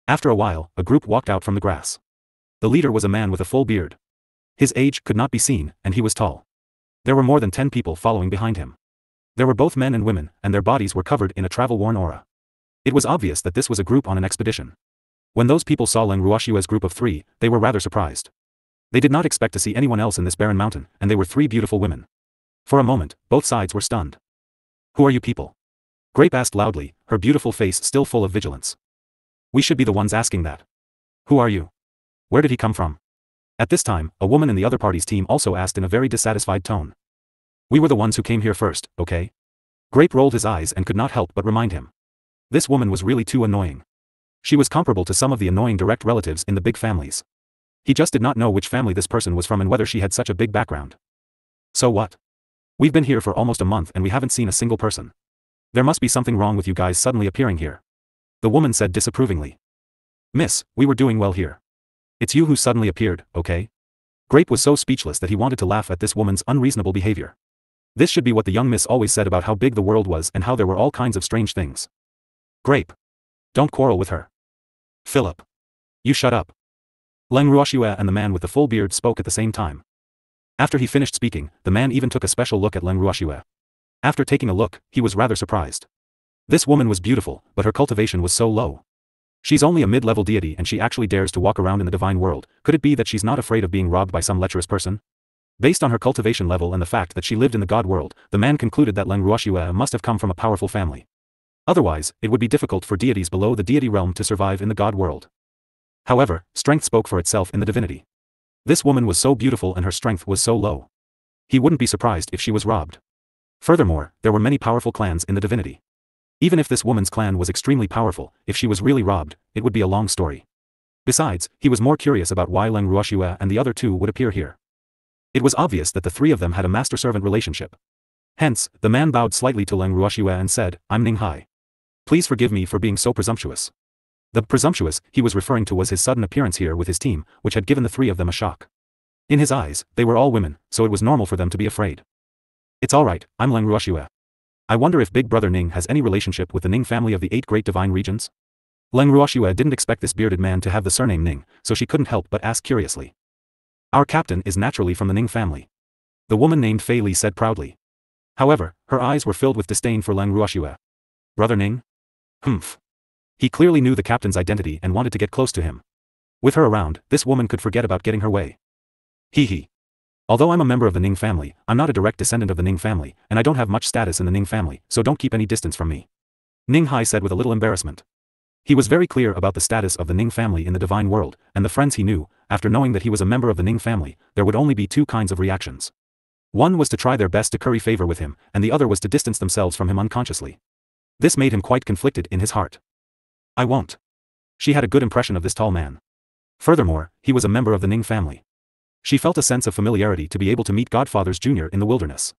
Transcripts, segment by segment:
After a while, a group walked out from the grass. The leader was a man with a full beard. His age could not be seen, and he was tall. There were more than 10 people following behind him. There were both men and women, and their bodies were covered in a travel-worn aura. It was obvious that this was a group on an expedition. When those people saw Leng Ruoxue's group of 3, they were rather surprised. They did not expect to see anyone else in this barren mountain, and they were 3 beautiful women. For a moment, both sides were stunned. "Who are you people?" Grape asked loudly, her beautiful face still full of vigilance. "We should be the ones asking that. Who are you? Where did he come from?" At this time, a woman in the other party's team also asked in a very dissatisfied tone. "We were the ones who came here first, okay?" Grape rolled his eyes and could not help but remind him. This woman was really too annoying. She was comparable to some of the annoying direct relatives in the big families. He just did not know which family this person was from and whether she had such a big background. "So what? We've been here for almost a month and we haven't seen a single person. There must be something wrong with you guys suddenly appearing here," the woman said disapprovingly. "Miss, we were doing well here. It's you who suddenly appeared, okay?" Grape was so speechless that he wanted to laugh at this woman's unreasonable behavior. This should be what the young miss always said about how big the world was and how there were all kinds of strange things. "Grape. Don't quarrel with her. Philip. You shut up." Leng Ruoxue and the man with the full beard spoke at the same time. After he finished speaking, the man even took a special look at Leng Ruoxue. After taking a look, he was rather surprised. This woman was beautiful, but her cultivation was so low. She's only a mid-level deity and she actually dares to walk around in the divine world. Could it be that she's not afraid of being robbed by some lecherous person? Based on her cultivation level and the fact that she lived in the god world, the man concluded that Leng Ruoxue must have come from a powerful family. Otherwise, it would be difficult for deities below the deity realm to survive in the god world. However, strength spoke for itself in the divinity. This woman was so beautiful and her strength was so low. He wouldn't be surprised if she was robbed. Furthermore, there were many powerful clans in the divinity. Even if this woman's clan was extremely powerful, if she was really robbed, it would be a long story. Besides, he was more curious about why Leng Ruoxue and the other 2 would appear here. It was obvious that the 3 of them had a master-servant relationship. Hence, the man bowed slightly to Leng Ruoxue and said, "I'm Ning Hai. Please forgive me for being so presumptuous." The presumptuous he was referring to was his sudden appearance here with his team, which had given the 3 of them a shock. In his eyes, they were all women, so it was normal for them to be afraid. "It's alright, I'm Leng Ruoxue. I wonder if Big Brother Ning has any relationship with the Ning family of the 8 great divine regions?" Leng Ruoxue didn't expect this bearded man to have the surname Ning, so she couldn't help but ask curiously. "Our captain is naturally from the Ning family," the woman named Fei Li said proudly. However, her eyes were filled with disdain for Leng Ruoxue. "Brother Ning? Humph." He clearly knew the captain's identity and wanted to get close to him. With her around, this woman could forget about getting her way. Hee hee. Although I'm a member of the Ning family, I'm not a direct descendant of the Ning family, and I don't have much status in the Ning family, so don't keep any distance from me," Ning Hai said with a little embarrassment. He was very clear about the status of the Ning family in the divine world, and the friends he knew, after knowing that he was a member of the Ning family, there would only be 2 kinds of reactions. One was to try their best to curry favor with him, and the other was to distance themselves from him unconsciously. This made him quite conflicted in his heart. "I won't." She had a good impression of this tall man. Furthermore, he was a member of the Ning family. She felt a sense of familiarity to be able to meet Godfathers Jr. in the wilderness.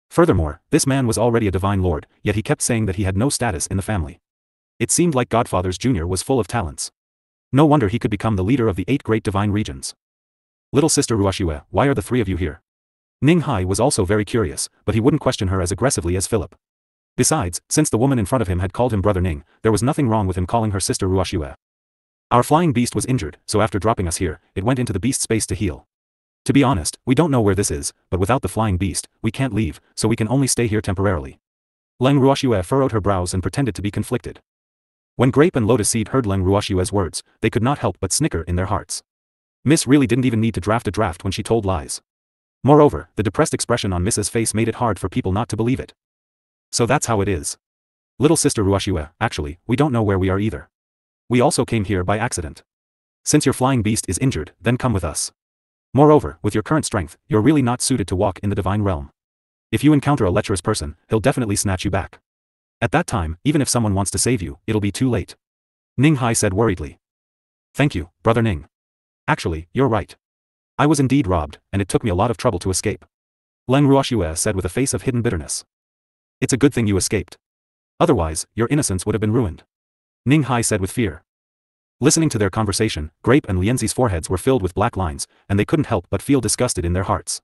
Furthermore, this man was already a divine lord, yet he kept saying that he had no status in the family. It seemed like Godfathers Jr. was full of talents. No wonder he could become the leader of the 8 great divine regions. "Little sister Ruoxue, why are the 3 of you here?" Ning Hai was also very curious, but he wouldn't question her as aggressively as Philip. Besides, since the woman in front of him had called him Brother Ning, there was nothing wrong with him calling her sister Ruoxue. "Our flying beast was injured, so after dropping us here, it went into the beast's space to heal. To be honest, we don't know where this is, but without the flying beast, we can't leave, so we can only stay here temporarily." Leng Ruoxue furrowed her brows and pretended to be conflicted. When Grape and Lotus Seed heard Leng Ruoxue's words, they could not help but snicker in their hearts. Miss really didn't even need to draft a draft when she told lies. Moreover, the depressed expression on Miss's face made it hard for people not to believe it. "So that's how it is. Little sister Ruoxue, actually, we don't know where we are either. We also came here by accident. Since your flying beast is injured, then come with us. Moreover, with your current strength, you're really not suited to walk in the divine realm. If you encounter a lecherous person, he'll definitely snatch you back. At that time, even if someone wants to save you, it'll be too late," Ning Hai said worriedly. "Thank you, Brother Ning. Actually, you're right. I was indeed robbed, and it took me a lot of trouble to escape," Leng Ruoxue said with a face of hidden bitterness. "It's a good thing you escaped. Otherwise, your innocence would have been ruined," Ning Hai said with fear. Listening to their conversation, Grape and Lienzi's foreheads were filled with black lines, and they couldn't help but feel disgusted in their hearts.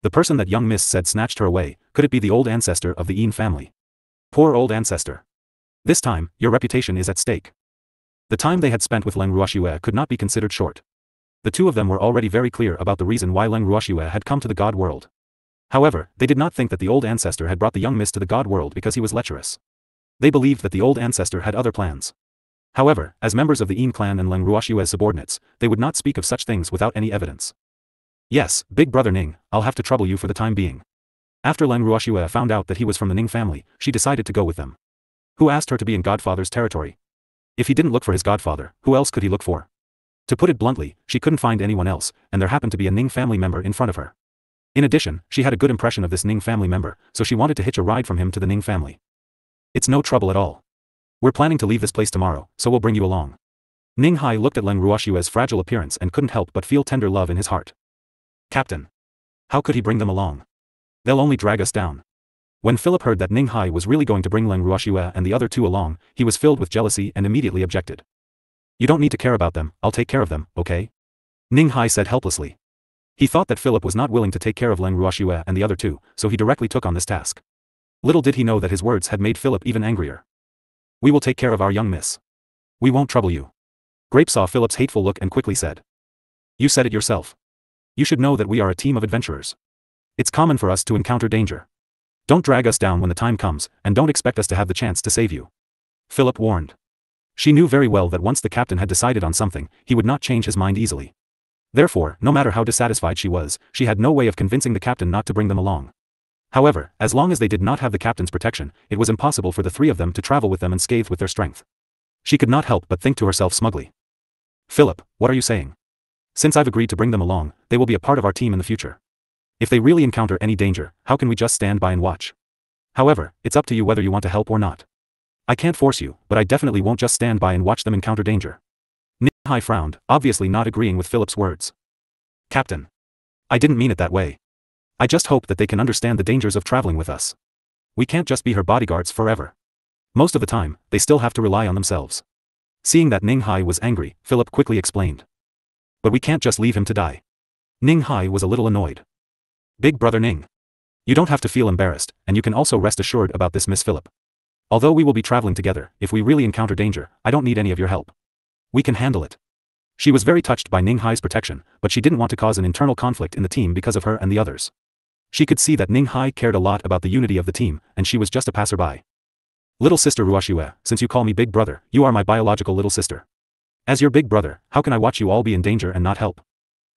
The person that young Miss said snatched her away, could it be the old ancestor of the Yin family? Poor old ancestor. This time, your reputation is at stake. The time they had spent with Leng Ruoxue could not be considered short. The two of them were already very clear about the reason why Leng Ruoxue had come to the god world. However, they did not think that the old ancestor had brought the young miss to the god world because he was lecherous. They believed that the old ancestor had other plans. However, as members of the Yin clan and Leng Ruoxue's subordinates, they would not speak of such things without any evidence. Yes, big brother Ning, I'll have to trouble you for the time being. After Leng Ruoxue found out that he was from the Ning family, she decided to go with them. Who asked her to be in Godfather's territory? If he didn't look for his godfather, who else could he look for? To put it bluntly, she couldn't find anyone else, and there happened to be a Ning family member in front of her. In addition, she had a good impression of this Ning family member, so she wanted to hitch a ride from him to the Ning family. It's no trouble at all. We're planning to leave this place tomorrow, so we'll bring you along. Ning Hai looked at Leng Ruoxue's fragile appearance and couldn't help but feel tender love in his heart. Captain. How could he bring them along? They'll only drag us down. When Philip heard that Ning Hai was really going to bring Leng Ruoxue and the other two along, he was filled with jealousy and immediately objected. You don't need to care about them, I'll take care of them, okay? Ning Hai said helplessly. He thought that Philip was not willing to take care of Leng Ruoxue and the other two, so he directly took on this task. Little did he know that his words had made Philip even angrier. We will take care of our young miss. We won't trouble you. Grape saw Philip's hateful look and quickly said. You said it yourself. You should know that we are a team of adventurers. It's common for us to encounter danger. Don't drag us down when the time comes, and don't expect us to have the chance to save you. Philip warned. She knew very well that once the captain had decided on something, he would not change his mind easily. Therefore, no matter how dissatisfied she was, she had no way of convincing the captain not to bring them along. However, as long as they did not have the captain's protection, it was impossible for the three of them to travel with them unscathed with their strength. She could not help but think to herself smugly. Philip, what are you saying? Since I've agreed to bring them along, they will be a part of our team in the future. If they really encounter any danger, how can we just stand by and watch? However, it's up to you whether you want to help or not. I can't force you, but I definitely won't just stand by and watch them encounter danger. Ning Hai frowned, obviously not agreeing with Philip's words. Captain. I didn't mean it that way. I just hope that they can understand the dangers of traveling with us. We can't just be her bodyguards forever. Most of the time, they still have to rely on themselves. Seeing that Ning Hai was angry, Philip quickly explained. But we can't just leave him to die. Ning Hai was a little annoyed. Big brother Ning. You don't have to feel embarrassed, and you can also rest assured about this, Miss Philip. Although we will be traveling together, if we really encounter danger, I don't need any of your help. We can handle it. She was very touched by Ning Hai's protection, but she didn't want to cause an internal conflict in the team because of her and the others. She could see that Ning Hai cared a lot about the unity of the team, and she was just a passerby. Little sister Ruoxue, since you call me big brother, you are my biological little sister. As your big brother, how can I watch you all be in danger and not help?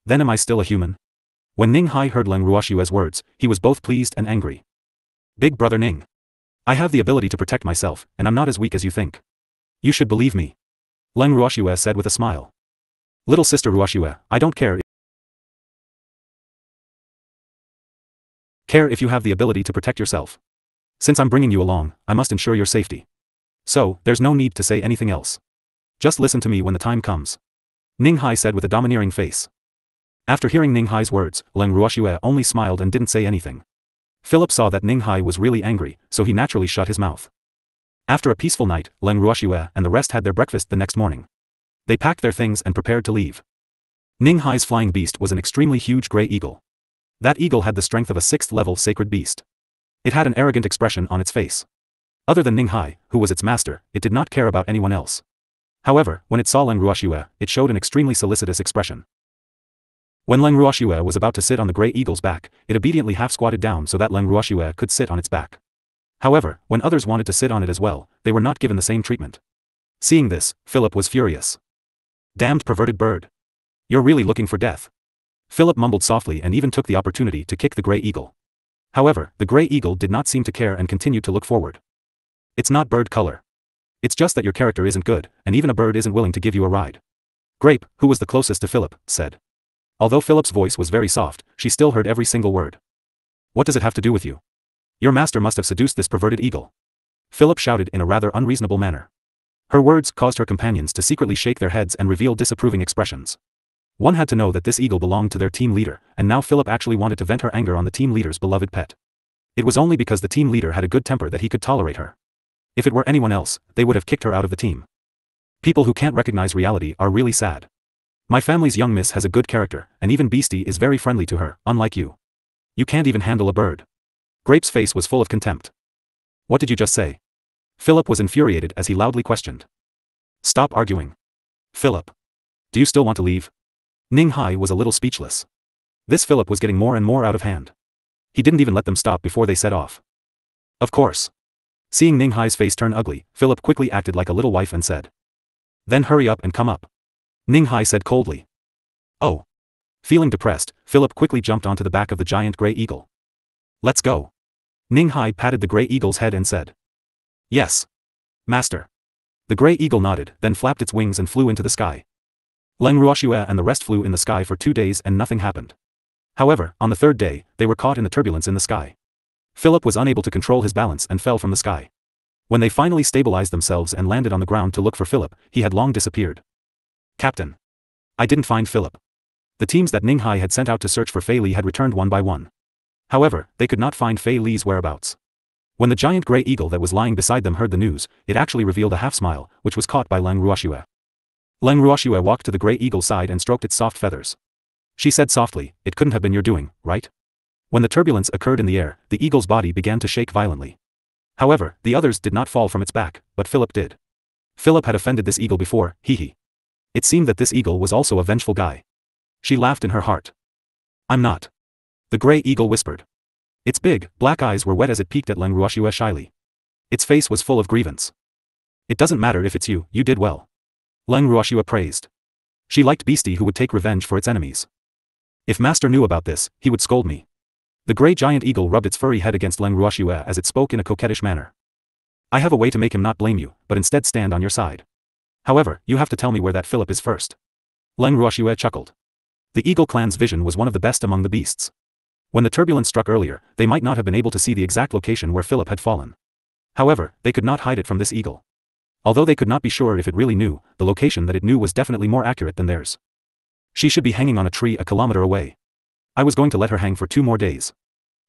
Then am I still a human? When Ning Hai heard Leng Ruoxue's words, he was both pleased and angry. Big brother Ning. I have the ability to protect myself, and I'm not as weak as you think. You should believe me. Leng Ruoxue said with a smile. Little sister Ruoxue, I don't care if you have the ability to protect yourself. Since I'm bringing you along, I must ensure your safety. So, there's no need to say anything else. Just listen to me when the time comes. Ning Hai said with a domineering face. After hearing Ning Hai's words, Leng Ruoxue only smiled and didn't say anything. Philip saw that Ning Hai was really angry, so he naturally shut his mouth. After a peaceful night, Leng Ruoxue and the rest had their breakfast the next morning. They packed their things and prepared to leave. Ning Hai's flying beast was an extremely huge gray eagle. That eagle had the strength of a 6th-level sacred beast. It had an arrogant expression on its face. Other than Ning Hai, who was its master, it did not care about anyone else. However, when it saw Leng Ruoxue, it showed an extremely solicitous expression. When Leng Ruoxue was about to sit on the gray eagle's back, it obediently half-squatted down so that Leng Ruoxue could sit on its back. However, when others wanted to sit on it as well, they were not given the same treatment. Seeing this, Philip was furious. Damned perverted bird. You're really looking for death. Philip mumbled softly and even took the opportunity to kick the gray eagle. However, the gray eagle did not seem to care and continued to look forward. It's not bird color. It's just that your character isn't good, and even a bird isn't willing to give you a ride. Grape, who was the closest to Philip, said. Although Philip's voice was very soft, she still heard every single word. What does it have to do with you? Your master must have seduced this perverted eagle. Philip shouted in a rather unreasonable manner. Her words caused her companions to secretly shake their heads and reveal disapproving expressions. One had to know that this eagle belonged to their team leader, and now Philip actually wanted to vent her anger on the team leader's beloved pet. It was only because the team leader had a good temper that he could tolerate her. If it were anyone else, they would have kicked her out of the team. People who can't recognize reality are really sad. My family's young miss has a good character, and even Beastie is very friendly to her, unlike you. You can't even handle a bird. Grape's face was full of contempt. What did you just say? Philip was infuriated as he loudly questioned. Stop arguing. Philip. Do you still want to leave? Ning Hai was a little speechless. This Philip was getting more and more out of hand. He didn't even let them stop before they set off. Of course. Seeing Ning Hai's face turn ugly, Philip quickly acted like a little wife and said. Then hurry up and come up. Ning Hai said coldly. Oh. Feeling depressed, Philip quickly jumped onto the back of the giant gray eagle. Let's go. Ning Hai patted the gray eagle's head and said. Yes. Master. The gray eagle nodded, then flapped its wings and flew into the sky. Leng Ruoxue and the rest flew in the sky for 2 days and nothing happened. However, on the 3rd day, they were caught in the turbulence in the sky. Philip was unable to control his balance and fell from the sky. When they finally stabilized themselves and landed on the ground to look for Philip, he had long disappeared. Captain. I didn't find Philip. The teams that Ning Hai had sent out to search for Fei Li had returned one by one. However, they could not find Fei Li's whereabouts. When the giant gray eagle that was lying beside them heard the news, it actually revealed a half-smile, which was caught by Leng Ruoxue. Leng Ruoxue walked to the gray eagle's side and stroked its soft feathers. She said softly, "It couldn't have been your doing, right?" When the turbulence occurred in the air, the eagle's body began to shake violently. However, the others did not fall from its back, but Philip did. Philip had offended this eagle before, hee. It seemed that this eagle was also a vengeful guy. She laughed in her heart. I'm not. The gray eagle whispered. Its big, black eyes were wet as it peeked at Leng Ruoxue shyly. Its face was full of grievance. It doesn't matter if it's you, you did well. Leng Ruoxue praised. She liked beastie who would take revenge for its enemies. If Master knew about this, he would scold me. The gray giant eagle rubbed its furry head against Leng Ruoxue as it spoke in a coquettish manner. I have a way to make him not blame you, but instead stand on your side. However, you have to tell me where that Philip is first. Leng Ruoxue chuckled. The eagle clan's vision was one of the best among the beasts. When the turbulence struck earlier, they might not have been able to see the exact location where Philip had fallen. However, they could not hide it from this eagle. Although they could not be sure if it really knew, the location that it knew was definitely more accurate than theirs. She should be hanging on a tree a kilometer away. I was going to let her hang for 2 more days.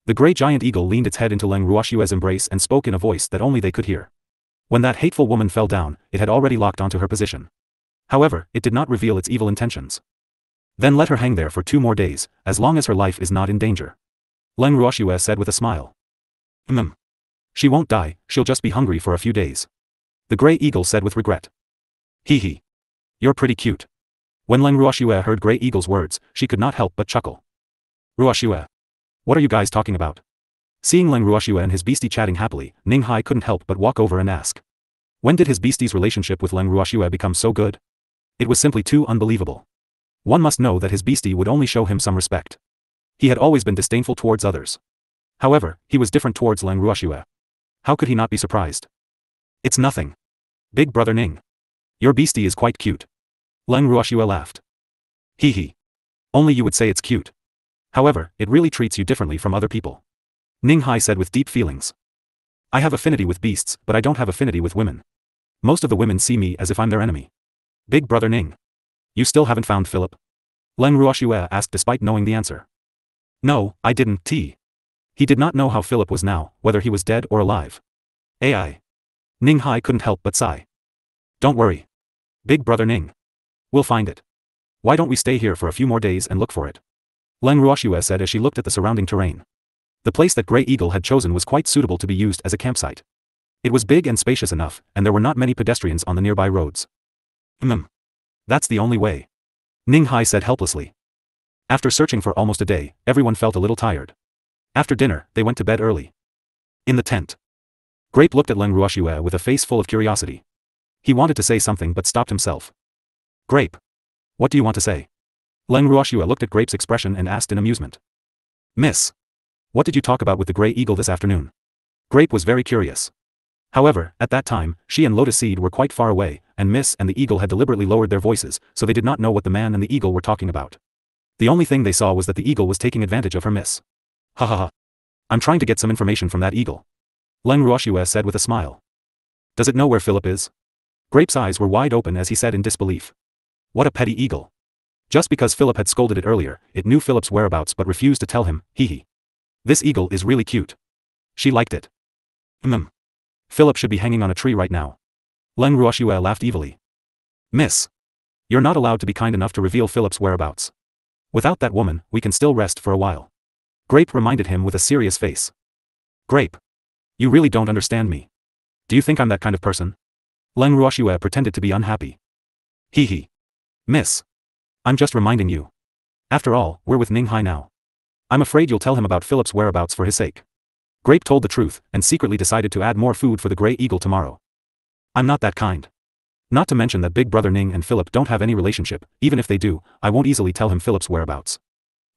The gray giant eagle leaned its head into Leng Ruoxue's embrace and spoke in a voice that only they could hear. When that hateful woman fell down, it had already locked onto her position. However, it did not reveal its evil intentions. Then let her hang there for 2 more days, as long as her life is not in danger. Leng Ruoxue said with a smile. She won't die, she'll just be hungry for a few days. The gray eagle said with regret. Hee. You're pretty cute. When Leng Ruoxue heard gray eagle's words, she could not help but chuckle. Ruoxue. What are you guys talking about? Seeing Leng Ruoxue and his beastie chatting happily, Ning Hai couldn't help but walk over and ask. When did his beastie's relationship with Leng Ruoxue become so good? It was simply too unbelievable. One must know that his beastie would only show him some respect. He had always been disdainful towards others. However, he was different towards Leng Ruoxue. How could he not be surprised? It's nothing. Big brother Ning. Your beastie is quite cute. Leng Ruoxue laughed. Hee. Only you would say it's cute. However, it really treats you differently from other people. Ning Hai said with deep feelings. I have affinity with beasts, but I don't have affinity with women. Most of the women see me as if I'm their enemy. Big brother Ning. You still haven't found Philip? Leng Ruoxue asked despite knowing the answer. No, I didn't. He did not know how Philip was now, whether he was dead or alive. AI. Ning Hai couldn't help but sigh. Don't worry. Big brother Ning. We'll find it. Why don't we stay here for a few more days and look for it? Leng Ruoxue said as she looked at the surrounding terrain. The place that Grey Eagle had chosen was quite suitable to be used as a campsite. It was big and spacious enough, and there were not many pedestrians on the nearby roads. That's the only way. Ning Hai said helplessly. After searching for almost a day, everyone felt a little tired. After dinner, they went to bed early. In the tent. Grape looked at Leng Ruoxue with a face full of curiosity. He wanted to say something but stopped himself. Grape. What do you want to say? Leng Ruoxue looked at Grape's expression and asked in amusement. Miss. What did you talk about with the Grey Eagle this afternoon? Grape was very curious. However, at that time, she and Lotus Seed were quite far away, and Miss and the Eagle had deliberately lowered their voices, so they did not know what the man and the Eagle were talking about. The only thing they saw was that the Eagle was taking advantage of her Miss. Ha ha ha. I'm trying to get some information from that Eagle. Leng Ruoxue said with a smile. Does it know where Philip is? Grape's eyes were wide open as he said in disbelief. What a petty Eagle. Just because Philip had scolded it earlier, it knew Philip's whereabouts but refused to tell him, hee. This Eagle is really cute. She liked it. Philip should be hanging on a tree right now. Leng Ruoxue laughed evilly. Miss. You're not allowed to be kind enough to reveal Philip's whereabouts. Without that woman, we can still rest for a while. Grape reminded him with a serious face. Grape. You really don't understand me. Do you think I'm that kind of person? Leng Ruoxue pretended to be unhappy. Hee. Miss. I'm just reminding you. After all, we're with Ning Hai now. I'm afraid you'll tell him about Philip's whereabouts for his sake. Grape told the truth, and secretly decided to add more food for the Grey Eagle tomorrow. I'm not that kind. Not to mention that Big Brother Ning and Philip don't have any relationship. Even if they do, I won't easily tell him Philip's whereabouts.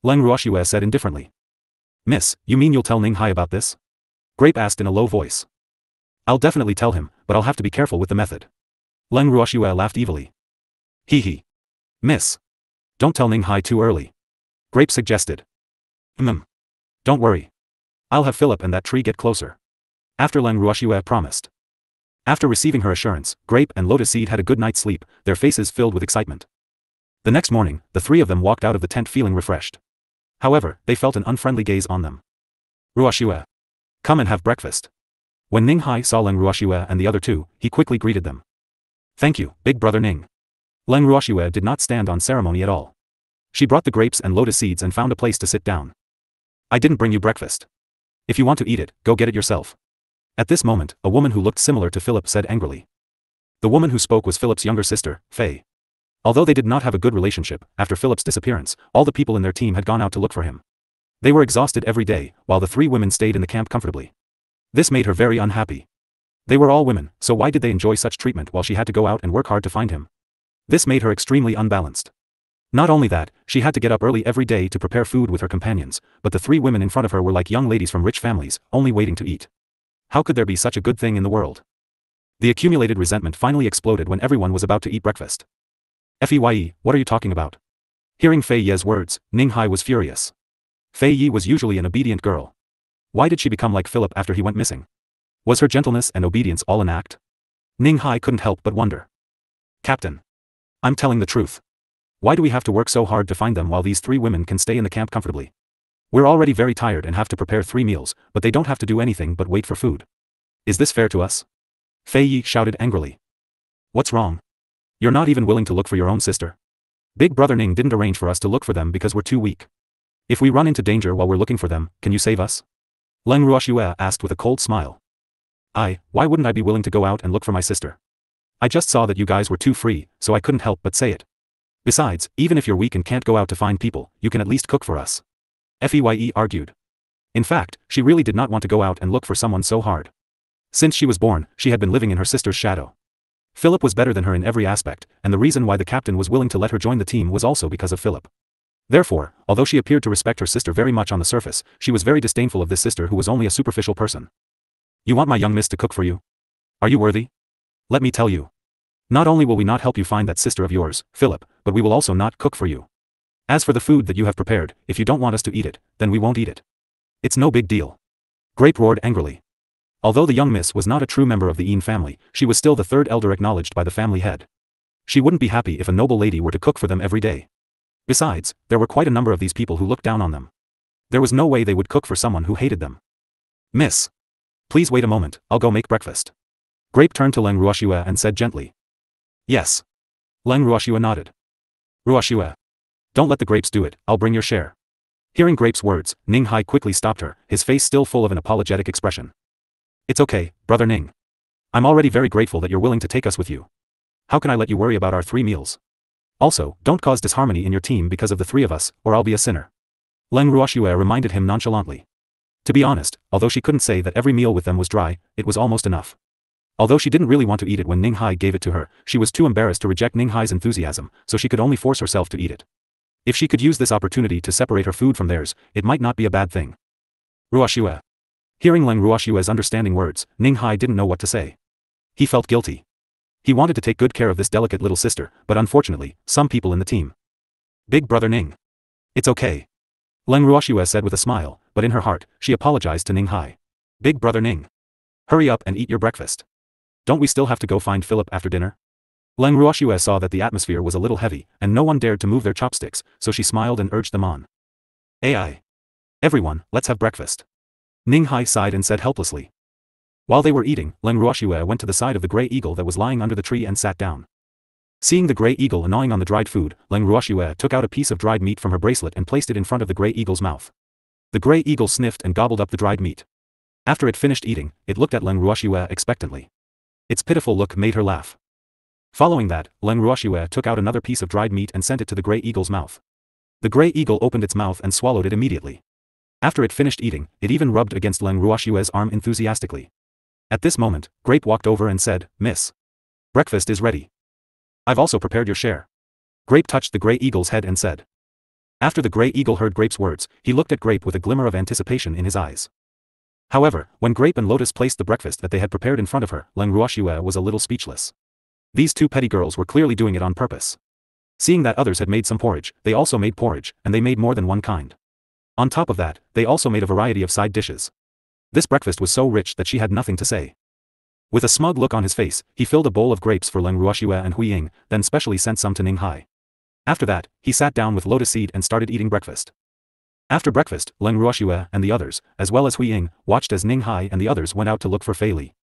Leng Ruoxue said indifferently. Miss, you mean you'll tell Ning Hai about this? Grape asked in a low voice. I'll definitely tell him, but I'll have to be careful with the method. Leng Ruoxue laughed evilly. Hee. Miss. Don't tell Ning Hai too early. Grape suggested. Don't worry. I'll have Philip and that tree get closer. After Leng Ruoxue promised. After receiving her assurance, Grape and Lotus Seed had a good night's sleep, their faces filled with excitement. The next morning, the three of them walked out of the tent feeling refreshed. However, they felt an unfriendly gaze on them. Ruoxue. Come and have breakfast. When Ning Hai saw Leng Ruoxue and the other two, he quickly greeted them. Thank you, Big Brother Ning. Leng Ruoxue did not stand on ceremony at all. She brought the grapes and lotus seeds and found a place to sit down. I didn't bring you breakfast. If you want to eat it, go get it yourself. At this moment, a woman who looked similar to Philip said angrily. The woman who spoke was Philip's younger sister, Faye. Although they did not have a good relationship, after Philip's disappearance, all the people in their team had gone out to look for him. They were exhausted every day, while the three women stayed in the camp comfortably. This made her very unhappy. They were all women, so why did they enjoy such treatment while she had to go out and work hard to find him? This made her extremely unbalanced. Not only that, she had to get up early every day to prepare food with her companions, but the three women in front of her were like young ladies from rich families, only waiting to eat. How could there be such a good thing in the world? The accumulated resentment finally exploded when everyone was about to eat breakfast. Feye, what are you talking about? Hearing Fei Ye's words, Ning Hai was furious. Fei Yi was usually an obedient girl. Why did she become like Philip after he went missing? Was her gentleness and obedience all an act? Ning Hai couldn't help but wonder. Captain. I'm telling the truth. Why do we have to work so hard to find them while these three women can stay in the camp comfortably? We're already very tired and have to prepare 3 meals, but they don't have to do anything but wait for food. Is this fair to us? Fei Yi shouted angrily. What's wrong? You're not even willing to look for your own sister? Big Brother Ning didn't arrange for us to look for them because we're too weak. If we run into danger while we're looking for them, can you save us? Leng Ruoxue asked with a cold smile. Why wouldn't I be willing to go out and look for my sister? I just saw that you guys were too free, so I couldn't help but say it. Besides, even if you're weak and can't go out to find people, you can at least cook for us. Feye argued. In fact, she really did not want to go out and look for someone so hard. Since she was born, she had been living in her sister's shadow. Philip was better than her in every aspect, and the reason why the captain was willing to let her join the team was also because of Philip. Therefore, although she appeared to respect her sister very much on the surface, she was very disdainful of this sister who was only a superficial person. You want my young miss to cook for you? Are you worthy? Let me tell you. Not only will we not help you find that sister of yours, Philip, but we will also not cook for you. As for the food that you have prepared, if you don't want us to eat it, then we won't eat it. It's no big deal. Grape roared angrily. Although the young miss was not a true member of the Yin family, she was still the third elder acknowledged by the family head. She wouldn't be happy if a noble lady were to cook for them every day. Besides, there were quite a number of these people who looked down on them. There was no way they would cook for someone who hated them. Miss. Please wait a moment, I'll go make breakfast. Grape turned to Leng Ruoxue and said gently. Yes. Leng Ruoxue nodded. Ruoxue. Don't let the grapes do it, I'll bring your share. Hearing Grape's words, Ning Hai quickly stopped her, his face still full of an apologetic expression. It's okay, Brother Ning. I'm already very grateful that you're willing to take us with you. How can I let you worry about our 3 meals? Also, don't cause disharmony in your team because of the 3 of us, or I'll be a sinner. Leng Ruoxue reminded him nonchalantly. To be honest, although she couldn't say that every meal with them was dry, it was almost enough. Although she didn't really want to eat it when Ning Hai gave it to her, she was too embarrassed to reject Ning Hai's enthusiasm, so she could only force herself to eat it. If she could use this opportunity to separate her food from theirs, it might not be a bad thing. Ruoxue. Hearing Leng Ruoxue's understanding words, Ning Hai didn't know what to say. He felt guilty. He wanted to take good care of this delicate little sister, but unfortunately, some people in the team. Big Brother Ning. It's okay. Leng Ruoxue said with a smile, but in her heart, she apologized to Ning Hai. Big Brother Ning. Hurry up and eat your breakfast. Don't we still have to go find Philip after dinner? Leng Ruoxue saw that the atmosphere was a little heavy, and no one dared to move their chopsticks, so she smiled and urged them on. Ai. Everyone, let's have breakfast. Ning Hai sighed and said helplessly. While they were eating, Leng Ruoxue went to the side of the grey eagle that was lying under the tree and sat down. Seeing the grey eagle gnawing on the dried food, Leng Ruoxue took out a piece of dried meat from her bracelet and placed it in front of the grey eagle's mouth. The grey eagle sniffed and gobbled up the dried meat. After it finished eating, it looked at Leng Ruoxue expectantly. Its pitiful look made her laugh. Following that, Leng Ruoxue took out another piece of dried meat and sent it to the gray eagle's mouth. The gray eagle opened its mouth and swallowed it immediately. After it finished eating, it even rubbed against Leng Ruoxue's arm enthusiastically. At this moment, Grape walked over and said, "Miss. Breakfast is ready. I've also prepared your share." Grape touched the gray eagle's head and said. After the gray eagle heard Grape's words, he looked at Grape with a glimmer of anticipation in his eyes. However, when Grape and Lotus placed the breakfast that they had prepared in front of her, Leng Ruoxue was a little speechless. These two petty girls were clearly doing it on purpose. Seeing that others had made some porridge, they also made porridge, and they made more than one kind. On top of that, they also made a variety of side dishes. This breakfast was so rich that she had nothing to say. With a smug look on his face, he filled a bowl of grapes for Leng Ruoxue and Hui Ying, then specially sent some to Ning Hai. After that, he sat down with Lotus Seed and started eating breakfast. After breakfast, Leng Ruoxue and the others, as well as Hui Ying, watched as Ning Hai and the others went out to look for Fei Li.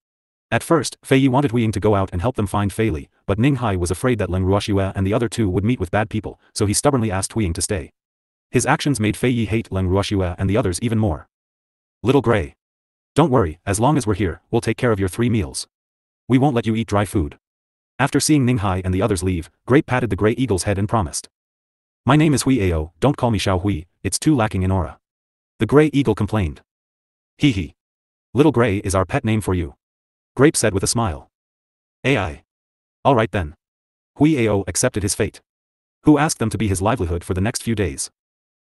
At first, Fei Yi wanted Hui Ying to go out and help them find Fei Li, but Ning Hai was afraid that Leng Ruoxue and the other two would meet with bad people, so he stubbornly asked Hui Ying to stay. His actions made Fei Yi hate Leng Ruoxue and the others even more. "Little Gray. Don't worry, as long as we're here, we'll take care of your 3 meals. We won't let you eat dry food." After seeing Ning Hai and the others leave, Grape patted the gray eagle's head and promised. "My name is Hui Ao, don't call me Xiao Hui, it's too lacking in aura." The gray eagle complained. "Hee hee. Little Gray is our pet name for you," Grape said with a smile. "AI. Alright then." Hui Ao accepted his fate. Who asked them to be his livelihood for the next few days.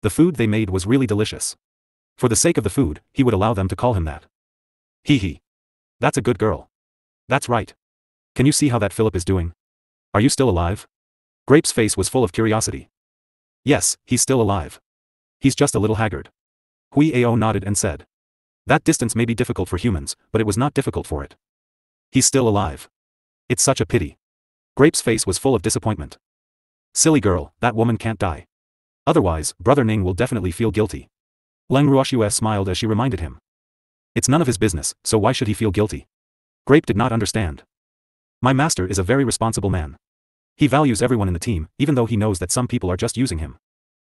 The food they made was really delicious. For the sake of the food, he would allow them to call him that. "Hee hee. That's a good girl. That's right. Can you see how that Philip is doing? Are you still alive?" Grape's face was full of curiosity. "Yes, he's still alive. He's just a little haggard." Hui Ao nodded and said. "That distance may be difficult for humans, but it was not difficult for it. He's still alive. It's such a pity." Grape's face was full of disappointment. "Silly girl, that woman can't die. Otherwise, Brother Ning will definitely feel guilty." Leng Ruoxue smiled as she reminded him. "It's none of his business, so why should he feel guilty?" Grape did not understand. "My master is a very responsible man. He values everyone in the team, even though he knows that some people are just using him."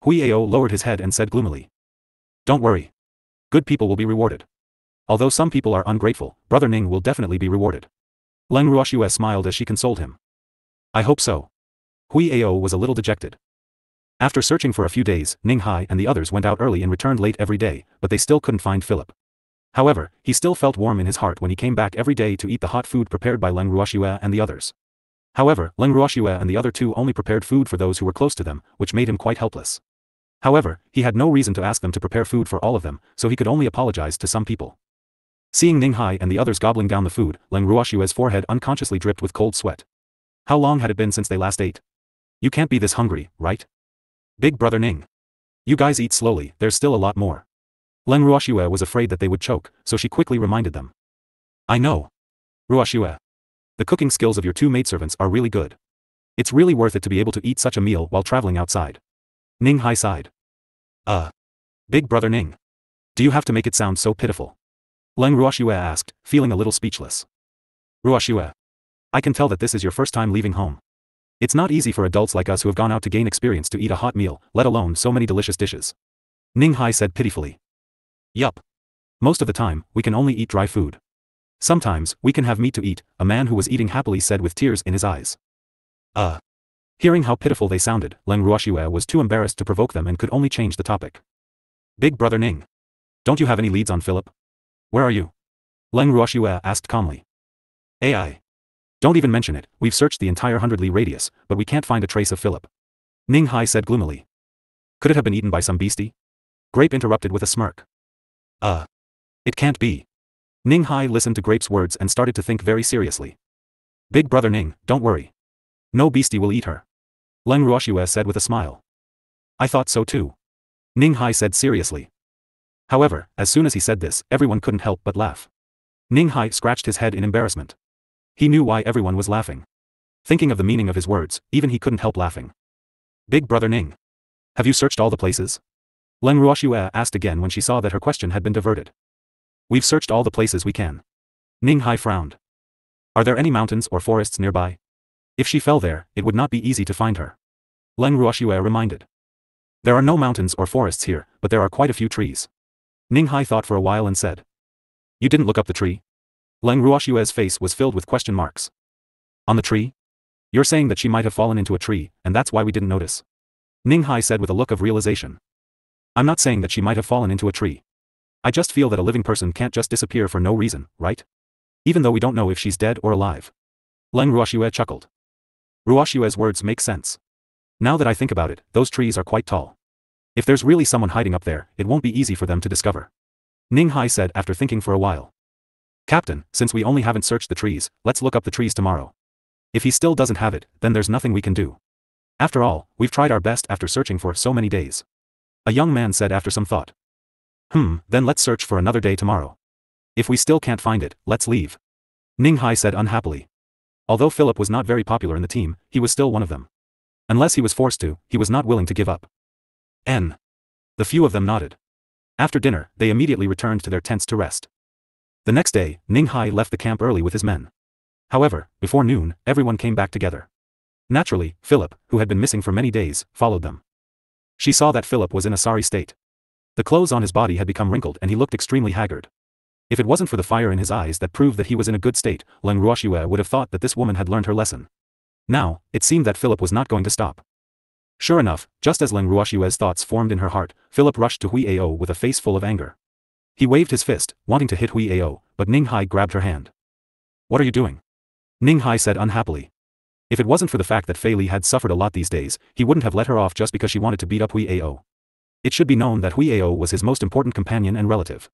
Hui Ao lowered his head and said gloomily. "Don't worry. Good people will be rewarded. Although some people are ungrateful, Brother Ning will definitely be rewarded." Leng Ruoxue smiled as she consoled him. "I hope so." Hui Ao was a little dejected. After searching for a few days, Ning Hai and the others went out early and returned late every day, but they still couldn't find Philip. However, he still felt warm in his heart when he came back every day to eat the hot food prepared by Leng Ruoxue and the others. However, Leng Ruoxue and the other two only prepared food for those who were close to them, which made him quite helpless. However, he had no reason to ask them to prepare food for all of them, so he could only apologize to some people. Seeing Ning Hai and the others gobbling down the food, Leng Ruoxue's forehead unconsciously dripped with cold sweat. How long had it been since they last ate? "You can't be this hungry, right? Big Brother Ning. You guys eat slowly, there's still a lot more." Leng Ruoxue was afraid that they would choke, so she quickly reminded them. "I know. Ruoxue. The cooking skills of your 2 maidservants are really good. It's really worth it to be able to eat such a meal while traveling outside." Ning Hai sighed. Big Brother Ning. Do you have to make it sound so pitiful?" Leng Ruoxue asked, feeling a little speechless. "Ruoxue. I can tell that this is your first time leaving home. It's not easy for adults like us who have gone out to gain experience to eat a hot meal, let alone so many delicious dishes." Ning Hai said pitifully. "Yup. Most of the time, we can only eat dry food. Sometimes, we can have meat to eat," a man who was eating happily said with tears in his eyes. Hearing how pitiful they sounded, Leng Ruoxue was too embarrassed to provoke them and could only change the topic. "Big Brother Ning. Don't you have any leads on Philip? Where are you?" Leng Ruoxue asked calmly. "AI. Don't even mention it, we've searched the entire 100 li radius, but we can't find a trace of Philip." Ning Hai said gloomily. "Could it have been eaten by some beastie?" Grape interrupted with a smirk. It can't be." Ning Hai listened to Grape's words and started to think very seriously. "Big Brother Ning, don't worry. No beastie will eat her." Leng Ruoxue said with a smile. "I thought so too." Ning Hai said seriously. However, as soon as he said this, everyone couldn't help but laugh. Ning Hai scratched his head in embarrassment. He knew why everyone was laughing. Thinking of the meaning of his words, even he couldn't help laughing. "Big Brother Ning. Have you searched all the places?" Leng Ruoxue asked again when she saw that her question had been diverted. "We've searched all the places we can." Ning Hai frowned. "Are there any mountains or forests nearby? If she fell there, it would not be easy to find her." Leng Ruoxue reminded. "There are no mountains or forests here, but there are quite a few trees." Ning Hai thought for a while and said. "You didn't look up the tree?" Leng Ruoxue's face was filled with question marks. "On the tree? You're saying that she might have fallen into a tree, and that's why we didn't notice. Ning Hai said with a look of realization. I'm not saying that she might have fallen into a tree. I just feel that a living person can't just disappear for no reason, right? Even though we don't know if she's dead or alive. Leng Ruoxue chuckled. Ruoxue's words make sense. Now that I think about it, those trees are quite tall. If there's really someone hiding up there, it won't be easy for them to discover. Ning Hai said after thinking for a while. Captain, since we only haven't searched the trees, let's look up the trees tomorrow. If he still doesn't have it, then there's nothing we can do. After all, we've tried our best after searching for so many days. A young man said after some thought. Then let's search for another day tomorrow. If we still can't find it, let's leave. Ning Hai said unhappily. Although Philip was not very popular in the team, he was still one of them. Unless he was forced to, he was not willing to give up. The few of them nodded. After dinner, they immediately returned to their tents to rest. The next day, Ning Hai left the camp early with his men. However, before noon, everyone came back together. Naturally, Philip, who had been missing for many days, followed them. She saw that Philip was in a sorry state. The clothes on his body had become wrinkled and he looked extremely haggard. If it wasn't for the fire in his eyes that proved that he was in a good state, Leng Ruoxue would have thought that this woman had learned her lesson. Now, it seemed that Philip was not going to stop. Sure enough, just as Leng Ruoxue's thoughts formed in her heart, Philip rushed to Hui Ao with a face full of anger. He waved his fist, wanting to hit Hui Ao, but Ning Hai grabbed her hand. What are you doing? Ning Hai said unhappily. If it wasn't for the fact that Fei Li had suffered a lot these days, he wouldn't have let her off just because she wanted to beat up Hui Ao. It should be known that Hui Ao was his most important companion and relative.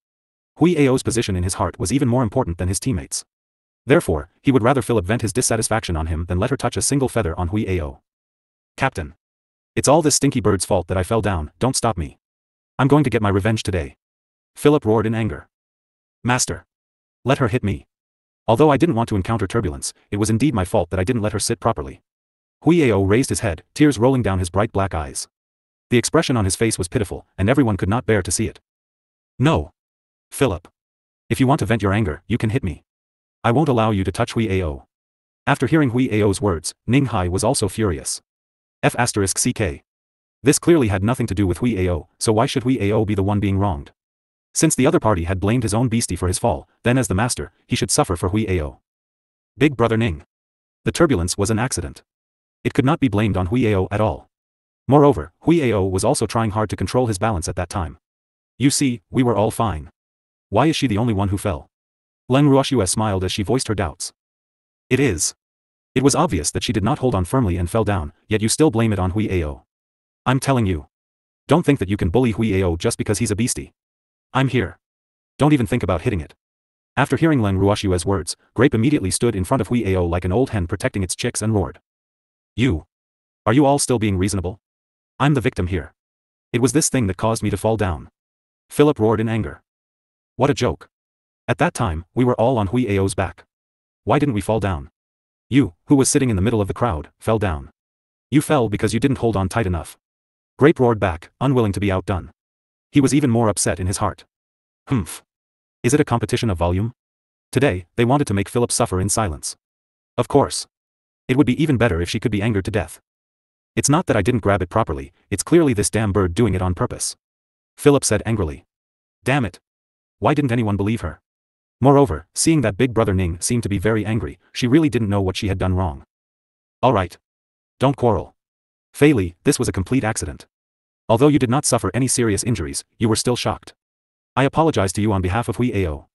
Hui Ao's position in his heart was even more important than his teammates. Therefore, he would rather Philip vent his dissatisfaction on him than let her touch a single feather on Hui Ao. Captain. It's all this stinky bird's fault that I fell down, don't stop me. I'm going to get my revenge today. Philip roared in anger. Master. Let her hit me. Although I didn't want to encounter turbulence, it was indeed my fault that I didn't let her sit properly. Hui Ao raised his head, tears rolling down his bright black eyes. The expression on his face was pitiful, and everyone could not bear to see it. No. Philip. If you want to vent your anger, you can hit me. I won't allow you to touch Hui Ao. After hearing Hui Ao's words, Ning Hai was also furious. F***ck. This clearly had nothing to do with Hui Ao, so why should Hui Ao be the one being wronged? Since the other party had blamed his own beastie for his fall, then as the master, he should suffer for Hui Ao. Big brother Ning. The turbulence was an accident. It could not be blamed on Hui Ao at all. Moreover, Hui Ao was also trying hard to control his balance at that time. You see, we were all fine. Why is she the only one who fell? Leng Ruoxue smiled as she voiced her doubts. It was obvious that she did not hold on firmly and fell down, yet you still blame it on Hui Ao. I'm telling you. Don't think that you can bully Hui Ao just because he's a beastie. I'm here. Don't even think about hitting it. After hearing Leng Ruoxue's words, Grape immediately stood in front of Hui Ao like an old hen protecting its chicks and roared. Are you all still being reasonable? I'm the victim here. It was this thing that caused me to fall down. Philip roared in anger. What a joke. At that time, we were all on Hui Ao's back. Why didn't we fall down? You, who was sitting in the middle of the crowd, fell down. You fell because you didn't hold on tight enough. Grape roared back, unwilling to be outdone. He was even more upset in his heart. Is it a competition of volume? Today, they wanted to make Philip suffer in silence. Of course. It would be even better if she could be angered to death. It's not that I didn't grab it properly, it's clearly this damn bird doing it on purpose. Philip said angrily. Damn it. Why didn't anyone believe her? Moreover, seeing that big brother Ning seemed to be very angry, she really didn't know what she had done wrong. Alright. Don't quarrel. Fei Li, this was a complete accident. Although you did not suffer any serious injuries, you were still shocked. I apologize to you on behalf of Hui Ao.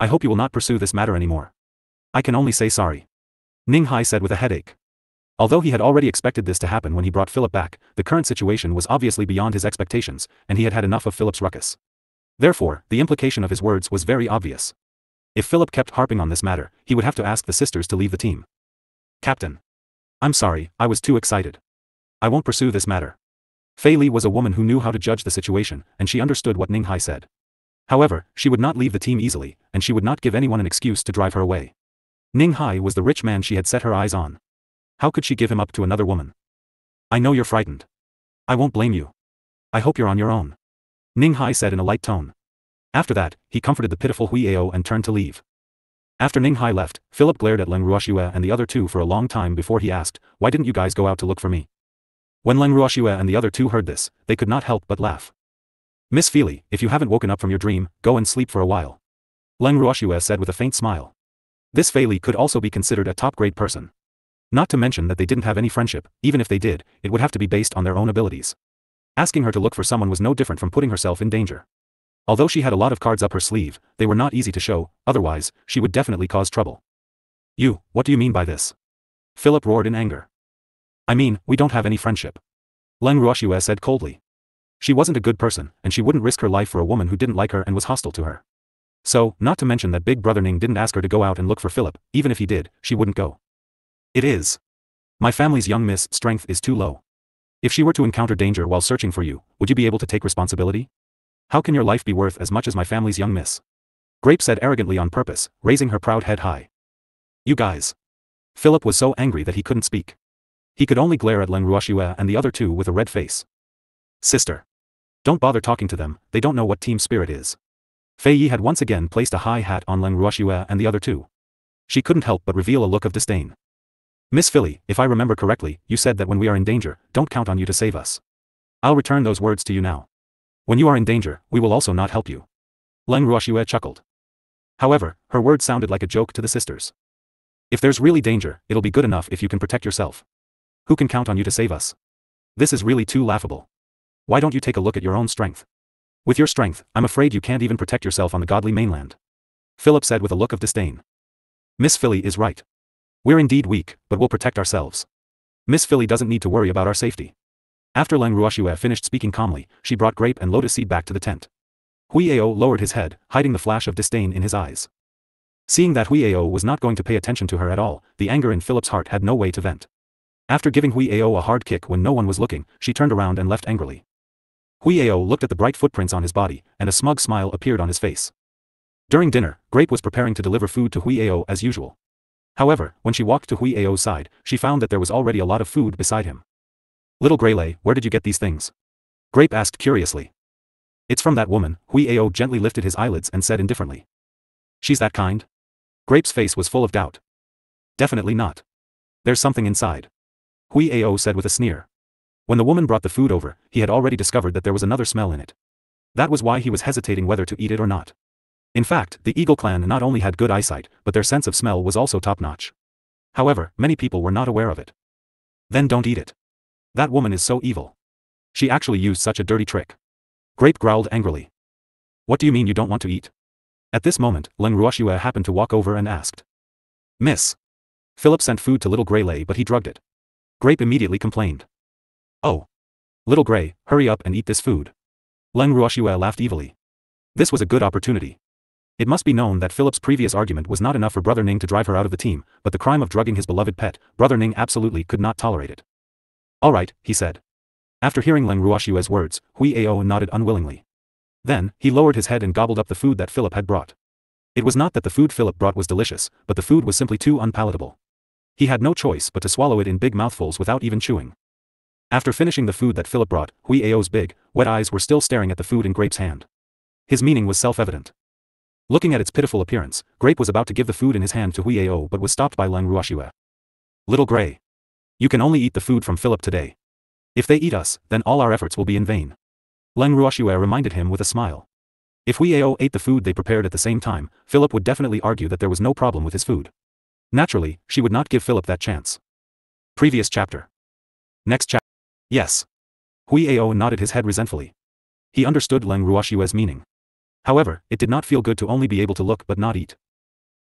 I hope you will not pursue this matter anymore. I can only say sorry. Ning Hai said with a headache. Although he had already expected this to happen when he brought Philip back, the current situation was obviously beyond his expectations, and he had had enough of Philip's ruckus. Therefore, the implication of his words was very obvious. If Philip kept harping on this matter, he would have to ask the sisters to leave the team. Captain. I'm sorry, I was too excited. I won't pursue this matter. Fei Li was a woman who knew how to judge the situation, and she understood what Ning Hai said. However, she would not leave the team easily, and she would not give anyone an excuse to drive her away. Ning Hai was the rich man she had set her eyes on. How could she give him up to another woman? I know you're frightened. I won't blame you. I hope you're on your own. Ning Hai said in a light tone. After that, he comforted the pitiful Hui Ao and turned to leave. After Ning Hai left, Philip glared at Leng Ruoxue and the other two for a long time before he asked, why didn't you guys go out to look for me? When Leng Ruoxue and the other two heard this, they could not help but laugh. Miss Fei Li, if you haven't woken up from your dream, go and sleep for a while. Leng Ruoxue said with a faint smile. This Fei Li could also be considered a top-grade person. Not to mention that they didn't have any friendship, even if they did, it would have to be based on their own abilities. Asking her to look for someone was no different from putting herself in danger. Although she had a lot of cards up her sleeve, they were not easy to show, otherwise, she would definitely cause trouble. What do you mean by this? Philip roared in anger. I mean, we don't have any friendship. Leng Ruoxue said coldly. She wasn't a good person, and she wouldn't risk her life for a woman who didn't like her and was hostile to her. So, not to mention that big brother Ning didn't ask her to go out and look for Philip, even if he did, she wouldn't go. It is. My family's young miss strength is too low. If she were to encounter danger while searching for you, would you be able to take responsibility? How can your life be worth as much as my family's young miss? Grape said arrogantly on purpose, raising her proud head high. You guys. Philip was so angry that he couldn't speak. He could only glare at Leng Ruoxue and the other two with a red face. Sister. Don't bother talking to them, they don't know what team spirit is. Fei Yi had once again placed a high hat on Leng Ruoxue and the other two. She couldn't help but reveal a look of disdain. Miss Philly, if I remember correctly, you said that when we are in danger, don't count on you to save us. I'll return those words to you now. When you are in danger, we will also not help you. Leng Ruoxue chuckled. However, her words sounded like a joke to the sisters. If there's really danger, it'll be good enough if you can protect yourself. Who can count on you to save us? This is really too laughable. Why don't you take a look at your own strength? With your strength, I'm afraid you can't even protect yourself on the godly mainland. Philip said with a look of disdain. Miss Philly is right. We're indeed weak, but we'll protect ourselves. Miss Philly doesn't need to worry about our safety. After Leng Ruoxue finished speaking calmly, she brought Grape and Lotus Seed back to the tent. Huiao lowered his head, hiding the flash of disdain in his eyes. Seeing that Huiao was not going to pay attention to her at all, the anger in Philip's heart had no way to vent. After giving Huiao a hard kick when no one was looking, she turned around and left angrily. Huiao looked at the bright footprints on his body, and a smug smile appeared on his face. During dinner, Grape was preparing to deliver food to Huiao as usual. However, when she walked to Huiao's side, she found that there was already a lot of food beside him. Little Greylay, where did you get these things? Grape asked curiously. It's from that woman. Huiao gently lifted his eyelids and said indifferently. She's that kind? Grape's face was full of doubt. Definitely not. There's something inside. Huiao said with a sneer. When the woman brought the food over, he had already discovered that there was another smell in it. That was why he was hesitating whether to eat it or not. In fact, the Eagle clan not only had good eyesight, but their sense of smell was also top-notch. However, many people were not aware of it. Then don't eat it. That woman is so evil. She actually used such a dirty trick. Grape growled angrily. What do you mean you don't want to eat? At this moment, Leng Ruoxue happened to walk over and asked. Miss. Philip sent food to Little Greylay but he drugged it. Grape immediately complained. Oh. Little Grey, hurry up and eat this food. Leng Ruoxue laughed evilly. This was a good opportunity. It must be known that Philip's previous argument was not enough for Brother Ning to drive her out of the team, but the crime of drugging his beloved pet, Brother Ning absolutely could not tolerate it. Alright, he said. After hearing Leng Ruoxue's words, Huiao nodded unwillingly. Then, he lowered his head and gobbled up the food that Philip had brought. It was not that the food Philip brought was delicious, but the food was simply too unpalatable. He had no choice but to swallow it in big mouthfuls without even chewing. After finishing the food that Philip brought, Huiao's big, wet eyes were still staring at the food in Grape's hand. His meaning was self-evident. Looking at its pitiful appearance, Grape was about to give the food in his hand to Huiao but was stopped by Leng Ruoxue. Little Grey. You can only eat the food from Philip today. If they eat us, then all our efforts will be in vain. Leng Ruoxue reminded him with a smile. If Huiao ate the food they prepared at the same time, Philip would definitely argue that there was no problem with his food. Naturally, she would not give Philip that chance. Previous chapter. Next chapter. Yes. Huiao nodded his head resentfully. He understood Leng Ruoxue's meaning. However, it did not feel good to only be able to look but not eat.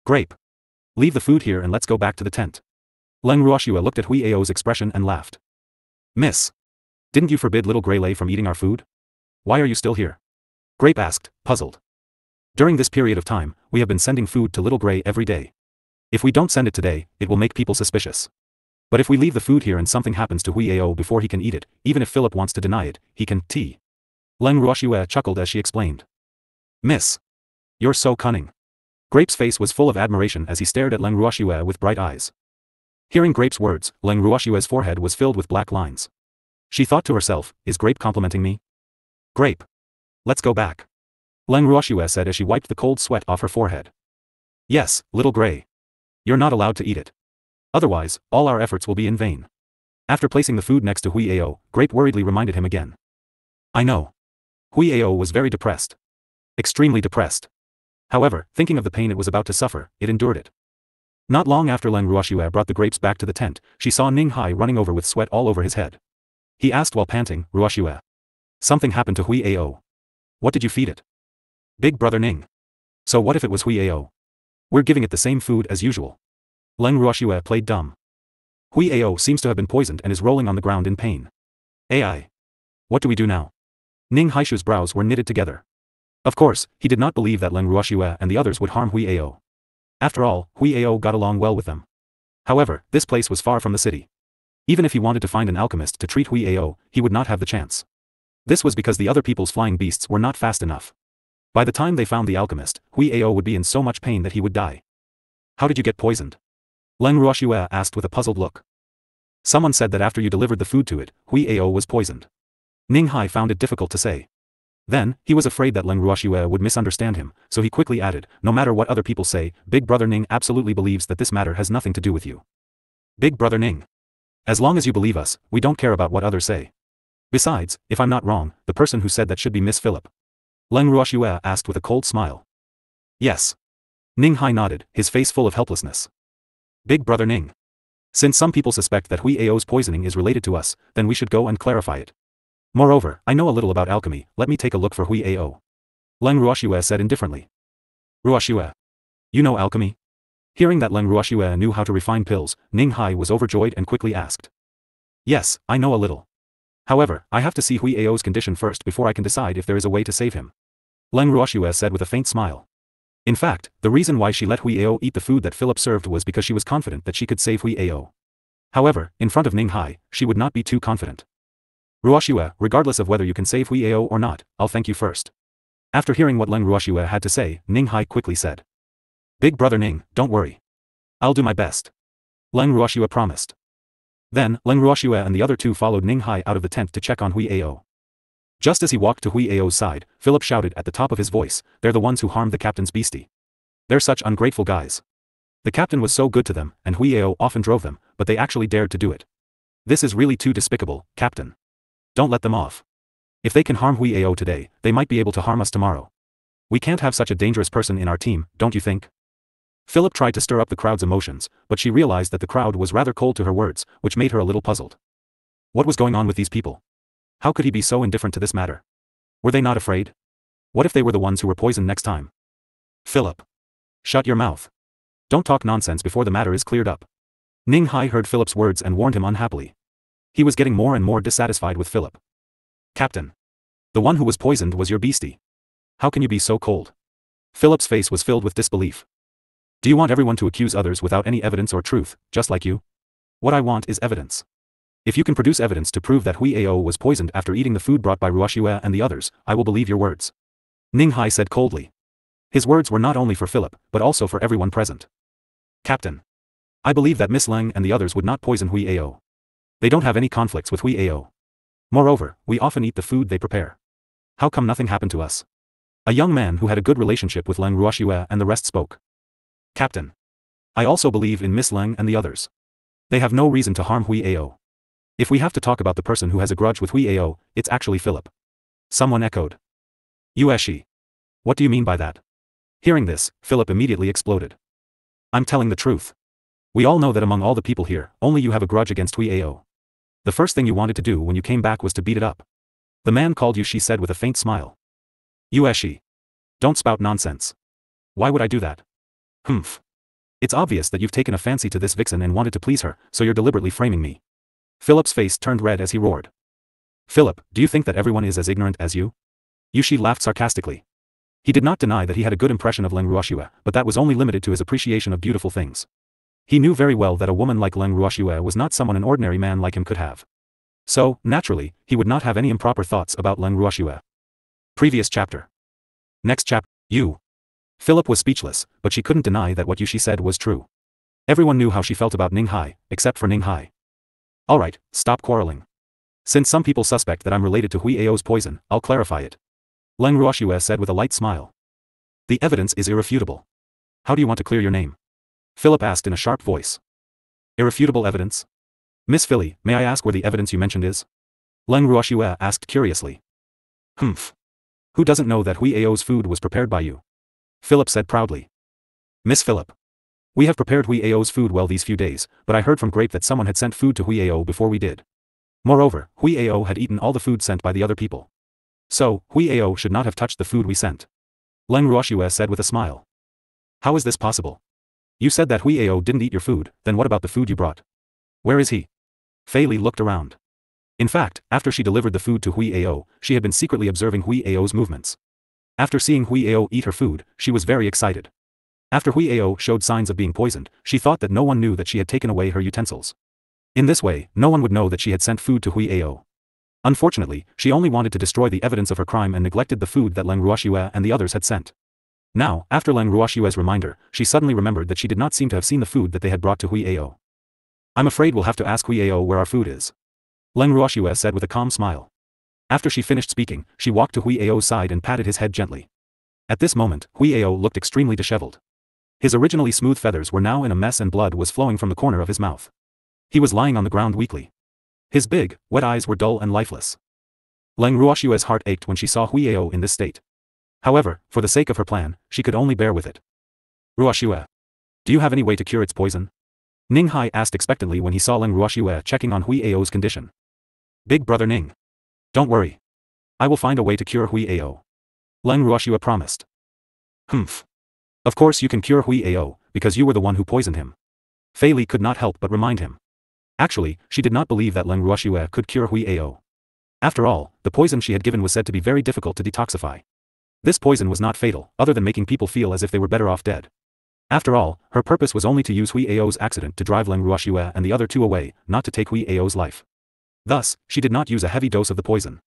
Grape. Leave the food here and let's go back to the tent. Leng Ruoxue looked at Huiao's expression and laughed. Miss. Didn't you forbid Little Greylay from eating our food? Why are you still here? Grape asked, puzzled. During this period of time, we have been sending food to Little Grey every day. If we don't send it today, it will make people suspicious. But if we leave the food here and something happens to Huiao before he can eat it, even if Philip wants to deny it, he can. Leng Ruoxue chuckled as she explained. Miss. You're so cunning. Grape's face was full of admiration as he stared at Leng Ruoxue with bright eyes. Hearing Grape's words, Leng Ruoxue's forehead was filled with black lines. She thought to herself, is Grape complimenting me? Grape. Let's go back. Leng Ruoxue said as she wiped the cold sweat off her forehead. Yes, Little Grey. You're not allowed to eat it. Otherwise, all our efforts will be in vain. After placing the food next to Huiao, Grape worriedly reminded him again. I know. Huiao was very depressed. Extremely depressed. However, thinking of the pain it was about to suffer, it endured it. Not long after Leng Ruoxue brought the grapes back to the tent, she saw Ning Hai running over with sweat all over his head. He asked while panting, Ruoxue. Something happened to Hui Ao. What did you feed it? Big brother Ning. So what if it was Hui Ao? We're giving it the same food as usual. Leng Ruoxue played dumb. Hui Ao seems to have been poisoned and is rolling on the ground in pain. Ai. What do we do now? Ning Haishu's brows were knitted together. Of course, he did not believe that Leng Ruoxue and the others would harm Hui Ao. After all, Hui Ao got along well with them. However, this place was far from the city. Even if he wanted to find an alchemist to treat Hui Ao, he would not have the chance. This was because the other people's flying beasts were not fast enough. By the time they found the alchemist, Hui Ao would be in so much pain that he would die. How did you get poisoned? Leng Ruoxue asked with a puzzled look. Someone said that after you delivered the food to it, Hui Ao was poisoned. Ning Hai found it difficult to say. Then, he was afraid that Leng Ruoxue would misunderstand him, so he quickly added, no matter what other people say, Big Brother Ning absolutely believes that this matter has nothing to do with you. Big Brother Ning. As long as you believe us, we don't care about what others say. Besides, if I'm not wrong, the person who said that should be Miss Philip. Leng Ruoxue asked with a cold smile. Yes. Ning Hai nodded, his face full of helplessness. Big Brother Ning. Since some people suspect that Hui Ao's poisoning is related to us, then we should go and clarify it. Moreover, I know a little about alchemy, let me take a look for Hui Ao. Leng Ruoxue said indifferently. Ruoxue. You know alchemy? Hearing that Leng Ruoxue knew how to refine pills, Ning Hai was overjoyed and quickly asked. Yes, I know a little. However, I have to see Hui Ao's condition first before I can decide if there is a way to save him. Leng Ruoxue said with a faint smile. In fact, the reason why she let Hui Ao eat the food that Philip served was because she was confident that she could save Hui Ao. However, in front of Ning Hai, she would not be too confident. Ruoxue, regardless of whether you can save Hui Ao or not, I'll thank you first. After hearing what Leng Ruoxue had to say, Ning Hai quickly said. Big Brother Ning, don't worry. I'll do my best. Leng Ruoxue promised. Then, Leng Ruoxue and the other two followed Ning Hai out of the tent to check on Hui Ao. Just as he walked to Hui Ao's side, Philip shouted at the top of his voice, they're the ones who harmed the captain's beastie. They're such ungrateful guys. The captain was so good to them, and Hui Ao often drove them, but they actually dared to do it. This is really too despicable, Captain. Don't let them off. If they can harm Hui Ao today, they might be able to harm us tomorrow. We can't have such a dangerous person in our team, don't you think? Philip tried to stir up the crowd's emotions, but she realized that the crowd was rather cold to her words, which made her a little puzzled. What was going on with these people? How could he be so indifferent to this matter? Were they not afraid? What if they were the ones who were poisoned next time? Philip. Shut your mouth. Don't talk nonsense before the matter is cleared up. Ning Hai heard Philip's words and warned him unhappily. He was getting more and more dissatisfied with Philip. Captain. The one who was poisoned was your beastie. How can you be so cold? Philip's face was filled with disbelief. Do you want everyone to accuse others without any evidence or truth, just like you? What I want is evidence. If you can produce evidence to prove that Hui Ao was poisoned after eating the food brought by Ruoxue and the others, I will believe your words. Ning Hai said coldly. His words were not only for Philip, but also for everyone present. Captain. I believe that Miss Leng and the others would not poison Hui Ao. They don't have any conflicts with Hui Ao. Moreover, we often eat the food they prepare. How come nothing happened to us? A young man who had a good relationship with Leng Ruoxue and the rest spoke. Captain. I also believe in Miss Leng and the others. They have no reason to harm Hui Ao. If we have to talk about the person who has a grudge with Hui Ao, it's actually Philip. Someone echoed. Yueshi. What do you mean by that? Hearing this, Philip immediately exploded. I'm telling the truth. We all know that among all the people here, only you have a grudge against Hui Ao. The first thing you wanted to do when you came back was to beat it up. The man called you, she said with a faint smile. Yueshi. Don't spout nonsense. Why would I do that? Humph. It's obvious that you've taken a fancy to this vixen and wanted to please her, so you're deliberately framing me. Philip's face turned red as he roared. Philip, do you think that everyone is as ignorant as you? Yueshi laughed sarcastically. He did not deny that he had a good impression of Leng Ruoxue, but that was only limited to his appreciation of beautiful things. He knew very well that a woman like Leng Ruoxue was not someone an ordinary man like him could have. So, naturally, he would not have any improper thoughts about Leng Ruoxue. Previous chapter. Next chapter. You. Philip was speechless, but she couldn't deny that what Yueshi said was true. Everyone knew how she felt about Ning Hai, except for Ning Hai. Alright, stop quarreling. Since some people suspect that I'm related to Hui Ao's poison, I'll clarify it. Leng Ruoxue said with a light smile. The evidence is irrefutable. How do you want to clear your name? Philip asked in a sharp voice. Irrefutable evidence? Miss Philly, may I ask where the evidence you mentioned is? Leng Ruoxue asked curiously. Humph. Who doesn't know that Hui Ao's food was prepared by you? Philip said proudly. Miss Philip. We have prepared Hui Ao's food well these few days, but I heard from Grape that someone had sent food to Hui Ao before we did. Moreover, Hui Ao had eaten all the food sent by the other people. So, Hui Ao should not have touched the food we sent. Leng Ruoxue said with a smile. How is this possible? You said that Hui Ao didn't eat your food, then what about the food you brought? Where is he? Fei Li looked around. In fact, after she delivered the food to Hui Ao, she had been secretly observing Hui Ao's movements. After seeing Hui Ao eat her food, she was very excited. After Hui Ao showed signs of being poisoned, she thought that no one knew that she had taken away her utensils. In this way, no one would know that she had sent food to Hui Ao. Unfortunately, she only wanted to destroy the evidence of her crime and neglected the food that Leng Ruoxue and the others had sent. Now, after Leng Ruoxue's reminder, she suddenly remembered that she did not seem to have seen the food that they had brought to Hui Ao. I'm afraid we'll have to ask Hui Ao where our food is. Leng Ruoxue said with a calm smile. After she finished speaking, she walked to Hui Ao's side and patted his head gently. At this moment, Hui Ao looked extremely disheveled. His originally smooth feathers were now in a mess and blood was flowing from the corner of his mouth. He was lying on the ground weakly. His big, wet eyes were dull and lifeless. Leng Ruoxue's heart ached when she saw Hui Ao in this state. However, for the sake of her plan, she could only bear with it. Ruoxue. Do you have any way to cure its poison? Ning Hai asked expectantly when he saw Leng Ruoxue checking on Hui Ao's condition. Big brother Ning. Don't worry. I will find a way to cure Hui Ao. Leng Ruoxue promised. Humph. Of course you can cure Hui Ao, because you were the one who poisoned him. Fei Li could not help but remind him. Actually, she did not believe that Leng Ruoxue could cure Hui Ao. After all, the poison she had given was said to be very difficult to detoxify. This poison was not fatal, other than making people feel as if they were better off dead. After all, her purpose was only to use Hui Ao's accident to drive Leng Ruoxue and the other two away, not to take Hui Ao's life. Thus, she did not use a heavy dose of the poison.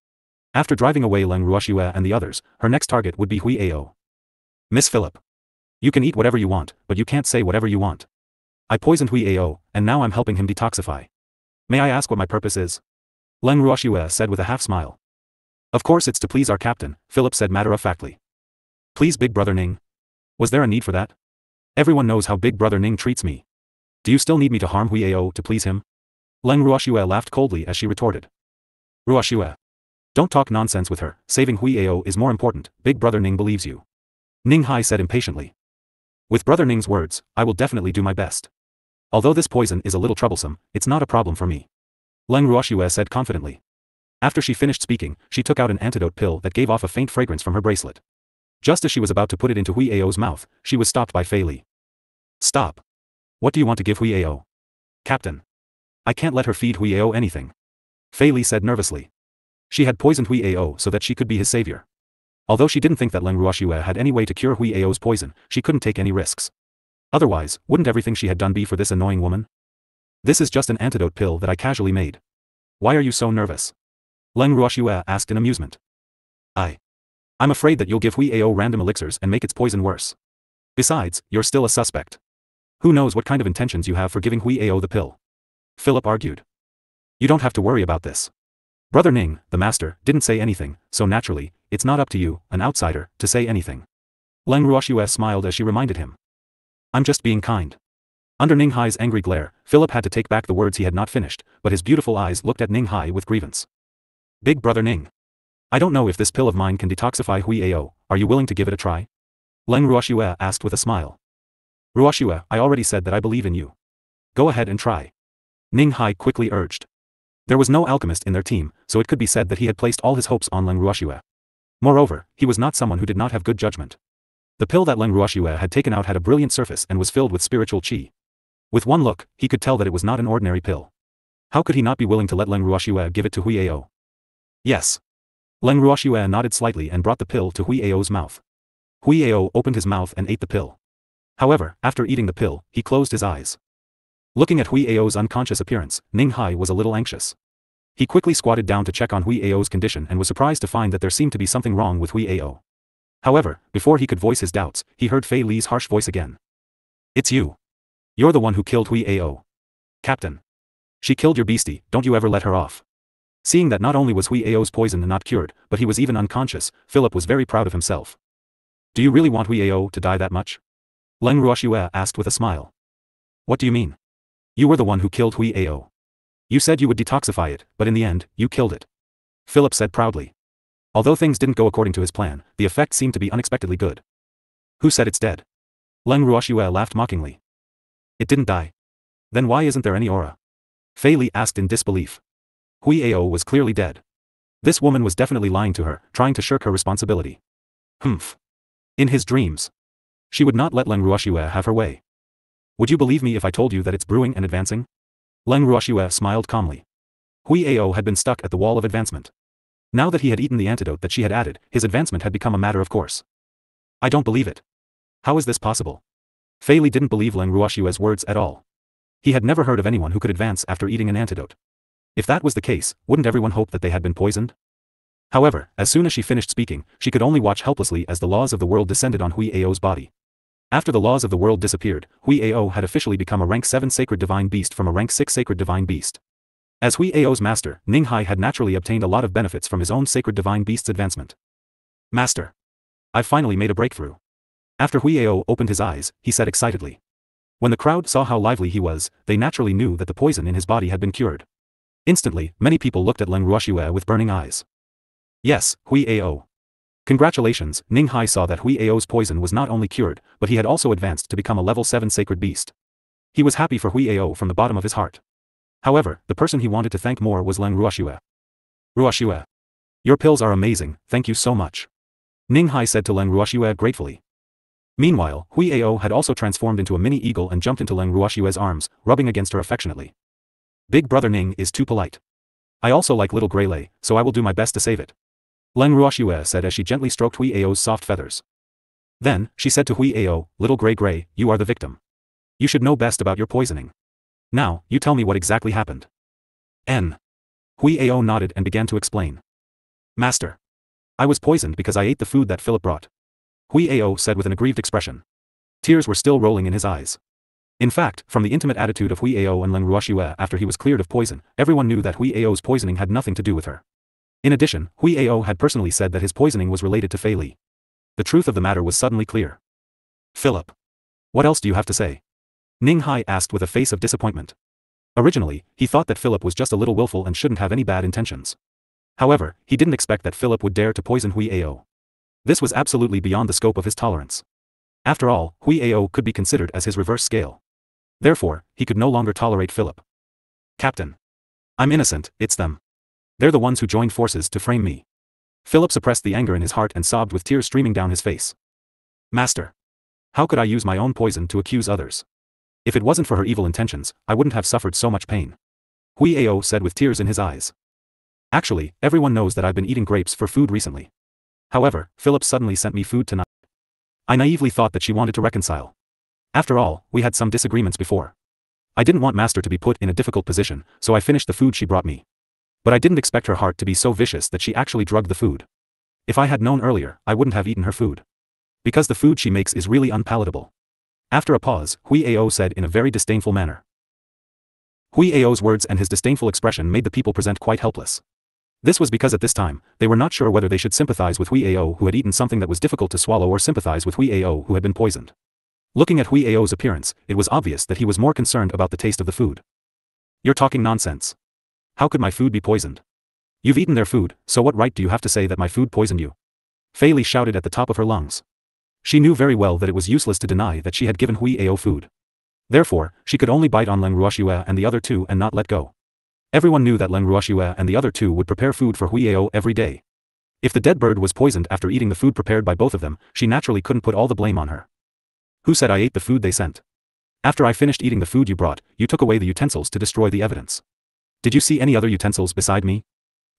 After driving away Leng Ruoxue and the others, her next target would be Hui Ao. Miss Philip. You can eat whatever you want, but you can't say whatever you want. I poisoned Hui Ao, and now I'm helping him detoxify. May I ask what my purpose is? Leng Ruoxue said with a half-smile. Of course it's to please our captain, Philip said matter-of-factly. Please Big Brother Ning. Was there a need for that? Everyone knows how Big Brother Ning treats me. Do you still need me to harm Hui Ao to please him? Leng Ruoxue laughed coldly as she retorted. Ruoxue. Don't talk nonsense with her, saving Hui Ao is more important, Big Brother Ning believes you. Ning Hai said impatiently. With Brother Ning's words, I will definitely do my best. Although this poison is a little troublesome, it's not a problem for me. Leng Ruoxue said confidently. After she finished speaking, she took out an antidote pill that gave off a faint fragrance from her bracelet. Just as she was about to put it into Hui Ao's mouth, she was stopped by Fei Li. Stop. What do you want to give Hui Ao? Captain. I can't let her feed Hui Ao anything. Fei Li said nervously. She had poisoned Hui Ao so that she could be his savior. Although she didn't think that Leng Ruoxue had any way to cure Hui Ao's poison, she couldn't take any risks. Otherwise, wouldn't everything she had done be for this annoying woman? This is just an antidote pill that I casually made. Why are you so nervous? Leng Ruoxue asked in amusement. I'm afraid that you'll give Hui Ao random elixirs and make its poison worse. Besides, you're still a suspect. Who knows what kind of intentions you have for giving Hui Ao the pill? Philip argued. You don't have to worry about this. Brother Ning, the master, didn't say anything, so naturally, it's not up to you, an outsider, to say anything. Leng Ruoxue smiled as she reminded him. I'm just being kind. Under Ning Hai's angry glare, Philip had to take back the words he had not finished, but his beautiful eyes looked at Ning Hai with grievance. Big Brother Ning. I don't know if this pill of mine can detoxify Hui Ao, are you willing to give it a try? Leng Ruoxue asked with a smile. Ruoxue, I already said that I believe in you. Go ahead and try. Ning Hai quickly urged. There was no alchemist in their team, so it could be said that he had placed all his hopes on Leng Ruoxue. Moreover, he was not someone who did not have good judgment. The pill that Leng Ruoxue had taken out had a brilliant surface and was filled with spiritual qi. With one look, he could tell that it was not an ordinary pill. How could he not be willing to let Leng Ruoxue give it to Hui Ao? Yes. Leng Ruoxue nodded slightly and brought the pill to Hui Ao's mouth. Hui Ao opened his mouth and ate the pill. However, after eating the pill, he closed his eyes. Looking at Hui Ao's unconscious appearance, Ning Hai was a little anxious. He quickly squatted down to check on Hui Ao's condition and was surprised to find that there seemed to be something wrong with Hui Ao. However, before he could voice his doubts, he heard Fei Li's harsh voice again. It's you. You're the one who killed Hui Ao. Captain. She killed your beastie, don't you ever let her off. Seeing that not only was Hui Ao's poison not cured, but he was even unconscious, Philip was very proud of himself. Do you really want Hui Ao to die that much? Leng Ruoxue asked with a smile. What do you mean? You were the one who killed Hui Ao. You said you would detoxify it, but in the end, you killed it. Philip said proudly. Although things didn't go according to his plan, the effect seemed to be unexpectedly good. Who said it's dead? Leng Ruoxue laughed mockingly. It didn't die. Then why isn't there any aura? Fei Li asked in disbelief. Hui Ao was clearly dead. This woman was definitely lying to her, trying to shirk her responsibility. Humph. In his dreams. She would not let Leng Ruoxue have her way. Would you believe me if I told you that it's brewing and advancing? Leng Ruoxue smiled calmly. Hui Ao had been stuck at the wall of advancement. Now that he had eaten the antidote that she had added, his advancement had become a matter of course. I don't believe it. How is this possible? Fei Li didn't believe Leng Ruoxue's words at all. He had never heard of anyone who could advance after eating an antidote. If that was the case, wouldn't everyone hope that they had been poisoned? However, as soon as she finished speaking, she could only watch helplessly as the laws of the world descended on Hui Ao's body. After the laws of the world disappeared, Hui Ao had officially become a rank 7 sacred divine beast from a rank 6 sacred divine beast. As Hui Ao's master, Ning Hai had naturally obtained a lot of benefits from his own sacred divine beast's advancement. Master. I've finally made a breakthrough. After Hui Ao opened his eyes, he said excitedly. When the crowd saw how lively he was, they naturally knew that the poison in his body had been cured. Instantly, many people looked at Leng Ruoxue with burning eyes. Yes, Hui Ao. Congratulations, Ning Hai saw that Hui Ao's poison was not only cured, but he had also advanced to become a level 7 sacred beast. He was happy for Hui Ao from the bottom of his heart. However, the person he wanted to thank more was Leng Ruoxue. Ruoxue. Your pills are amazing, thank you so much. Ning Hai said to Leng Ruoxue gratefully. Meanwhile, Hui Ao had also transformed into a mini eagle and jumped into Leng Ruoxue's arms, rubbing against her affectionately. Big brother Ning is too polite. I also like little Grey Lei, so I will do my best to save it. Leng Ruoxue said as she gently stroked Hui Ao's soft feathers. Then, she said to Hui Ao, little Grey, you are the victim. You should know best about your poisoning. Now, you tell me what exactly happened. Hui Ao nodded and began to explain. Master. I was poisoned because I ate the food that Philip brought. Hui Ao said with an aggrieved expression. Tears were still rolling in his eyes. In fact, from the intimate attitude of Hui Ao and Leng Ruoxue after he was cleared of poison, everyone knew that Hui Ao's poisoning had nothing to do with her. In addition, Hui Ao had personally said that his poisoning was related to Fei Li. The truth of the matter was suddenly clear. Philip. What else do you have to say? Ning Hai asked with a face of disappointment. Originally, he thought that Philip was just a little willful and shouldn't have any bad intentions. However, he didn't expect that Philip would dare to poison Hui Ao. This was absolutely beyond the scope of his tolerance. After all, Hui Ao could be considered as his reverse scale. Therefore, he could no longer tolerate Philip. Captain. I'm innocent, it's them. They're the ones who joined forces to frame me. Philip suppressed the anger in his heart and sobbed with tears streaming down his face. Master. How could I use my own poison to accuse others? If it wasn't for her evil intentions, I wouldn't have suffered so much pain. Hui Ao said with tears in his eyes. Actually, everyone knows that I've been eating grapes for food recently. However, Philip suddenly sent me food tonight. I naively thought that she wanted to reconcile. After all, we had some disagreements before. I didn't want Master to be put in a difficult position, so I finished the food she brought me. But I didn't expect her heart to be so vicious that she actually drugged the food. If I had known earlier, I wouldn't have eaten her food. Because the food she makes is really unpalatable. After a pause, Hui Ao said in a very disdainful manner. Hui Ao's words and his disdainful expression made the people present quite helpless. This was because at this time, they were not sure whether they should sympathize with Hui Ao who had eaten something that was difficult to swallow or sympathize with Hui Ao who had been poisoned. Looking at Hui Ao's appearance, it was obvious that he was more concerned about the taste of the food. You're talking nonsense. How could my food be poisoned? You've eaten their food, so what right do you have to say that my food poisoned you? Fei Li shouted at the top of her lungs. She knew very well that it was useless to deny that she had given Hui Ao food. Therefore, she could only bite on Leng Ruoxue and the other two and not let go. Everyone knew that Leng Ruoxue and the other two would prepare food for Hui Ao every day. If the dead bird was poisoned after eating the food prepared by both of them, she naturally couldn't put all the blame on her. Who said I ate the food they sent? After I finished eating the food you brought, you took away the utensils to destroy the evidence. Did you see any other utensils beside me?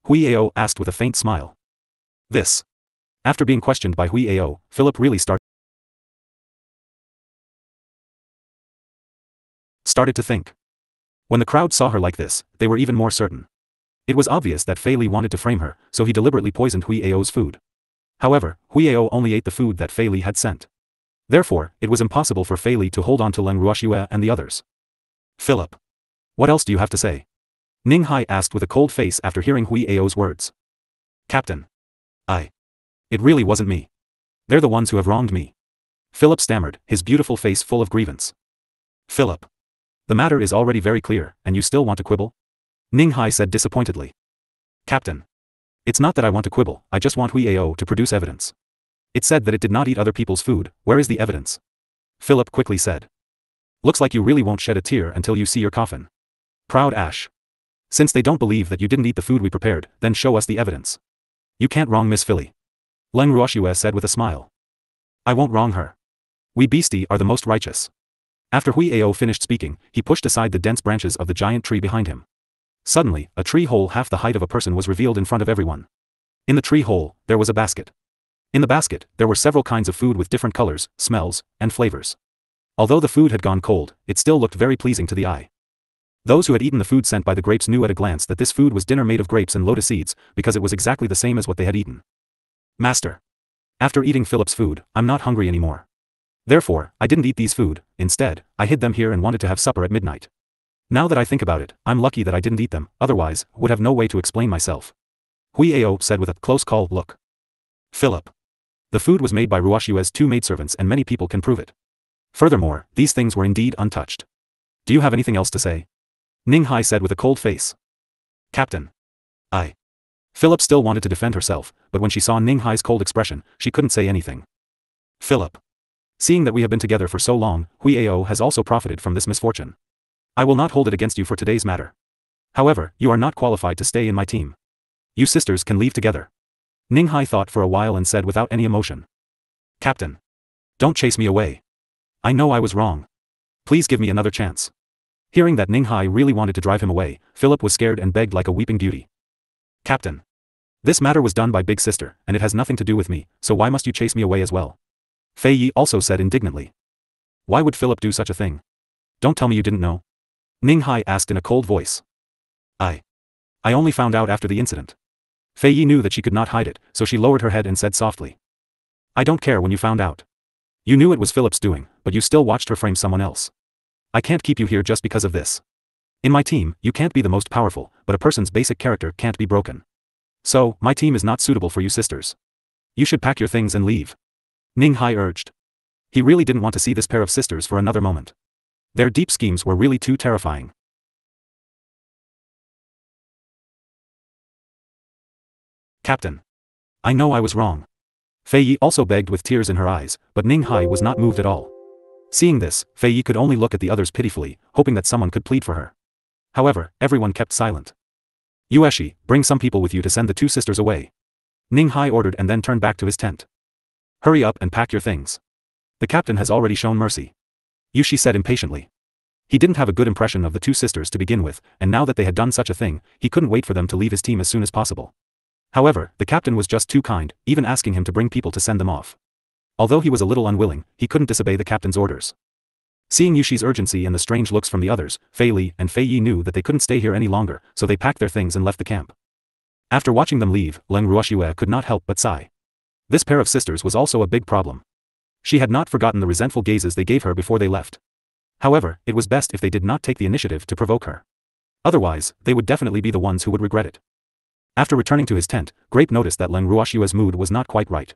Hui Ao asked with a faint smile. This. After being questioned by Hui Ao, Philip really started to think. When the crowd saw her like this, they were even more certain. It was obvious that Fei Li wanted to frame her, so he deliberately poisoned Hui Ao's food. However, Hui Ao only ate the food that Fei Li had sent. Therefore, it was impossible for Fei Li to hold on to Leng Ruoxue and the others. Philip. What else do you have to say? Ning Hai asked with a cold face after hearing Hui Ao's words. Captain. It really wasn't me. They're the ones who have wronged me. Philip stammered, his beautiful face full of grievance. Philip. The matter is already very clear, and you still want to quibble? Ning Hai said disappointedly. Captain. It's not that I want to quibble, I just want Hui Ao to produce evidence. It said that it did not eat other people's food, where is the evidence? Philip quickly said. Looks like you really won't shed a tear until you see your coffin. Proud Ash. Since they don't believe that you didn't eat the food we prepared, then show us the evidence. You can't wrong Miss Philly. Leng Ruoxue said with a smile. I won't wrong her. We beastie are the most righteous. After Hui Ao finished speaking, he pushed aside the dense branches of the giant tree behind him. Suddenly, a tree hole half the height of a person was revealed in front of everyone. In the tree hole, there was a basket. In the basket, there were several kinds of food with different colors, smells, and flavors. Although the food had gone cold, it still looked very pleasing to the eye. Those who had eaten the food sent by the grapes knew at a glance that this food was dinner made of grapes and lotus seeds, because it was exactly the same as what they had eaten. Master. After eating Philip's food, I'm not hungry anymore. Therefore, I didn't eat these food, instead, I hid them here and wanted to have supper at midnight. Now that I think about it, I'm lucky that I didn't eat them, otherwise, would have no way to explain myself. Hui Ao said with a close call look. Philip. The food was made by Ruoxue's 2 maidservants and many people can prove it. Furthermore, these things were indeed untouched. Do you have anything else to say? Ning Hai said with a cold face. Captain. Philip still wanted to defend herself, but when she saw Ning Hai's cold expression, she couldn't say anything. Philip. Seeing that we have been together for so long, Hui Ao has also profited from this misfortune. I will not hold it against you for today's matter. However, you are not qualified to stay in my team. You sisters can leave together. Ning Hai thought for a while and said without any emotion. Captain. Don't chase me away. I know I was wrong. Please give me another chance. Hearing that Ning Hai really wanted to drive him away, Philip was scared and begged like a weeping beauty. Captain. This matter was done by Big Sister, and it has nothing to do with me, so why must you chase me away as well? Fei Yi also said indignantly. Why would Philip do such a thing? Don't tell me you didn't know. Ning Hai asked in a cold voice. I only found out after the incident. Fei Yi knew that she could not hide it, so she lowered her head and said softly. I don't care when you found out. You knew it was Philip's doing, but you still watched her frame someone else. I can't keep you here just because of this. In my team, you can't be the most powerful, but a person's basic character can't be broken. So, my team is not suitable for you sisters. You should pack your things and leave. Ning Hai urged. He really didn't want to see this pair of sisters for another moment. Their deep schemes were really too terrifying. Captain. I know I was wrong. Fei Yi also begged with tears in her eyes, but Ning Hai was not moved at all. Seeing this, Fei Yi could only look at the others pitifully, hoping that someone could plead for her. However, everyone kept silent. Yueshi, bring some people with you to send the 2 sisters away. Ning Hai ordered and then turned back to his tent. Hurry up and pack your things. The captain has already shown mercy. Yueshi said impatiently. He didn't have a good impression of the 2 sisters to begin with, and now that they had done such a thing, he couldn't wait for them to leave his team as soon as possible. However, the captain was just too kind, even asking him to bring people to send them off. Although he was a little unwilling, he couldn't disobey the captain's orders. Seeing Yushi's urgency and the strange looks from the others, Fei Li and Fei Yi knew that they couldn't stay here any longer, so they packed their things and left the camp. After watching them leave, Leng Ruoxue could not help but sigh. This pair of sisters was also a big problem. She had not forgotten the resentful gazes they gave her before they left. However, it was best if they did not take the initiative to provoke her. Otherwise, they would definitely be the ones who would regret it. After returning to his tent, Grape noticed that Leng Ruoxue's mood was not quite right.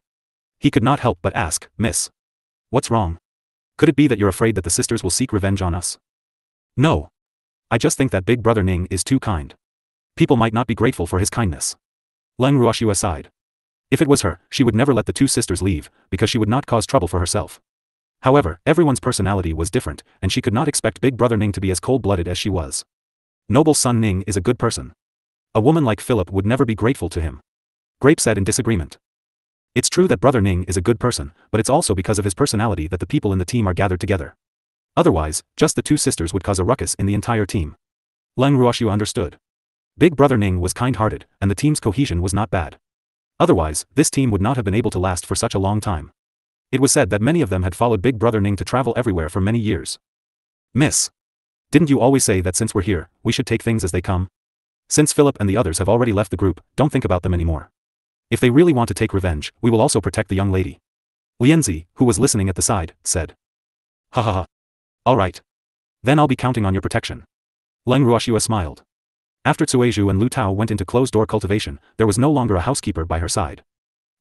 He could not help but ask, Miss. What's wrong? Could it be that you're afraid that the sisters will seek revenge on us? No. I just think that Big Brother Ning is too kind. People might not be grateful for his kindness. Leng Ruoxue sighed. If it was her, she would never let the 2 sisters leave, because she would not cause trouble for herself. However, everyone's personality was different, and she could not expect Big Brother Ning to be as cold-blooded as she was. Noble son Ning is a good person. A woman like Philip would never be grateful to him. Grape said in disagreement. It's true that Brother Ning is a good person, but it's also because of his personality that the people in the team are gathered together. Otherwise, just the 2 sisters would cause a ruckus in the entire team. Leng Ruoxue understood. Big Brother Ning was kind-hearted, and the team's cohesion was not bad. Otherwise, this team would not have been able to last for such a long time. It was said that many of them had followed Big Brother Ning to travel everywhere for many years. Miss. Didn't you always say that since we're here, we should take things as they come? Since Philip and the others have already left the group, don't think about them anymore. If they really want to take revenge, we will also protect the young lady. Lianzi, who was listening at the side, said. Ha ha ha. Alright. Then I'll be counting on your protection. Leng Ruoxue smiled. After Cueju and Lu Tao went into closed-door cultivation, there was no longer a housekeeper by her side.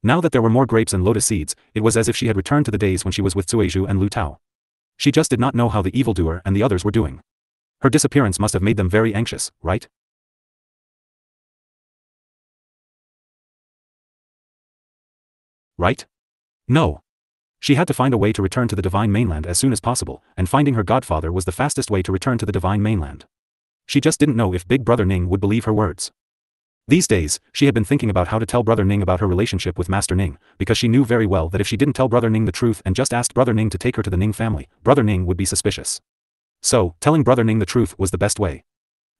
Now that there were more grapes and lotus seeds, it was as if she had returned to the days when she was with Cueju and Lu Tao. She just did not know how the evildoer and the others were doing. Her disappearance must have made them very anxious, right? Right? No. She had to find a way to return to the divine mainland as soon as possible, and finding her godfather was the fastest way to return to the divine mainland. She just didn't know if Big Brother Ning would believe her words. These days, she had been thinking about how to tell Brother Ning about her relationship with Master Ning, because she knew very well that if she didn't tell Brother Ning the truth and just asked Brother Ning to take her to the Ning family, Brother Ning would be suspicious. So, telling Brother Ning the truth was the best way.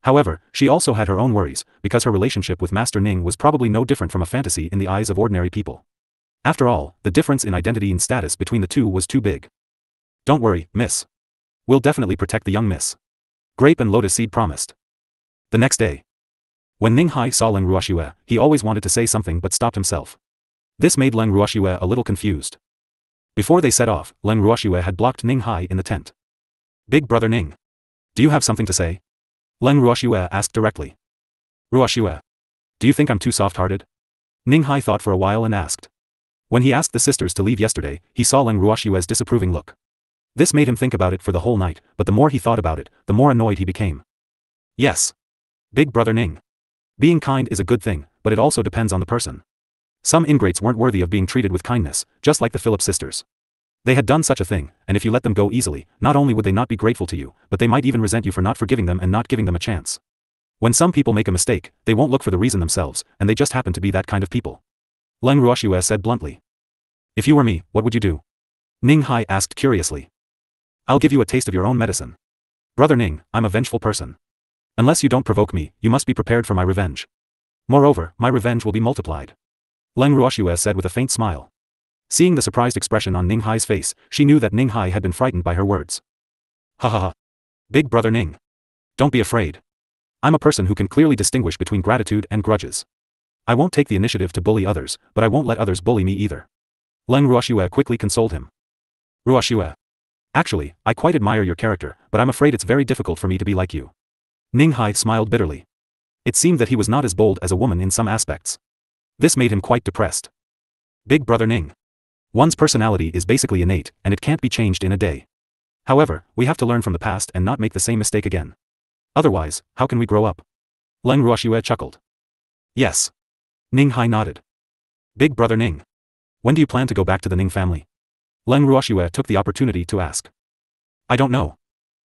However, she also had her own worries, because her relationship with Master Ning was probably no different from a fantasy in the eyes of ordinary people. After all, the difference in identity and status between the two was too big. Don't worry, miss. We'll definitely protect the young miss. Grape and Lotus Seed promised. The next day. When Ning Hai saw Leng Ruoxue, he always wanted to say something but stopped himself. This made Leng Ruoxue a little confused. Before they set off, Leng Ruoxue had blocked Ning Hai in the tent. Big Brother Ning. Do you have something to say? Leng Ruoxue asked directly. Ruoxue. Do you think I'm too soft-hearted? Ning Hai thought for a while and asked. When he asked the sisters to leave yesterday, he saw Leng Ruoxue's disapproving look. This made him think about it for the whole night, but the more he thought about it, the more annoyed he became. Yes. Big Brother Ning. Being kind is a good thing, but it also depends on the person. Some ingrates weren't worthy of being treated with kindness, just like the Phillips sisters. They had done such a thing, and if you let them go easily, not only would they not be grateful to you, but they might even resent you for not forgiving them and not giving them a chance. When some people make a mistake, they won't look for the reason themselves, and they just happen to be that kind of people. Leng Ruoxue said bluntly. If you were me, what would you do? Ning Hai asked curiously. I'll give you a taste of your own medicine. Brother Ning, I'm a vengeful person. Unless you don't provoke me, you must be prepared for my revenge. Moreover, my revenge will be multiplied. Leng Ruoxue said with a faint smile. Seeing the surprised expression on Ning Hai's face, she knew that Ning Hai had been frightened by her words. Ha ha ha. Big Brother Ning. Don't be afraid. I'm a person who can clearly distinguish between gratitude and grudges. I won't take the initiative to bully others, but I won't let others bully me either. Leng Ruoxue quickly consoled him. Ruoxue. Actually, I quite admire your character, but I'm afraid it's very difficult for me to be like you. Ning Hai smiled bitterly. It seemed that he was not as bold as a woman in some aspects. This made him quite depressed. Big Brother Ning. One's personality is basically innate, and it can't be changed in a day. However, we have to learn from the past and not make the same mistake again. Otherwise, how can we grow up? Leng Ruoxue chuckled. Yes. Ning Hai nodded. Big Brother Ning. When do you plan to go back to the Ning family? Leng Ruoxue took the opportunity to ask. I don't know.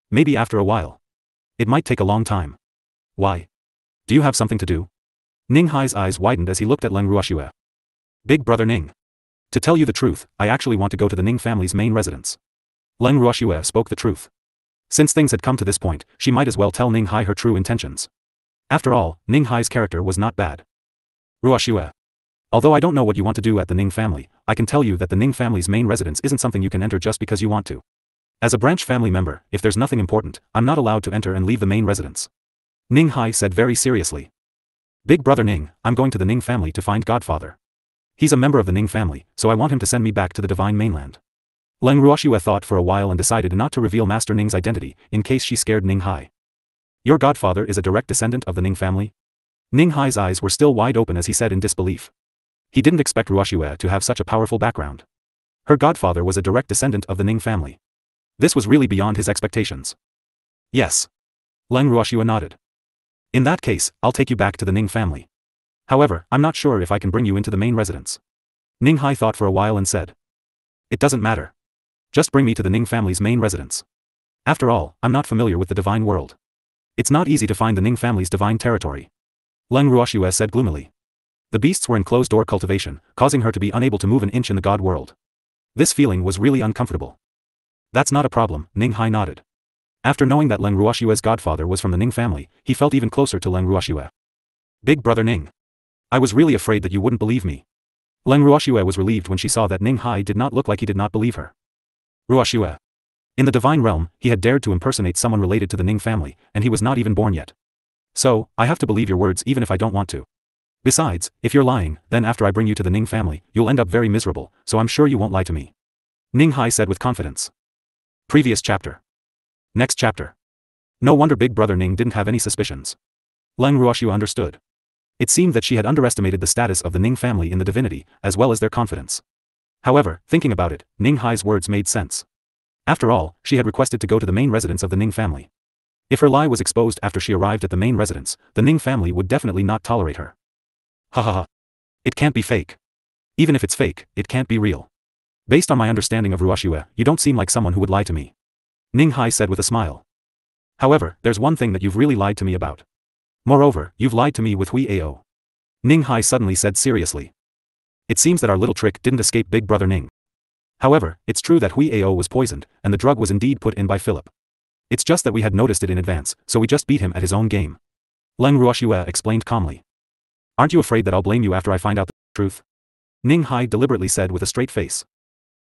Maybe after a while. It might take a long time. Why? Do you have something to do? Ning Hai's eyes widened as he looked at Leng Ruoxue. Big Brother Ning. To tell you the truth, I actually want to go to the Ning family's main residence. Leng Ruoxue spoke the truth. Since things had come to this point, she might as well tell Ning Hai her true intentions. After all, Ning Hai's character was not bad. Ruoxue. Although I don't know what you want to do at the Ning family, I can tell you that the Ning family's main residence isn't something you can enter just because you want to. As a branch family member, if there's nothing important, I'm not allowed to enter and leave the main residence. Ning Hai said very seriously. Big Brother Ning, I'm going to the Ning family to find Godfather. He's a member of the Ning family, so I want him to send me back to the divine mainland. Leng Ruoxue thought for a while and decided not to reveal Master Ning's identity, in case she scared Ning Hai. Your godfather is a direct descendant of the Ning family? Ning Hai's eyes were still wide open as he said in disbelief. He didn't expect Ruoxue to have such a powerful background. Her godfather was a direct descendant of the Ning family. This was really beyond his expectations. Yes. Leng Ruoxue nodded. In that case, I'll take you back to the Ning family. However, I'm not sure if I can bring you into the main residence. Ning Hai thought for a while and said. It doesn't matter. Just bring me to the Ning family's main residence. After all, I'm not familiar with the divine world. It's not easy to find the Ning family's divine territory. Leng Ruoxue said gloomily. The beasts were in closed-door cultivation, causing her to be unable to move an inch in the god world. This feeling was really uncomfortable. That's not a problem, Ning Hai nodded. After knowing that Leng Ruoxue's godfather was from the Ning family, he felt even closer to Leng Ruoxue. Big Brother Ning. I was really afraid that you wouldn't believe me. Leng Ruoxue was relieved when she saw that Ning Hai did not look like he did not believe her. Ruoxue. In the divine realm, he had dared to impersonate someone related to the Ning family, and he was not even born yet. So, I have to believe your words even if I don't want to. Besides, if you're lying, then after I bring you to the Ning family, you'll end up very miserable, so I'm sure you won't lie to me. Ning Hai said with confidence. Previous chapter. Next chapter. No wonder Big Brother Ning didn't have any suspicions. Leng Ruoxue understood. It seemed that she had underestimated the status of the Ning family in the divinity, as well as their confidence. However, thinking about it, Ning Hai's words made sense. After all, she had requested to go to the main residence of the Ning family. If her lie was exposed after she arrived at the main residence, the Ning family would definitely not tolerate her. Ha ha ha. It can't be fake. Even if it's fake, it can't be real. Based on my understanding of Ruoxue, you don't seem like someone who would lie to me. Ning Hai said with a smile. However, there's one thing that you've really lied to me about. Moreover, you've lied to me with Hui Ao. Ning Hai suddenly said seriously. It seems that our little trick didn't escape Big Brother Ning. However, it's true that Hui Ao was poisoned, and the drug was indeed put in by Philip. It's just that we had noticed it in advance, so we just beat him at his own game. Leng Ruoxue explained calmly. Aren't you afraid that I'll blame you after I find out the truth? Ning Hai deliberately said with a straight face.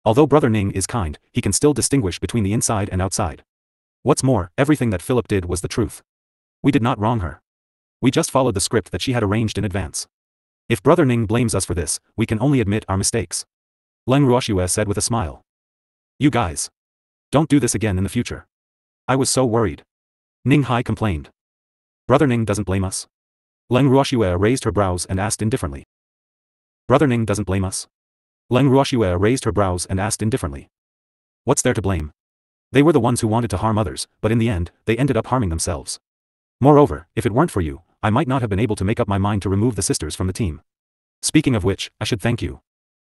Although Brother Ning is kind, he can still distinguish between the inside and outside. What's more, everything that Philip did was the truth. We did not wrong her. We just followed the script that she had arranged in advance. If Brother Ning blames us for this, we can only admit our mistakes. Leng Ruoxue said with a smile. You guys. Don't do this again in the future. I was so worried. Ning Hai complained. Brother Ning doesn't blame us? Leng Ruoxue raised her brows and asked indifferently. Brother Ning doesn't blame us? Leng Ruoxue raised her brows and asked indifferently. What's there to blame? They were the ones who wanted to harm others, but in the end, they ended up harming themselves. Moreover, if it weren't for you, I might not have been able to make up my mind to remove the sisters from the team. Speaking of which, I should thank you.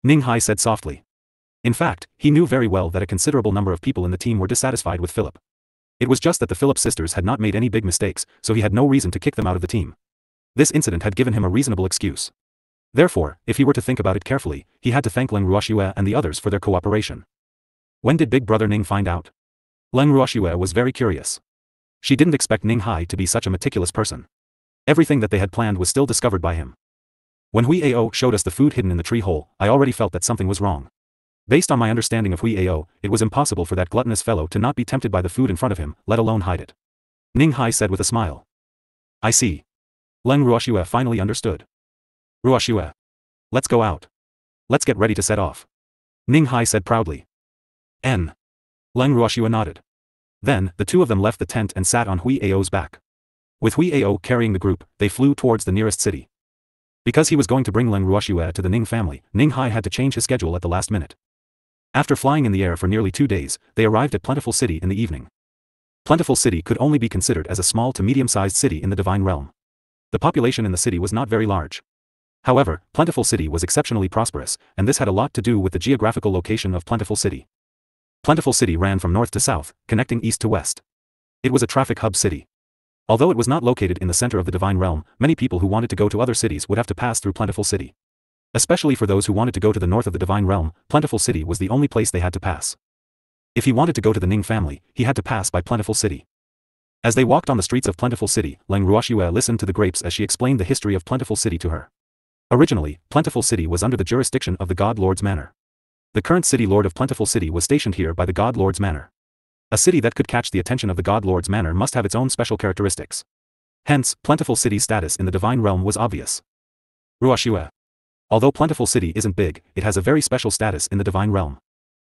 Ning Hai said softly. In fact, he knew very well that a considerable number of people in the team were dissatisfied with Philip. It was just that the Philip sisters had not made any big mistakes, so he had no reason to kick them out of the team. This incident had given him a reasonable excuse. Therefore, if he were to think about it carefully, he had to thank Leng Ruoxue and the others for their cooperation. When did Big Brother Ning find out? Leng Ruoxue was very curious. She didn't expect Ning Hai to be such a meticulous person. Everything that they had planned was still discovered by him. When Hui Ao showed us the food hidden in the tree hole, I already felt that something was wrong. Based on my understanding of Hui Ao, it was impossible for that gluttonous fellow to not be tempted by the food in front of him, let alone hide it. Ning Hai said with a smile. I see. Leng Ruoxue finally understood. Ruoxue. Let's go out. Let's get ready to set off. Ning Hai said proudly. N. Leng Ruoxue nodded. Then, the two of them left the tent and sat on Hui Ao's back. With Hui Ao carrying the group, they flew towards the nearest city. Because he was going to bring Leng Ruoxue to the Ning family, Ning Hai had to change his schedule at the last minute. After flying in the air for nearly 2 days, they arrived at Plentiful City in the evening. Plentiful City could only be considered as a small to medium-sized city in the Divine Realm. The population in the city was not very large. However, Plentiful City was exceptionally prosperous, and this had a lot to do with the geographical location of Plentiful City. Plentiful City ran from north to south, connecting east to west. It was a traffic hub city. Although it was not located in the center of the Divine Realm, many people who wanted to go to other cities would have to pass through Plentiful City. Especially for those who wanted to go to the north of the Divine Realm, Plentiful City was the only place they had to pass. If he wanted to go to the Ning family, he had to pass by Plentiful City. As they walked on the streets of Plentiful City, Leng Ruoxue listened to the grapes as she explained the history of Plentiful City to her. Originally, Plentiful City was under the jurisdiction of the God Lord's Manor. The current city lord of Plentiful City was stationed here by the God Lord's Manor. A city that could catch the attention of the God Lord's Manor must have its own special characteristics. Hence, Plentiful City's status in the Divine Realm was obvious. Ruoxue. Although Plentiful City isn't big, it has a very special status in the Divine Realm.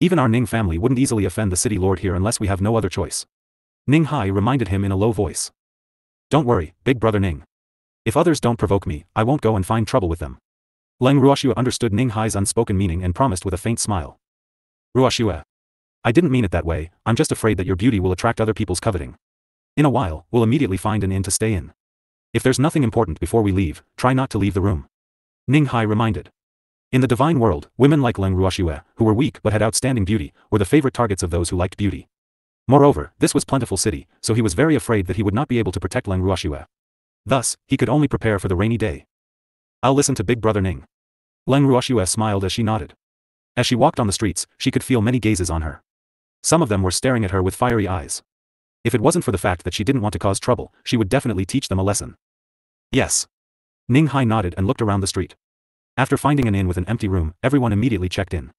Even our Ning family wouldn't easily offend the city lord here unless we have no other choice. Ning Hai reminded him in a low voice. Don't worry, Big Brother Ning. If others don't provoke me, I won't go and find trouble with them. Leng Ruoxue understood Ning Hai's unspoken meaning and promised with a faint smile. Ruoxue. I didn't mean it that way, I'm just afraid that your beauty will attract other people's coveting. In a while, we'll immediately find an inn to stay in. If there's nothing important before we leave, try not to leave the room. Ning Hai reminded. In the divine world, women like Leng Ruoxue, who were weak but had outstanding beauty, were the favorite targets of those who liked beauty. Moreover, this was Plentiful City, so he was very afraid that he would not be able to protect Leng Ruoxue. Thus, he could only prepare for the rainy day. I'll listen to Big Brother Ning. Leng Ruoxue smiled as she nodded. As she walked on the streets, she could feel many gazes on her. Some of them were staring at her with fiery eyes. If it wasn't for the fact that she didn't want to cause trouble, she would definitely teach them a lesson. Yes. Ning Hai nodded and looked around the street. After finding an inn with an empty room, everyone immediately checked in.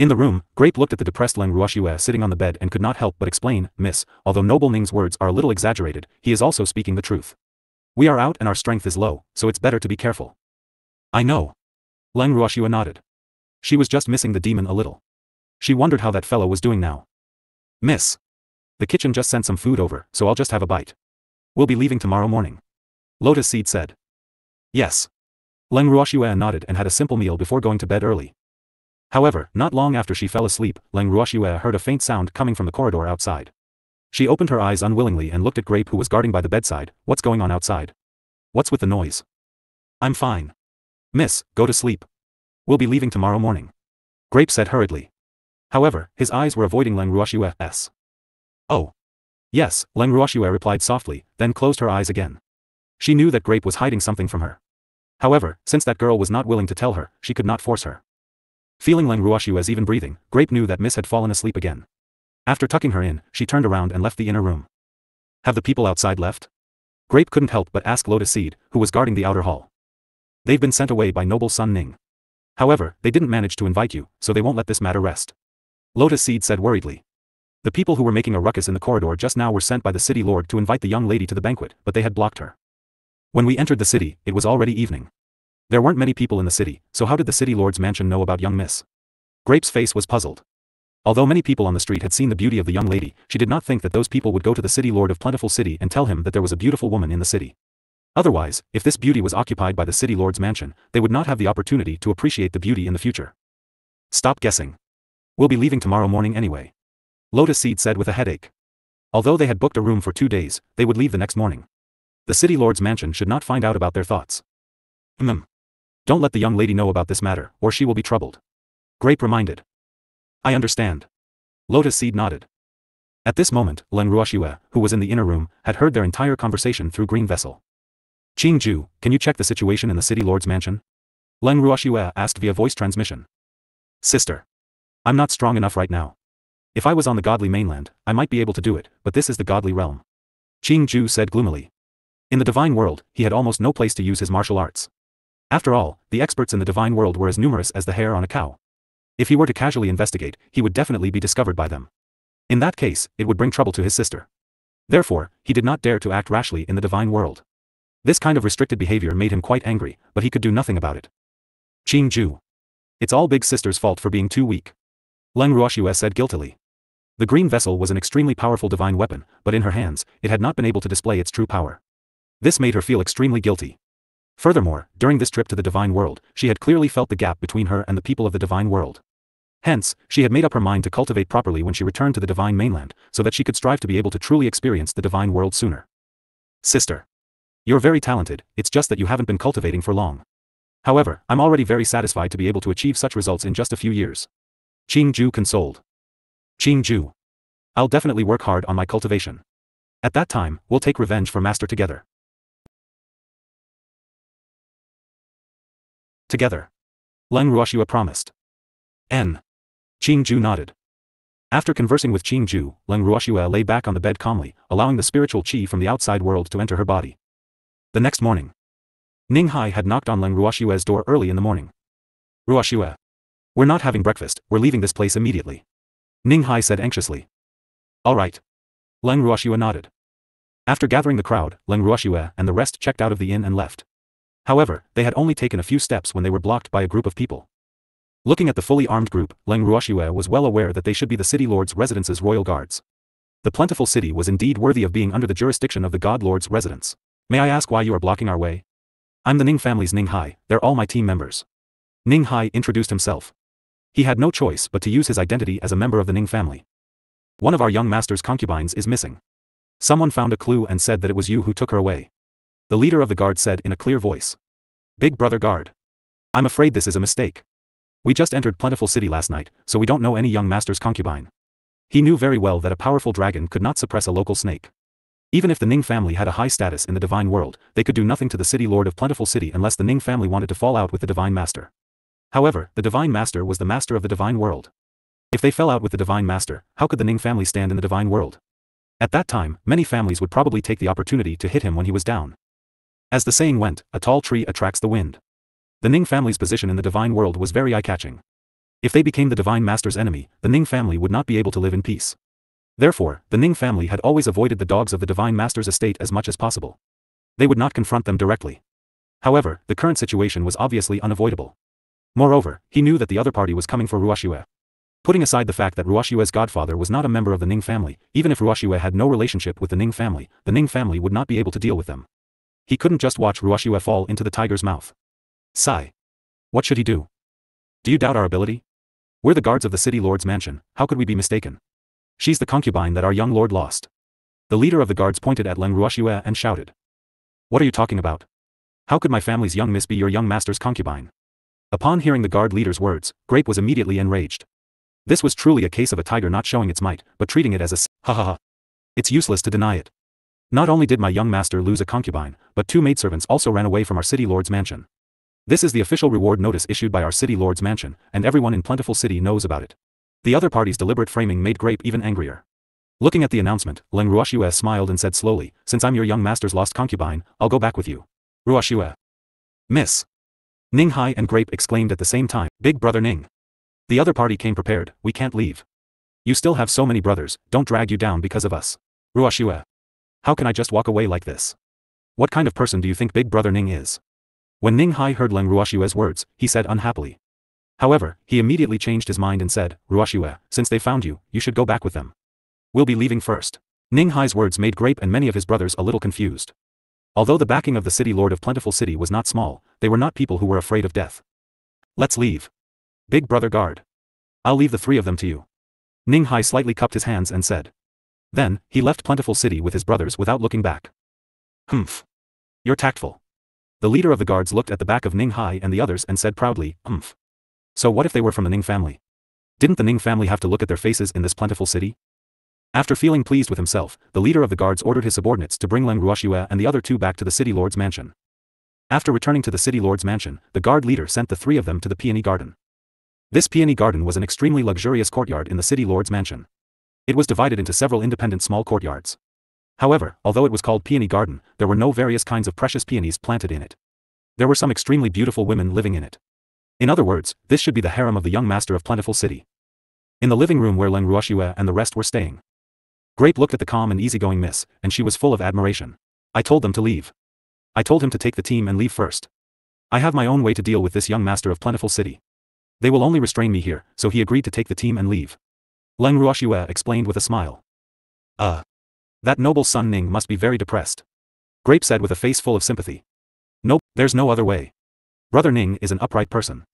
In the room, Grape looked at the depressed Leng Ruoxue sitting on the bed and could not help but explain, Miss, although Noble Ning's words are a little exaggerated, he is also speaking the truth. We are out and our strength is low, so it's better to be careful. I know. Leng Ruoxue nodded. She was just missing the demon a little. She wondered how that fellow was doing now. Miss. The kitchen just sent some food over, so I'll just have a bite. We'll be leaving tomorrow morning. Lotus Seed said. Yes. Leng Ruoxue nodded and had a simple meal before going to bed early. However, not long after she fell asleep, Leng Ruoxue heard a faint sound coming from the corridor outside. She opened her eyes unwillingly and looked at Grape who was guarding by the bedside. What's going on outside? What's with the noise? I'm fine. Miss, go to sleep. We'll be leaving tomorrow morning. Grape said hurriedly. However, his eyes were avoiding Leng Ruoxue's. Oh. Yes, Leng Ruoxue replied softly, then closed her eyes again. She knew that Grape was hiding something from her. However, since that girl was not willing to tell her, she could not force her. Feeling Leng Ruoxue's even breathing, Grape knew that Miss had fallen asleep again. After tucking her in, she turned around and left the inner room. Have the people outside left? Grape couldn't help but ask Lotus Seed, who was guarding the outer hall. They've been sent away by noble son Ning. However, they didn't manage to invite you, so they won't let this matter rest. Lotus Seed said worriedly. The people who were making a ruckus in the corridor just now were sent by the city lord to invite the young lady to the banquet, but they had blocked her. When we entered the city, it was already evening. There weren't many people in the city, so how did the city lord's mansion know about young Miss? Grape's face was puzzled. Although many people on the street had seen the beauty of the young lady, she did not think that those people would go to the city lord of Plentiful City and tell him that there was a beautiful woman in the city. Otherwise, if this beauty was occupied by the city lord's mansion, they would not have the opportunity to appreciate the beauty in the future. Stop guessing. We'll be leaving tomorrow morning anyway. Lotus Seed said with a headache. Although they had booked a room for 2 days, they would leave the next morning. The city lord's mansion should not find out about their thoughts. Don't let the young lady know about this matter, or she will be troubled. Grape reminded. I understand. Lotus Seed nodded. At this moment, Leng Ruoxue, who was in the inner room, had heard their entire conversation through Green Vessel. Qingju, can you check the situation in the city lord's mansion? Leng Ruoxue asked via voice transmission. Sister. I'm not strong enough right now. If I was on the godly mainland, I might be able to do it, but this is the godly realm. Qingju said gloomily. In the divine world, he had almost no place to use his martial arts. After all, the experts in the divine world were as numerous as the hair on a cow. If he were to casually investigate, he would definitely be discovered by them. In that case, it would bring trouble to his sister. Therefore, he did not dare to act rashly in the divine world. This kind of restricted behavior made him quite angry, but he could do nothing about it. Qingju. It's all Big Sister's fault for being too weak. Leng Ruoxue said guiltily. The green vessel was an extremely powerful divine weapon, but in her hands, it had not been able to display its true power. This made her feel extremely guilty. Furthermore, during this trip to the divine world, she had clearly felt the gap between her and the people of the divine world. Hence, she had made up her mind to cultivate properly when she returned to the divine mainland, so that she could strive to be able to truly experience the divine world sooner. Sister. You're very talented, it's just that you haven't been cultivating for long. However, I'm already very satisfied to be able to achieve such results in just a few years. Qingju consoled. Qingju. I'll definitely work hard on my cultivation. At that time, we'll take revenge for Master together. Together. Leng Ruoxue promised. Qingju nodded. After conversing with Qingju, Leng Ruoxue lay back on the bed calmly, allowing the spiritual qi from the outside world to enter her body. The next morning. Ning Hai had knocked on Leng Ruoxue's door early in the morning. Ruoxue. We're not having breakfast, we're leaving this place immediately. Ning Hai said anxiously. All right. Leng Ruoxue nodded. After gathering the crowd, Leng Ruoxue and the rest checked out of the inn and left. However, they had only taken a few steps when they were blocked by a group of people. Looking at the fully armed group, Leng Ruoxue was well aware that they should be the city lord's residence's royal guards. The plentiful city was indeed worthy of being under the jurisdiction of the god lord's residence. May I ask why you are blocking our way? I'm the Ning family's Ning Hai, they're all my team members. Ning Hai introduced himself. He had no choice but to use his identity as a member of the Ning family. One of our young master's concubines is missing. Someone found a clue and said that it was you who took her away. The leader of the guard said in a clear voice. Big brother guard. I'm afraid this is a mistake. We just entered Plentiful City last night, so we don't know any young master's concubine. He knew very well that a powerful dragon could not suppress a local snake. Even if the Ning family had a high status in the divine world, they could do nothing to the city lord of Plentiful City unless the Ning family wanted to fall out with the divine master. However, the divine master was the master of the divine world. If they fell out with the divine master, how could the Ning family stand in the divine world? At that time, many families would probably take the opportunity to hit him when he was down. As the saying went, a tall tree attracts the wind. The Ning family's position in the divine world was very eye-catching. If they became the divine master's enemy, the Ning family would not be able to live in peace. Therefore, the Ning family had always avoided the dogs of the divine master's estate as much as possible. They would not confront them directly. However, the current situation was obviously unavoidable. Moreover, he knew that the other party was coming for Ruoxue. Putting aside the fact that Ruoxue's godfather was not a member of the Ning family, even if Ruoxue had no relationship with the Ning family would not be able to deal with them. He couldn't just watch Ruoxue fall into the tiger's mouth. Sigh. What should he do? Do you doubt our ability? We're the guards of the city lord's mansion, how could we be mistaken? She's the concubine that our young lord lost. The leader of the guards pointed at Leng Ruoxue and shouted. What are you talking about? How could my family's young miss be your young master's concubine? Upon hearing the guard leader's words, Grape was immediately enraged. This was truly a case of a tiger not showing its might, but treating it as a ha ha ha. It's useless to deny it. Not only did my young master lose a concubine, but 2 maidservants also ran away from our city lord's mansion. This is the official reward notice issued by our city lord's mansion, and everyone in Plentiful City knows about it. The other party's deliberate framing made Grape even angrier. Looking at the announcement, Leng Ruoxue smiled and said slowly, "Since I'm your young master's lost concubine, I'll go back with you." Ruoxue. Miss. Ning Hai and Grape exclaimed at the same time, "Big brother Ning." The other party came prepared, "We can't leave. You still have so many brothers, don't drag you down because of us." Ruoxue. "How can I just walk away like this? What kind of person do you think Big Brother Ning is?" When Ning Hai heard Leng Ruoxue's words, he said unhappily. However, he immediately changed his mind and said, "Ruoxue, since they found you, you should go back with them. We'll be leaving first." Ning Hai's words made Grape and many of his brothers a little confused. Although the backing of the city lord of Plentiful City was not small, they were not people who were afraid of death. "Let's leave. Big brother guard. I'll leave the 3 of them to you." Ning Hai slightly cupped his hands and said. Then, he left Plentiful City with his brothers without looking back. "Humph. You're tactful." The leader of the guards looked at the back of Ning Hai and the others and said proudly, "Humph. So what if they were from the Ning family? Didn't the Ning family have to look at their faces in this Plentiful City?" After feeling pleased with himself, the leader of the guards ordered his subordinates to bring Leng Ruoxue and the other 2 back to the city lord's mansion. After returning to the city lord's mansion, the guard leader sent the 3 of them to the peony garden. This peony garden was an extremely luxurious courtyard in the city lord's mansion. It was divided into several independent small courtyards. However, although it was called Peony Garden, there were no various kinds of precious peonies planted in it. There were some extremely beautiful women living in it. In other words, this should be the harem of the young master of Plentiful City. In the living room where Leng Ruoxue and the rest were staying, Grape looked at the calm and easygoing miss, and she was full of admiration. "I told them to leave. I told him to take the team and leave first. I have my own way to deal with this young master of Plentiful City. They will only restrain me here, so he agreed to take the team and leave." Leng Ruoxue explained with a smile. That noble son Ning must be very depressed." Grape said with a face full of sympathy. "Nope, there's no other way. Brother Ning is an upright person.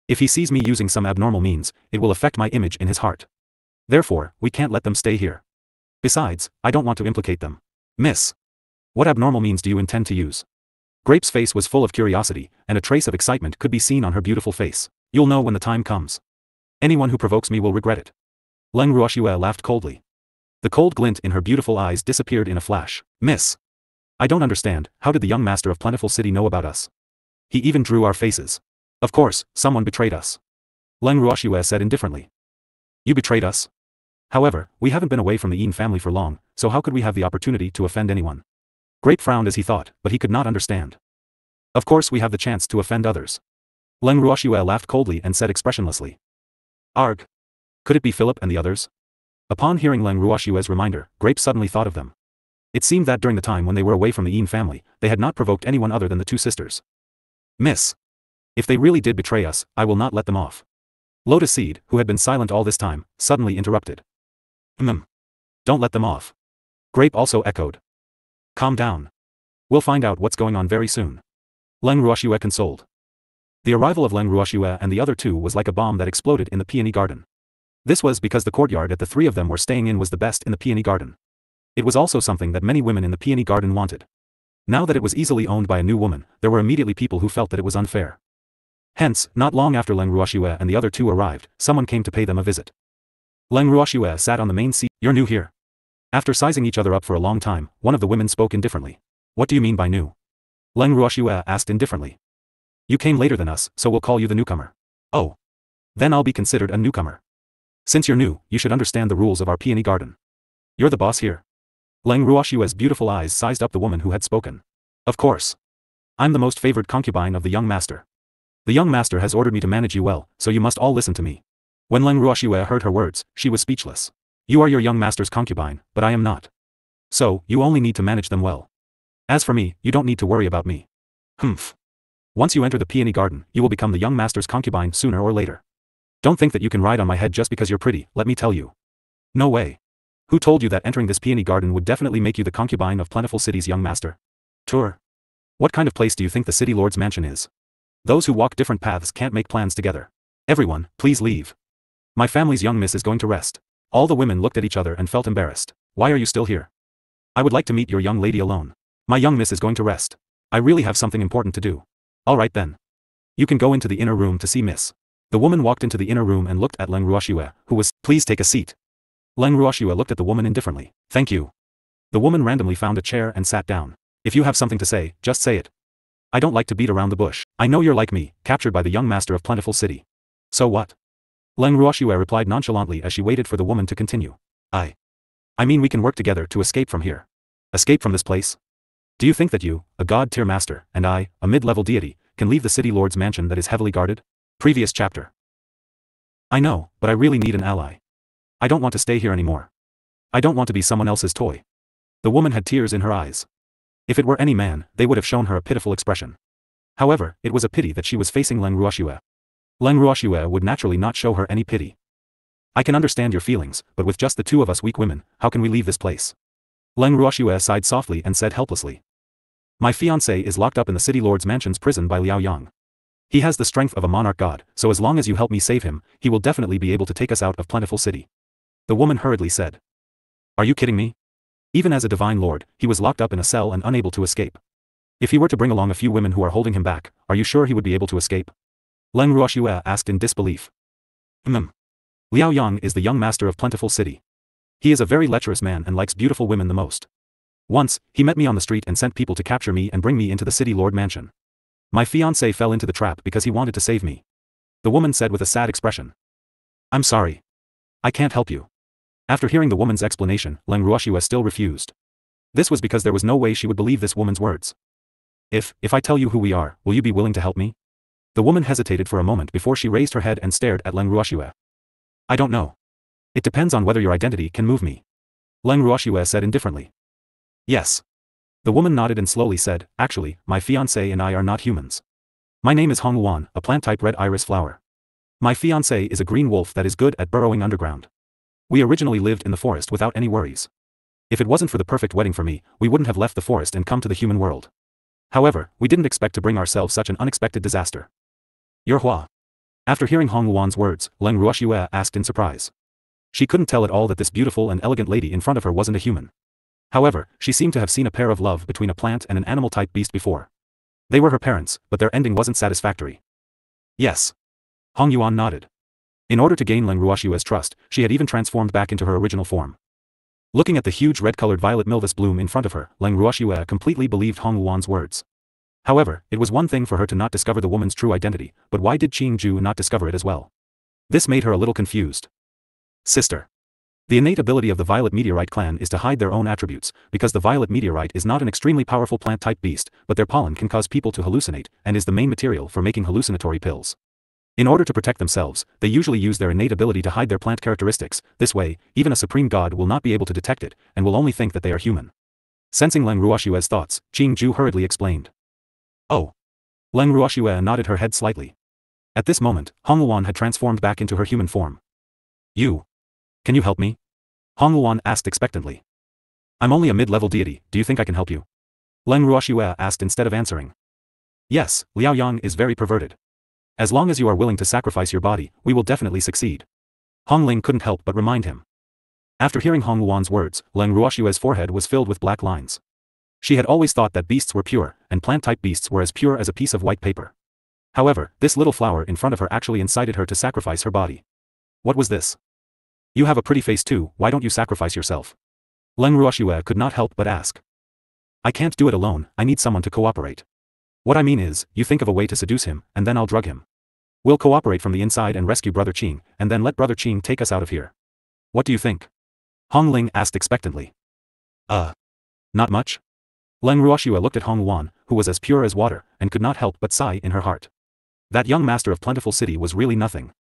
If he sees me using some abnormal means, it will affect my image in his heart. Therefore, we can't let them stay here. Besides, I don't want to implicate them." "Miss. What abnormal means do you intend to use?" Grape's face was full of curiosity, and a trace of excitement could be seen on her beautiful face. "You'll know when the time comes. Anyone who provokes me will regret it." Leng Ruoxue laughed coldly. The cold glint in her beautiful eyes disappeared in a flash. "Miss. I don't understand, how did the young master of Plentiful City know about us? He even drew our faces. Of course, someone betrayed us." Leng Ruoxue said indifferently. "You betrayed us? However, we haven't been away from the Yin family for long, so how could we have the opportunity to offend anyone?" Grape frowned as he thought, but he could not understand. "Of course we have the chance to offend others." Leng Ruoxue laughed coldly and said expressionlessly. "Arg. Could it be Philip and the others?" Upon hearing Leng Ruoxue's reminder, Grape suddenly thought of them. It seemed that during the time when they were away from the Yin family, they had not provoked anyone other than the 2 sisters. "Miss. If they really did betray us, I will not let them off." Lotus Seed, who had been silent all this time, suddenly interrupted. Don't let them off." Grape also echoed. "Calm down. We'll find out what's going on very soon." Leng Ruoxue consoled. The arrival of Leng Ruoxue and the other 2 was like a bomb that exploded in the peony garden. This was because the courtyard that the 3 of them were staying in was the best in the peony garden. It was also something that many women in the peony garden wanted. Now that it was easily owned by a new woman, there were immediately people who felt that it was unfair. Hence, not long after Leng Ruoxue and the other 2 arrived, someone came to pay them a visit. Leng Ruoxue sat on the main seat. "You're new here." After sizing each other up for a long time, one of the women spoke indifferently. "What do you mean by new?" Leng Ruoxue asked indifferently. "You came later than us, so we'll call you the newcomer." "Oh. Then I'll be considered a newcomer. Since you're new, you should understand the rules of our peony garden. You're the boss here." Leng Ruoxue's beautiful eyes sized up the woman who had spoken. "Of course. I'm the most favored concubine of the young master. The young master has ordered me to manage you well, so you must all listen to me." When Leng Ruoxue heard her words, she was speechless. "You are your young master's concubine, but I am not. So, you only need to manage them well. As for me, you don't need to worry about me." "Humph. Once you enter the peony garden, you will become the young master's concubine sooner or later. Don't think that you can ride on my head just because you're pretty, let me tell you. No way. Who told you that entering this peony garden would definitely make you the concubine of Plentiful City's young master? Tour. What kind of place do you think the city lord's mansion is? Those who walk different paths can't make plans together. Everyone, please leave. My family's young miss is going to rest." All the women looked at each other and felt embarrassed. "Why are you still here? I would like to meet your young lady alone. My young miss is going to rest. I really have something important to do." "All right then. You can go into the inner room to see Miss. The woman walked into the inner room and looked at Leng Ruoxue, who was, please take a seat. Leng Ruoxue looked at the woman indifferently. Thank you. The woman randomly found a chair and sat down. If you have something to say, just say it. I don't like to beat around the bush. I know you're like me, captured by the young master of Plentiful City. So what? Leng Ruoxue replied nonchalantly as she waited for the woman to continue. I mean we can work together to escape from here. Escape from this place? Do you think that you, a god-tier master, and I, a mid-level deity, can leave the city lord's mansion that is heavily guarded? Previous chapter. I know, but I really need an ally. I don't want to stay here anymore. I don't want to be someone else's toy. The woman had tears in her eyes. If it were any man, they would have shown her a pitiful expression. However, it was a pity that she was facing Leng Ruoxue. Leng Ruoxue would naturally not show her any pity. I can understand your feelings, but with just the two of us weak women, how can we leave this place? Leng Ruoxue sighed softly and said helplessly. My fiancé is locked up in the city lord's mansion's prison by Liao Yang. He has the strength of a monarch god, so as long as you help me save him, he will definitely be able to take us out of Plentiful City. The woman hurriedly said. Are you kidding me? Even as a divine lord, he was locked up in a cell and unable to escape. If he were to bring along a few women who are holding him back, are you sure he would be able to escape? Leng Ruoxue asked in disbelief. Liao Yang is the young master of Plentiful City. He is a very lecherous man and likes beautiful women the most. Once, he met me on the street and sent people to capture me and bring me into the city lord mansion. My fiancé fell into the trap because he wanted to save me. The woman said with a sad expression. I'm sorry. I can't help you. After hearing the woman's explanation, Leng Ruoxue still refused. This was because there was no way she would believe this woman's words. If I tell you who we are, will you be willing to help me? The woman hesitated for a moment before she raised her head and stared at Leng Ruoxue. I don't know. It depends on whether your identity can move me. Leng Ruoxue said indifferently. Yes. The woman nodded and slowly said, actually, my fiancé and I are not humans. My name is Hong Luan, a plant-type red iris flower. My fiancé is a green wolf that is good at burrowing underground. We originally lived in the forest without any worries. If it wasn't for the perfect wedding for me, we wouldn't have left the forest and come to the human world. However, we didn't expect to bring ourselves such an unexpected disaster. You're Hua. After hearing Hong Luan's words, Leng Ruoxue asked in surprise. She couldn't tell at all that this beautiful and elegant lady in front of her wasn't a human. However, she seemed to have seen a pair of love between a plant and an animal-type beast before. They were her parents, but their ending wasn't satisfactory. Yes. Hong Yuan nodded. In order to gain Leng Ruoxue's trust, she had even transformed back into her original form. Looking at the huge red-colored violet milvus bloom in front of her, Leng Ruoxue completely believed Hong Luan's words. However, it was one thing for her to not discover the woman's true identity, but why did Qing Ju not discover it as well? This made her a little confused. Sister. The innate ability of the Violet Meteorite clan is to hide their own attributes, because the Violet Meteorite is not an extremely powerful plant-type beast, but their pollen can cause people to hallucinate, and is the main material for making hallucinatory pills. In order to protect themselves, they usually use their innate ability to hide their plant characteristics. This way, even a supreme god will not be able to detect it, and will only think that they are human. Sensing Leng Ruoxue's thoughts, Qing Ju hurriedly explained. Oh. Leng Ruoxue nodded her head slightly. At this moment, Hong Luan had transformed back into her human form. You. Can you help me? Hong Luan asked expectantly. I'm only a mid-level deity, do you think I can help you? Leng Ruoxue asked instead of answering. Yes, Liao Yang is very perverted. As long as you are willing to sacrifice your body, we will definitely succeed. Hong Ling couldn't help but remind him. After hearing Hong Luan's words, Leng Ruoxue's forehead was filled with black lines. She had always thought that beasts were pure, and plant-type beasts were as pure as a piece of white paper. However, this little flower in front of her actually incited her to sacrifice her body. What was this? You have a pretty face too, why don't you sacrifice yourself? Leng Ruoxue could not help but ask. I can't do it alone, I need someone to cooperate. What I mean is, you think of a way to seduce him, and then I'll drug him. We'll cooperate from the inside and rescue Brother Qing, and then let Brother Qing take us out of here. What do you think? Hong Ling asked expectantly. Not much? Leng Ruoxue looked at Hong Luan, who was as pure as water, and could not help but sigh in her heart. That young master of Plentiful City was really nothing.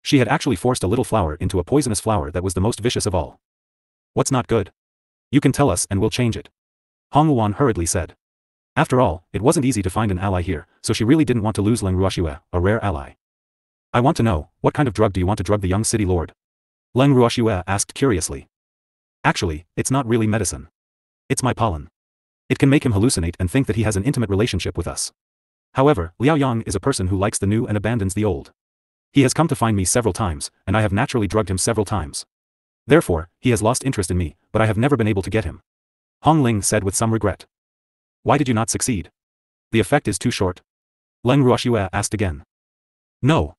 She had actually forced a little flower into a poisonous flower that was the most vicious of all. What's not good? You can tell us and we'll change it. Hong Luan hurriedly said. After all, it wasn't easy to find an ally here, so she really didn't want to lose Leng Ruoxue, a rare ally. I want to know, what kind of drug do you want to drug the young city lord? Leng Ruoxue asked curiously. Actually, it's not really medicine. It's my pollen. It can make him hallucinate and think that he has an intimate relationship with us. However, Liao Yang is a person who likes the new and abandons the old. He has come to find me several times, and I have naturally drugged him several times. Therefore, he has lost interest in me, but I have never been able to get him. Hong Ling said with some regret. Why did you not succeed? The effect is too short. Leng Ruoxue asked again. No.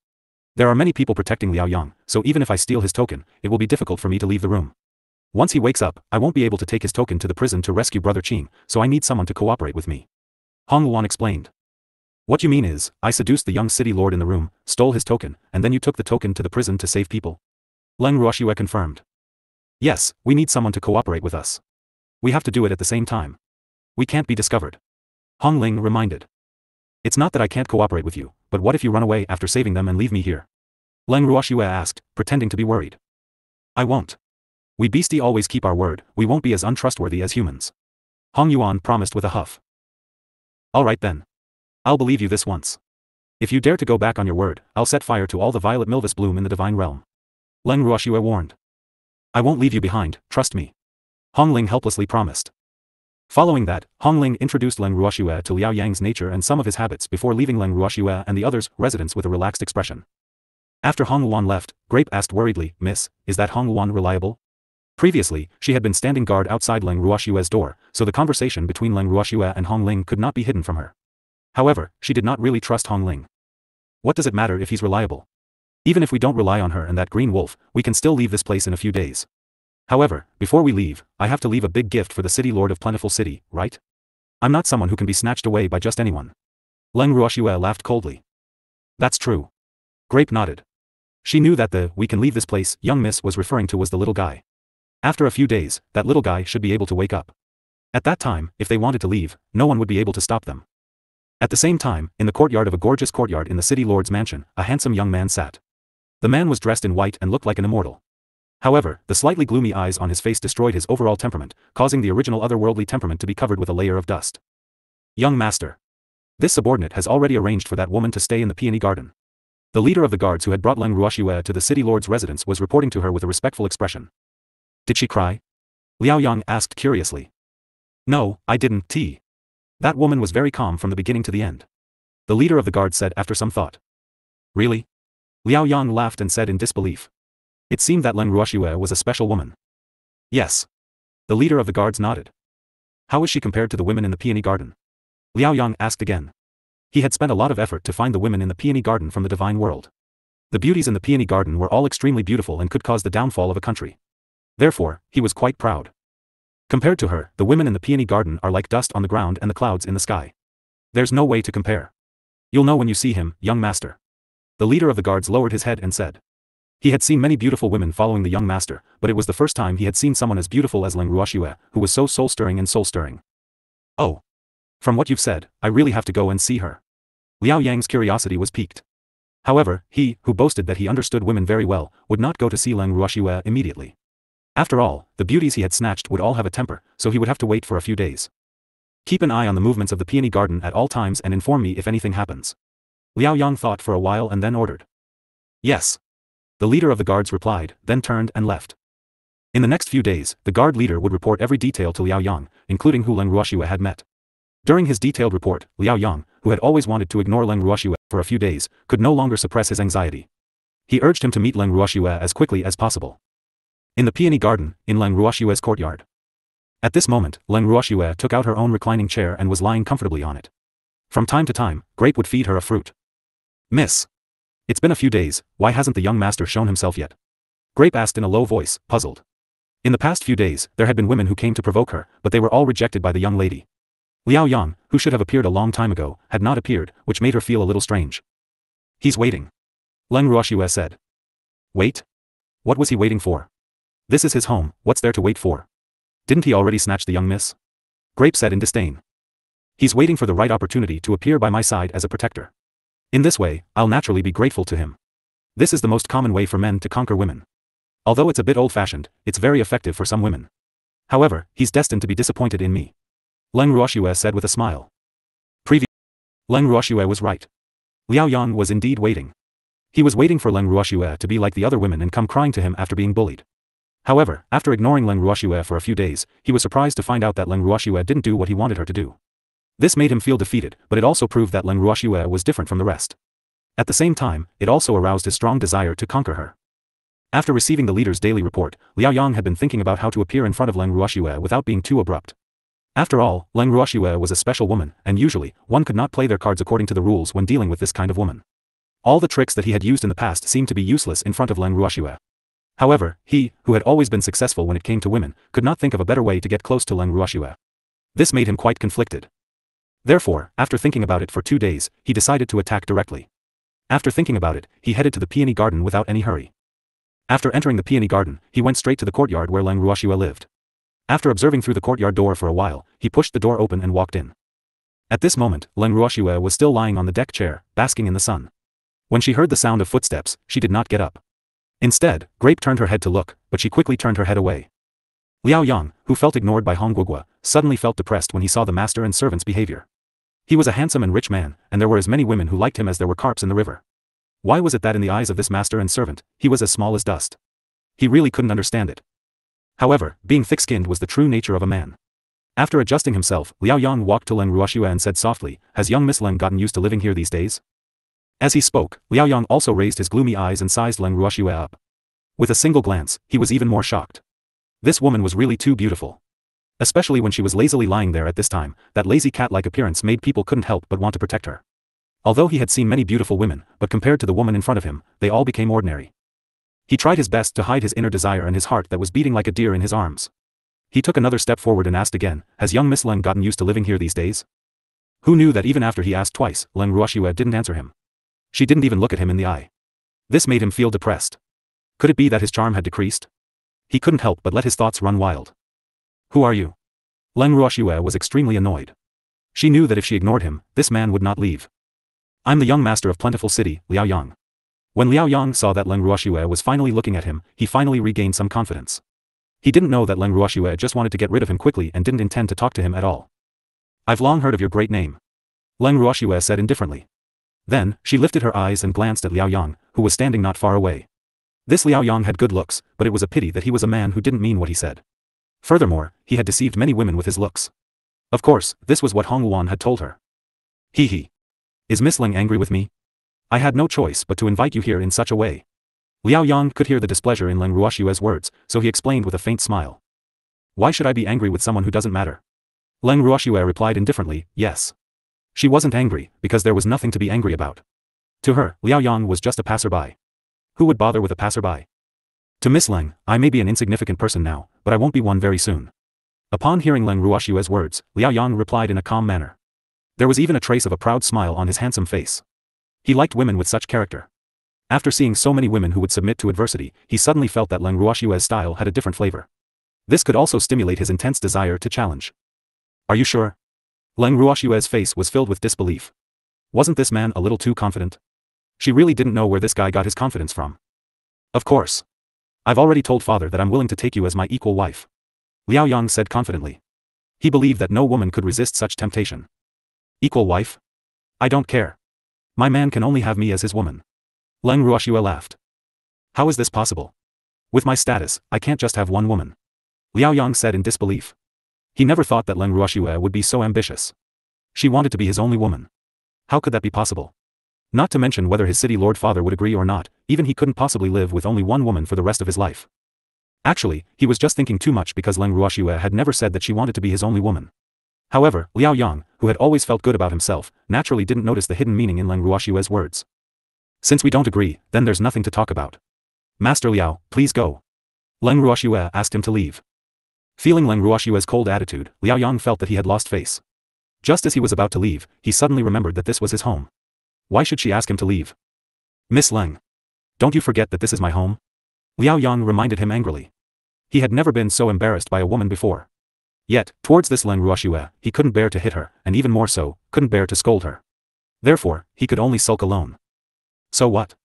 There are many people protecting Liao Yang, so even if I steal his token, it will be difficult for me to leave the room. Once he wakes up, I won't be able to take his token to the prison to rescue Brother Qing, so I need someone to cooperate with me. Hong Luan explained. What you mean is, I seduced the young city lord in the room, stole his token, and then you took the token to the prison to save people? Leng Ruoxue confirmed. Yes, we need someone to cooperate with us. We have to do it at the same time. We can't be discovered. Hong Ling reminded. It's not that I can't cooperate with you, but what if you run away after saving them and leave me here? Leng Ruoxue asked, pretending to be worried. I won't. We beastie always keep our word, we won't be as untrustworthy as humans. Hong Yuan promised with a huff. Alright then. I'll believe you this once. If you dare to go back on your word, I'll set fire to all the violet milvus bloom in the divine realm. Leng Ruoxue warned. I won't leave you behind, trust me. Hong Ling helplessly promised. Following that, Hong Ling introduced Leng Ruoxue to Liao Yang's nature and some of his habits before leaving Leng Ruoxue and the others' residence with a relaxed expression. After Hong Luan left, Grape asked worriedly, Miss, is that Hong Luan reliable? Previously, she had been standing guard outside Leng Ruoxue's door, so the conversation between Leng Ruoxue and Hong Ling could not be hidden from her. However, she did not really trust Hong Ling. What does it matter if he's reliable? Even if we don't rely on her and that green wolf, we can still leave this place in a few days. However, before we leave, I have to leave a big gift for the city lord of Plentiful City, right? I'm not someone who can be snatched away by just anyone. Leng Ruoxue laughed coldly. That's true. Grape nodded. She knew that the "we can leave this place" young miss was referring to was the little guy. After a few days, that little guy should be able to wake up. At that time, if they wanted to leave, no one would be able to stop them. At the same time, in the courtyard of a gorgeous courtyard in the city lord's mansion, a handsome young man sat. The man was dressed in white and looked like an immortal. However, the slightly gloomy eyes on his face destroyed his overall temperament, causing the original otherworldly temperament to be covered with a layer of dust. Young master. This subordinate has already arranged for that woman to stay in the peony garden. The leader of the guards who had brought Leng Ruoxue to the city lord's residence was reporting to her with a respectful expression. Did she cry? Liao Yang asked curiously. No, I didn't. That woman was very calm from the beginning to the end. The leader of the guard said after some thought. Really? Liao Yang laughed and said in disbelief. It seemed that Leng Ruoxue was a special woman. Yes. The leader of the guards nodded. How is she compared to the women in the peony garden? Liao Yang asked again. He had spent a lot of effort to find the women in the peony garden from the divine world. The beauties in the peony garden were all extremely beautiful and could cause the downfall of a country. Therefore, he was quite proud. Compared to her, the women in the peony garden are like dust on the ground and the clouds in the sky. There's no way to compare. You'll know when you see him, young master. The leader of the guards lowered his head and said. He had seen many beautiful women following the young master, but it was the first time he had seen someone as beautiful as Leng Ruoxue, who was so soul-stirring and soul-stirring. Oh. From what you've said, I really have to go and see her. Liao Yang's curiosity was piqued. However, he, who boasted that he understood women very well, would not go to see Leng Ruoxue immediately. After all, the beauties he had snatched would all have a temper, so he would have to wait for a few days. Keep an eye on the movements of the peony garden at all times and inform me if anything happens. Liao Yang thought for a while and then ordered. Yes. The leader of the guards replied, then turned and left. In the next few days, the guard leader would report every detail to Liao Yang, including who Leng Ruoxue had met. During his detailed report, Liao Yang, who had always wanted to ignore Leng Ruoxue for a few days, could no longer suppress his anxiety. He urged him to meet Leng Ruoxue as quickly as possible. In the peony garden, in Leng Ruoxue's courtyard. At this moment, Leng Ruoxue took out her own reclining chair and was lying comfortably on it. From time to time, Grape would feed her a fruit. Miss. It's been a few days, why hasn't the young master shown himself yet? Grape asked in a low voice, puzzled. In the past few days, there had been women who came to provoke her, but they were all rejected by the young lady. Liao Yang, who should have appeared a long time ago, had not appeared, which made her feel a little strange. He's waiting. Leng Ruoxue said. Wait? What was he waiting for? This is his home, what's there to wait for? Didn't he already snatch the young miss? Grape said in disdain. He's waiting for the right opportunity to appear by my side as a protector. In this way, I'll naturally be grateful to him. This is the most common way for men to conquer women. Although it's a bit old-fashioned, it's very effective for some women. However, he's destined to be disappointed in me. Leng Ruoxue said with a smile. Leng Ruoxue was right. Liao Yang was indeed waiting. He was waiting for Leng Ruoxue to be like the other women and come crying to him after being bullied. However, after ignoring Leng Ruoxue for a few days, he was surprised to find out that Leng Ruoxue didn't do what he wanted her to do. This made him feel defeated, but it also proved that Leng Ruoxue was different from the rest. At the same time, it also aroused his strong desire to conquer her. After receiving the leader's daily report, Liao Yang had been thinking about how to appear in front of Leng Ruoxue without being too abrupt. After all, Leng Ruoxue was a special woman, and usually, one could not play their cards according to the rules when dealing with this kind of woman. All the tricks that he had used in the past seemed to be useless in front of Leng Ruoxue. However, he, who had always been successful when it came to women, could not think of a better way to get close to Leng Ruoxue. This made him quite conflicted. Therefore, after thinking about it for 2 days, he decided to attack directly. After thinking about it, he headed to the peony garden without any hurry. After entering the peony garden, he went straight to the courtyard where Leng Ruoxue lived. After observing through the courtyard door for a while, he pushed the door open and walked in. At this moment, Leng Ruoxue was still lying on the deck chair, basking in the sun. When she heard the sound of footsteps, she did not get up. Instead, Grape turned her head to look, but she quickly turned her head away. Liao Yang, who felt ignored by Hong Guogua, suddenly felt depressed when he saw the master and servant's behavior. He was a handsome and rich man, and there were as many women who liked him as there were carps in the river. Why was it that in the eyes of this master and servant, he was as small as dust? He really couldn't understand it. However, being thick-skinned was the true nature of a man. After adjusting himself, Liao Yang walked to Leng Ruoxue and said softly, "Has young Miss Leng gotten used to living here these days?" As he spoke, Liao Yang also raised his gloomy eyes and sized Leng Ruoxue up. With a single glance, he was even more shocked. This woman was really too beautiful. Especially when she was lazily lying there at this time, that lazy cat-like appearance made people couldn't help but want to protect her. Although he had seen many beautiful women, but compared to the woman in front of him, they all became ordinary. He tried his best to hide his inner desire and his heart that was beating like a deer in his arms. He took another step forward and asked again, "Has young Miss Leng gotten used to living here these days?" Who knew that even after he asked twice, Leng Ruoxue didn't answer him. She didn't even look at him in the eye. This made him feel depressed. Could it be that his charm had decreased? He couldn't help but let his thoughts run wild. "Who are you?" Leng Ruoxue was extremely annoyed. She knew that if she ignored him, this man would not leave. "I'm the young master of Plentiful City, Liao Yang." When Liao Yang saw that Leng Ruoxue was finally looking at him, he finally regained some confidence. He didn't know that Leng Ruoxue just wanted to get rid of him quickly and didn't intend to talk to him at all. "I've long heard of your great name," Leng Ruoxue said indifferently. Then, she lifted her eyes and glanced at Liao Yang, who was standing not far away. This Liao Yang had good looks, but it was a pity that he was a man who didn't mean what he said. Furthermore, he had deceived many women with his looks. Of course, this was what Hong Wuan had told her. He. Is Miss Leng angry with me? I had no choice but to invite you here in such a way." Liao Yang could hear the displeasure in Leng Ruoxue's words, so he explained with a faint smile. "Why should I be angry with someone who doesn't matter?" Leng Ruoxue replied indifferently, "Yes." She wasn't angry, because there was nothing to be angry about. To her, Liao Yang was just a passerby. Who would bother with a passerby? To Miss Leng, "I may be an insignificant person now, but I won't be one very soon." Upon hearing Leng Ruoxue's words, Liao Yang replied in a calm manner. There was even a trace of a proud smile on his handsome face. He liked women with such character. After seeing so many women who would submit to adversity, he suddenly felt that Leng Ruoxue's style had a different flavor. This could also stimulate his intense desire to challenge. "Are you sure?" Leng Ruoxue's face was filled with disbelief. Wasn't this man a little too confident? She really didn't know where this guy got his confidence from. "Of course. I've already told father that I'm willing to take you as my equal wife," Liao Yang said confidently. He believed that no woman could resist such temptation. "Equal wife? I don't care. My man can only have me as his woman." Leng Ruoxue laughed. "How is this possible? With my status, I can't just have one woman," Liao Yang said in disbelief. He never thought that Leng Ruoxue would be so ambitious. She wanted to be his only woman. How could that be possible? Not to mention whether his city lord father would agree or not, even he couldn't possibly live with only one woman for the rest of his life. Actually, he was just thinking too much because Leng Ruoxue had never said that she wanted to be his only woman. However, Liao Yang, who had always felt good about himself, naturally didn't notice the hidden meaning in Leng Ruoxue's words. "Since we don't agree, then there's nothing to talk about. Master Liao, please go." Leng Ruoxue asked him to leave. Feeling Leng Ruoxue's cold attitude, Liao Yang felt that he had lost face. Just as he was about to leave, he suddenly remembered that this was his home. Why should she ask him to leave? "Miss Leng. Don't you forget that this is my home?" Liao Yang reminded him angrily. He had never been so embarrassed by a woman before. Yet, towards this Leng Ruoxue, he couldn't bear to hit her, and even more so, couldn't bear to scold her. Therefore, he could only sulk alone. "So what?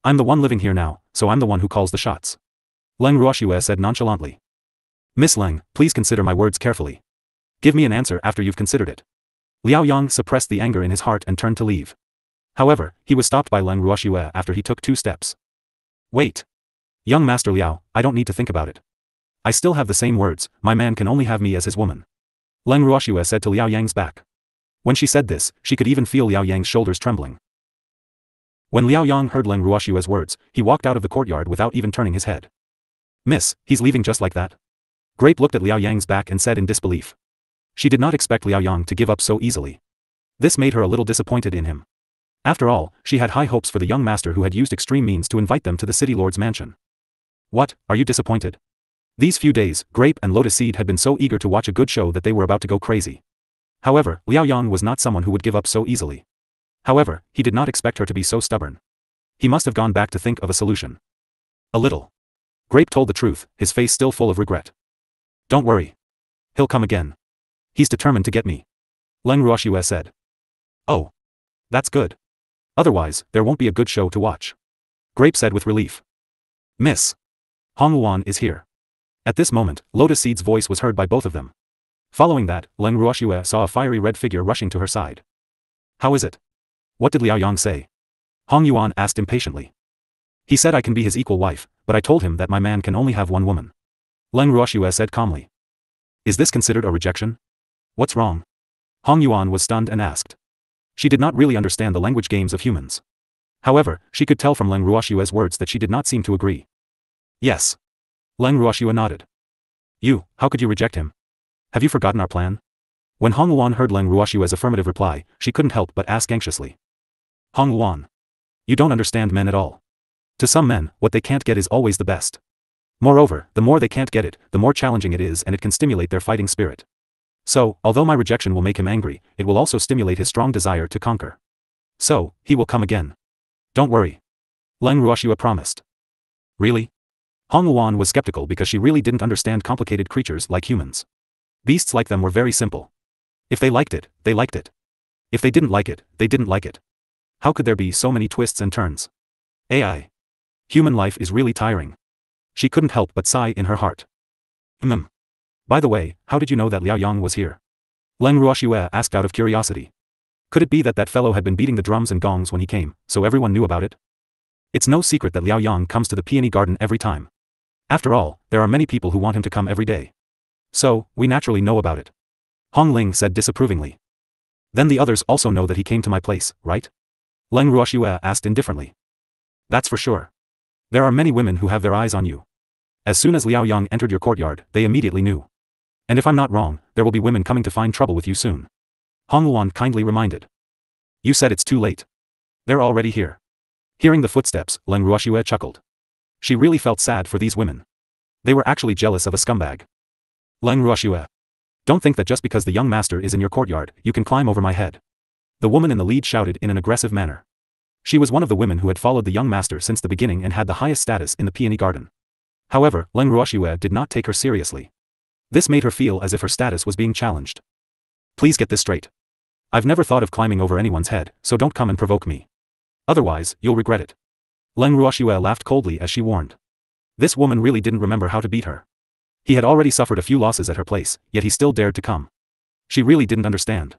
I'm the one living here now, so I'm the one who calls the shots," Leng Ruoxue said nonchalantly. "Miss Leng, please consider my words carefully. Give me an answer after you've considered it." Liao Yang suppressed the anger in his heart and turned to leave. However, he was stopped by Leng Ruoxue after he took 2 steps. "Wait. Young Master Liao, I don't need to think about it. I still have the same words, my man can only have me as his woman," Leng Ruoxue said to Liao Yang's back. When she said this, she could even feel Liao Yang's shoulders trembling. When Liao Yang heard Leng Ruoxue's words, he walked out of the courtyard without even turning his head. "Miss, he's leaving just like that?" Grape looked at Liao Yang's back and said in disbelief. She did not expect Liao Yang to give up so easily. This made her a little disappointed in him. After all, she had high hopes for the young master who had used extreme means to invite them to the city lord's mansion. What, are you disappointed? These few days, Grape and Lotus Seed had been so eager to watch a good show that they were about to go crazy. However, Liao Yang was not someone who would give up so easily. However, he did not expect her to be so stubborn. He must have gone back to think of a solution. A little. Grape told the truth, his face still full of regret. Don't worry. He'll come again. He's determined to get me. Leng Ruoxue said. Oh. That's good. Otherwise, there won't be a good show to watch. Grape said with relief. Miss. Hong Luan is here. At this moment, Lotus Seed's voice was heard by both of them. Following that, Leng Ruoxue saw a fiery red figure rushing to her side. How is it? What did Liao Yang say? Hong Yuan asked impatiently. He said I can be his equal wife, but I told him that my man can only have one woman. Leng Ruoxue said calmly. Is this considered a rejection? What's wrong? Hong Yuan was stunned and asked. She did not really understand the language games of humans. However, she could tell from Leng Ruoxue's words that she did not seem to agree. Yes. Leng Ruoxue nodded. You, how could you reject him? Have you forgotten our plan? When Hong Luan heard Leng Ruoxue's affirmative reply, she couldn't help but ask anxiously. Hong Luan. You don't understand men at all. To some men, what they can't get is always the best. Moreover, the more they can't get it, the more challenging it is and it can stimulate their fighting spirit. So, although my rejection will make him angry, it will also stimulate his strong desire to conquer. So, he will come again. Don't worry. Leng Ruoxue promised. Really? Hong Luan was skeptical because she really didn't understand complicated creatures like humans. Beasts like them were very simple. If they liked it, they liked it. If they didn't like it, they didn't like it. How could there be so many twists and turns? AI. Human life is really tiring. She couldn't help but sigh in her heart. By the way, how did you know that Liao Yang was here? Leng Ruoxue asked out of curiosity. Could it be that that fellow had been beating the drums and gongs when he came, so everyone knew about it? It's no secret that Liao Yang comes to the peony garden every time. After all, there are many people who want him to come every day. So, we naturally know about it. Hong Ling said disapprovingly. Then the others also know that he came to my place, right? Leng Ruoxue asked indifferently. That's for sure. There are many women who have their eyes on you. As soon as Liao Yang entered your courtyard, they immediately knew. And if I'm not wrong, there will be women coming to find trouble with you soon. Hong Luan kindly reminded. You said it's too late. They're already here. Hearing the footsteps, Leng Ruoxue chuckled. She really felt sad for these women. They were actually jealous of a scumbag. Leng Ruoxue. Don't think that just because the young master is in your courtyard, you can climb over my head. The woman in the lead shouted in an aggressive manner. She was one of the women who had followed the young master since the beginning and had the highest status in the peony garden. However, Leng Ruoxue did not take her seriously. This made her feel as if her status was being challenged. Please get this straight. I've never thought of climbing over anyone's head, so don't come and provoke me. Otherwise, you'll regret it. Leng Ruoxue laughed coldly as she warned. This woman really didn't remember how to beat her. He had already suffered a few losses at her place, yet he still dared to come. She really didn't understand.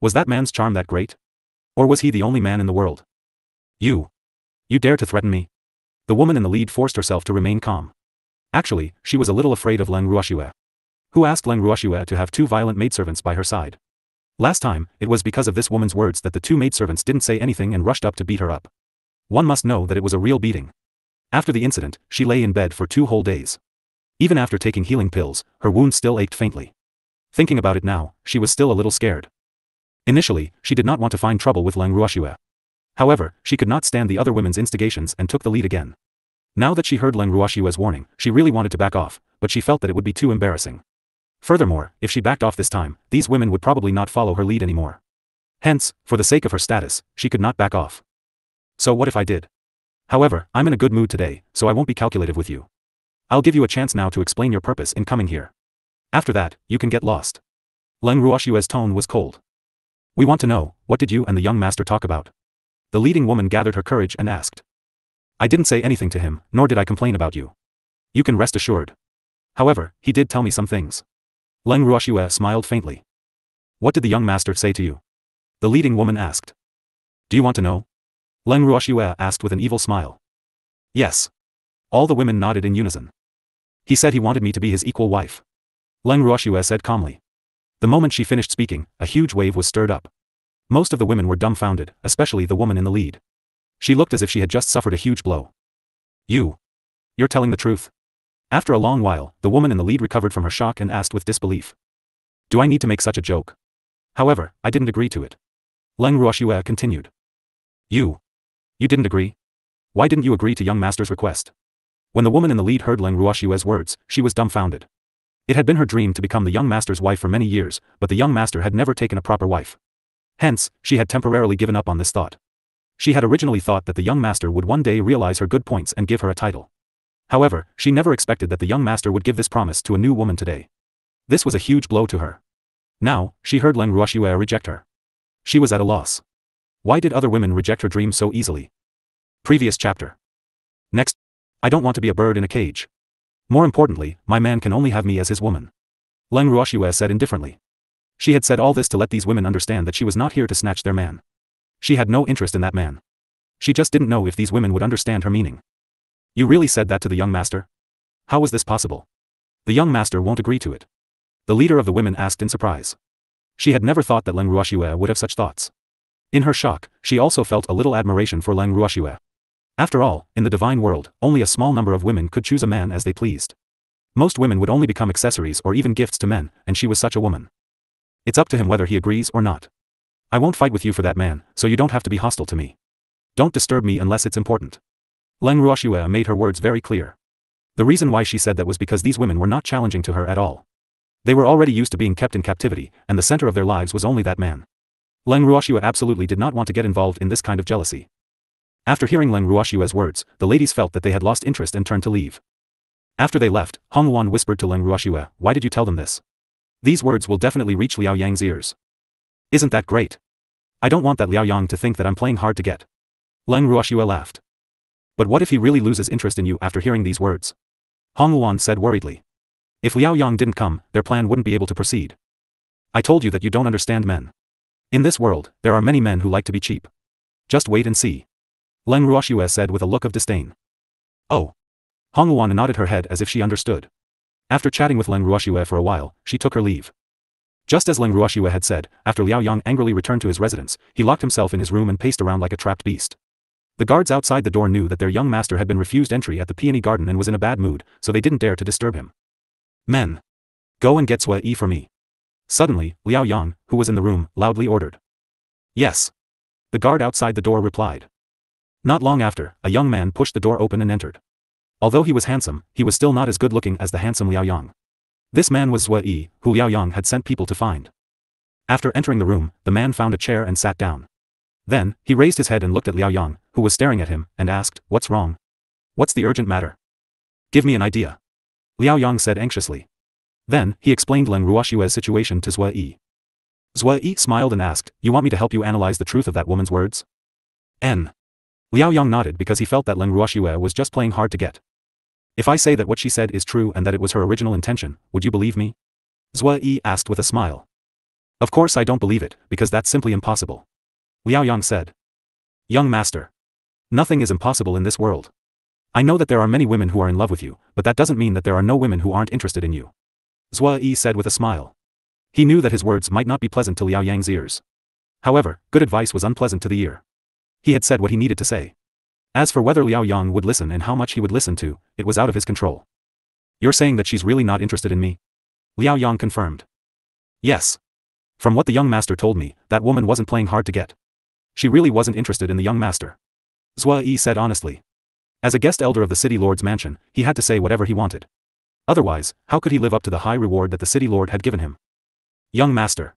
Was that man's charm that great? Or was he the only man in the world? You dare to threaten me? The woman in the lead forced herself to remain calm. Actually, she was a little afraid of Leng Ruoxue. Who asked Leng Ruoxue to have two violent maidservants by her side? Last time, it was because of this woman's words that the two maidservants didn't say anything and rushed up to beat her up. One must know that it was a real beating. After the incident, she lay in bed for 2 whole days. Even after taking healing pills, her wound still ached faintly. Thinking about it now, she was still a little scared. Initially, she did not want to find trouble with Leng Ruoxue. However, she could not stand the other women's instigations and took the lead again. Now that she heard Leng Ruoxue's warning, she really wanted to back off, but she felt that it would be too embarrassing. Furthermore, if she backed off this time, these women would probably not follow her lead anymore. Hence, for the sake of her status, she could not back off. So what if I did? However, I'm in a good mood today, so I won't be calculative with you. I'll give you a chance now to explain your purpose in coming here. After that, you can get lost. Leng Ruoxue's tone was cold. We want to know, what did you and the young master talk about? The leading woman gathered her courage and asked. I didn't say anything to him, nor did I complain about you. You can rest assured. However, he did tell me some things. Leng Ruoxue smiled faintly. What did the young master say to you? The leading woman asked. Do you want to know? Leng Ruoxue asked with an evil smile. Yes. All the women nodded in unison. He said he wanted me to be his equal wife. Leng Ruoxue said calmly. The moment she finished speaking, a huge wave was stirred up. Most of the women were dumbfounded, especially the woman in the lead. She looked as if she had just suffered a huge blow. You're telling the truth? After a long while, the woman in the lead recovered from her shock and asked with disbelief. Do I need to make such a joke? However, I didn't agree to it. Leng Ruoxue continued. You didn't agree? Why didn't you agree to young master's request? When the woman in the lead heard Leng Ruoxue's words, she was dumbfounded. It had been her dream to become the young master's wife for many years, but the young master had never taken a proper wife. Hence, she had temporarily given up on this thought. She had originally thought that the young master would one day realize her good points and give her a title. However, she never expected that the young master would give this promise to a new woman today. This was a huge blow to her. Now, she heard Leng Ruoxue reject her. She was at a loss. Why did other women reject her dream so easily? Previous chapter. Next. I don't want to be a bird in a cage. More importantly, my man can only have me as his woman. Leng Ruoxue said indifferently. She had said all this to let these women understand that she was not here to snatch their man. She had no interest in that man. She just didn't know if these women would understand her meaning. You really said that to the young master? How was this possible? The young master won't agree to it. The leader of the women asked in surprise. She had never thought that Leng Ruoxue would have such thoughts. In her shock, she also felt a little admiration for Leng Ruoxue. After all, in the divine world, only a small number of women could choose a man as they pleased. Most women would only become accessories or even gifts to men, and she was such a woman. It's up to him whether he agrees or not. I won't fight with you for that man, so you don't have to be hostile to me. Don't disturb me unless it's important. Leng Ruoxue made her words very clear. The reason why she said that was because these women were not challenging to her at all. They were already used to being kept in captivity, and the center of their lives was only that man. Leng Ruoxue absolutely did not want to get involved in this kind of jealousy. After hearing Leng Ruoxue's words, the ladies felt that they had lost interest and turned to leave. After they left, Hong Luan whispered to Leng Ruoxue, "Why did you tell them this? These words will definitely reach Liao Yang's ears." "Isn't that great? I don't want that Liao Yang to think that I'm playing hard to get." Leng Ruoxue laughed. "But what if he really loses interest in you after hearing these words?" Hong Luan said worriedly. "If Liao Yang didn't come, their plan wouldn't be able to proceed. I told you that you don't understand men. In this world, there are many men who like to be cheap. Just wait and see." Leng Ruoxue said with a look of disdain. "Oh." Hong Luan nodded her head as if she understood. After chatting with Leng Ruoxue for a while, she took her leave. Just as Leng Ruoxue had said, after Liao Yang angrily returned to his residence, he locked himself in his room and paced around like a trapped beast. The guards outside the door knew that their young master had been refused entry at the peony garden and was in a bad mood, so they didn't dare to disturb him. "Men. Go and get Sui for me." Suddenly, Liao Yang, who was in the room, loudly ordered. "Yes." The guard outside the door replied. Not long after, a young man pushed the door open and entered. Although he was handsome, he was still not as good-looking as the handsome Liao Yang. This man was Sui, who Liao Yang had sent people to find. After entering the room, the man found a chair and sat down. Then, he raised his head and looked at Liao Yang, who was staring at him, and asked, "What's wrong? What's the urgent matter? Give me an idea." Liao Yang said anxiously. Then, he explained Leng Ruoxue's situation to Sui. Sui smiled and asked, "You want me to help you analyze the truth of that woman's words?" N. Liao Yang nodded because he felt that Leng Ruoxue was just playing hard to get. "If I say that what she said is true and that it was her original intention, would you believe me?" Sui asked with a smile. "Of course I don't believe it, because that's simply impossible." Liao Yang said. "Young master. Nothing is impossible in this world. I know that there are many women who are in love with you, but that doesn't mean that there are no women who aren't interested in you." Sui said with a smile. He knew that his words might not be pleasant to Liao Yang's ears. However, good advice was unpleasant to the ear. He had said what he needed to say. As for whether Liao Yang would listen and how much he would listen to, it was out of his control. "You're saying that she's really not interested in me?" Liao Yang confirmed. "Yes. From what the young master told me, that woman wasn't playing hard to get. She really wasn't interested in the young master." Sui said honestly. As a guest elder of the city lord's mansion, he had to say whatever he wanted. Otherwise, how could he live up to the high reward that the city lord had given him? "Young master.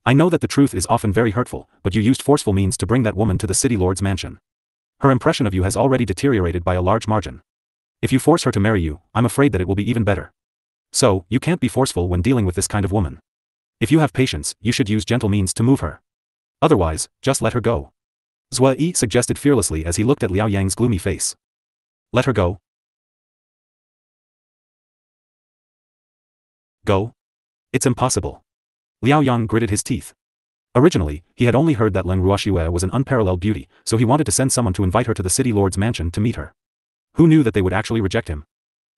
I know that the truth is often very hurtful, but you used forceful means to bring that woman to the city lord's mansion. Her impression of you has already deteriorated by a large margin. If you force her to marry you, I'm afraid that it will be even better. So, you can't be forceful when dealing with this kind of woman. If you have patience, you should use gentle means to move her. Otherwise, just let her go." Sui suggested fearlessly as he looked at Liao Yang's gloomy face. "Let her go? Go? It's impossible." Liao Yang gritted his teeth. Originally, he had only heard that Leng Ruoxue was an unparalleled beauty, so he wanted to send someone to invite her to the city lord's mansion to meet her. Who knew that they would actually reject him?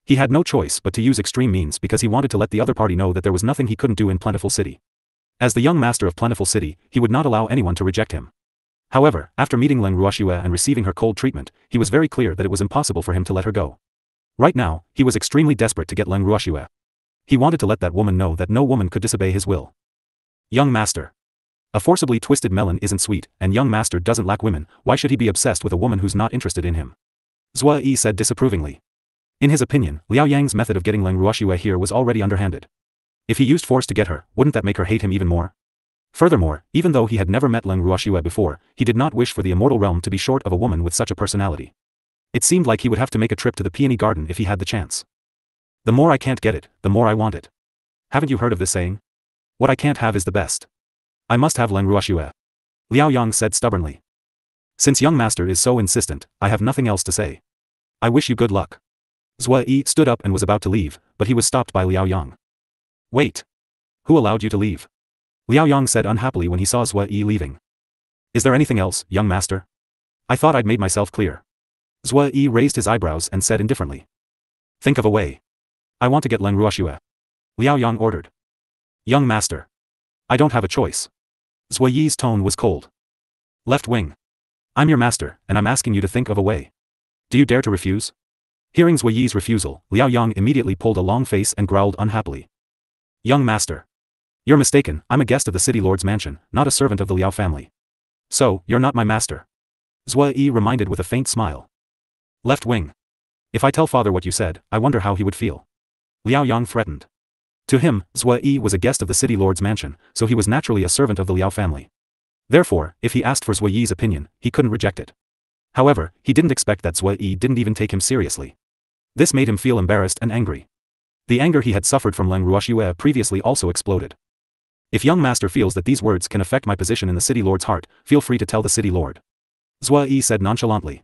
He had no choice but to use extreme means because he wanted to let the other party know that there was nothing he couldn't do in Plentiful City. As the young master of Plentiful City, he would not allow anyone to reject him. However, after meeting Leng Ruoxue and receiving her cold treatment, he was very clear that it was impossible for him to let her go. Right now, he was extremely desperate to get Leng Ruoxue. He wanted to let that woman know that no woman could disobey his will. Young master. A forcibly twisted melon isn't sweet, and young master doesn't lack women. Why should he be obsessed with a woman who's not interested in him? Zhua Yi said disapprovingly. In his opinion, Liao Yang's method of getting Leng Ruoxue here was already underhanded. If he used force to get her, wouldn't that make her hate him even more? Furthermore, even though he had never met Leng Ruoxue before, he did not wish for the immortal realm to be short of a woman with such a personality. It seemed like he would have to make a trip to the peony garden if he had the chance. The more I can't get it, the more I want it. Haven't you heard of this saying? What I can't have is the best. I must have Leng Ruoxue. Liao Yang said stubbornly. Since young master is so insistent, I have nothing else to say. I wish you good luck. Zhua Yi stood up and was about to leave, but he was stopped by Liao Yang. Wait. Who allowed you to leave? Liao Yang said unhappily when he saw Zhua Yi leaving. Is there anything else, young master? I thought I'd made myself clear. Zhua Yi raised his eyebrows and said indifferently. Think of a way. I want to get Leng Ruoxue. Liao Yang ordered. Young master. I don't have a choice. Zhua Yi's tone was cold. Left wing. I'm your master, and I'm asking you to think of a way. Do you dare to refuse? Hearing Zhua Yi's refusal, Liao Yang immediately pulled a long face and growled unhappily. Young master. You're mistaken, I'm a guest of the city lord's mansion, not a servant of the Liao family. So, you're not my master. Zhua Yi reminded with a faint smile. Left wing. If I tell father what you said, I wonder how he would feel. Liao Yang threatened. To him, Zhua Yi was a guest of the city lord's mansion, so he was naturally a servant of the Liao family. Therefore, if he asked for Zhua Yi's opinion, he couldn't reject it. However, he didn't expect that Zhua Yi didn't even take him seriously. This made him feel embarrassed and angry. The anger he had suffered from Leng Ruoxue previously also exploded. If young master feels that these words can affect my position in the city lord's heart, feel free to tell the city lord. Zhua Yi said nonchalantly.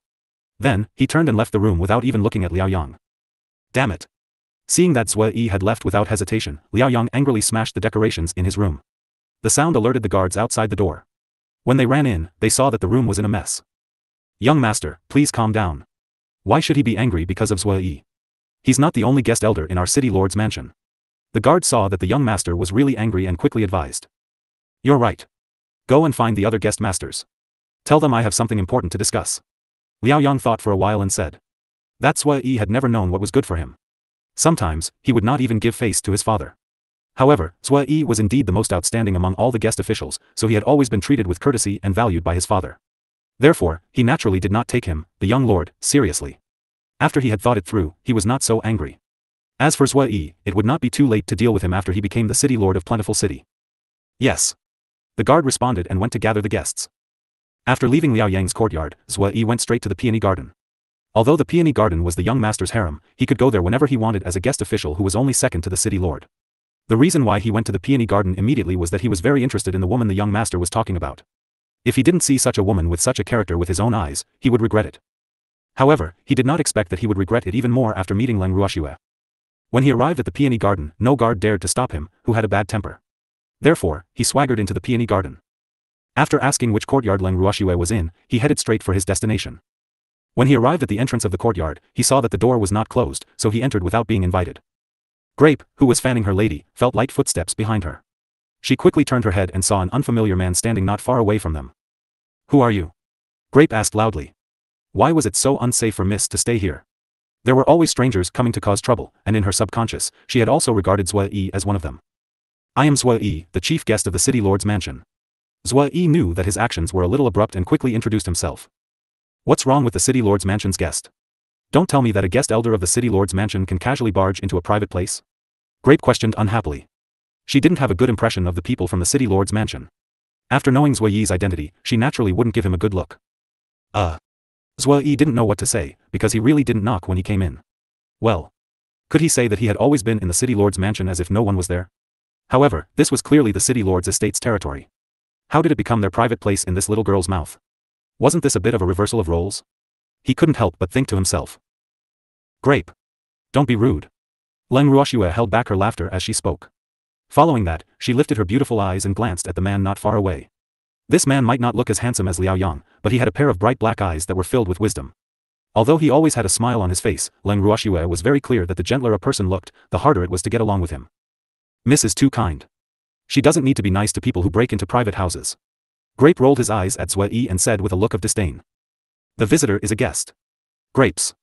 Then, he turned and left the room without even looking at Liao Yang. Damn it. Seeing that Zhua Yi had left without hesitation, Liao Yang angrily smashed the decorations in his room. The sound alerted the guards outside the door. When they ran in, they saw that the room was in a mess. Young master, please calm down. Why should he be angry because of Zhua Yi? He's not the only guest elder in our city lord's mansion. The guard saw that the young master was really angry and quickly advised. You're right. Go and find the other guest masters. Tell them I have something important to discuss. Liao Yang thought for a while and said. That Zhua Yi had never known what was good for him. Sometimes, he would not even give face to his father. However, Zhua Yi was indeed the most outstanding among all the guest officials, so he had always been treated with courtesy and valued by his father. Therefore, he naturally did not take him, the young lord, seriously. After he had thought it through, he was not so angry. As for Zhua Yi, it would not be too late to deal with him after he became the city lord of Plentiful City. Yes. The guard responded and went to gather the guests. After leaving Liao Yang's courtyard, Zhua Yi went straight to the peony garden. Although the peony garden was the young master's harem, he could go there whenever he wanted as a guest official who was only second to the city lord. The reason why he went to the peony garden immediately was that he was very interested in the woman the young master was talking about. If he didn't see such a woman with such a character with his own eyes, he would regret it. However, he did not expect that he would regret it even more after meeting Leng Ruoxue. When he arrived at the peony garden, no guard dared to stop him, who had a bad temper. Therefore, he swaggered into the peony garden. After asking which courtyard Leng Ruoxue was in, he headed straight for his destination. When he arrived at the entrance of the courtyard, he saw that the door was not closed, so he entered without being invited. Grape, who was fanning her lady, felt light footsteps behind her. She quickly turned her head and saw an unfamiliar man standing not far away from them. Who are you? Grape asked loudly. Why was it so unsafe for Miss to stay here? There were always strangers coming to cause trouble, and in her subconscious, she had also regarded Zhua Yi as one of them. I am Zhua Yi, the chief guest of the city lord's mansion. Zhua Yi knew that his actions were a little abrupt and quickly introduced himself. What's wrong with the city lord's mansion's guest? Don't tell me that a guest elder of the city lord's mansion can casually barge into a private place? Grape questioned unhappily. She didn't have a good impression of the people from the city lord's mansion. After knowing Zhua Yi's identity, she naturally wouldn't give him a good look. Zhua Yi didn't know what to say, because he really didn't knock when he came in. Well. Could he say that he had always been in the city lord's mansion as if no one was there? However, this was clearly the city lord's estate's territory. How did it become their private place in this little girl's mouth? Wasn't this a bit of a reversal of roles? He couldn't help but think to himself. Grape. Don't be rude. Leng Ruoxue held back her laughter as she spoke. Following that, she lifted her beautiful eyes and glanced at the man not far away. This man might not look as handsome as Liao Yang, but he had a pair of bright black eyes that were filled with wisdom. Although he always had a smile on his face, Leng Ruoxue was very clear that the gentler a person looked, the harder it was to get along with him. Miss is too kind. She doesn't need to be nice to people who break into private houses. Grape rolled his eyes at Zhua Yi and said with a look of disdain. The visitor is a guest. Grapes.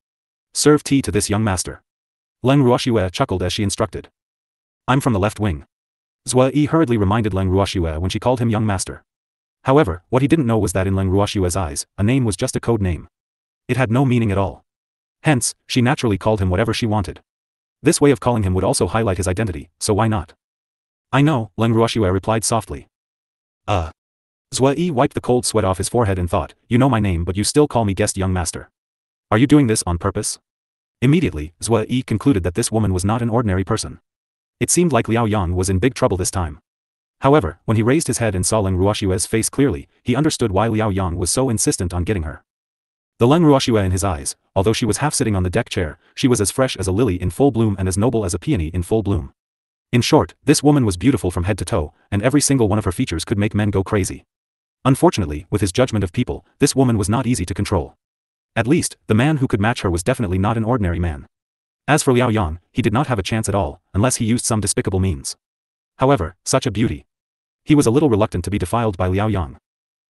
Serve tea to this young master. Leng Ruoxue chuckled as she instructed. I'm from the left wing. Zhuai hurriedly reminded Leng Ruoxue when she called him young master. However, what he didn't know was that in Leng Ruoxue's eyes, a name was just a code name. It had no meaning at all. Hence, she naturally called him whatever she wanted. This way of calling him would also highlight his identity, so why not? I know, Leng Ruoxue replied softly. Zhuai wiped the cold sweat off his forehead and thought, you know my name but you still call me guest young master. Are you doing this on purpose? Immediately, Zhuai concluded that this woman was not an ordinary person. It seemed like Liao Yang was in big trouble this time. However, when he raised his head and saw Leng Ruoxue's face clearly, he understood why Liao Yang was so insistent on getting her. The Leng Ruoxue in his eyes, although she was half sitting on the deck chair, she was as fresh as a lily in full bloom and as noble as a peony in full bloom. In short, this woman was beautiful from head to toe, and every single one of her features could make men go crazy. Unfortunately, with his judgment of people, this woman was not easy to control. At least, the man who could match her was definitely not an ordinary man. As for Liao Yang, he did not have a chance at all, unless he used some despicable means. However, such a beauty. He was a little reluctant to be defiled by Liao Yang.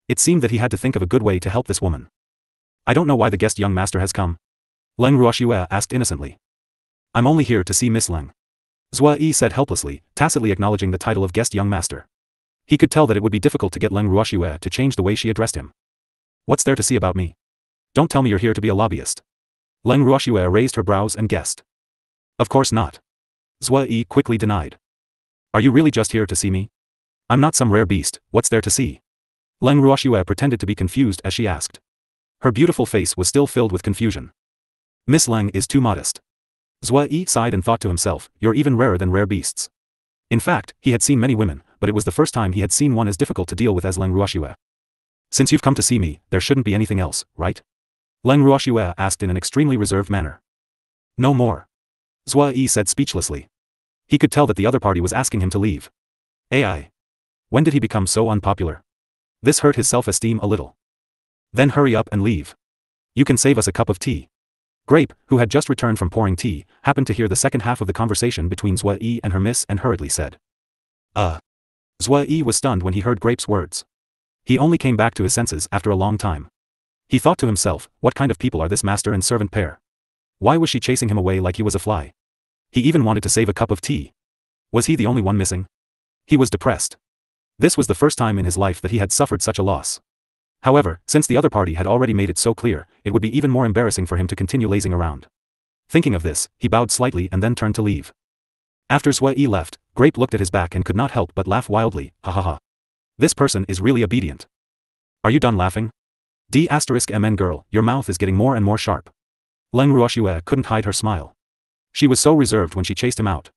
It seemed that he had to think of a good way to help this woman. I don't know why the guest young master has come. Leng Ruoxue asked innocently. I'm only here to see Miss Leng. Zhuai said helplessly, tacitly acknowledging the title of guest young master. He could tell that it would be difficult to get Leng Ruoxue to change the way she addressed him. What's there to see about me? Don't tell me you're here to be a lobbyist. Leng Ruoxue raised her brows and guessed. Of course not. Zhuai quickly denied. Are you really just here to see me? I'm not some rare beast, what's there to see? Leng Ruoxue pretended to be confused as she asked. Her beautiful face was still filled with confusion. Miss Leng is too modest. Zhuai sighed and thought to himself, you're even rarer than rare beasts. In fact, he had seen many women, but it was the first time he had seen one as difficult to deal with as Leng Ruoxue. Since you've come to see me, there shouldn't be anything else, right? Leng Ruoxue asked in an extremely reserved manner. No more. Zhuai said speechlessly. He could tell that the other party was asking him to leave. AI. When did he become so unpopular? This hurt his self-esteem a little. Then hurry up and leave. You can save us a cup of tea. Grape, who had just returned from pouring tea, happened to hear the second half of the conversation between Zhuai and her miss and hurriedly said. Zhuai was stunned when he heard Grape's words. He only came back to his senses after a long time. He thought to himself, what kind of people are this master and servant pair? Why was she chasing him away like he was a fly? He even wanted to save a cup of tea. Was he the only one missing? He was depressed. This was the first time in his life that he had suffered such a loss. However, since the other party had already made it so clear, it would be even more embarrassing for him to continue lazing around. Thinking of this, he bowed slightly and then turned to leave. After Zhuai left, Grape looked at his back and could not help but laugh wildly, ha ha ha. This person is really obedient. Are you done laughing? D*MN girl, your mouth is getting more and more sharp. Leng Ruoxue couldn't hide her smile. She was so reserved when she chased him out.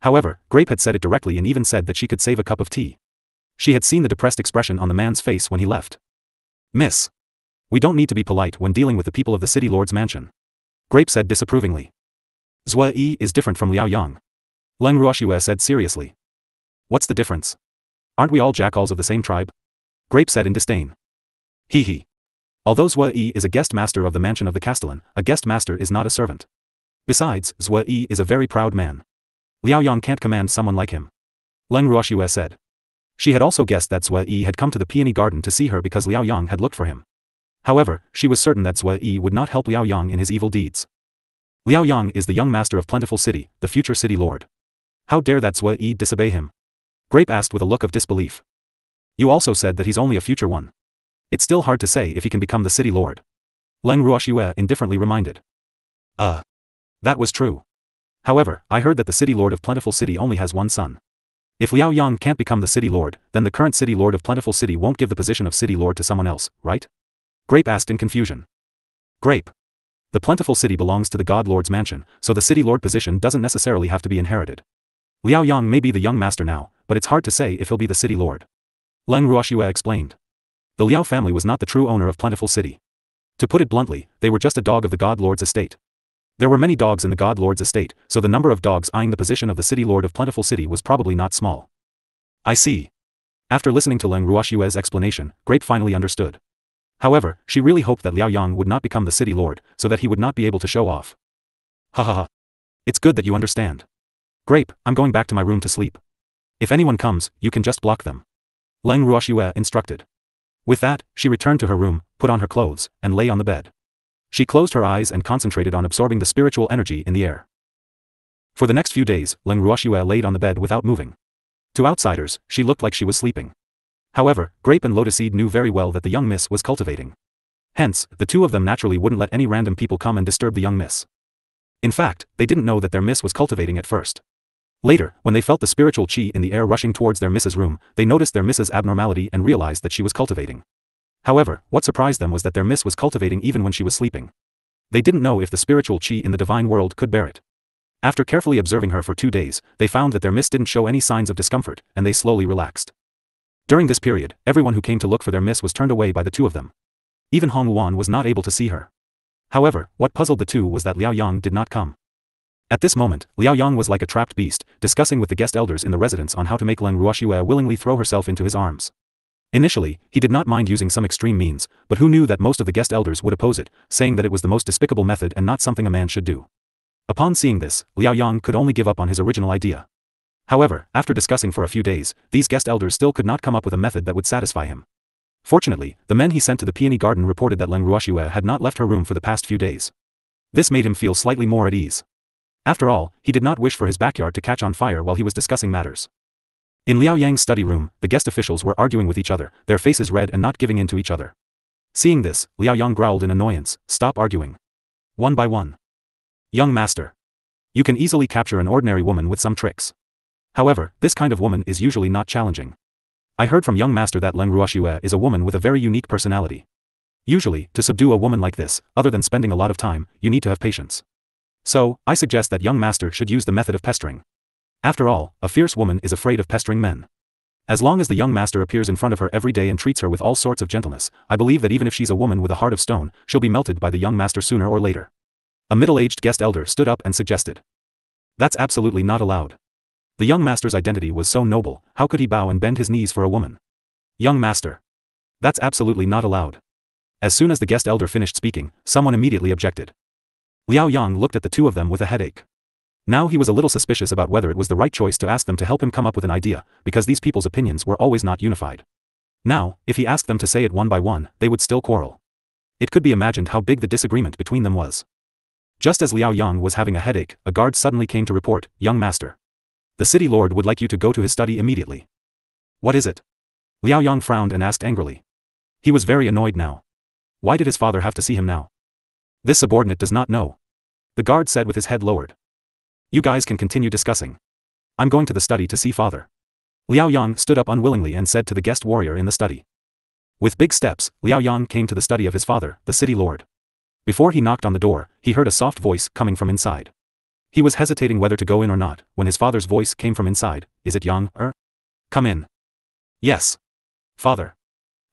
However, Grape had said it directly and even said that she could save a cup of tea. She had seen the depressed expression on the man's face when he left. Miss. We don't need to be polite when dealing with the people of the city lord's mansion. Grape said disapprovingly. Zhuai is different from Liao Yang. Leng Ruoxue said seriously. What's the difference? Aren't we all jackals of the same tribe? Grape said in disdain. Hee hee. Although Zhuai is a guest master of the mansion of the Castellan, a guest master is not a servant. Besides, Zhuai is a very proud man. Liao Yang can't command someone like him. Leng Ruoxue said. She had also guessed that Zhuai had come to the peony garden to see her because Liao Yang had looked for him. However, she was certain that Zhuai would not help Liao Yang in his evil deeds. Liao Yang is the young master of Plentiful City, the future city lord. How dare that Zhuai disobey him? Grape asked with a look of disbelief. You also said that he's only a future one. It's still hard to say if he can become the city lord. Leng Ruoxue indifferently reminded. That was true. However, I heard that the city lord of Plentiful City only has one son. If Liao Yang can't become the city lord, then the current city lord of Plentiful City won't give the position of city lord to someone else, right? Grape asked in confusion. Grape. The Plentiful City belongs to the God Lord's mansion, so the city lord position doesn't necessarily have to be inherited. Liao Yang may be the young master now, but it's hard to say if he'll be the city lord. Leng Ruoxue explained. The Liao family was not the true owner of Plentiful City. To put it bluntly, they were just a dog of the God Lord's estate. There were many dogs in the God Lord's estate, so the number of dogs eyeing the position of the city lord of Plentiful City was probably not small. I see. After listening to Leng Ruoxue's explanation, Grape finally understood. However, she really hoped that Liao Yang would not become the city lord, so that he would not be able to show off. Ha ha ha. It's good that you understand. Grape, I'm going back to my room to sleep. If anyone comes, you can just block them. Leng Ruoxue instructed. With that, she returned to her room, put on her clothes, and lay on the bed. She closed her eyes and concentrated on absorbing the spiritual energy in the air. For the next few days, Leng Ruoxue laid on the bed without moving. To outsiders, she looked like she was sleeping. However, Grape and Lotus Seed knew very well that the young miss was cultivating. Hence, the two of them naturally wouldn't let any random people come and disturb the young miss. In fact, they didn't know that their miss was cultivating at first. Later, when they felt the spiritual chi in the air rushing towards their miss's room, they noticed their miss's abnormality and realized that she was cultivating. However, what surprised them was that their miss was cultivating even when she was sleeping. They didn't know if the spiritual chi in the divine world could bear it. After carefully observing her for 2 days, they found that their miss didn't show any signs of discomfort, and they slowly relaxed. During this period, everyone who came to look for their miss was turned away by the two of them. Even Hong Luan was not able to see her. However, what puzzled the two was that Liao Yang did not come. At this moment, Liao Yang was like a trapped beast, discussing with the guest elders in the residence on how to make Leng Ruoxue willingly throw herself into his arms. Initially, he did not mind using some extreme means, but who knew that most of the guest elders would oppose it, saying that it was the most despicable method and not something a man should do. Upon seeing this, Liao Yang could only give up on his original idea. However, after discussing for a few days, these guest elders still could not come up with a method that would satisfy him. Fortunately, the men he sent to the peony garden reported that Leng Ruoxue had not left her room for the past few days. This made him feel slightly more at ease. After all, he did not wish for his backyard to catch on fire while he was discussing matters. In Liao Yang's study room, the guest officials were arguing with each other, their faces red and not giving in to each other. Seeing this, Liao Yang growled in annoyance, "Stop arguing. One by one. Young master. You can easily capture an ordinary woman with some tricks. However, this kind of woman is usually not challenging. I heard from young master that Leng Ruoxue is a woman with a very unique personality. Usually, to subdue a woman like this, other than spending a lot of time, you need to have patience. So, I suggest that young master should use the method of pestering. After all, a fierce woman is afraid of pestering men. As long as the young master appears in front of her every day and treats her with all sorts of gentleness, I believe that even if she's a woman with a heart of stone, she'll be melted by the young master sooner or later." A middle-aged guest elder stood up and suggested. "That's absolutely not allowed. The young master's identity was so noble, how could he bow and bend his knees for a woman? Young master. That's absolutely not allowed." As soon as the guest elder finished speaking, someone immediately objected. Liao Yang looked at the two of them with a headache. Now he was a little suspicious about whether it was the right choice to ask them to help him come up with an idea, because these people's opinions were always not unified. Now, if he asked them to say it one by one, they would still quarrel. It could be imagined how big the disagreement between them was. Just as Liao Yang was having a headache, a guard suddenly came to report, "Young master. The city lord would like you to go to his study immediately." "What is it?" Liao Yang frowned and asked angrily. He was very annoyed now. Why did his father have to see him now? This subordinate does not know. The guard said with his head lowered. "You guys can continue discussing. I'm going to the study to see father." Liao Yang stood up unwillingly and said to the guest warrior in the study. With big steps, Liao Yang came to the study of his father, the city lord. Before he knocked on the door, he heard a soft voice coming from inside. He was hesitating whether to go in or not, when his father's voice came from inside. "Is it Yang, Come in." "Yes. Father."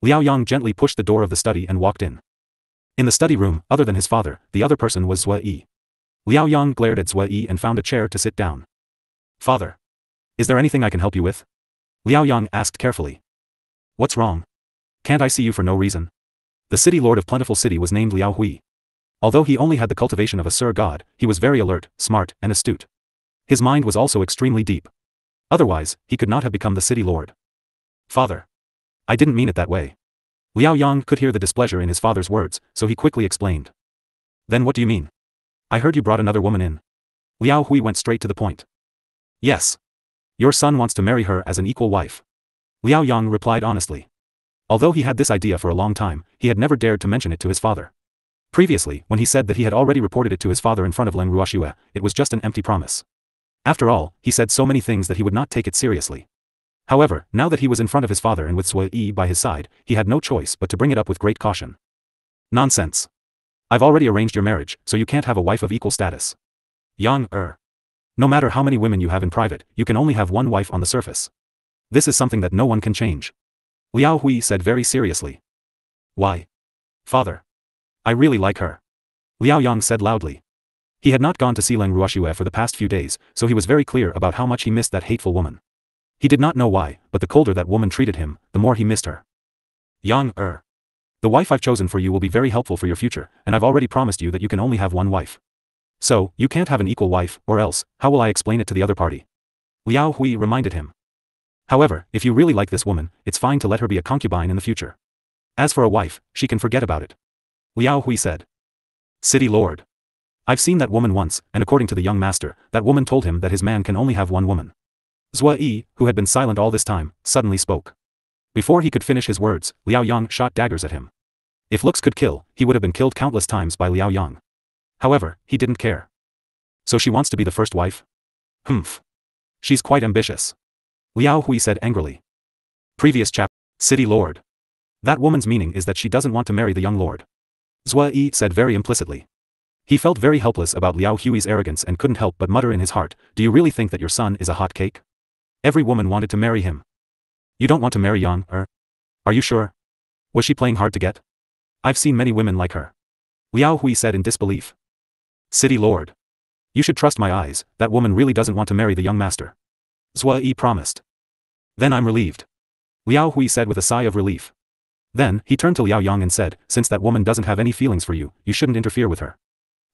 Liao Yang gently pushed the door of the study and walked in. In the study room, other than his father, the other person was Zue Yi. Liao Yang glared at Zue Yi and found a chair to sit down. "Father. Is there anything I can help you with?" Liao Yang asked carefully. "What's wrong? Can't I see you for no reason?" The city lord of Plentiful City was named Liao Hui. Although he only had the cultivation of a Sir God, he was very alert, smart, and astute. His mind was also extremely deep. Otherwise, he could not have become the city lord. "Father. I didn't mean it that way." Liao Yang could hear the displeasure in his father's words, so he quickly explained. "Then what do you mean? I heard you brought another woman in." Liao Hui went straight to the point. "Yes. Your son wants to marry her as an equal wife." Liao Yang replied honestly. Although he had this idea for a long time, he had never dared to mention it to his father. Previously, when he said that he had already reported it to his father in front of Leng Ruoxue, it was just an empty promise. After all, he said so many things that he would not take it seriously. However, now that he was in front of his father and with Zue Yi by his side, he had no choice but to bring it up with great caution. "Nonsense. I've already arranged your marriage, so you can't have a wife of equal status. Yang, No matter how many women you have in private, you can only have one wife on the surface. This is something that no one can change." Liao Hui said very seriously. "Why? Father. I really like her." Liao Yang said loudly. He had not gone to see Leng Ruoxue for the past few days, so he was very clear about how much he missed that hateful woman. He did not know why, but the colder that woman treated him, the more he missed her. "Yang, The wife I've chosen for you will be very helpful for your future, and I've already promised you that you can only have one wife. So, you can't have an equal wife, or else, how will I explain it to the other party?" Liao Hui reminded him. "However, if you really like this woman, it's fine to let her be a concubine in the future. As for a wife, she can forget about it." Liao Hui said. "City Lord. I've seen that woman once, and according to the young master, that woman told him that his man can only have one woman. Zhue Yi, who had been silent all this time, suddenly spoke. Before he could finish his words, Liao Yang shot daggers at him. If looks could kill, he would have been killed countless times by Liao Yang. However, he didn't care. So she wants to be the first wife? Humph. She's quite ambitious. Liao Hui said angrily. Previous chapter. City Lord. That woman's meaning is that she doesn't want to marry the young lord. Zhue Yi said very implicitly. He felt very helpless about Liao Hui's arrogance and couldn't help but mutter in his heart, do you really think that your son is a hot cake? Every woman wanted to marry him. You don't want to marry Yang, Are you sure? Was she playing hard to get? I've seen many women like her. Liao Hui said in disbelief. City Lord. You should trust my eyes, that woman really doesn't want to marry the young master. Zhue Yi promised. Then I'm relieved. Liao Hui said with a sigh of relief. Then, he turned to Liao Yang and said, since that woman doesn't have any feelings for you, you shouldn't interfere with her.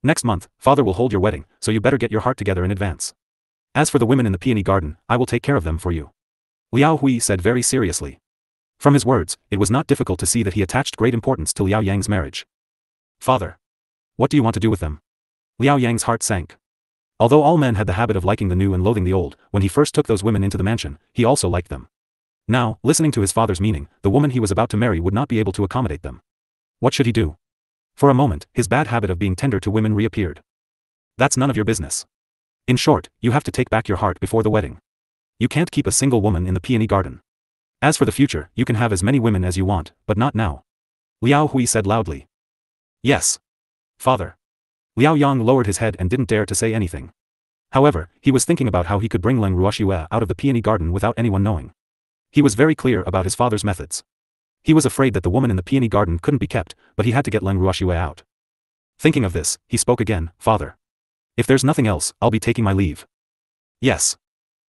Next month, father will hold your wedding, so you better get your heart together in advance. As for the women in the peony garden, I will take care of them for you. Liao Hui said very seriously. From his words, it was not difficult to see that he attached great importance to Liao Yang's marriage. Father. What do you want to do with them? Liao Yang's heart sank. Although all men had the habit of liking the new and loathing the old, when he first took those women into the mansion, he also liked them. Now, listening to his father's meaning, the woman he was about to marry would not be able to accommodate them. What should he do? For a moment, his bad habit of being tender to women reappeared. That's none of your business. In short, you have to take back your heart before the wedding. You can't keep a single woman in the peony garden. As for the future, you can have as many women as you want, but not now. Liao Hui said loudly. Yes. Father. Liao Yang lowered his head and didn't dare to say anything. However, he was thinking about how he could bring Leng Ruoxue out of the peony garden without anyone knowing. He was very clear about his father's methods. He was afraid that the woman in the peony garden couldn't be kept, but he had to get Leng Ruoxue out. Thinking of this, he spoke again, Father. If there's nothing else, I'll be taking my leave. Yes.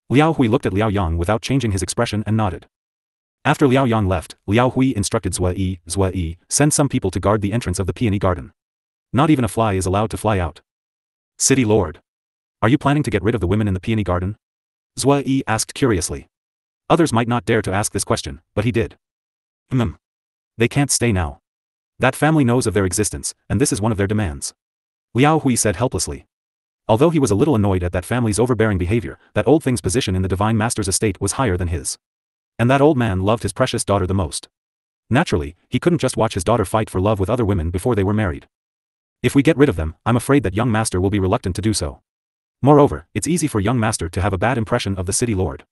Liao Hui looked at Liao Yang without changing his expression and nodded. After Liao Yang left, Liao Hui instructed Zhue Yi, send some people to guard the entrance of the peony garden. Not even a fly is allowed to fly out. City Lord. Are you planning to get rid of the women in the peony garden? Zhue Yi asked curiously. Others might not dare to ask this question, but he did. They can't stay now. That family knows of their existence, and this is one of their demands. Liao Hui said helplessly. Although he was a little annoyed at that family's overbearing behavior, that old thing's position in the divine master's estate was higher than his. And that old man loved his precious daughter the most. Naturally, he couldn't just watch his daughter fight for love with other women before they were married. If we get rid of them, I'm afraid that young master will be reluctant to do so. Moreover, it's easy for young master to have a bad impression of the city lord.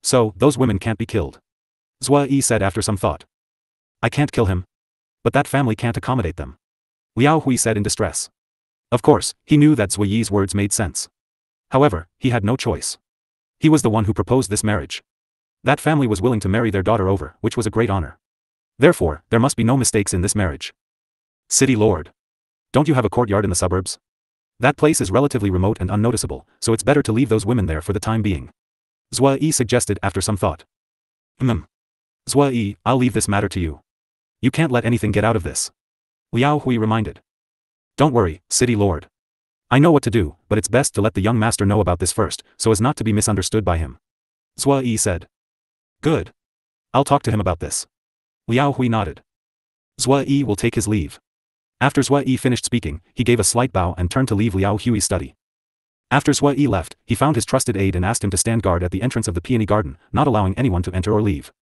So, those women can't be killed. Zhue Yi said after some thought. I can't kill him. But that family can't accommodate them. Liao Hui said in distress. Of course, he knew that Zhue Yi's words made sense. However, he had no choice. He was the one who proposed this marriage. That family was willing to marry their daughter over, which was a great honor. Therefore, there must be no mistakes in this marriage. City Lord. Don't you have a courtyard in the suburbs? That place is relatively remote and unnoticeable, so it's better to leave those women there for the time being. Zhue Yi suggested after some thought. Zhue Yi, I'll leave this matter to you. You can't let anything get out of this. Liao Hui reminded. Don't worry, City Lord. I know what to do, but it's best to let the young master know about this first, so as not to be misunderstood by him. Zhue Yi said. Good. I'll talk to him about this. Liao Hui nodded. Zhue Yi will take his leave. After Zhue Yi finished speaking, he gave a slight bow and turned to leave Liao Hui's study. After Zhue Yi left, he found his trusted aide and asked him to stand guard at the entrance of the peony garden, not allowing anyone to enter or leave.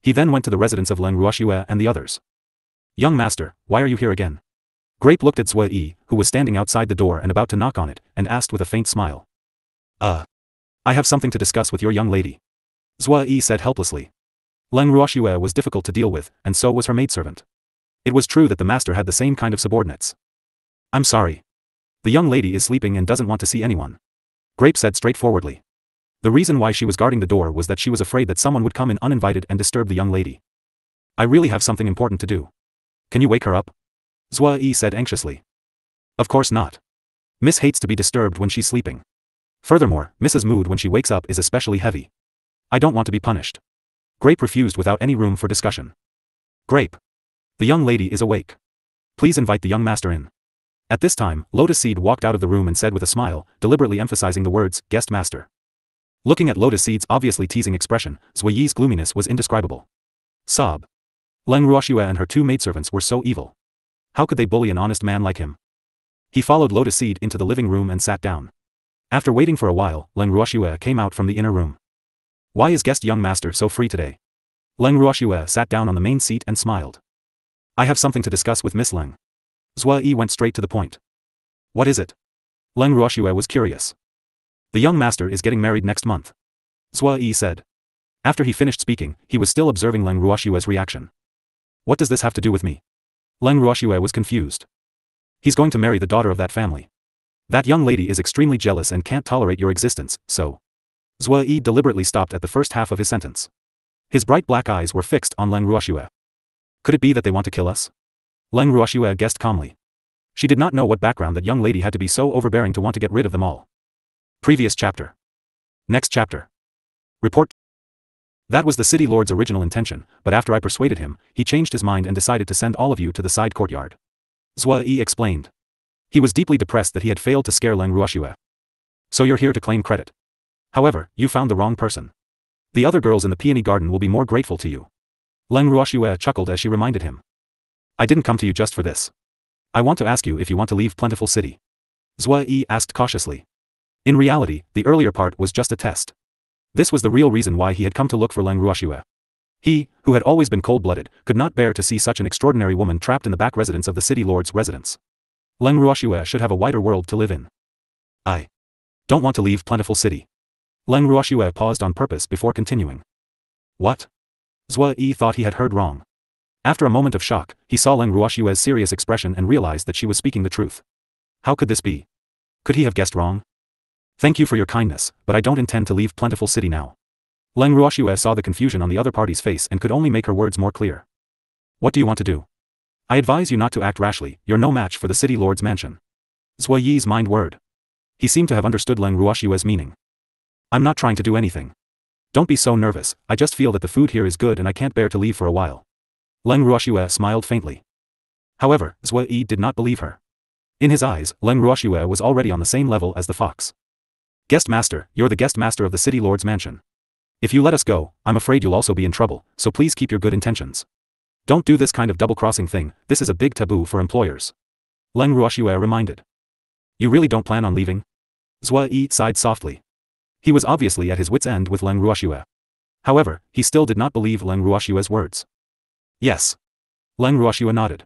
He then went to the residence of Leng Ruoxue and the others. Young master, why are you here again? Grape looked at Zhue Yi, who was standing outside the door and about to knock on it, and asked with a faint smile. I have something to discuss with your young lady. Zhue Yi said helplessly. Leng Ruoxue was difficult to deal with, and so was her maidservant. It was true that the master had the same kind of subordinates. I'm sorry. The young lady is sleeping and doesn't want to see anyone. Grape said straightforwardly. The reason why she was guarding the door was that she was afraid that someone would come in uninvited and disturb the young lady. I really have something important to do. Can you wake her up? Zhue Yi said anxiously. Of course not. Miss hates to be disturbed when she's sleeping. Furthermore, Mrs. Mood when she wakes up is especially heavy. I don't want to be punished. Grape refused without any room for discussion. Grape. The young lady is awake. Please invite the young master in. At this time, Lotus Seed walked out of the room and said with a smile, deliberately emphasizing the words, guest master. Looking at Lotus Seed's obviously teasing expression, Zhue Yi's gloominess was indescribable. Sob. Leng Ruoxue and her two maidservants were so evil. How could they bully an honest man like him? He followed Lotus Seed into the living room and sat down. After waiting for a while, Leng Ruoxue came out from the inner room. Why is guest young master so free today? Leng Ruoxue sat down on the main seat and smiled. I have something to discuss with Miss Leng. Zhue Yi went straight to the point. What is it? Leng Ruoxue was curious. The young master is getting married next month. Zhue Yi said. After he finished speaking, he was still observing Leng Ruoxue's reaction. What does this have to do with me? Leng Ruoxue was confused. He's going to marry the daughter of that family. That young lady is extremely jealous and can't tolerate your existence, so. Zhue Yi deliberately stopped at the first half of his sentence. His bright black eyes were fixed on Leng Ruoxue. Could it be that they want to kill us? Leng Ruoxue guessed calmly. She did not know what background that young lady had to be so overbearing to want to get rid of them all. Previous chapter. Next chapter. Report. That was the city lord's original intention, but after I persuaded him, he changed his mind and decided to send all of you to the side courtyard. Zhue Yi explained. He was deeply depressed that he had failed to scare Leng Ruoxue. So you're here to claim credit. However, you found the wrong person. The other girls in the peony garden will be more grateful to you. Leng Ruoxue chuckled as she reminded him. I didn't come to you just for this. I want to ask you if you want to leave Plentiful City. Zhue Yi asked cautiously. In reality, the earlier part was just a test. This was the real reason why he had come to look for Leng Ruoxue. He, who had always been cold-blooded, could not bear to see such an extraordinary woman trapped in the back residence of the city lord's residence. Leng Ruoxue should have a wider world to live in. I don't want to leave Plentiful City. Leng Ruoxue paused on purpose before continuing. What? Zhue Yi thought he had heard wrong. After a moment of shock, he saw Leng Ruoxue's serious expression and realized that she was speaking the truth. How could this be? Could he have guessed wrong? Thank you for your kindness, but I don't intend to leave Plentiful City now. Leng Ruoxue saw the confusion on the other party's face and could only make her words more clear. What do you want to do? I advise you not to act rashly, you're no match for the city lord's mansion. Zhue Yi's mind whirred. He seemed to have understood Leng Ruoxue's meaning. I'm not trying to do anything. Don't be so nervous, I just feel that the food here is good and I can't bear to leave for a while. Leng Ruoxue smiled faintly. However, Zhue Yi did not believe her. In his eyes, Leng Ruoxue was already on the same level as the fox. Guest master, you're the guest master of the city lord's mansion. If you let us go, I'm afraid you'll also be in trouble, so please keep your good intentions. Don't do this kind of double-crossing thing, this is a big taboo for employers. Leng Ruoxue reminded. You really don't plan on leaving? Zhue Yi sighed softly. He was obviously at his wit's end with Leng Ruoxue. However, he still did not believe Leng Ruoxue's words. Yes. Leng Ruoxue nodded.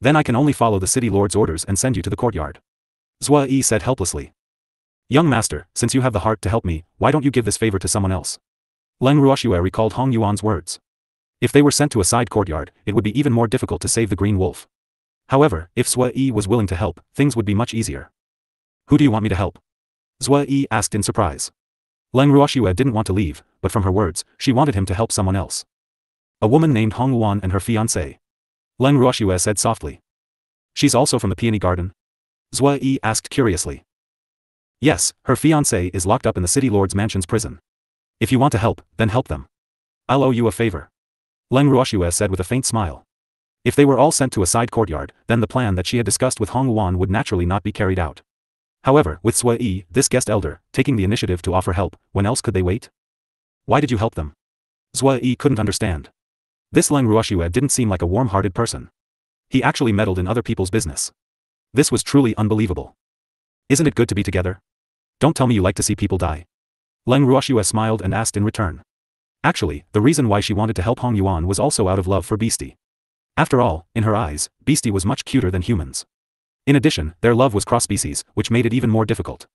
Then I can only follow the city lord's orders and send you to the courtyard. Zhue Yi said helplessly. Young master, since you have the heart to help me, why don't you give this favor to someone else? Leng Ruoxue recalled Hong Yuan's words. If they were sent to a side courtyard, it would be even more difficult to save the green wolf. However, if Zhue Yi was willing to help, things would be much easier. Who do you want me to help? Zhue Yi asked in surprise. Leng Ruoxue didn't want to leave, but from her words, she wanted him to help someone else. A woman named Hong Yuan and her fiancé. Leng Ruoxue said softly. She's also from the peony garden? Zhue Yi asked curiously. Yes, her fiancé is locked up in the city lord's mansion's prison. If you want to help, then help them. I'll owe you a favor. Leng Ruoxue said with a faint smile. If they were all sent to a side courtyard, then the plan that she had discussed with Hong Yuan would naturally not be carried out. However, with Zhue Yi, this guest elder, taking the initiative to offer help, when else could they wait? Why did you help them? Zhue Yi couldn't understand. This Leng Ruoxue didn't seem like a warm-hearted person. He actually meddled in other people's business. This was truly unbelievable. Isn't it good to be together? Don't tell me you like to see people die. Leng Ruoxue smiled and asked in return. Actually, the reason why she wanted to help Hong Yuan was also out of love for Beastie. After all, in her eyes, Beastie was much cuter than humans. In addition, their love was cross-species, which made it even more difficult.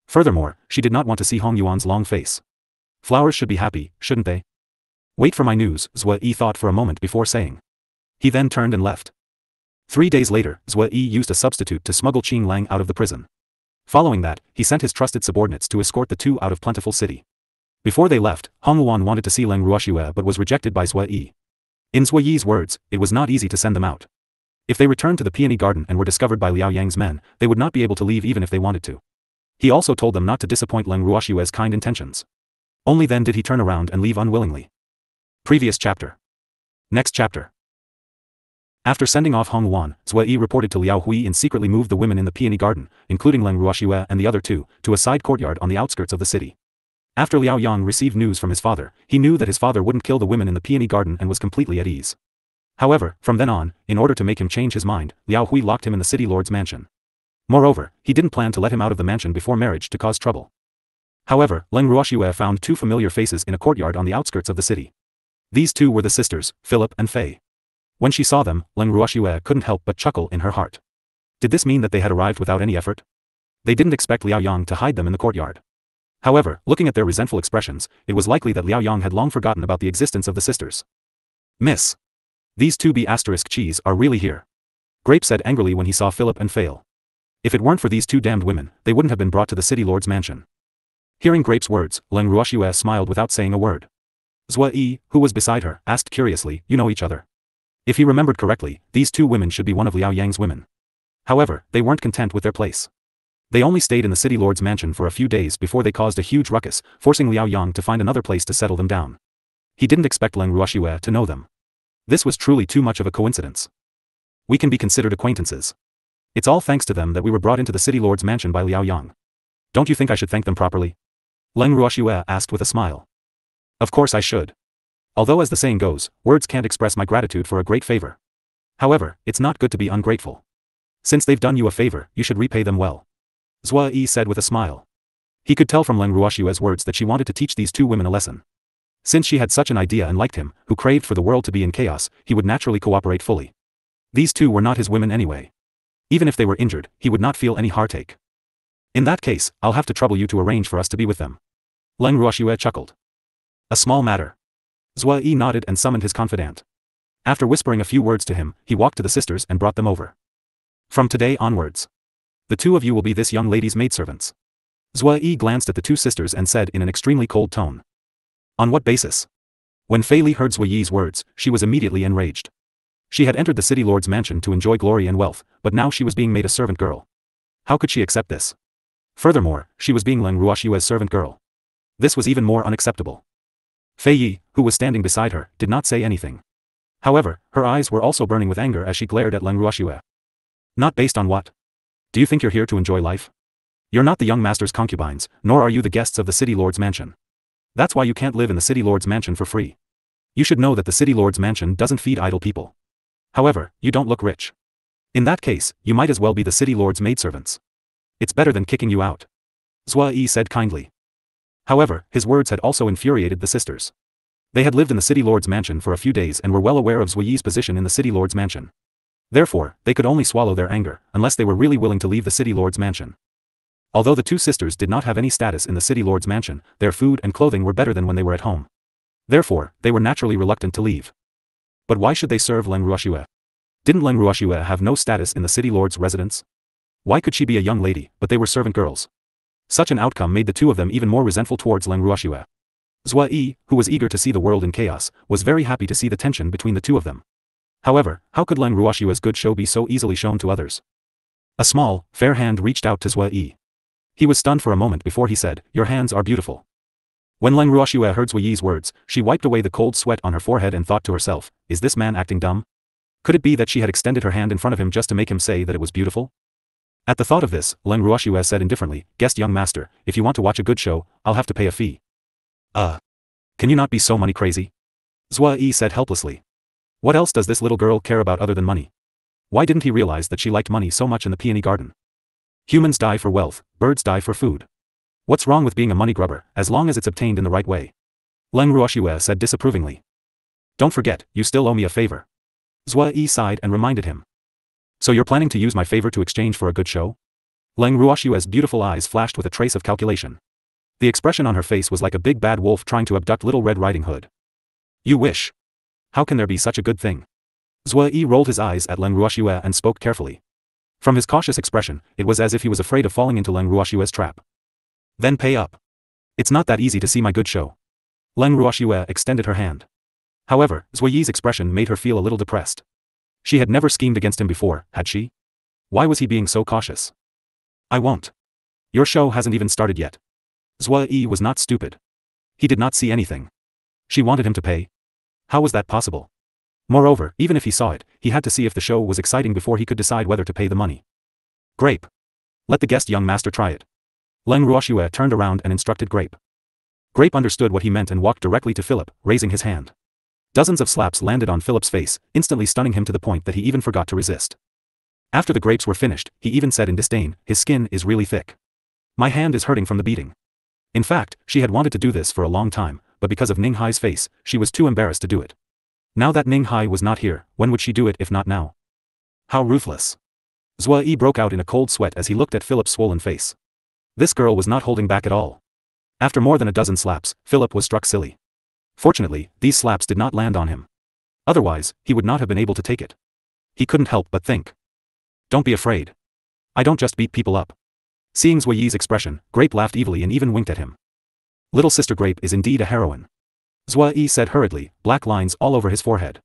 Furthermore, she did not want to see Hong Yuan's long face. Flowers should be happy, shouldn't they? Wait for my news, Zhue Yi thought for a moment before saying. He then turned and left. 3 days later, Zhue Yi used a substitute to smuggle Qing Lang out of the prison. Following that, he sent his trusted subordinates to escort the two out of Plentiful City. Before they left, Hong Yuan wanted to see Leng Ruoxue but was rejected by Zhue Yi. In Zhue Yi's words, it was not easy to send them out. If they returned to the peony garden and were discovered by Liao Yang's men, they would not be able to leave even if they wanted to. He also told them not to disappoint Leng Ruoxue's kind intentions. Only then did he turn around and leave unwillingly. Previous chapter. Next chapter. After sending off Hong Yuan, Zhue Yi reported to Liao Hui and secretly moved the women in the peony garden, including Leng Ruoxue and the other two, to a side courtyard on the outskirts of the city. After Liao Yang received news from his father, he knew that his father wouldn't kill the women in the peony garden and was completely at ease. However, from then on, in order to make him change his mind, Liao Hui locked him in the city lord's mansion. Moreover, he didn't plan to let him out of the mansion before marriage to cause trouble. However, Leng Ruoxue found two familiar faces in a courtyard on the outskirts of the city. These two were the sisters, Philip and Fei. When she saw them, Leng Ruoxue couldn't help but chuckle in her heart. Did this mean that they had arrived without any effort? They didn't expect Liao Yang to hide them in the courtyard. However, looking at their resentful expressions, it was likely that Liao Yang had long forgotten about the existence of the sisters. Miss. These two B***cheese are really here. Grape said angrily when he saw Philip and Fei. If it weren't for these two damned women, they wouldn't have been brought to the city lord's mansion. Hearing Grape's words, Leng Ruoxue smiled without saying a word. Zhua Yi, who was beside her, asked curiously, you know each other? If he remembered correctly, these two women should be one of Liao Yang's women. However, they weren't content with their place. They only stayed in the city lord's mansion for a few days before they caused a huge ruckus, forcing Liao Yang to find another place to settle them down. He didn't expect Leng Ruoxue to know them. This was truly too much of a coincidence. We can be considered acquaintances. It's all thanks to them that we were brought into the city lord's mansion by Liao Yang. Don't you think I should thank them properly? Leng Ruoxue asked with a smile. Of course I should. Although as the saying goes, words can't express my gratitude for a great favor. However, it's not good to be ungrateful. Since they've done you a favor, you should repay them well. Zhua Yi said with a smile. He could tell from Leng Ruoxue's words that she wanted to teach these two women a lesson. Since she had such an idea and liked him, who craved for the world to be in chaos, he would naturally cooperate fully. These two were not his women anyway. Even if they were injured, he would not feel any heartache. In that case, I'll have to trouble you to arrange for us to be with them. Leng Ruoxue chuckled. A small matter. Zhua Yi nodded and summoned his confidant. After whispering a few words to him, he walked to the sisters and brought them over. From today onwards, the two of you will be this young lady's maidservants. Zhua Yi glanced at the two sisters and said in an extremely cold tone. On what basis? When Fei Li heard Zhua Yi's words, she was immediately enraged. She had entered the city lord's mansion to enjoy glory and wealth, but now she was being made a servant girl. How could she accept this? Furthermore, she was being Leng Ruoxue's servant girl. This was even more unacceptable. Fei Yi, who was standing beside her, did not say anything. However, her eyes were also burning with anger as she glared at Leng Ruoxue. Not based on what? Do you think you're here to enjoy life? You're not the young master's concubines, nor are you the guests of the city lord's mansion. That's why you can't live in the city lord's mansion for free. You should know that the city lord's mansion doesn't feed idle people. However, you don't look rich. In that case, you might as well be the city lord's maidservants. It's better than kicking you out. Zhua Yi said kindly. However, his words had also infuriated the sisters. They had lived in the city lord's mansion for a few days and were well aware of Zhua Yi's position in the city lord's mansion. Therefore, they could only swallow their anger, unless they were really willing to leave the city lord's mansion. Although the two sisters did not have any status in the city lord's mansion, their food and clothing were better than when they were at home. Therefore, they were naturally reluctant to leave. But why should they serve Leng Ruoxue? Didn't Leng Ruoxue have no status in the city lord's residence? Why could she be a young lady, but they were servant girls? Such an outcome made the two of them even more resentful towards Leng Ruoxue. Zhua Yi, who was eager to see the world in chaos, was very happy to see the tension between the two of them. However, how could Leng Ruoxue's good show be so easily shown to others? A small, fair hand reached out to Zhua Yi. He was stunned for a moment before he said, "Your hands are beautiful." When Leng Ruoxue heard Zhua Yi's words, she wiped away the cold sweat on her forehead and thought to herself, is this man acting dumb? Could it be that she had extended her hand in front of him just to make him say that it was beautiful? At the thought of this, Leng Ruoxue said indifferently, "Guest young master, if you want to watch a good show, I'll have to pay a fee." Can you not be so money crazy? Zhua Yi said helplessly. What else does this little girl care about other than money? Why didn't he realize that she liked money so much in the peony garden? Humans die for wealth, birds die for food. What's wrong with being a money grubber, as long as it's obtained in the right way? Leng Ruoxue said disapprovingly. Don't forget, you still owe me a favor. Zhua Yi sighed and reminded him. So you're planning to use my favor to exchange for a good show? Leng Ruoxue's beautiful eyes flashed with a trace of calculation. The expression on her face was like a big bad wolf trying to abduct Little Red Riding Hood. You wish. How can there be such a good thing? Zhua Yi rolled his eyes at Leng Ruoxue and spoke carefully. From his cautious expression, it was as if he was afraid of falling into Leng Ruoxue's trap. Then pay up. It's not that easy to see my good show. Leng Ruoxue extended her hand. However, Zhua Yi's expression made her feel a little depressed. She had never schemed against him before, had she? Why was he being so cautious? I won't. Your show hasn't even started yet. Zhua Yi was not stupid. He did not see anything. She wanted him to pay. How was that possible? Moreover, even if he saw it, he had to see if the show was exciting before he could decide whether to pay the money. Grape. Let the guest young master try it. Leng Ruoxue turned around and instructed Grape. Grape understood what he meant and walked directly to Philip, raising his hand. Dozens of slaps landed on Philip's face, instantly stunning him to the point that he even forgot to resist. After the grapes were finished, he even said in disdain, his skin is really thick. My hand is hurting from the beating. In fact, she had wanted to do this for a long time, but because of Ning Hai's face, she was too embarrassed to do it. Now that Ning Hai was not here, when would she do it if not now? How ruthless. Zhua Yi broke out in a cold sweat as he looked at Philip's swollen face. This girl was not holding back at all. After more than a dozen slaps, Philip was struck silly. Fortunately, these slaps did not land on him. Otherwise, he would not have been able to take it. He couldn't help but think. Don't be afraid. I don't just beat people up. Seeing Zhua Yi's expression, Grape laughed evilly and even winked at him. Little sister Grape is indeed a heroine. Zhua Yi said hurriedly, black lines all over his forehead.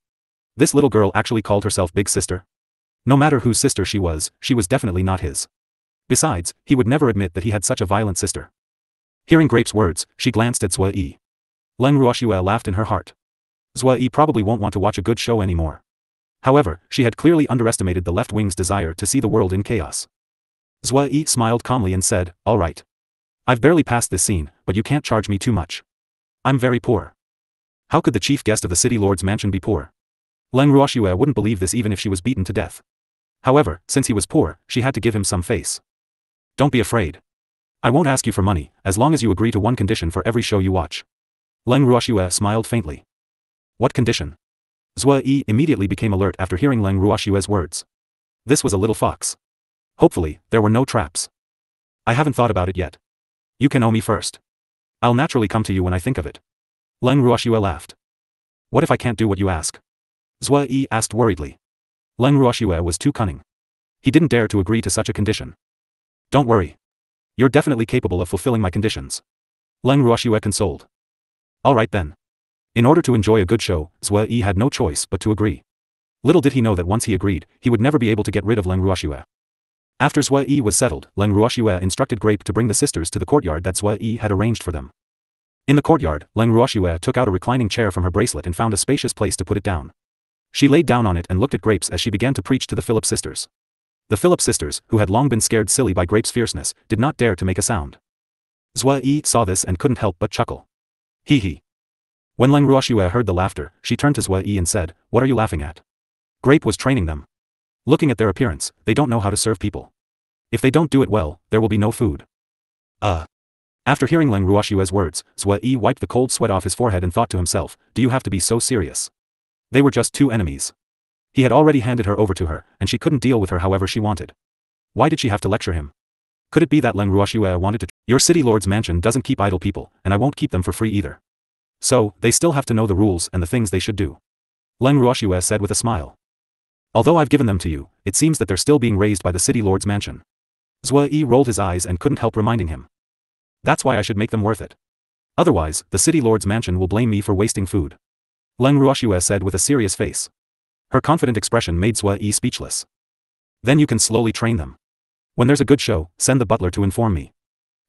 This little girl actually called herself Big Sister? No matter whose sister she was definitely not his. Besides, he would never admit that he had such a violent sister. Hearing Grape's words, she glanced at Zhua Yi. Leng Ruoxue laughed in her heart. Zhua Yi probably won't want to watch a good show anymore. However, she had clearly underestimated the left wing's desire to see the world in chaos. Zhua Yi smiled calmly and said, all right. I've barely passed this scene, but you can't charge me too much. I'm very poor. How could the chief guest of the city lord's mansion be poor? Leng Ruoxue wouldn't believe this even if she was beaten to death. However, since he was poor, she had to give him some face. Don't be afraid. I won't ask you for money, as long as you agree to one condition for every show you watch. Leng Ruoxue smiled faintly. What condition? Zhua Yi immediately became alert after hearing Leng Ruoxue's words. This was a little fox. Hopefully, there were no traps. I haven't thought about it yet. You can owe me first. I'll naturally come to you when I think of it. Leng Ruoxue laughed. What if I can't do what you ask? Zhua Yi asked worriedly. Leng Ruoxue was too cunning. He didn't dare to agree to such a condition. Don't worry. You're definitely capable of fulfilling my conditions. Leng Ruoxue consoled. All right then. In order to enjoy a good show, Zhua Yi had no choice but to agree. Little did he know that once he agreed, he would never be able to get rid of Leng Ruoxue. After Zhua Yi was settled, Leng Ruoxue instructed Grape to bring the sisters to the courtyard that Zhua Yi had arranged for them. In the courtyard, Leng Ruoxue took out a reclining chair from her bracelet and found a spacious place to put it down. She laid down on it and looked at Grapes as she began to preach to the Philip sisters. The Philip sisters, who had long been scared silly by Grape's fierceness, did not dare to make a sound. Zhua Yi saw this and couldn't help but chuckle. Hee hee. When Leng Ruoxue heard the laughter, she turned to Zhua Yi and said, what are you laughing at? Grape was training them. Looking at their appearance, they don't know how to serve people. If they don't do it well, there will be no food. After hearing Leng Ruoxue's words, Zhua Yi wiped the cold sweat off his forehead and thought to himself, do you have to be so serious? They were just two enemies. He had already handed her over to her, and she couldn't deal with her however she wanted. Why did she have to lecture him? Could it be that Leng Ruoxue wanted to? Your city lord's mansion doesn't keep idle people, and I won't keep them for free either. So, they still have to know the rules and the things they should do. Leng Ruoxue said with a smile. Although I've given them to you, it seems that they're still being raised by the city lord's mansion. Zhua Yi rolled his eyes and couldn't help reminding him. That's why I should make them worth it. Otherwise, the city lord's mansion will blame me for wasting food. Leng Ruoxue said with a serious face. Her confident expression made Zhua Yi speechless. Then you can slowly train them. When there's a good show, send the butler to inform me.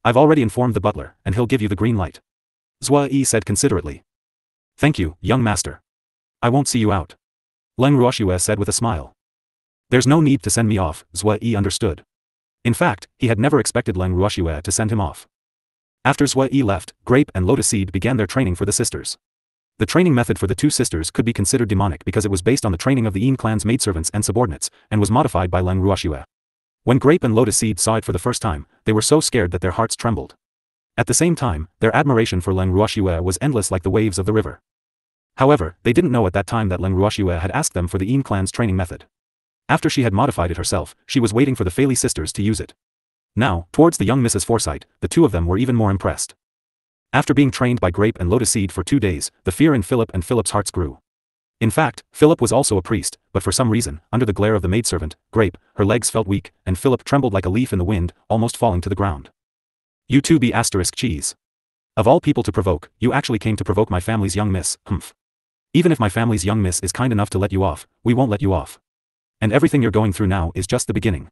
I've already informed the butler, and he'll give you the green light. Zhua Yi said considerately. Thank you, young master. I won't see you out. Leng Ruoxue said with a smile. There's no need to send me off, Zhua Yi understood. In fact, he had never expected Leng Ruoxue to send him off. After Zhua Yi left, Grape and Lotus Seed began their training for the sisters. The training method for the two sisters could be considered demonic because it was based on the training of the Yin clan's maidservants and subordinates, and was modified by Leng Ruoxue. When Grape and Lotus Seed saw it for the first time, they were so scared that their hearts trembled. At the same time, their admiration for Leng Ruoxue was endless like the waves of the river. However, they didn't know at that time that Leng Ruoxue had asked them for the Yin clan's training method. After she had modified it herself, she was waiting for the Faley sisters to use it. Now, towards the young Mrs. Forsyte, the two of them were even more impressed. After being trained by Grape and Lotus Seed for 2 days, the fear in Philip and Philip's hearts grew. In fact, Philip was also a priest, but for some reason, under the glare of the maidservant, Grape, her legs felt weak, and Philip trembled like a leaf in the wind, almost falling to the ground. You two be asterisk cheese. Of all people to provoke, you actually came to provoke my family's young miss, humph. Even if my family's young miss is kind enough to let you off, we won't let you off. And everything you're going through now is just the beginning.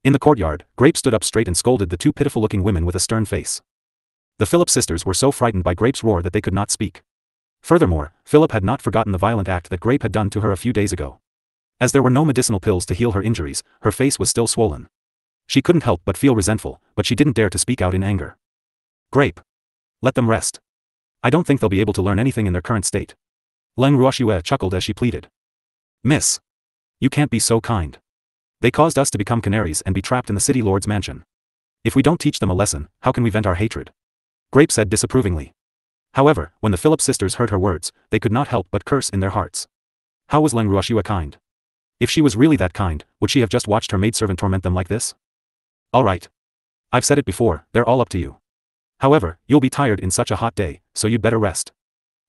In the courtyard, Grape stood up straight and scolded the two pitiful-looking women with a stern face. The Philip sisters were so frightened by Grape's roar that they could not speak. Furthermore, Philip had not forgotten the violent act that Grape had done to her a few days ago. As there were no medicinal pills to heal her injuries, her face was still swollen. She couldn't help but feel resentful, but she didn't dare to speak out in anger. Grape. Let them rest. I don't think they'll be able to learn anything in their current state. Leng Ruoxue chuckled as she pleaded. Miss. You can't be so kind. They caused us to become canaries and be trapped in the city lord's mansion. If we don't teach them a lesson, how can we vent our hatred? Grape said disapprovingly. However, when the Philip sisters heard her words, they could not help but curse in their hearts. How was Leng Ruoxue kind? If she was really that kind, would she have just watched her maidservant torment them like this? All right. I've said it before, they're all up to you. However, you'll be tired in such a hot day, so you'd better rest.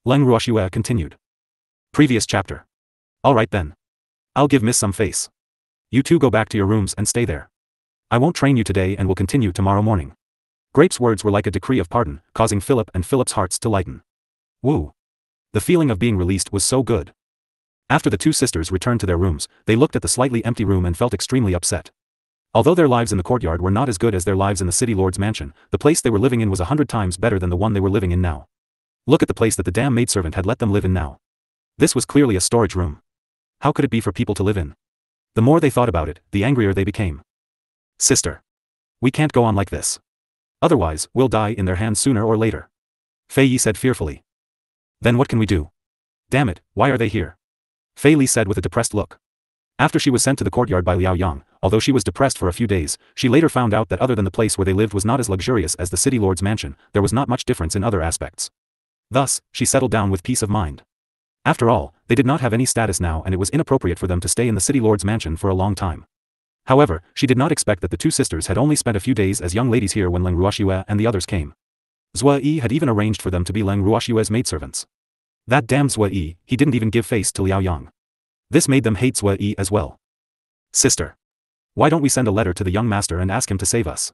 Leng Ruoxue continued. Previous chapter. All right then. I'll give Miss some face. You two go back to your rooms and stay there. I won't train you today and will continue tomorrow morning. Grape's words were like a decree of pardon, causing Philip and Philip's hearts to lighten. Woo! The feeling of being released was so good. After the two sisters returned to their rooms, they looked at the slightly empty room and felt extremely upset. Although their lives in the courtyard were not as good as their lives in the city lord's mansion, the place they were living in was 100 times better than the one they were living in now. Look at the place that the damn maidservant had let them live in now. This was clearly a storage room. How could it be for people to live in? The more they thought about it, the angrier they became. Sister. We can't go on like this. Otherwise, we'll die in their hands sooner or later. Fei Yi said fearfully. Then what can we do? Damn it, why are they here? Fei Li said with a depressed look. After she was sent to the courtyard by Liao Yang, although she was depressed for a few days, she later found out that other than the place where they lived was not as luxurious as the city lord's mansion, there was not much difference in other aspects. Thus, she settled down with peace of mind. After all, they did not have any status now and it was inappropriate for them to stay in the city lord's mansion for a long time. However, she did not expect that the two sisters had only spent a few days as young ladies here when Leng Ruoxue and the others came. Zhue Yi had even arranged for them to be Leng Ruoxue's maidservants. That damn Zhue Yi, he didn't even give face to Liao Yang. This made them hate Zhue Yi as well. Sister. Why don't we send a letter to the young master and ask him to save us?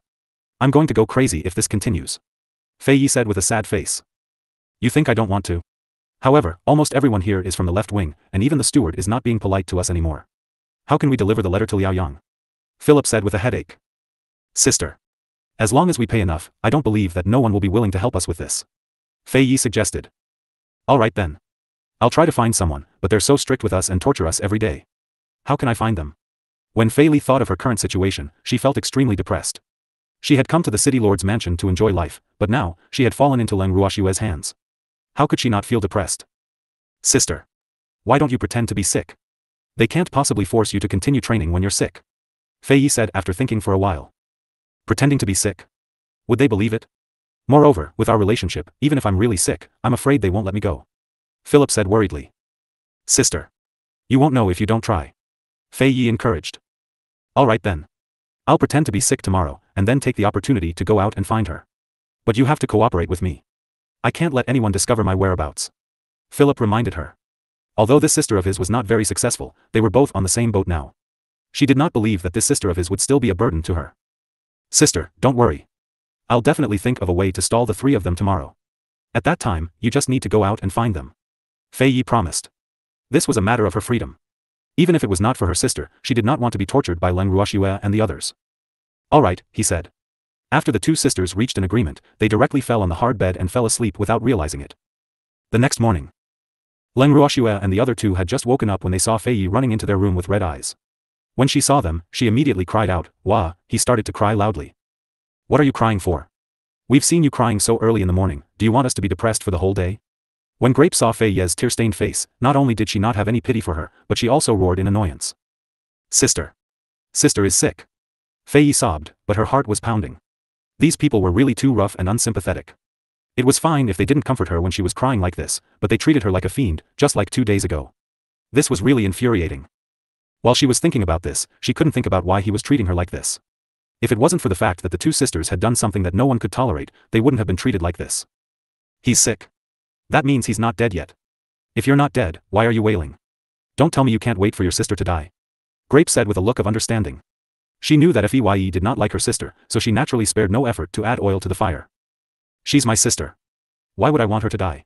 I'm going to go crazy if this continues. Fei Yi said with a sad face. You think I don't want to? However, almost everyone here is from the left wing, and even the steward is not being polite to us anymore. How can we deliver the letter to Liao Yang? Philip said with a headache. Sister. As long as we pay enough, I don't believe that no one will be willing to help us with this. Fei Yi suggested. All right then. I'll try to find someone, but they're so strict with us and torture us every day. How can I find them? When Fei Li thought of her current situation, she felt extremely depressed. She had come to the city lord's mansion to enjoy life, but now, she had fallen into Leng Ruoxue's hands. How could she not feel depressed? Sister. Why don't you pretend to be sick? They can't possibly force you to continue training when you're sick. Fei Yi said after thinking for a while. Pretending to be sick? Would they believe it? Moreover, with our relationship, even if I'm really sick, I'm afraid they won't let me go. Philip said worriedly. Sister. You won't know if you don't try. Fei Yi encouraged. All right then. I'll pretend to be sick tomorrow, and then take the opportunity to go out and find her. But you have to cooperate with me. I can't let anyone discover my whereabouts. Philip reminded her. Although this sister of his was not very successful, they were both on the same boat now. She did not believe that this sister of his would still be a burden to her. Sister, don't worry. I'll definitely think of a way to stall the three of them tomorrow. At that time, you just need to go out and find them. Fei Yi promised. This was a matter of her freedom. Even if it was not for her sister, she did not want to be tortured by Leng Ruoxue and the others. All right, he said. After the two sisters reached an agreement, they directly fell on the hard bed and fell asleep without realizing it. The next morning. Leng Ruoxue and the other two had just woken up when they saw Fei Yi running into their room with red eyes. When she saw them, she immediately cried out, "Wah!" He started to cry loudly. What are you crying for? We've seen you crying so early in the morning, do you want us to be depressed for the whole day? When Grape saw Fei Yi's tear-stained face, not only did she not have any pity for her, but she also roared in annoyance. Sister. Sister is sick. Fei Yi sobbed, but her heart was pounding. These people were really too rough and unsympathetic. It was fine if they didn't comfort her when she was crying like this, but they treated her like a fiend, just like 2 days ago. This was really infuriating. While she was thinking about this, she couldn't think about why he was treating her like this. If it wasn't for the fact that the two sisters had done something that no one could tolerate, they wouldn't have been treated like this. He's sick. That means he's not dead yet. If you're not dead, why are you wailing? Don't tell me you can't wait for your sister to die. Grape said with a look of understanding. She knew that Fei did not like her sister, so she naturally spared no effort to add oil to the fire. She's my sister. Why would I want her to die?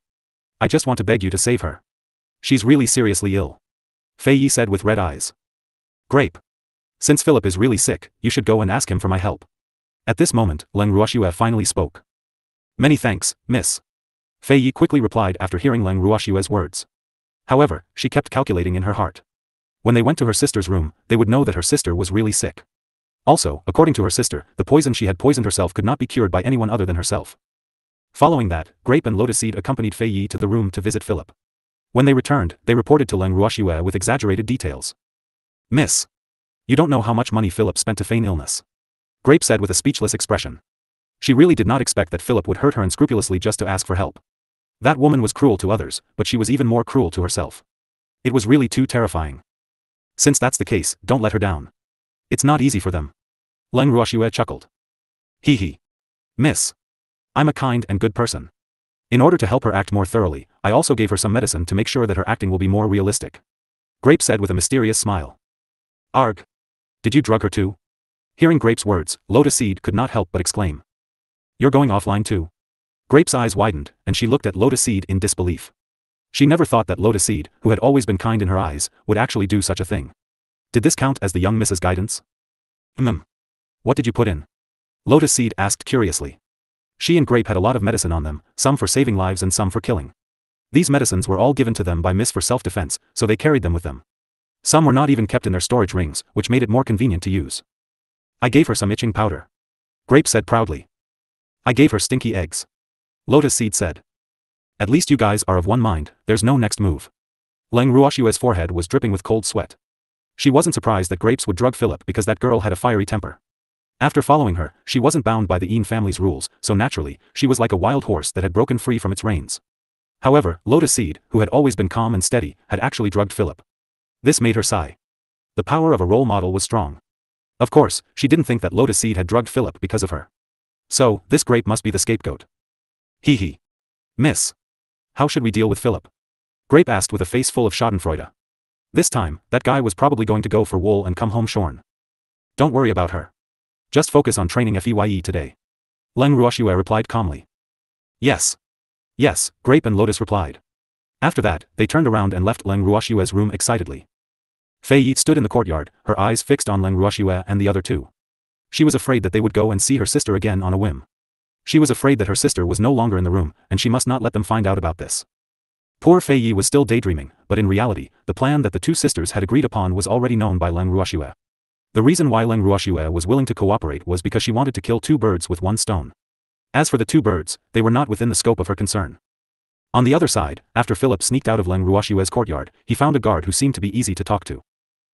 I just want to beg you to save her. She's really seriously ill. Fei Yi said with red eyes. Grape. Since Philip is really sick, you should go and ask him for my help. At this moment, Leng Ruoxue finally spoke. Many thanks, miss. Fei Yi quickly replied after hearing Leng Ruoxue's words. However, she kept calculating in her heart. When they went to her sister's room, they would know that her sister was really sick. Also, according to her sister, the poison she had poisoned herself could not be cured by anyone other than herself. Following that, Grape and Lotus Seed accompanied Fei Yi to the room to visit Philip. When they returned, they reported to Leng Ruoxue with exaggerated details. Miss. You don't know how much money Philip spent to feign illness. Grape said with a speechless expression. She really did not expect that Philip would hurt her unscrupulously just to ask for help. That woman was cruel to others, but she was even more cruel to herself. It was really too terrifying. Since that's the case, don't let her down. It's not easy for them. Leng Ruoxue chuckled. Hee hee. Miss. I'm a kind and good person. In order to help her act more thoroughly, I also gave her some medicine to make sure that her acting will be more realistic. Grape said with a mysterious smile. Arg. Did you drug her too? Hearing Grape's words, Lotus Seed could not help but exclaim. You're going offline too? Grape's eyes widened, and she looked at Lotus Seed in disbelief. She never thought that Lotus Seed, who had always been kind in her eyes, would actually do such a thing. Did this count as the young Mrs. Guidance? What did you put in? Lotus Seed asked curiously. She and Grape had a lot of medicine on them, some for saving lives and some for killing. These medicines were all given to them by Miss for self-defense, so they carried them with them. Some were not even kept in their storage rings, which made it more convenient to use. I gave her some itching powder. Grape said proudly. I gave her stinky eggs. Lotus Seed said. At least you guys are of one mind, there's no next move. Leng Ruoxue's forehead was dripping with cold sweat. She wasn't surprised that Grapes would drug Philip because that girl had a fiery temper. After following her, she wasn't bound by the Ian family's rules, so naturally, she was like a wild horse that had broken free from its reins. However, Lotus Seed, who had always been calm and steady, had actually drugged Philip. This made her sigh. The power of a role model was strong. Of course, she didn't think that Lotus Seed had drugged Philip because of her. So, this Grape must be the scapegoat. Hee hee. Miss. How should we deal with Philip? Grape asked with a face full of schadenfreude. This time, that guy was probably going to go for wool and come home shorn. Don't worry about her. Just focus on training FEYE today. Leng Ruoxue replied calmly. Yes. Yes, Grape and Lotus replied. After that, they turned around and left Leng Ruoxue's room excitedly. Fei Yi stood in the courtyard, her eyes fixed on Leng Ruoxue and the other two. She was afraid that they would go and see her sister again on a whim. She was afraid that her sister was no longer in the room, and she must not let them find out about this. Poor Fei Yi was still daydreaming, but in reality, the plan that the two sisters had agreed upon was already known by Leng Ruoxue. The reason why Leng Ruoxue was willing to cooperate was because she wanted to kill two birds with one stone. As for the two birds, they were not within the scope of her concern. On the other side, after Philip sneaked out of Leng Ruoxue's courtyard, he found a guard who seemed to be easy to talk to.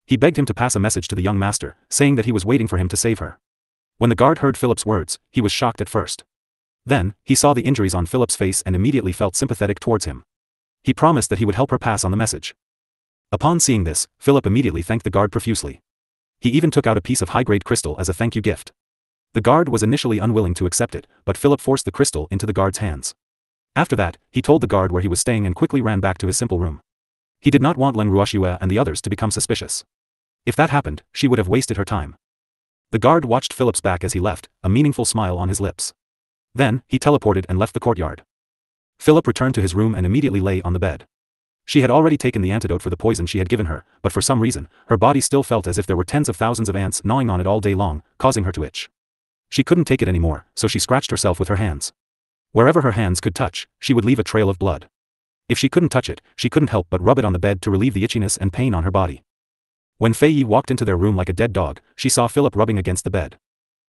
He begged him to pass a message to the young master, saying that he was waiting for him to save her. When the guard heard Philip's words, he was shocked at first. Then, he saw the injuries on Philip's face and immediately felt sympathetic towards him. He promised that he would help her pass on the message. Upon seeing this, Philip immediately thanked the guard profusely. He even took out a piece of high-grade crystal as a thank you gift. The guard was initially unwilling to accept it, but Philip forced the crystal into the guard's hands. After that, he told the guard where he was staying and quickly ran back to his simple room. He did not want Leng Ruoxue and the others to become suspicious. If that happened, she would have wasted her time. The guard watched Philip's back as he left, a meaningful smile on his lips. Then, he teleported and left the courtyard. Philip returned to his room and immediately lay on the bed. She had already taken the antidote for the poison she had given her, but for some reason, her body still felt as if there were tens of thousands of ants gnawing on it all day long, causing her to itch. She couldn't take it anymore, so she scratched herself with her hands. Wherever her hands could touch, she would leave a trail of blood. If she couldn't touch it, she couldn't help but rub it on the bed to relieve the itchiness and pain on her body. When Fei Yi walked into their room like a dead dog, she saw Philip rubbing against the bed.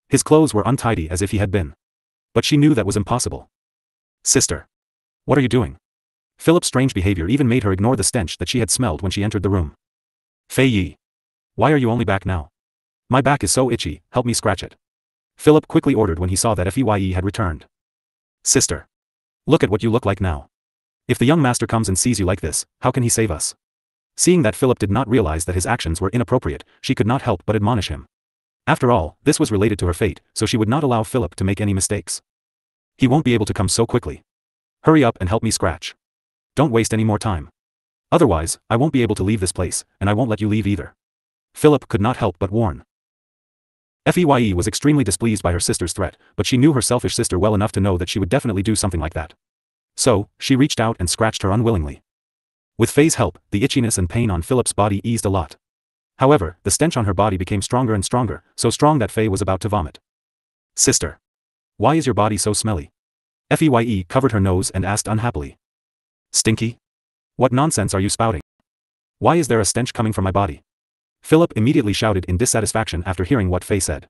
His clothes were untidy as if he had been. But she knew that was impossible. Sister. What are you doing? Philip's strange behavior even made her ignore the stench that she had smelled when she entered the room. Fei Yi. Why are you only back now? My back is so itchy, help me scratch it. Philip quickly ordered when he saw that Fei had returned. Sister. Look at what you look like now. If the young master comes and sees you like this, how can he save us? Seeing that Philip did not realize that his actions were inappropriate, she could not help but admonish him. After all, this was related to her fate, so she would not allow Philip to make any mistakes. He won't be able to come so quickly. Hurry up and help me scratch. Don't waste any more time. Otherwise, I won't be able to leave this place, and I won't let you leave either. Philip could not help but warn. Fei was extremely displeased by her sister's threat, but she knew her selfish sister well enough to know that she would definitely do something like that. So, she reached out and scratched her unwillingly. With Fei's help, the itchiness and pain on Philip's body eased a lot. However, the stench on her body became stronger and stronger, so strong that Fei was about to vomit. Sister. Why is your body so smelly? Fei covered her nose and asked unhappily. Stinky? What nonsense are you spouting? Why is there a stench coming from my body? Philip immediately shouted in dissatisfaction after hearing what Fei said.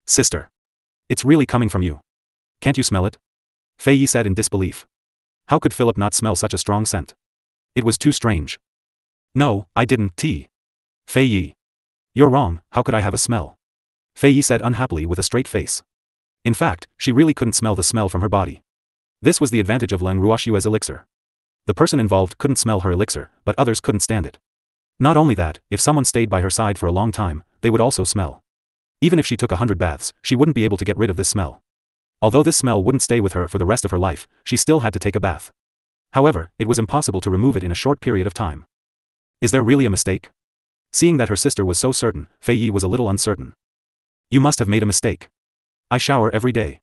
Sister. It's really coming from you. Can't you smell it? Fei said in disbelief. How could Philip not smell such a strong scent? It was too strange. No, I didn't, Fei. You're wrong, how could I have a smell? Fei Yi said unhappily with a straight face. In fact, she really couldn't smell the smell from her body. This was the advantage of Leng Ruoxue's elixir. The person involved couldn't smell her elixir, but others couldn't stand it. Not only that, if someone stayed by her side for a long time, they would also smell. Even if she took 100 baths, she wouldn't be able to get rid of this smell. Although this smell wouldn't stay with her for the rest of her life, she still had to take a bath. However, it was impossible to remove it in a short period of time. Is there really a mistake? Seeing that her sister was so certain, Fei Yi was a little uncertain. You must have made a mistake. I shower every day.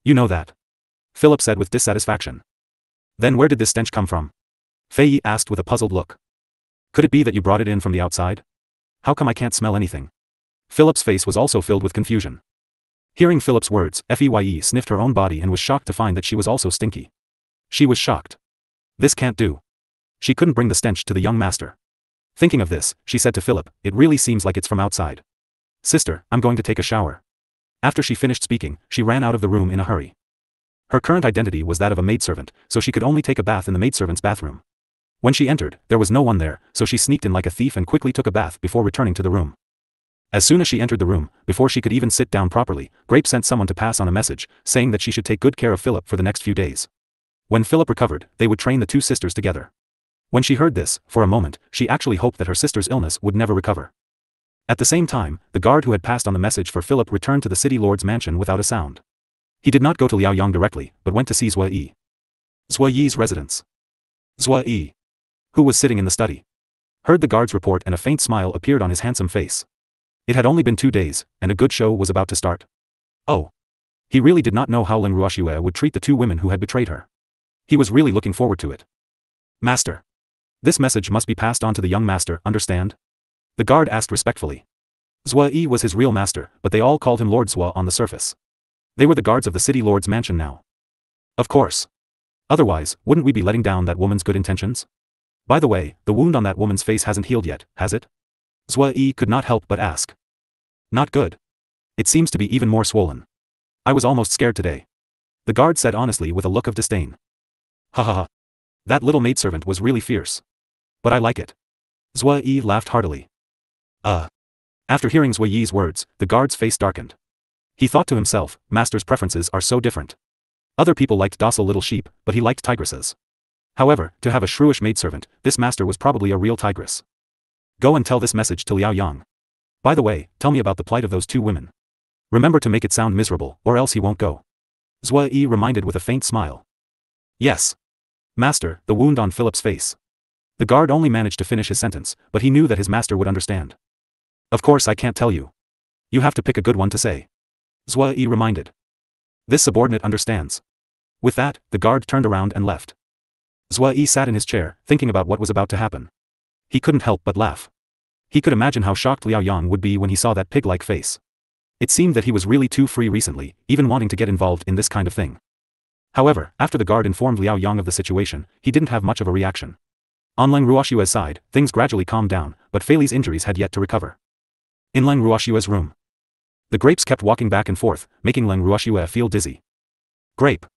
You know that. Philip said with dissatisfaction. Then where did this stench come from? Fei Yi asked with a puzzled look. Could it be that you brought it in from the outside? How come I can't smell anything? Philip's face was also filled with confusion. Hearing Philip's words, Fei sniffed her own body and was shocked to find that she was also stinky. She was shocked. This can't do. She couldn't bring the stench to the young master. Thinking of this, she said to Philip, it really seems like it's from outside. Sister, I'm going to take a shower. After she finished speaking, she ran out of the room in a hurry. Her current identity was that of a maidservant, so she could only take a bath in the maidservant's bathroom. When she entered, there was no one there, so she sneaked in like a thief and quickly took a bath before returning to the room. As soon as she entered the room, before she could even sit down properly, Grape sent someone to pass on a message, saying that she should take good care of Philip for the next few days. When Philip recovered, they would train the two sisters together. When she heard this, for a moment, she actually hoped that her sister's illness would never recover. At the same time, the guard who had passed on the message for Philip returned to the city lord's mansion without a sound. He did not go to Liaoyang directly, but went to see Zui Yi's residence. Zui, who was sitting in the study, heard the guard's report and a faint smile appeared on his handsome face. It had only been 2 days, and a good show was about to start. Oh. He really did not know how Leng Ruoxue would treat the two women who had betrayed her. He was really looking forward to it. Master. This message must be passed on to the young master, understand? The guard asked respectfully. Zui was his real master, but they all called him Lord Zua on the surface. They were the guards of the city lord's mansion now. Of course. Otherwise, wouldn't we be letting down that woman's good intentions? By the way, the wound on that woman's face hasn't healed yet, has it? Zui could not help but ask. Not good. It seems to be even more swollen. I was almost scared today. The guard said honestly with a look of disdain. Ha ha ha. That little maidservant was really fierce. But I like it. Zui laughed heartily. After hearing Zui's words, the guard's face darkened. He thought to himself, master's preferences are so different. Other people liked docile little sheep, but he liked tigresses. However, to have a shrewish maidservant, this master was probably a real tigress. Go and tell this message to Liaoyang. By the way, tell me about the plight of those two women. Remember to make it sound miserable, or else he won't go. Zui reminded with a faint smile. Yes. Master, the wound on Philip's face. The guard only managed to finish his sentence, but he knew that his master would understand. Of course I can't tell you. You have to pick a good one to say. Zui reminded. This subordinate understands. With that, the guard turned around and left. Zui sat in his chair, thinking about what was about to happen. He couldn't help but laugh. He could imagine how shocked Liaoyang would be when he saw that pig-like face. It seemed that he was really too free recently, even wanting to get involved in this kind of thing. However, after the guard informed Liaoyang of the situation, he didn't have much of a reaction. On Leng Ruoxue's side, things gradually calmed down, but Fei Li's injuries had yet to recover. In Leng Ruoxue's room, the grapes kept walking back and forth, making Leng Ruoxue feel dizzy. Grape.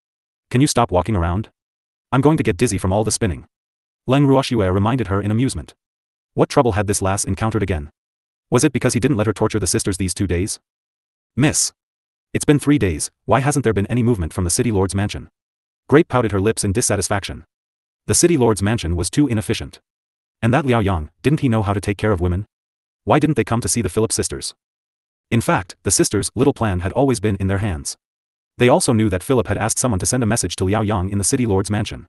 Can you stop walking around? I'm going to get dizzy from all the spinning. Leng Ruoxue reminded her in amusement. What trouble had this lass encountered again? Was it because he didn't let her torture the sisters these 2 days? Miss. It's been 3 days, why hasn't there been any movement from the city lord's mansion? Grape pouted her lips in dissatisfaction. The city lord's mansion was too inefficient. And that Liaoyang, didn't he know how to take care of women? Why didn't they come to see the Philip sisters? In fact, the sisters' little plan had always been in their hands. They also knew that Philip had asked someone to send a message to Liaoyang in the city lord's mansion.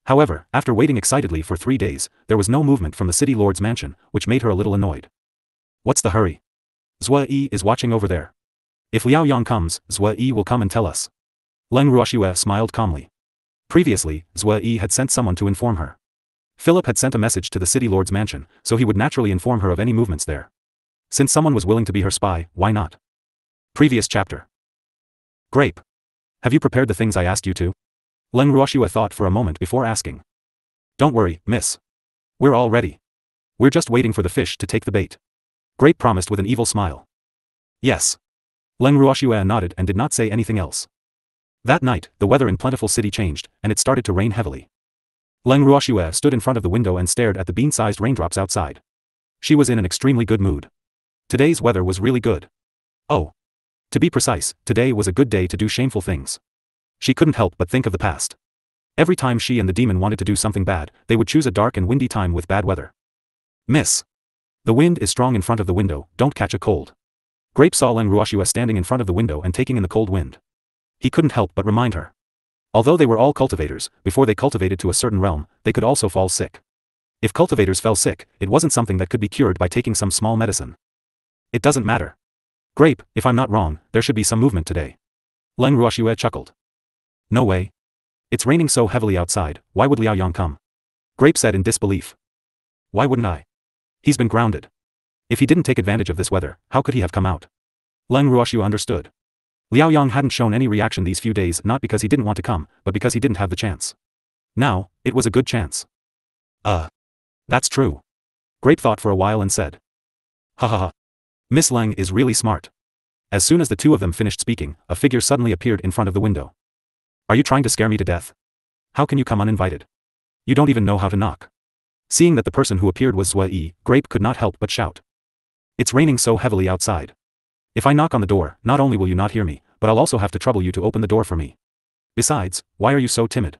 However, after waiting excitedly for 3 days, there was no movement from the city lord's mansion, which made her a little annoyed. What's the hurry? Zui is watching over there. If Liaoyang comes, Zui will come and tell us. Leng Ruoxue smiled calmly. Previously, Zui had sent someone to inform her. Philip had sent a message to the city lord's mansion, so he would naturally inform her of any movements there. Since someone was willing to be her spy, why not? Previous chapter. Grape. Have you prepared the things I asked you to? Leng Ruoxue thought for a moment before asking. Don't worry, miss. We're all ready. We're just waiting for the fish to take the bait. Grape promised with an evil smile. Yes. Leng Ruoxue nodded and did not say anything else. That night, the weather in Plentiful City changed, and it started to rain heavily. Leng Ruoxue stood in front of the window and stared at the bean-sized raindrops outside. She was in an extremely good mood. Today's weather was really good. Oh. To be precise, today was a good day to do shameful things. She couldn't help but think of the past. Every time she and the demon wanted to do something bad, they would choose a dark and windy time with bad weather. Miss. The wind is strong in front of the window, don't catch a cold. Grape saw Leng Ruoxue standing in front of the window and taking in the cold wind. He couldn't help but remind her. Although they were all cultivators, before they cultivated to a certain realm, they could also fall sick. If cultivators fell sick, it wasn't something that could be cured by taking some small medicine. It doesn't matter. Grape, if I'm not wrong, there should be some movement today. Leng Ruoxue chuckled. No way. It's raining so heavily outside, why would Liao Yang come? Grape said in disbelief. Why wouldn't I? He's been grounded. If he didn't take advantage of this weather, how could he have come out? Leng Ruoxue understood. Liao Yang hadn't shown any reaction these few days, not because he didn't want to come, but because he didn't have the chance. Now, it was a good chance. That's true. Grape thought for a while and said. Ha ha ha. Miss Leng is really smart. As soon as the two of them finished speaking, a figure suddenly appeared in front of the window. Are you trying to scare me to death? How can you come uninvited? You don't even know how to knock. Seeing that the person who appeared was Zui, Grape could not help but shout. It's raining so heavily outside. If I knock on the door, not only will you not hear me, but I'll also have to trouble you to open the door for me. Besides, why are you so timid?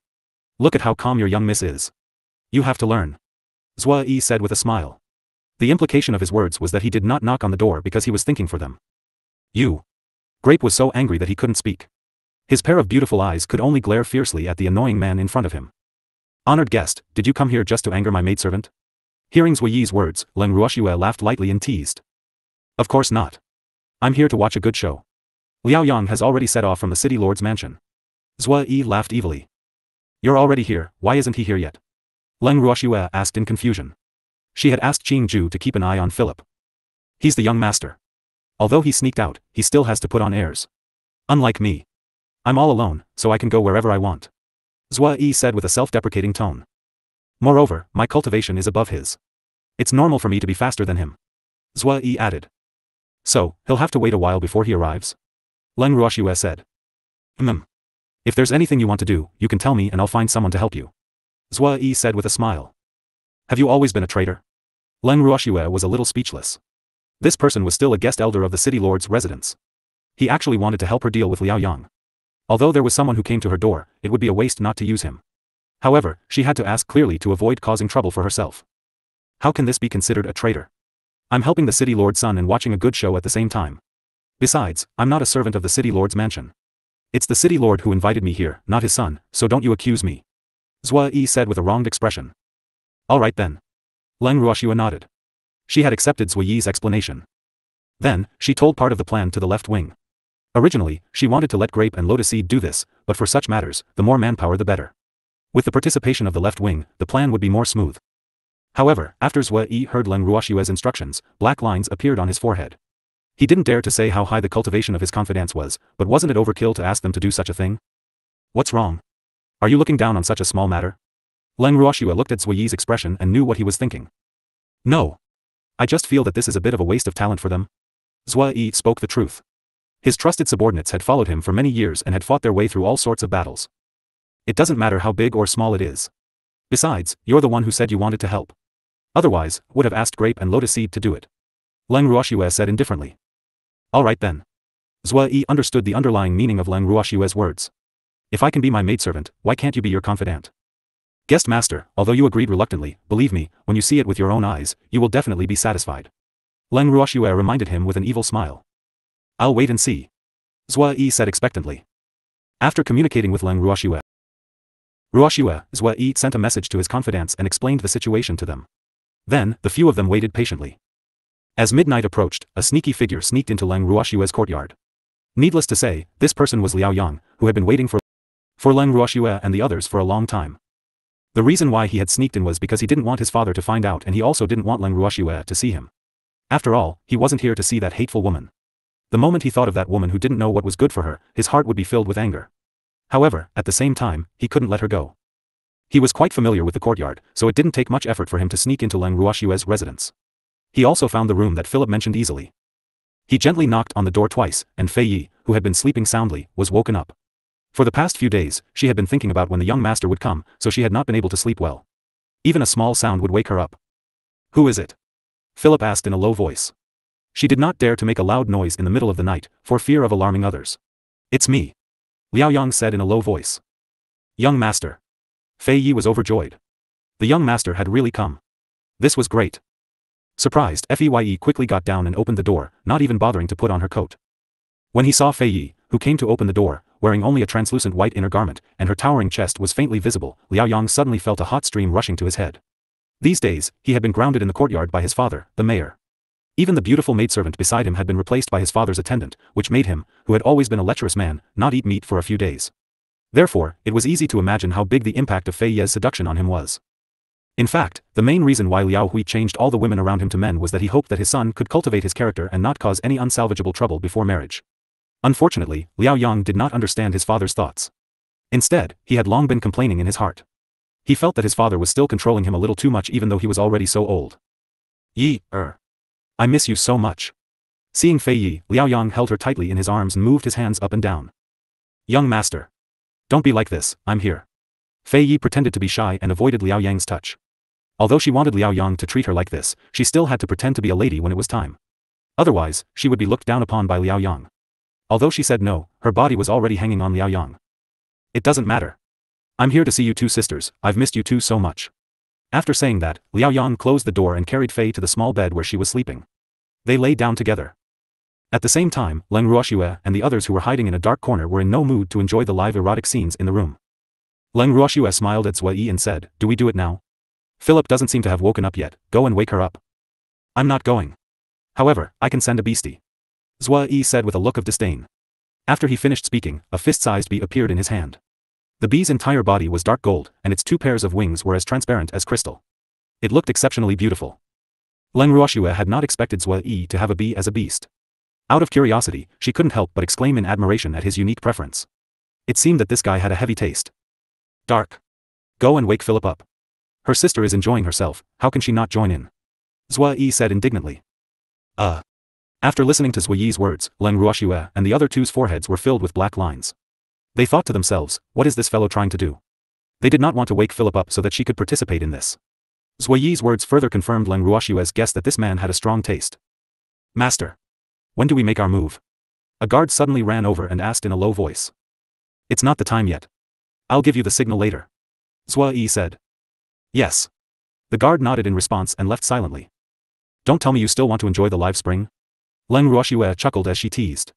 Look at how calm your young miss is. You have to learn. Zui said with a smile. The implication of his words was that he did not knock on the door because he was thinking for them. You. Grape was so angry that he couldn't speak. His pair of beautiful eyes could only glare fiercely at the annoying man in front of him. Honored guest, did you come here just to anger my maidservant? Hearing Zui's words, Leng Ruoxue laughed lightly and teased. Of course not. I'm here to watch a good show. Liao Yang has already set off from the city lord's mansion. Zui laughed evilly. You're already here, why isn't he here yet? Leng Ruoxue asked in confusion. She had asked Qing Ju to keep an eye on Philip. He's the young master. Although he sneaked out, he still has to put on airs. Unlike me. I'm all alone, so I can go wherever I want. Zui said with a self-deprecating tone. Moreover, my cultivation is above his. It's normal for me to be faster than him. Zui added. So, he'll have to wait a while before he arrives? Leng Ruoxue said. If there's anything you want to do, you can tell me and I'll find someone to help you. Zui said with a smile. Have you always been a traitor? Leng Ruoxue was a little speechless. This person was still a guest elder of the city lord's residence. He actually wanted to help her deal with Liao Yang. Although there was someone who came to her door, it would be a waste not to use him. However, she had to ask clearly to avoid causing trouble for herself. How can this be considered a traitor? I'm helping the city lord's son and watching a good show at the same time. Besides, I'm not a servant of the city lord's mansion. It's the city lord who invited me here, not his son, so don't you accuse me. Zui said with a wronged expression. All right then. Leng Ruoxue nodded. She had accepted Zui's explanation. Then, she told part of the plan to the left wing. Originally, she wanted to let Grape and Lotus Seed do this, but for such matters, the more manpower the better. With the participation of the left wing, the plan would be more smooth. However, after Zui heard Leng Ruoxue's instructions, black lines appeared on his forehead. He didn't dare to say how high the cultivation of his confidants was, but wasn't it overkill to ask them to do such a thing? What's wrong? Are you looking down on such a small matter? Leng Ruoxue looked at Zui's expression and knew what he was thinking. No. I just feel that this is a bit of a waste of talent for them. Zui spoke the truth. His trusted subordinates had followed him for many years and had fought their way through all sorts of battles. It doesn't matter how big or small it is. Besides, you're the one who said you wanted to help. Otherwise, would have asked Grape and Lotus Seed to do it. Leng Ruoxue said indifferently. All right then. Zui understood the underlying meaning of Leng Ruoxue's words. If I can be my maidservant, why can't you be your confidant? Guest master, although you agreed reluctantly, believe me, when you see it with your own eyes, you will definitely be satisfied. Leng Ruoxue reminded him with an evil smile. I'll wait and see. Zui said expectantly. After communicating with Leng Ruoxue, Zui sent a message to his confidants and explained the situation to them. Then, the few of them waited patiently. As midnight approached, a sneaky figure sneaked into Leng Ruoxue's courtyard. Needless to say, this person was Liao Yang, who had been waiting for Leng Ruoxue and the others for a long time. The reason why he had sneaked in was because he didn't want his father to find out, and he also didn't want Leng Ruoxue to see him. After all, he wasn't here to see that hateful woman. The moment he thought of that woman who didn't know what was good for her, his heart would be filled with anger. However, at the same time, he couldn't let her go. He was quite familiar with the courtyard, so it didn't take much effort for him to sneak into Leng Ruoxue's residence. He also found the room that Philip mentioned easily. He gently knocked on the door twice, and Fei Yi, who had been sleeping soundly, was woken up. For the past few days, she had been thinking about when the young master would come, so she had not been able to sleep well. Even a small sound would wake her up. Who is it? Philip asked in a low voice. She did not dare to make a loud noise in the middle of the night, for fear of alarming others. "It's me," Liao Yang said in a low voice. "Young master." Fei Yi was overjoyed. The young master had really come. This was great. Surprised, Fei quickly got down and opened the door, not even bothering to put on her coat. When he saw Fei Yi, who came to open the door, wearing only a translucent white inner garment, and her towering chest was faintly visible, Liao Yang suddenly felt a hot stream rushing to his head. These days, he had been grounded in the courtyard by his father, the mayor. Even the beautiful maidservant beside him had been replaced by his father's attendant, which made him, who had always been a lecherous man, not eat meat for a few days. Therefore, it was easy to imagine how big the impact of Fei Yi's seduction on him was. In fact, the main reason why Liao Hui changed all the women around him to men was that he hoped that his son could cultivate his character and not cause any unsalvageable trouble before marriage. Unfortunately, Liao Yang did not understand his father's thoughts. Instead, he had long been complaining in his heart. He felt that his father was still controlling him a little too much even though he was already so old. "Yi, I miss you so much." Seeing Fei Yi, Liao Yang held her tightly in his arms and moved his hands up and down. "Young master. Don't be like this, I'm here." Fei Yi pretended to be shy and avoided Liao Yang's touch. Although she wanted Liao Yang to treat her like this, she still had to pretend to be a lady when it was time. Otherwise, she would be looked down upon by Liao Yang. Although she said no, her body was already hanging on Liao Yang. "It doesn't matter. I'm here to see you two sisters, I've missed you two so much." After saying that, Liao Yang closed the door and carried Fei to the small bed where she was sleeping. They lay down together. At the same time, Leng Ruoxue and the others who were hiding in a dark corner were in no mood to enjoy the live erotic scenes in the room. Leng Ruoxue smiled at Zui and said, "Do we do it now? Philip doesn't seem to have woken up yet, go and wake her up." "I'm not going. However, I can send a beastie," Zui said with a look of disdain. After he finished speaking, a fist-sized bee appeared in his hand. The bee's entire body was dark gold, and its two pairs of wings were as transparent as crystal. It looked exceptionally beautiful. Leng Ruoxue had not expected Zui to have a bee as a beast. Out of curiosity, she couldn't help but exclaim in admiration at his unique preference. It seemed that this guy had a heavy taste. "Dark. Go and wake Philip up. Her sister is enjoying herself, how can she not join in?" Zui said indignantly. After listening to Zui's words, Leng Ruoxue and the other two's foreheads were filled with black lines. They thought to themselves, what is this fellow trying to do? They did not want to wake Philip up so that she could participate in this. Zui's words further confirmed Leng Ruoxue's guess that this man had a strong taste. "Master. When do we make our move?" A guard suddenly ran over and asked in a low voice. "It's not the time yet. I'll give you the signal later," Zui said. "Yes." The guard nodded in response and left silently. "Don't tell me you still want to enjoy the live spring?" Leng Ruoxue chuckled as she teased.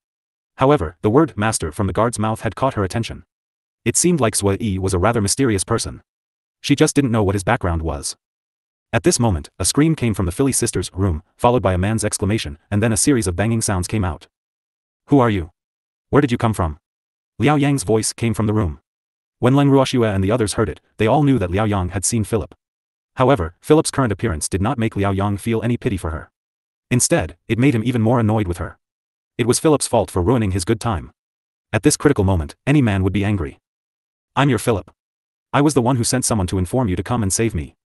However, the word "master" from the guard's mouth had caught her attention. It seemed like Zui was a rather mysterious person. She just didn't know what his background was. At this moment, a scream came from the Philly sisters' room, followed by a man's exclamation, and then a series of banging sounds came out. "Who are you? Where did you come from?" Liao Yang's voice came from the room. When Leng Ruoxue and the others heard it, they all knew that Liao Yang had seen Philip. However, Philip's current appearance did not make Liao Yang feel any pity for her. Instead, it made him even more annoyed with her. It was Philip's fault for ruining his good time. At this critical moment, any man would be angry. "I'm your Philip. I was the one who sent someone to inform you to come and save me."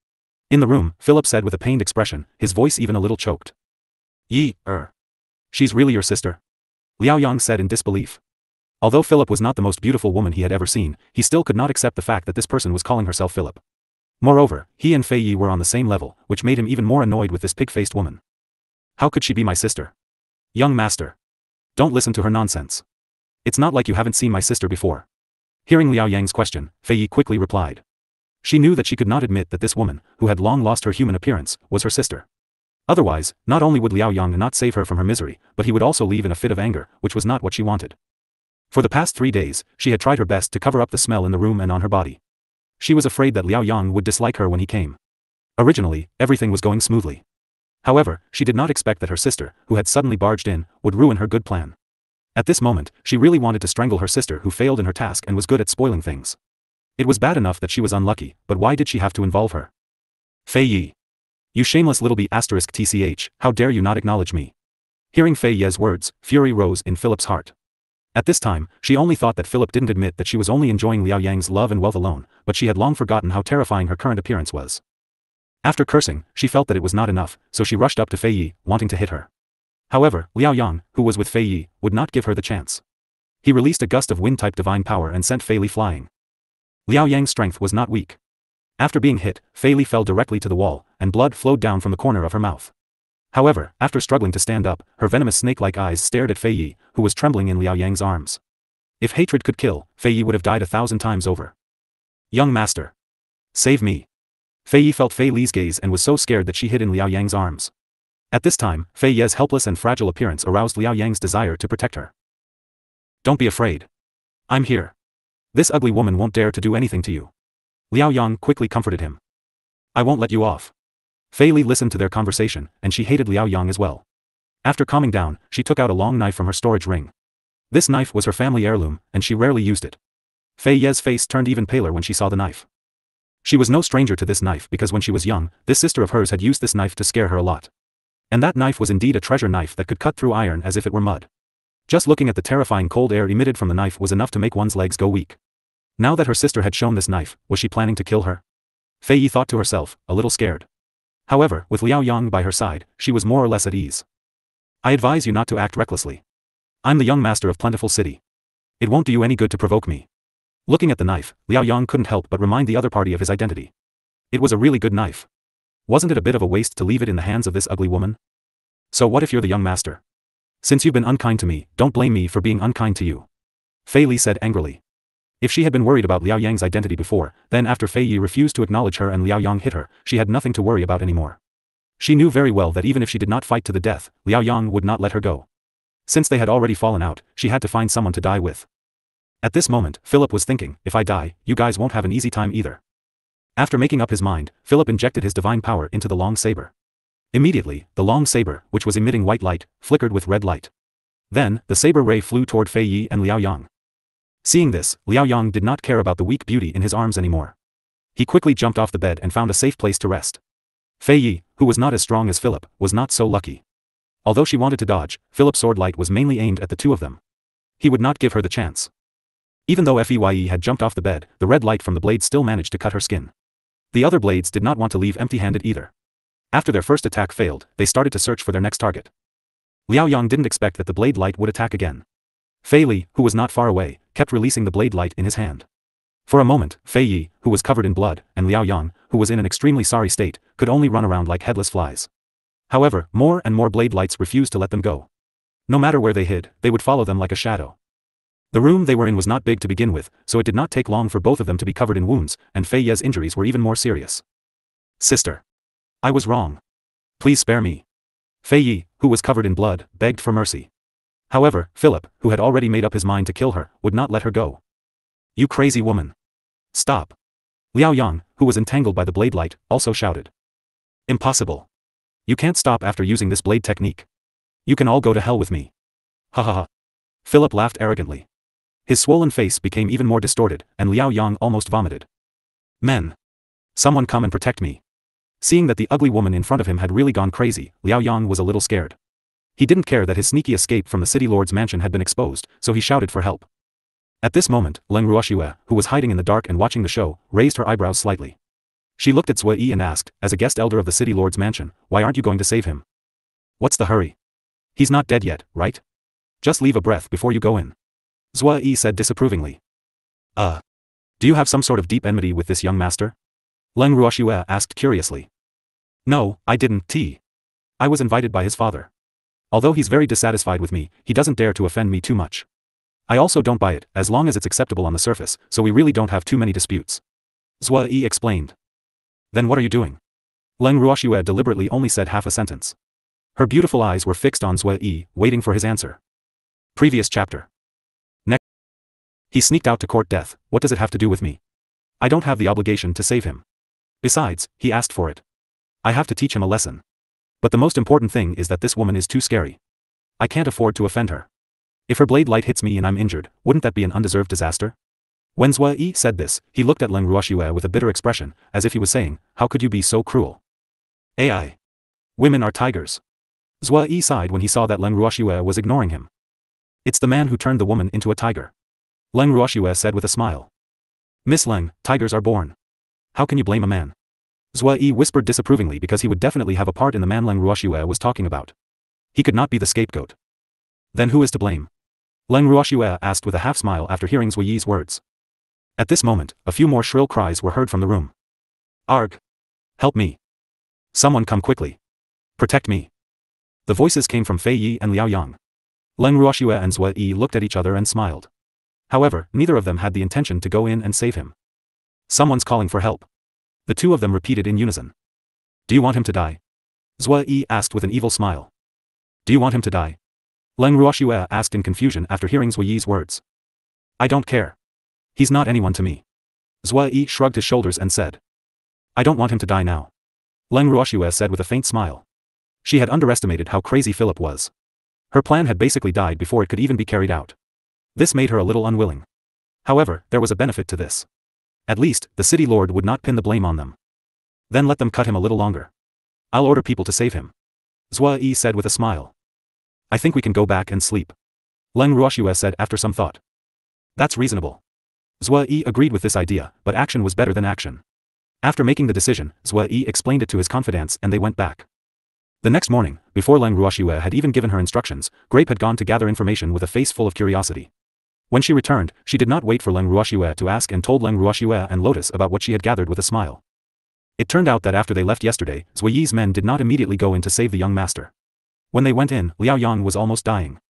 In the room, Philip said with a pained expression, his voice even a little choked. "Yi, she's really your sister?" Liao Yang said in disbelief. Although Philip was not the most beautiful woman he had ever seen, he still could not accept the fact that this person was calling herself Philip. Moreover, he and Fei Yi were on the same level, which made him even more annoyed with this pig-faced woman. "How could she be my sister?" "Young master. Don't listen to her nonsense. It's not like you haven't seen my sister before." Hearing Liao Yang's question, Fei Yi quickly replied. She knew that she could not admit that this woman, who had long lost her human appearance, was her sister. Otherwise, not only would Liao Yang not save her from her misery, but he would also leave in a fit of anger, which was not what she wanted. For the past 3 days, she had tried her best to cover up the smell in the room and on her body. She was afraid that Liao Yang would dislike her when he came. Originally, everything was going smoothly. However, she did not expect that her sister, who had suddenly barged in, would ruin her good plan. At this moment, she really wanted to strangle her sister who failed in her task and was good at spoiling things. It was bad enough that she was unlucky, but why did she have to involve her? "Fei Yi. You shameless little bee *tch, how dare you not acknowledge me?" Hearing Fei Yi's words, fury rose in Philip's heart. At this time, she only thought that Philip didn't admit that she was only enjoying Liao Yang's love and wealth alone, but she had long forgotten how terrifying her current appearance was. After cursing, she felt that it was not enough, so she rushed up to Fei Yi, wanting to hit her. However, Liao Yang, who was with Fei Yi, would not give her the chance. He released a gust of wind-type divine power and sent Fei Li flying. Liao Yang's strength was not weak. After being hit, Fei Li fell directly to the wall, and blood flowed down from the corner of her mouth. However, after struggling to stand up, her venomous snake-like eyes stared at Fei Yi, who was trembling in Liao Yang's arms. If hatred could kill, Fei Yi would have died 1,000 times over. Young master. Save me. Fei Yi felt Fei Li's gaze and was so scared that she hid in Liao Yang's arms. At this time, Fei Ye's helpless and fragile appearance aroused Liao Yang's desire to protect her. Don't be afraid. I'm here. This ugly woman won't dare to do anything to you. Liao Yang quickly comforted him. I won't let you off. Fei Li listened to their conversation, and she hated Liao Yang as well. After calming down, she took out a long knife from her storage ring. This knife was her family heirloom, and she rarely used it. Fei Ye's face turned even paler when she saw the knife. She was no stranger to this knife because when she was young, this sister of hers had used this knife to scare her a lot. And that knife was indeed a treasure knife that could cut through iron as if it were mud. Just looking at the terrifying cold air emitted from the knife was enough to make one's legs go weak. Now that her sister had shown this knife, was she planning to kill her? Fei Yi thought to herself, a little scared. However, with Liao Yang by her side, she was more or less at ease. I advise you not to act recklessly. I'm the young master of Plentiful City. It won't do you any good to provoke me. Looking at the knife, Liao Yang couldn't help but remind the other party of his identity. It was a really good knife. Wasn't it a bit of a waste to leave it in the hands of this ugly woman? So what if you're the young master? Since you've been unkind to me, don't blame me for being unkind to you. Fei Li said angrily. If she had been worried about Liao Yang's identity before, then after Fei Yi refused to acknowledge her and Liao Yang hit her, she had nothing to worry about anymore. She knew very well that even if she did not fight to the death, Liao Yang would not let her go. Since they had already fallen out, she had to find someone to die with. At this moment, Philip was thinking, if I die, you guys won't have an easy time either. After making up his mind, Philip injected his divine power into the long saber. Immediately, the long saber, which was emitting white light, flickered with red light. Then, the saber ray flew toward Fei Yi and Liao Yang. Seeing this, Liao Yang did not care about the weak beauty in his arms anymore. He quickly jumped off the bed and found a safe place to rest. Fei Yi, who was not as strong as Philip, was not so lucky. Although she wanted to dodge, Philip's sword light was mainly aimed at the two of them. He would not give her the chance. Even though Fei had jumped off the bed, the red light from the blade still managed to cut her skin. The other blades did not want to leave empty-handed either. After their first attack failed, they started to search for their next target. Liao Yang didn't expect that the blade light would attack again. Fei Li, who was not far away, kept releasing the blade light in his hand. For a moment, Fei Yi, who was covered in blood, and Liao Yang, who was in an extremely sorry state, could only run around like headless flies. However, more and more blade lights refused to let them go. No matter where they hid, they would follow them like a shadow. The room they were in was not big to begin with, so it did not take long for both of them to be covered in wounds, and Fei Ye's injuries were even more serious. Sister. I was wrong. Please spare me. Fei Yi, who was covered in blood, begged for mercy. However, Philip, who had already made up his mind to kill her, would not let her go. You crazy woman. Stop. Liao Yang, who was entangled by the blade light, also shouted. Impossible. You can't stop after using this blade technique. You can all go to hell with me. Ha ha ha. Philip laughed arrogantly. His swollen face became even more distorted, and Liao Yang almost vomited. Men. Someone come and protect me. Seeing that the ugly woman in front of him had really gone crazy, Liao Yang was a little scared. He didn't care that his sneaky escape from the city lord's mansion had been exposed, so he shouted for help. At this moment, Leng Ruoxue, who was hiding in the dark and watching the show, raised her eyebrows slightly. She looked at Zui Yi and asked, as a guest elder of the city lord's mansion, why aren't you going to save him? What's the hurry? He's not dead yet, right? Just leave a breath before you go in. Zui Yi said disapprovingly. Do you have some sort of deep enmity with this young master? Leng Ruoxue asked curiously. No, I didn't. I was invited by his father. Although he's very dissatisfied with me, he doesn't dare to offend me too much. I also don't buy it, as long as it's acceptable on the surface, so we really don't have too many disputes. Zui Yi explained. Then what are you doing? Leng Ruoxue deliberately only said half a sentence. Her beautiful eyes were fixed on Zui Yi, waiting for his answer. Previous chapter. Next. He sneaked out to court death. What does it have to do with me? I don't have the obligation to save him. Besides, he asked for it. I have to teach him a lesson. But the most important thing is that this woman is too scary. I can't afford to offend her. If her blade light hits me and I'm injured, wouldn't that be an undeserved disaster? When Zui Yi said this, he looked at Leng Ruoxue with a bitter expression, as if he was saying, how could you be so cruel? AI. Women are tigers. Zui Yi sighed when he saw that Leng Ruoxue was ignoring him. It's the man who turned the woman into a tiger. Leng Ruoxue said with a smile. Miss Leng, tigers are born. How can you blame a man? Zui Yi whispered disapprovingly because he would definitely have a part in the man Leng Ruoxue was talking about. He could not be the scapegoat. Then who is to blame? Leng Ruoxue asked with a half-smile after hearing Zui Yi's words. At this moment, a few more shrill cries were heard from the room. Arg! Help me! Someone come quickly! Protect me! The voices came from Fei Yi and Liao Yang. Leng Ruoxue and Zhue Yi looked at each other and smiled. However, neither of them had the intention to go in and save him. Someone's calling for help. The two of them repeated in unison. Do you want him to die? Zhue Yi asked with an evil smile. Do you want him to die? Leng Ruoxue asked in confusion after hearing Zhue Yi's words. I don't care. He's not anyone to me. Zhue Yi shrugged his shoulders and said. I don't want him to die now. Leng Ruoxue said with a faint smile. She had underestimated how crazy Philip was. Her plan had basically died before it could even be carried out. This made her a little unwilling. However, there was a benefit to this. At least, the city lord would not pin the blame on them. Then let them cut him a little longer. I'll order people to save him. Zhue Yi said with a smile. I think we can go back and sleep. Leng Ruoxue said after some thought. That's reasonable. Zhue Yi agreed with this idea, but action was better than action. After making the decision, Zhue Yi explained it to his confidants and they went back. The next morning, before Leng Ruoxue had even given her instructions, Grape had gone to gather information with a face full of curiosity. When she returned, she did not wait for Leng Ruoxue to ask and told Leng Ruoxue and Lotus about what she had gathered with a smile. It turned out that after they left yesterday, Zhue Yi's men did not immediately go in to save the young master. When they went in, Liao Yang was almost dying.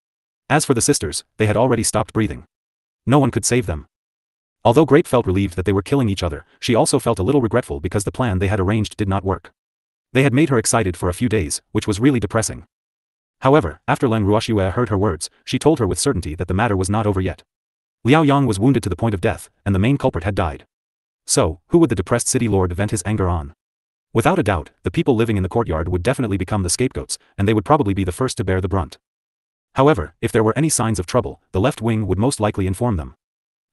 As for the sisters, they had already stopped breathing. No one could save them. Although Grape felt relieved that they were killing each other, she also felt a little regretful because the plan they had arranged did not work. They had made her excited for a few days, which was really depressing. However, after Leng Ruoxue heard her words, she told her with certainty that the matter was not over yet. Liao Yang was wounded to the point of death, and the main culprit had died. So, who would the depressed city lord vent his anger on? Without a doubt, the people living in the courtyard would definitely become the scapegoats, and they would probably be the first to bear the brunt. However, if there were any signs of trouble, the left wing would most likely inform them.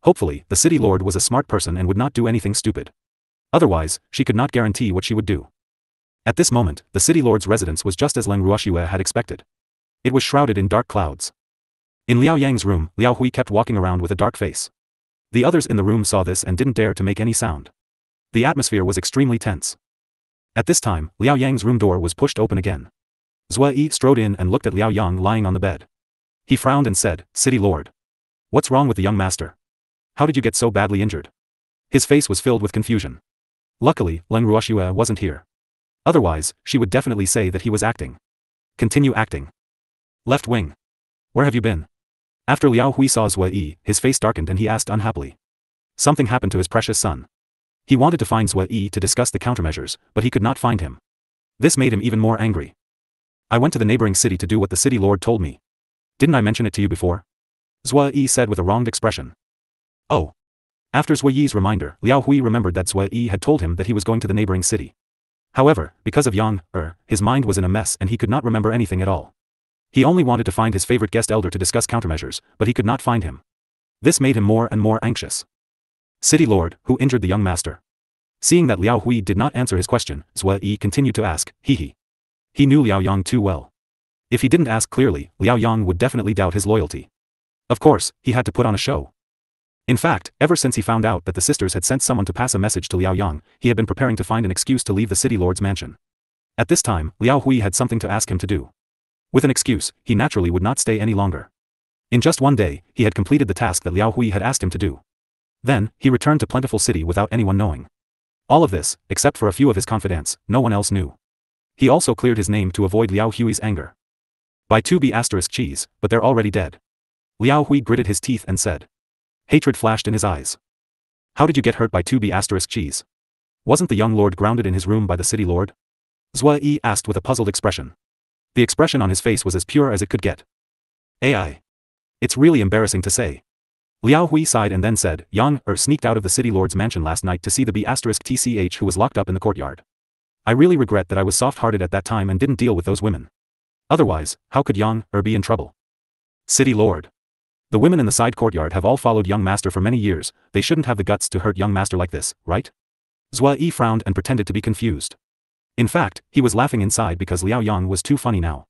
Hopefully, the city lord was a smart person and would not do anything stupid. Otherwise, she could not guarantee what she would do. At this moment, the city lord's residence was just as Leng Ruoxue had expected. It was shrouded in dark clouds. In Liao Yang's room, Liao Hui kept walking around with a dark face. The others in the room saw this and didn't dare to make any sound. The atmosphere was extremely tense. At this time, Liao Yang's room door was pushed open again. Zhue Yi strode in and looked at Liao Yang lying on the bed. He frowned and said, City Lord. What's wrong with the young master? How did you get so badly injured? His face was filled with confusion. Luckily, Leng Ruoxue wasn't here. Otherwise, she would definitely say that he was acting. Continue acting. Left wing. Where have you been? After Liao Hui saw Zhue Yi, his face darkened and he asked unhappily. Something happened to his precious son. He wanted to find Zhue Yi to discuss the countermeasures, but he could not find him. This made him even more angry. I went to the neighboring city to do what the city lord told me. Didn't I mention it to you before? Zhue Yi said with a wronged expression. Oh. After Zhue Yi's reminder, Liao Hui remembered that Zhue Yi had told him that he was going to the neighboring city. However, because of Yang, his mind was in a mess and he could not remember anything at all. He only wanted to find his favorite guest elder to discuss countermeasures, but he could not find him. This made him more and more anxious. City Lord, who injured the young master? Seeing that Liao Hui did not answer his question, Zhue Yi continued to ask, He knew Liao Yang too well. If he didn't ask clearly, Liao Yang would definitely doubt his loyalty. Of course, he had to put on a show. In fact, ever since he found out that the sisters had sent someone to pass a message to Liao Yang, he had been preparing to find an excuse to leave the city lord's mansion. At this time, Liao Hui had something to ask him to do. With an excuse, he naturally would not stay any longer. In just one day, he had completed the task that Liao Hui had asked him to do. Then, he returned to Plentiful City without anyone knowing. All of this, except for a few of his confidants, no one else knew. He also cleared his name to avoid Liao Hui's anger. By 2B** cheese, but they're already dead. Liao Hui gritted his teeth and said. Hatred flashed in his eyes. How did you get hurt by 2B** cheese? Wasn't the young lord grounded in his room by the city lord? Zhue Yi asked with a puzzled expression. The expression on his face was as pure as it could get. AI. It's really embarrassing to say. Liao Hui sighed and then said, Yang sneaked out of the city lord's mansion last night to see the B***tch who was locked up in the courtyard. I really regret that I was soft-hearted at that time and didn't deal with those women. Otherwise, how could Yang be in trouble? City Lord. The women in the side courtyard have all followed young master for many years, they shouldn't have the guts to hurt young master like this, right? Zhue Yi frowned and pretended to be confused. In fact, he was laughing inside because Liao Yang was too funny now.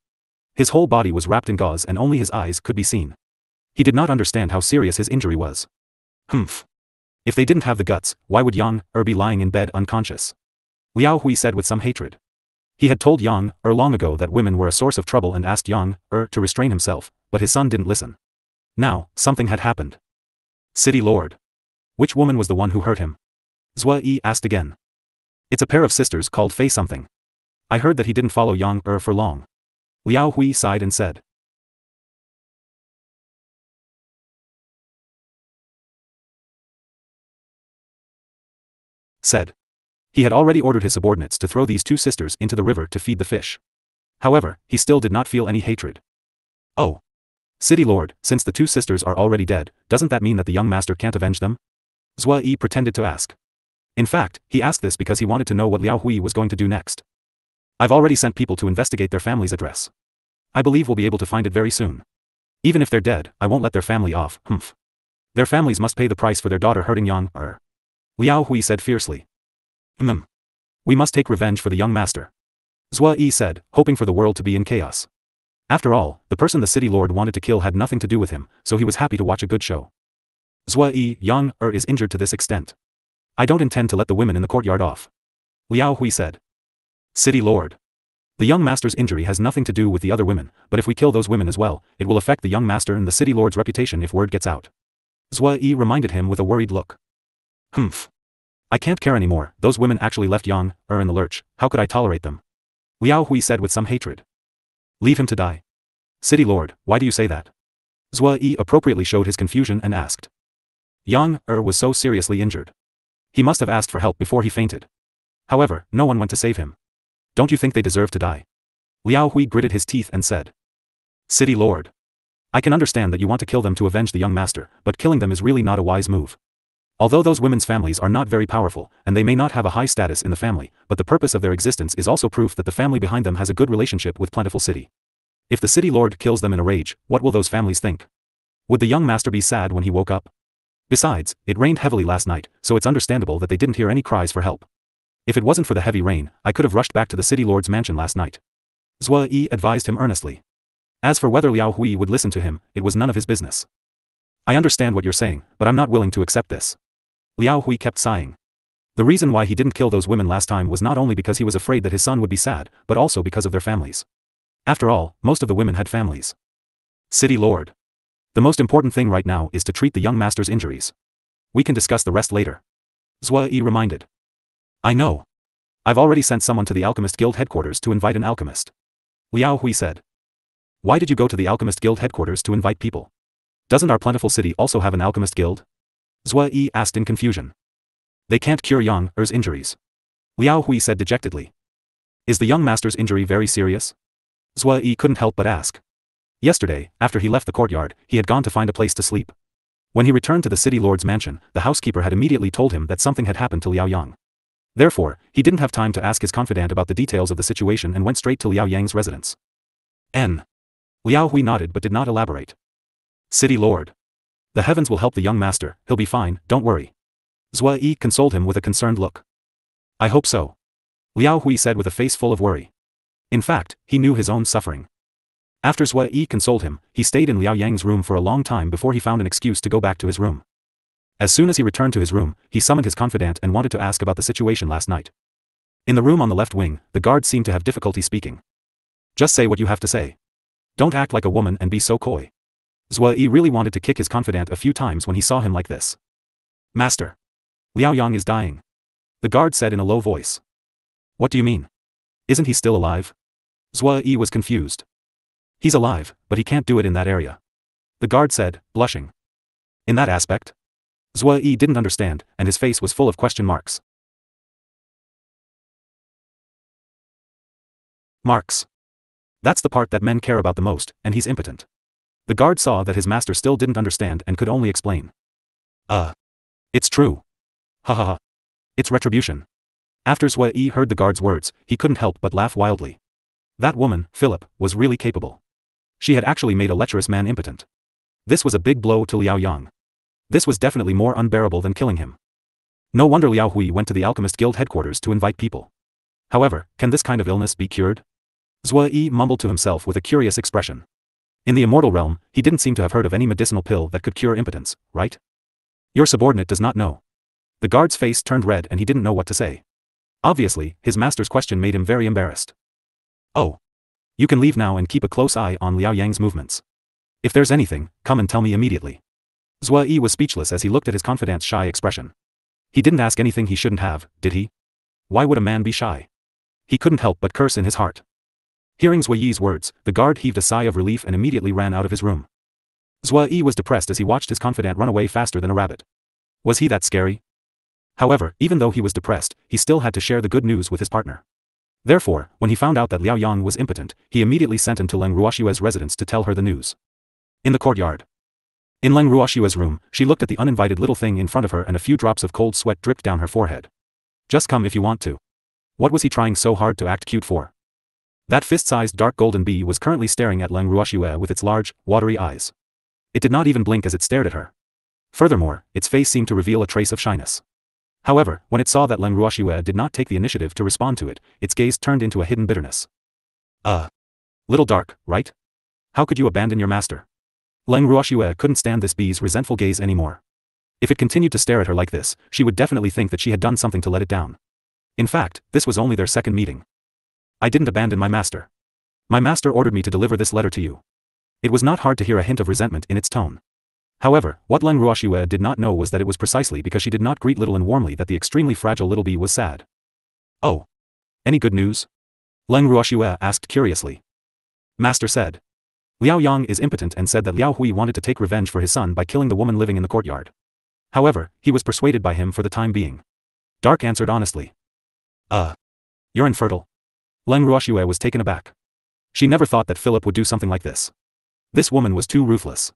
His whole body was wrapped in gauze and only his eyes could be seen. He did not understand how serious his injury was. Humph. If they didn't have the guts, why would Yang be lying in bed unconscious? Liao Hui said with some hatred. He had told Yang long ago that women were a source of trouble and asked Yang to restrain himself, but his son didn't listen. Now, something had happened. City Lord. Which woman was the one who hurt him? Zhue Yi asked again. It's a pair of sisters called Fei something. I heard that he didn't follow Yang for long. Liao Hui sighed and said. He had already ordered his subordinates to throw these two sisters into the river to feed the fish. However, he still did not feel any hatred. Oh. City Lord, since the two sisters are already dead, doesn't that mean that the young master can't avenge them? Zhua Yi pretended to ask. In fact, he asked this because he wanted to know what Liao Hui was going to do next. I've already sent people to investigate their family's address. I believe we'll be able to find it very soon. Even if they're dead, I won't let their family off, humph. Their families must pay the price for their daughter hurting Yang. Liao Hui said fiercely. We must take revenge for the young master. Zhua Yi said, hoping for the world to be in chaos. After all, the person the city lord wanted to kill had nothing to do with him, so he was happy to watch a good show. Zhua Yi, Yang is injured to this extent. I don't intend to let the women in the courtyard off. Liao Hui said. City Lord. The young master's injury has nothing to do with the other women, but if we kill those women as well, it will affect the young master and the city lord's reputation if word gets out. Zhua Yi reminded him with a worried look. Humph. I can't care anymore, those women actually left Yang in the lurch, how could I tolerate them? Liao Hui said with some hatred. Leave him to die. City Lord, why do you say that? Zhua Yi appropriately showed his confusion and asked. Yang was so seriously injured. He must have asked for help before he fainted. However, no one went to save him. Don't you think they deserve to die? Liao Hui gritted his teeth and said. City Lord. I can understand that you want to kill them to avenge the young master, but killing them is really not a wise move. Although those women's families are not very powerful, and they may not have a high status in the family, but the purpose of their existence is also proof that the family behind them has a good relationship with Plentiful City. If the city lord kills them in a rage, what will those families think? Would the young master be sad when he woke up? Besides, it rained heavily last night, so it's understandable that they didn't hear any cries for help. If it wasn't for the heavy rain, I could have rushed back to the city lord's mansion last night. Zhua Yi advised him earnestly. As for whether Liao Hui would listen to him, it was none of his business. I understand what you're saying, but I'm not willing to accept this. Liao Hui kept sighing. The reason why he didn't kill those women last time was not only because he was afraid that his son would be sad, but also because of their families. After all, most of the women had families. City Lord. The most important thing right now is to treat the young master's injuries. We can discuss the rest later. Zhua Yi reminded. I know. I've already sent someone to the Alchemist Guild headquarters to invite an alchemist. Liao Hui said. Why did you go to the Alchemist Guild headquarters to invite people? Doesn't our plentiful city also have an alchemist guild? Zhua Yi asked in confusion. They can't cure Yang injuries. Liao Hui said dejectedly. Is the young master's injury very serious? Zhua Yi couldn't help but ask. Yesterday, after he left the courtyard, he had gone to find a place to sleep. When he returned to the city lord's mansion, the housekeeper had immediately told him that something had happened to Liao Yang. Therefore, he didn't have time to ask his confidant about the details of the situation and went straight to Liao Yang's residence. Liao Hui nodded but did not elaborate. City Lord. The heavens will help the young master, he'll be fine, don't worry. Zhua Yi consoled him with a concerned look. I hope so. Liao Hui said with a face full of worry. In fact, he knew his own suffering. After Zhua Yi consoled him, he stayed in Liao Yang's room for a long time before he found an excuse to go back to his room. As soon as he returned to his room, he summoned his confidant and wanted to ask about the situation last night. In the room on the left wing, the guard seemed to have difficulty speaking. Just say what you have to say. Don't act like a woman and be so coy. Zhua Yi really wanted to kick his confidant a few times when he saw him like this. Master. Liao Yang is dying. The guard said in a low voice. What do you mean? Isn't he still alive? Zhua Yi was confused. He's alive, but he can't do it in that area. The guard said, blushing. In that aspect? Zhua Yi didn't understand, and his face was full of question marks. That's the part that men care about the most, and he's impotent. The guard saw that his master still didn't understand and could only explain. It's true. Ha ha ha. It's retribution. After Zhua Yi heard the guard's words, he couldn't help but laugh wildly. That woman, Philip, was really capable. She had actually made a lecherous man impotent. This was a big blow to Liao Yang. This was definitely more unbearable than killing him. No wonder Liao Hui went to the Alchemist Guild headquarters to invite people. However, can this kind of illness be cured? Zhua Yi mumbled to himself with a curious expression. In the immortal realm, he didn't seem to have heard of any medicinal pill that could cure impotence, right? Your subordinate does not know. The guard's face turned red and he didn't know what to say. Obviously, his master's question made him very embarrassed. Oh. You can leave now and keep a close eye on Liao Yang's movements. If there's anything, come and tell me immediately. Zhua Yi was speechless as he looked at his confidant's shy expression. He didn't ask anything he shouldn't have, did he? Why would a man be shy? He couldn't help but curse in his heart. Hearing Zui Yi's words, the guard heaved a sigh of relief and immediately ran out of his room. Zui Yi was depressed as he watched his confidant run away faster than a rabbit. Was he that scary? However, even though he was depressed, he still had to share the good news with his partner. Therefore, when he found out that Liao Yang was impotent, he immediately sent him to Leng Ruoxue's residence to tell her the news. In the courtyard. In Leng Ruoxue's room, she looked at the uninvited little thing in front of her and a few drops of cold sweat dripped down her forehead. Just come if you want to. What was he trying so hard to act cute for? That fist-sized dark golden bee was currently staring at Leng Ruoxue with its large, watery eyes. It did not even blink as it stared at her. Furthermore, its face seemed to reveal a trace of shyness. However, when it saw that Leng Ruoxue did not take the initiative to respond to it, its gaze turned into a hidden bitterness. Little dark, right? How could you abandon your master? Leng Ruoxue couldn't stand this bee's resentful gaze anymore. If it continued to stare at her like this, she would definitely think that she had done something to let it down. In fact, this was only their second meeting. I didn't abandon my master. My master ordered me to deliver this letter to you. It was not hard to hear a hint of resentment in its tone. However, what Leng Ruoxue did not know was that it was precisely because she did not greet little and warmly that the extremely fragile little bee was sad. Oh. Any good news? Leng Ruoxue asked curiously. Master said. Liao Yang is impotent and said that Liao Hui wanted to take revenge for his son by killing the woman living in the courtyard. However, he was persuaded by him for the time being. Dark answered honestly. You're infertile. Leng Ruoxue was taken aback. She never thought that Philip would do something like this. This woman was too ruthless.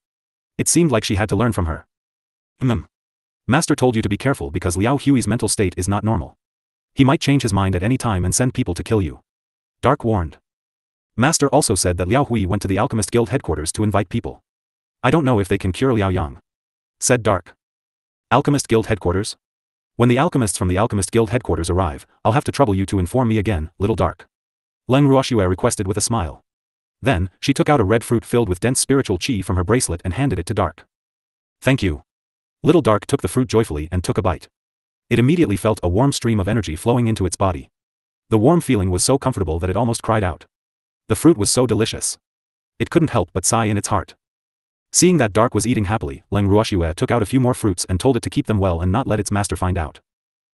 It seemed like she had to learn from her. Master told you to be careful because Liao Hui's mental state is not normal. He might change his mind at any time and send people to kill you. Dark warned. Master also said that Liao Hui went to the Alchemist Guild headquarters to invite people. I don't know if they can cure Liao Yang. Said Dark. Alchemist Guild headquarters? When the alchemists from the Alchemist Guild headquarters arrive, I'll have to trouble you to inform me again, little Dark. Leng Ruoxue requested with a smile. Then, she took out a red fruit filled with dense spiritual qi from her bracelet and handed it to Dark. Thank you. Little Dark took the fruit joyfully and took a bite. It immediately felt a warm stream of energy flowing into its body. The warm feeling was so comfortable that it almost cried out. The fruit was so delicious. It couldn't help but sigh in its heart. Seeing that Dark was eating happily, Leng Ruoxue took out a few more fruits and told it to keep them well and not let its master find out.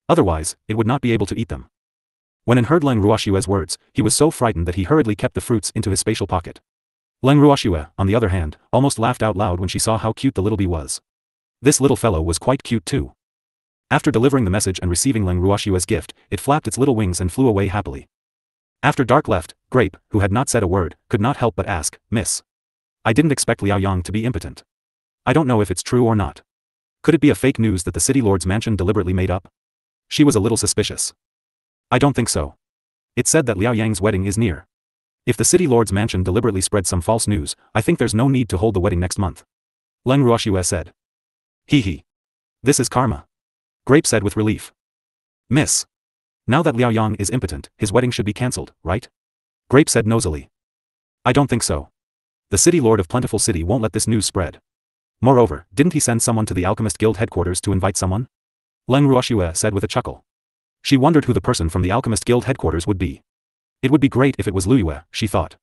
Otherwise, it would not be able to eat them. When it heard Leng Ruoxue's words, he was so frightened that he hurriedly kept the fruits into his spatial pocket. Leng Ruoxue, on the other hand, almost laughed out loud when she saw how cute the little bee was. This little fellow was quite cute too. After delivering the message and receiving Leng Ruoxue's gift, it flapped its little wings and flew away happily. After Dark left, Grape, who had not said a word, could not help but ask, Miss. I didn't expect Liao Yang to be impotent. I don't know if it's true or not. Could it be a fake news that the city lord's mansion deliberately made up? She was a little suspicious. I don't think so. It said that Liao Yang's wedding is near. If the city lord's mansion deliberately spread some false news, I think there's no need to hold the wedding next month. Leng Ruoxue said. Hee. This is karma. Grape said with relief. Miss. Now that Liao Yang is impotent, his wedding should be cancelled, right? Grape said nosily. I don't think so. The city lord of Plentiful City won't let this news spread. Moreover, didn't he send someone to the Alchemist Guild headquarters to invite someone? Leng Ruoxue said with a chuckle. She wondered who the person from the Alchemist Guild headquarters would be. It would be great if it was Luyue, she thought.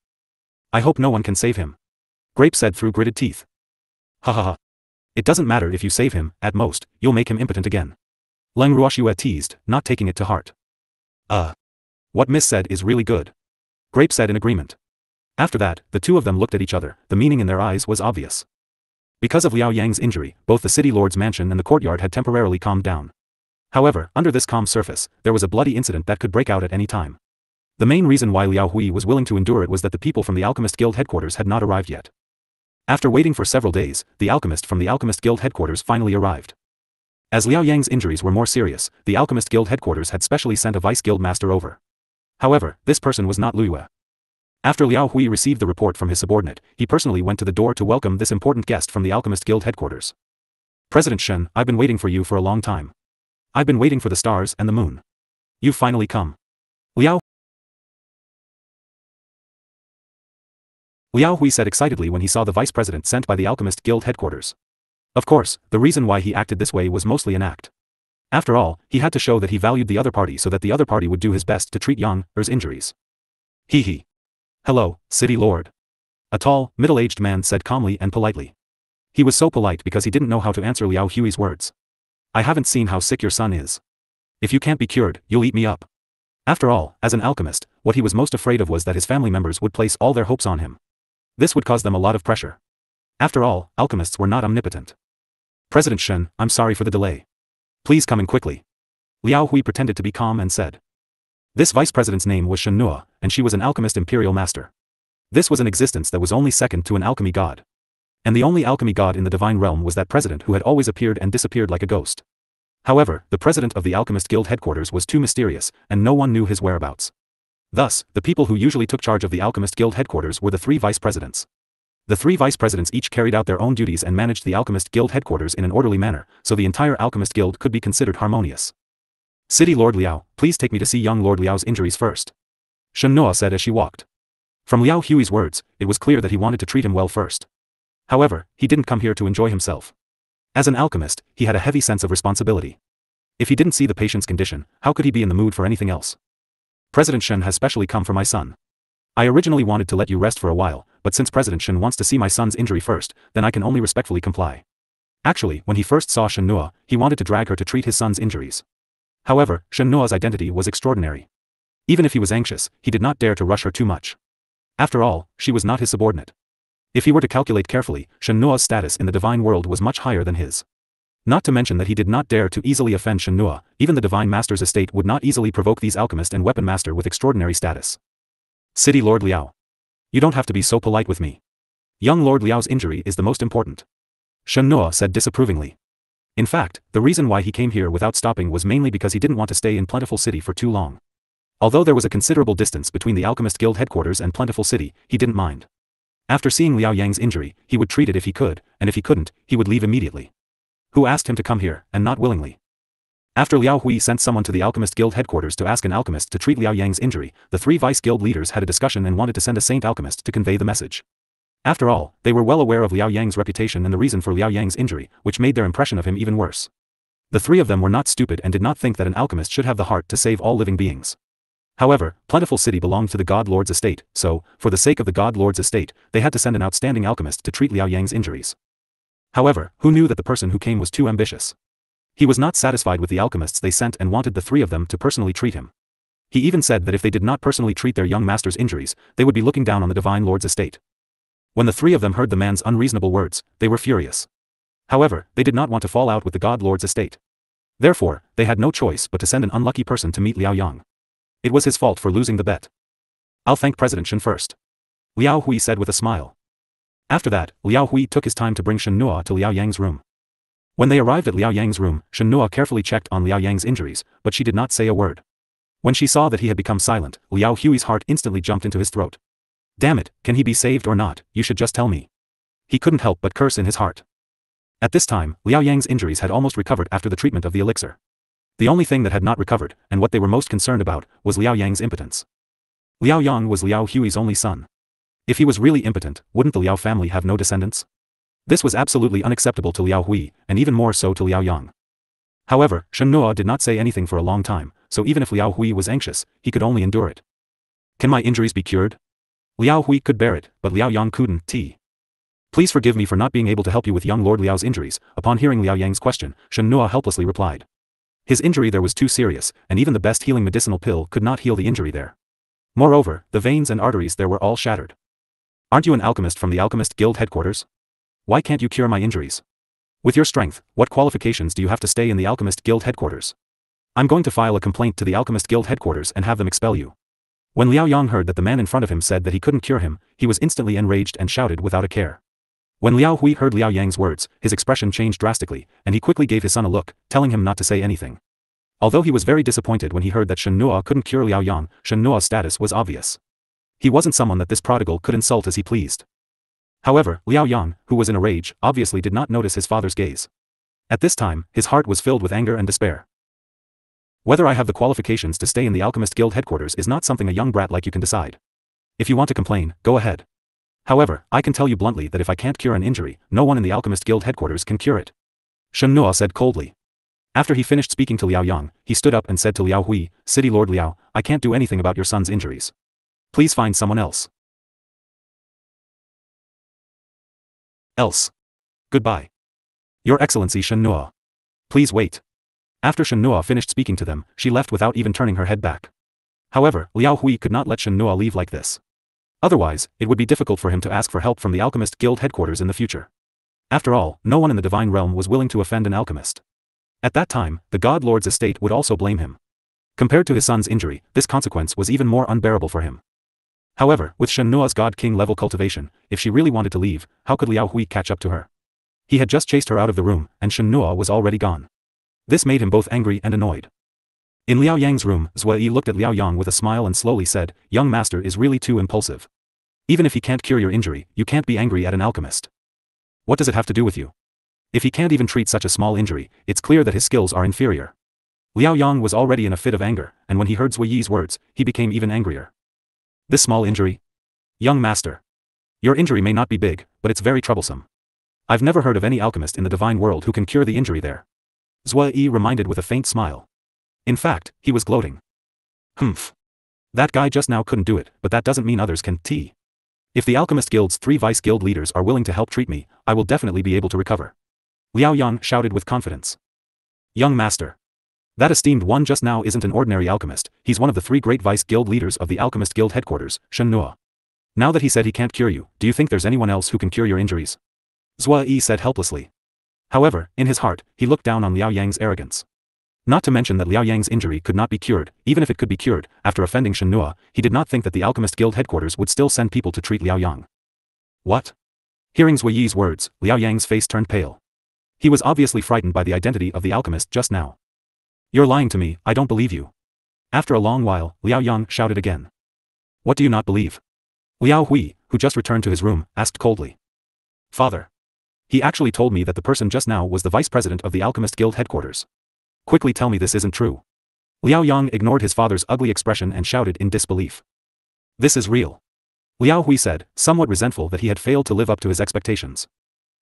I hope no one can save him. Grape said through gritted teeth. Ha ha ha. It doesn't matter if you save him, at most, you'll make him impotent again. Leng Ruoxue teased, not taking it to heart. What Miss said is really good. Grape said in agreement. After that, the two of them looked at each other, the meaning in their eyes was obvious. Because of Liao Yang's injury, both the city lord's mansion and the courtyard had temporarily calmed down. However, under this calm surface, there was a bloody incident that could break out at any time. The main reason why Liao Hui was willing to endure it was that the people from the Alchemist Guild headquarters had not arrived yet. After waiting for several days, the alchemist from the Alchemist Guild headquarters finally arrived. As Liao Yang's injuries were more serious, the Alchemist Guild headquarters had specially sent a vice guild master over. However, this person was not Luyue. After Liao Hui received the report from his subordinate, he personally went to the door to welcome this important guest from the Alchemist Guild headquarters. President Shen, I've been waiting for you for a long time. I've been waiting for the stars and the moon. You've finally come. Liao Hui said excitedly when he saw the vice president sent by the Alchemist Guild headquarters. Of course, the reason why he acted this way was mostly an act. After all, he had to show that he valued the other party so that the other party would do his best to treat Yang Er's injuries. Hee. Hello, city lord. A tall, middle-aged man said calmly and politely. He was so polite because he didn't know how to answer Liao Hui's words. I haven't seen how sick your son is. If you can't be cured, you'll eat me up. After all, as an alchemist, what he was most afraid of was that his family members would place all their hopes on him. This would cause them a lot of pressure. After all, alchemists were not omnipotent. President Shen, I'm sorry for the delay. Please come in quickly. Liao Hui pretended to be calm and said. This vice president's name was Shen Nuo, and she was an alchemist imperial master. This was an existence that was only second to an alchemy god. And the only alchemy god in the divine realm was that president who had always appeared and disappeared like a ghost. However, the president of the Alchemist Guild headquarters was too mysterious, and no one knew his whereabouts. Thus, the people who usually took charge of the Alchemist Guild headquarters were the 3 vice presidents. The 3 vice presidents each carried out their own duties and managed the Alchemist Guild headquarters in an orderly manner, so the entire Alchemist Guild could be considered harmonious. City Lord Liao, please take me to see young Lord Liao's injuries first. Shen Nuo said as she walked. From Liao Hui's words, it was clear that he wanted to treat him well first. However, he didn't come here to enjoy himself. As an alchemist, he had a heavy sense of responsibility. If he didn't see the patient's condition, how could he be in the mood for anything else? President Shen has specially come for my son. I originally wanted to let you rest for a while, but since President Shen wants to see my son's injury first, then I can only respectfully comply. Actually, when he first saw Shen Nuo, he wanted to drag her to treat his son's injuries. However, Shen Nuo's identity was extraordinary. Even if he was anxious, he did not dare to rush her too much. After all, she was not his subordinate. If he were to calculate carefully, Shen Nuo's status in the divine world was much higher than his. Not to mention that he did not dare to easily offend Shen Nuo, even the divine master's estate would not easily provoke these alchemist and weapon master with extraordinary status. City Lord Liao. You don't have to be so polite with me. Young Lord Liao's injury is the most important. Shen Nuo said disapprovingly. In fact, the reason why he came here without stopping was mainly because he didn't want to stay in Plentiful City for too long. Although there was a considerable distance between the Alchemist Guild headquarters and Plentiful City, he didn't mind. After seeing Liao Yang's injury, he would treat it if he could, and if he couldn't, he would leave immediately. Who asked him to come here, and not willingly? After Liao Hui sent someone to the Alchemist Guild headquarters to ask an alchemist to treat Liao Yang's injury, the 3 vice guild leaders had a discussion and wanted to send a saint alchemist to convey the message. After all, they were well aware of Liao Yang's reputation and the reason for Liao Yang's injury, which made their impression of him even worse. The 3 of them were not stupid and did not think that an alchemist should have the heart to save all living beings. However, Plentiful City belonged to the God Lord's estate, so, for the sake of the God Lord's estate, they had to send an outstanding alchemist to treat Liao Yang's injuries. However, who knew that the person who came was too ambitious? He was not satisfied with the alchemists they sent and wanted the 3 of them to personally treat him. He even said that if they did not personally treat their young master's injuries, they would be looking down on the Divine Lord's estate. When the 3 of them heard the man's unreasonable words, they were furious. However, they did not want to fall out with the God Lord's estate. Therefore, they had no choice but to send an unlucky person to meet Liao Yang. It was his fault for losing the bet. I'll thank President Shen first. Liao Hui said with a smile. After that, Liao Hui took his time to bring Shen Nuo to Liao Yang's room. When they arrived at Liao Yang's room, Shen Nuo carefully checked on Liao Yang's injuries, but she did not say a word. When she saw that he had become silent, Liao Hui's heart instantly jumped into his throat. Damn it, can he be saved or not, you should just tell me. He couldn't help but curse in his heart. At this time, Liao Yang's injuries had almost recovered after the treatment of the elixir. The only thing that had not recovered, and what they were most concerned about, was Liao Yang's impotence. Liao Yang was Liao Hui's only son. If he was really impotent, wouldn't the Liao family have no descendants? This was absolutely unacceptable to Liao Hui, and even more so to Liao Yang. However, Shen Nuo did not say anything for a long time, so even if Liao Hui was anxious, he could only endure it. Can my injuries be cured? Liao Hui could bear it, but Liao Yang couldn't. Please forgive me for not being able to help you with young Lord Liao's injuries. Upon hearing Liao Yang's question, Shen Nuo helplessly replied. His injury there was too serious, and even the best healing medicinal pill could not heal the injury there. Moreover, the veins and arteries there were all shattered. Aren't you an alchemist from the Alchemist Guild headquarters? Why can't you cure my injuries? With your strength, what qualifications do you have to stay in the Alchemist Guild headquarters? I'm going to file a complaint to the Alchemist Guild headquarters and have them expel you. When Liao Yang heard that the man in front of him said that he couldn't cure him, he was instantly enraged and shouted without a care. When Liao Hui heard Liao Yang's words, his expression changed drastically, and he quickly gave his son a look, telling him not to say anything. Although he was very disappointed when he heard that Shen Nuo couldn't cure Liao Yang, Shen Nuo's status was obvious. He wasn't someone that this prodigal could insult as he pleased. However, Liao Yang, who was in a rage, obviously did not notice his father's gaze. At this time, his heart was filled with anger and despair. Whether I have the qualifications to stay in the Alchemist Guild headquarters is not something a young brat like you can decide. If you want to complain, go ahead. However, I can tell you bluntly that if I can't cure an injury, no one in the Alchemist Guild headquarters can cure it. Shen Nuo said coldly. After he finished speaking to Liao Yang, he stood up and said to Liao Hui, City Lord Liao, I can't do anything about your son's injuries. Please find someone else. Goodbye. Your Excellency Shen Nuo. Please wait. After Shen Nuo finished speaking to them, she left without even turning her head back. However, Liao Hui could not let Shen Nua leave like this. Otherwise, it would be difficult for him to ask for help from the Alchemist Guild headquarters in the future. After all, no one in the Divine Realm was willing to offend an alchemist. At that time, the God Lord's estate would also blame him. Compared to his son's injury, this consequence was even more unbearable for him. However, with Shen Nua's God King level cultivation, if she really wanted to leave, how could Liao Hui catch up to her? He had just chased her out of the room, and Shen Nua was already gone. This made him both angry and annoyed. In Liao Yang's room, Zue Yi looked at Liao Yang with a smile and slowly said, "Young master is really too impulsive. Even if he can't cure your injury, you can't be angry at an alchemist. What does it have to do with you? If he can't even treat such a small injury, it's clear that his skills are inferior." Liao Yang was already in a fit of anger, and when he heard Zue Yi's words, he became even angrier. "This small injury? Young master. Your injury may not be big, but it's very troublesome. I've never heard of any alchemist in the divine world who can cure the injury there." Zue Yi reminded with a faint smile. In fact, he was gloating. Humph. That guy just now couldn't do it, but that doesn't mean others can. If the Alchemist Guild's 3 Vice Guild leaders are willing to help treat me, I will definitely be able to recover. Liao Yang shouted with confidence. "Young master. That esteemed one just now isn't an ordinary alchemist, he's one of the 3 great Vice Guild leaders of the Alchemist Guild headquarters, Shen Nua. Now that he said he can't cure you, do you think there's anyone else who can cure your injuries?" Zue Yi said helplessly. However, in his heart, he looked down on Liao Yang's arrogance. Not to mention that Liao Yang's injury could not be cured, even if it could be cured, after offending Shen Nua, he did not think that the Alchemist Guild headquarters would still send people to treat Liao Yang. What? Hearing Zue Yi's words, Liao Yang's face turned pale. He was obviously frightened by the identity of the alchemist just now. "You're lying to me, I don't believe you." After a long while, Liao Yang shouted again. "What do you not believe?" Liao Hui, who just returned to his room, asked coldly. "Father. He actually told me that the person just now was the vice president of the Alchemist Guild headquarters. Quickly tell me this isn't true." Liao Yang ignored his father's ugly expression and shouted in disbelief. "This is real," Liao Hui said, somewhat resentful that he had failed to live up to his expectations.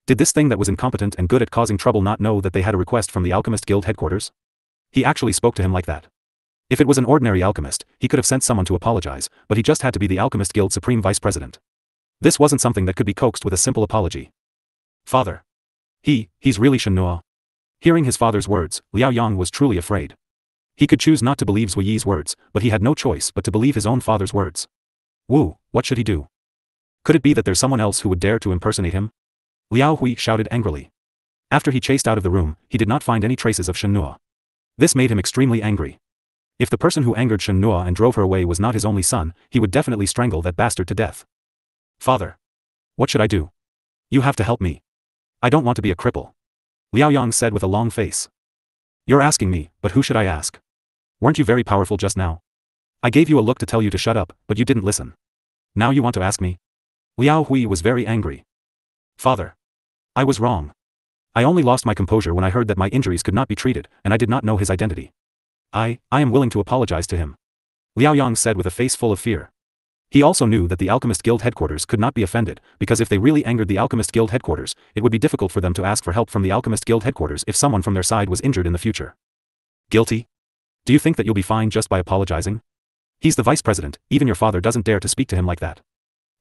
Did this thing that was incompetent and good at causing trouble not know that they had a request from the Alchemist Guild headquarters? He actually spoke to him like that. If it was an ordinary alchemist, he could have sent someone to apologize, but he just had to be the Alchemist Guild supreme vice president. This wasn't something that could be coaxed with a simple apology. "Father. He's really Shen Nua." Hearing his father's words, Liao Yang was truly afraid. He could choose not to believe Zue Yi's words, but he had no choice but to believe his own father's words. Wu, what should he do? Could it be that there's someone else who would dare to impersonate him? Liao Hui shouted angrily. After he chased out of the room, he did not find any traces of Shen Nua. This made him extremely angry. If the person who angered Shen Nua and drove her away was not his only son, he would definitely strangle that bastard to death. "Father. What should I do? You have to help me. I don't want to be a cripple," Liao Yang said with a long face. "You're asking me, but who should I ask? Weren't you very powerful just now? I gave you a look to tell you to shut up, but you didn't listen. Now you want to ask me?" Liao Hui was very angry. "Father. I was wrong. I only lost my composure when I heard that my injuries could not be treated, and I did not know his identity. I am willing to apologize to him," Liao Yang said with a face full of fear. He also knew that the Alchemist Guild headquarters could not be offended, because if they really angered the Alchemist Guild headquarters, it would be difficult for them to ask for help from the Alchemist Guild headquarters if someone from their side was injured in the future. "Guilty? Do you think that you'll be fine just by apologizing? He's the vice president, even your father doesn't dare to speak to him like that.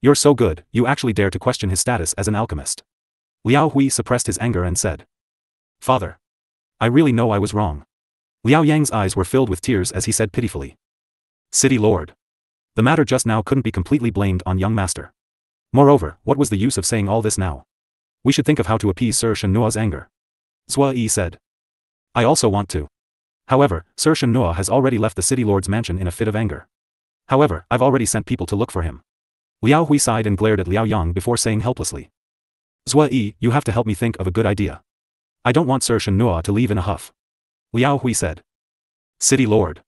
You're so good, you actually dare to question his status as an alchemist." Liao Hui suppressed his anger and said. "Father. I really know I was wrong." Liao Yang's eyes were filled with tears as he said pitifully. "City Lord. The matter just now couldn't be completely blamed on young master. Moreover, what was the use of saying all this now? We should think of how to appease Sir Shen Nua's anger," Zue Yi said. "I also want to. However, Sir Shen Nua has already left the City Lord's mansion in a fit of anger. However, I've already sent people to look for him." Liao Hui sighed and glared at Liao Yang before saying helplessly. "Zue Yi, you have to help me think of a good idea. I don't want Sir Shen Nua to leave in a huff," Liao Hui said. "City Lord.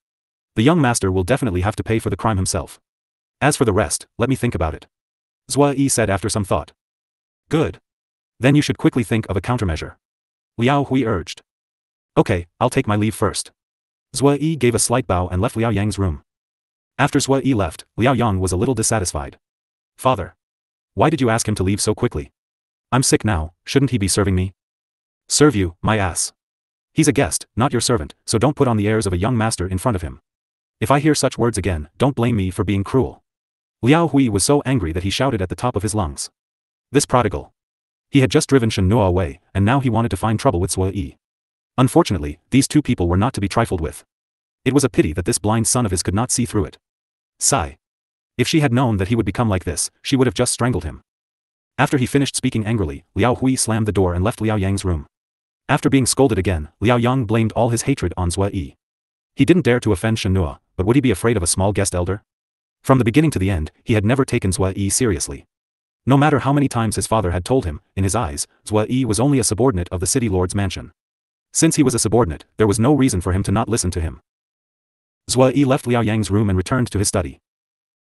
The young master will definitely have to pay for the crime himself. As for the rest, let me think about it," Zue Yi said after some thought. "Good. Then you should quickly think of a countermeasure," Liao Hui urged. "Okay, I'll take my leave first." Zue Yi gave a slight bow and left Liao Yang's room. After Zue Yi left, Liao Yang was a little dissatisfied. "Father. Why did you ask him to leave so quickly? I'm sick now, shouldn't he be serving me?" "Serve you, my ass. He's a guest, not your servant, so don't put on the airs of a young master in front of him. If I hear such words again, don't blame me for being cruel." Liao Hui was so angry that he shouted at the top of his lungs. This prodigal. He had just driven Shen Nua away, and now he wanted to find trouble with Zue Yi. Unfortunately, these two people were not to be trifled with. It was a pity that this blind son of his could not see through it. Sigh. If she had known that he would become like this, she would have just strangled him. After he finished speaking angrily, Liao Hui slammed the door and left Liao Yang's room. After being scolded again, Liao Yang blamed all his hatred on Zue Yi. He didn't dare to offend Shenhua, but would he be afraid of a small guest elder? From the beginning to the end, he had never taken Zue Yi seriously. No matter how many times his father had told him, in his eyes, Zue Yi was only a subordinate of the city lord's mansion. Since he was a subordinate, there was no reason for him to not listen to him. Zue Yi left Liao Yang's room and returned to his study.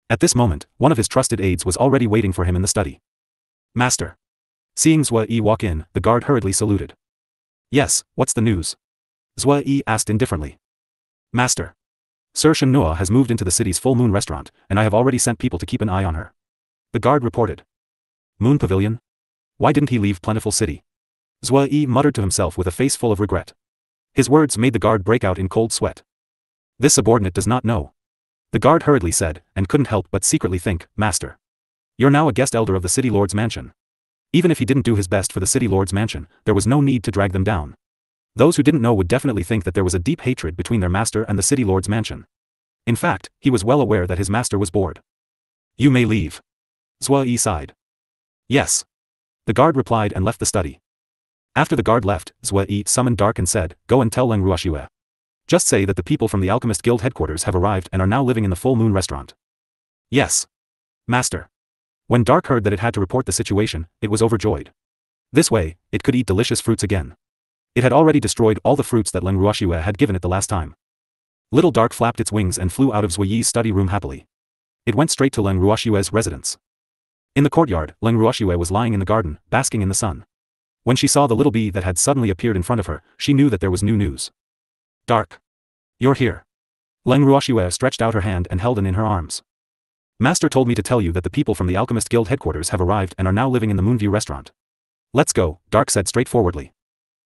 At this moment, one of his trusted aides was already waiting for him in the study. Master. Seeing Zue Yi walk in, the guard hurriedly saluted. Yes, what's the news? Zue Yi asked indifferently. Master. Sir Shenhua has moved into the city's full moon restaurant, and I have already sent people to keep an eye on her. The guard reported. Moon Pavilion? Why didn't he leave Plentiful City? Zue Yi muttered to himself with a face full of regret. His words made the guard break out in cold sweat. This subordinate does not know. The guard hurriedly said, and couldn't help but secretly think, Master. You're now a guest elder of the city lord's mansion. Even if he didn't do his best for the city lord's mansion, there was no need to drag them down. Those who didn't know would definitely think that there was a deep hatred between their master and the city lord's mansion. In fact, he was well aware that his master was bored. You may leave. Zue Yi sighed. Yes. The guard replied and left the study. After the guard left, Zue Yi summoned Dark and said, Go and tell Leng Ruoxue. Just say that the people from the Alchemist Guild headquarters have arrived and are now living in the Full Moon restaurant. Yes. Master. When Dark heard that it had to report the situation, it was overjoyed. This way, it could eat delicious fruits again. It had already destroyed all the fruits that Leng Ruoxue had given it the last time. Little Dark flapped its wings and flew out of Zue Yi's study room happily. It went straight to Leng Ruoxue's residence. In the courtyard, Leng Ruoxue was lying in the garden, basking in the sun. When she saw the little bee that had suddenly appeared in front of her, she knew that there was new news. Dark. You're here. Leng Ruoxue stretched out her hand and held it in her arms. Master told me to tell you that the people from the Alchemist Guild headquarters have arrived and are now living in the Moonview restaurant. Let's go, Dark said straightforwardly.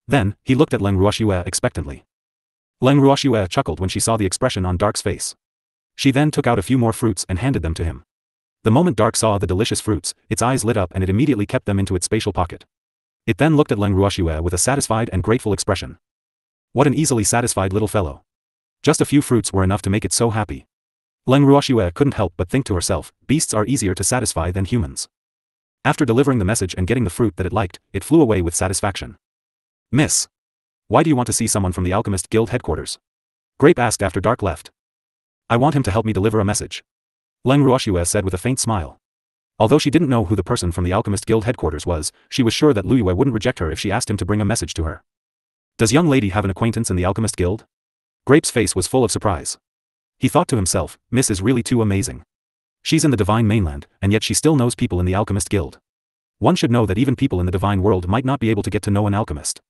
Then, he looked at Leng Ruoxue expectantly. Leng Ruoxue chuckled when she saw the expression on Dark's face. She then took out a few more fruits and handed them to him. The moment Dark saw the delicious fruits, its eyes lit up and it immediately kept them into its spatial pocket. It then looked at Leng Ruoxue with a satisfied and grateful expression. What an easily satisfied little fellow. Just a few fruits were enough to make it so happy. Leng Ruoxue couldn't help but think to herself, beasts are easier to satisfy than humans. After delivering the message and getting the fruit that it liked, it flew away with satisfaction. Miss. Why do you want to see someone from the Alchemist Guild headquarters? Grape asked after Dark left. I want him to help me deliver a message. Leng Ruoxue said with a faint smile. Although she didn't know who the person from the Alchemist Guild headquarters was, she was sure that Lu Yue wouldn't reject her if she asked him to bring a message to her. Does young lady have an acquaintance in the Alchemist Guild? Grape's face was full of surprise. He thought to himself, Miss is really too amazing. She's in the Divine Mainland, and yet she still knows people in the Alchemist Guild. One should know that even people in the Divine World might not be able to get to know an alchemist.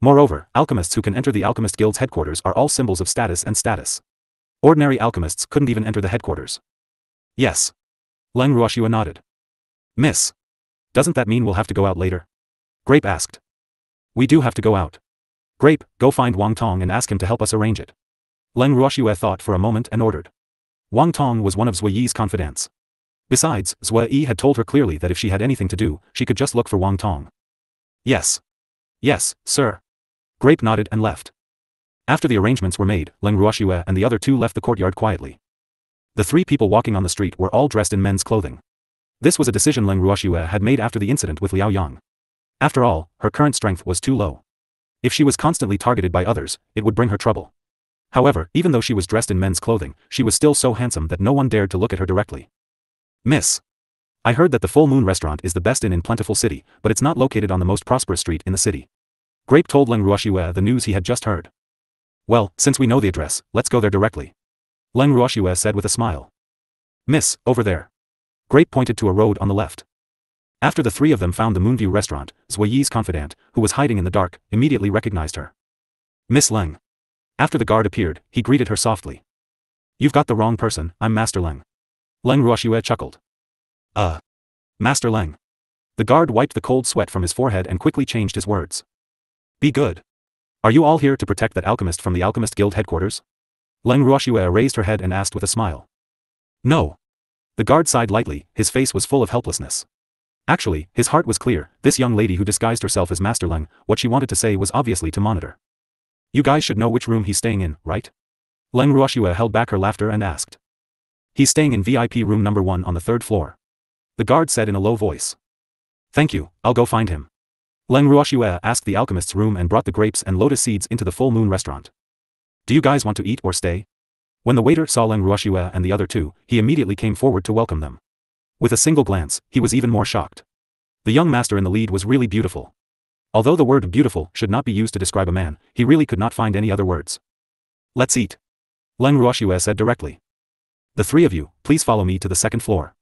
Moreover, alchemists who can enter the Alchemist Guild's headquarters are all symbols of status and status. Ordinary alchemists couldn't even enter the headquarters. Yes. Leng Ruoxue nodded. Miss. Doesn't that mean we'll have to go out later? Grape asked. We do have to go out. Grape, go find Wang Tong and ask him to help us arrange it. Leng Ruoxue thought for a moment and ordered. Wang Tong was one of Zue Yi's confidants. Besides, Zue Yi had told her clearly that if she had anything to do, she could just look for Wang Tong. Yes. Yes, sir. Grape nodded and left. After the arrangements were made, Leng Ruoxue and the other two left the courtyard quietly. The three people walking on the street were all dressed in men's clothing. This was a decision Leng Ruoxue had made after the incident with Liao Yang. After all, her current strength was too low. If she was constantly targeted by others, it would bring her trouble. However, even though she was dressed in men's clothing, she was still so handsome that no one dared to look at her directly. Miss. I heard that the Full Moon restaurant is the best inn in Plentiful City, but it's not located on the most prosperous street in the city. Grape told Leng Ruoxue the news he had just heard. Well, since we know the address, let's go there directly. Leng Ruoxue said with a smile. Miss, over there. Grape pointed to a road on the left. After the three of them found the Moonview restaurant, Zue Yi's confidant, who was hiding in the dark, immediately recognized her. Miss Leng. After the guard appeared, he greeted her softly. You've got the wrong person, I'm Master Leng. Leng Ruoxue chuckled. Master Leng. The guard wiped the cold sweat from his forehead and quickly changed his words. Be good. Are you all here to protect that alchemist from the Alchemist Guild headquarters? Leng Ruoxue raised her head and asked with a smile. No. The guard sighed lightly, his face was full of helplessness. Actually, his heart was clear, this young lady who disguised herself as Master Leng, what she wanted to say was obviously to monitor. You guys should know which room he's staying in, right? Leng Ruoxue held back her laughter and asked. He's staying in VIP room number 1 on the 3rd floor. The guard said in a low voice. Thank you, I'll go find him. Leng Ruoxue asked the alchemist's room and brought the grapes and lotus seeds into the full moon restaurant. Do you guys want to eat or stay? When the waiter saw Leng Ruoxue and the other two, he immediately came forward to welcome them. With a single glance, he was even more shocked. The young master in the lead was really beautiful. Although the word beautiful should not be used to describe a man, he really could not find any other words. Let's eat. Leng Ruoxue said directly. The 3 of you, please follow me to the 2nd floor.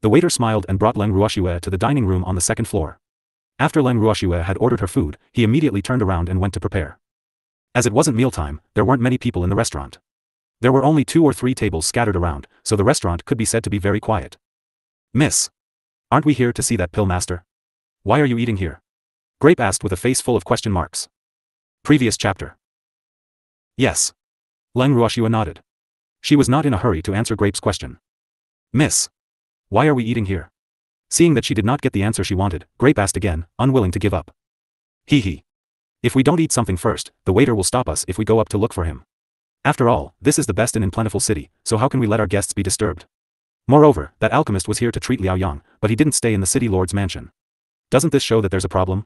The waiter smiled and brought Leng Ruoxue to the dining room on the 2nd floor. After Leng Ruoxue had ordered her food, he immediately turned around and went to prepare. As it wasn't mealtime, there weren't many people in the restaurant. There were only 2 or 3 tables scattered around, so the restaurant could be said to be very quiet. Miss. Aren't we here to see that pill master? Why are you eating here? Grape asked with a face full of question marks. Previous chapter. Yes. Leng Ruoxue nodded. She was not in a hurry to answer Grape's question. Miss. Why are we eating here? Seeing that she did not get the answer she wanted, Grape asked again, unwilling to give up. Hee. If we don't eat something first, the waiter will stop us if we go up to look for him. After all, this is the best inn in Plentiful City, so how can we let our guests be disturbed? Moreover, that alchemist was here to treat Liao Yang, but he didn't stay in the city lord's mansion. Doesn't this show that there's a problem?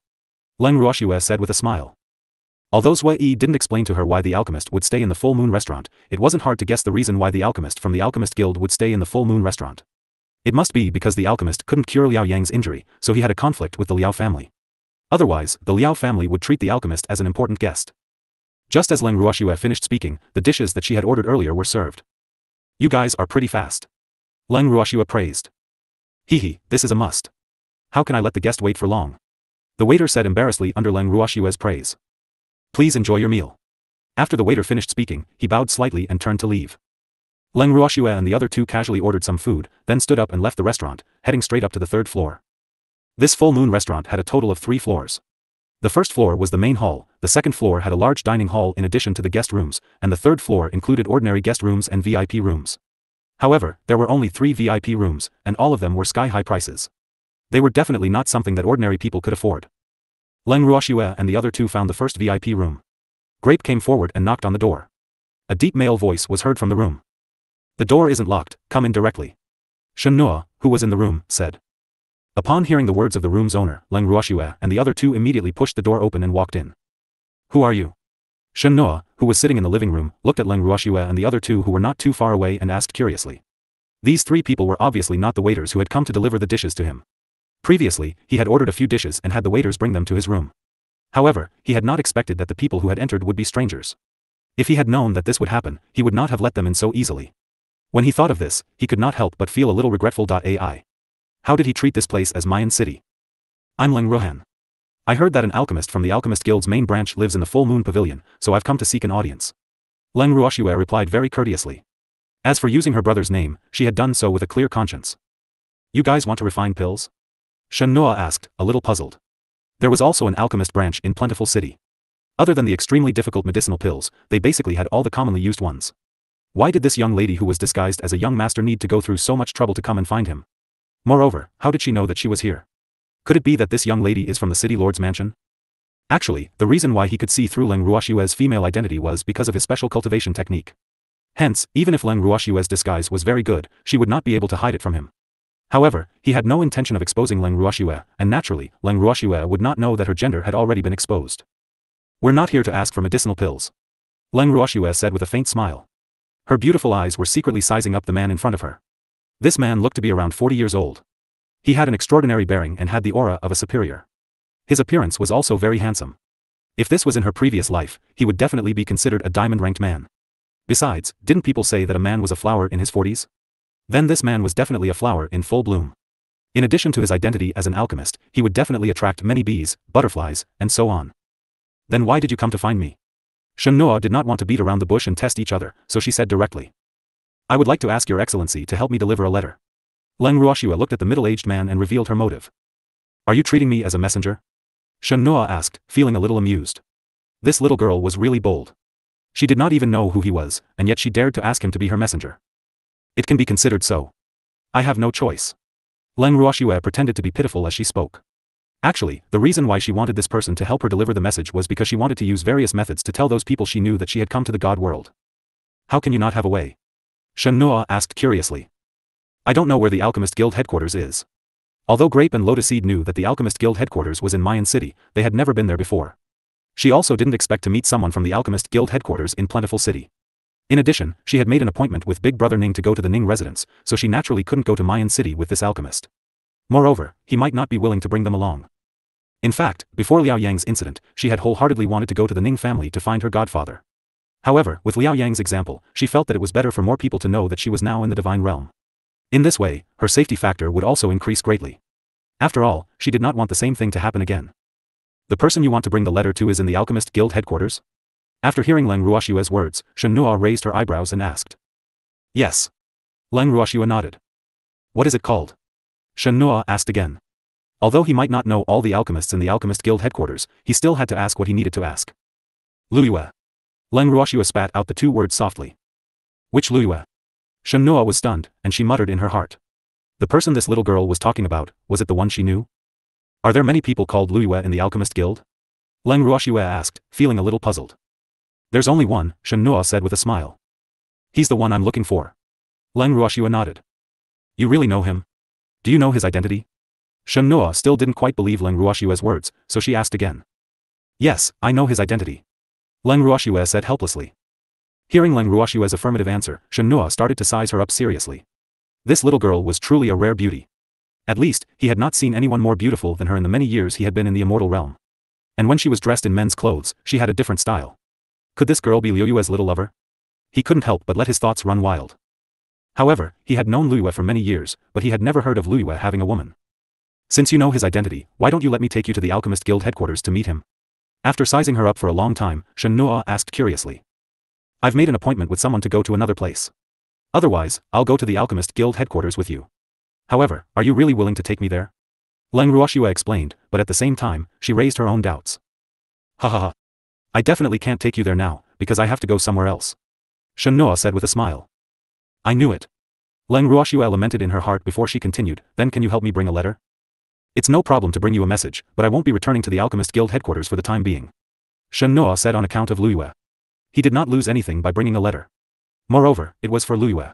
Leng Ruoxue said with a smile. Although Zui Yi didn't explain to her why the alchemist would stay in the Full Moon restaurant, it wasn't hard to guess the reason why the alchemist from the Alchemist Guild would stay in the Full Moon restaurant. It must be because the alchemist couldn't cure Liao Yang's injury, so he had a conflict with the Liao family. Otherwise, the Liao family would treat the alchemist as an important guest. Just as Leng Ruoxue finished speaking, the dishes that she had ordered earlier were served. You guys are pretty fast. Leng Ruoxue praised. Hee, this is a must. How can I let the guest wait for long? The waiter said embarrassedly under Leng Ruoxue's praise. Please enjoy your meal. After the waiter finished speaking, he bowed slightly and turned to leave. Leng Ruoxue and the other 2 casually ordered some food, then stood up and left the restaurant, heading straight up to the 3rd floor. This full moon restaurant had a total of 3 floors. The 1st floor was the main hall, the 2nd floor had a large dining hall in addition to the guest rooms, and the 3rd floor included ordinary guest rooms and VIP rooms. However, there were only 3 VIP rooms, and all of them were sky-high prices. They were definitely not something that ordinary people could afford. Leng Ruoxue and the other 2 found the first VIP room. Grape came forward and knocked on the door. A deep male voice was heard from the room. The door isn't locked, come in directly. Shen Nuo, who was in the room, said. Upon hearing the words of the room's owner, Leng Ruoxue and the other 2 immediately pushed the door open and walked in. Who are you? Shen Nuo, who was sitting in the living room, looked at Leng Ruoxue and the other 2 who were not too far away and asked curiously. These 3 people were obviously not the waiters who had come to deliver the dishes to him. Previously, he had ordered a few dishes and had the waiters bring them to his room. However, he had not expected that the people who had entered would be strangers. If he had known that this would happen, he would not have let them in so easily. When he thought of this, he could not help but feel a little regretful. AI. How did he treat this place as Mayan City? I'm Leng Ruoxue. I heard that an alchemist from the Alchemist Guild's main branch lives in the Full Moon Pavilion, so I've come to seek an audience. Leng Ruoxue replied very courteously. As for using her brother's name, she had done so with a clear conscience. You guys want to refine pills? Shen Nuo asked, a little puzzled. There was also an alchemist branch in Plentiful City. Other than the extremely difficult medicinal pills, they basically had all the commonly used ones. Why did this young lady who was disguised as a young master need to go through so much trouble to come and find him? Moreover, how did she know that she was here? Could it be that this young lady is from the city lord's mansion? Actually, the reason why he could see through Leng Ruoxue's female identity was because of his special cultivation technique. Hence, even if Leng Ruoxue's disguise was very good, she would not be able to hide it from him. However, he had no intention of exposing Leng Ruoxue, and naturally, Leng Ruoxue would not know that her gender had already been exposed. We're not here to ask for medicinal pills. Leng Ruoxue said with a faint smile. Her beautiful eyes were secretly sizing up the man in front of her. This man looked to be around 40 years old. He had an extraordinary bearing and had the aura of a superior. His appearance was also very handsome. If this was in her previous life, he would definitely be considered a diamond-ranked man. Besides, didn't people say that a man was a flower in his 40s? Then this man was definitely a flower in full bloom. In addition to his identity as an alchemist, he would definitely attract many bees, butterflies, and so on. Then why did you come to find me? Shen Nuo did not want to beat around the bush and test each other, so she said directly. I would like to ask your excellency to help me deliver a letter. Leng Ruoxue looked at the middle-aged man and revealed her motive. Are you treating me as a messenger? Shen Nuo asked, feeling a little amused. This little girl was really bold. She did not even know who he was, and yet she dared to ask him to be her messenger. It can be considered so. I have no choice. Leng Ruoxue pretended to be pitiful as she spoke. Actually, the reason why she wanted this person to help her deliver the message was because she wanted to use various methods to tell those people she knew that she had come to the God world. How can you not have a way? Shen Nuo asked curiously. I don't know where the Alchemist Guild headquarters is. Although Grape and Lotus Seed knew that the Alchemist Guild headquarters was in Mayan City, they had never been there before. She also didn't expect to meet someone from the Alchemist Guild headquarters in Plentiful City. In addition, she had made an appointment with Big Brother Ning to go to the Ning residence, so she naturally couldn't go to Mayan City with this alchemist. Moreover, he might not be willing to bring them along. In fact, before Liao Yang's incident, she had wholeheartedly wanted to go to the Ning family to find her godfather. However, with Liao Yang's example, she felt that it was better for more people to know that she was now in the divine realm. In this way, her safety factor would also increase greatly. After all, she did not want the same thing to happen again. The person you want to bring the letter to is in the Alchemist Guild headquarters? After hearing Leng Ruoxue's words, Shen Nuo raised her eyebrows and asked. Yes. Leng Ruoxue nodded. What is it called? Shen Nuo asked again. Although he might not know all the alchemists in the Alchemist Guild headquarters, he still had to ask what he needed to ask. Luyue. Leng Ruoxue spat out the two words softly. Which Luyue? Shen Nuo was stunned, and she muttered in her heart. The person this little girl was talking about, was it the one she knew? Are there many people called Luyue in the Alchemist Guild? Leng Ruoxue asked, feeling a little puzzled. There's only one, Shen Nuo said with a smile. He's the one I'm looking for. Leng Ruoxue nodded. You really know him? Do you know his identity? Shen Nuo still didn't quite believe Leng Ruoxue's words, so she asked again. Yes, I know his identity. Leng Ruoxue said helplessly. Hearing Leng Ruoxue's affirmative answer, Shen Nuo started to size her up seriously. This little girl was truly a rare beauty. At least, he had not seen anyone more beautiful than her in the many years he had been in the immortal realm. And when she was dressed in men's clothes, she had a different style. Could this girl be Liyue's little lover? He couldn't help but let his thoughts run wild. However, he had known Liyue for many years, but he had never heard of Liyue having a woman. Since you know his identity, why don't you let me take you to the Alchemist Guild headquarters to meet him? After sizing her up for a long time, Shen Nuo asked curiously. I've made an appointment with someone to go to another place. Otherwise, I'll go to the Alchemist Guild headquarters with you. However, are you really willing to take me there? Leng Ruoxue explained, but at the same time, she raised her own doubts. Ha ha ha. I definitely can't take you there now, because I have to go somewhere else. Shen Nuo said with a smile. I knew it. Leng Ruoxue lamented in her heart before she continued, then can you help me bring a letter? It's no problem to bring you a message, but I won't be returning to the Alchemist Guild headquarters for the time being. Shen Nuo said on account of Liyue. He did not lose anything by bringing a letter. Moreover, it was for Liyue.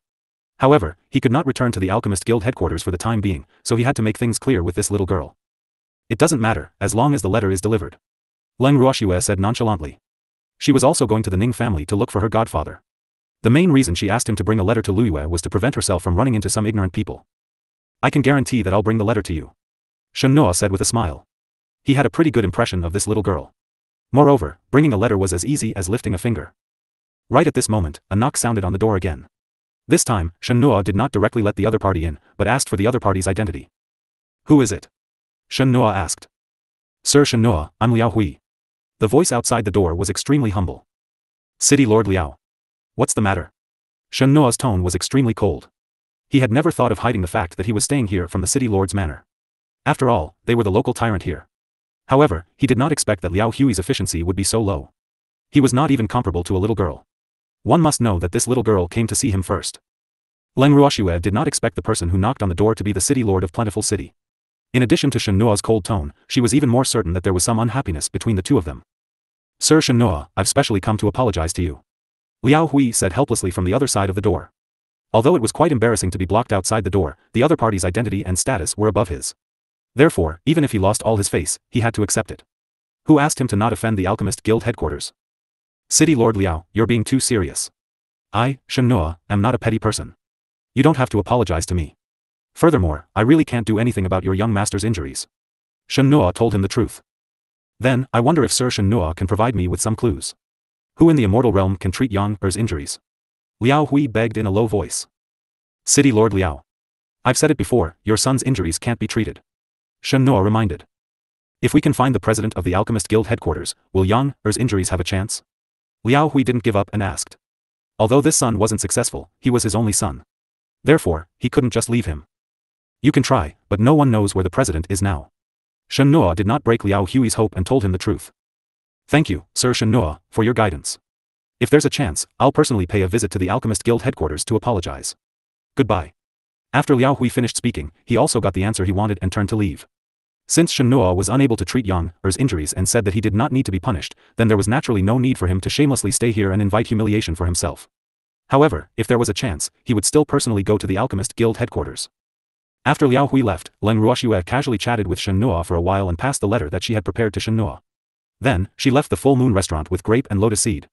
However, he could not return to the Alchemist Guild headquarters for the time being, so he had to make things clear with this little girl. It doesn't matter, as long as the letter is delivered. Leng Ruoxue said nonchalantly. She was also going to the Ning family to look for her godfather. The main reason she asked him to bring a letter to Liyue was to prevent herself from running into some ignorant people. I can guarantee that I'll bring the letter to you. Shen Nuo said with a smile. He had a pretty good impression of this little girl. Moreover, bringing a letter was as easy as lifting a finger. Right at this moment, a knock sounded on the door again. This time, Shen Nuo did not directly let the other party in, but asked for the other party's identity. Who is it? Shen Nuo asked. Sir Shen Nuo, I'm Liao Hui. The voice outside the door was extremely humble. City Lord Liao. What's the matter? Shen Nuo's tone was extremely cold. He had never thought of hiding the fact that he was staying here from the city lord's manor. After all, they were the local tyrant here. However, he did not expect that Liao Hui's efficiency would be so low. He was not even comparable to a little girl. One must know that this little girl came to see him first. Leng Ruoxue did not expect the person who knocked on the door to be the city lord of Plentiful City. In addition to Shen Nuo's cold tone, she was even more certain that there was some unhappiness between the two of them. Sir Shen Nuo, I've specially come to apologize to you. Liao Hui said helplessly from the other side of the door. Although it was quite embarrassing to be blocked outside the door, the other party's identity and status were above his. Therefore, even if he lost all his face, he had to accept it. Who asked him to not offend the Alchemist Guild headquarters? City Lord Liao, you're being too serious. I, Shen Nuo, am not a petty person. You don't have to apologize to me. Furthermore, I really can't do anything about your young master's injuries. Shen Nuo told him the truth. Then, I wonder if Sir Shen Nuo can provide me with some clues. Who in the immortal realm can treat Yang Er's injuries? Liao Hui begged in a low voice. City Lord Liao. I've said it before, your son's injuries can't be treated. Shen Nuo reminded. If we can find the president of the Alchemist Guild headquarters, will Yang Er's injuries have a chance? Liao Hui didn't give up and asked. Although this son wasn't successful, he was his only son. Therefore, he couldn't just leave him. You can try, but no one knows where the president is now. Shen Nuo did not break Liao Hui's hope and told him the truth. Thank you, Sir Shen Nuo, for your guidance. If there's a chance, I'll personally pay a visit to the Alchemist Guild headquarters to apologize. Goodbye. After Liao Hui finished speaking, he also got the answer he wanted and turned to leave. Since Shen Nuo was unable to treat Yang Er's injuries and said that he did not need to be punished, then there was naturally no need for him to shamelessly stay here and invite humiliation for himself. However, if there was a chance, he would still personally go to the Alchemist Guild headquarters. After Liao Hui left, Leng Ruoxue casually chatted with Shen Nuo for a while and passed the letter that she had prepared to Shen Nuo. Then, she left the Full Moon restaurant with Grape and Lotus Seed.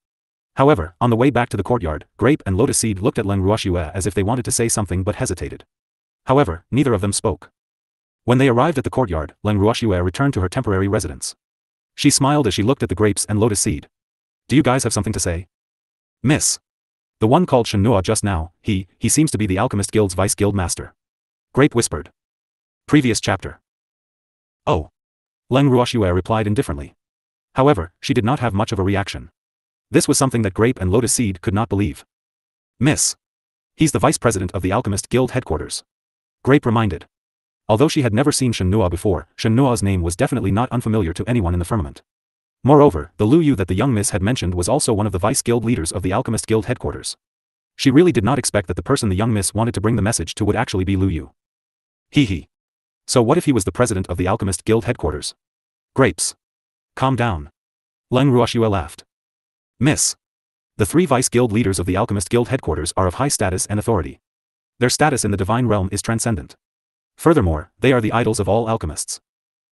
However, on the way back to the courtyard, Grape and Lotus Seed looked at Leng Ruoxue as if they wanted to say something but hesitated. However, neither of them spoke. When they arrived at the courtyard, Leng Ruoxue returned to her temporary residence. She smiled as she looked at the grapes and Lotus Seed. Do you guys have something to say? Miss. The one called Shen Nuo just now, he seems to be the Alchemist Guild's vice guild master. Grape whispered. Previous chapter. Oh. Leng Ruoxue replied indifferently. However, she did not have much of a reaction. This was something that Grape and Lotus Seed could not believe. Miss. He's the vice president of the Alchemist Guild headquarters. Grape reminded. Although she had never seen Shen Nuo before, Shen Nuo's name was definitely not unfamiliar to anyone in the firmament. Moreover, the Lu Yu that the young miss had mentioned was also one of the vice guild leaders of the Alchemist Guild headquarters. She really did not expect that the person the young miss wanted to bring the message to would actually be Lu Yu. Hee. So what if he was the president of the Alchemist Guild headquarters? Grapes. Calm down. Leng Ruoxue laughed. Miss. The 3 vice guild leaders of the Alchemist Guild headquarters are of high status and authority. Their status in the divine realm is transcendent. Furthermore, they are the idols of all alchemists.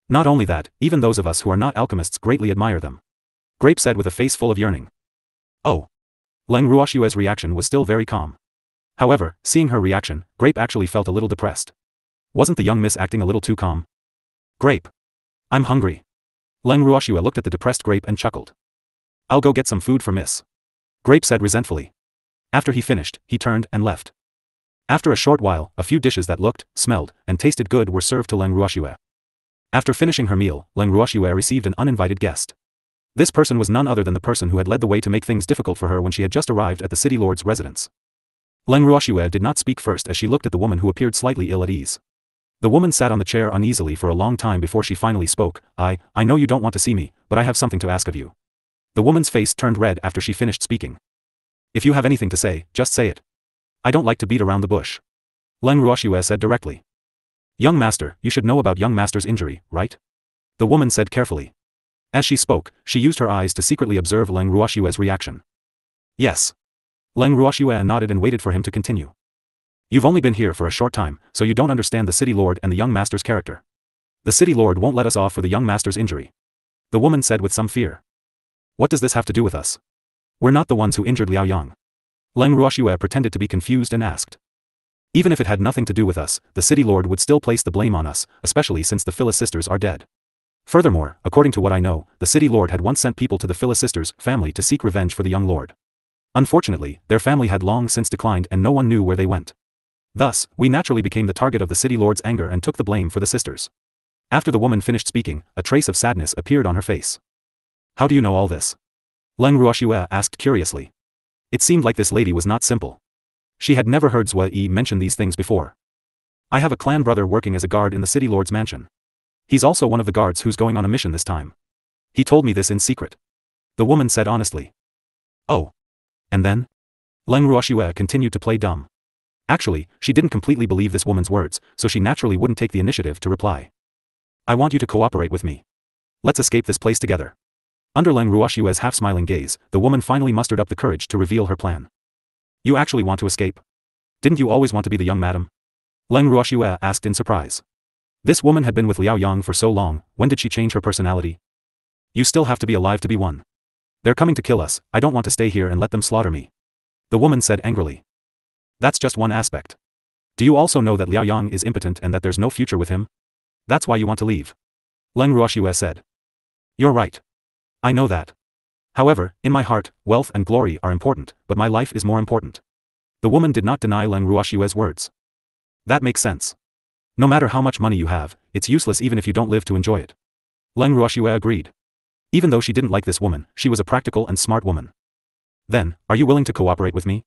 Not only that, even those of us who are not alchemists greatly admire them. Grape said with a face full of yearning. Oh. Leng Ruoxue's reaction was still very calm. However, seeing her reaction, Grape actually felt a little depressed. Wasn't the young miss acting a little too calm? Grape. I'm hungry. Leng Ruoxue looked at the depressed Grape and chuckled. I'll go get some food for Miss. Grape said resentfully. After he finished, he turned and left. After a short while, a few dishes that looked, smelled, and tasted good were served to Leng Ruoxue. After finishing her meal, Leng Ruoxue received an uninvited guest. This person was none other than the person who had led the way to make things difficult for her when she had just arrived at the city lord's residence. Leng Ruoxue did not speak first as she looked at the woman who appeared slightly ill at ease. The woman sat on the chair uneasily for a long time before she finally spoke. I know you don't want to see me, but I have something to ask of you. The woman's face turned red after she finished speaking. If you have anything to say, just say it. I don't like to beat around the bush. Leng Ruoxue said directly. Young master, you should know about young master's injury, right? The woman said carefully. As she spoke, she used her eyes to secretly observe Leng Ruoxue's reaction. Yes. Leng Ruoxue nodded and waited for him to continue. You've only been here for a short time, so you don't understand the city lord and the young master's character. The city lord won't let us off for the young master's injury. The woman said with some fear. What does this have to do with us? We're not the ones who injured Liao Yang. Leng Ruoxue pretended to be confused and asked. Even if it had nothing to do with us, the city lord would still place the blame on us, especially since the Phyllis sisters are dead. Furthermore, according to what I know, the city lord had once sent people to the Phyllis sisters' family to seek revenge for the young lord. Unfortunately, their family had long since declined and no one knew where they went. Thus, we naturally became the target of the city lord's anger and took the blame for the sisters. After the woman finished speaking, a trace of sadness appeared on her face. How do you know all this? Leng Ruoxue asked curiously. It seemed like this lady was not simple. She had never heard Zue Yi mention these things before. I have a clan brother working as a guard in the city lord's mansion. He's also one of the guards who's going on a mission this time. He told me this in secret. The woman said honestly. Oh. And then? Leng Ruoxue continued to play dumb. Actually, she didn't completely believe this woman's words, so she naturally wouldn't take the initiative to reply. I want you to cooperate with me. Let's escape this place together. Under Leng Ruoxue's half-smiling gaze, the woman finally mustered up the courage to reveal her plan. You actually want to escape? Didn't you always want to be the young madam? Leng Ruoxue asked in surprise. This woman had been with Liao Yang for so long, when did she change her personality? You still have to be alive to be one. They're coming to kill us, I don't want to stay here and let them slaughter me. The woman said angrily. That's just one aspect. Do you also know that Liao Yang is impotent and that there's no future with him? That's why you want to leave. Leng Ruoxue said. You're right. I know that. However, in my heart, wealth and glory are important, but my life is more important. The woman did not deny Leng Ruoxue's words. That makes sense. No matter how much money you have, it's useless even if you don't live to enjoy it. Leng Ruoxue agreed. Even though she didn't like this woman, she was a practical and smart woman. Then, are you willing to cooperate with me?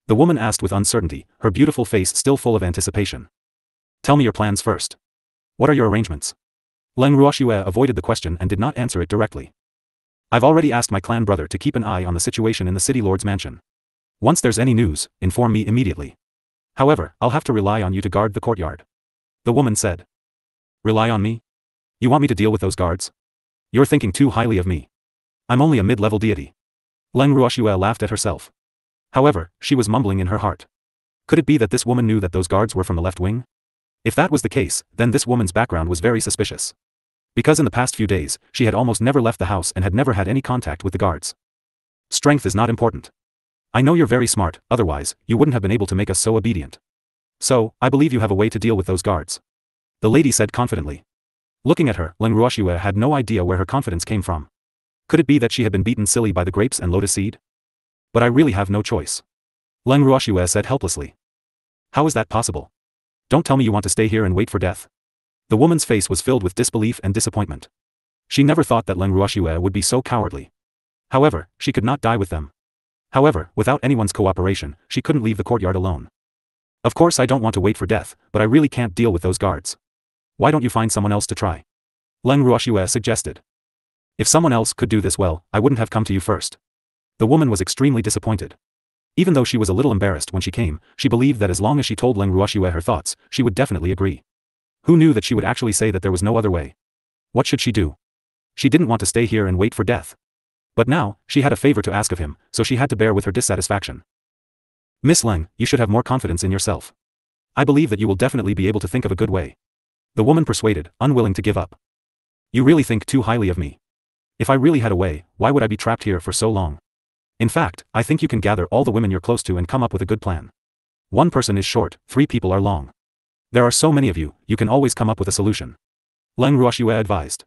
The woman asked with uncertainty, her beautiful face still full of anticipation. Tell me your plans first. What are your arrangements? Leng Ruoxue avoided the question and did not answer it directly. I've already asked my clan brother to keep an eye on the situation in the city lord's mansion. Once there's any news, inform me immediately. However, I'll have to rely on you to guard the courtyard. The woman said. Rely on me? You want me to deal with those guards? You're thinking too highly of me. I'm only a mid-level deity. Leng Ruoxue laughed at herself. However, she was mumbling in her heart. Could it be that this woman knew that those guards were from the left wing? If that was the case, then this woman's background was very suspicious. Because in the past few days, she had almost never left the house and had never had any contact with the guards. Strength is not important. I know you're very smart, otherwise, you wouldn't have been able to make us so obedient. So, I believe you have a way to deal with those guards. The lady said confidently. Looking at her, Leng Ruoxue had no idea where her confidence came from. Could it be that she had been beaten silly by the grapes and lotus seed? But I really have no choice. Leng Ruoxue said helplessly. How is that possible? Don't tell me you want to stay here and wait for death. The woman's face was filled with disbelief and disappointment. She never thought that Leng Ruoxue would be so cowardly. However, she could not die with them. However, without anyone's cooperation, she couldn't leave the courtyard alone. Of course I don't want to wait for death, but I really can't deal with those guards. Why don't you find someone else to try? Leng Ruoxue suggested. If someone else could do this well, I wouldn't have come to you first. The woman was extremely disappointed. Even though she was a little embarrassed when she came, she believed that as long as she told Leng Ruoxue her thoughts, she would definitely agree. Who knew that she would actually say that there was no other way? What should she do? She didn't want to stay here and wait for death. But now, she had a favor to ask of him, so she had to bear with her dissatisfaction. Miss Leng, you should have more confidence in yourself. I believe that you will definitely be able to think of a good way. The woman persuaded, unwilling to give up. You really think too highly of me. If I really had a way, why would I be trapped here for so long? In fact, I think you can gather all the women you're close to and come up with a good plan. One person is short, 3 people are long. There are so many of you, you can always come up with a solution. Leng Ruoxue advised.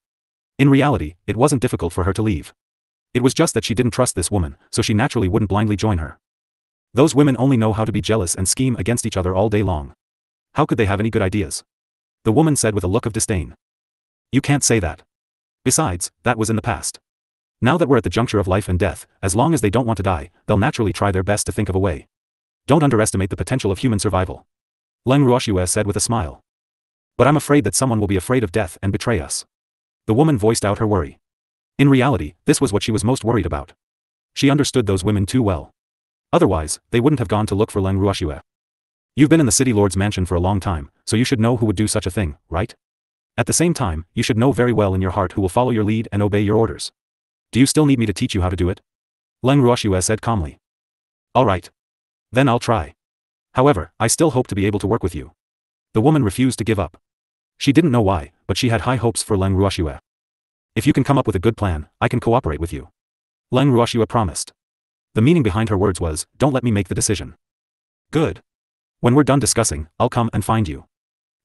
In reality, it wasn't difficult for her to leave. It was just that she didn't trust this woman, so she naturally wouldn't blindly join her. Those women only know how to be jealous and scheme against each other all day long. How could they have any good ideas? The woman said with a look of disdain. You can't say that. Besides, that was in the past. Now that we're at the juncture of life and death, as long as they don't want to die, they'll naturally try their best to think of a way. Don't underestimate the potential of human survival. Leng Ruoxue said with a smile. But I'm afraid that someone will be afraid of death and betray us. The woman voiced out her worry. In reality, this was what she was most worried about. She understood those women too well. Otherwise, they wouldn't have gone to look for Leng Ruoxue. You've been in the city lord's mansion for a long time, so you should know who would do such a thing, right? At the same time, you should know very well in your heart who will follow your lead and obey your orders. Do you still need me to teach you how to do it? Leng Ruoxue said calmly. All right. Then I'll try. However, I still hope to be able to work with you. The woman refused to give up. She didn't know why, but she had high hopes for Leng Ruoxue. If you can come up with a good plan, I can cooperate with you. Leng Ruoxue promised. The meaning behind her words was, don't let me make the decision. Good. When we're done discussing, I'll come and find you.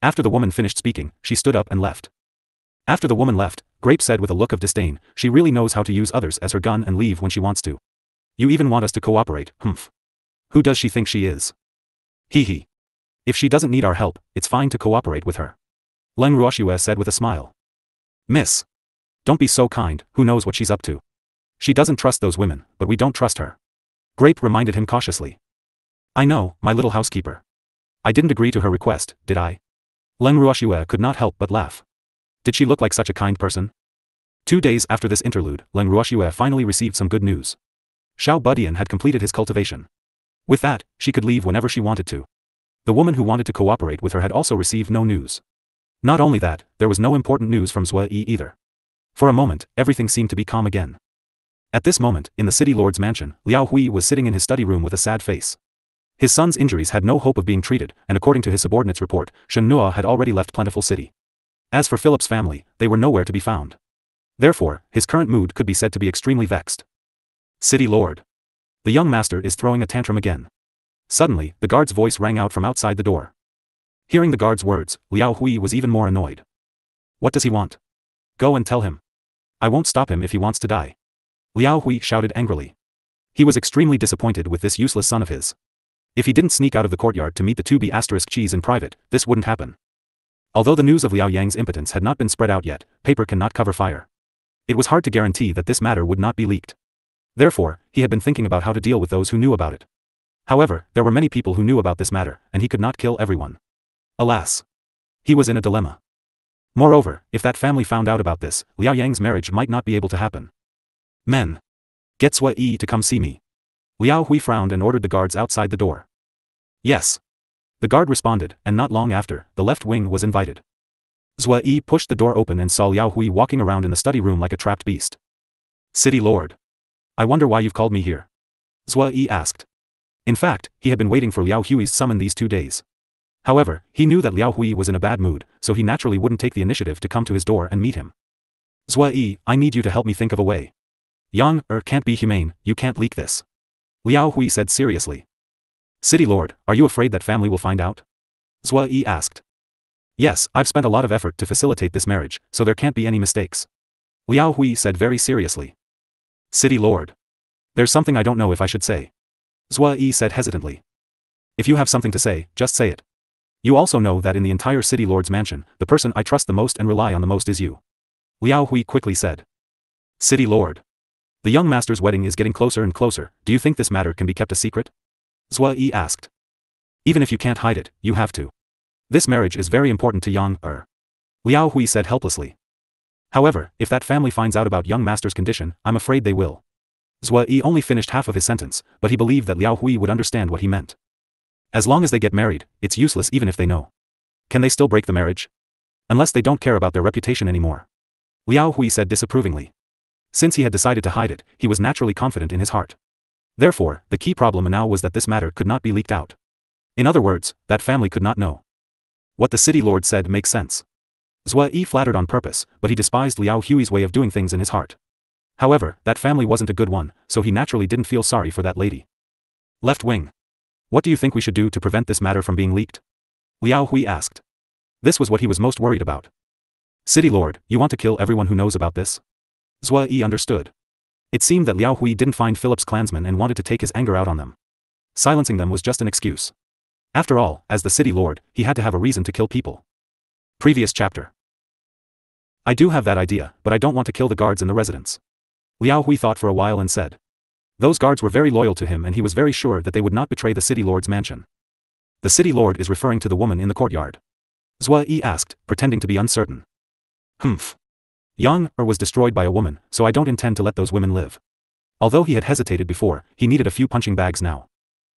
After the woman finished speaking, she stood up and left. After the woman left, Grape said with a look of disdain, she really knows how to use others as her gun and leave when she wants to. You even want us to cooperate, humph. Who does she think she is? Hee hee. If she doesn't need our help, it's fine to cooperate with her. Leng Ruoxue said with a smile. Miss. Don't be so kind, who knows what she's up to. She doesn't trust those women, but we don't trust her. Grape reminded him cautiously. I know, my little housekeeper. I didn't agree to her request, did I? Leng Ruoxue could not help but laugh. Did she look like such a kind person? 2 days after this interlude, Leng Ruoxue finally received some good news. Xiao Budian had completed his cultivation. With that, she could leave whenever she wanted to. The woman who wanted to cooperate with her had also received no news. Not only that, there was no important news from Zue Yi either. For a moment, everything seemed to be calm again. At this moment, in the city lord's mansion, Liao Hui was sitting in his study room with a sad face. His son's injuries had no hope of being treated, and according to his subordinate's report, Shen Nua had already left Plentiful City. As for Philip's family, they were nowhere to be found. Therefore, his current mood could be said to be extremely vexed. City Lord. The young master is throwing a tantrum again. Suddenly, the guard's voice rang out from outside the door. Hearing the guard's words, Liao Hui was even more annoyed. What does he want? Go and tell him. I won't stop him if he wants to die. Liao Hui shouted angrily. He was extremely disappointed with this useless son of his. If he didn't sneak out of the courtyard to meet the 2B** cheese in private, this wouldn't happen. Although the news of Liao Yang's impotence had not been spread out yet, paper cannot cover fire. It was hard to guarantee that this matter would not be leaked. Therefore, he had been thinking about how to deal with those who knew about it. However, there were many people who knew about this matter, and he could not kill everyone. Alas. He was in a dilemma. Moreover, if that family found out about this, Liao Yang's marriage might not be able to happen. Men. Get Zue Yi to come see me. Liao Hui frowned and ordered the guards outside the door. Yes. The guard responded, and not long after, the left wing was invited. Zue Yi pushed the door open and saw Liao Hui walking around in the study room like a trapped beast. City Lord. I wonder why you've called me here. Zue Yi asked. In fact, he had been waiting for Liao Hui's summon these 2 days. However, he knew that Liao Hui was in a bad mood, so he naturally wouldn't take the initiative to come to his door and meet him. Zui, I need you to help me think of a way. Yang can't be humane, you can't leak this. Liao Hui said seriously. City Lord, are you afraid that family will find out? Zui asked. Yes, I've spent a lot of effort to facilitate this marriage, so there can't be any mistakes. Liao Hui said very seriously. City Lord. There's something I don't know if I should say. Zui said hesitantly. If you have something to say, just say it. You also know that in the entire City Lord's mansion, the person I trust the most and rely on the most is you. Liao Hui quickly said. City Lord. The young master's wedding is getting closer and closer, do you think this matter can be kept a secret? Zui asked. Even if you can't hide it, you have to. This marriage is very important to Yang Liao Hui said helplessly. However, if that family finds out about young master's condition, I'm afraid they will. Zui only finished half of his sentence, but he believed that Liao Hui would understand what he meant. As long as they get married, it's useless even if they know. Can they still break the marriage? Unless they don't care about their reputation anymore. Liao Hui said disapprovingly. Since he had decided to hide it, he was naturally confident in his heart. Therefore, the key problem now was that this matter could not be leaked out. In other words, that family could not know. What the City Lord said makes sense. Zui flattered on purpose, but he despised Liao Hui's way of doing things in his heart. However, that family wasn't a good one, so he naturally didn't feel sorry for that lady. Left wing. What do you think we should do to prevent this matter from being leaked? Liao Hui asked. This was what he was most worried about. City Lord, you want to kill everyone who knows about this? Zui understood. It seemed that Liao Hui didn't find Philip's clansmen and wanted to take his anger out on them. Silencing them was just an excuse. After all, as the City Lord, he had to have a reason to kill people. Previous chapter. I do have that idea, but I don't want to kill the guards in the residence. Liao Hui thought for a while and said. Those guards were very loyal to him and he was very sure that they would not betray the City Lord's mansion. The City Lord is referring to the woman in the courtyard. Zui asked, pretending to be uncertain. Humph. Yang was destroyed by a woman, so I don't intend to let those women live. Although he had hesitated before, he needed a few punching bags now.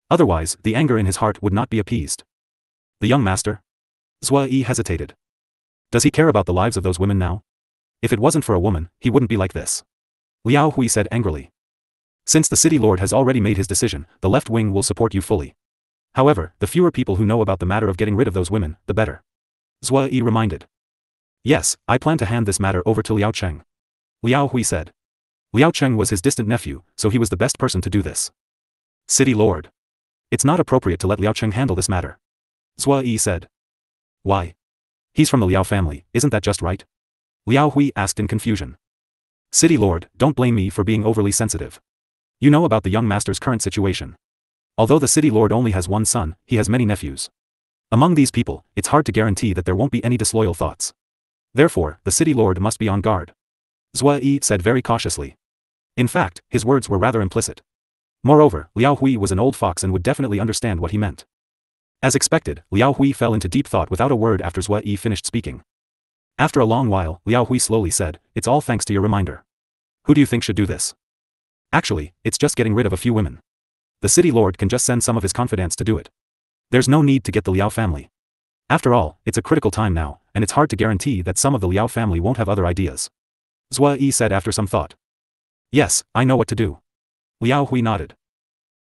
Otherwise, the anger in his heart would not be appeased. The young master? Zui hesitated. Does he care about the lives of those women now? If it wasn't for a woman, he wouldn't be like this. Liao Hui said angrily. Since the City Lord has already made his decision, the left wing will support you fully. However, the fewer people who know about the matter of getting rid of those women, the better. Zui reminded. Yes, I plan to hand this matter over to Liao Cheng. Liao Hui said. Liao Cheng was his distant nephew, so he was the best person to do this. City Lord. It's not appropriate to let Liao Cheng handle this matter. Zui said. Why? He's from the Liao family, isn't that just right? Liao Hui asked in confusion. City Lord, don't blame me for being overly sensitive. You know about the young master's current situation. Although the City Lord only has one son, he has many nephews. Among these people, it's hard to guarantee that there won't be any disloyal thoughts. Therefore, the City Lord must be on guard. Zui said very cautiously. In fact, his words were rather implicit. Moreover, Liao Hui was an old fox and would definitely understand what he meant. As expected, Liao Hui fell into deep thought without a word after Zui finished speaking. After a long while, Liao Hui slowly said, it's all thanks to your reminder. Who do you think should do this? Actually, it's just getting rid of a few women. The City Lord can just send some of his confidants to do it. There's no need to get the Liao family. After all, it's a critical time now, and it's hard to guarantee that some of the Liao family won't have other ideas. Zui said after some thought. Yes, I know what to do. Liao Hui nodded.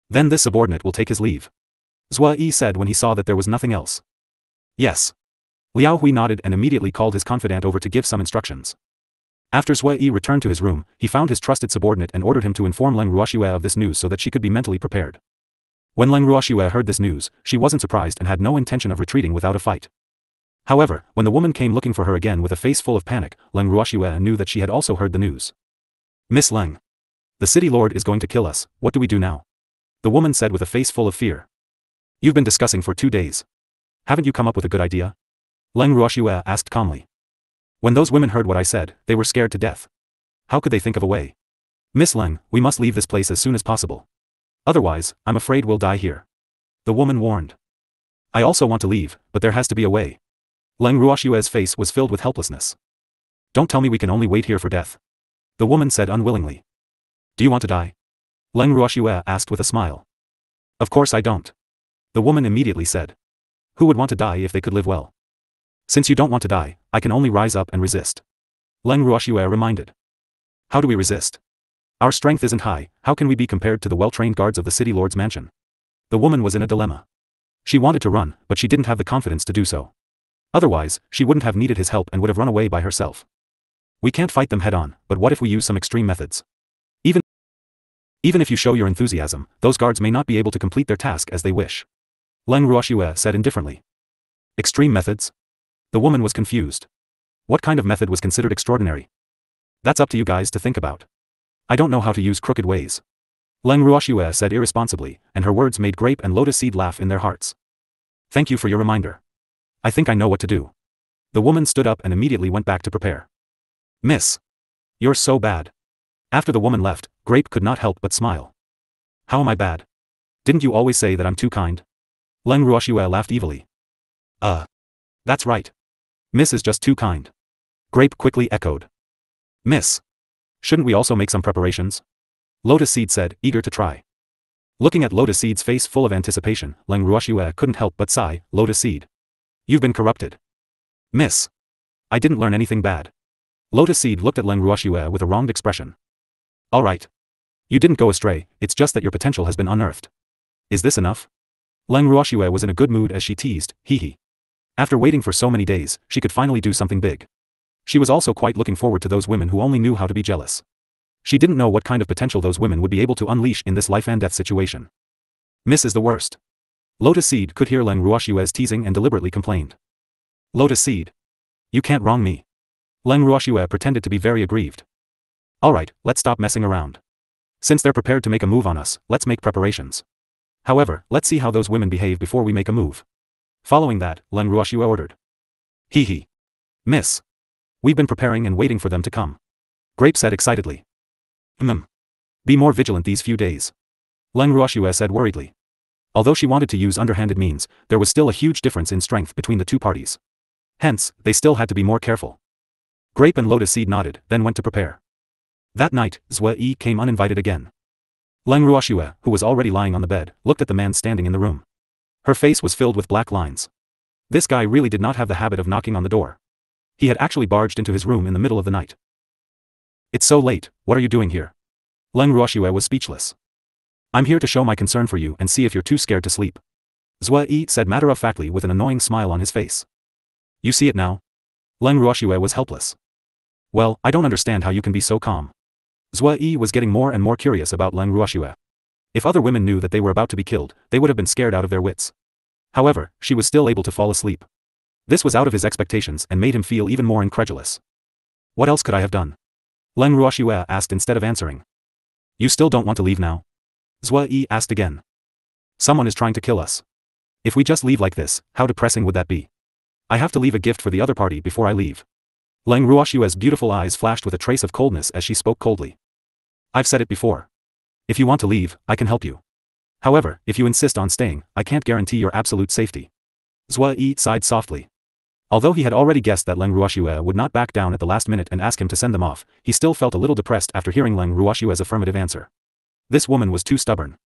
Then this subordinate will take his leave. Zui said when he saw that there was nothing else. Yes. Liao Hui nodded and immediately called his confidant over to give some instructions. After Zui returned to his room, he found his trusted subordinate and ordered him to inform Leng Ruoxue of this news so that she could be mentally prepared. When Leng Ruoxue heard this news, she wasn't surprised and had no intention of retreating without a fight. However, when the woman came looking for her again with a face full of panic, Leng Ruoxue knew that she had also heard the news. Miss Leng. The City Lord is going to kill us, what do we do now? The woman said with a face full of fear. You've been discussing for 2 days. Haven't you come up with a good idea? Leng Ruoxue asked calmly. When those women heard what I said, they were scared to death. How could they think of a way? Miss Leng, we must leave this place as soon as possible. Otherwise, I'm afraid we'll die here. The woman warned. I also want to leave, but there has to be a way. Leng Ruoxue's face was filled with helplessness. Don't tell me we can only wait here for death. The woman said unwillingly. Do you want to die? Leng Ruoxue asked with a smile. Of course I don't. The woman immediately said. Who would want to die if they could live well? Since you don't want to die, I can only rise up and resist. Leng Ruoxue reminded. How do we resist? Our strength isn't high, how can we be compared to the well-trained guards of the City Lord's mansion? The woman was in a dilemma. She wanted to run, but she didn't have the confidence to do so. Otherwise, she wouldn't have needed his help and would have run away by herself. We can't fight them head-on, but what if we use some extreme methods? Even if you show your enthusiasm, those guards may not be able to complete their task as they wish. Leng Ruoxue said indifferently. Extreme methods? The woman was confused. What kind of method was considered extraordinary? That's up to you guys to think about. I don't know how to use crooked ways. Leng Ruoxue said irresponsibly, and her words made Grape and Lotus Seed laugh in their hearts. Thank you for your reminder. I think I know what to do. The woman stood up and immediately went back to prepare. Miss. You're so bad. After the woman left, Grape could not help but smile. How am I bad? Didn't you always say that I'm too kind? Leng Ruoxue laughed evilly. That's right. Miss is just too kind. Grape quickly echoed. Miss. Shouldn't we also make some preparations? Lotus Seed said, eager to try. Looking at Lotus Seed's face full of anticipation, Leng Ruoxue couldn't help but sigh. Lotus Seed. You've been corrupted. Miss. I didn't learn anything bad. Lotus Seed looked at Leng Ruoxue with a wronged expression. All right. You didn't go astray, it's just that your potential has been unearthed. Is this enough? Leng Ruoxue was in a good mood as she teased, hee. After waiting for so many days, she could finally do something big. She was also quite looking forward to those women who only knew how to be jealous. She didn't know what kind of potential those women would be able to unleash in this life and death situation. Miss is the worst. Lotus Seed could hear Leng Ruoxue's teasing and deliberately complained. Lotus Seed. You can't wrong me. Leng Ruoxue pretended to be very aggrieved. Alright, let's stop messing around. Since they're prepared to make a move on us, let's make preparations. However, let's see how those women behave before we make a move. Following that, Leng Ruoxue ordered. Hee. Miss. We've been preparing and waiting for them to come. Grape said excitedly. Be more vigilant these few days. Leng Ruoxue said worriedly. Although she wanted to use underhanded means, there was still a huge difference in strength between the two parties. Hence, they still had to be more careful. Grape and Lotus Seed nodded, then went to prepare. That night, Zue came uninvited again. Leng Ruoxue, who was already lying on the bed, looked at the man standing in the room. Her face was filled with black lines. This guy really did not have the habit of knocking on the door. He had actually barged into his room in the middle of the night. It's so late, what are you doing here? Leng Ruoxue was speechless. I'm here to show my concern for you and see if you're too scared to sleep. Zue said matter-of-factly with an annoying smile on his face. You see it now? Leng Ruoxue was helpless. Well, I don't understand how you can be so calm. Zue was getting more and more curious about Leng Ruoxue. If other women knew that they were about to be killed, they would have been scared out of their wits. However, she was still able to fall asleep. This was out of his expectations and made him feel even more incredulous. What else could I have done? Leng Ruoxue asked instead of answering. You still don't want to leave now? Zue asked again. Someone is trying to kill us. If we just leave like this, how depressing would that be? I have to leave a gift for the other party before I leave. Leng Ruoxue's beautiful eyes flashed with a trace of coldness as she spoke coldly. I've said it before. If you want to leave, I can help you. However, if you insist on staying, I can't guarantee your absolute safety. Zue sighed softly. Although he had already guessed that Leng Ruoxue would not back down at the last minute and ask him to send them off, he still felt a little depressed after hearing Leng Ruoxue's affirmative answer. This woman was too stubborn.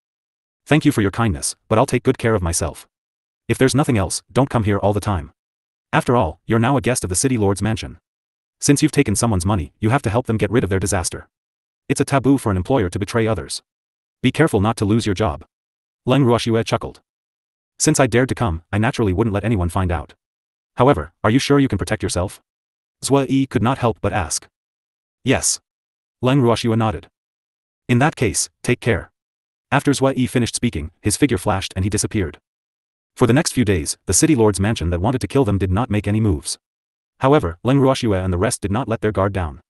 Thank you for your kindness, but I'll take good care of myself. If there's nothing else, don't come here all the time. After all, you're now a guest of the city lord's mansion. Since you've taken someone's money, you have to help them get rid of their disaster. It's a taboo for an employer to betray others. Be careful not to lose your job. Leng Ruoxue chuckled. Since I dared to come, I naturally wouldn't let anyone find out. However, are you sure you can protect yourself? Zue could not help but ask. Yes. Leng Ruoxue nodded. In that case, take care. After Zue finished speaking, his figure flashed and he disappeared. For the next few days, the city lord's mansion that wanted to kill them did not make any moves. However, Leng Ruoxue and the rest did not let their guard down.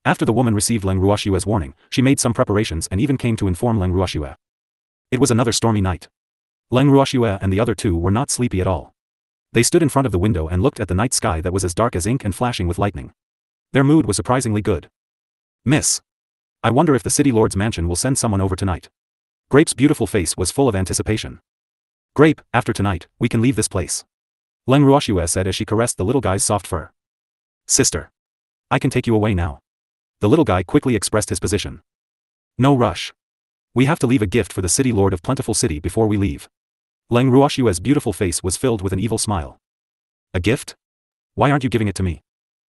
After the woman received Leng Ruoxue's warning, she made some preparations and even came to inform Leng Ruoxue. It was another stormy night. Leng Ruoxue and the other two were not sleepy at all. They stood in front of the window and looked at the night sky that was as dark as ink and flashing with lightning. Their mood was surprisingly good. Miss. I wonder if the city lord's mansion will send someone over tonight. Grape's beautiful face was full of anticipation. Grape, after tonight, we can leave this place. Leng Ruoxue said as she caressed the little guy's soft fur. Sister. I can take you away now. The little guy quickly expressed his position. No rush. We have to leave a gift for the city lord of Plentiful City before we leave. Leng Ruoxue's beautiful face was filled with an evil smile. A gift? Why aren't you giving it to me?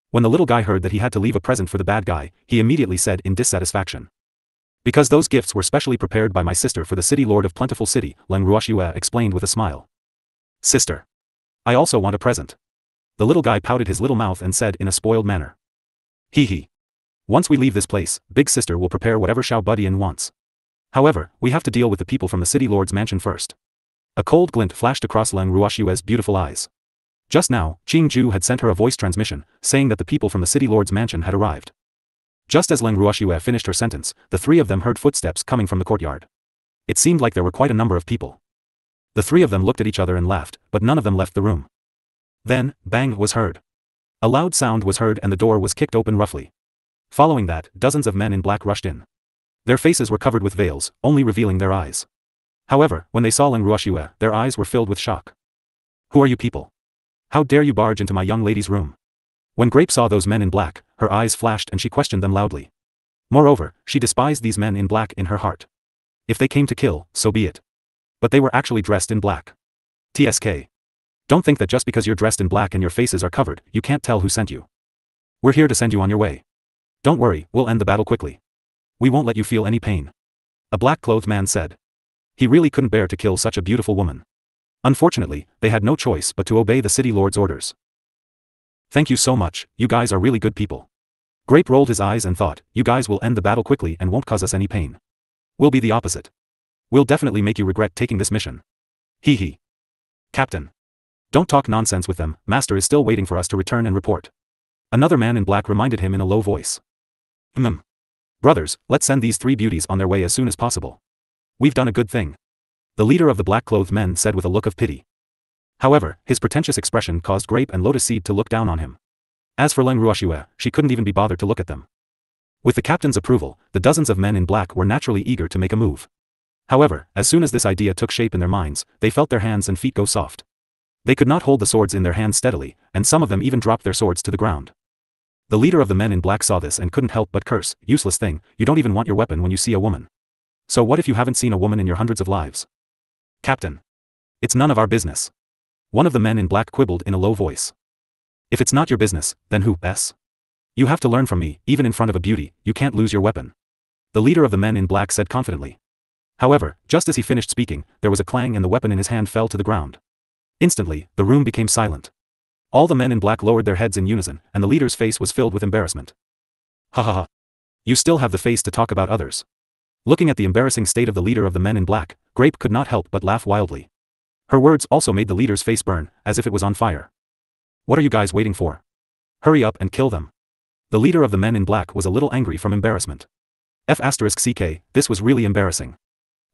When the little guy heard that he had to leave a present for the bad guy, he immediately said in dissatisfaction. Because those gifts were specially prepared by my sister for the city lord of Plentiful City, Leng Ruoxue explained with a smile. Sister. I also want a present. The little guy pouted his little mouth and said in a spoiled manner. Hee hee. Once we leave this place, big sister will prepare whatever Xiao Budian wants. However, we have to deal with the people from the city lord's mansion first. A cold glint flashed across Leng Ruoxue's beautiful eyes. Just now, Qing Ju had sent her a voice transmission, saying that the people from the city lord's mansion had arrived. Just as Leng Ruoxue finished her sentence, the three of them heard footsteps coming from the courtyard. It seemed like there were quite a number of people. The three of them looked at each other and laughed, but none of them left the room. Then, bang was heard. A loud sound was heard and the door was kicked open roughly. Following that, dozens of men in black rushed in. Their faces were covered with veils, only revealing their eyes. However, when they saw Leng Ruoxue, their eyes were filled with shock. Who are you people? How dare you barge into my young lady's room? When Grape saw those men in black, her eyes flashed and she questioned them loudly. Moreover, she despised these men in black in her heart. If they came to kill, so be it. But they were actually dressed in black. TSK. Don't think that just because you're dressed in black and your faces are covered, you can't tell who sent you. We're here to send you on your way. Don't worry, we'll end the battle quickly. We won't let you feel any pain. A black-clothed man said. He really couldn't bear to kill such a beautiful woman. Unfortunately, they had no choice but to obey the city lord's orders. Thank you so much, you guys are really good people. Grape rolled his eyes and thought, you guys will end the battle quickly and won't cause us any pain. We'll be the opposite. We'll definitely make you regret taking this mission. Hee hee. Captain. Don't talk nonsense with them, Master is still waiting for us to return and report. Another man in black reminded him in a low voice. Brothers, let's send these three beauties on their way as soon as possible. We've done a good thing. The leader of the black-clothed men said with a look of pity. However, his pretentious expression caused Grape and Lotus Seed to look down on him. As for Leng Ruoxue, she couldn't even be bothered to look at them. With the captain's approval, the dozens of men in black were naturally eager to make a move. However, as soon as this idea took shape in their minds, they felt their hands and feet go soft. They could not hold the swords in their hands steadily, and some of them even dropped their swords to the ground. The leader of the men in black saw this and couldn't help but curse, useless thing, you don't even want your weapon when you see a woman. So what if you haven't seen a woman in your hundreds of lives? Captain. It's none of our business. One of the men in black quibbled in a low voice. If it's not your business, then who's? You have to learn from me, even in front of a beauty, you can't lose your weapon. The leader of the men in black said confidently. However, just as he finished speaking, there was a clang and the weapon in his hand fell to the ground. Instantly, the room became silent. All the men in black lowered their heads in unison, and the leader's face was filled with embarrassment. Ha ha ha. You still have the face to talk about others. Looking at the embarrassing state of the leader of the men in black, Grape could not help but laugh wildly. Her words also made the leader's face burn, as if it was on fire. What are you guys waiting for? Hurry up and kill them. The leader of the men in black was a little angry from embarrassment. F***ck, this was really embarrassing.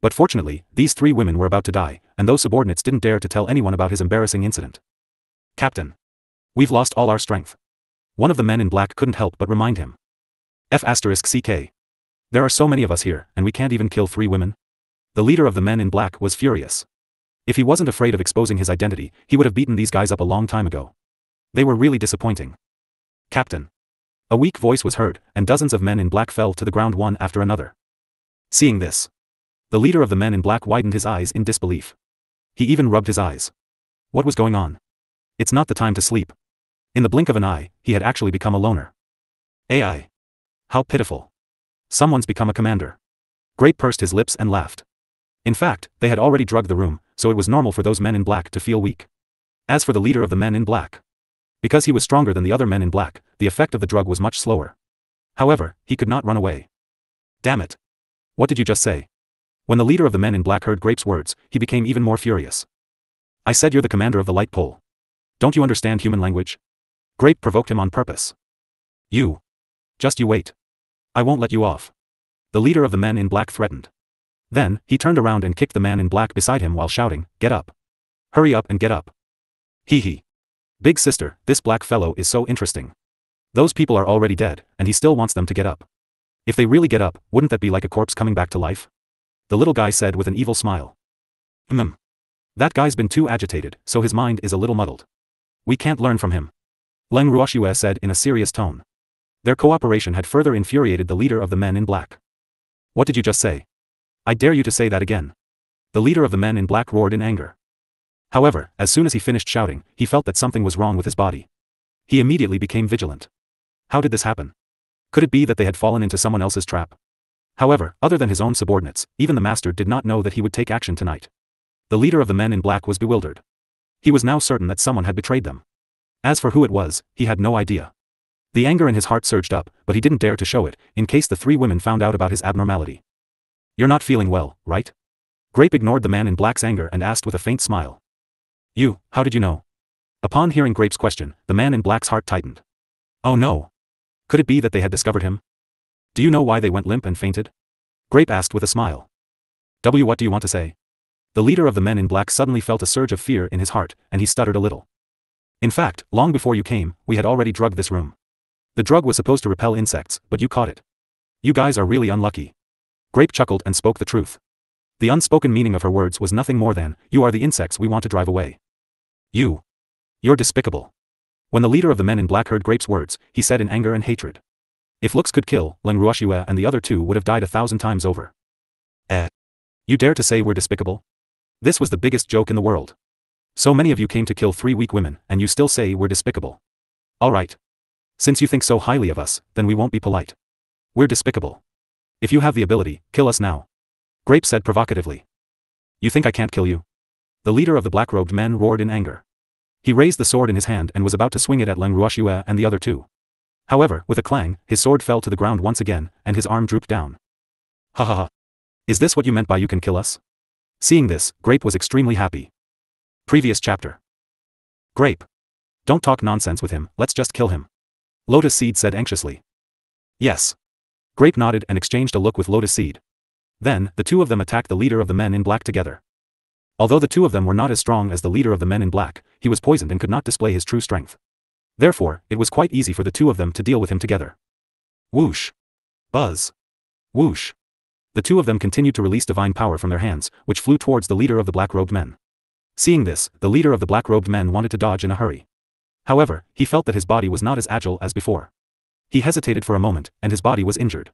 But fortunately, these three women were about to die, and those subordinates didn't dare to tell anyone about his embarrassing incident. Captain. We've lost all our strength. One of the men in black couldn't help but remind him. F***ck. There are so many of us here, and we can't even kill three women? The leader of the men in black was furious. If he wasn't afraid of exposing his identity, he would have beaten these guys up a long time ago. They were really disappointing. Captain. A weak voice was heard, and dozens of men in black fell to the ground one after another. Seeing this, the leader of the men in black widened his eyes in disbelief. He even rubbed his eyes. What was going on? It's not the time to sleep. In the blink of an eye, he had actually become a loner. AI. How pitiful. Someone's become a commander. Grape pursed his lips and laughed. In fact, they had already drugged the room, so it was normal for those men in black to feel weak. As for the leader of the men in black, because he was stronger than the other men in black, the effect of the drug was much slower. However, he could not run away. Damn it. What did you just say? When the leader of the men in black heard Grape's words, he became even more furious. I said you're the commander of the light pole. Don't you understand human language? Grape provoked him on purpose. You. Just you wait. I won't let you off. The leader of the men in black threatened. Then, he turned around and kicked the man in black beside him while shouting, get up. Hurry up and get up. Hee hee. Big sister, this black fellow is so interesting. Those people are already dead, and he still wants them to get up. If they really get up, wouldn't that be like a corpse coming back to life? The little guy said with an evil smile. That guy's been too agitated, so his mind is a little muddled. We can't learn from him. Leng Ruoxue said in a serious tone. Their cooperation had further infuriated the leader of the men in black. What did you just say? I dare you to say that again. The leader of the men in black roared in anger. However, as soon as he finished shouting, he felt that something was wrong with his body. He immediately became vigilant. How did this happen? Could it be that they had fallen into someone else's trap? However, other than his own subordinates, even the master did not know that he would take action tonight. The leader of the men in black was bewildered. He was now certain that someone had betrayed them. As for who it was, he had no idea. The anger in his heart surged up, but he didn't dare to show it, in case the three women found out about his abnormality. "You're not feeling well, right?" Grape ignored the man in black's anger and asked with a faint smile. How did you know?" Upon hearing Grape's question, the man in black's heart tightened. Oh no. Could it be that they had discovered him? "Do you know why they went limp and fainted?" Grape asked with a smile. What do you want to say?" The leader of the men in black suddenly felt a surge of fear in his heart, and he stuttered a little. "In fact, long before you came, we had already drugged this room. The drug was supposed to repel insects, but you caught it. You guys are really unlucky." Grape chuckled and spoke the truth. The unspoken meaning of her words was nothing more than, "You are the insects we want to drive away. You're despicable." When the leader of the men in black heard Grape's words, he said in anger and hatred. "If looks could kill, Leng Ruoxue and the other two would have died 1,000 times over. You dare to say we're despicable? This was the biggest joke in the world. So many of you came to kill 3 weak women, and you still say we're despicable. Alright. Since you think so highly of us, then we won't be polite. We're despicable. If you have the ability, kill us now." Grape said provocatively. "You think I can't kill you?" The leader of the black-robed men roared in anger. He raised the sword in his hand and was about to swing it at Leng Ruoxue and the other two. However, with a clang, his sword fell to the ground once again, and his arm drooped down. "Ha ha ha. Is this what you meant by you can kill us?" Seeing this, Grape was extremely happy. Previous chapter. "Grape. Don't talk nonsense with him, let's just kill him," Lotus Seed said anxiously. "Yes." Grape nodded and exchanged a look with Lotus Seed. Then, the two of them attacked the leader of the men in black together. Although the two of them were not as strong as the leader of the men in black, he was poisoned and could not display his true strength. Therefore, it was quite easy for the two of them to deal with him together. Whoosh. Buzz. Whoosh. The two of them continued to release divine power from their hands, which flew towards the leader of the black-robed men. Seeing this, the leader of the black-robed men wanted to dodge in a hurry. However, he felt that his body was not as agile as before. He hesitated for a moment, and his body was injured.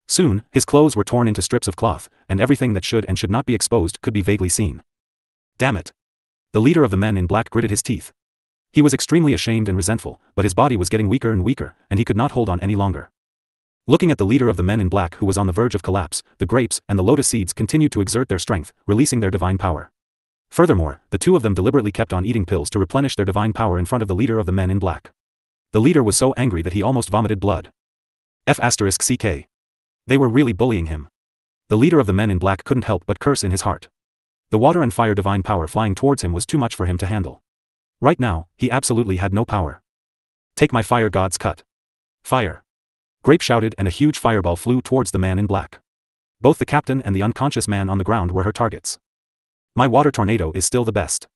Soon, his clothes were torn into strips of cloth, and everything that should and should not be exposed could be vaguely seen. Damn it. The leader of the men in black gritted his teeth. He was extremely ashamed and resentful, but his body was getting weaker and weaker, and he could not hold on any longer. Looking at the leader of the men in black who was on the verge of collapse, the grapes and the lotus seeds continued to exert their strength, releasing their divine power. Furthermore, the two of them deliberately kept on eating pills to replenish their divine power in front of the leader of the men in black. The leader was so angry that he almost vomited blood. F***ck. They were really bullying him. The leader of the men in black couldn't help but curse in his heart. The water and fire divine power flying towards him was too much for him to handle. Right now, he absolutely had no power. Take my fire god's cut. Fire. Grape shouted and a huge fireball flew towards the man in black. Both the captain and the unconscious man on the ground were her targets. My water tornado is still the best.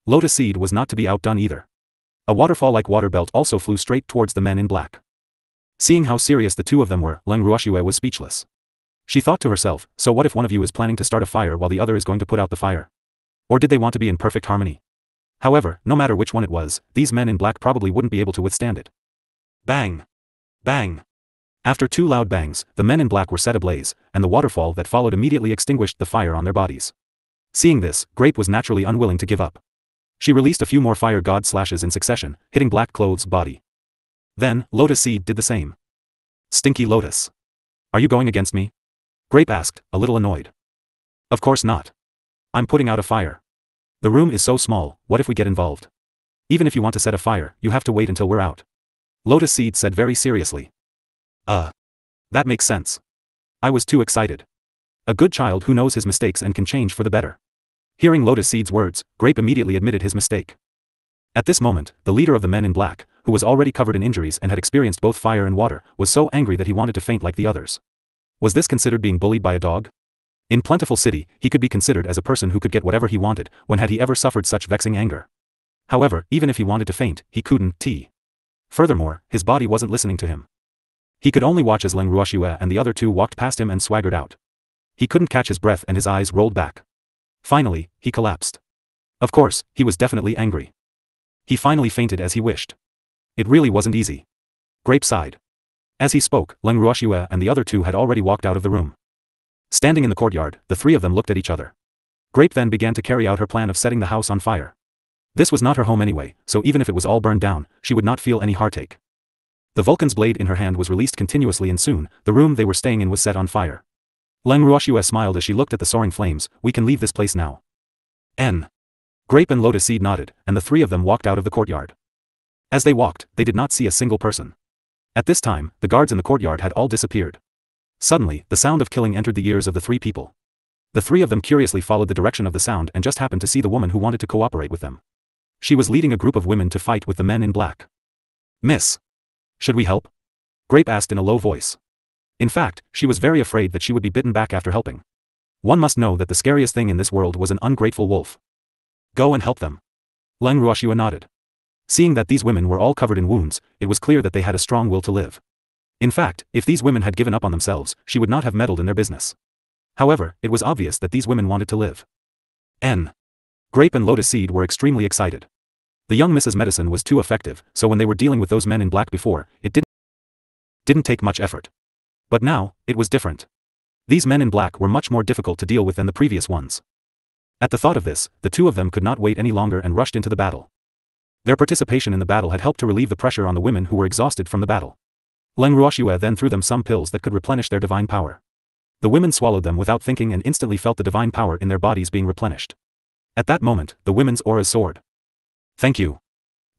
Lotus Seed was not to be outdone either. A waterfall-like water belt also flew straight towards the men in black. Seeing how serious the two of them were, Leng Ruoxue was speechless. She thought to herself, so what if one of you is planning to start a fire while the other is going to put out the fire? Or did they want to be in perfect harmony? However, no matter which one it was, these men in black probably wouldn't be able to withstand it. Bang! Bang! After 2 loud bangs, the men in black were set ablaze, and the waterfall that followed immediately extinguished the fire on their bodies. Seeing this, Grape was naturally unwilling to give up. She released a few more fire god slashes in succession, hitting Black Clothes's body. Then, Lotus Seed did the same. Stinky Lotus. Are you going against me? Grape asked, a little annoyed. Of course not. I'm putting out a fire. The room is so small, what if we get involved? Even if you want to set a fire, you have to wait until we're out. Lotus Seed said very seriously. That makes sense. I was too excited. A good child who knows his mistakes and can change for the better. Hearing Lotus Seed's words, Grape immediately admitted his mistake. At this moment, the leader of the men in black, who was already covered in injuries and had experienced both fire and water, was so angry that he wanted to faint like the others. Was this considered being bullied by a dog? In Plentiful City, he could be considered as a person who could get whatever he wanted, when had he ever suffered such vexing anger? However, even if he wanted to faint, he couldn't. Furthermore, his body wasn't listening to him. He could only watch as Leng Ruoxue and the other two walked past him and swaggered out. He couldn't catch his breath and his eyes rolled back. Finally, he collapsed. Of course, he was definitely angry. He finally fainted as he wished. It really wasn't easy. Grape sighed. As he spoke, Leng Ruoxue and the other two had already walked out of the room. Standing in the courtyard, the three of them looked at each other. Grape then began to carry out her plan of setting the house on fire. This was not her home anyway, so even if it was all burned down, she would not feel any heartache. The Vulcan's blade in her hand was released continuously and soon, the room they were staying in was set on fire. Leng Ruoxue smiled as she looked at the soaring flames. We can leave this place now. N. Grape and Lotus Seed nodded, and the three of them walked out of the courtyard. As they walked, they did not see a single person. At this time, the guards in the courtyard had all disappeared. Suddenly, the sound of killing entered the ears of the three people. The three of them curiously followed the direction of the sound and just happened to see the woman who wanted to cooperate with them. She was leading a group of women to fight with the men in black. Miss. Should we help? Grape asked in a low voice. In fact, she was very afraid that she would be bitten back after helping. One must know that the scariest thing in this world was an ungrateful wolf. Go and help them. Leng Ruoxue nodded. Seeing that these women were all covered in wounds, it was clear that they had a strong will to live. In fact, if these women had given up on themselves, she would not have meddled in their business. However, it was obvious that these women wanted to live. N. Grape and Lotus Seed were extremely excited. The young Mrs. Medicine was too effective, so when they were dealing with those men in black before, it didn't take much effort. But now, it was different. These men in black were much more difficult to deal with than the previous ones. At the thought of this, the two of them could not wait any longer and rushed into the battle. Their participation in the battle had helped to relieve the pressure on the women who were exhausted from the battle. Leng Ruoxue then threw them some pills that could replenish their divine power. The women swallowed them without thinking and instantly felt the divine power in their bodies being replenished. At that moment, the women's auras soared. Thank you.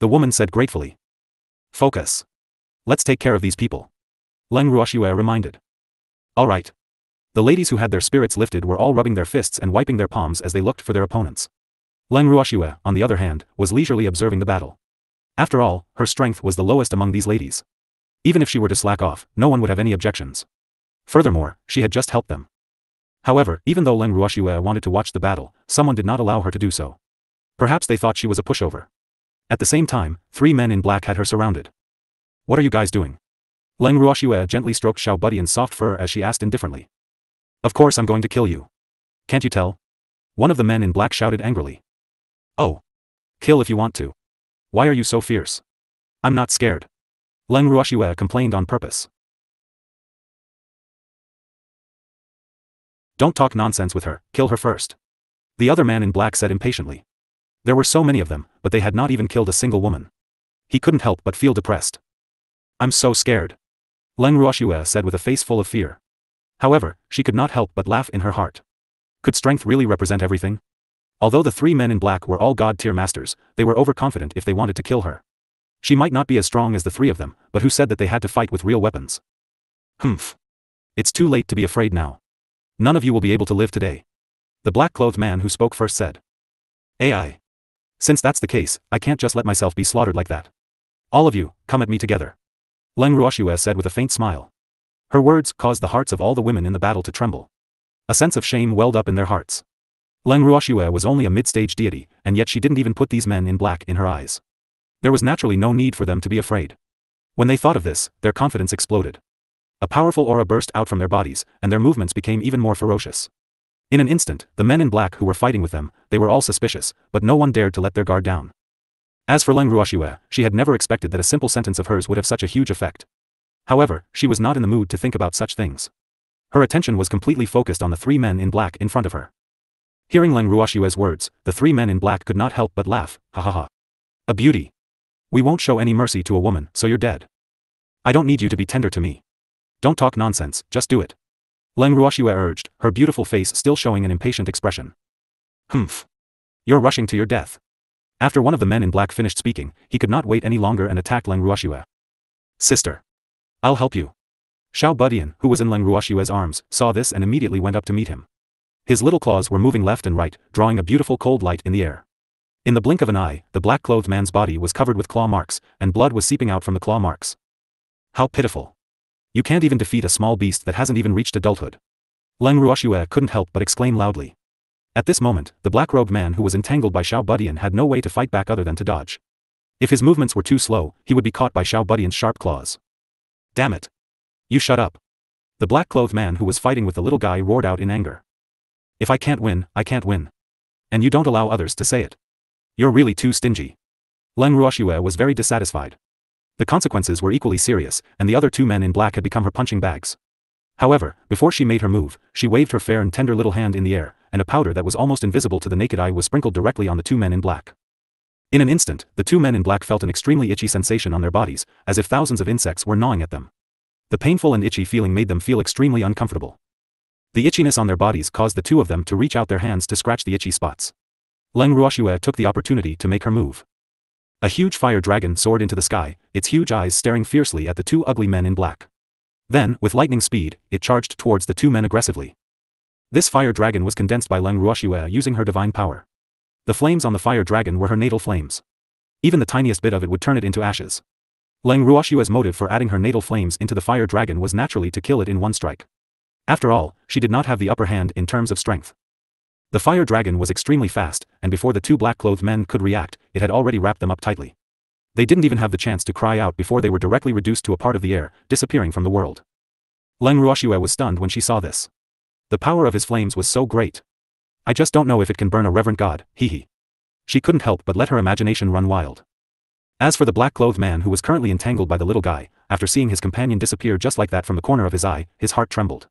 The woman said gratefully. Focus. Let's take care of these people. Leng Ruoxue reminded. All right. The ladies who had their spirits lifted were all rubbing their fists and wiping their palms as they looked for their opponents. Leng Ruoxue, on the other hand, was leisurely observing the battle. After all, her strength was the lowest among these ladies. Even if she were to slack off, no one would have any objections. Furthermore, she had just helped them. However, even though Leng Ruoxue wanted to watch the battle, someone did not allow her to do so. Perhaps they thought she was a pushover. At the same time, three men in black had her surrounded. What are you guys doing? Leng Ruoxue gently stroked Xiao Budian's soft fur as she asked indifferently. Of course I'm going to kill you. Can't you tell? One of the men in black shouted angrily. Oh. Kill if you want to. Why are you so fierce? I'm not scared. Leng Ruoxue complained on purpose. Don't talk nonsense with her, kill her first. The other man in black said impatiently. There were so many of them, but they had not even killed a single woman. He couldn't help but feel depressed. I'm so scared. Leng Ruoxue said with a face full of fear. However, she could not help but laugh in her heart. Could strength really represent everything? Although the three men in black were all god-tier masters, they were overconfident if they wanted to kill her. She might not be as strong as the three of them, but who said that they had to fight with real weapons? Humph. It's too late to be afraid now. None of you will be able to live today. The black-clothed man who spoke first said. AI. Since that's the case, I can't just let myself be slaughtered like that. All of you, come at me together. Leng Ruoxue said with a faint smile. Her words caused the hearts of all the women in the battle to tremble. A sense of shame welled up in their hearts. Leng Ruoxue was only a mid-stage deity, and yet she didn't even put these men in black in her eyes. There was naturally no need for them to be afraid. When they thought of this, their confidence exploded. A powerful aura burst out from their bodies, and their movements became even more ferocious. In an instant, the men in black who were fighting with them, they were all suspicious, but no one dared to let their guard down. As for Leng Ruoxue, she had never expected that a simple sentence of hers would have such a huge effect. However, she was not in the mood to think about such things. Her attention was completely focused on the three men in black in front of her. Hearing Leng Ruoxue's words, the three men in black could not help but laugh, ha ha ha. A beauty. We won't show any mercy to a woman, so you're dead. I don't need you to be tender to me. Don't talk nonsense, just do it. Leng Ruoxue urged, her beautiful face still showing an impatient expression. Humph. You're rushing to your death. After one of the men in black finished speaking, he could not wait any longer and attacked Leng Ruoxue. Sister. I'll help you. Xiao Budian, who was in Leng Ruoxue's arms, saw this and immediately went up to meet him. His little claws were moving left and right, drawing a beautiful cold light in the air. In the blink of an eye, the black-clothed man's body was covered with claw marks, and blood was seeping out from the claw marks. How pitiful. You can't even defeat a small beast that hasn't even reached adulthood. Leng Ruoxue couldn't help but exclaim loudly. At this moment, the black-robed man who was entangled by Xiao Budian had no way to fight back other than to dodge. If his movements were too slow, he would be caught by Xiao Budian's sharp claws. Damn it. You shut up. The black-clothed man who was fighting with the little guy roared out in anger. If I can't win, I can't win. And you don't allow others to say it. You're really too stingy. Leng Ruoxue was very dissatisfied. The consequences were equally serious, and the other two men in black had become her punching bags. However, before she made her move, she waved her fair and tender little hand in the air, and a powder that was almost invisible to the naked eye was sprinkled directly on the two men in black. In an instant, the two men in black felt an extremely itchy sensation on their bodies, as if thousands of insects were gnawing at them. The painful and itchy feeling made them feel extremely uncomfortable. The itchiness on their bodies caused the two of them to reach out their hands to scratch the itchy spots. Leng Ruoxue took the opportunity to make her move. A huge fire dragon soared into the sky, its huge eyes staring fiercely at the two ugly men in black. Then, with lightning speed, it charged towards the two men aggressively. This fire dragon was condensed by Leng Ruoxue using her divine power. The flames on the fire dragon were her natal flames. Even the tiniest bit of it would turn it into ashes. Leng Ruoxue's motive for adding her natal flames into the fire dragon was naturally to kill it in one strike. After all, she did not have the upper hand in terms of strength. The fire dragon was extremely fast, and before the two black-clothed men could react, it had already wrapped them up tightly. They didn't even have the chance to cry out before they were directly reduced to a part of the air, disappearing from the world. Leng Ruoxue was stunned when she saw this. The power of his flames was so great. I just don't know if it can burn a reverent god, hee. She couldn't help but let her imagination run wild. As for the black-clothed man who was currently entangled by the little guy, after seeing his companion disappear just like that from the corner of his eye, his heart trembled.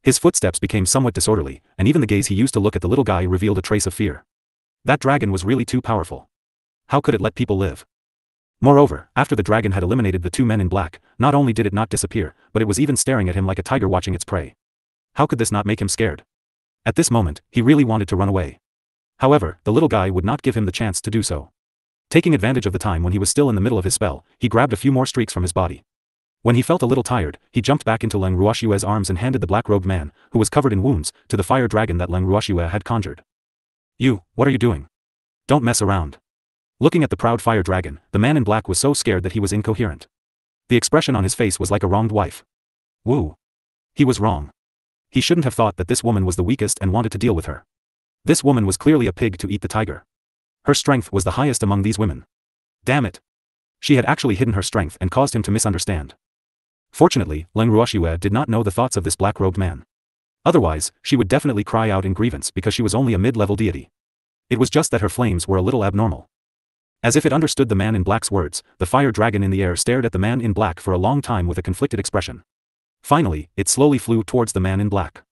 His footsteps became somewhat disorderly, and even the gaze he used to look at the little guy revealed a trace of fear. That dragon was really too powerful. How could it let people live? Moreover, after the dragon had eliminated the two men in black, not only did it not disappear, but it was even staring at him like a tiger watching its prey. How could this not make him scared? At this moment, he really wanted to run away. However, the little guy would not give him the chance to do so. Taking advantage of the time when he was still in the middle of his spell, he grabbed a few more streaks from his body. When he felt a little tired, he jumped back into Leng Ruoxue's arms and handed the black-robed man, who was covered in wounds, to the fire dragon that Leng Ruoxue had conjured. You, what are you doing? Don't mess around. Looking at the proud fire dragon, the man in black was so scared that he was incoherent. The expression on his face was like a wronged wife. Woo. He was wrong. He shouldn't have thought that this woman was the weakest and wanted to deal with her. This woman was clearly a pig to eat the tiger. Her strength was the highest among these women. Damn it. She had actually hidden her strength and caused him to misunderstand. Fortunately, Leng Ruoxue did not know the thoughts of this black-robed man. Otherwise, she would definitely cry out in grievance because she was only a mid-level deity. It was just that her flames were a little abnormal. As if it understood the man in black's words, the fire dragon in the air stared at the man in black for a long time with a conflicted expression. Finally, it slowly flew towards the man in black.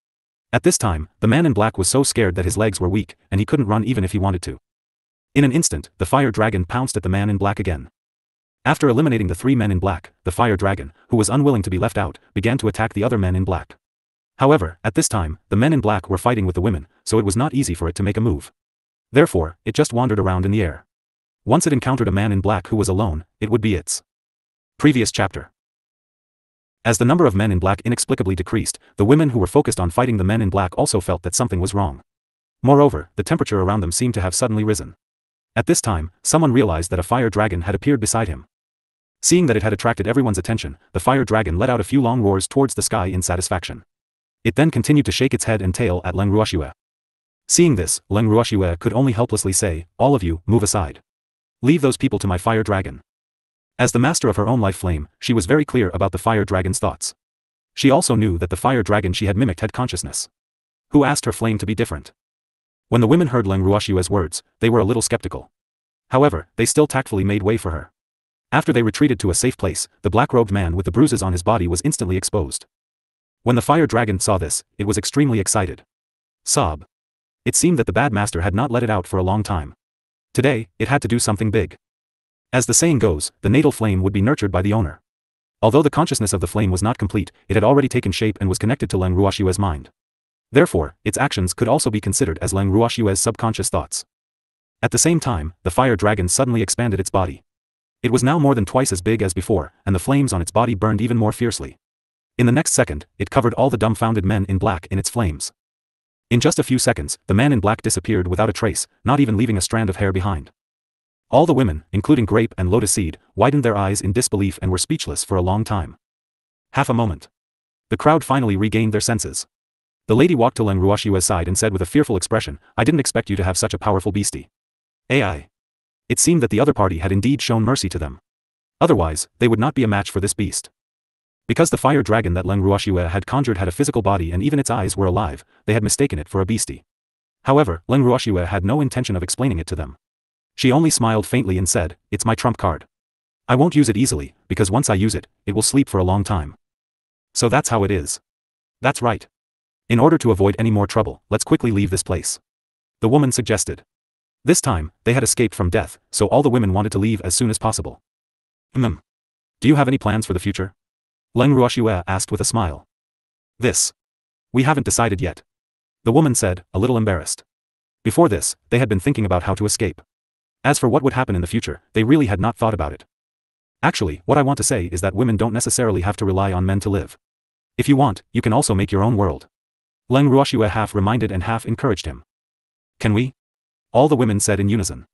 At this time, the man in black was so scared that his legs were weak, and he couldn't run even if he wanted to. In an instant, the fire dragon pounced at the man in black again. After eliminating the three men in black, the fire dragon, who was unwilling to be left out, began to attack the other men in black. However, at this time, the men in black were fighting with the women, so it was not easy for it to make a move. Therefore, it just wandered around in the air. Once it encountered a man in black who was alone, it would be its. Previous chapter. As the number of men in black inexplicably decreased, the women who were focused on fighting the men in black also felt that something was wrong. Moreover, the temperature around them seemed to have suddenly risen. At this time, someone realized that a fire dragon had appeared beside him. Seeing that it had attracted everyone's attention, the fire dragon let out a few long roars towards the sky in satisfaction. It then continued to shake its head and tail at Leng Ruoxue. Seeing this, Leng Ruoxue could only helplessly say, "All of you, move aside. Leave those people to my fire dragon." As the master of her own life flame, she was very clear about the fire dragon's thoughts. She also knew that the fire dragon she had mimicked had consciousness. Who asked her flame to be different? When the women heard Leng Ruoxue's words, they were a little skeptical. However, they still tactfully made way for her. After they retreated to a safe place, the black-robed man with the bruises on his body was instantly exposed. When the fire dragon saw this, it was extremely excited. Sob. It seemed that the bad master had not let it out for a long time. Today, it had to do something big. As the saying goes, the natal flame would be nurtured by the owner. Although the consciousness of the flame was not complete, it had already taken shape and was connected to Leng Ruoxue's mind. Therefore, its actions could also be considered as Leng Ruoxue's subconscious thoughts. At the same time, the fire dragon suddenly expanded its body. It was now more than twice as big as before, and the flames on its body burned even more fiercely. In the next second, it covered all the dumbfounded men in black in its flames. In just a few seconds, the man in black disappeared without a trace, not even leaving a strand of hair behind. All the women, including Grape and Lotus Seed, widened their eyes in disbelief and were speechless for a long time. Half a moment. The crowd finally regained their senses. The lady walked to Leng Ruoxue's side and said with a fearful expression, "I didn't expect you to have such a powerful beastie." AI. It seemed that the other party had indeed shown mercy to them. Otherwise, they would not be a match for this beast. Because the fire dragon that Leng Ruoxue had conjured had a physical body and even its eyes were alive, they had mistaken it for a beastie. However, Leng Ruoxue had no intention of explaining it to them. She only smiled faintly and said, "It's my trump card. I won't use it easily, because once I use it, it will sleep for a long time. So that's how it is." "That's right. In order to avoid any more trouble, let's quickly leave this place," the woman suggested. This time, they had escaped from death, so all the women wanted to leave as soon as possible. Do you have any plans for the future?" Leng Ruoxue asked with a smile. "This. We haven't decided yet. The woman said, a little embarrassed. Before this, they had been thinking about how to escape. As for what would happen in the future, they really had not thought about it. Actually, what I want to say is that women don't necessarily have to rely on men to live. If you want, you can also make your own world. Leng Ruoxue half reminded and half encouraged him. Can we? All the women said in unison.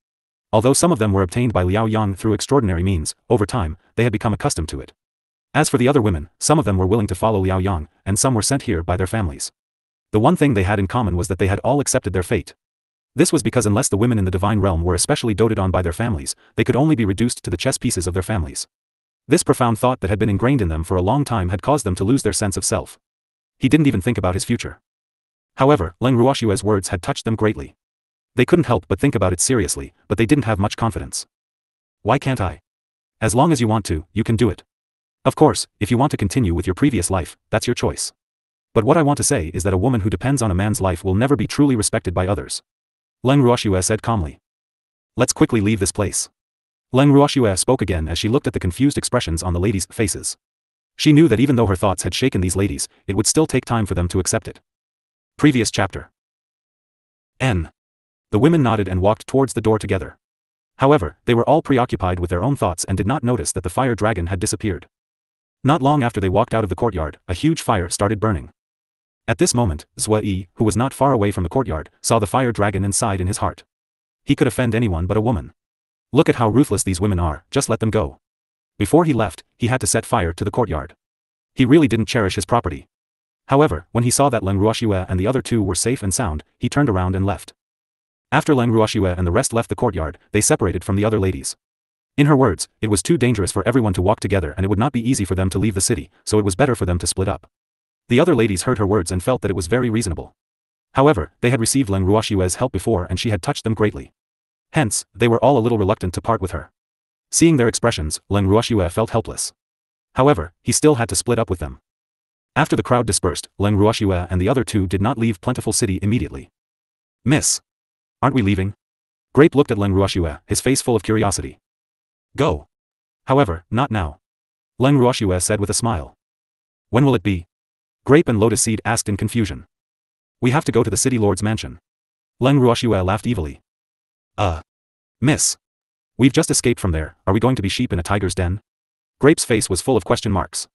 Although some of them were obtained by Liao Yang through extraordinary means, over time, they had become accustomed to it. As for the other women, some of them were willing to follow Liao Yang, and some were sent here by their families. The one thing they had in common was that they had all accepted their fate. This was because unless the women in the divine realm were especially doted on by their families, they could only be reduced to the chess pieces of their families. This profound thought that had been ingrained in them for a long time had caused them to lose their sense of self. He didn't even think about his future. However, Leng Ruoxue's words had touched them greatly. They couldn't help but think about it seriously, but they didn't have much confidence. Why can't I? As long as you want to, you can do it. Of course, if you want to continue with your previous life, that's your choice. But what I want to say is that a woman who depends on a man's life will never be truly respected by others. Leng Ruoxue said calmly. Let's quickly leave this place. Leng Ruoxue spoke again as she looked at the confused expressions on the ladies' faces. She knew that even though her thoughts had shaken these ladies, it would still take time for them to accept it. Previous chapter. N. The women nodded and walked towards the door together. However, they were all preoccupied with their own thoughts and did not notice that the fire dragon had disappeared. Not long after they walked out of the courtyard, a huge fire started burning. At this moment, Zue Yi, who was not far away from the courtyard, saw the fire dragon and sighed in his heart. He could offend anyone but a woman. Look at how ruthless these women are, just let them go. Before he left, he had to set fire to the courtyard. He really didn't cherish his property. However, when he saw that Leng Ruoxue and the other two were safe and sound, he turned around and left. After Leng Ruoxue and the rest left the courtyard, they separated from the other ladies. In her words, it was too dangerous for everyone to walk together and it would not be easy for them to leave the city, so it was better for them to split up. The other ladies heard her words and felt that it was very reasonable. However, they had received Leng Ruoxue's help before and she had touched them greatly. Hence, they were all a little reluctant to part with her. Seeing their expressions, Leng Ruoxue felt helpless. However, he still had to split up with them. After the crowd dispersed, Leng Ruoxue and the other two did not leave Plentiful City immediately. Miss. Aren't we leaving? Grape looked at Leng Ruoxue, his face full of curiosity. Go. However, not now. Leng Ruoxue said with a smile. When will it be? Grape and Lotus Seed asked in confusion. We have to go to the city lord's mansion. Leng Ruoxue laughed evilly. Miss. We've just escaped from there, are we going to be sheep in a tiger's den? Grape's face was full of question marks.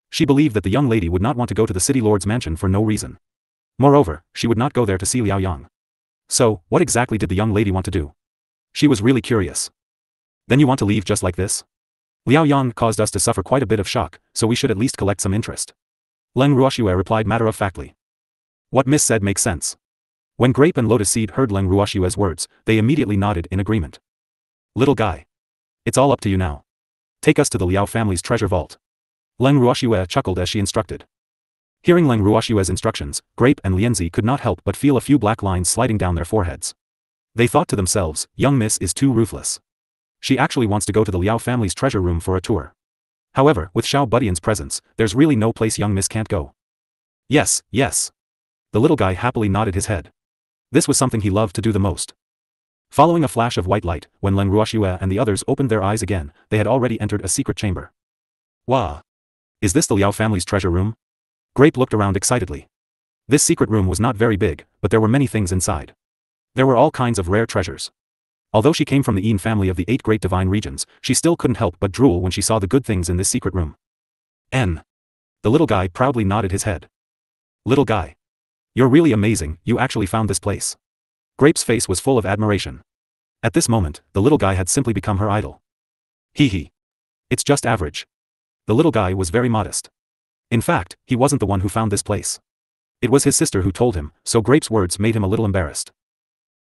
She believed that the young lady would not want to go to the city lord's mansion for no reason. Moreover, she would not go there to see Liao Yang. So, what exactly did the young lady want to do? She was really curious. Then you want to leave just like this? Liao Yang caused us to suffer quite a bit of shock, so we should at least collect some interest. Leng Ruoxue replied matter-of-factly. What Miss said makes sense. When Grape and Lotus Seed heard Leng Ruoxue's words, they immediately nodded in agreement. Little guy. It's all up to you now. Take us to the Liao family's treasure vault. Leng Ruoxue chuckled as she instructed. Hearing Leng Ruoxue's instructions, Grape and Lianzi could not help but feel a few black lines sliding down their foreheads. They thought to themselves, young Miss is too ruthless. She actually wants to go to the Liao family's treasure room for a tour. However, with Xiao Budian's presence, there's really no place young Miss can't go. Yes, yes. The little guy happily nodded his head. This was something he loved to do the most. Following a flash of white light, when Leng Ruoxue and the others opened their eyes again, they had already entered a secret chamber. Wow! Is this the Liao family's treasure room? Grape looked around excitedly. This secret room was not very big, but there were many things inside. There were all kinds of rare treasures. Although she came from the Yin family of the 8 great divine regions, she still couldn't help but drool when she saw the good things in this secret room. The little guy proudly nodded his head. Little guy. You're really amazing, you actually found this place. Grape's face was full of admiration. At this moment, the little guy had simply become her idol. Hee hee. It's just average. The little guy was very modest. In fact, he wasn't the one who found this place. It was his sister who told him, so Grape's words made him a little embarrassed.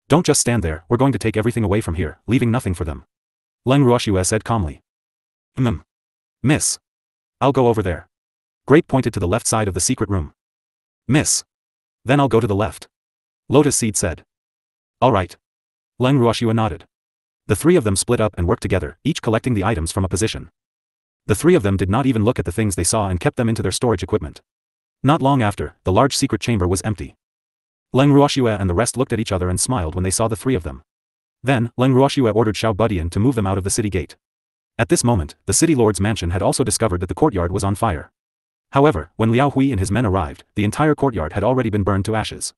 Don't just stand there, we're going to take everything away from here, leaving nothing for them. Leng Ruoxue said calmly. Miss. I'll go over there. Grape pointed to the left side of the secret room. Miss. Then I'll go to the left. Lotus Seed said. All right. Leng Ruoxue nodded. The 3 of them split up and worked together, each collecting the items from a position. The 3 of them did not even look at the things they saw and kept them into their storage equipment. Not long after, the large secret chamber was empty. Leng Ruoxue and the rest looked at each other and smiled when they saw the 3 of them. Then, Leng Ruoxue ordered Xiao Budian to move them out of the city gate. At this moment, the city lord's mansion had also discovered that the courtyard was on fire. However, when Liao Hui and his men arrived, the entire courtyard had already been burned to ashes.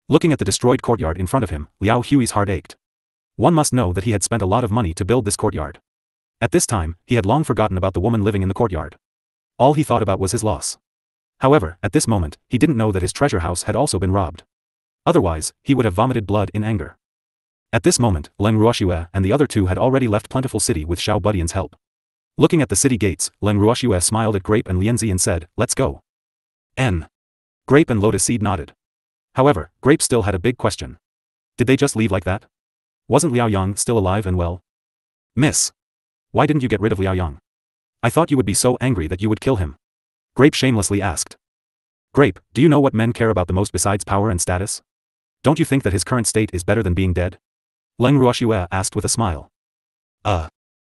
Looking at the destroyed courtyard in front of him, Liao Hui's heart ached. One must know that he had spent a lot of money to build this courtyard. At this time, he had long forgotten about the woman living in the courtyard. All he thought about was his loss. However, at this moment, he didn't know that his treasure house had also been robbed. Otherwise, he would have vomited blood in anger. At this moment, Leng Ruoxue and the other two had already left Plentiful City with Xiao Budian's help. Looking at the city gates, Leng Ruoxue smiled at Grape and Lianzi and said, "Let's go." Grape and Lotus Seed nodded. However, Grape still had a big question. Did they just leave like that? Wasn't Liao Yang still alive and well? Miss. Why didn't you get rid of Liao Yang? I thought you would be so angry that you would kill him. Grape shamelessly asked. Grape, do you know what men care about the most besides power and status? Don't you think that his current state is better than being dead? Leng Ruoxue asked with a smile.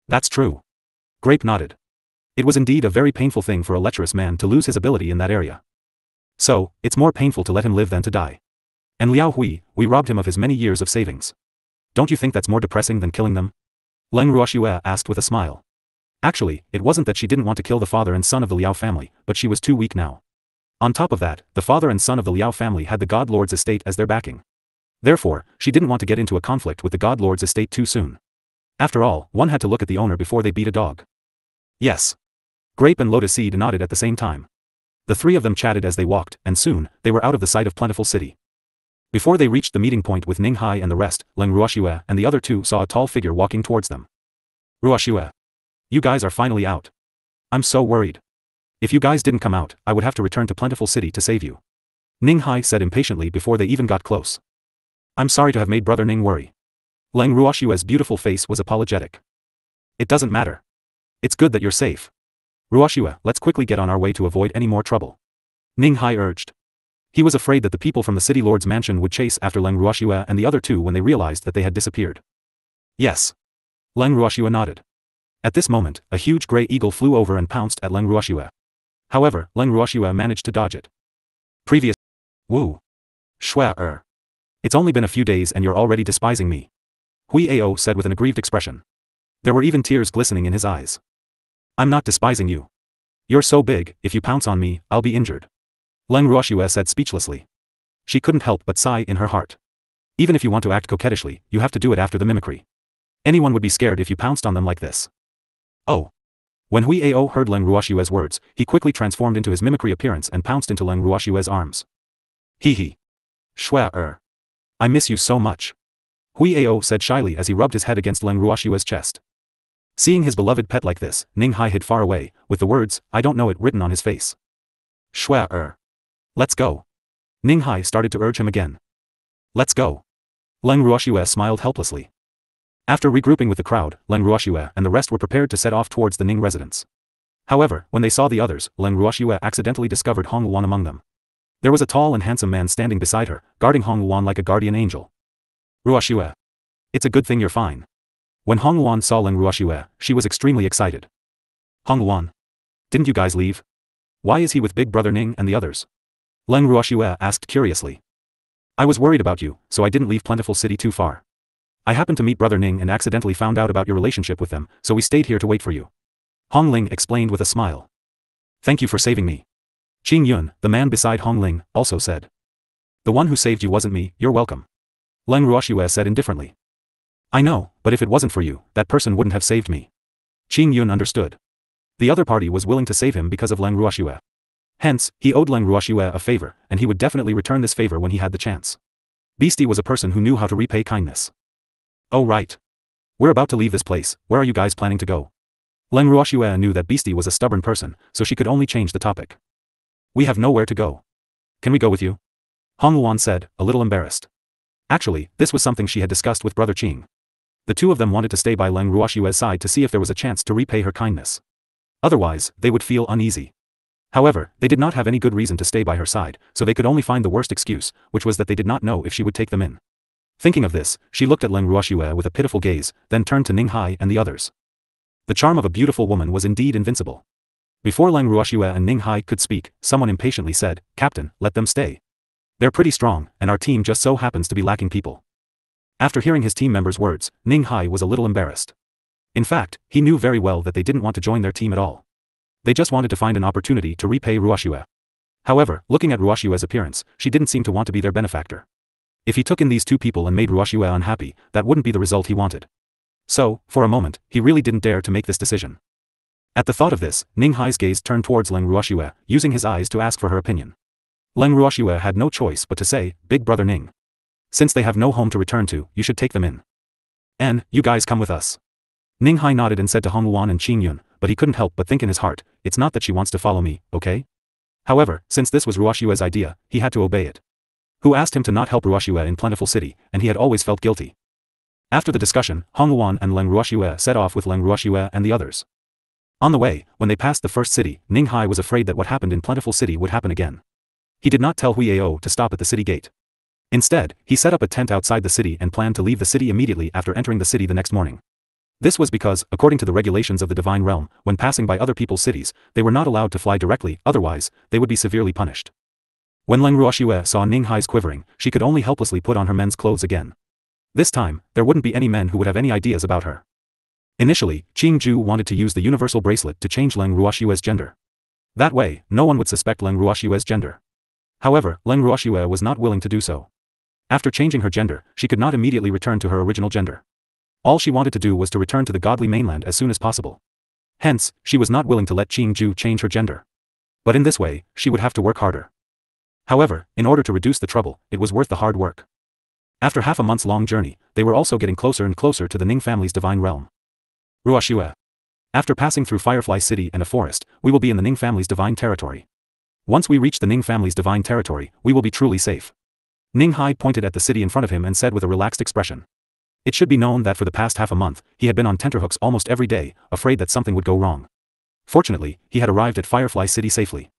That's true. Grape nodded. It was indeed a very painful thing for a lecherous man to lose his ability in that area. So, it's more painful to let him live than to die. And Liao Hui, we robbed him of his many years of savings. Don't you think that's more depressing than killing them? Leng Ruoxue asked with a smile. Actually, it wasn't that she didn't want to kill the father and son of the Liao family, but she was too weak now. On top of that, the father and son of the Liao family had the God Lord's estate as their backing. Therefore, she didn't want to get into a conflict with the God Lord's estate too soon. After all, one had to look at the owner before they beat a dog. Yes. Grape and Lotus Seed nodded at the same time. The three of them chatted as they walked, and soon, they were out of the sight of Plentiful City. Before they reached the meeting point with Ning Hai and the rest, Leng Ruoxue and the other two saw a tall figure walking towards them. Ruoxue. You guys are finally out. I'm so worried. If you guys didn't come out, I would have to return to Plentiful City to save you. Ning Hai said impatiently before they even got close. I'm sorry to have made Brother Ning worry. Leng Ruoxue's beautiful face was apologetic. It doesn't matter. It's good that you're safe. Ruoxue, let's quickly get on our way to avoid any more trouble. Ning Hai urged. He was afraid that the people from the city lord's mansion would chase after Leng Ruoxue and the other two when they realized that they had disappeared. Yes. Leng Ruoxue nodded. At this moment, a huge grey eagle flew over and pounced at Leng Ruoxue. However, Leng Ruoxue managed to dodge it. Previous. Woo. Shua. It's only been a few days and you're already despising me. Hui Ao said with an aggrieved expression. There were even tears glistening in his eyes. I'm not despising you. You're so big, if you pounce on me, I'll be injured. Leng Ruoxue said speechlessly. She couldn't help but sigh in her heart. Even if you want to act coquettishly, you have to do it after the mimicry. Anyone would be scared if you pounced on them like this. Oh. When Hui Ao heard Leng Ruoxue's words, he quickly transformed into his mimicry appearance and pounced into Leng Ruoxue's arms. Hee. Shua. I miss you so much. Hui Ao said shyly as he rubbed his head against Leng Ruoxue's chest. Seeing his beloved pet like this, Ning Hai hid far away, with the words, I don't know it written on his face. Shua. Let's go. Ning Hai started to urge him again. Let's go. Leng Ruoxue smiled helplessly. After regrouping with the crowd, Leng Ruoxue and the rest were prepared to set off towards the Ning residence. However, when they saw the others, Leng Ruoxue accidentally discovered Hong Luan among them. There was a tall and handsome man standing beside her, guarding Hong Luan like a guardian angel. Ruoxue. It's a good thing you're fine. When Hong Luan saw Leng Ruoxue, she was extremely excited. Hong Luan. Didn't you guys leave? Why is he with Big Brother Ning and the others? Leng Ruoxue asked curiously. I was worried about you, so I didn't leave Plentiful City too far. I happened to meet Brother Ning and accidentally found out about your relationship with them, so we stayed here to wait for you. Hong Ling explained with a smile. Thank you for saving me. Qing Yun, the man beside Hong Ling, also said. The one who saved you wasn't me, you're welcome. Leng Ruoxue said indifferently. I know, but if it wasn't for you, that person wouldn't have saved me. Qing Yun understood. The other party was willing to save him because of Leng Ruoxue. Hence, he owed Leng Ruoxue a favor, and he would definitely return this favor when he had the chance. Beastie was a person who knew how to repay kindness. Oh right. We're about to leave this place, where are you guys planning to go? Leng Ruoxue knew that Beastie was a stubborn person, so she could only change the topic. We have nowhere to go. Can we go with you? Hong Luan said, a little embarrassed. Actually, this was something she had discussed with Brother Qing. The two of them wanted to stay by Leng Ruoxue's side to see if there was a chance to repay her kindness. Otherwise, they would feel uneasy. However, they did not have any good reason to stay by her side, so they could only find the worst excuse, which was that they did not know if she would take them in. Thinking of this, she looked at Leng Ruoxue with a pitiful gaze, then turned to Ning Hai and the others. The charm of a beautiful woman was indeed invincible. Before Leng Ruoxue and Ning Hai could speak, someone impatiently said, Captain, let them stay. They're pretty strong, and our team just so happens to be lacking people. After hearing his team members' words, Ning Hai was a little embarrassed. In fact, he knew very well that they didn't want to join their team at all. They just wanted to find an opportunity to repay Ruoxue. However, looking at Ruoxue's appearance, she didn't seem to want to be their benefactor. If he took in these two people and made Ruoxue unhappy, that wouldn't be the result he wanted. So, for a moment, he really didn't dare to make this decision. At the thought of this, Ning Hai's gaze turned towards Leng Ruoxue, using his eyes to ask for her opinion. Leng Ruoxue had no choice but to say, "Big brother Ning. Since they have no home to return to, you should take them in. And, you guys come with us." Ning Hai nodded and said to Hong Luan and Qing Yun, but he couldn't help but think in his heart, it's not that she wants to follow me, okay? However, since this was Ruoxue's idea, he had to obey it. Who asked him to not help Ruoxue in Plentiful City, and he had always felt guilty. After the discussion, Hong Luan and Leng Ruoxue set off with Leng Ruoxue and the others. On the way, when they passed the first city, Ning Hai was afraid that what happened in Plentiful City would happen again. He did not tell Huiao to stop at the city gate. Instead, he set up a tent outside the city and planned to leave the city immediately after entering the city the next morning. This was because, according to the regulations of the Divine Realm, when passing by other people's cities, they were not allowed to fly directly, otherwise, they would be severely punished. When Leng Ruoxue saw Ning Hai's quivering, she could only helplessly put on her men's clothes again. This time, there wouldn't be any men who would have any ideas about her. Initially, Qing Ju wanted to use the universal bracelet to change Leng Ruoxue's gender. That way, no one would suspect Leng Ruoxue's gender. However, Leng Ruoxue was not willing to do so. After changing her gender, she could not immediately return to her original gender. All she wanted to do was to return to the godly mainland as soon as possible. Hence, she was not willing to let Qing Ju change her gender. But in this way, she would have to work harder. However, in order to reduce the trouble, it was worth the hard work. After half a month's long journey, they were also getting closer and closer to the Ning family's divine realm. Ruoxue. After passing through Firefly City and a forest, we will be in the Ning family's divine territory. Once we reach the Ning family's divine territory, we will be truly safe. Ning Hai pointed at the city in front of him and said with a relaxed expression. It should be known that for the past half a month, he had been on tenterhooks almost every day, afraid that something would go wrong. Fortunately, he had arrived at Firefly City safely.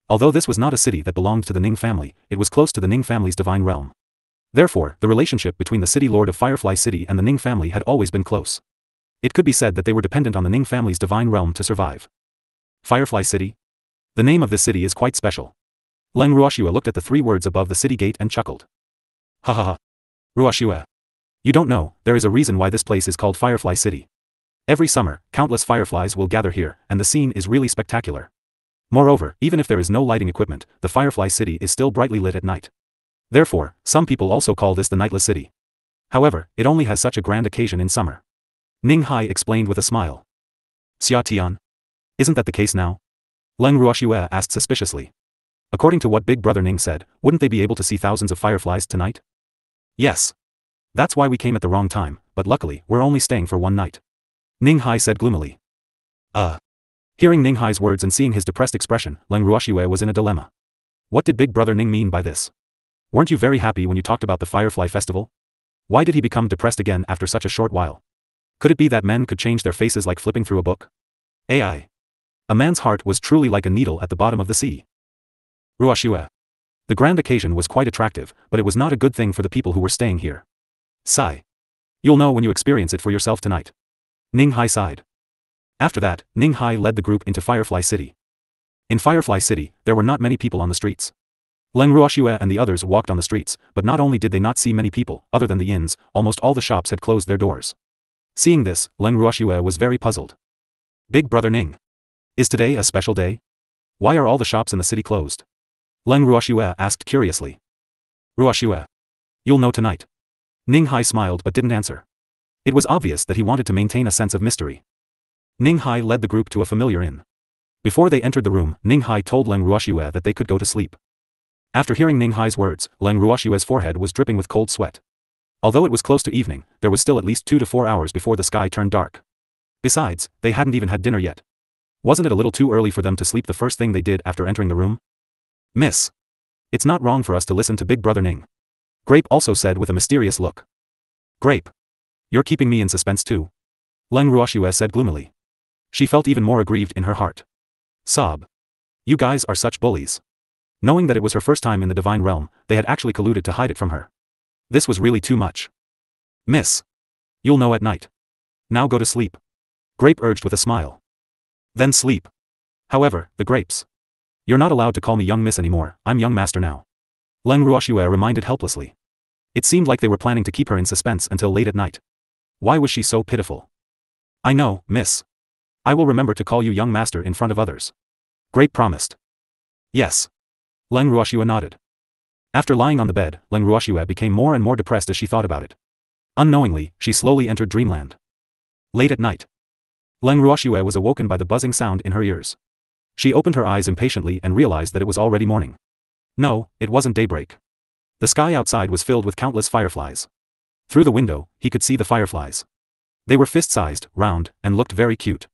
Although this was not a city that belonged to the Ning family, it was close to the Ning family's divine realm. Therefore, the relationship between the city lord of Firefly City and the Ning family had always been close. It could be said that they were dependent on the Ning family's divine realm to survive. Firefly City? The name of this city is quite special. Leng Ruoxue looked at the 3 words above the city gate and chuckled. Ha ha ha. Ruoxue. You don't know, there is a reason why this place is called Firefly City. Every summer, countless fireflies will gather here, and the scene is really spectacular. Moreover, even if there is no lighting equipment, the Firefly City is still brightly lit at night. Therefore, some people also call this the Nightless City. However, it only has such a grand occasion in summer. Ning Hai explained with a smile. Xia Tian? Isn't that the case now? Leng Ruoxue asked suspiciously. According to what Big Brother Ning said, wouldn't they be able to see thousands of fireflies tonight? Yes. That's why we came at the wrong time, but luckily, we're only staying for one night. Ning Hai said gloomily. Hearing Ning Hai's words and seeing his depressed expression, Leng Ruoxue was in a dilemma. What did Big Brother Ning mean by this? Weren't you very happy when you talked about the Firefly Festival? Why did he become depressed again after such a short while? Could it be that men could change their faces like flipping through a book? AI. A man's heart was truly like a needle at the bottom of the sea. Ruoxue. The grand occasion was quite attractive, but it was not a good thing for the people who were staying here. Sigh. You'll know when you experience it for yourself tonight. Ning Hai sighed. After that, Ning Hai led the group into Firefly City. In Firefly City, there were not many people on the streets. Leng Ruoxue and the others walked on the streets, but not only did they not see many people, other than the inns, almost all the shops had closed their doors. Seeing this, Leng Ruoxue was very puzzled. Big Brother Ning. Is today a special day? Why are all the shops in the city closed? Leng Ruoxue asked curiously. Ruoxue. You'll know tonight. Ning Hai smiled but didn't answer. It was obvious that he wanted to maintain a sense of mystery. Ning Hai led the group to a familiar inn. Before they entered the room, Ning Hai told Leng Ruoxue that they could go to sleep. After hearing Ning Hai's words, Leng Ruoxue's forehead was dripping with cold sweat. Although it was close to evening, there was still at least 2 to 4 hours before the sky turned dark. Besides, they hadn't even had dinner yet. Wasn't it a little too early for them to sleep the first thing they did after entering the room? Miss. It's not wrong for us to listen to Big Brother Ning. Grape also said with a mysterious look. Grape. You're keeping me in suspense too. Leng Ruoxue said gloomily. She felt even more aggrieved in her heart. Sob. You guys are such bullies. Knowing that it was her first time in the divine realm, they had actually colluded to hide it from her. This was really too much. Miss. You'll know at night. Now go to sleep. Grape urged with a smile. Then sleep. However, the grapes. You're not allowed to call me young miss anymore, I'm young master now. Leng Ruoxue reminded helplessly. It seemed like they were planning to keep her in suspense until late at night. Why was she so pitiful? I know, miss. I will remember to call you young master in front of others. Grape promised. Yes. Leng Ruoxue nodded. After lying on the bed, Leng Ruoxue became more and more depressed as she thought about it. Unknowingly, she slowly entered dreamland. Late at night. Leng Ruoxue was awoken by the buzzing sound in her ears. She opened her eyes impatiently and realized that it was already morning. No, it wasn't daybreak. The sky outside was filled with countless fireflies. Through the window, he could see the fireflies. They were fist-sized, round, and looked very cute.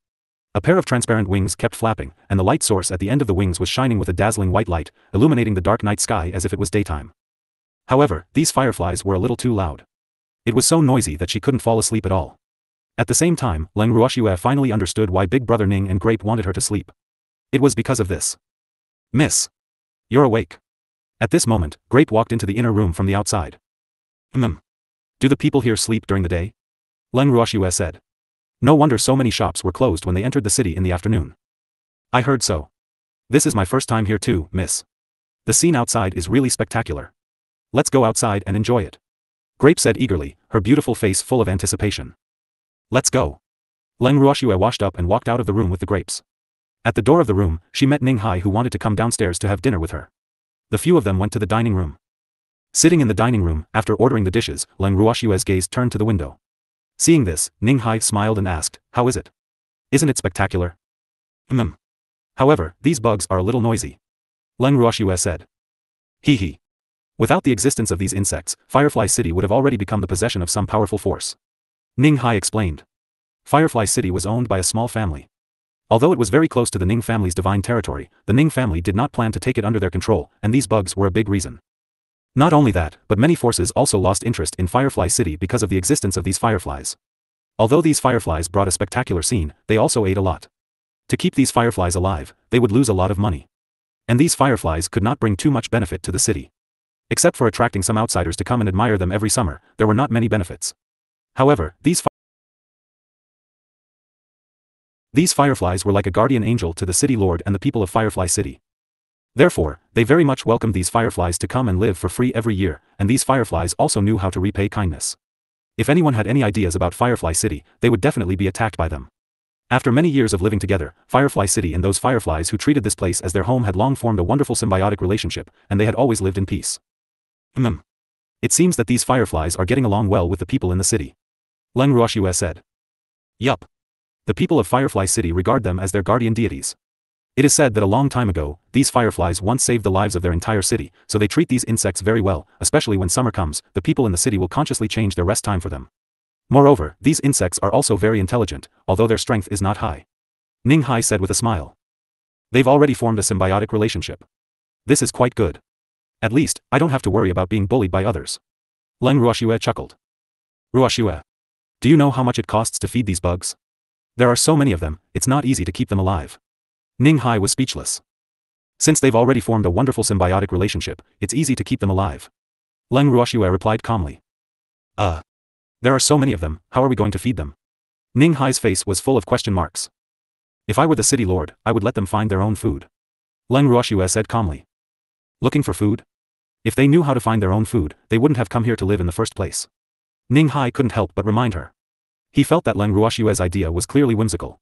A pair of transparent wings kept flapping, and the light source at the end of the wings was shining with a dazzling white light, illuminating the dark night sky as if it was daytime. However, these fireflies were a little too loud. It was so noisy that she couldn't fall asleep at all. At the same time, Leng Ruoxue finally understood why Big Brother Ning and Grape wanted her to sleep. It was because of this. Miss. You're awake. At this moment, Grape walked into the inner room from the outside. Do the people here sleep during the day? Leng Ruoxue said. No wonder so many shops were closed when they entered the city in the afternoon. I heard so. This is my first time here too, miss. The scene outside is really spectacular. Let's go outside and enjoy it. Grape said eagerly, her beautiful face full of anticipation. Let's go. Leng Ruoxue washed up and walked out of the room with the grapes. At the door of the room, she met Ning Hai, who wanted to come downstairs to have dinner with her. The few of them went to the dining room. Sitting in the dining room, after ordering the dishes, Leng Ruoxue's gaze turned to the window. Seeing this, Ning Hai smiled and asked, how is it? Isn't it spectacular? However, these bugs are a little noisy. Leng Ruoxue said. Hee. Without the existence of these insects, Firefly City would have already become the possession of some powerful force. Ning Hai explained. Firefly City was owned by a small family. Although it was very close to the Ning family's divine territory, the Ning family did not plan to take it under their control, and these bugs were a big reason. Not only that, but many forces also lost interest in Firefly City because of the existence of these fireflies. Although these fireflies brought a spectacular scene, they also ate a lot. To keep these fireflies alive, they would lose a lot of money. And these fireflies could not bring too much benefit to the city. Except for attracting some outsiders to come and admire them every summer, there were not many benefits. However, these fireflies were like a guardian angel to the city lord and the people of Firefly City. Therefore, they very much welcomed these fireflies to come and live for free every year, and these fireflies also knew how to repay kindness. If anyone had any ideas about Firefly City, they would definitely be attacked by them. After many years of living together, Firefly City and those fireflies who treated this place as their home had long formed a wonderful symbiotic relationship, and they had always lived in peace. It seems that these fireflies are getting along well with the people in the city. Leng Ruoxue said. Yup. The people of Firefly City regard them as their guardian deities. It is said that a long time ago, these fireflies once saved the lives of their entire city, so they treat these insects very well, especially when summer comes, the people in the city will consciously change their rest time for them. Moreover, these insects are also very intelligent, although their strength is not high. Ning Hai said with a smile. They've already formed a symbiotic relationship. This is quite good. At least, I don't have to worry about being bullied by others. Leng Ruoxue chuckled. Ruoxue. Do you know how much it costs to feed these bugs? There are so many of them, it's not easy to keep them alive. Ning Hai was speechless. Since they've already formed a wonderful symbiotic relationship, it's easy to keep them alive. Leng Ruoxue replied calmly. There are so many of them, how are we going to feed them? Ning Hai's face was full of question marks. If I were the city lord, I would let them find their own food. Leng Ruoxue said calmly. Looking for food? If they knew how to find their own food, they wouldn't have come here to live in the first place. Ning Hai couldn't help but remind her. He felt that Leng Ruoxue's idea was clearly whimsical.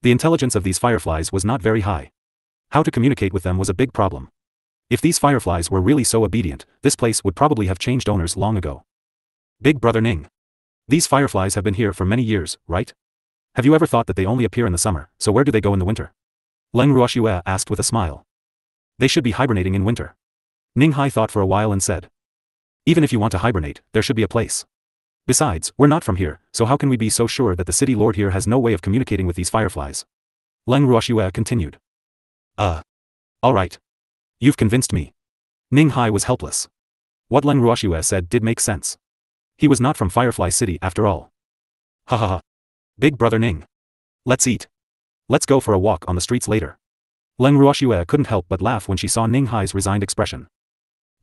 The intelligence of these fireflies was not very high. How to communicate with them was a big problem. If these fireflies were really so obedient, this place would probably have changed owners long ago. Big Brother Ning. These fireflies have been here for many years, right? Have you ever thought that they only appear in the summer, so where do they go in the winter? Leng Ruoxue asked with a smile. They should be hibernating in winter. Ning Hai thought for a while and said. Even if you want to hibernate, there should be a place. Besides, we're not from here, so how can we be so sure that the city lord here has no way of communicating with these fireflies? Leng Ruoxue continued. Alright. You've convinced me. Ning Hai was helpless. What Leng Ruoxue said did make sense. He was not from Firefly City after all. Ha ha ha. Big Brother Ning. Let's eat. Let's go for a walk on the streets later. Leng Ruoxue couldn't help but laugh when she saw Ning Hai's resigned expression.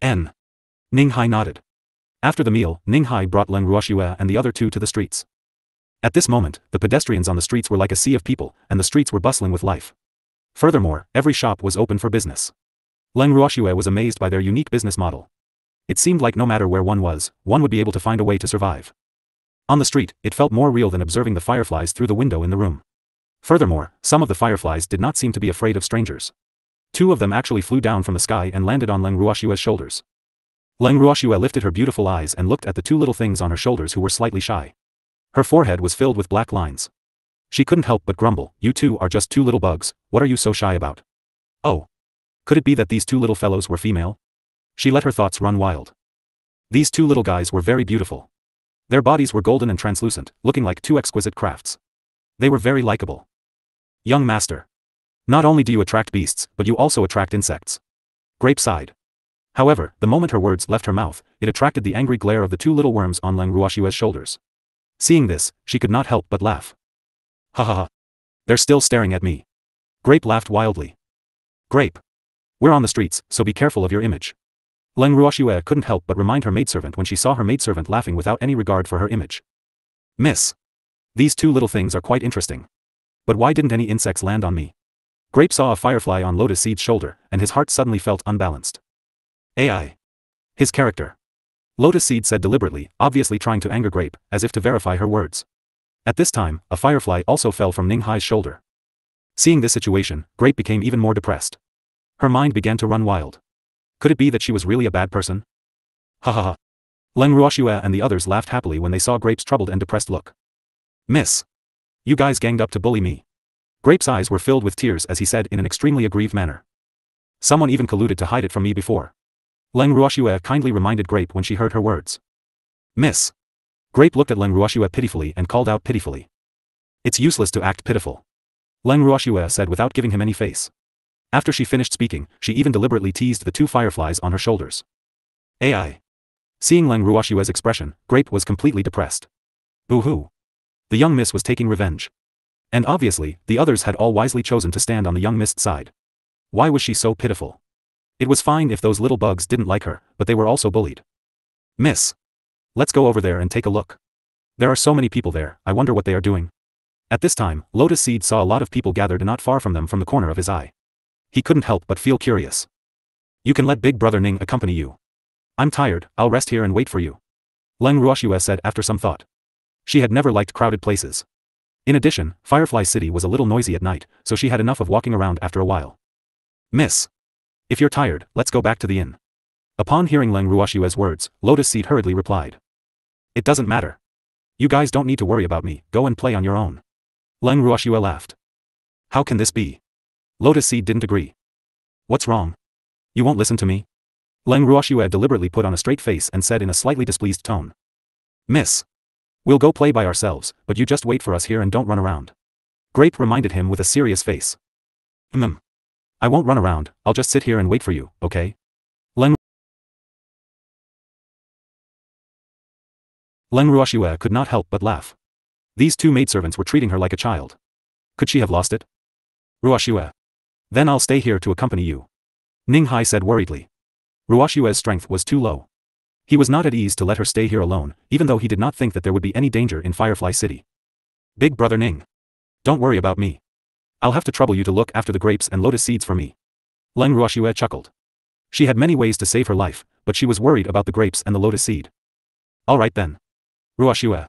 Ning Hai nodded. After the meal, Ning Hai brought Leng Ruoxue and the other two to the streets. At this moment, the pedestrians on the streets were like a sea of people, and the streets were bustling with life. Furthermore, every shop was open for business. Leng Ruoxue was amazed by their unique business model. It seemed like no matter where one was, one would be able to find a way to survive. On the street, it felt more real than observing the fireflies through the window in the room. Furthermore, some of the fireflies did not seem to be afraid of strangers. 2 of them actually flew down from the sky and landed on Leng Ruoxue's shoulders. Leng Ruoxue lifted her beautiful eyes and looked at the 2 little things on her shoulders who were slightly shy. Her forehead was filled with black lines. She couldn't help but grumble, "You 2 are just 2 little bugs, what are you so shy about?" Oh. Could it be that these 2 little fellows were female? She let her thoughts run wild. These 2 little guys were very beautiful. Their bodies were golden and translucent, looking like 2 exquisite crafts. They were very likable. "Young master. Not only do you attract beasts, but you also attract insects." Grape sighed. However, the moment her words left her mouth, it attracted the angry glare of the 2 little worms on Leng Ruoxue's shoulders. Seeing this, she could not help but laugh. "Ha ha ha. They're still staring at me." Grape laughed wildly. "Grape. We're on the streets, so be careful of your image." Leng Ruoxue couldn't help but remind her maidservant when she saw her maidservant laughing without any regard for her image. "Miss. These 2 little things are quite interesting. But why didn't any insects land on me?" Grape saw a firefly on Lotus Seed's shoulder, and his heart suddenly felt unbalanced. "AI. His character." Lotus Seed said deliberately, obviously trying to anger Grape, as if to verify her words. At this time, a firefly also fell from Ning Hai's shoulder. Seeing this situation, Grape became even more depressed. Her mind began to run wild. Could it be that she was really a bad person? Ha ha ha. Leng Ruoxue and the others laughed happily when they saw Grape's troubled and depressed look. "Miss. You guys ganged up to bully me." Grape's eyes were filled with tears as he said in an extremely aggrieved manner. "Someone even colluded to hide it from me before." Leng Ruoxue kindly reminded Grape when she heard her words. "Miss." Grape looked at Leng Ruoxue pitifully and called out pitifully. "It's useless to act pitiful." Leng Ruoxue said without giving him any face. After she finished speaking, she even deliberately teased the 2 fireflies on her shoulders. AI. Seeing Leng Ruoxue's expression, Grape was completely depressed. Boo-hoo. The young miss was taking revenge. And obviously, the others had all wisely chosen to stand on the young mist's side. Why was she so pitiful? It was fine if those little bugs didn't like her, but they were also bullied. "Miss. Let's go over there and take a look. There are so many people there, I wonder what they are doing." At this time, Lotus Seed saw a lot of people gathered not far from them from the corner of his eye. He couldn't help but feel curious. "You can let Big Brother Ning accompany you. I'm tired, I'll rest here and wait for you," Leng Ruoxue said after some thought. She had never liked crowded places. In addition, Firefly City was a little noisy at night, so she had enough of walking around after a while. "Miss. If you're tired, let's go back to the inn." Upon hearing Leng Ruoxue's words, Lotus Seed hurriedly replied. "It doesn't matter. You guys don't need to worry about me, go and play on your own." Leng Ruoxue laughed. "How can this be?" Lotus Seed didn't agree. "What's wrong? You won't listen to me?" Leng Ruoxue deliberately put on a straight face and said in a slightly displeased tone. "Miss. We'll go play by ourselves, but you just wait for us here and don't run around." Grape reminded him with a serious face. I won't run around, I'll just sit here and wait for you, okay?" Leng Ruoxue could not help but laugh. These 2 maidservants were treating her like a child. Could she have lost it? "Ruoxue. Then I'll stay here to accompany you," Ning Hai said worriedly. Ruoxue's strength was too low. He was not at ease to let her stay here alone, even though he did not think that there would be any danger in Firefly City. "Big Brother Ning. Don't worry about me. I'll have to trouble you to look after the grapes and lotus seeds for me." Leng Ruoxue chuckled. She had many ways to save her life, but she was worried about the grapes and the lotus seed. "All right then. Ruoxue.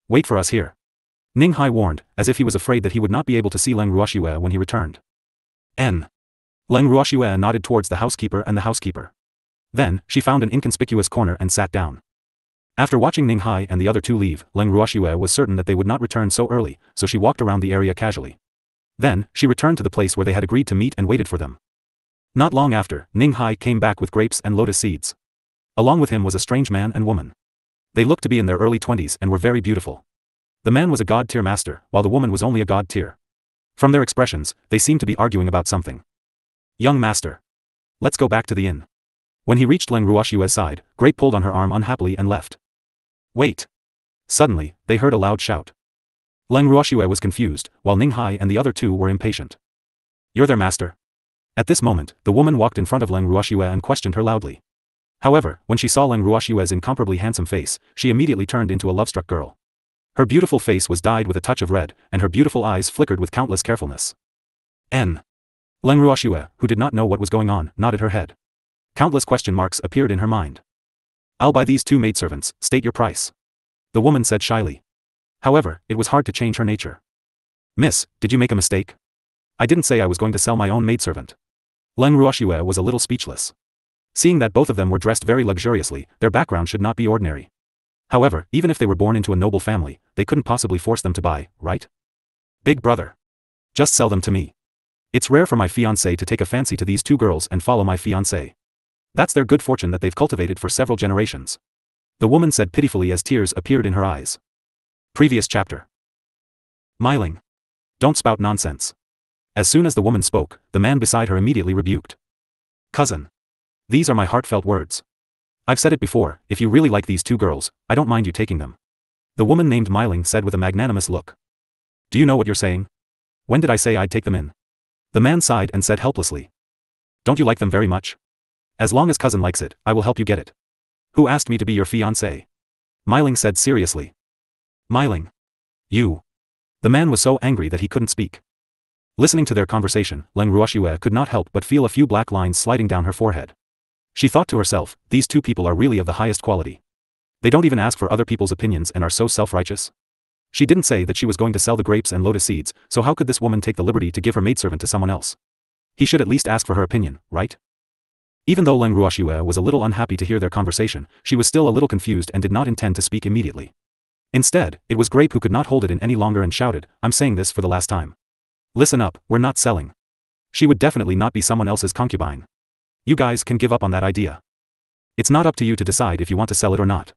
Wait for us here," Ning Hai warned, as if he was afraid that he would not be able to see Leng Ruoxue when he returned. Leng Ruoxue nodded towards the housekeeper and the housekeeper. Then, she found an inconspicuous corner and sat down. After watching Ning Hai and the other 2 leave, Leng Ruoxue was certain that they would not return so early, so she walked around the area casually. Then, she returned to the place where they had agreed to meet and waited for them. Not long after, Ning Hai came back with grapes and lotus seeds. Along with him was a strange man and woman. They looked to be in their early 20s and were very beautiful. The man was a god-tier master, while the woman was only a god-tier. From their expressions, they seemed to be arguing about something. "Young master. Let's go back to the inn." When he reached Leng Ruoxue's side, Grape pulled on her arm unhappily and left. "Wait." Suddenly, they heard a loud shout. Leng Ruoxue was confused, while Ning Hai and the other 2 were impatient. "You're their master?" At this moment, the woman walked in front of Leng Ruoxue and questioned her loudly. However, when she saw Leng Ruoxue's incomparably handsome face, she immediately turned into a love-struck girl. Her beautiful face was dyed with a touch of red, and her beautiful eyes flickered with countless carefulness. Leng Ruoxue, who did not know what was going on, nodded her head. Countless question marks appeared in her mind. "I'll buy these 2 maidservants, state your price," the woman said shyly. However, it was hard to change her nature. Miss, did you make a mistake? I didn't say I was going to sell my own maidservant. Leng Ruoxue was a little speechless. Seeing that both of them were dressed very luxuriously, their background should not be ordinary. However, even if they were born into a noble family, they couldn't possibly force them to buy, right? Big brother. Just sell them to me. It's rare for my fiancé to take a fancy to these two girls and follow my fiancé. That's their good fortune that they've cultivated for several generations. The woman said pitifully as tears appeared in her eyes. Previous chapter. Myling. Don't spout nonsense. As soon as the woman spoke, the man beside her immediately rebuked. Cousin. These are my heartfelt words. I've said it before, if you really like these two girls, I don't mind you taking them. The woman named Myling said with a magnanimous look. Do you know what you're saying? When did I say I'd take them in? The man sighed and said helplessly. Don't you like them very much? As long as cousin likes it, I will help you get it. Who asked me to be your fiancé? Myling said seriously. Myling. You. The man was so angry that he couldn't speak. Listening to their conversation, Leng Ruoxue could not help but feel a few black lines sliding down her forehead. She thought to herself, these two people are really of the highest quality. They don't even ask for other people's opinions and are so self-righteous. She didn't say that she was going to sell the grapes and lotus seeds, so how could this woman take the liberty to give her maidservant to someone else? He should at least ask for her opinion, right? Even though Leng Ruoxue was a little unhappy to hear their conversation, she was still a little confused and did not intend to speak immediately. Instead, it was Grape who could not hold it in any longer and shouted, I'm saying this for the last time. Listen up, we're not selling. She would definitely not be someone else's concubine. You guys can give up on that idea. It's not up to you to decide if you want to sell it or not.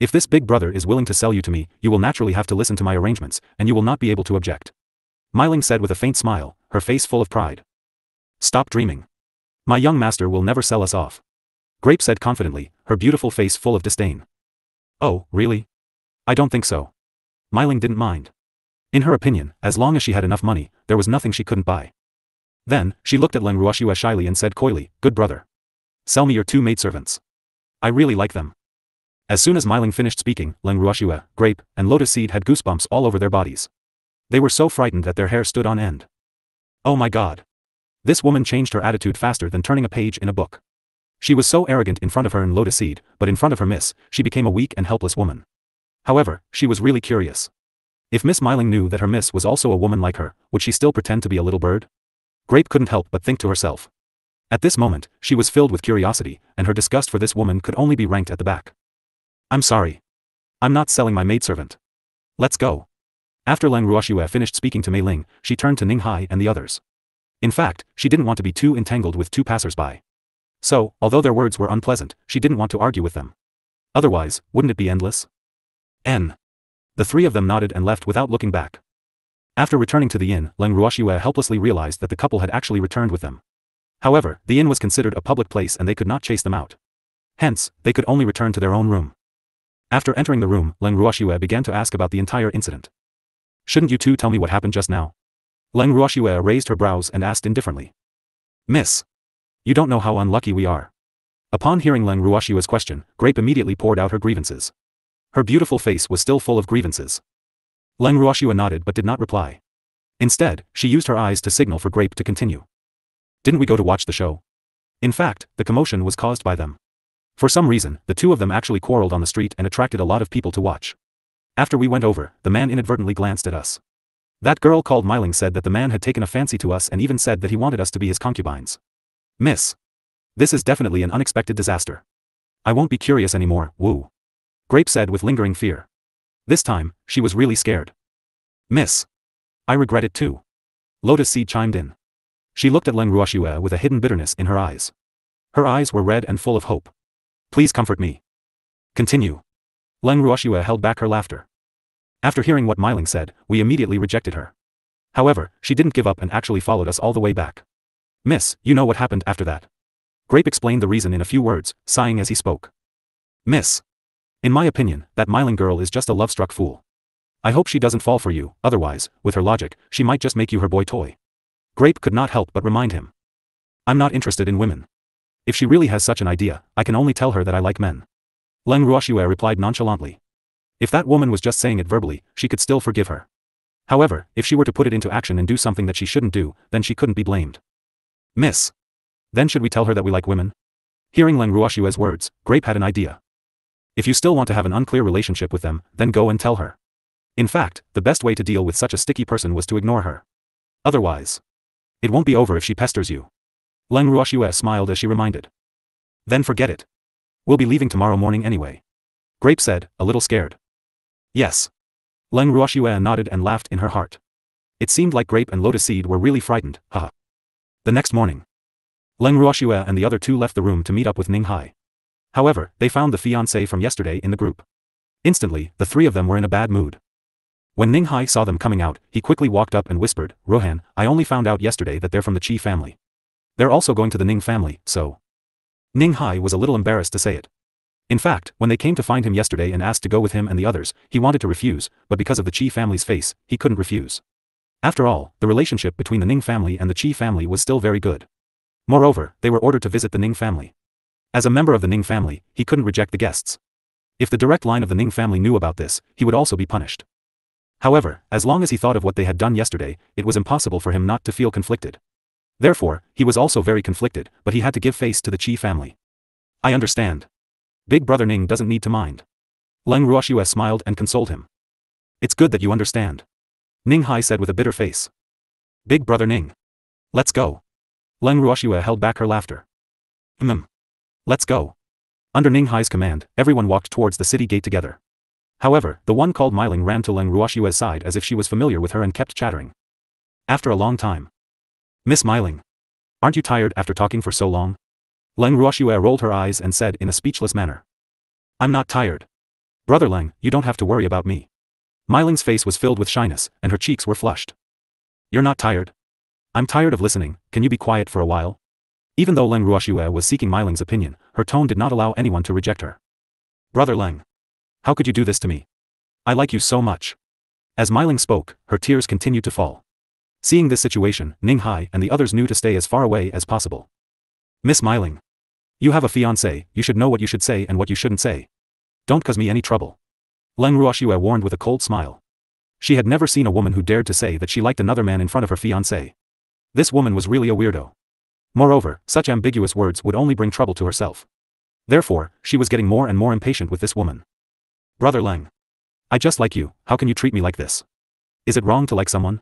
If this big brother is willing to sell you to me, you will naturally have to listen to my arrangements, and you will not be able to object. Myling said with a faint smile, her face full of pride. Stop dreaming. My young master will never sell us off. Grape said confidently, her beautiful face full of disdain. Oh, really? I don't think so. Myling didn't mind. In her opinion, as long as she had enough money, there was nothing she couldn't buy. Then, she looked at Leng Ruoxue shyly and said coyly, good brother. Sell me your two maidservants. I really like them. As soon as Myling finished speaking, Leng Ruoxue, Grape, and Lotus Seed had goosebumps all over their bodies. They were so frightened that their hair stood on end. Oh my god. This woman changed her attitude faster than turning a page in a book. She was so arrogant in front of her and Lotus Seed, but in front of her miss, she became a weak and helpless woman. However, she was really curious. If Miss Myling knew that her miss was also a woman like her, would she still pretend to be a little bird? Grape couldn't help but think to herself. At this moment, she was filled with curiosity, and her disgust for this woman could only be ranked at the back. I'm sorry. I'm not selling my maidservant. Let's go. After Leng Ruoxue finished speaking to Mei Ling, she turned to Ning Hai and the others. In fact, she didn't want to be too entangled with two passers-by. So, although their words were unpleasant, she didn't want to argue with them. Otherwise, wouldn't it be endless? The three of them nodded and left without looking back. After returning to the inn, Leng Ruoxue helplessly realized that the couple had actually returned with them. However, the inn was considered a public place and they could not chase them out. Hence, they could only return to their own room. After entering the room, Leng Ruoxue began to ask about the entire incident. Shouldn't you two tell me what happened just now? Leng Ruoxue raised her brows and asked indifferently. Miss. You don't know how unlucky we are. Upon hearing Leng Ruoxue's question, Grape immediately poured out her grievances. Her beautiful face was still full of grievances. Leng Ruoxue nodded but did not reply. Instead, she used her eyes to signal for Grape to continue. Didn't we go to watch the show? In fact, the commotion was caused by them. For some reason, the two of them actually quarreled on the street and attracted a lot of people to watch. After we went over, the man inadvertently glanced at us. That girl called Myling said that the man had taken a fancy to us and even said that he wanted us to be his concubines. Miss. This is definitely an unexpected disaster. I won't be curious anymore, woo. Grape said with lingering fear. This time, she was really scared. Miss. I regret it too. Lotus Seed chimed in. She looked at Leng Ruoxue with a hidden bitterness in her eyes. Her eyes were red and full of hope. Please comfort me. Continue. Leng Ruoxue held back her laughter. After hearing what Myling said, we immediately rejected her. However, she didn't give up and actually followed us all the way back. Miss, you know what happened after that. Grape explained the reason in a few words, sighing as he spoke. Miss. In my opinion, that Myling girl is just a love-struck fool. I hope she doesn't fall for you, otherwise, with her logic, she might just make you her boy toy. Grape could not help but remind him. I'm not interested in women. If she really has such an idea, I can only tell her that I like men. Leng Ruoxue replied nonchalantly. If that woman was just saying it verbally, she could still forgive her. However, if she were to put it into action and do something that she shouldn't do, then she couldn't be blamed. Miss. Then should we tell her that we like women? Hearing Leng Ruoxue's words, Grape had an idea. If you still want to have an unclear relationship with them, then go and tell her. In fact, the best way to deal with such a sticky person was to ignore her. Otherwise, it won't be over if she pesters you. Leng Ruoxue smiled as she reminded. Then forget it. We'll be leaving tomorrow morning anyway. Grape said, a little scared. Yes. Leng Ruoxue nodded and laughed in her heart. It seemed like Grape and Lotus Seed were really frightened, haha. The next morning, Leng Ruoxue and the other two left the room to meet up with Ning Hai. However, they found the fiancé from yesterday in the group. Instantly, the three of them were in a bad mood. When Ning Hai saw them coming out, he quickly walked up and whispered, Rohan, I only found out yesterday that they're from the Qi family. They're also going to the Ning family, so. Ning Hai was a little embarrassed to say it. In fact, when they came to find him yesterday and asked to go with him and the others, he wanted to refuse, but because of the Qi family's face, he couldn't refuse. After all, the relationship between the Ning family and the Qi family was still very good. Moreover, they were ordered to visit the Ning family. As a member of the Ning family, he couldn't reject the guests. If the direct line of the Ning family knew about this, he would also be punished. However, as long as he thought of what they had done yesterday, it was impossible for him not to feel conflicted. Therefore, he was also very conflicted, but he had to give face to the Qi family. I understand. Big brother Ning doesn't need to mind. Leng Ruoxue smiled and consoled him. It's good that you understand. Ning Hai said with a bitter face. Big brother Ning. Let's go. Leng Ruoxue held back her laughter. Let's go. Under Ning Hai's command, everyone walked towards the city gate together. However, the one called Meiling ran to Leng Ruoxue's side as if she was familiar with her and kept chattering. After a long time. Miss Meiling. Aren't you tired after talking for so long? Leng Ruoxue rolled her eyes and said in a speechless manner. I'm not tired. Brother Leng, you don't have to worry about me. Meiling's face was filled with shyness, and her cheeks were flushed. You're not tired? I'm tired of listening, can you be quiet for a while? Even though Leng Ruoxue was seeking Meiling's opinion, her tone did not allow anyone to reject her. Brother Leng. How could you do this to me? I like you so much. As Meiling spoke, her tears continued to fall. Seeing this situation, Ning Hai and the others knew to stay as far away as possible. Miss Meiling. You have a fiancé, you should know what you should say and what you shouldn't say. Don't cause me any trouble. Leng Ruoxue warned with a cold smile. She had never seen a woman who dared to say that she liked another man in front of her fiancé. This woman was really a weirdo. Moreover, such ambiguous words would only bring trouble to herself. Therefore, she was getting more and more impatient with this woman. Brother Leng. I just like you, how can you treat me like this? Is it wrong to like someone?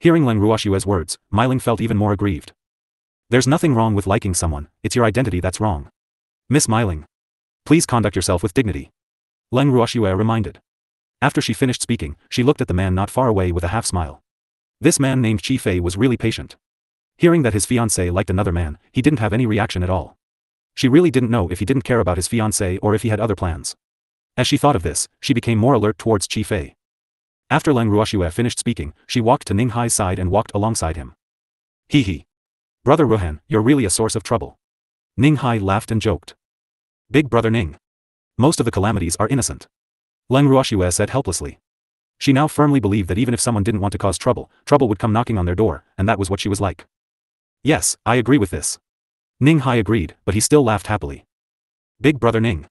Hearing Leng Ruoxue's words, Meiling felt even more aggrieved. There's nothing wrong with liking someone, it's your identity that's wrong. Miss Meiling. Please conduct yourself with dignity. Leng Ruoxue reminded. After she finished speaking, she looked at the man not far away with a half-smile. This man named Qi Fei was really patient. Hearing that his fiancé liked another man, he didn't have any reaction at all. She really didn't know if he didn't care about his fiancé or if he had other plans. As she thought of this, she became more alert towards Qi Fei. After Leng Ruoxue finished speaking, she walked to Ning Hai's side and walked alongside him. Hee hee. Brother Rohan, you're really a source of trouble. Ning Hai laughed and joked. Big brother Ning. Most of the calamities are innocent. Leng Ruoxue said helplessly. She now firmly believed that even if someone didn't want to cause trouble, trouble would come knocking on their door, and that was what she was like. Yes, I agree with this. Ning Hai agreed, but he still laughed happily. Big brother Ning.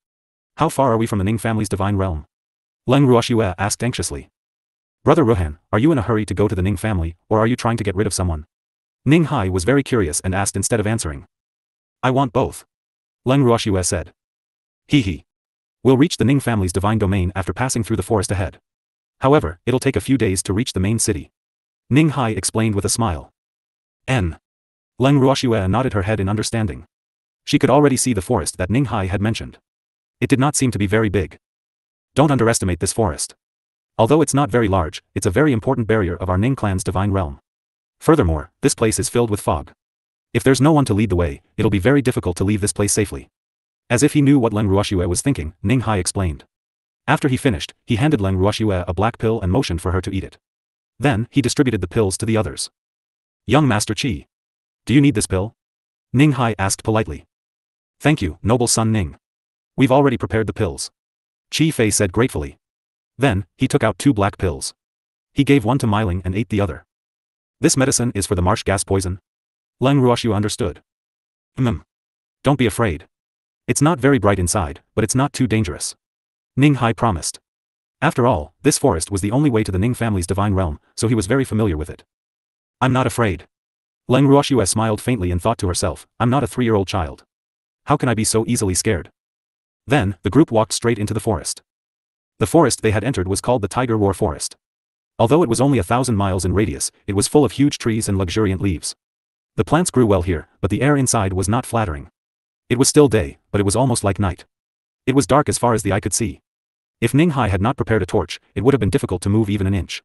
How far are we from the Ning family's divine realm? Leng Ruoxue asked anxiously. Brother Rohan, are you in a hurry to go to the Ning family, or are you trying to get rid of someone? Ning Hai was very curious and asked instead of answering. I want both. Leng Ruoxue said. Hee hee. We'll reach the Ning family's divine domain after passing through the forest ahead. However, it'll take a few days to reach the main city. Ning Hai explained with a smile. Leng Ruoxue nodded her head in understanding. She could already see the forest that Ning Hai had mentioned. It did not seem to be very big. Don't underestimate this forest. Although it's not very large, it's a very important barrier of our Ning clan's divine realm. Furthermore, this place is filled with fog. If there's no one to lead the way, it'll be very difficult to leave this place safely. As if he knew what Leng Ruoxue was thinking, Ning Hai explained. After he finished, he handed Leng Ruoxue a black pill and motioned for her to eat it. Then, he distributed the pills to the others. Young Master Qi. Do you need this pill? Ning Hai asked politely. Thank you, noble son Ning. We've already prepared the pills. Qi Fei said gratefully. Then, he took out 2 black pills. He gave one to Meiling and ate the other. This medicine is for the marsh gas poison? Leng Ruoxue understood. Don't be afraid. It's not very bright inside, but it's not too dangerous. Ning Hai promised. After all, this forest was the only way to the Ning family's divine realm, so he was very familiar with it. I'm not afraid. Leng Ruoxue smiled faintly and thought to herself, I'm not a 3-year-old child. How can I be so easily scared? Then, the group walked straight into the forest. The forest they had entered was called the Tiger Roar Forest. Although it was only 1,000 miles in radius, it was full of huge trees and luxuriant leaves. The plants grew well here, but the air inside was not flattering. It was still day, but it was almost like night. It was dark as far as the eye could see. If Ning Hai had not prepared a torch, it would have been difficult to move even an inch.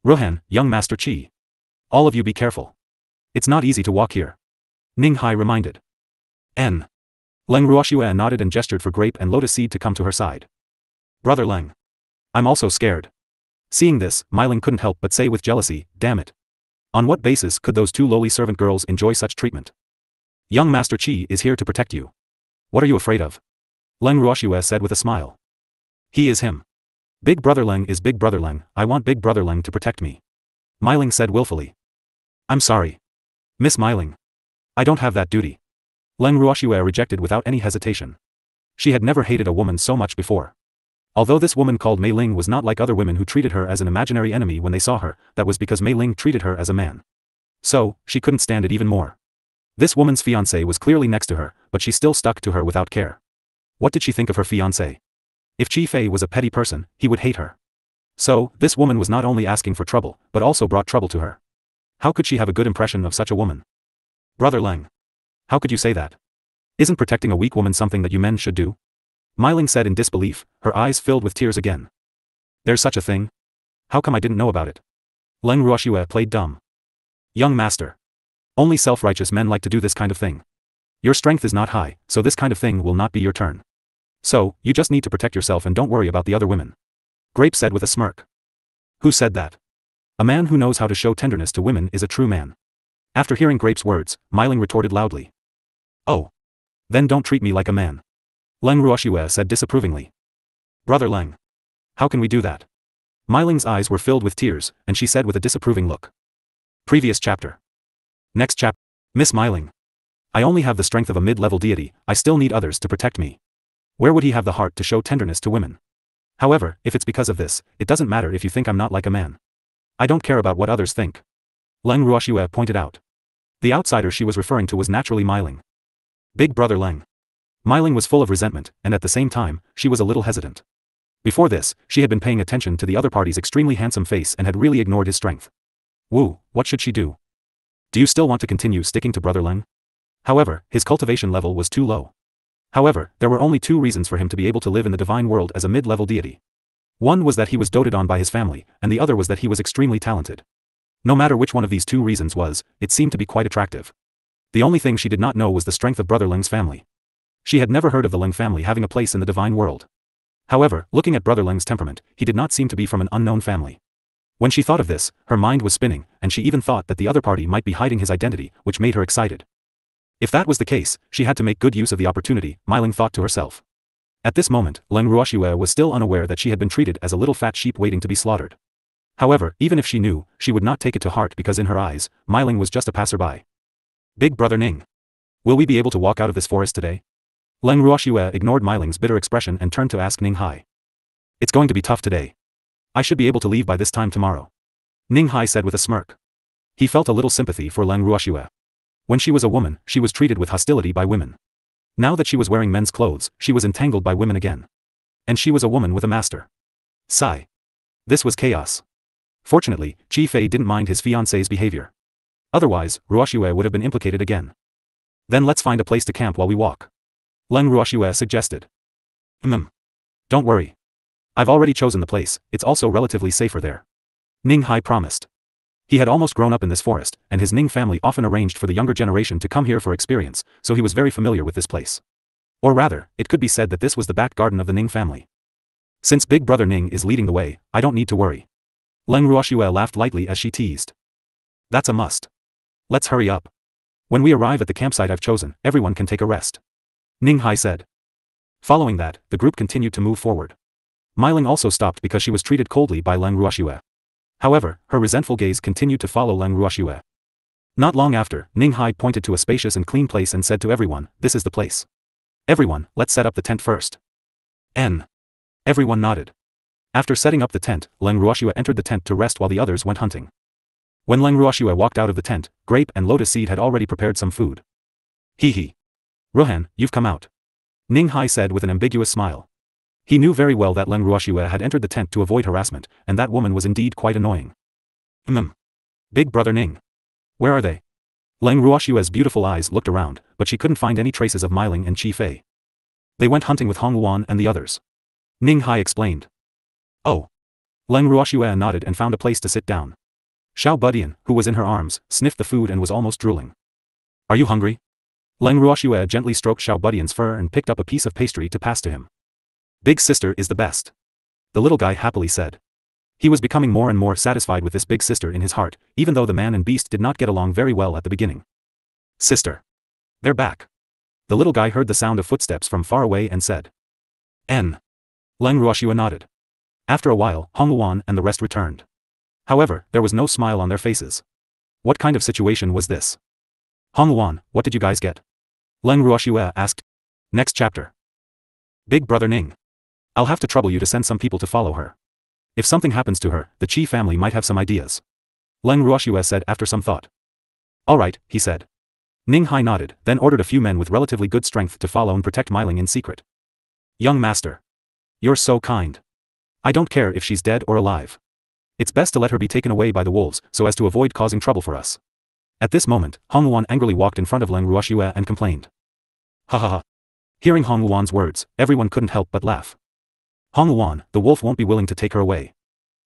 Ruohan, young Master Qi. All of you be careful. It's not easy to walk here. Ning Hai reminded. Leng Ruoxue nodded and gestured for Grape and Lotus Seed to come to her side. Brother Leng. I'm also scared. Seeing this, Myling couldn't help but say with jealousy, damn it. On what basis could those two lowly servant girls enjoy such treatment? Young Master Qi is here to protect you. What are you afraid of? Leng Ruoxue said with a smile. He is him. Big Brother Leng is Big Brother Leng, I want Big Brother Leng to protect me. Myling said willfully. I'm sorry. Miss Myling. I don't have that duty. Leng Ruoxue rejected without any hesitation. She had never hated a woman so much before. Although this woman called Mei Ling was not like other women who treated her as an imaginary enemy when they saw her, that was because Mei Ling treated her as a man. So, she couldn't stand it even more. This woman's fiancé was clearly next to her, but she still stuck to her without care. What did she think of her fiancé? If Qi Fei was a petty person, he would hate her. So, this woman was not only asking for trouble, but also brought trouble to her. How could she have a good impression of such a woman? Brother Leng. How could you say that? Isn't protecting a weak woman something that you men should do? Myling said in disbelief, her eyes filled with tears again. There's such a thing? How come I didn't know about it? Leng Ruoxue played dumb. Young master. Only self-righteous men like to do this kind of thing. Your strength is not high, so this kind of thing will not be your turn. So, you just need to protect yourself and don't worry about the other women. Grape said with a smirk. Who said that? A man who knows how to show tenderness to women is a true man. After hearing Grape's words, Myling retorted loudly. Oh. Then don't treat me like a man. Leng Ruoxue said disapprovingly. Brother Leng. How can we do that? Myling's eyes were filled with tears, and she said with a disapproving look. Previous chapter. Next chapter. Miss Myling. I only have the strength of a mid-level deity, I still need others to protect me. Where would he have the heart to show tenderness to women? However, if it's because of this, it doesn't matter if you think I'm not like a man. I don't care about what others think. Leng Ruoxue pointed out. The outsider she was referring to was naturally Myling. Big Brother Leng. Myling was full of resentment, and at the same time, she was a little hesitant. Before this, she had been paying attention to the other party's extremely handsome face and had really ignored his strength. Woo, what should she do? Do you still want to continue sticking to Brother Leng? However, his cultivation level was too low. However, there were only two reasons for him to be able to live in the divine world as a mid-level deity. One was that he was doted on by his family, and the other was that he was extremely talented. No matter which one of these two reasons was, it seemed to be quite attractive. The only thing she did not know was the strength of Brother Leng's family. She had never heard of the Leng family having a place in the divine world. However, looking at Brother Leng's temperament, he did not seem to be from an unknown family. When she thought of this, her mind was spinning, and she even thought that the other party might be hiding his identity, which made her excited. If that was the case, she had to make good use of the opportunity, Myling thought to herself. At this moment, Leng Ruoxue was still unaware that she had been treated as a little fat sheep waiting to be slaughtered. However, even if she knew, she would not take it to heart because in her eyes, Myling was just a passerby. Big Brother Ning. Will we be able to walk out of this forest today? Leng Ruoxue ignored Myling's bitter expression and turned to ask Ning Hai. It's going to be tough today. I should be able to leave by this time tomorrow. Ning Hai said with a smirk. He felt a little sympathy for Leng Ruoxue. When she was a woman, she was treated with hostility by women. Now that she was wearing men's clothes, she was entangled by women again. And she was a woman with a master. Sigh. This was chaos. Fortunately, Qi Fei didn't mind his fiancé's behavior. Otherwise, Ruoxue would have been implicated again. Then let's find a place to camp while we walk. Leng Ruoxue suggested. Don't worry. I've already chosen the place, it's also relatively safer there. Ning Hai promised. He had almost grown up in this forest, and his Ning family often arranged for the younger generation to come here for experience, so he was very familiar with this place. Or rather, it could be said that this was the back garden of the Ning family. Since Big Brother Ning is leading the way, I don't need to worry. Leng Ruoxue laughed lightly as she teased. That's a must. Let's hurry up. When we arrive at the campsite I've chosen, everyone can take a rest. Ning Hai said. Following that, the group continued to move forward. Myling also stopped because she was treated coldly by Leng Ruoxue. However, her resentful gaze continued to follow Leng Ruoxue. Not long after, Ning Hai pointed to a spacious and clean place and said to everyone, this is the place. Everyone, let's set up the tent first. Everyone nodded. After setting up the tent, Leng Ruoxue entered the tent to rest while the others went hunting. When Leng Ruoxue walked out of the tent, Grape and Lotus Seed had already prepared some food. Hee. Ruohan, you've come out. Ning Hai said with an ambiguous smile. He knew very well that Leng Ruoxue had entered the tent to avoid harassment, and that woman was indeed quite annoying. Big brother Ning. Where are they? Leng Ruoxue's beautiful eyes looked around, but she couldn't find any traces of Mai Ling and Qi Fei. They went hunting with Hong Luan and the others. Ning Hai explained. Oh. Leng Ruoxue nodded and found a place to sit down. Xiao Budian, who was in her arms, sniffed the food and was almost drooling. Are you hungry? Leng Ruoxue gently stroked Xiao Budian's fur and picked up a piece of pastry to pass to him. Big sister is the best. The little guy happily said. He was becoming more and more satisfied with this big sister in his heart, even though the man and beast did not get along very well at the beginning. Sister. They're back. The little guy heard the sound of footsteps from far away and said. N. Leng Ruoxue nodded. After a while, Hong Luan and the rest returned. However, there was no smile on their faces. What kind of situation was this? Hong Luan, what did you guys get? Leng Ruoxue asked. Next chapter. Big brother Ning. I'll have to trouble you to send some people to follow her. If something happens to her, the Qi family might have some ideas. Leng Ruoxue said after some thought. All right, he said. Ning Hai nodded, then ordered a few men with relatively good strength to follow and protect Mai Ling in secret. Young master. You're so kind. I don't care if she's dead or alive. It's best to let her be taken away by the wolves, so as to avoid causing trouble for us. At this moment, Hong Luan angrily walked in front of Leng Ruoxue and complained. Ha ha ha. Hearing Hong Luan's words, everyone couldn't help but laugh. Hong Luan, the wolf won't be willing to take her away.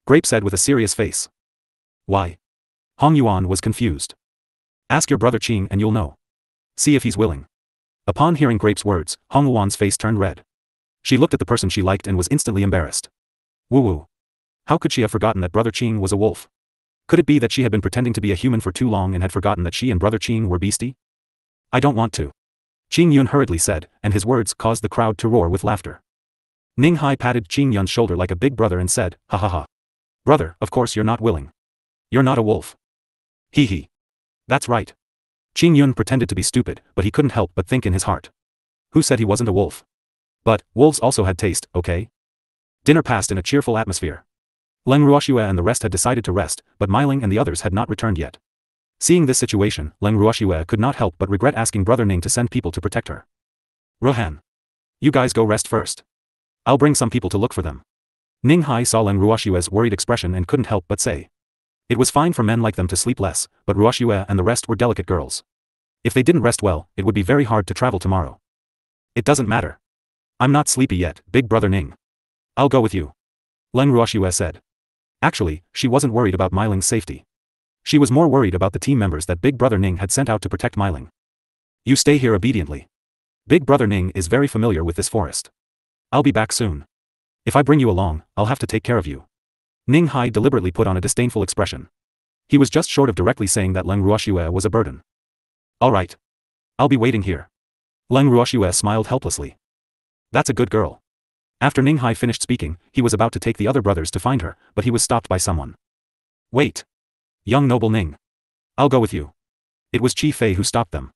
Grape said with a serious face. Why? Hong Yuan was confused. Ask your brother Qing and you'll know. See if he's willing. Upon hearing Grape's words, Hong Luan's face turned red. She looked at the person she liked and was instantly embarrassed. Woo-woo. How could she have forgotten that brother Qing was a wolf? Could it be that she had been pretending to be a human for too long and had forgotten that she and brother Qing were beastie? I don't want to. Qing Yun hurriedly said, and his words caused the crowd to roar with laughter. Ning Hai patted Qing Yun's shoulder like a big brother and said, ha ha ha. Brother, of course you're not willing. You're not a wolf. Hee hee. That's right. Qing Yun pretended to be stupid, but he couldn't help but think in his heart. Who said he wasn't a wolf? But, wolves also had taste, okay? Dinner passed in a cheerful atmosphere. Leng Ruoxue and the rest had decided to rest, but Mai Ling and the others had not returned yet. Seeing this situation, Leng Ruoxue could not help but regret asking brother Ning to send people to protect her. Rohan. You guys go rest first. I'll bring some people to look for them. Ning Hai saw Leng Ruoxue's worried expression and couldn't help but say. It was fine for men like them to sleep less, but Ruoxue and the rest were delicate girls. If they didn't rest well, it would be very hard to travel tomorrow. It doesn't matter. I'm not sleepy yet, big brother Ning. I'll go with you. Leng Ruoxue said. Actually, she wasn't worried about Mai Ling's safety. She was more worried about the team members that big brother Ning had sent out to protect Mai Ling. You stay here obediently. Big brother Ning is very familiar with this forest. I'll be back soon. If I bring you along, I'll have to take care of you. Ning Hai deliberately put on a disdainful expression. He was just short of directly saying that Leng Ruoxue was a burden. All right. I'll be waiting here. Leng Ruoxue smiled helplessly. That's a good girl. After Ning Hai finished speaking, he was about to take the other brothers to find her, but he was stopped by someone. Wait. Young noble Ning. I'll go with you. It was Qi Fei who stopped them.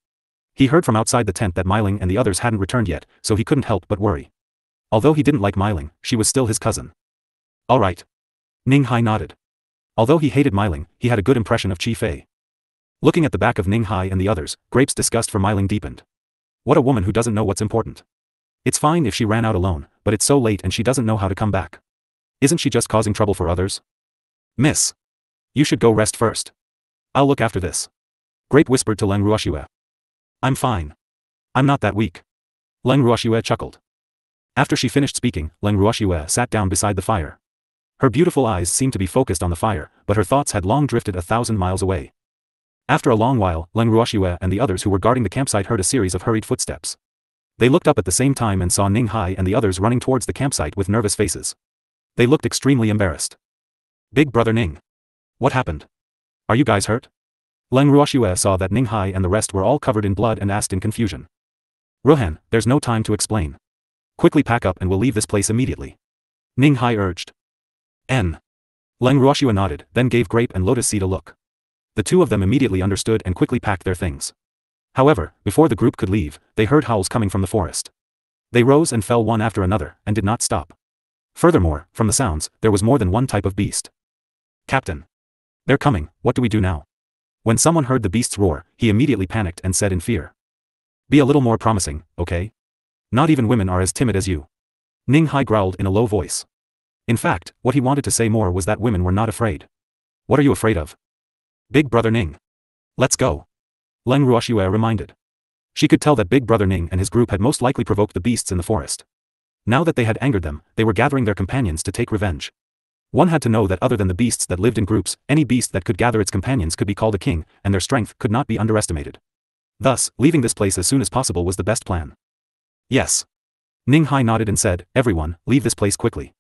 He heard from outside the tent that Mai Ling and the others hadn't returned yet, so he couldn't help but worry. Although he didn't like Mai Ling, she was still his cousin. All right. Ning Hai nodded. Although he hated Mai Ling, he had a good impression of Qi Fei. Looking at the back of Ning Hai and the others, Grape's disgust for Mai Ling deepened. What a woman who doesn't know what's important. It's fine if she ran out alone, but it's so late and she doesn't know how to come back. Isn't she just causing trouble for others? Miss. You should go rest first. I'll look after this. Grape whispered to Leng Ruoxue. I'm fine. I'm not that weak. Leng Ruoxue chuckled. After she finished speaking, Leng Ruoxue sat down beside the fire. Her beautiful eyes seemed to be focused on the fire, but her thoughts had long drifted 1,000 miles away. After a long while, Leng Ruoxue and the others who were guarding the campsite heard a series of hurried footsteps. They looked up at the same time and saw Ning Hai and the others running towards the campsite with nervous faces. They looked extremely embarrassed. Big brother Ning. What happened? Are you guys hurt? Leng Ruoxue saw that Ning Hai and the rest were all covered in blood and asked in confusion. Rohan, there's no time to explain. Quickly pack up and we'll leave this place immediately. Ning Hai urged. N. Leng Ruoxue nodded, then gave Grape and Lotus Seed a look. The two of them immediately understood and quickly packed their things. However, before the group could leave, they heard howls coming from the forest. They rose and fell one after another, and did not stop. Furthermore, from the sounds, there was more than one type of beast. Captain. They're coming, what do we do now? When someone heard the beast's roar, he immediately panicked and said in fear. Be a little more promising, okay? Not even women are as timid as you. Ning Hai growled in a low voice. In fact, what he wanted to say more was that women were not afraid. What are you afraid of? Big brother Ning. Let's go. Leng Ruoxue reminded. She could tell that Big Brother Ning and his group had most likely provoked the beasts in the forest. Now that they had angered them, they were gathering their companions to take revenge. One had to know that other than the beasts that lived in groups, any beast that could gather its companions could be called a king, and their strength could not be underestimated. Thus, leaving this place as soon as possible was the best plan. Yes. Ning Hai nodded and said, everyone, leave this place quickly.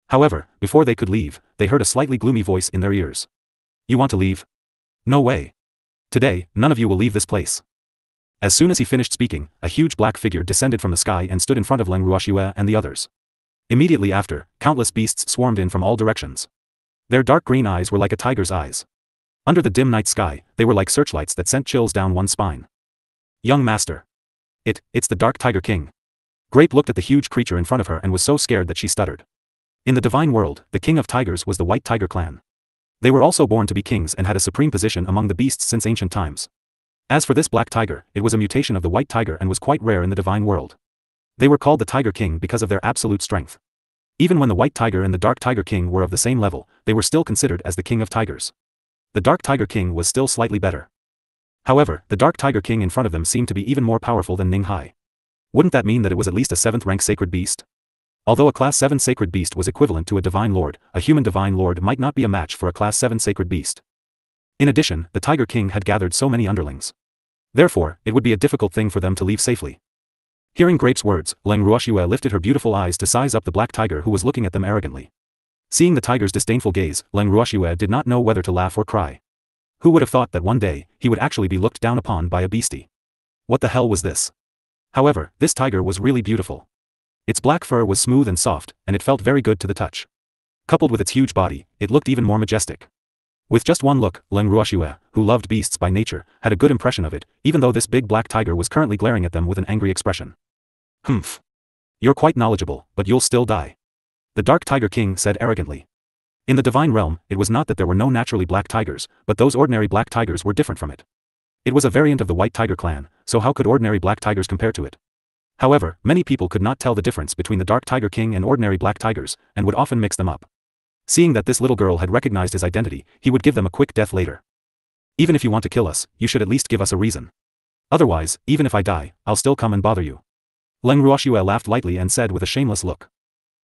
However, before they could leave, they heard a slightly gloomy voice in their ears. You want to leave? No way. Today, none of you will leave this place. As soon as he finished speaking, a huge black figure descended from the sky and stood in front of Leng Ruoxue and the others. Immediately after, countless beasts swarmed in from all directions. Their dark green eyes were like a tiger's eyes. Under the dim night sky, they were like searchlights that sent chills down one's spine. Young master. It's the Dark Tiger King. Grape looked at the huge creature in front of her and was so scared that she stuttered. In the divine world, the king of tigers was the White Tiger clan. They were also born to be kings and had a supreme position among the beasts since ancient times. As for this black tiger, it was a mutation of the white tiger and was quite rare in the divine world. They were called the Tiger King because of their absolute strength. Even when the White Tiger and the Dark Tiger King were of the same level, they were still considered as the King of Tigers. The Dark Tiger King was still slightly better. However, the Dark Tiger King in front of them seemed to be even more powerful than Ning Hai. Wouldn't that mean that it was at least a 7th rank sacred beast? Although a class 7 sacred beast was equivalent to a divine lord, a human divine lord might not be a match for a class 7 sacred beast. In addition, the Tiger King had gathered so many underlings. Therefore, it would be a difficult thing for them to leave safely. Hearing Grape's words, Leng Ruoxue lifted her beautiful eyes to size up the black tiger who was looking at them arrogantly. Seeing the tiger's disdainful gaze, Leng Ruoxue did not know whether to laugh or cry. Who would have thought that one day, he would actually be looked down upon by a beastie? What the hell was this? However, this tiger was really beautiful. Its black fur was smooth and soft, and it felt very good to the touch. Coupled with its huge body, it looked even more majestic. With just one look, Leng Ruoxue, who loved beasts by nature, had a good impression of it, even though this big black tiger was currently glaring at them with an angry expression. Humph. You're quite knowledgeable, but you'll still die. The Dark Tiger King said arrogantly. In the divine realm, it was not that there were no naturally black tigers, but those ordinary black tigers were different from it. It was a variant of the White Tiger clan, so how could ordinary black tigers compare to it? However, many people could not tell the difference between the Dark Tiger King and ordinary black tigers, and would often mix them up. Seeing that this little girl had recognized his identity, he would give them a quick death later. Even if you want to kill us, you should at least give us a reason. Otherwise, even if I die, I'll still come and bother you. Leng Ruoxue laughed lightly and said with a shameless look.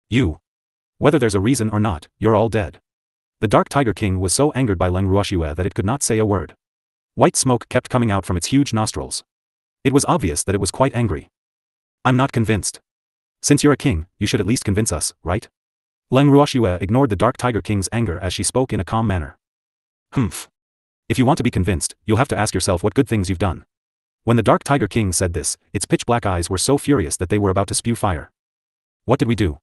You. Whether there's a reason or not, you're all dead. The Dark Tiger King was so angered by Leng Ruoxue that it could not say a word. White smoke kept coming out from its huge nostrils. It was obvious that it was quite angry. I'm not convinced. Since you're a king, you should at least convince us, right? Leng Ruoxue ignored the Dark Tiger King's anger as she spoke in a calm manner. Humph. If you want to be convinced, you'll have to ask yourself what good things you've done. When the Dark Tiger King said this, its pitch-black eyes were so furious that they were about to spew fire. What did we do?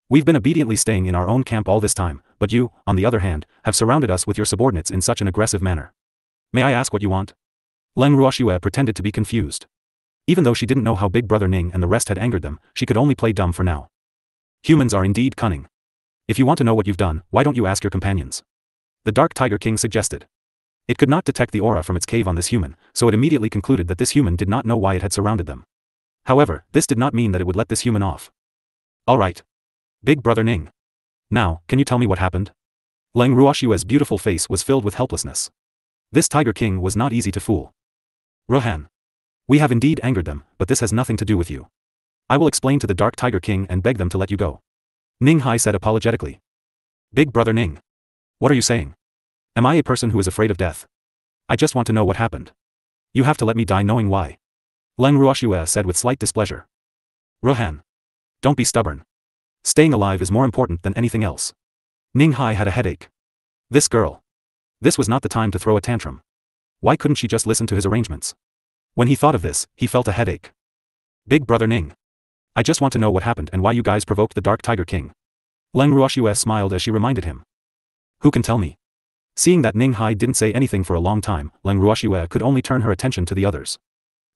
We've been obediently staying in our own camp all this time, but you, on the other hand, have surrounded us with your subordinates in such an aggressive manner. May I ask what you want? Leng Ruoxue pretended to be confused. Even though she didn't know how Big Brother Ning and the rest had angered them, she could only play dumb for now. Humans are indeed cunning. If you want to know what you've done, why don't you ask your companions? The Dark Tiger King suggested. It could not detect the aura from its cave on this human, so it immediately concluded that this human did not know why it had surrounded them. However, this did not mean that it would let this human off. Alright. Big Brother Ning. Now, can you tell me what happened? Leng Ruoxue's beautiful face was filled with helplessness. This Tiger King was not easy to fool. Rohan. We have indeed angered them, but this has nothing to do with you. I will explain to the Dark Tiger King and beg them to let you go. Ning Hai said apologetically. Big Brother Ning. What are you saying? Am I a person who is afraid of death? I just want to know what happened. You have to let me die knowing why. Leng Ruoxue said with slight displeasure. Rohan. Don't be stubborn. Staying alive is more important than anything else. Ning Hai had a headache. This girl. This was not the time to throw a tantrum. Why couldn't she just listen to his arrangements? When he thought of this, he felt a headache. Big Brother Ning. I just want to know what happened and why you guys provoked the Dark Tiger King. Leng Ruoxue smiled as she reminded him. Who can tell me? Seeing that Ning Hai didn't say anything for a long time, Leng Ruoxue could only turn her attention to the others.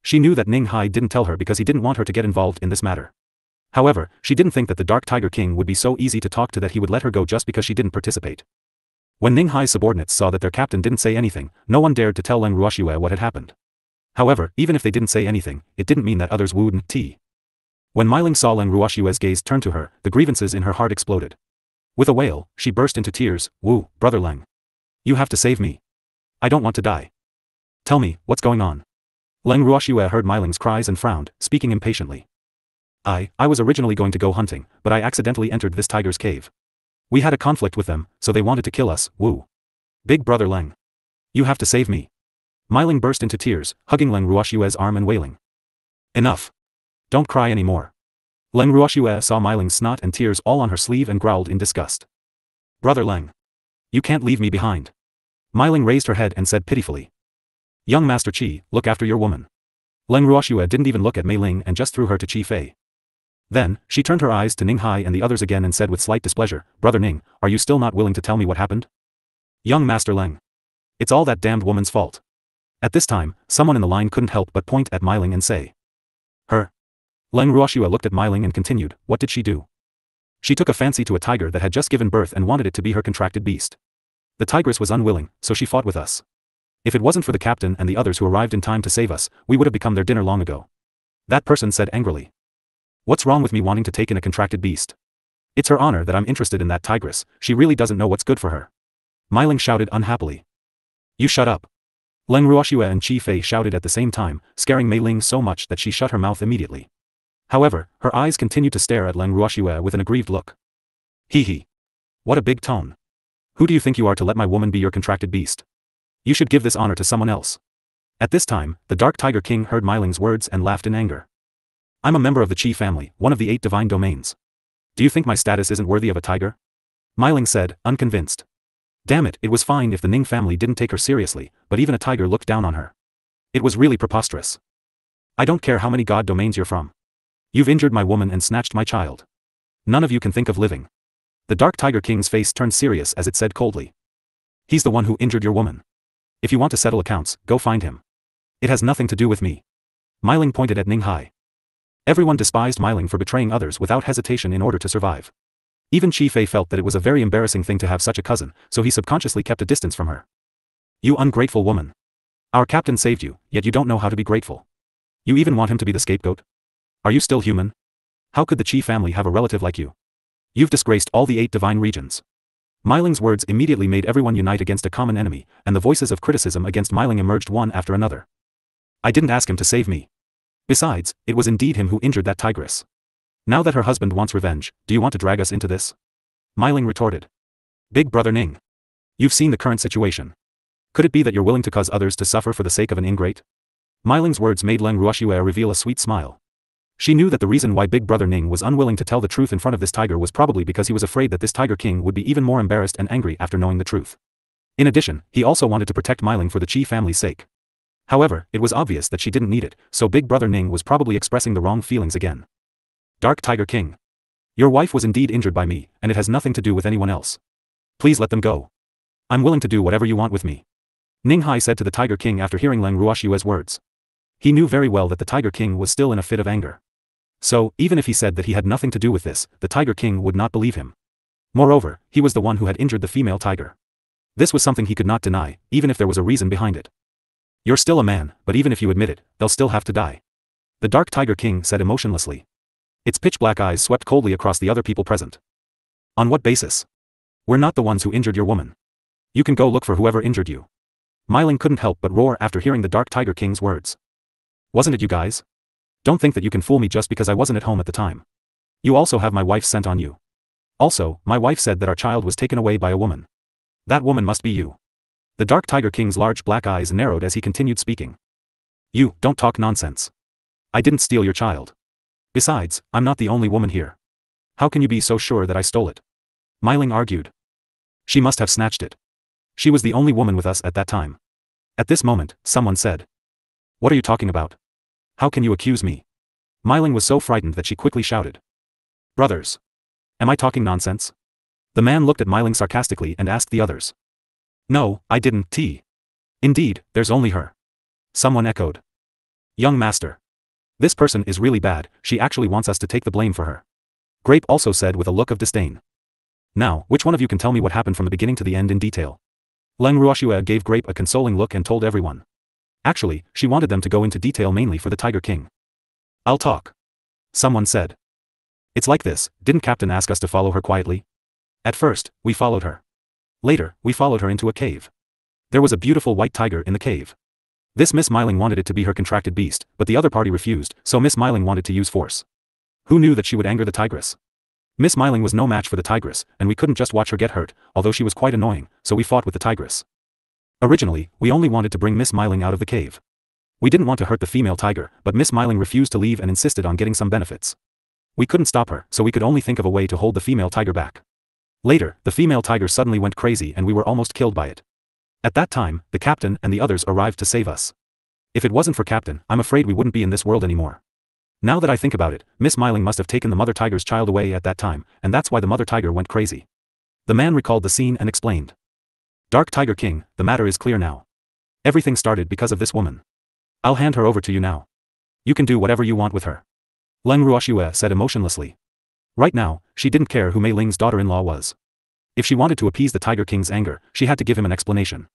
She knew that Ning Hai didn't tell her because he didn't want her to get involved in this matter. However, she didn't think that the Dark Tiger King would be so easy to talk to that he would let her go just because she didn't participate. When Ning Hai's subordinates saw that their captain didn't say anything, no one dared to tell Leng Ruoxue what had happened. However, even if they didn't say anything, it didn't mean that others wouldn't. When Myling saw Leng Ruoxue's gaze turn to her, the grievances in her heart exploded. With a wail, she burst into tears. "Wu, brother Leng. You have to save me. I don't want to die. Tell me, what's going on?" Leng Ruoxue heard Myling's cries and frowned, speaking impatiently. I was originally going to go hunting, but I accidentally entered this tiger's cave. We had a conflict with them, so they wanted to kill us. Wu. Big brother Leng. You have to save me. Myling burst into tears, hugging Leng Ruoxue's arm and wailing. Enough. Don't cry anymore. Leng Ruoxue saw Myling's snot and tears all on her sleeve and growled in disgust. Brother Leng. You can't leave me behind. Myling raised her head and said pitifully. Young Master Qi, look after your woman. Leng Ruoxue didn't even look at Mei Ling and just threw her to Qi Fei. Then, she turned her eyes to Ning Hai and the others again and said with slight displeasure, Brother Ning, are you still not willing to tell me what happened? Young Master Leng. It's all that damned woman's fault. At this time, someone in the line couldn't help but point at Myling and say. Her. Leng Ruoxue looked at Myling and continued, what did she do? She took a fancy to a tiger that had just given birth and wanted it to be her contracted beast. The tigress was unwilling, so she fought with us. If it wasn't for the captain and the others who arrived in time to save us, we would have become their dinner long ago. That person said angrily. What's wrong with me wanting to take in a contracted beast? It's her honor that I'm interested in that tigress, she really doesn't know what's good for her. Myling shouted unhappily. You shut up. Leng Ruoxue and Qi Fei shouted at the same time, scaring Mei Ling so much that she shut her mouth immediately. However, her eyes continued to stare at Leng Ruoxue with an aggrieved look. Hee hee. What a big tone. Who do you think you are to let my woman be your contracted beast? You should give this honor to someone else. At this time, the Dark Tiger King heard Myling's words and laughed in anger. I'm a member of the Qi family, one of the 8 divine domains. Do you think my status isn't worthy of a tiger? Myling said, unconvinced. Damn it, it was fine if the Ning family didn't take her seriously, but even a tiger looked down on her. It was really preposterous. I don't care how many god domains you're from. You've injured my woman and snatched my child. None of you can think of living. The Dark Tiger King's face turned serious as it said coldly. He's the one who injured your woman. If you want to settle accounts, go find him. It has nothing to do with me. Myling pointed at Ning Hai. Everyone despised Myling for betraying others without hesitation in order to survive. Even Qi Fei felt that it was a very embarrassing thing to have such a cousin, so he subconsciously kept a distance from her. You ungrateful woman. Our captain saved you, yet you don't know how to be grateful. You even want him to be the scapegoat? Are you still human? How could the Qi family have a relative like you? You've disgraced all the 8 divine regions. Myling's words immediately made everyone unite against a common enemy, and the voices of criticism against Myling emerged one after another. I didn't ask him to save me. Besides, it was indeed him who injured that tigress. Now that her husband wants revenge, do you want to drag us into this? Myling retorted. Big brother Ning. You've seen the current situation. Could it be that you're willing to cause others to suffer for the sake of an ingrate? Myling's words made Leng Ruoxue reveal a sweet smile. She knew that the reason why Big Brother Ning was unwilling to tell the truth in front of this tiger was probably because he was afraid that this Tiger King would be even more embarrassed and angry after knowing the truth. In addition, he also wanted to protect Myling for the Qi family's sake. However, it was obvious that she didn't need it, so Big Brother Ning was probably expressing the wrong feelings again. Dark Tiger King. Your wife was indeed injured by me, and it has nothing to do with anyone else. Please let them go. I'm willing to do whatever you want with me. Ning Hai said to the Tiger King after hearing Leng Ruoxue's words. He knew very well that the Tiger King was still in a fit of anger. So, even if he said that he had nothing to do with this, the Tiger King would not believe him. Moreover, he was the one who had injured the female tiger. This was something he could not deny, even if there was a reason behind it. You're still a man, but even if you admit it, they'll still have to die. The Dark Tiger King said emotionlessly. Its pitch-black eyes swept coldly across the other people present. On what basis? We're not the ones who injured your woman. You can go look for whoever injured you. Myling couldn't help but roar after hearing the Dark Tiger King's words. Wasn't it you guys? Don't think that you can fool me just because I wasn't at home at the time. You also have my wife's scent on you. Also, my wife said that our child was taken away by a woman. That woman must be you. The Dark Tiger King's large black eyes narrowed as he continued speaking. You, don't talk nonsense. I didn't steal your child. Besides, I'm not the only woman here. How can you be so sure that I stole it? Myling argued. She must have snatched it. She was the only woman with us at that time. At this moment, someone said. What are you talking about? How can you accuse me? Myling was so frightened that she quickly shouted. Brothers. Am I talking nonsense? The man looked at Myling sarcastically and asked the others. No, I didn't. Indeed, there's only her. Someone echoed. Young master. This person is really bad, she actually wants us to take the blame for her. Grape also said with a look of disdain. Now, which one of you can tell me what happened from the beginning to the end in detail? Leng Ruoxue gave Grape a consoling look and told everyone. Actually, she wanted them to go into detail mainly for the Tiger King. I'll talk. Someone said. It's like this, didn't Captain ask us to follow her quietly? At first, we followed her. Later, we followed her into a cave. There was a beautiful white tiger in the cave. This Miss Myling wanted it to be her contracted beast, but the other party refused, so Miss Myling wanted to use force. Who knew that she would anger the tigress? Miss Myling was no match for the tigress, and we couldn't just watch her get hurt, although she was quite annoying, so we fought with the tigress. Originally, we only wanted to bring Miss Myling out of the cave. We didn't want to hurt the female tiger, but Miss Myling refused to leave and insisted on getting some benefits. We couldn't stop her, so we could only think of a way to hold the female tiger back. Later, the female tiger suddenly went crazy and we were almost killed by it. At that time, the captain and the others arrived to save us. If it wasn't for Captain, I'm afraid we wouldn't be in this world anymore. Now that I think about it, Miss Myling must have taken the mother tiger's child away at that time, and that's why the mother tiger went crazy. The man recalled the scene and explained. Dark Tiger King, the matter is clear now. Everything started because of this woman. I'll hand her over to you now. You can do whatever you want with her. Leng Ruoxue said emotionlessly. Right now, she didn't care who Mei Ling's daughter-in-law was. If she wanted to appease the Tiger King's anger, she had to give him an explanation.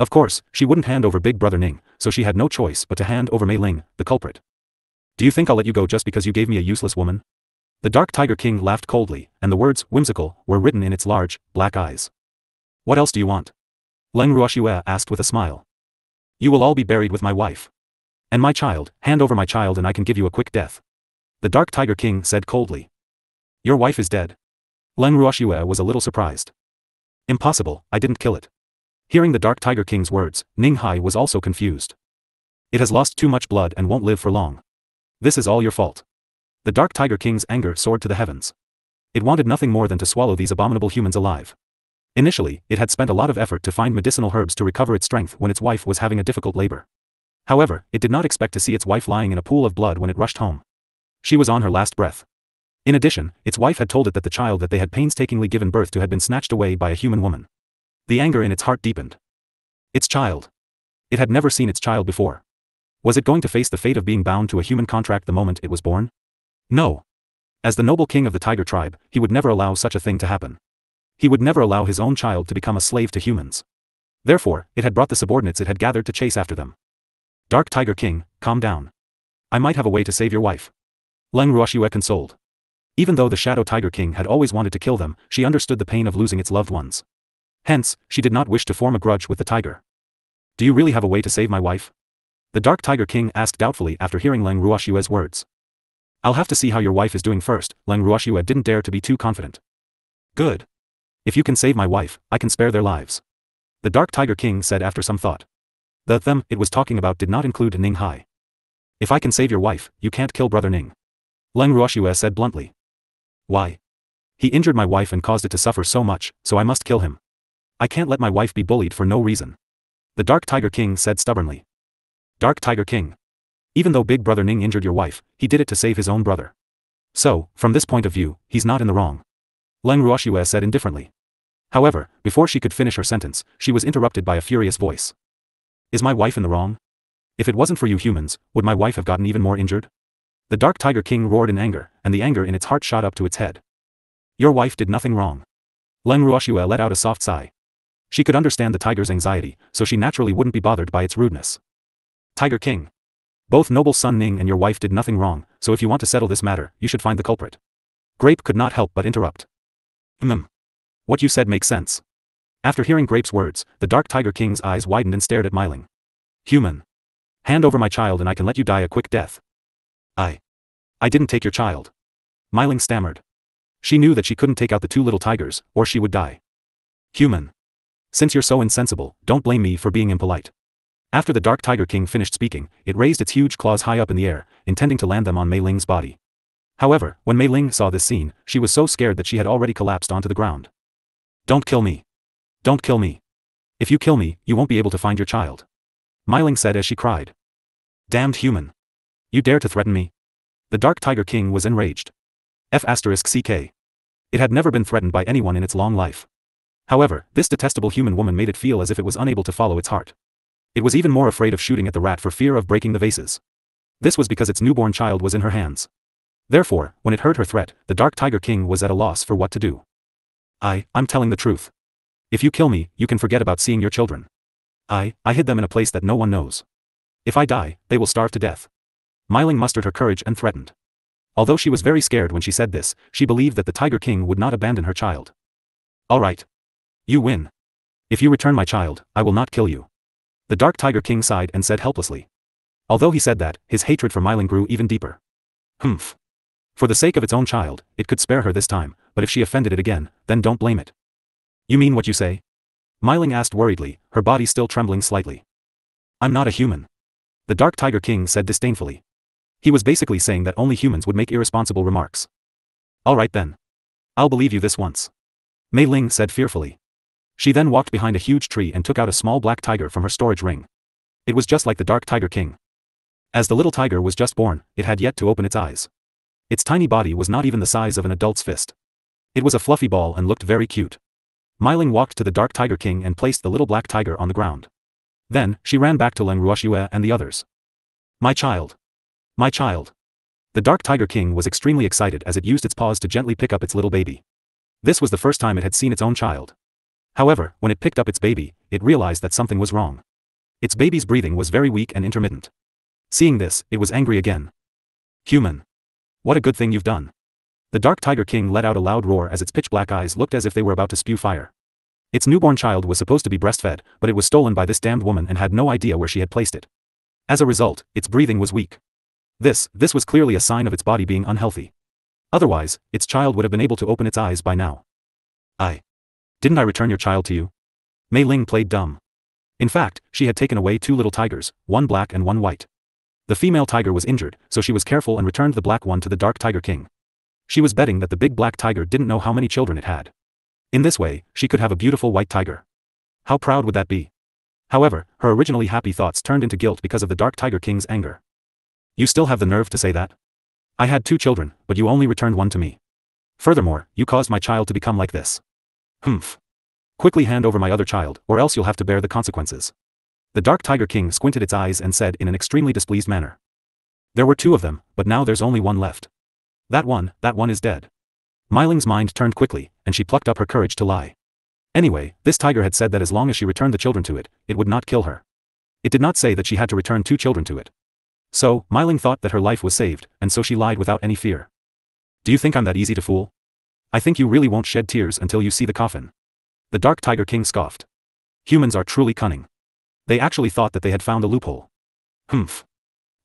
Of course, she wouldn't hand over Big Brother Ning, so she had no choice but to hand over Mei Ling, the culprit. Do you think I'll let you go just because you gave me a useless woman? The Dark Tiger King laughed coldly, and the words, whimsical, were written in its large, black eyes. What else do you want? Leng Ruoxue asked with a smile. You will all be buried with my wife. And my child, hand over my child and I can give you a quick death. The Dark Tiger King said coldly. Your wife is dead. Leng Ruoxue was a little surprised. Impossible, I didn't kill it. Hearing the Dark Tiger King's words, Ning Hai was also confused. It has lost too much blood and won't live for long. This is all your fault. The Dark Tiger King's anger soared to the heavens. It wanted nothing more than to swallow these abominable humans alive. Initially, it had spent a lot of effort to find medicinal herbs to recover its strength when its wife was having a difficult labor. However, it did not expect to see its wife lying in a pool of blood when it rushed home. She was on her last breath. In addition, its wife had told it that the child that they had painstakingly given birth to had been snatched away by a human woman. The anger in its heart deepened. Its child. It had never seen its child before. Was it going to face the fate of being bound to a human contract the moment it was born? No. As the noble king of the tiger tribe, he would never allow such a thing to happen. He would never allow his own child to become a slave to humans. Therefore, it had brought the subordinates it had gathered to chase after them. Dark Tiger King, calm down. I might have a way to save your wife. Leng Ruoxue consoled. Even though the Shadow Tiger King had always wanted to kill them, she understood the pain of losing its loved ones. Hence, she did not wish to form a grudge with the tiger. Do you really have a way to save my wife? The Dark Tiger King asked doubtfully after hearing Leng Ruoxue's words. I'll have to see how your wife is doing first. Leng Ruoxue didn't dare to be too confident. Good. If you can save my wife, I can spare their lives. The Dark Tiger King said after some thought. The them it was talking about did not include Ning Hai. If I can save your wife, you can't kill Brother Ning. Leng Ruoxue said bluntly. Why? He injured my wife and caused it to suffer so much, so I must kill him. I can't let my wife be bullied for no reason. The Dark Tiger King said stubbornly. Dark Tiger King. Even though Big Brother Ning injured your wife, he did it to save his own brother. So, from this point of view, he's not in the wrong. Leng Ruoxue said indifferently. However, before she could finish her sentence, she was interrupted by a furious voice. Is my wife in the wrong? If it wasn't for you humans, would my wife have gotten even more injured? The Dark Tiger King roared in anger, and the anger in its heart shot up to its head. Your wife did nothing wrong. Leng Ruoxue let out a soft sigh. She could understand the tiger's anxiety, so she naturally wouldn't be bothered by its rudeness. Tiger King. Both noble son Ning and your wife did nothing wrong, so if you want to settle this matter, you should find the culprit. Grape could not help but interrupt. What you said makes sense. After hearing Grape's words, the Dark Tiger King's eyes widened and stared at Myling. Human. Hand over my child and I can let you die a quick death. I didn't take your child. Myling stammered. She knew that she couldn't take out the two little tigers, or she would die. Human. Since you're so insensible, don't blame me for being impolite. After the Dark Tiger King finished speaking, it raised its huge claws high up in the air, intending to land them on Mei Ling's body. However, when Mei Ling saw this scene, she was so scared that she had already collapsed onto the ground. Don't kill me. Don't kill me. If you kill me, you won't be able to find your child. Myling said as she cried. Damned human. You dare to threaten me? The Dark Tiger King was enraged. F***ck. It had never been threatened by anyone in its long life. However, this detestable human woman made it feel as if it was unable to follow its heart. It was even more afraid of shooting at the rat for fear of breaking the vases. This was because its newborn child was in her hands. Therefore, when it heard her threat, the Dark Tiger King was at a loss for what to do. I'm telling the truth. If you kill me, you can forget about seeing your children. I hid them in a place that no one knows. If I die, they will starve to death. Myling mustered her courage and threatened. Although she was very scared when she said this, she believed that the Tiger King would not abandon her child. All right. You win. If you return my child, I will not kill you. The Dark Tiger King sighed and said helplessly. Although he said that, his hatred for Myling grew even deeper. Humph. For the sake of its own child, it could spare her this time, but if she offended it again, then don't blame it. You mean what you say? Myling asked worriedly, her body still trembling slightly. I'm not a human. The Dark Tiger King said disdainfully. He was basically saying that only humans would make irresponsible remarks. All right then. I'll believe you this once. Mei Ling said fearfully. She then walked behind a huge tree and took out a small black tiger from her storage ring. It was just like the Dark Tiger King. As the little tiger was just born, it had yet to open its eyes. Its tiny body was not even the size of an adult's fist. It was a fluffy ball and looked very cute. Myling walked to the Dark Tiger King and placed the little black tiger on the ground. Then, she ran back to Leng Ruoxue and the others. My child. My child. The Dark Tiger King was extremely excited as it used its paws to gently pick up its little baby. This was the first time it had seen its own child. However, when it picked up its baby, it realized that something was wrong. Its baby's breathing was very weak and intermittent. Seeing this, it was angry again. Human. What a good thing you've done. The Dark Tiger King let out a loud roar as its pitch-black eyes looked as if they were about to spew fire. Its newborn child was supposed to be breastfed, but it was stolen by this damned woman and had no idea where she had placed it. As a result, its breathing was weak. This was clearly a sign of its body being unhealthy. Otherwise, its child would have been able to open its eyes by now. Didn't I return your child to you? Mei Ling played dumb. In fact, she had taken away 2 little tigers, one black and one white. The female tiger was injured, so she was careful and returned the black one to the Dark Tiger King. She was betting that the big black tiger didn't know how many children it had. In this way, she could have a beautiful white tiger. How proud would that be? However, her originally happy thoughts turned into guilt because of the Dark Tiger King's anger. You still have the nerve to say that? I had 2 children, but you only returned one to me. Furthermore, you caused my child to become like this. Humph. Quickly hand over my other child, or else you'll have to bear the consequences. The Dark Tiger King squinted its eyes and said in an extremely displeased manner. There were 2 of them, but now there's only one left. That one is dead. Myling's mind turned quickly, and she plucked up her courage to lie. Anyway, this tiger had said that as long as she returned the children to it, it would not kill her. It did not say that she had to return 2 children to it. So, Myling thought that her life was saved, and so she lied without any fear. Do you think I'm that easy to fool? I think you really won't shed tears until you see the coffin. The Dark Tiger King scoffed. Humans are truly cunning. They actually thought that they had found a loophole. Humph.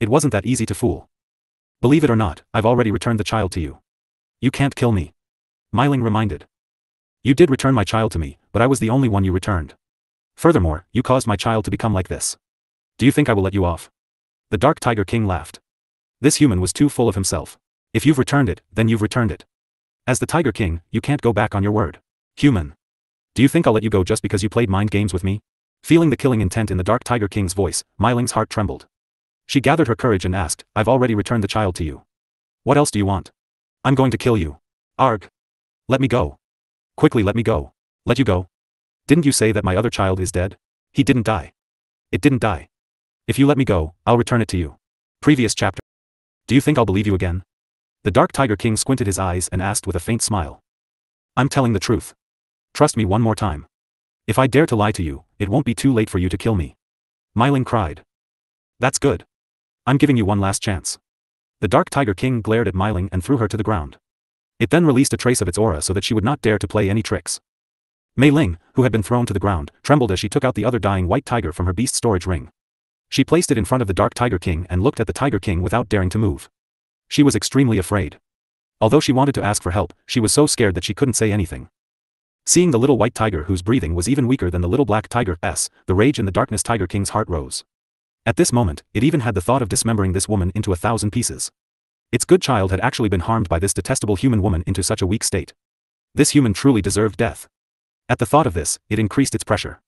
It wasn't that easy to fool. Believe it or not, I've already returned the child to you. You can't kill me. Myling reminded. You did return my child to me, but I was the only one you returned. Furthermore, you caused my child to become like this. Do you think I will let you off? The Dark Tiger King laughed. This human was too full of himself. If you've returned it, then you've returned it. As the Tiger King, you can't go back on your word. Human. Do you think I'll let you go just because you played mind games with me? Feeling the killing intent in the Dark Tiger King's voice, Myling's heart trembled. She gathered her courage and asked, I've already returned the child to you. What else do you want? I'm going to kill you. Arg. Let me go. Quickly let me go. Let you go. Didn't you say that my other child is dead? He didn't die. It didn't die. If you let me go, I'll return it to you. Previous chapter. Do you think I'll believe you again? The Dark Tiger King squinted his eyes and asked with a faint smile. I'm telling the truth. Trust me one more time. If I dare to lie to you, it won't be too late for you to kill me. Myling cried. That's good. I'm giving you one last chance. The Dark Tiger King glared at Myling and threw her to the ground. It then released a trace of its aura so that she would not dare to play any tricks. Mei Ling, who had been thrown to the ground, trembled as she took out the other dying white tiger from her beast storage ring. She placed it in front of the Dark Tiger King and looked at the Tiger King without daring to move. She was extremely afraid. Although she wanted to ask for help, she was so scared that she couldn't say anything. Seeing the little white tiger whose breathing was even weaker than the little black tiger, the rage in the darkness Tiger King's heart rose. At this moment, it even had the thought of dismembering this woman into 1,000 pieces. Its good child had actually been harmed by this detestable human woman into such a weak state. This human truly deserved death. At the thought of this, it increased its pressure.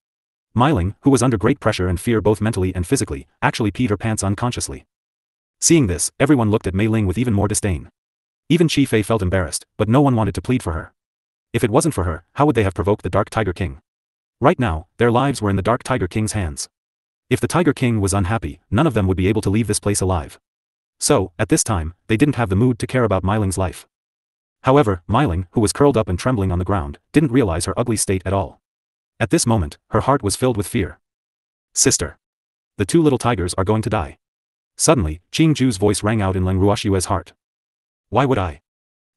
Myling, who was under great pressure and fear both mentally and physically, actually peed her pants unconsciously. Seeing this, everyone looked at Mei Ling with even more disdain. Even Chi Fei felt embarrassed, but no one wanted to plead for her. If it wasn't for her, how would they have provoked the Dark Tiger King? Right now, their lives were in the Dark Tiger King's hands. If the Tiger King was unhappy, none of them would be able to leave this place alive. So, at this time, they didn't have the mood to care about Myling's life. However, Myling, who was curled up and trembling on the ground, didn't realize her ugly state at all. At this moment, her heart was filled with fear. Sister. The 2 little tigers are going to die. Suddenly, Qing Ju's voice rang out in Leng Ruoxue's heart. Why would I?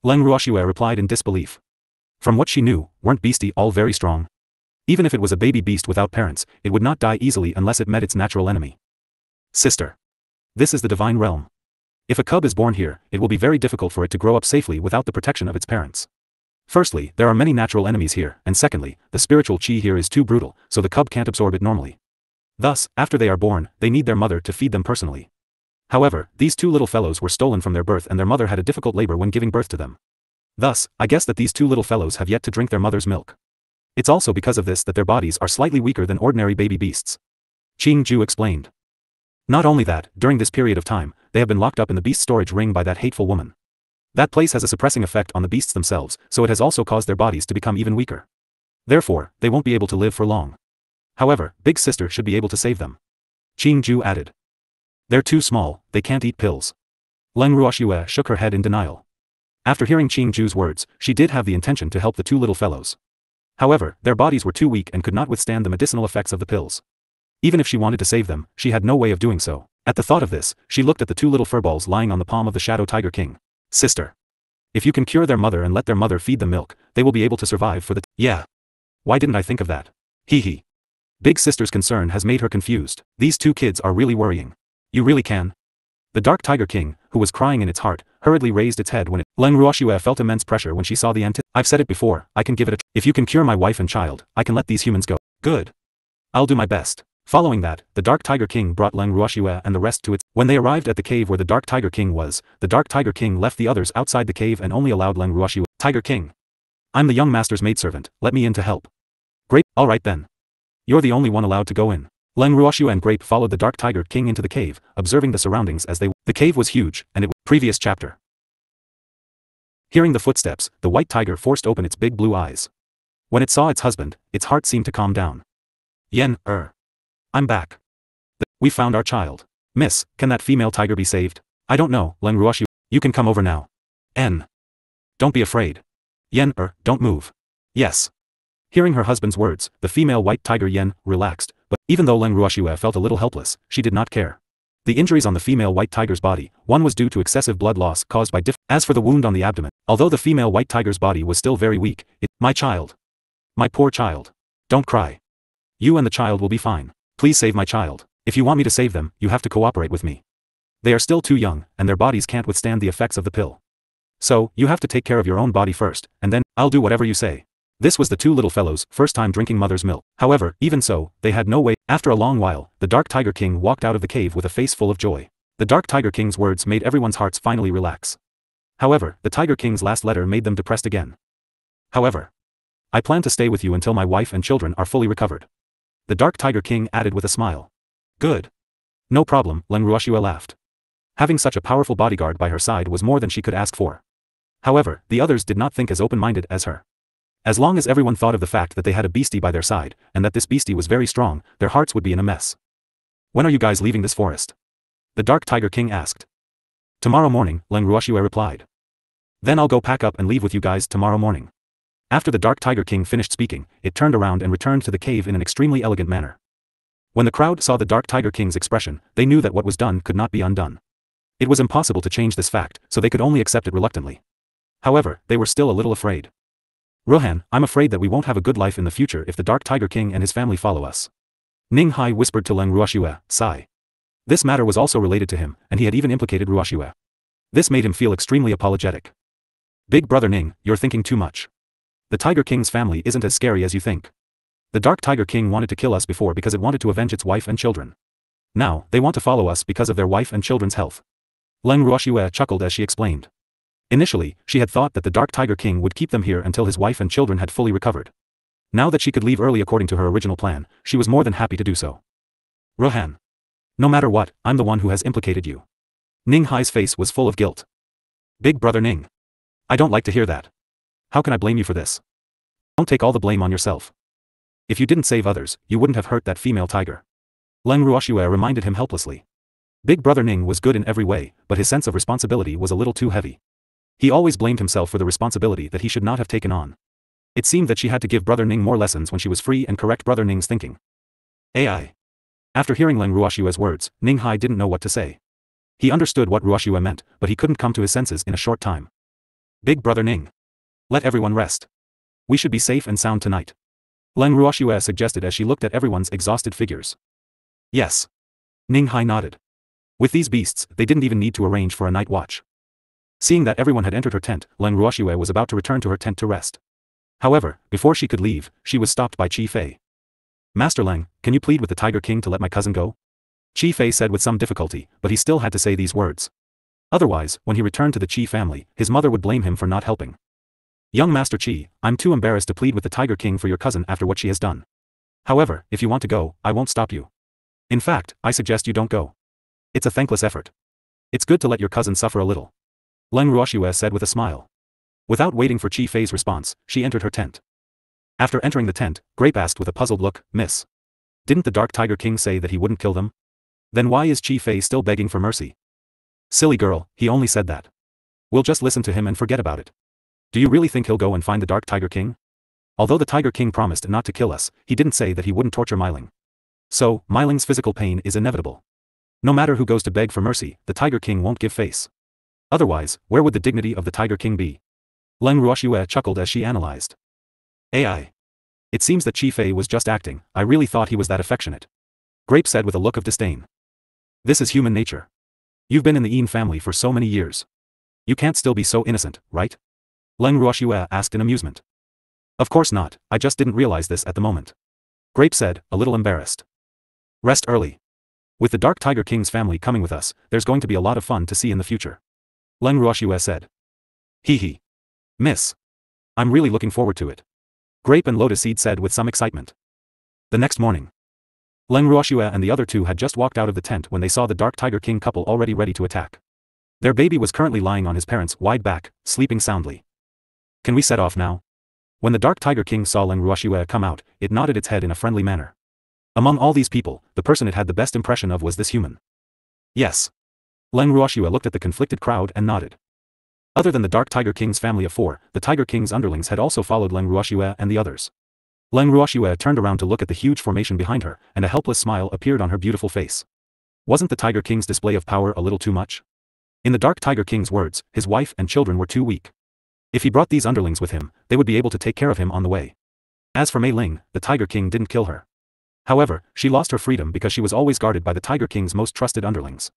Leng Ruoxue replied in disbelief. From what she knew, weren't beastie all very strong? Even if it was a baby beast without parents, it would not die easily unless it met its natural enemy. Sister. This is the divine realm. If a cub is born here, it will be very difficult for it to grow up safely without the protection of its parents. Firstly, there are many natural enemies here, and secondly, the spiritual chi here is too brutal, so the cub can't absorb it normally. Thus, after they are born, they need their mother to feed them personally. However, these two little fellows were stolen from their birth and their mother had a difficult labor when giving birth to them. Thus, I guess that these two little fellows have yet to drink their mother's milk. It's also because of this that their bodies are slightly weaker than ordinary baby beasts. Qing Ju explained. Not only that, during this period of time, they have been locked up in the beast storage ring by that hateful woman. That place has a suppressing effect on the beasts themselves, so it has also caused their bodies to become even weaker. Therefore, they won't be able to live for long. However, Big Sister should be able to save them. Qing Ju added. They're too small, they can't eat pills. Leng Ruoxue shook her head in denial. After hearing Qing Ju's words, she did have the intention to help the two little fellows. However, their bodies were too weak and could not withstand the medicinal effects of the pills. Even if she wanted to save them, she had no way of doing so. At the thought of this, she looked at the two little furballs lying on the palm of the Shadow Tiger King. Sister. If you can cure their mother and let their mother feed them milk, they will be able to survive for the— Yeah. Why didn't I think of that? Hee hee. Big Sister's concern has made her confused. These two kids are really worrying. You really can? The Dark Tiger King, who was crying in its heart, hurriedly raised its head when it— Leng Ruoxue felt immense pressure when she saw the I've said it before, I can give it a— If you can cure my wife and child, I can let these humans go. Good. I'll do my best. Following that, the Dark Tiger King brought Leng Ruoxue and the rest to its— When they arrived at the cave where the Dark Tiger King was, the Dark Tiger King left the others outside the cave and only allowed Leng Ruoxue— Tiger King. I'm the young master's maidservant, let me in to help. Grape, alright then. You're the only one allowed to go in. Leng Ruoxue and Grape followed the Dark Tiger King into the cave, observing the surroundings as they— The cave was huge, and it— Previous chapter. Hearing the footsteps, the white tiger forced open its big blue eyes. When it saw its husband, its heart seemed to calm down. Yen, I'm back. We found our child. Miss, can that female tiger be saved? I don't know, Leng Ruoxue. You can come over now. N. Don't be afraid. Yen, don't move. Yes. Hearing her husband's words, the female white tiger Yen relaxed, but even though Leng Ruoxue felt a little helpless, she did not care. The injuries on the female white tiger's body, one was due to excessive blood loss caused by As for the wound on the abdomen, although the female white tiger's body was still very weak, My child. My poor child. Don't cry. You and the child will be fine. Please save my child. If you want me to save them, you have to cooperate with me. They are still too young, and their bodies can't withstand the effects of the pill. So, you have to take care of your own body first, and then, I'll do whatever you say. This was the two little fellows' first time drinking mother's milk. However, even so, they had no way. After a long while, the Dark Tiger King walked out of the cave with a face full of joy. The Dark Tiger King's words made everyone's hearts finally relax. However, the Tiger King's last letter made them depressed again. However, I plan to stay with you until my wife and children are fully recovered. The Dark Tiger King added with a smile. Good. No problem, Leng Ruoxue laughed. Having such a powerful bodyguard by her side was more than she could ask for. However, the others did not think as open-minded as her. As long as everyone thought of the fact that they had a beastie by their side, and that this beastie was very strong, their hearts would be in a mess. When are you guys leaving this forest? The Dark Tiger King asked. Tomorrow morning, Leng Ruoxue replied. Then I'll go pack up and leave with you guys tomorrow morning. After the Dark Tiger King finished speaking, it turned around and returned to the cave in an extremely elegant manner. When the crowd saw the Dark Tiger King's expression, they knew that what was done could not be undone. It was impossible to change this fact, so they could only accept it reluctantly. However, they were still a little afraid. Rohan, I'm afraid that we won't have a good life in the future if the Dark Tiger King and his family follow us. Ning Hai whispered to Leng Ruoxue, sigh. This matter was also related to him, and he had even implicated Ruoxue. This made him feel extremely apologetic. Big brother Ning, you're thinking too much. The Tiger King's family isn't as scary as you think. The Dark Tiger King wanted to kill us before because it wanted to avenge its wife and children. Now, they want to follow us because of their wife and children's health. Leng Ruoxue chuckled as she explained. Initially, she had thought that the Dark Tiger King would keep them here until his wife and children had fully recovered. Now that she could leave early according to her original plan, she was more than happy to do so. Rohan. No matter what, I'm the one who has implicated you. Ning Hai's face was full of guilt. Big brother Ning. I don't like to hear that. How can I blame you for this? Don't take all the blame on yourself. If you didn't save others, you wouldn't have hurt that female tiger. Leng Ruoxue reminded him helplessly. Big brother Ning was good in every way, but his sense of responsibility was a little too heavy. He always blamed himself for the responsibility that he should not have taken on. It seemed that she had to give brother Ning more lessons when she was free and correct brother Ning's thinking. AI. After hearing Leng Ruoxue's words, Ning Hai didn't know what to say. He understood what Ruoxue meant, but he couldn't come to his senses in a short time. Big brother Ning. Let everyone rest. We should be safe and sound tonight. Leng Ruoxue suggested as she looked at everyone's exhausted figures. Yes. Ning Hai nodded. With these beasts, they didn't even need to arrange for a night watch. Seeing that everyone had entered her tent, Leng Ruoxue was about to return to her tent to rest. However, before she could leave, she was stopped by Qi Fei. Master Leng, can you plead with the Tiger King to let my cousin go? Qi Fei said with some difficulty, but he still had to say these words. Otherwise, when he returned to the Qi family, his mother would blame him for not helping. Young Master Qi, I'm too embarrassed to plead with the Tiger King for your cousin after what she has done. However, if you want to go, I won't stop you. In fact, I suggest you don't go. It's a thankless effort. It's good to let your cousin suffer a little. Leng Ruoxue said with a smile. Without waiting for Qi Fei's response, she entered her tent. After entering the tent, Grape asked with a puzzled look, Miss. Didn't the Dark Tiger King say that he wouldn't kill them? Then why is Qi Fei still begging for mercy? Silly girl, he only said that. We'll just listen to him and forget about it. Do you really think he'll go and find the Dark Tiger King? Although the Tiger King promised not to kill us, he didn't say that he wouldn't torture Meiling. So, Meiling's physical pain is inevitable. No matter who goes to beg for mercy, the Tiger King won't give face. Otherwise, where would the dignity of the Tiger King be? Leng Ruoxue chuckled as she analyzed. AI. It seems that Qi Fei was just acting, I really thought he was that affectionate. Grape said with a look of disdain. This is human nature. You've been in the Yin family for so many years. You can't still be so innocent, right? Leng Ruoxue asked in amusement. Of course not, I just didn't realize this at the moment. Grape said, a little embarrassed. Rest early. With the Dark Tiger King's family coming with us, there's going to be a lot of fun to see in the future. Leng Ruoxue said. Hee hee. Miss. I'm really looking forward to it. Grape and Lotus Seed said with some excitement. The next morning. Leng Ruoxue and the other two had just walked out of the tent when they saw the Dark Tiger King couple already ready to attack. Their baby was currently lying on his parents' wide back, sleeping soundly. Can we set off now? When the Dark Tiger King saw Leng Ruoxue come out, it nodded its head in a friendly manner. Among all these people, the person it had the best impression of was this human. Yes. Leng Ruoxue looked at the conflicted crowd and nodded. Other than the Dark Tiger King's family of 4, the Tiger King's underlings had also followed Leng Ruoxue and the others. Leng Ruoxue turned around to look at the huge formation behind her, and a helpless smile appeared on her beautiful face. Wasn't the Tiger King's display of power a little too much? In the Dark Tiger King's words, his wife and children were too weak. If he brought these underlings with him, they would be able to take care of him on the way. As for Mei Ling, the Tiger King didn't kill her. However, she lost her freedom because she was always guarded by the Tiger King's most trusted underlings.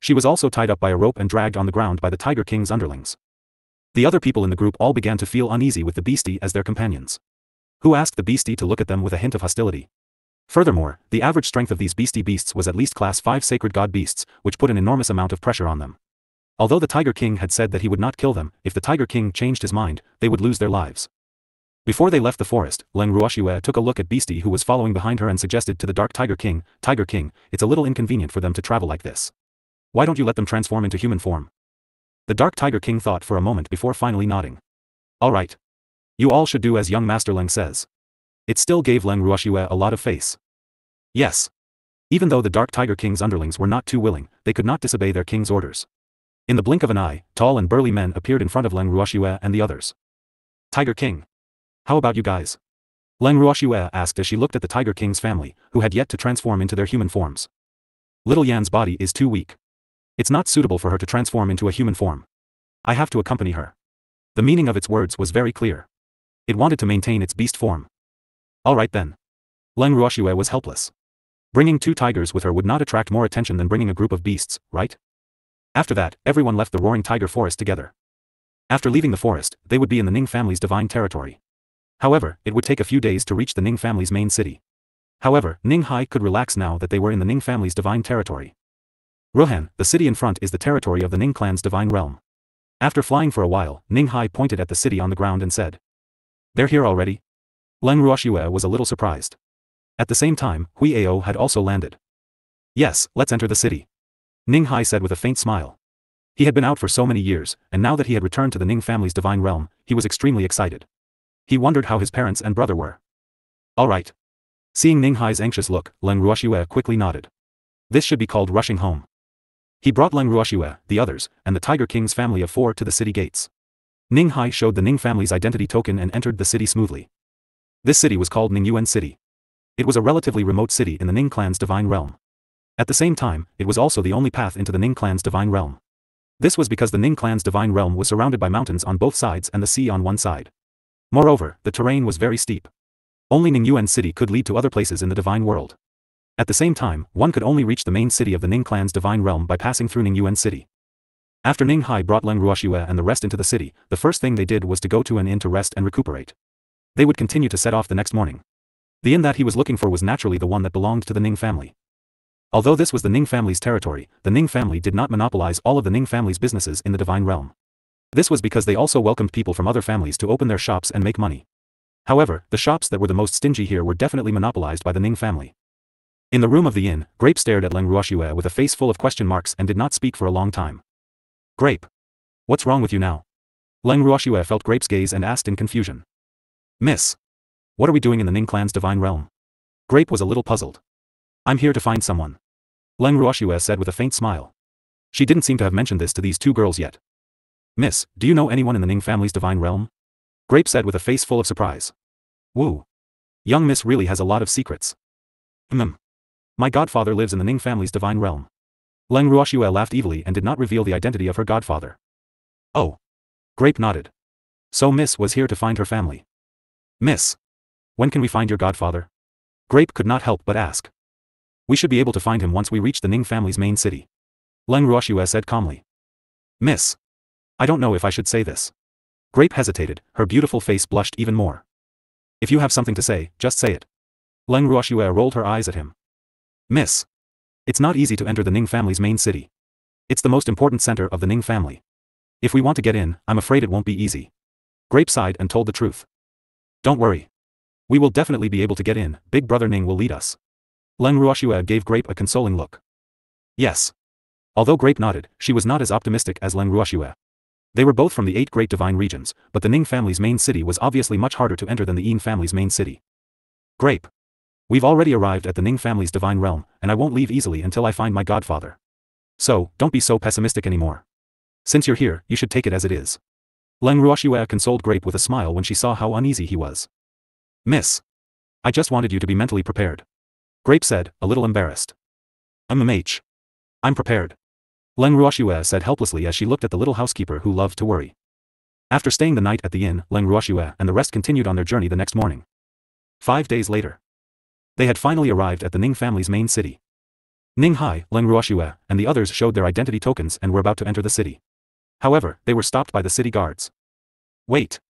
She was also tied up by a rope and dragged on the ground by the Tiger King's underlings. The other people in the group all began to feel uneasy with the beastie as their companions. Who asked the beastie to look at them with a hint of hostility? Furthermore, the average strength of these beastie beasts was at least class 5 sacred god beasts, which put an enormous amount of pressure on them. Although the Tiger King had said that he would not kill them, if the Tiger King changed his mind, they would lose their lives. Before they left the forest, Leng Ruoxue took a look at Beastie who was following behind her and suggested to the Dark Tiger King, it's a little inconvenient for them to travel like this. Why don't you let them transform into human form? The Dark Tiger King thought for a moment before finally nodding. Alright. You all should do as young Master Leng says. It still gave Leng Ruoxue a lot of face. Yes. Even though the Dark Tiger King's underlings were not too willing, they could not disobey their king's orders. In the blink of an eye, tall and burly men appeared in front of Leng Ruoxue and the others. Tiger King. How about you guys? Leng Ruoxue asked as she looked at the Tiger King's family, who had yet to transform into their human forms. Little Yan's body is too weak. It's not suitable for her to transform into a human form. I have to accompany her. The meaning of its words was very clear. It wanted to maintain its beast form. Alright then. Leng Ruoxue was helpless. Bringing 2 tigers with her would not attract more attention than bringing a group of beasts, right? After that, everyone left the Roaring Tiger Forest together. After leaving the forest, they would be in the Ning family's divine territory. However, it would take a few days to reach the Ning family's main city. However, Ning Hai could relax now that they were in the Ning family's divine territory. Rohan, the city in front is the territory of the Ning clan's divine realm. After flying for a while, Ning Hai pointed at the city on the ground and said, "They're here already?" Leng Ruoxue was a little surprised. At the same time, Hui Ao had also landed. "Yes, let's enter the city," Ning Hai said with a faint smile. He had been out for so many years, and now that he had returned to the Ning family's divine realm, he was extremely excited. He wondered how his parents and brother were. Alright. Seeing Ning Hai's anxious look, Leng Ruoxue quickly nodded. This should be called rushing home. He brought Leng Ruoxue, the others, and the Tiger King's family of 4 to the city gates. Ning Hai showed the Ning family's identity token and entered the city smoothly. This city was called Ningyuan City. It was a relatively remote city in the Ning clan's divine realm. At the same time, it was also the only path into the Ning clan's divine realm. This was because the Ning clan's divine realm was surrounded by mountains on both sides and the sea on one side. Moreover, the terrain was very steep. Only Ningyuan city could lead to other places in the divine world. At the same time, one could only reach the main city of the Ning clan's divine realm by passing through Ningyuan city. After Ning Hai brought Leng Ruoxue and the rest into the city, the first thing they did was to go to an inn to rest and recuperate. They would continue to set off the next morning. The inn that he was looking for was naturally the one that belonged to the Ning family. Although this was the Ning family's territory, the Ning family did not monopolize all of the Ning family's businesses in the divine realm. This was because they also welcomed people from other families to open their shops and make money. However, the shops that were the most stingy here were definitely monopolized by the Ning family. In the room of the inn, Grape stared at Leng Ruoxue with a face full of question marks and did not speak for a long time. Grape. What's wrong with you now? Leng Ruoxue felt Grape's gaze and asked in confusion. Miss. What are we doing in the Ning clan's divine realm? Grape was a little puzzled. I'm here to find someone. Leng Ruoxue said with a faint smile. She didn't seem to have mentioned this to these two girls yet. Miss, do you know anyone in the Ning family's divine realm? Grape said with a face full of surprise. Woo. Young Miss really has a lot of secrets. My godfather lives in the Ning family's divine realm. Leng Ruoxue laughed evilly and did not reveal the identity of her godfather. Oh. Grape nodded. So Miss was here to find her family. Miss. When can we find your godfather? Grape could not help but ask. We should be able to find him once we reach the Ning family's main city. Leng Ruoxue said calmly. Miss. I don't know if I should say this. Grape hesitated, her beautiful face blushed even more. If you have something to say, just say it. Leng Ruoxue rolled her eyes at him. Miss. It's not easy to enter the Ning family's main city. It's the most important center of the Ning family. If we want to get in, I'm afraid it won't be easy. Grape sighed and told the truth. Don't worry. We will definitely be able to get in, Big Brother Ning will lead us. Leng Ruoxue gave Grape a consoling look. Yes. Although Grape nodded, she was not as optimistic as Leng Ruoxue. They were both from the 8 great divine regions, but the Ning family's main city was obviously much harder to enter than the Yin family's main city. Grape. We've already arrived at the Ning family's divine realm, and I won't leave easily until I find my godfather. So, don't be so pessimistic anymore. Since you're here, you should take it as it is. Leng Ruoxue consoled Grape with a smile when she saw how uneasy he was. Miss. I just wanted you to be mentally prepared. Grape said, a little embarrassed. I'm prepared. Leng Ruoxue said helplessly as she looked at the little housekeeper who loved to worry. After staying the night at the inn, Leng Ruoxue and the rest continued on their journey the next morning. 5 days later. They had finally arrived at the Ning family's main city. Ning Hai, Leng Ruoxue, and the others showed their identity tokens and were about to enter the city. However, they were stopped by the city guards. Wait!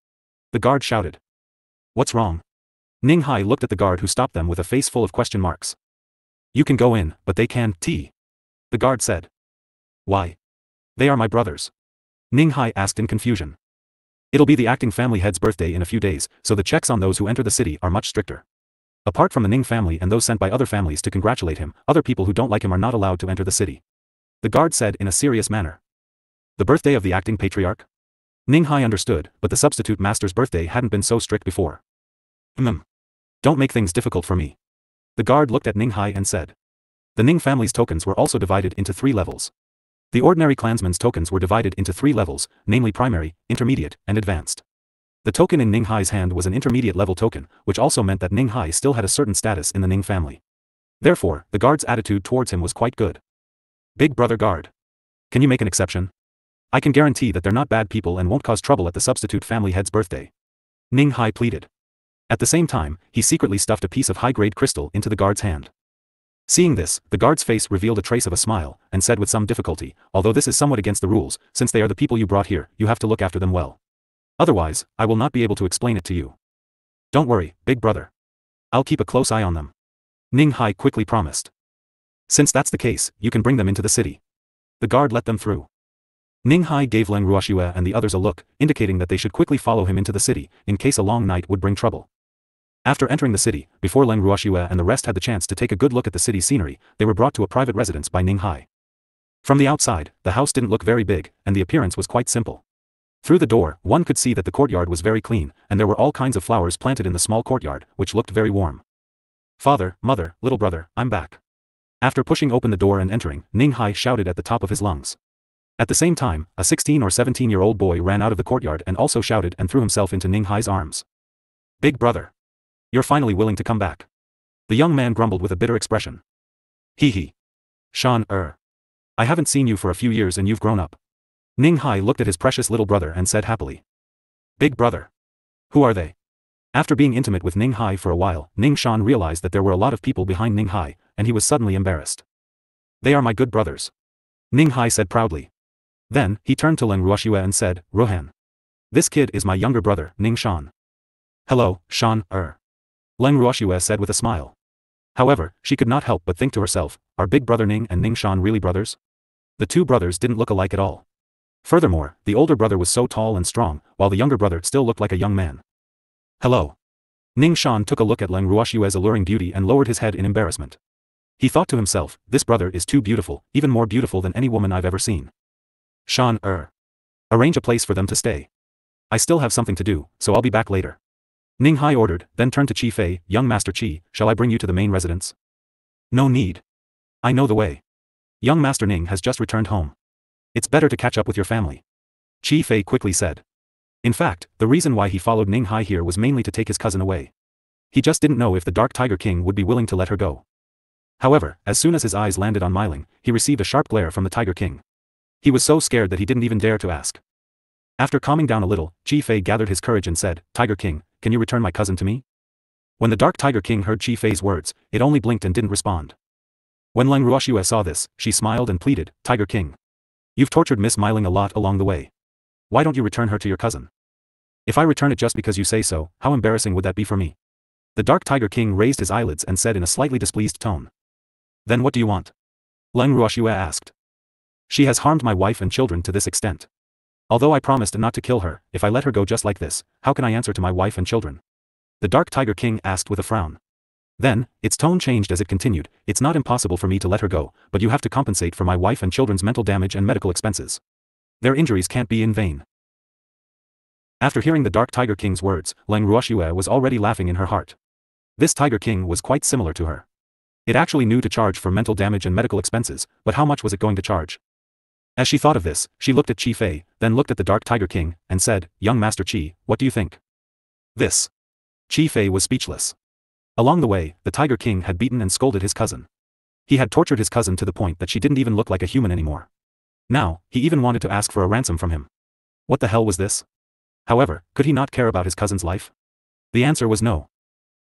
The guard shouted. What's wrong? Ning Hai looked at the guard who stopped them with a face full of question marks. You can go in, but they can't. The guard said. Why? They are my brothers. Ning Hai asked in confusion. It'll be the acting family head's birthday in a few days, so the checks on those who enter the city are much stricter. Apart from the Ning family and those sent by other families to congratulate him, other people who don't like him are not allowed to enter the city. The guard said in a serious manner. The birthday of the acting patriarch? Ning Hai understood, but the substitute master's birthday hadn't been so strict before. Don't make things difficult for me. The guard looked at Ning Hai and said. The Ning family's tokens were also divided into 3 levels. The ordinary clansman's tokens were divided into 3 levels, namely primary, intermediate, and advanced. The token in Ning Hai's hand was an intermediate level token, which also meant that Ning Hai still had a certain status in the Ning family. Therefore, the guard's attitude towards him was quite good. Big brother guard. Can you make an exception? I can guarantee that they're not bad people and won't cause trouble at the substitute family head's birthday. Ning Hai pleaded. At the same time, he secretly stuffed a piece of high-grade crystal into the guard's hand. Seeing this, the guard's face revealed a trace of a smile, and said with some difficulty, although this is somewhat against the rules, since they are the people you brought here, you have to look after them well. Otherwise, I will not be able to explain it to you. Don't worry, big brother. I'll keep a close eye on them. Ning Hai quickly promised. Since that's the case, you can bring them into the city. The guard let them through. Ning Hai gave Leng Ruoxue and the others a look, indicating that they should quickly follow him into the city, in case a long night would bring trouble. After entering the city, before Leng Ruoxue and the rest had the chance to take a good look at the city's scenery, they were brought to a private residence by Ning Hai. From the outside, the house didn't look very big, and the appearance was quite simple. Through the door, one could see that the courtyard was very clean, and there were all kinds of flowers planted in the small courtyard, which looked very warm. Father, mother, little brother, I'm back. After pushing open the door and entering, Ning Hai shouted at the top of his lungs. At the same time, a 16 or 17-year-old boy ran out of the courtyard and also shouted and threw himself into Ning Hai's arms. Big brother. You're finally willing to come back. The young man grumbled with a bitter expression. Hee hee. Sean, I haven't seen you for a few years and you've grown up. Ning Hai looked at his precious little brother and said happily. Big brother. Who are they? After being intimate with Ning Hai for a while, Ning Shan realized that there were a lot of people behind Ning Hai, and he was suddenly embarrassed. They are my good brothers. Ning Hai said proudly. Then, he turned to Leng Ruoxue and said, Rohan. This kid is my younger brother, Ning Shan. Hello, Shan, Leng Ruoxue said with a smile. However, she could not help but think to herself, are big brother Ning and Ning Shan really brothers? The two brothers didn't look alike at all. Furthermore, the older brother was so tall and strong, while the younger brother still looked like a young man. Hello. Ning Shan took a look at Leng Ruoxue's alluring beauty and lowered his head in embarrassment. He thought to himself, this brother is too beautiful, even more beautiful than any woman I've ever seen. Shan, arrange a place for them to stay. I still have something to do, so I'll be back later. Ning Hai ordered, then turned to Qi Fei, young Master Qi, shall I bring you to the main residence? No need. I know the way. Young Master Ning has just returned home. It's better to catch up with your family. Qi Fei quickly said. In fact, the reason why he followed Ning Hai here was mainly to take his cousin away. He just didn't know if the Dark Tiger King would be willing to let her go. However, as soon as his eyes landed on Myling, he received a sharp glare from the Tiger King. He was so scared that he didn't even dare to ask. After calming down a little, Qi Fei gathered his courage and said, Tiger King, can you return my cousin to me? When the Dark Tiger King heard Qi Fei's words, it only blinked and didn't respond. When Leng Ruoxue saw this, she smiled and pleaded, Tiger King. You've tortured Miss Myling a lot along the way. Why don't you return her to your cousin? If I return it just because you say so, how embarrassing would that be for me? The Dark Tiger King raised his eyelids and said in a slightly displeased tone. Then what do you want? Leng Ruoxue asked. She has harmed my wife and children to this extent. Although I promised not to kill her, if I let her go just like this, how can I answer to my wife and children? The Dark Tiger King asked with a frown. Then, its tone changed as it continued, it's not impossible for me to let her go, but you have to compensate for my wife and children's mental damage and medical expenses. Their injuries can't be in vain. After hearing the Dark Tiger King's words, Leng Ruoxue was already laughing in her heart. This Tiger King was quite similar to her. It actually knew to charge for mental damage and medical expenses, but how much was it going to charge? As she thought of this, she looked at Qi Fei, then looked at the Dark Tiger King, and said, Young Master Qi, what do you think? This. Qi Fei was speechless. Along the way, the Tiger King had beaten and scolded his cousin. He had tortured his cousin to the point that she didn't even look like a human anymore. Now, he even wanted to ask for a ransom from him. What the hell was this? However, could he not care about his cousin's life? The answer was no.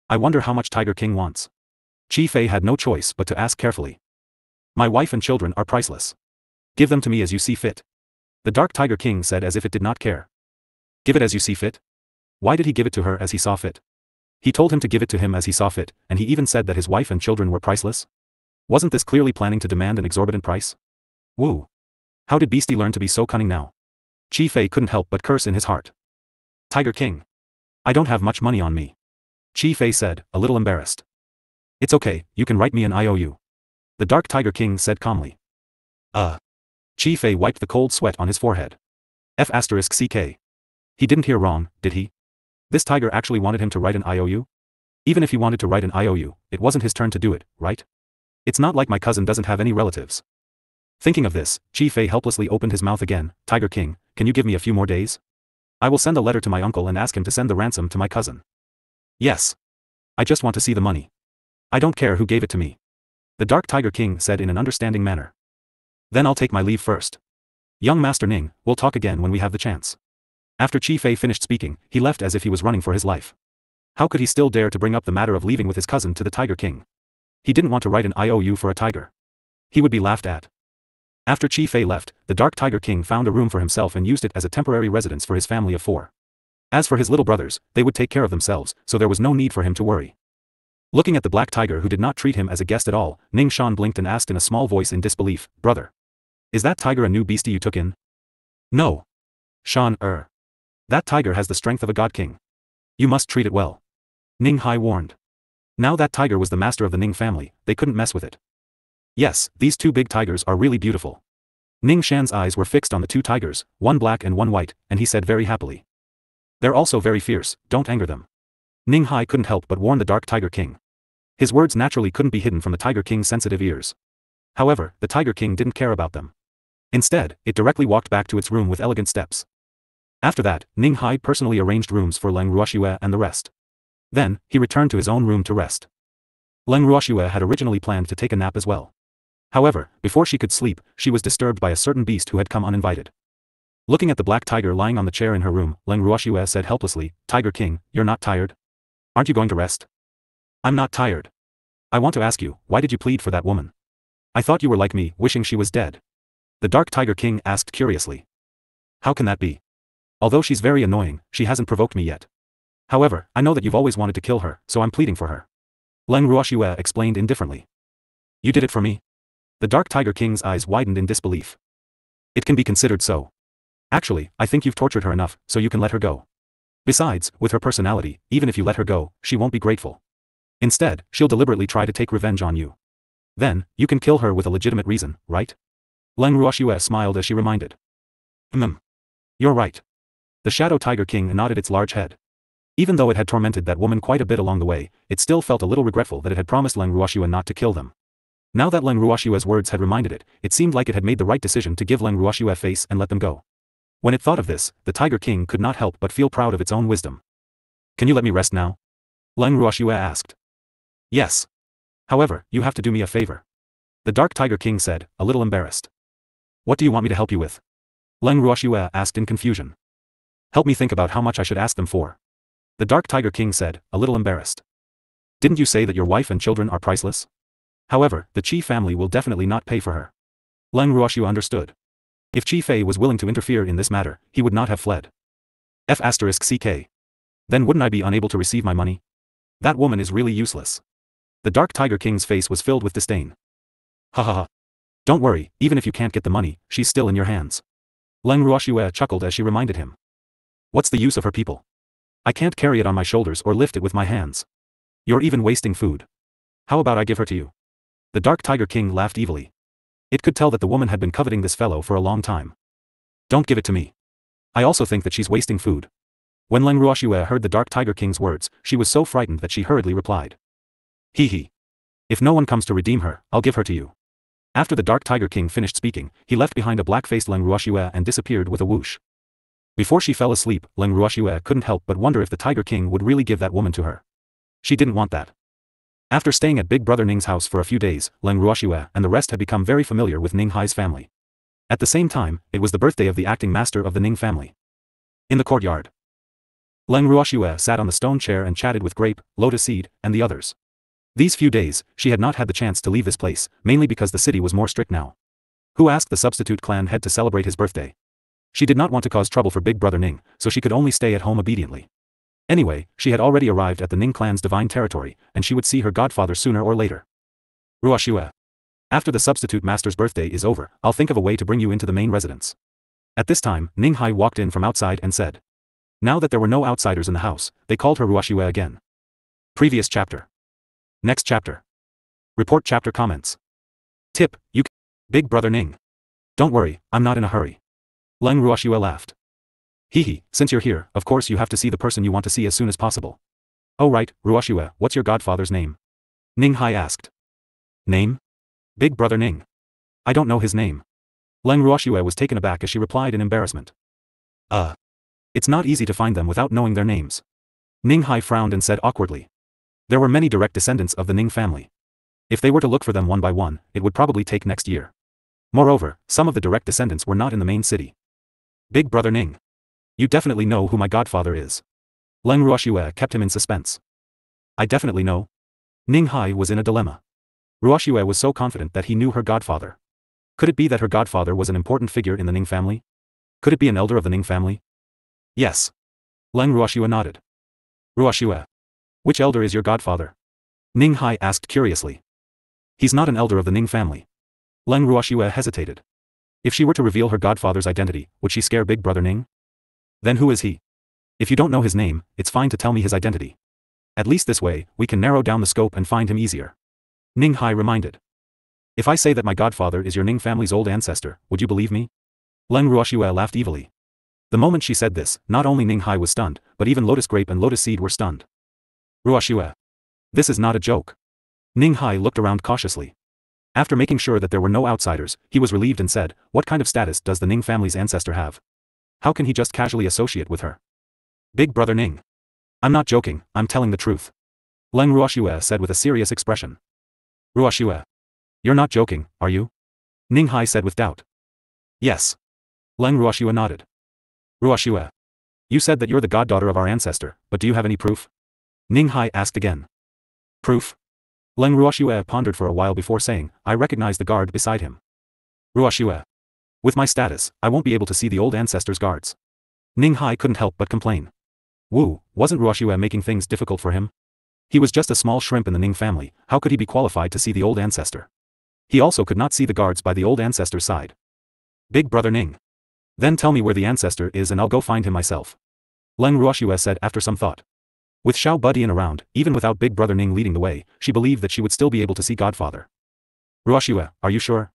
I wonder how much Tiger King wants. Qi Fei had no choice but to ask carefully. My wife and children are priceless. Give them to me as you see fit. The Dark Tiger King said as if it did not care. Give it as you see fit? Why did he give it to her as he saw fit? He told him to give it to him as he saw fit, and he even said that his wife and children were priceless? Wasn't this clearly planning to demand an exorbitant price? Woo! How did Beastie learn to be so cunning now? Qi Fei couldn't help but curse in his heart. Tiger King. I don't have much money on me. Qi Fei said, a little embarrassed. It's okay, you can write me an IOU. The Dark Tiger King said calmly. Qi Fei wiped the cold sweat on his forehead. F***ck. He didn't hear wrong, did he? This tiger actually wanted him to write an IOU? Even if he wanted to write an IOU, it wasn't his turn to do it, right? It's not like my cousin doesn't have any relatives. Thinking of this, Qi Fei helplessly opened his mouth again. Tiger King, can you give me a few more days? I will send a letter to my uncle and ask him to send the ransom to my cousin. Yes. I just want to see the money. I don't care who gave it to me. The Dark Tiger King said in an understanding manner. Then I'll take my leave first. Young Master Ning, we'll talk again when we have the chance. After Qi Fei finished speaking, he left as if he was running for his life. How could he still dare to bring up the matter of leaving with his cousin to the Tiger King? He didn't want to write an IOU for a tiger. He would be laughed at. After Qi Fei left, the Dark Tiger King found a room for himself and used it as a temporary residence for his family of 4. As for his little brothers, they would take care of themselves, so there was no need for him to worry. Looking at the black tiger who did not treat him as a guest at all, Ning Shan blinked and asked in a small voice in disbelief, Brother. Is that tiger a new beastie you took in? No. Shan, That tiger has the strength of a god king. You must treat it well. Ning Hai warned. Now that tiger was the master of the Ning family, they couldn't mess with it. Yes, these 2 big tigers are really beautiful. Ning Shan's eyes were fixed on the 2 tigers, one black and one white, and he said very happily. They're also very fierce, don't anger them. Ning Hai couldn't help but warn the Dark Tiger King. His words naturally couldn't be hidden from the Tiger King's sensitive ears. However, the Tiger King didn't care about them. Instead, it directly walked back to its room with elegant steps. After that, Ning Hai personally arranged rooms for Leng Ruoxue and the rest. Then, he returned to his own room to rest. Leng Ruoxue had originally planned to take a nap as well. However, before she could sleep, she was disturbed by a certain beast who had come uninvited. Looking at the black tiger lying on the chair in her room, Leng Ruoxue said helplessly, "Tiger King, you're not tired? Aren't you going to rest?" "I'm not tired. I want to ask you, why did you plead for that woman? I thought you were like me, wishing she was dead." The Dark Tiger King asked curiously. "How can that be? Although she's very annoying, she hasn't provoked me yet. However, I know that you've always wanted to kill her, so I'm pleading for her." Leng Ruoxue explained indifferently. "You did it for me?" The Dark Tiger King's eyes widened in disbelief. "It can be considered so. Actually, I think you've tortured her enough, so you can let her go. Besides, with her personality, even if you let her go, she won't be grateful. Instead, she'll deliberately try to take revenge on you. Then, you can kill her with a legitimate reason, right?" Leng Ruoxue smiled as she reminded. You're right." The Shadow Tiger King nodded its large head. Even though it had tormented that woman quite a bit along the way, it still felt a little regretful that it had promised Leng Ruoxue not to kill them. Now that Leng Ruoxue's words had reminded it, it seemed like it had made the right decision to give Leng Ruoxue face and let them go. When it thought of this, the Tiger King could not help but feel proud of its own wisdom. "Can you let me rest now?" Leng Ruoxue asked. "Yes. However, you have to do me a favor." The Dark Tiger King said, a little embarrassed. "What do you want me to help you with?" Leng Ruoxue asked in confusion. "Help me think about how much I should ask them for." The Dark Tiger King said, a little embarrassed. "Didn't you say that your wife and children are priceless? However, the Qi family will definitely not pay for her." Leng Ruoxue understood. If Qi Fei was willing to interfere in this matter, he would not have fled. F***CK. Then wouldn't I be unable to receive my money? That woman is really useless. The Dark Tiger King's face was filled with disdain. "Ha ha ha. Don't worry, even if you can't get the money, she's still in your hands." Leng Ruoxue chuckled as she reminded him. "What's the use of her people? I can't carry it on my shoulders or lift it with my hands. You're even wasting food. How about I give her to you?" The Dark Tiger King laughed evilly. It could tell that the woman had been coveting this fellow for a long time. "Don't give it to me. I also think that she's wasting food." When Leng Ruoxue heard the Dark Tiger King's words, she was so frightened that she hurriedly replied. "Hee. If no one comes to redeem her, I'll give her to you." After the Dark Tiger King finished speaking, he left behind a black-faced Leng Ruoxue and disappeared with a whoosh. Before she fell asleep, Leng Ruoxue couldn't help but wonder if the Tiger King would really give that woman to her. She didn't want that. After staying at Big Brother Ning's house for a few days, Leng Ruoxue and the rest had become very familiar with Ning Hai's family. At the same time, it was the birthday of the acting master of the Ning family. In the courtyard, Leng Ruoxue sat on the stone chair and chatted with Grape, Lotus Seed, and the others. These few days, she had not had the chance to leave this place, mainly because the city was more strict now. Who asked the substitute clan head to celebrate his birthday? She did not want to cause trouble for Big Brother Ning, so she could only stay at home obediently. Anyway, she had already arrived at the Ning clan's divine territory, and she would see her godfather sooner or later. "Ruoxue. After the substitute master's birthday is over, I'll think of a way to bring you into the main residence." At this time, Ning Hai walked in from outside and said. Now that there were no outsiders in the house, they called her Ruoxue again. Previous chapter. Next chapter. Report chapter comments. Tip, you can. Big Brother Ning. Don't worry, I'm not in a hurry. Leng Ruoxue laughed. Hee, since you're here, of course you have to see the person you want to see as soon as possible. Oh right, Ruoxue, what's your godfather's name? Ning Hai asked. Name? Big Brother Ning. I don't know his name. Leng Ruoxue was taken aback as she replied in embarrassment. It's not easy to find them without knowing their names. Ning Hai frowned and said awkwardly. There were many direct descendants of the Ning family. If they were to look for them one by one, it would probably take next year. Moreover, some of the direct descendants were not in the main city. Big Brother Ning. You definitely know who my godfather is. Leng Ruoxue kept him in suspense. I definitely know. Ning Hai was in a dilemma. Ruoxue was so confident that he knew her godfather. Could it be that her godfather was an important figure in the Ning family? Could it be an elder of the Ning family? Yes. Leng Ruoxue nodded. Ruoxue. Which elder is your godfather? Ning Hai asked curiously. He's not an elder of the Ning family. Leng Ruoxue hesitated. If she were to reveal her godfather's identity, would she scare Big Brother Ning? Then who is he? If you don't know his name, it's fine to tell me his identity. At least this way, we can narrow down the scope and find him easier. Ning Hai reminded. If I say that my godfather is your Ning family's old ancestor, would you believe me? Leng Ruoxue laughed evilly. The moment she said this, not only Ning Hai was stunned, but even Lotus Grape and Lotus Seed were stunned. Ruoxue. This is not a joke. Ning Hai looked around cautiously. After making sure that there were no outsiders, he was relieved and said, what kind of status does the Ning family's ancestor have? How can he just casually associate with her? Big Brother Ning. I'm not joking, I'm telling the truth. Leng Ruoxue said with a serious expression. Ruoxue. You're not joking, are you? Ning Hai said with doubt. Yes. Leng Ruoxue nodded. Ruoxue. You said that you're the goddaughter of our ancestor, but do you have any proof? Ning Hai asked again. Proof? Leng Ruoxue pondered for a while before saying, I recognize the guard beside him. Ruoxue. With my status, I won't be able to see the old ancestor's guards. Ning Hai couldn't help but complain. Wu, wasn't Ruoxue making things difficult for him? He was just a small shrimp in the Ning family, how could he be qualified to see the old ancestor? He also could not see the guards by the old ancestor's side. Big brother Ning. Then tell me where the ancestor is and I'll go find him myself. Leng Ruoxue said after some thought. With Xiao Budian around, even without big brother Ning leading the way, she believed that she would still be able to see Godfather. Ruoxue, are you sure?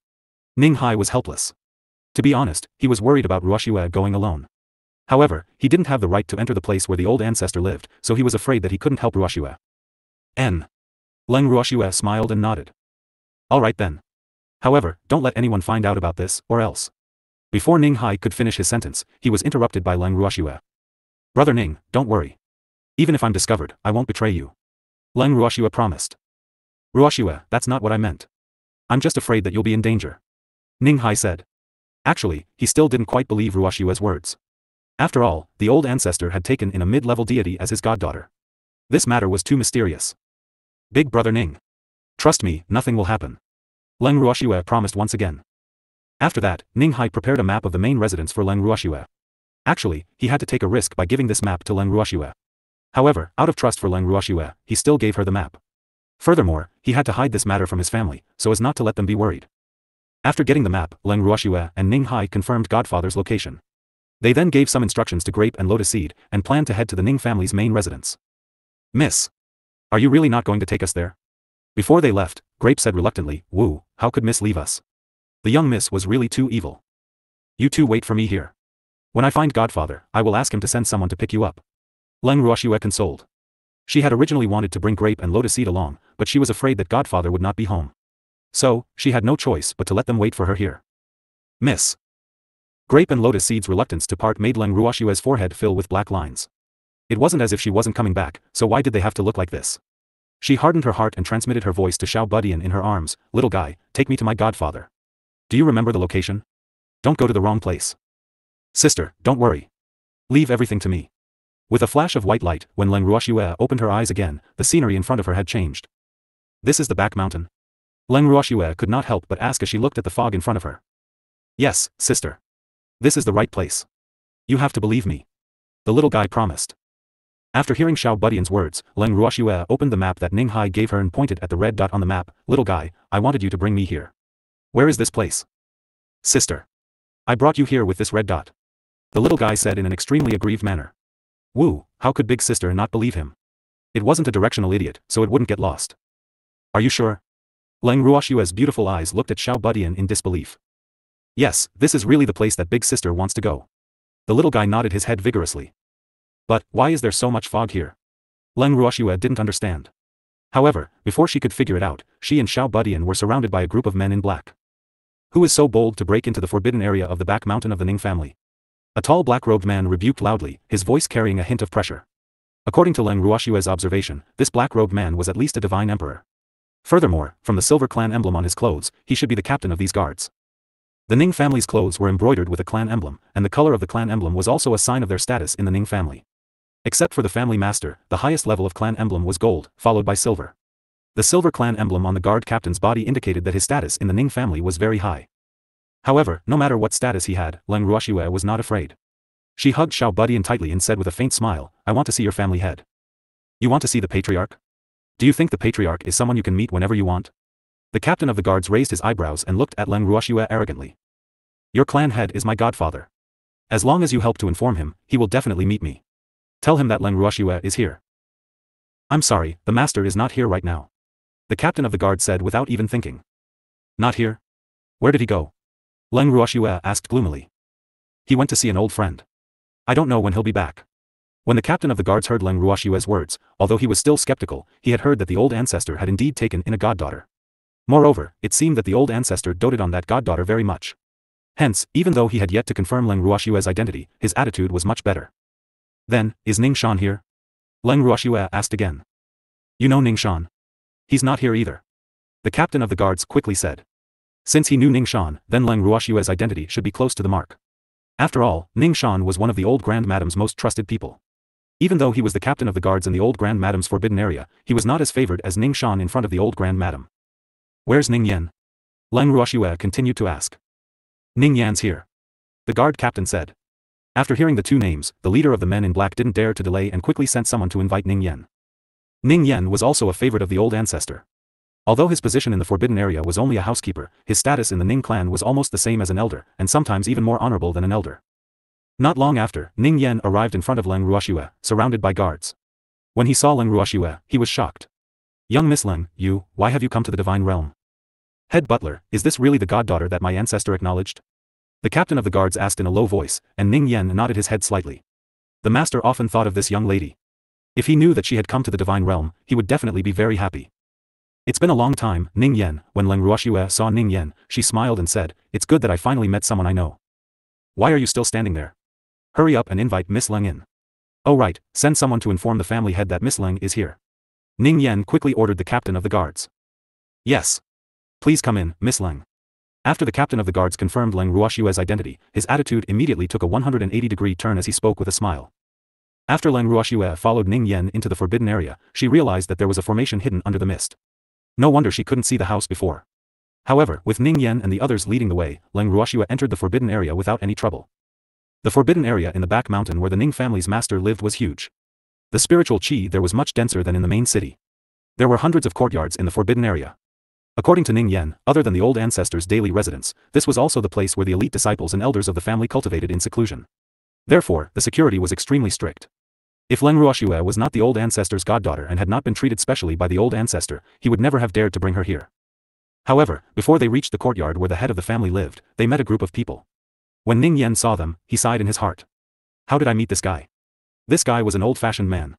Ning Hai was helpless. To be honest, he was worried about Ruoxue going alone. However, he didn't have the right to enter the place where the old ancestor lived, so he was afraid that he couldn't help Ruoxue. Leng Ruoxue smiled and nodded. All right then. However, don't let anyone find out about this, or else. Before Ning Hai could finish his sentence, he was interrupted by Leng Ruoxue. Brother Ning, don't worry. Even if I'm discovered, I won't betray you. Leng Ruoxue promised. Ruoxue, that's not what I meant. I'm just afraid that you'll be in danger. Ning Hai said. Actually, he still didn't quite believe Ruoxue's words. After all, the old ancestor had taken in a mid-level deity as his goddaughter. This matter was too mysterious. Big brother Ning. Trust me, nothing will happen. Leng Ruoxue promised once again. After that, Ning Hai prepared a map of the main residence for Leng Ruoxue. Actually, he had to take a risk by giving this map to Leng Ruoxue. However, out of trust for Leng Ruoxue, he still gave her the map. Furthermore, he had to hide this matter from his family, so as not to let them be worried. After getting the map, Leng Ruoxue and Ning Hai confirmed Godfather's location. They then gave some instructions to Grape and Lotus Seed, and planned to head to the Ning family's main residence. Miss. Are you really not going to take us there? Before they left, Grape said reluctantly, Wu, how could Miss leave us? The young Miss was really too evil. You two wait for me here. When I find Godfather, I will ask him to send someone to pick you up. Leng Ruoxue consoled. She had originally wanted to bring Grape and Lotus Seed along, but she was afraid that Godfather would not be home. So, she had no choice but to let them wait for her here. Miss. Grape and Lotus Seed's reluctance to part made Leng Ruoxue's forehead fill with black lines. It wasn't as if she wasn't coming back, so why did they have to look like this? She hardened her heart and transmitted her voice to Xiao Budian in her arms, little guy, take me to my godfather. Do you remember the location? Don't go to the wrong place. Sister, don't worry. Leave everything to me. With a flash of white light, when Leng Ruoxue opened her eyes again, the scenery in front of her had changed. This is the back mountain. Leng Ruoxue could not help but ask as she looked at the fog in front of her. Yes, sister. This is the right place. You have to believe me. The little guy promised. After hearing Xiao Budian's words, Leng Ruoxue opened the map that Ning Hai gave her and pointed at the red dot on the map. Little guy, I wanted you to bring me here. Where is this place? Sister. I brought you here with this red dot. The little guy said in an extremely aggrieved manner. Wu, how could big sister not believe him? It wasn't a directional idiot, so it wouldn't get lost. Are you sure? Leng Ruoxue's beautiful eyes looked at Xiao Budian in disbelief. Yes, this is really the place that big sister wants to go. The little guy nodded his head vigorously. But, why is there so much fog here? Leng Ruoxue didn't understand. However, before she could figure it out, she and Xiao Budian were surrounded by a group of men in black. Who is so bold to break into the forbidden area of the back mountain of the Ning family? A tall black-robed man rebuked loudly, his voice carrying a hint of pressure. According to Leng Ruoxue's observation, this black-robed man was at least a divine emperor. Furthermore, from the silver clan emblem on his clothes, he should be the captain of these guards. The Ning family's clothes were embroidered with a clan emblem, and the color of the clan emblem was also a sign of their status in the Ning family. Except for the family master, the highest level of clan emblem was gold, followed by silver. The silver clan emblem on the guard captain's body indicated that his status in the Ning family was very high. However, no matter what status he had, Leng Ruoxue was not afraid. She hugged Xiao Budian tightly and said with a faint smile, I want to see your family head. You want to see the patriarch? Do you think the patriarch is someone you can meet whenever you want? The captain of the guards raised his eyebrows and looked at Leng Ruoxue arrogantly. Your clan head is my godfather. As long as you help to inform him, he will definitely meet me. Tell him that Leng Ruoxue is here. I'm sorry, the master is not here right now. The captain of the guard said without even thinking. Not here? Where did he go? Leng Ruoxue asked gloomily. He went to see an old friend. I don't know when he'll be back. When the captain of the guards heard Leng Ruoxue's words, although he was still skeptical, he had heard that the old ancestor had indeed taken in a goddaughter. Moreover, it seemed that the old ancestor doted on that goddaughter very much. Hence, even though he had yet to confirm Leng Ruoxue's identity, his attitude was much better. Then, is Ning Shan here? Leng Ruoxue asked again. You know Ning Shan? He's not here either. The captain of the guards quickly said. Since he knew Ning Shan, then Leng Ruoxue's identity should be close to the mark. After all, Ning Shan was one of the old Grand Madame's most trusted people. Even though he was the captain of the guards in the old Grand Madame's forbidden area, he was not as favored as Ning Shan in front of the old Grand Madame. Where's Ning Yan? Leng Ruoxue continued to ask. Ning Yan's here. The guard captain said. After hearing the two names, the leader of the men in black didn't dare to delay and quickly sent someone to invite Ning Yan. Ning Yan was also a favorite of the old ancestor. Although his position in the forbidden area was only a housekeeper, his status in the Ning clan was almost the same as an elder, and sometimes even more honorable than an elder. Not long after, Ning Yan arrived in front of Leng Ruoxue, surrounded by guards. When he saw Leng Ruoxue, he was shocked. Young Miss Leng, why have you come to the divine realm? Head butler, is this really the goddaughter that my ancestor acknowledged? The captain of the guards asked in a low voice, and Ning Yan nodded his head slightly. The master often thought of this young lady. If he knew that she had come to the divine realm, he would definitely be very happy. It's been a long time, Ning Yan. When Leng Ruoxue saw Ning Yan, she smiled and said, it's good that I finally met someone I know. Why are you still standing there? Hurry up and invite Miss Leng in. Oh right, send someone to inform the family head that Miss Leng is here. Ning Yan quickly ordered the captain of the guards. Yes. Please come in, Miss Leng. After the captain of the guards confirmed Leng Ruoxue's identity, his attitude immediately took a 180-degree turn as he spoke with a smile. After Leng Ruoxue followed Ning Yan into the forbidden area, she realized that there was a formation hidden under the mist. No wonder she couldn't see the house before. However, with Ning Yan and the others leading the way, Leng Ruoxue entered the forbidden area without any trouble. The forbidden area in the back mountain where the Ning family's master lived was huge. The spiritual qi there was much denser than in the main city. There were hundreds of courtyards in the forbidden area. According to Ning Yan, other than the old ancestors' daily residence, this was also the place where the elite disciples and elders of the family cultivated in seclusion. Therefore, the security was extremely strict. If Leng Ruoxue was not the old ancestor's goddaughter and had not been treated specially by the old ancestor, he would never have dared to bring her here. However, before they reached the courtyard where the head of the family lived, they met a group of people. When Ning Yan saw them, he sighed in his heart. How did I meet this guy? This guy was an old-fashioned man.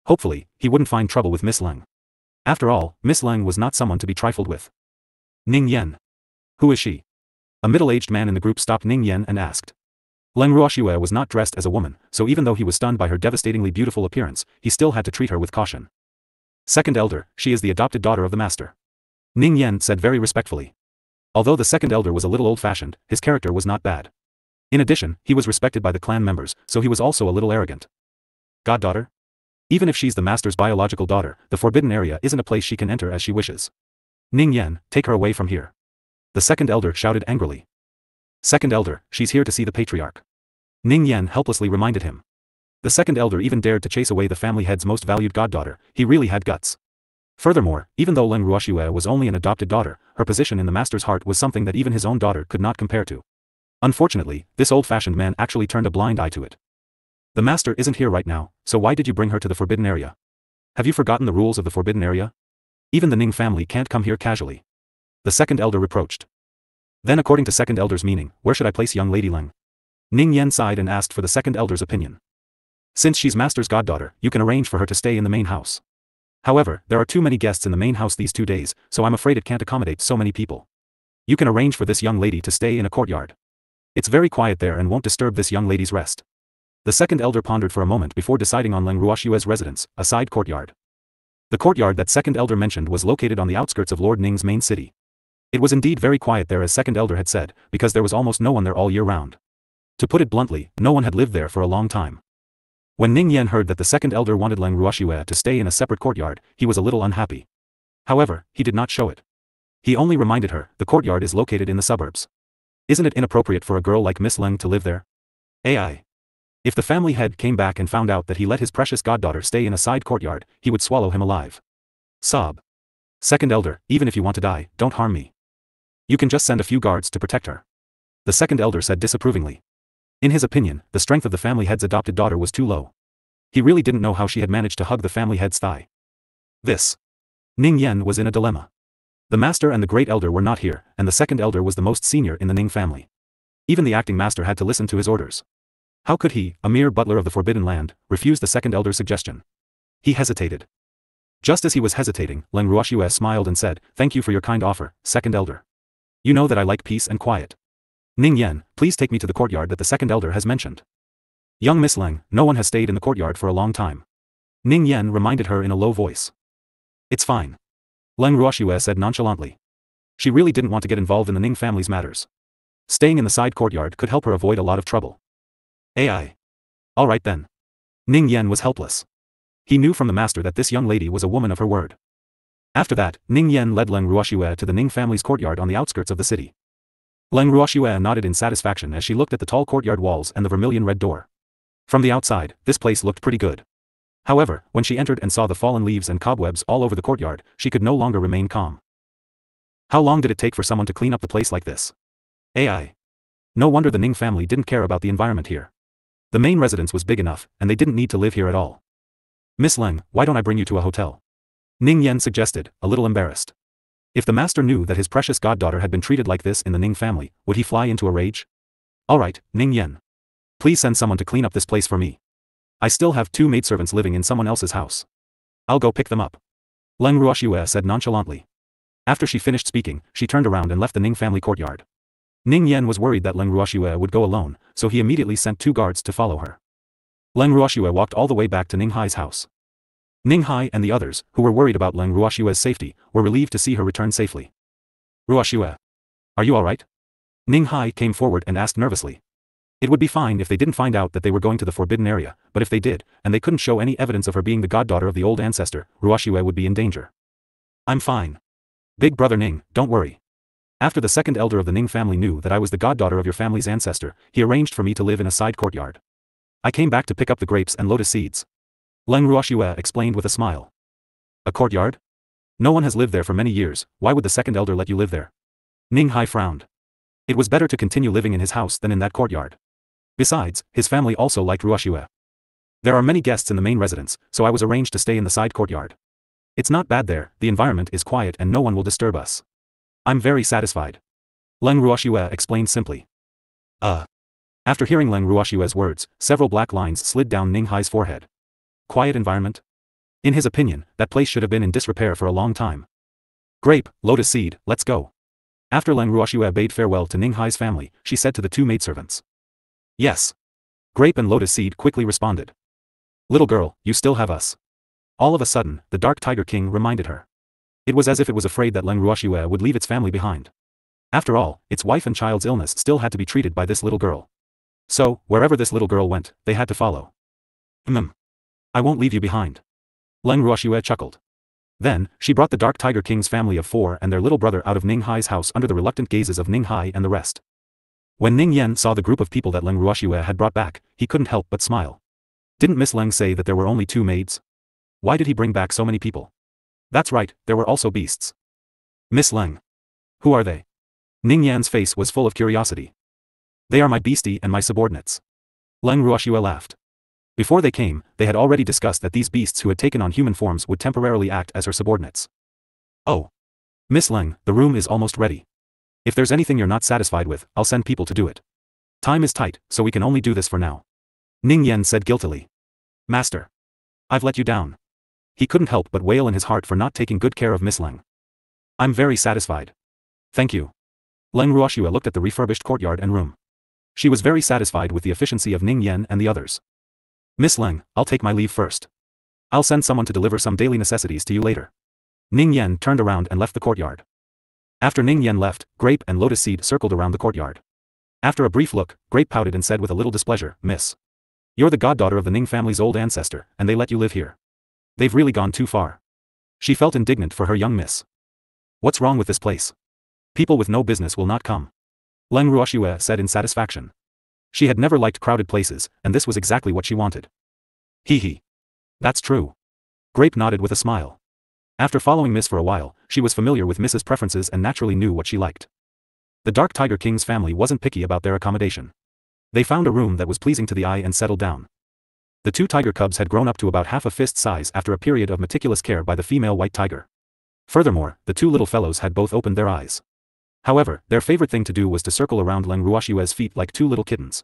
Hopefully, he wouldn't find trouble with Miss Leng. After all, Miss Leng was not someone to be trifled with. Ning Yan. Who is she? A middle-aged man in the group stopped Ning Yan and asked. Leng Ruoxue was not dressed as a woman, so even though he was stunned by her devastatingly beautiful appearance, he still had to treat her with caution. Second elder, she is the adopted daughter of the master. Ning Yan said very respectfully. Although the second elder was a little old-fashioned, his character was not bad. In addition, he was respected by the clan members, so he was also a little arrogant. Goddaughter? Even if she's the master's biological daughter, the forbidden area isn't a place she can enter as she wishes. Ning Yan, take her away from here. The second elder shouted angrily. Second elder, she's here to see the patriarch. Ning Yan helplessly reminded him. The second elder even dared to chase away the family head's most valued goddaughter. He really had guts. Furthermore, even though Leng Ruoxue was only an adopted daughter, her position in the master's heart was something that even his own daughter could not compare to. Unfortunately, this old-fashioned man actually turned a blind eye to it. The master isn't here right now, so why did you bring her to the forbidden area? Have you forgotten the rules of the forbidden area? Even the Ning family can't come here casually. The second elder reproached. Then according to second elder's meaning, where should I place young lady Leng? Ning Yan sighed and asked for the second elder's opinion. Since she's master's goddaughter, you can arrange for her to stay in the main house. However, there are too many guests in the main house these 2 days, so I'm afraid it can't accommodate so many people. You can arrange for this young lady to stay in a courtyard. It's very quiet there and won't disturb this young lady's rest. The second elder pondered for a moment before deciding on Leng Ruoxue's residence, a side courtyard. The courtyard that second elder mentioned was located on the outskirts of Lord Ning's main city. It was indeed very quiet there as second elder had said, because there was almost no one there all year round. To put it bluntly, no one had lived there for a long time. When Ning Yan heard that the second elder wanted Leng Ruoxue to stay in a separate courtyard, he was a little unhappy. However, he did not show it. He only reminded her, the courtyard is located in the suburbs. Isn't it inappropriate for a girl like Miss Leng to live there? AI. If the family head came back and found out that he let his precious goddaughter stay in a side courtyard, he would swallow him alive. Sob. Second elder, even if you want to die, don't harm me. You can just send a few guards to protect her. The second elder said disapprovingly. In his opinion, the strength of the family head's adopted daughter was too low. He really didn't know how she had managed to hug the family head's thigh. This. Ning Yan was in a dilemma. The master and the great elder were not here, and the second elder was the most senior in the Ning family. Even the acting master had to listen to his orders. How could he, a mere butler of the Forbidden Land, refuse the second elder's suggestion? He hesitated. Just as he was hesitating, Leng Ruoxue smiled and said, "Thank you for your kind offer, second elder. You know that I like peace and quiet. Ning Yan, please take me to the courtyard that the second elder has mentioned." Young Miss Leng, no one has stayed in the courtyard for a long time. Ning Yan reminded her in a low voice. It's fine. Leng Ruoxue said nonchalantly. She really didn't want to get involved in the Ning family's matters. Staying in the side courtyard could help her avoid a lot of trouble. Ai. All right then. Ning Yan was helpless. He knew from the master that this young lady was a woman of her word. After that, Ning Yan led Leng Ruoxue to the Ning family's courtyard on the outskirts of the city. Leng Ruoxue nodded in satisfaction as she looked at the tall courtyard walls and the vermilion red door. From the outside, this place looked pretty good. However, when she entered and saw the fallen leaves and cobwebs all over the courtyard, she could no longer remain calm. How long did it take for someone to clean up the place like this? Ai. No wonder the Ning family didn't care about the environment here. The main residence was big enough, and they didn't need to live here at all. Miss Leng, why don't I bring you to a hotel? Ning Yan suggested, a little embarrassed. If the master knew that his precious goddaughter had been treated like this in the Ning family, would he fly into a rage? Alright, Ning Yan. Please send someone to clean up this place for me. I still have 2 maidservants living in someone else's house. I'll go pick them up. Leng Ruoxue said nonchalantly. After she finished speaking, she turned around and left the Ning family courtyard. Ning Yan was worried that Leng Ruoxue would go alone, so he immediately sent 2 guards to follow her. Leng Ruoxue walked all the way back to Ning Hai's house. Ning Hai and the others, who were worried about Leng Ruoxue's safety, were relieved to see her return safely. Ruoxue. Are you alright? Ning Hai came forward and asked nervously. It would be fine if they didn't find out that they were going to the forbidden area, but if they did, and they couldn't show any evidence of her being the goddaughter of the old ancestor, Ruoxue would be in danger. I'm fine. Big brother Ning, don't worry. After the second elder of the Ning family knew that I was the goddaughter of your family's ancestor, he arranged for me to live in a side courtyard. I came back to pick up the grapes and lotus seeds. Leng Ruoxue explained with a smile. A courtyard? No one has lived there for many years, why would the second elder let you live there? Ning Hai frowned. It was better to continue living in his house than in that courtyard. Besides, his family also liked Ruoxue. There are many guests in the main residence, so I was arranged to stay in the side courtyard. It's not bad there, the environment is quiet and no one will disturb us. I'm very satisfied. Leng Ruoxue explained simply. After hearing Leng Ruoxue's words, several black lines slid down Ning Hai's forehead. Quiet environment? In his opinion, that place should have been in disrepair for a long time. Grape, lotus seed, let's go. After Leng Ruoxue bade farewell to Ning Hai's family, she said to the 2 maidservants. Yes. Grape and lotus seed quickly responded. Little girl, you still have us. All of a sudden, the Dark Tiger King reminded her. It was as if it was afraid that Leng Ruoxue would leave its family behind. After all, its wife and child's illness still had to be treated by this little girl. So, wherever this little girl went, they had to follow. I won't leave you behind. Leng Ruoxue chuckled. Then, she brought the Dark Tiger King's family of 4 and their little brother out of Ning Hai's house under the reluctant gazes of Ning Hai and the rest. When Ning Yan saw the group of people that Leng Ruoxue had brought back, he couldn't help but smile. Didn't Miss Leng say that there were only 2 maids? Why did he bring back so many people? That's right, there were also beasts. Miss Leng. Who are they? Ning Yan's face was full of curiosity. They are my beastie and my subordinates. Leng Ruoxue laughed. Before they came, they had already discussed that these beasts who had taken on human forms would temporarily act as her subordinates. Oh. Miss Leng, the room is almost ready. If there's anything you're not satisfied with, I'll send people to do it. Time is tight, so we can only do this for now. Ning Yan said guiltily. Master. I've let you down. He couldn't help but wail in his heart for not taking good care of Miss Leng. I'm very satisfied. Thank you. Leng Ruoxue looked at the refurbished courtyard and room. She was very satisfied with the efficiency of Ning Yan and the others. Miss Leng, I'll take my leave first. I'll send someone to deliver some daily necessities to you later. Ning Yan turned around and left the courtyard. After Ning Yan left, Grape and Lotus Seed circled around the courtyard. After a brief look, Grape pouted and said with a little displeasure, Miss. You're the goddaughter of the Ning family's old ancestor, and they let you live here. They've really gone too far. She felt indignant for her young miss. What's wrong with this place? People with no business will not come. Leng Ruoxue said in satisfaction. She had never liked crowded places, and this was exactly what she wanted. Hee hee. That's true. Grape nodded with a smile. After following Miss for a while, she was familiar with Miss's preferences and naturally knew what she liked. The Dark Tiger King's family wasn't picky about their accommodation. They found a room that was pleasing to the eye and settled down. The 2 tiger cubs had grown up to about half a fist size after a period of meticulous care by the female white tiger. Furthermore, the 2 little fellows had both opened their eyes. However, their favorite thing to do was to circle around Leng Ruoxue's feet like 2 little kittens.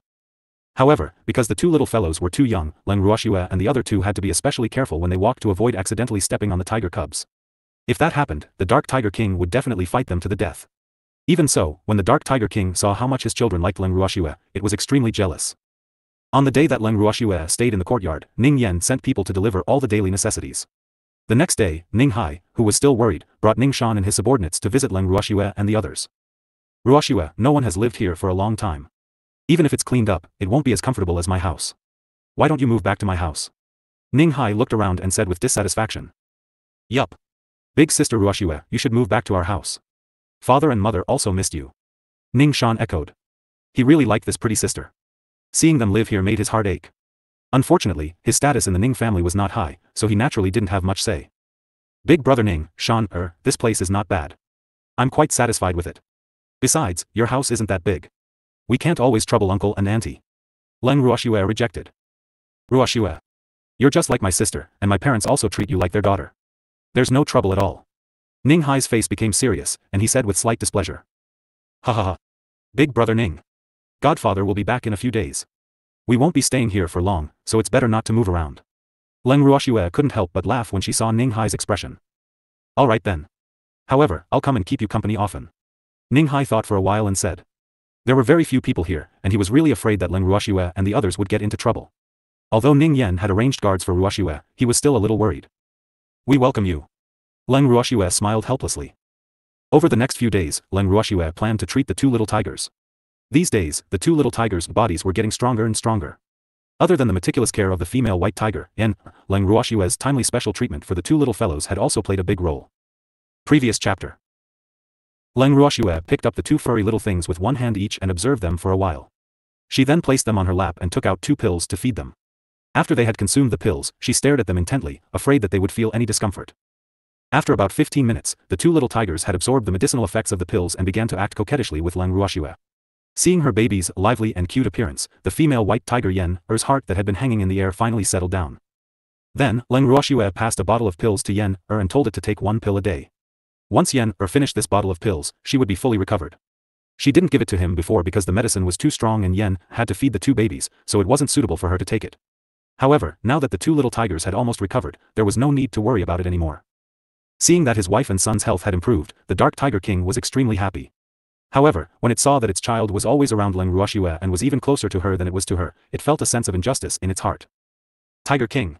However, because the 2 little fellows were too young, Leng Ruoxue and the other 2 had to be especially careful when they walked to avoid accidentally stepping on the tiger cubs. If that happened, the Dark Tiger King would definitely fight them to the death. Even so, when the Dark Tiger King saw how much his children liked Leng Ruoxue, it was extremely jealous. On the day that Leng Ruoxue stayed in the courtyard, Ning Yan sent people to deliver all the daily necessities. The next day, Ning Hai, who was still worried, brought Ning Shan and his subordinates to visit Leng Ruoxue and the others. Ruoxue, no one has lived here for a long time. Even if it's cleaned up, it won't be as comfortable as my house. Why don't you move back to my house? Ning Hai looked around and said with dissatisfaction. Yup. Big sister Ruoxue, you should move back to our house. Father and mother also missed you. Ning Shan echoed. He really liked this pretty sister. Seeing them live here made his heart ache. Unfortunately, his status in the Ning family was not high, so he naturally didn't have much say. Big brother Ning, Shan, this place is not bad. I'm quite satisfied with it. Besides, your house isn't that big. We can't always trouble uncle and auntie. Leng Ruoxue rejected. Ruoxue. You're just like my sister, and my parents also treat you like their daughter. There's no trouble at all. Ning Hai's face became serious, and he said with slight displeasure. Ha ha ha. Big brother Ning. Godfather will be back in a few days. We won't be staying here for long, so it's better not to move around. Leng Ruoxue couldn't help but laugh when she saw Ning Hai's expression. Alright then. However, I'll come and keep you company often. Ning Hai thought for a while and said. There were very few people here, and he was really afraid that Leng Ruoxue and the others would get into trouble. Although Ning Yen had arranged guards for Ruoxue, he was still a little worried. We welcome you. Leng Ruoxue smiled helplessly. Over the next few days, Leng Ruoxue planned to treat the two little tigers. These days, the two little tigers' bodies were getting stronger and stronger. Other than the meticulous care of the female white tiger, Leng Ruoxue's timely special treatment for the two little fellows had also played a big role. Previous chapter. Leng Ruoxue picked up the two furry little things with one hand each and observed them for a while. She then placed them on her lap and took out 2 pills to feed them. After they had consumed the pills, she stared at them intently, afraid that they would feel any discomfort. After about 15 minutes, the two little tigers had absorbed the medicinal effects of the pills and began to act coquettishly with Leng Ruoxue. Seeing her baby's lively and cute appearance, the female white tiger Yen's heart that had been hanging in the air finally settled down. Then, Leng Ruoxue passed a bottle of pills to Yen's and told it to take 1 pill a day. Once Yen's finished this bottle of pills, she would be fully recovered. She didn't give it to him before because the medicine was too strong and Yen's had to feed the 2 babies, so it wasn't suitable for her to take it. However, now that the 2 little tigers had almost recovered, there was no need to worry about it anymore. Seeing that his wife and son's health had improved, the Dark Tiger King was extremely happy. However, when it saw that its child was always around Leng Ruoxue and was even closer to her than it was to her, it felt a sense of injustice in its heart. Tiger King.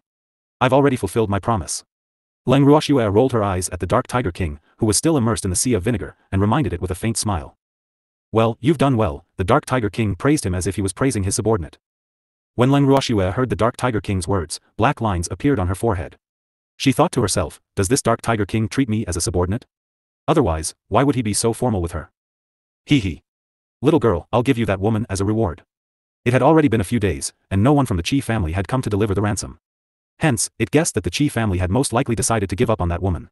I've already fulfilled my promise. Leng Ruoxue rolled her eyes at the Dark Tiger King, who was still immersed in the sea of vinegar, and reminded it with a faint smile. Well, you've done well, the Dark Tiger King praised him as if he was praising his subordinate. When Leng Ruoxue heard the Dark Tiger King's words, black lines appeared on her forehead. She thought to herself, does this Dark Tiger King treat me as a subordinate? Otherwise, why would he be so formal with her? Hee hee. Little girl, I'll give you that woman as a reward. It had already been a few days, and no one from the Qi family had come to deliver the ransom. Hence, it guessed that the Qi family had most likely decided to give up on that woman.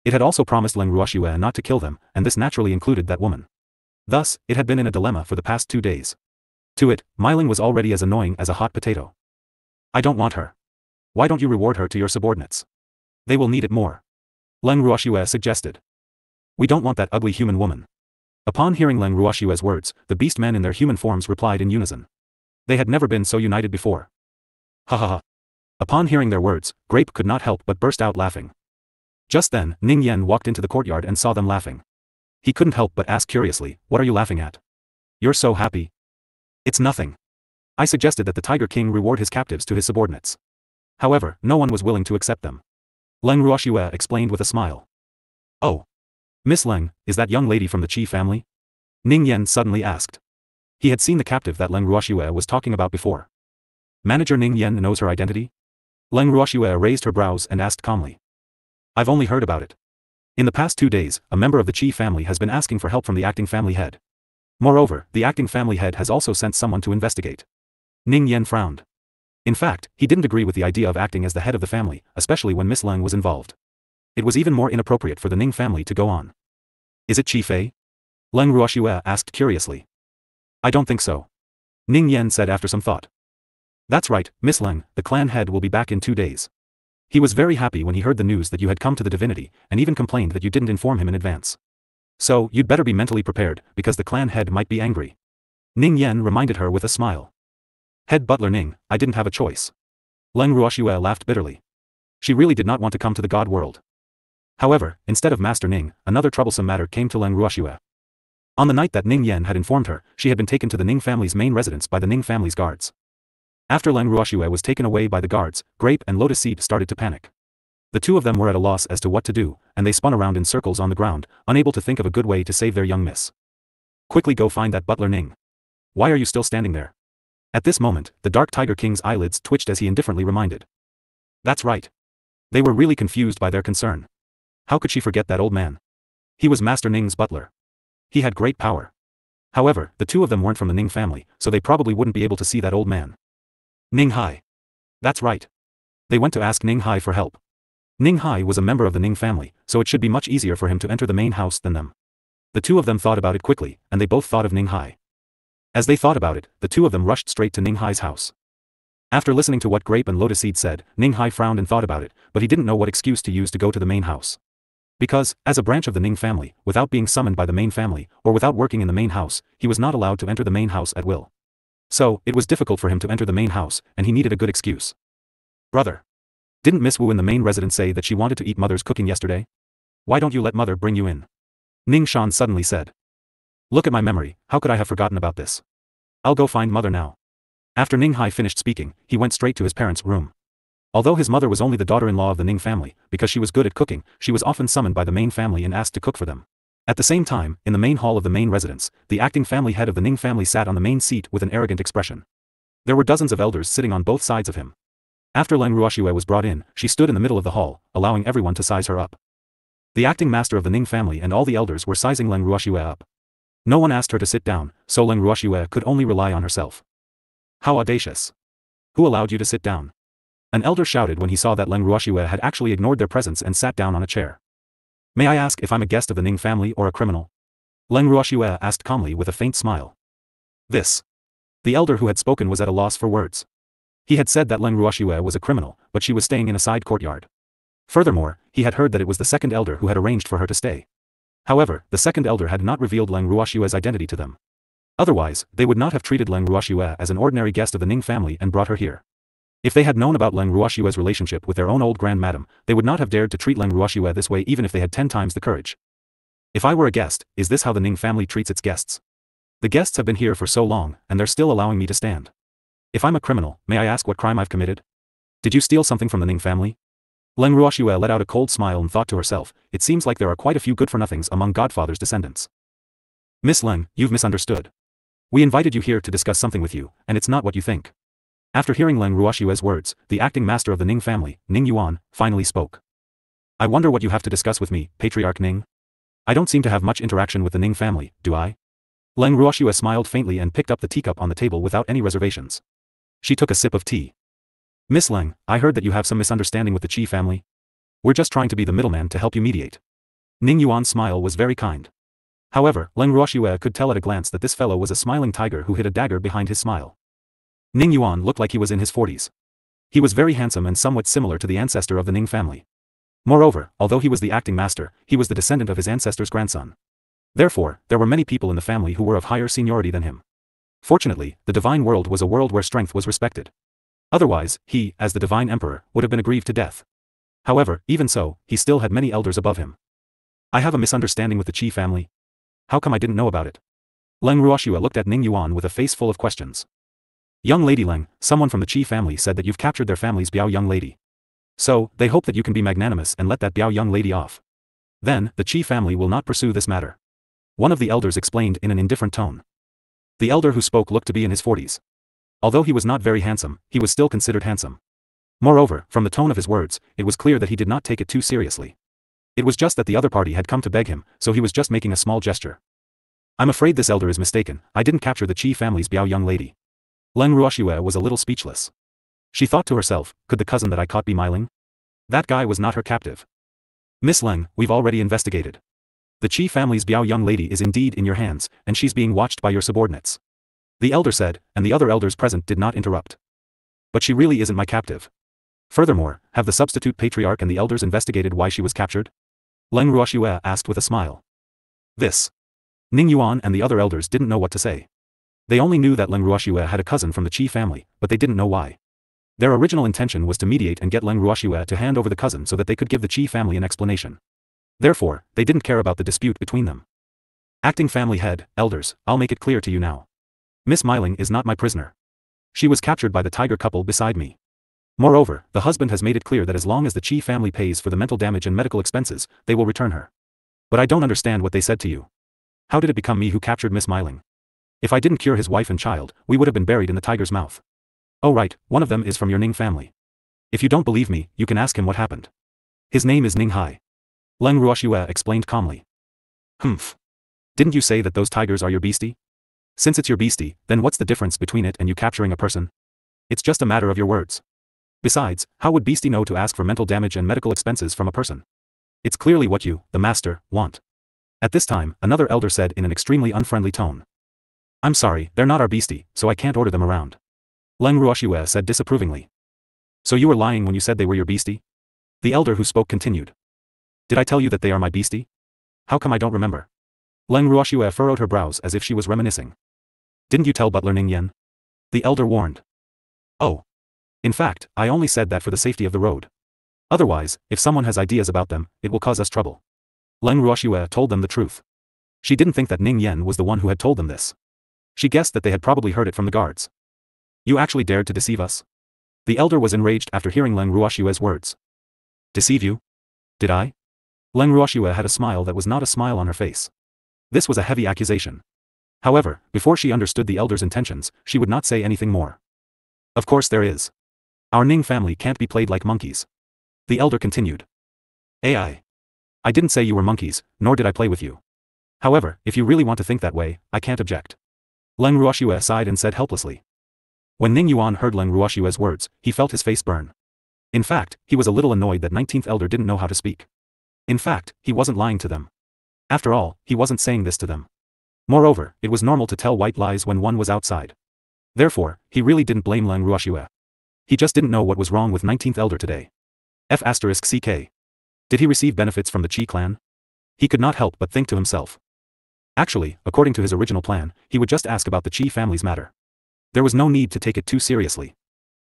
It had also promised Leng Ruoxue not to kill them, and this naturally included that woman. Thus, it had been in a dilemma for the past 2 days. To it, Myling was already as annoying as a hot potato. I don't want her. Why don't you reward her to your subordinates? They will need it more. Leng Ruoxue suggested. We don't want that ugly human woman. Upon hearing Leng Ruoxue's words, the beast men in their human forms replied in unison. They had never been so united before. Ha ha ha. Upon hearing their words, Grape could not help but burst out laughing. Just then, Ning Yen walked into the courtyard and saw them laughing. He couldn't help but ask curiously, what are you laughing at? You're so happy. It's nothing. I suggested that the Tiger King reward his captives to his subordinates. However, no one was willing to accept them. Leng Ruoxue explained with a smile. Oh. Miss Leng, is that young lady from the Qi family? Ning Yen suddenly asked. He had seen the captive that Leng Ruoxue was talking about before. Manager Ning Yen knows her identity? Leng Ruoxue raised her brows and asked calmly. I've only heard about it. In the past 2 days, a member of the Qi family has been asking for help from the acting family head. Moreover, the acting family head has also sent someone to investigate. Ning Yen frowned. In fact, he didn't agree with the idea of acting as the head of the family, especially when Miss Leng was involved. It was even more inappropriate for the Ning family to go on. Is it Qi Fei? Leng Ruoxue asked curiously. I don't think so. Ning Yen said after some thought. That's right, Miss Leng, the clan head will be back in 2 days. He was very happy when he heard the news that you had come to the divinity, and even complained that you didn't inform him in advance. So, you'd better be mentally prepared, because the clan head might be angry. Ning Yen reminded her with a smile. Head butler Ning, I didn't have a choice. Leng Ruoxue laughed bitterly. She really did not want to come to the god world. However, instead of Master Ning, another troublesome matter came to Leng Ruoxue. On the night that Ning Yen had informed her, she had been taken to the Ning family's main residence by the Ning family's guards. After Leng Ruoxue was taken away by the guards, Grape and Lotus Seed started to panic. The two of them were at a loss as to what to do, and they spun around in circles on the ground, unable to think of a good way to save their young miss. Quickly go find that butler Ning. Why are you still standing there? At this moment, the Dark Tiger King's eyelids twitched as he indifferently reminded. That's right. They were really confused by their concern. How could she forget that old man? He was Master Ning's butler. He had great power. However, the two of them weren't from the Ning family, so they probably wouldn't be able to see that old man. Ning Hai. That's right. They went to ask Ning Hai for help. Ning Hai was a member of the Ning family, so it should be much easier for him to enter the main house than them. The two of them thought about it quickly, and they both thought of Ning Hai. As they thought about it, the two of them rushed straight to Ning Hai's house. After listening to what Grape and Lotus Seed said, Ning Hai frowned and thought about it, but he didn't know what excuse to use to go to the main house. Because, as a branch of the Ning family, without being summoned by the main family, or without working in the main house, he was not allowed to enter the main house at will. So, it was difficult for him to enter the main house, and he needed a good excuse. Brother. Didn't Miss Wu in the main residence say that she wanted to eat Mother's cooking yesterday? Why don't you let Mother bring you in? Ning Shan suddenly said. Look at my memory, how could I have forgotten about this? I'll go find Mother now. After Ning Hai finished speaking, he went straight to his parents' room. Although his mother was only the daughter-in-law of the Ning family, because she was good at cooking, she was often summoned by the main family and asked to cook for them. At the same time, in the main hall of the main residence, the acting family head of the Ning family sat on the main seat with an arrogant expression. There were dozens of elders sitting on both sides of him. After Leng Ruoxue was brought in, she stood in the middle of the hall, allowing everyone to size her up. The acting master of the Ning family and all the elders were sizing Leng Ruoxue up. No one asked her to sit down, so Leng Ruoxue could only rely on herself. How audacious! Who allowed you to sit down? An elder shouted when he saw that Leng Ruoxue had actually ignored their presence and sat down on a chair. May I ask if I'm a guest of the Ning family or a criminal? Leng Ruoxue asked calmly with a faint smile. This. The elder who had spoken was at a loss for words. He had said that Leng Ruoxue was a criminal, but she was staying in a side courtyard. Furthermore, he had heard that it was the second elder who had arranged for her to stay. However, the second elder had not revealed Leng Ruoxue's identity to them. Otherwise, they would not have treated Leng Ruoxue as an ordinary guest of the Ning family and brought her here. If they had known about Leng Ruoxue's relationship with their own old grand madam, they would not have dared to treat Leng Ruoxue this way even if they had 10 times the courage. If I were a guest, is this how the Ning family treats its guests? The guests have been here for so long, and they're still allowing me to stand. If I'm a criminal, may I ask what crime I've committed? Did you steal something from the Ning family? Leng Ruoxue let out a cold smile and thought to herself, it seems like there are quite a few good-for-nothings among Godfather's descendants. Miss Leng, you've misunderstood. We invited you here to discuss something with you, and it's not what you think. After hearing Leng Ruoxue's words, the acting master of the Ning family, Ning Yuan, finally spoke. I wonder what you have to discuss with me, Patriarch Ning? I don't seem to have much interaction with the Ning family, do I? Leng Ruoxue smiled faintly and picked up the teacup on the table without any reservations. She took a sip of tea. Miss Leng, I heard that you have some misunderstanding with the Qi family. We're just trying to be the middleman to help you mediate. Ning Yuan's smile was very kind. However, Leng Ruoxue could tell at a glance that this fellow was a smiling tiger who hid a dagger behind his smile. Ning Yuan looked like he was in his 40s. He was very handsome and somewhat similar to the ancestor of the Ning family. Moreover, although he was the acting master, he was the descendant of his ancestor's grandson. Therefore, there were many people in the family who were of higher seniority than him. Fortunately, the divine world was a world where strength was respected. Otherwise, he, as the divine emperor, would have been aggrieved to death. However, even so, he still had many elders above him. I have a misunderstanding with the Qi family. How come I didn't know about it? Leng Ruoxue looked at Ning Yuan with a face full of questions. Young lady Leng, someone from the Qi family said that you've captured their family's Biao young lady. So, they hope that you can be magnanimous and let that Biao young lady off. Then, the Qi family will not pursue this matter. One of the elders explained in an indifferent tone. The elder who spoke looked to be in his 40s. Although he was not very handsome, he was still considered handsome. Moreover, from the tone of his words, it was clear that he did not take it too seriously. It was just that the other party had come to beg him, so he was just making a small gesture. I'm afraid this elder is mistaken, I didn't capture the Qi family's Biao young lady. Leng Ruoxue was a little speechless. She thought to herself, could the cousin that I caught be my Ling? That guy was not her captive. Miss Leng, we've already investigated. The Qi family's Biao young lady is indeed in your hands, and she's being watched by your subordinates. The elder said, and the other elders present did not interrupt. But she really isn't my captive. Furthermore, have the substitute patriarch and the elders investigated why she was captured? Leng Ruoxue asked with a smile. This. Ning Yuan and the other elders didn't know what to say. They only knew that Leng Ruoxue had a cousin from the Qi family, but they didn't know why. Their original intention was to mediate and get Leng Ruoxue to hand over the cousin so that they could give the Qi family an explanation. Therefore, they didn't care about the dispute between them. Acting family head, elders, I'll make it clear to you now. Miss Myling is not my prisoner. She was captured by the tiger couple beside me. Moreover, the husband has made it clear that as long as the Qi family pays for the mental damage and medical expenses, they will return her. But I don't understand what they said to you. How did it become me who captured Miss Myling? If I didn't cure his wife and child, we would have been buried in the tiger's mouth. Oh right, one of them is from your Ning family. If you don't believe me, you can ask him what happened. His name is Ning Hai. Leng Ruoxue explained calmly. Humph. Didn't you say that those tigers are your beastie? Since it's your beastie, then what's the difference between it and you capturing a person? It's just a matter of your words. Besides, how would beastie know to ask for mental damage and medical expenses from a person? It's clearly what you, the master, want. At this time, another elder said in an extremely unfriendly tone. I'm sorry, they're not our beastie, so I can't order them around. Leng Ruoxue said disapprovingly. So you were lying when you said they were your beastie? The elder who spoke continued. Did I tell you that they are my beastie? How come I don't remember? Leng Ruoxue furrowed her brows as if she was reminiscing. Didn't you tell butler Ning Yen? The elder warned. Oh. In fact, I only said that for the safety of the road. Otherwise, if someone has ideas about them, it will cause us trouble. Leng Ruoxue told them the truth. She didn't think that Ning Yen was the one who had told them this. She guessed that they had probably heard it from the guards. You actually dared to deceive us? The elder was enraged after hearing Leng Ruoxue's words. Deceive you? Did I? Leng Ruoxue had a smile that was not a smile on her face. This was a heavy accusation. However, before she understood the elder's intentions, she would not say anything more. Of course there is. Our Ning family can't be played like monkeys. The elder continued. I didn't say you were monkeys, nor did I play with you. However, if you really want to think that way, I can't object. Leng Ruoxue sighed and said helplessly. When Ning Yuan heard Leng Ruoxue's words, he felt his face burn. In fact, he was a little annoyed that 19th elder didn't know how to speak. In fact, he wasn't lying to them. After all, he wasn't saying this to them. Moreover, it was normal to tell white lies when one was outside. Therefore, he really didn't blame Leng Ruoxue. He just didn't know what was wrong with 19th elder today. F***CK. Did he receive benefits from the Qi clan? He could not help but think to himself. Actually, according to his original plan, he would just ask about the Qi family's matter. There was no need to take it too seriously.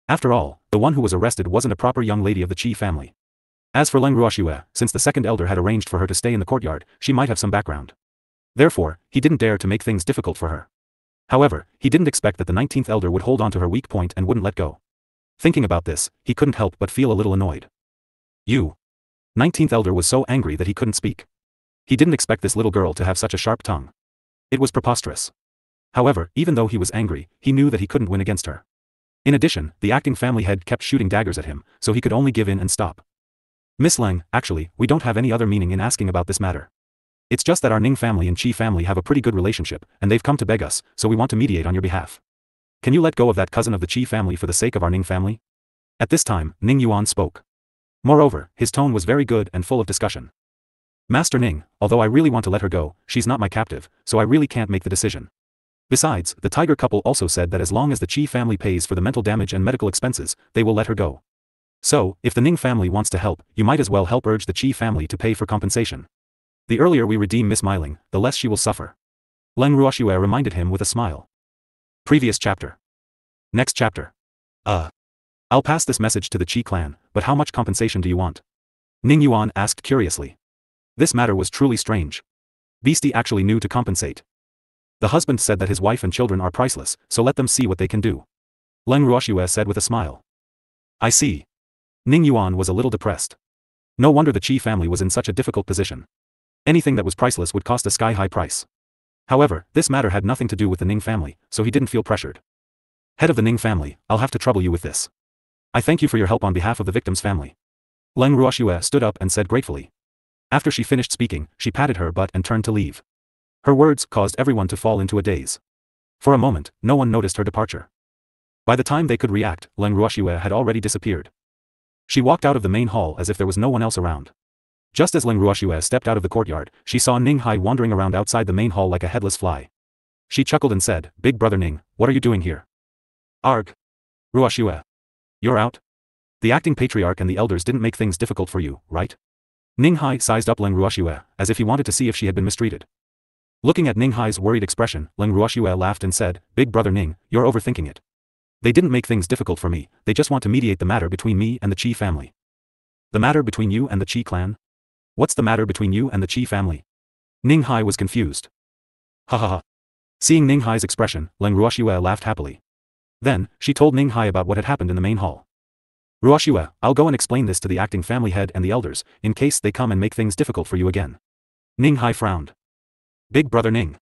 After all, the one who was arrested wasn't a proper young lady of the Qi family. As for Leng Ruoxue, since the second elder had arranged for her to stay in the courtyard, she might have some background. Therefore, he didn't dare to make things difficult for her. However, he didn't expect that the 19th elder would hold on to her weak point and wouldn't let go. Thinking about this, he couldn't help but feel a little annoyed. 19th elder was so angry that he couldn't speak. He didn't expect this little girl to have such a sharp tongue. It was preposterous. However, even though he was angry, he knew that he couldn't win against her. In addition, the acting family head kept shooting daggers at him, so he could only give in and stop. Miss Leng, actually, we don't have any other meaning in asking about this matter. It's just that our Ning family and Qi family have a pretty good relationship, and they've come to beg us, so we want to mediate on your behalf. Can you let go of that cousin of the Qi family for the sake of our Ning family? At this time, Ning Yuan spoke. Moreover, his tone was very good and full of discussion. Master Ning, although I really want to let her go, she's not my captive, so I really can't make the decision. Besides, the tiger couple also said that as long as the Qi family pays for the mental damage and medical expenses, they will let her go. So, if the Ning family wants to help, you might as well help urge the Qi family to pay for compensation. The earlier we redeem Miss Myling, the less she will suffer. Leng Ruoxue reminded him with a smile. Previous chapter. Next chapter. I'll pass this message to the Qi clan, but how much compensation do you want? Ning Yuan asked curiously. This matter was truly strange. Beastie actually knew to compensate. The husband said that his wife and children are priceless, so let them see what they can do. Leng Ruoxue said with a smile. I see. Ning Yuan was a little depressed. No wonder the Qi family was in such a difficult position. Anything that was priceless would cost a sky-high price. However, this matter had nothing to do with the Ning family, so he didn't feel pressured. Head of the Ning family, I'll have to trouble you with this. I thank you for your help on behalf of the victim's family. Leng Ruoxue stood up and said gratefully. After she finished speaking, she patted her butt and turned to leave. Her words caused everyone to fall into a daze. For a moment, no one noticed her departure. By the time they could react, Leng Ruoxue had already disappeared. She walked out of the main hall as if there was no one else around. Just as Leng Ruoxue stepped out of the courtyard, she saw Ning Hai wandering around outside the main hall like a headless fly. She chuckled and said, Big brother Ning, what are you doing here? Arg. Ruoxue. You're out? The acting patriarch and the elders didn't make things difficult for you, right? Ning Hai sized up Leng Ruoxue, as if he wanted to see if she had been mistreated. Looking at Ning Hai's worried expression, Leng Ruoxue laughed and said, Big brother Ning, you're overthinking it. They didn't make things difficult for me, they just want to mediate the matter between me and the Qi family. The matter between you and the Qi clan? What's the matter between you and the Qi family? Ning Hai was confused. Ha ha ha. Seeing Ning Hai's expression, Leng Ruoxue laughed happily. Then, she told Ning Hai about what had happened in the main hall. Ruoxue, I'll go and explain this to the acting family head and the elders, in case they come and make things difficult for you again. Ning Hai frowned. Big brother Ning.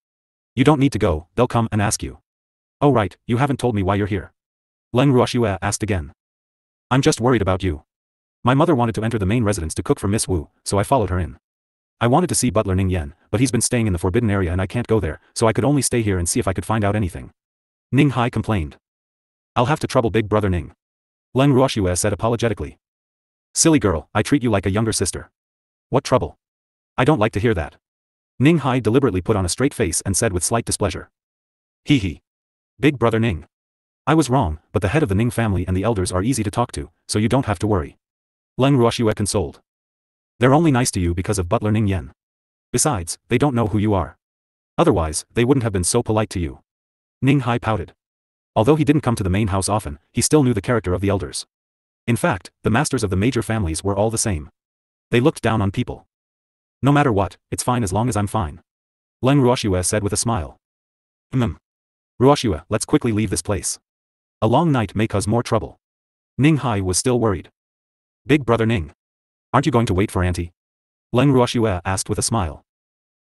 You don't need to go, they'll come and ask you. Oh right, you haven't told me why you're here. Leng Ruoxue asked again. I'm just worried about you. My mother wanted to enter the main residence to cook for Miss Wu, so I followed her in. I wanted to see Butler Ning Yen, but he's been staying in the forbidden area and I can't go there, so I could only stay here and see if I could find out anything. Ning Hai complained. I'll have to trouble big brother Ning. Leng Ruoxue said apologetically. Silly girl, I treat you like a younger sister. What trouble? I don't like to hear that. Ning Hai deliberately put on a straight face and said with slight displeasure. Hee hee. Big brother Ning. I was wrong, but the head of the Ning family and the elders are easy to talk to, so you don't have to worry. Leng Ruoxue consoled. They're only nice to you because of Butler Ning Yen. Besides, they don't know who you are. Otherwise, they wouldn't have been so polite to you. Ning Hai pouted. Although he didn't come to the main house often, he still knew the character of the elders. In fact, the masters of the major families were all the same. They looked down on people. No matter what, it's fine as long as I'm fine. Leng Ruoxue said with a smile. Ruoxue, let's quickly leave this place. A long night may cause more trouble. Ning Hai was still worried. Big brother Ning. Aren't you going to wait for auntie? Leng Ruoxue asked with a smile.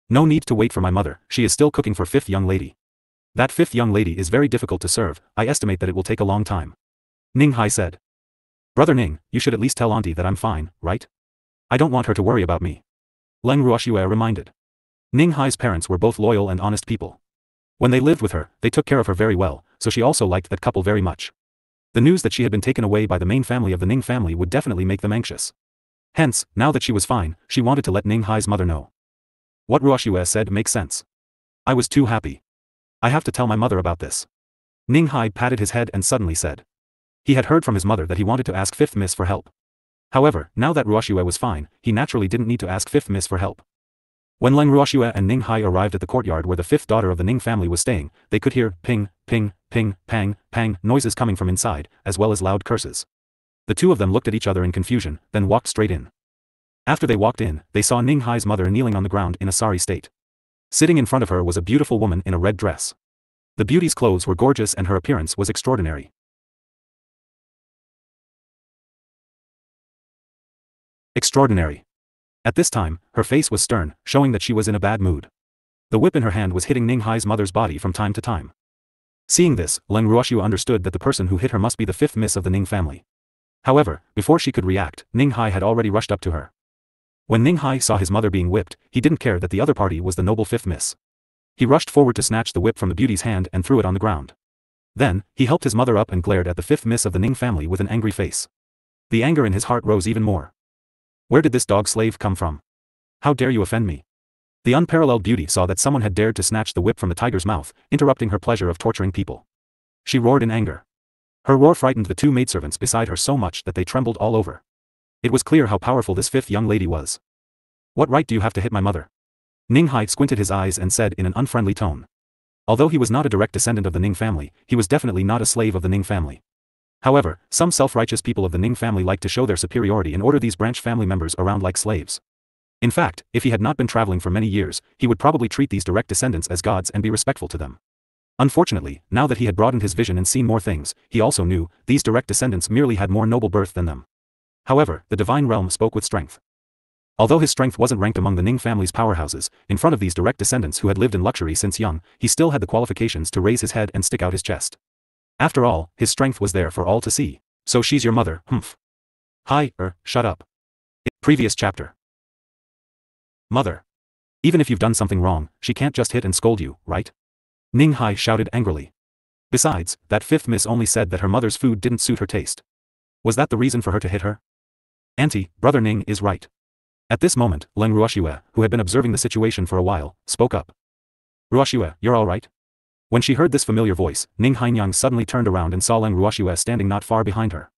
No need to wait for my mother, she is still cooking for fifth young lady. That fifth young lady is very difficult to serve, I estimate that it will take a long time. Ning Hai said. Brother Ning, you should at least tell auntie that I'm fine, right? I don't want her to worry about me. Leng Ruoxue reminded. Ning Hai's parents were both loyal and honest people. When they lived with her, they took care of her very well, so she also liked that couple very much. The news that she had been taken away by the main family of the Ning family would definitely make them anxious. Hence, now that she was fine, she wanted to let Ning Hai's mother know. What Ruoxue said makes sense. I was too happy. I have to tell my mother about this. Ning Hai patted his head and suddenly said. He had heard from his mother that he wanted to ask Fifth Miss for help. However, now that Ruoxue was fine, he naturally didn't need to ask Fifth Miss for help. When Leng Ruoxue and Ning Hai arrived at the courtyard where the fifth daughter of the Ning family was staying, they could hear ping, ping, ping, pang, pang noises coming from inside, as well as loud curses. The two of them looked at each other in confusion, then walked straight in. After they walked in, they saw Ning Hai's mother kneeling on the ground in a sorry state. Sitting in front of her was a beautiful woman in a red dress. The beauty's clothes were gorgeous and her appearance was extraordinary. Extraordinary. At this time, her face was stern, showing that she was in a bad mood. The whip in her hand was hitting Ning Hai's mother's body from time to time. Seeing this, Leng Ruoxue understood that the person who hit her must be the fifth miss of the Ning family. However, before she could react, Ning Hai had already rushed up to her. When Ning Hai saw his mother being whipped, he didn't care that the other party was the noble fifth miss. He rushed forward to snatch the whip from the beauty's hand and threw it on the ground. Then, he helped his mother up and glared at the fifth miss of the Ning family with an angry face. The anger in his heart rose even more. Where did this dog slave come from? How dare you offend me? The unparalleled beauty saw that someone had dared to snatch the whip from the tiger's mouth, interrupting her pleasure of torturing people. She roared in anger. Her roar frightened the two maidservants beside her so much that they trembled all over. It was clear how powerful this fifth young lady was. What right do you have to hit my mother? Ning Hai squinted his eyes and said in an unfriendly tone. Although he was not a direct descendant of the Ning family, he was definitely not a slave of the Ning family. However, some self-righteous people of the Ning family like to show their superiority and order these branch family members around like slaves. In fact, if he had not been traveling for many years, he would probably treat these direct descendants as gods and be respectful to them. Unfortunately, now that he had broadened his vision and seen more things, he also knew, these direct descendants merely had more noble birth than them. However, the divine realm spoke with strength. Although his strength wasn't ranked among the Ning family's powerhouses, in front of these direct descendants who had lived in luxury since young, he still had the qualifications to raise his head and stick out his chest. After all, his strength was there for all to see. So she's your mother, humph. Hi, shut up. Previous chapter. Mother. Even if you've done something wrong, she can't just hit and scold you, right? Ning Hai shouted angrily. Besides, that fifth miss only said that her mother's food didn't suit her taste. Was that the reason for her to hit her? Auntie, brother Ning is right. At this moment, Leng Ruoxue, who had been observing the situation for a while, spoke up. Ruoxue, you're all right? When she heard this familiar voice, Ning Hainyang suddenly turned around and saw Leng Ruoxue standing not far behind her.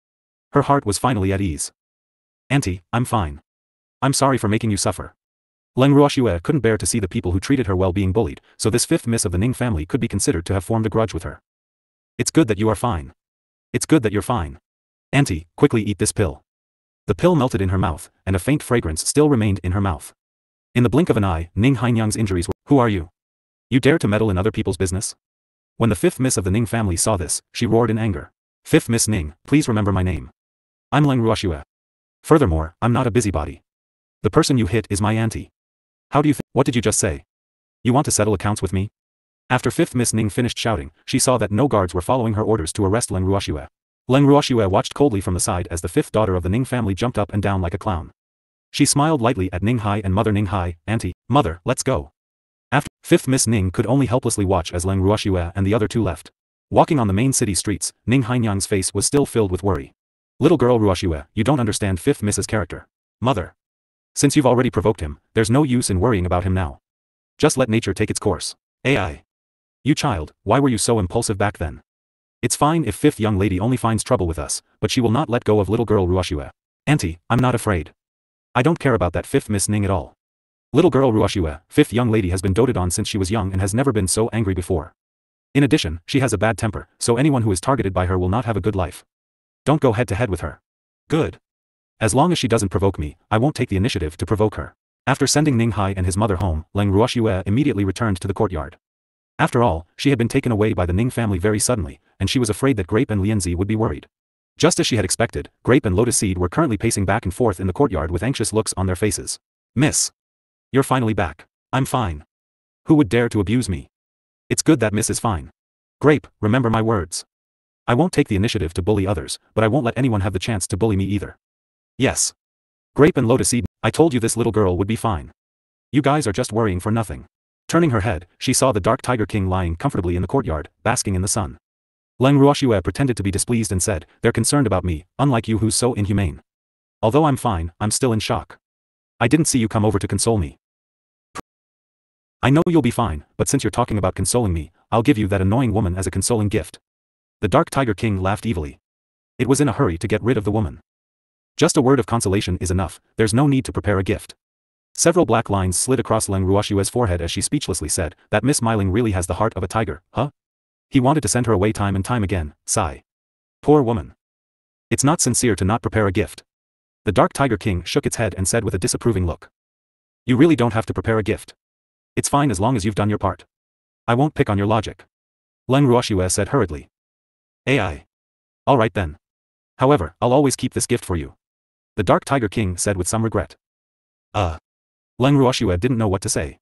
Her heart was finally at ease. Auntie, I'm fine. I'm sorry for making you suffer. Leng Ruoxue couldn't bear to see the people who treated her well being bullied, so this fifth miss of the Ning family could be considered to have formed a grudge with her. It's good that you are fine. It's good that you're fine. Auntie, quickly eat this pill. The pill melted in her mouth, and a faint fragrance still remained in her mouth. In the blink of an eye, Ning Hainyang's injuries were— Who are you? You dare to meddle in other people's business? When the fifth miss of the Ning family saw this, she roared in anger. Fifth Miss Ning, please remember my name. I'm Leng Ruoxue. Furthermore, I'm not a busybody. The person you hit is my auntie. How do you what did you just say? You want to settle accounts with me? After 5th Miss Ning finished shouting, she saw that no guards were following her orders to arrest Leng Ruoxue. Leng Ruoxue watched coldly from the side as the 5th daughter of the Ning family jumped up and down like a clown. She smiled lightly at Ning Hai and Mother Ning Hai. Auntie, Mother, let's go. After 5th Miss Ning could only helplessly watch as Leng Ruoxue and the other two left. Walking on the main city streets, Ning Hainyang's face was still filled with worry. Little girl Ruoxue, you don't understand 5th Miss's character. Mother. Since you've already provoked him, there's no use in worrying about him now. Just let nature take its course. AI. You child, why were you so impulsive back then? It's fine if 5th young lady only finds trouble with us, but she will not let go of little girl Ruoxue. Auntie, I'm not afraid. I don't care about that 5th Miss Ning at all. Little girl Ruoxue, 5th young lady has been doted on since she was young and has never been so angry before. In addition, she has a bad temper, so anyone who is targeted by her will not have a good life. Don't go head to head with her. Good. As long as she doesn't provoke me, I won't take the initiative to provoke her. After sending Ning Hai and his mother home, Leng Ruoxue immediately returned to the courtyard. After all, she had been taken away by the Ning family very suddenly, and she was afraid that Grape and Lianzi would be worried. Just as she had expected, Grape and Lotus Seed were currently pacing back and forth in the courtyard with anxious looks on their faces. Miss. You're finally back. I'm fine. Who would dare to abuse me? It's good that Miss is fine. Grape, remember my words. I won't take the initiative to bully others, but I won't let anyone have the chance to bully me either. Yes. Grape and Lotus Seed, I told you this little girl would be fine. You guys are just worrying for nothing. Turning her head, she saw the Dark Tiger King lying comfortably in the courtyard, basking in the sun. Leng Ruoxue pretended to be displeased and said, they're concerned about me, unlike you who's so inhumane. Although I'm fine, I'm still in shock. I didn't see you come over to console me. I know you'll be fine, but since you're talking about consoling me, I'll give you that annoying woman as a consoling gift. The Dark Tiger King laughed evilly. It was in a hurry to get rid of the woman. Just a word of consolation is enough, there's no need to prepare a gift. Several black lines slid across Leng Ruoxue's forehead as she speechlessly said, that Miss Myling really has the heart of a tiger, huh? He wanted to send her away time and time again, sigh. Poor woman. It's not sincere to not prepare a gift. The Dark Tiger King shook its head and said with a disapproving look. You really don't have to prepare a gift. It's fine as long as you've done your part. I won't pick on your logic. Leng Ruoxue said hurriedly. AI. All right then. However, I'll always keep this gift for you. The Dark Tiger King said with some regret. Leng Ruoxue didn't know what to say.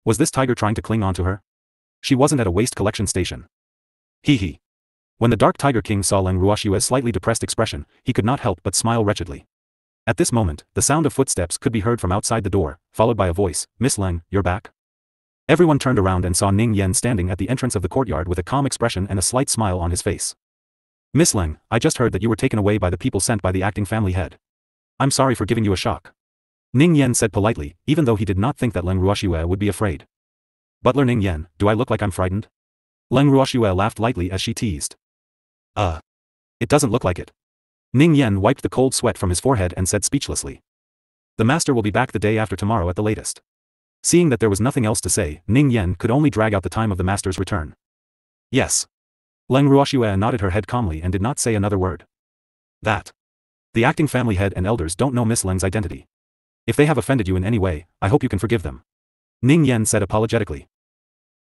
Was this tiger trying to cling on to her? She wasn't at a waste collection station. Hee hee. When the Dark Tiger King saw Leng Ruoxue's slightly depressed expression, he could not help but smile wretchedly. At this moment, the sound of footsteps could be heard from outside the door, followed by a voice, Miss Leng, you're back? Everyone turned around and saw Ning Yen standing at the entrance of the courtyard with a calm expression and a slight smile on his face. Miss Leng, I just heard that you were taken away by the people sent by the acting family head. I'm sorry for giving you a shock. Ning Yen said politely, even though he did not think that Leng Ruoxue would be afraid. Butler Ning Yen, do I look like I'm frightened? Leng Ruoxue laughed lightly as she teased. It doesn't look like it. Ning Yen wiped the cold sweat from his forehead and said speechlessly. The master will be back the day after tomorrow at the latest. Seeing that there was nothing else to say, Ning Yen could only drag out the time of the master's return. Yes. Leng Ruoxue nodded her head calmly and did not say another word. That. The acting family head and elders don't know Miss Leng's identity. If they have offended you in any way, I hope you can forgive them. Ning Yen said apologetically.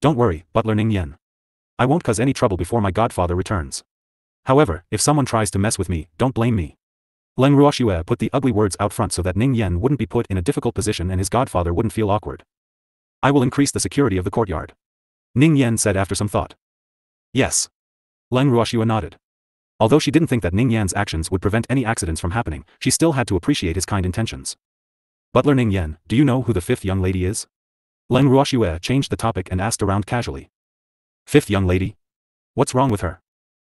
Don't worry, Butler Ning Yen. I won't cause any trouble before my godfather returns. However, if someone tries to mess with me, don't blame me. Leng Ruoxue put the ugly words out front so that Ning Yen wouldn't be put in a difficult position and his godfather wouldn't feel awkward. I will increase the security of the courtyard. Ning Yen said after some thought. Yes. Leng Ruoxue nodded. Although she didn't think that Ning Yan's actions would prevent any accidents from happening, she still had to appreciate his kind intentions. Butler Ning Yen, do you know who the 5th young lady is? Leng Ruoxue changed the topic and asked around casually. 5th young lady? What's wrong with her?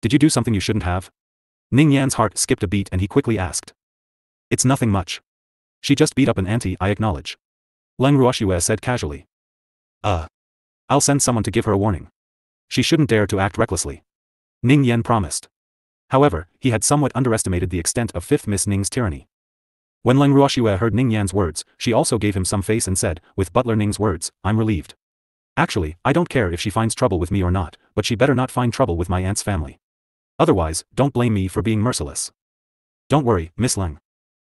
Did you do something you shouldn't have? Ning Yan's heart skipped a beat and he quickly asked. It's nothing much. She just beat up an auntie, I acknowledge. Leng Ruoxue said casually. I'll send someone to give her a warning. She shouldn't dare to act recklessly. Ning Yen promised. However, he had somewhat underestimated the extent of 5th Miss Ning's tyranny. When Leng Ruoxue heard Ning Yan's words, she also gave him some face and said, with Butler Ning's words, I'm relieved. Actually, I don't care if she finds trouble with me or not, but she better not find trouble with my aunt's family. Otherwise, don't blame me for being merciless. Don't worry, Miss Leng.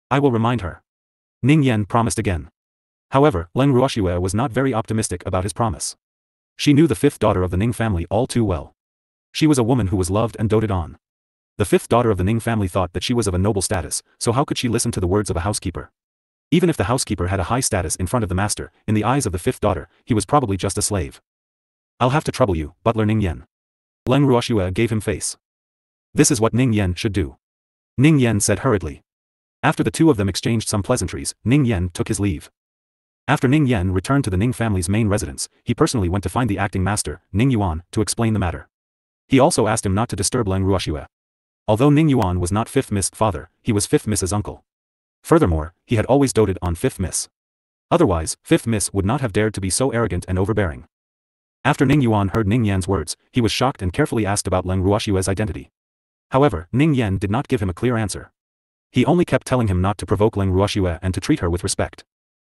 I will remind her. Ning Yen promised again. However, Leng Ruoxue was not very optimistic about his promise. She knew the 5th daughter of the Ning family all too well. She was a woman who was loved and doted on. The fifth daughter of the Ning family thought that she was of a noble status, so how could she listen to the words of a housekeeper? Even if the housekeeper had a high status in front of the master, in the eyes of the fifth daughter, he was probably just a slave. I'll have to trouble you, butler Ning Yen. Leng Ruoxue gave him face. This is what Ning Yen should do. Ning Yen said hurriedly. After the two of them exchanged some pleasantries, Ning Yen took his leave. After Ning Yen returned to the Ning family's main residence, he personally went to find the acting master, Ning Yuan, to explain the matter. He also asked him not to disturb Leng Ruoxue. Although Ning Yuan was not Fifth Miss' father, he was Fifth Miss's uncle. Furthermore, he had always doted on Fifth Miss. Otherwise, Fifth Miss would not have dared to be so arrogant and overbearing. After Ning Yuan heard Ning Yan's words, he was shocked and carefully asked about Leng Ruoxue's identity. However, Ning Yan did not give him a clear answer. He only kept telling him not to provoke Leng Ruoxue and to treat her with respect.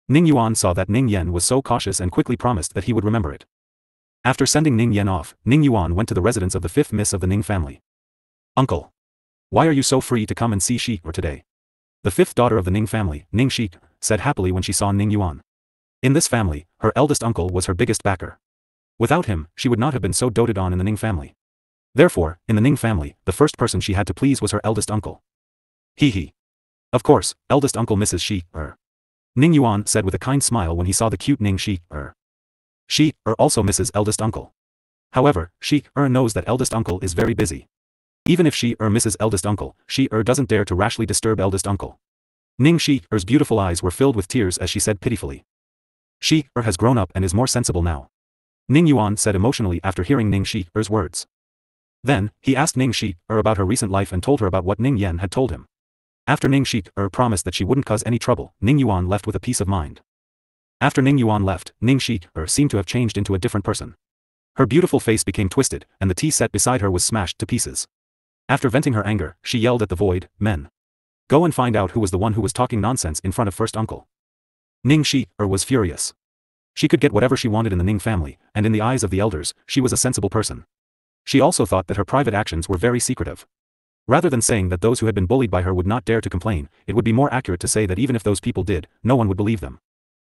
Ning Yuan saw that Ning Yan was so cautious and quickly promised that he would remember it. After sending Ning Yan off, Ning Yuan went to the residence of the fifth miss of the Ning family. Uncle. Why are you so free to come and see Shi today? The fifth daughter of the Ning family, Ning Shi, said happily when she saw Ning Yuan. In this family, her eldest uncle was her biggest backer. Without him, she would not have been so doted on in the Ning family. Therefore, in the Ning family, the first person she had to please was her eldest uncle. He. Of course, eldest uncle Mrs. Shi, Ning Yuan said with a kind smile when he saw the cute Ning Shi, Shi, also Mrs. eldest uncle. However, Shi, knows that eldest uncle is very busy. Even if Shi, Mrs. eldest uncle, Shi, doesn't dare to rashly disturb eldest uncle. Ning Shi-er's beautiful eyes were filled with tears as she said pitifully. Shi, has grown up and is more sensible now. Ning Yuan said emotionally after hearing Ning Shi-er's words. Then, he asked Ning Shi-er about her recent life and told her about what Ning Yan had told him. After Ning Shi-er promised that she wouldn't cause any trouble, Ning Yuan left with a peace of mind. After Ning Yuan left, Ning Shi-er seemed to have changed into a different person. Her beautiful face became twisted, and the tea set beside her was smashed to pieces. After venting her anger, she yelled at the void, "Men! Go and find out who was the one who was talking nonsense in front of first uncle." Ning Shi-er was furious. She could get whatever she wanted in the Ning family, and in the eyes of the elders, she was a sensible person. She also thought that her private actions were very secretive. Rather than saying that those who had been bullied by her would not dare to complain, it would be more accurate to say that even if those people did, no one would believe them.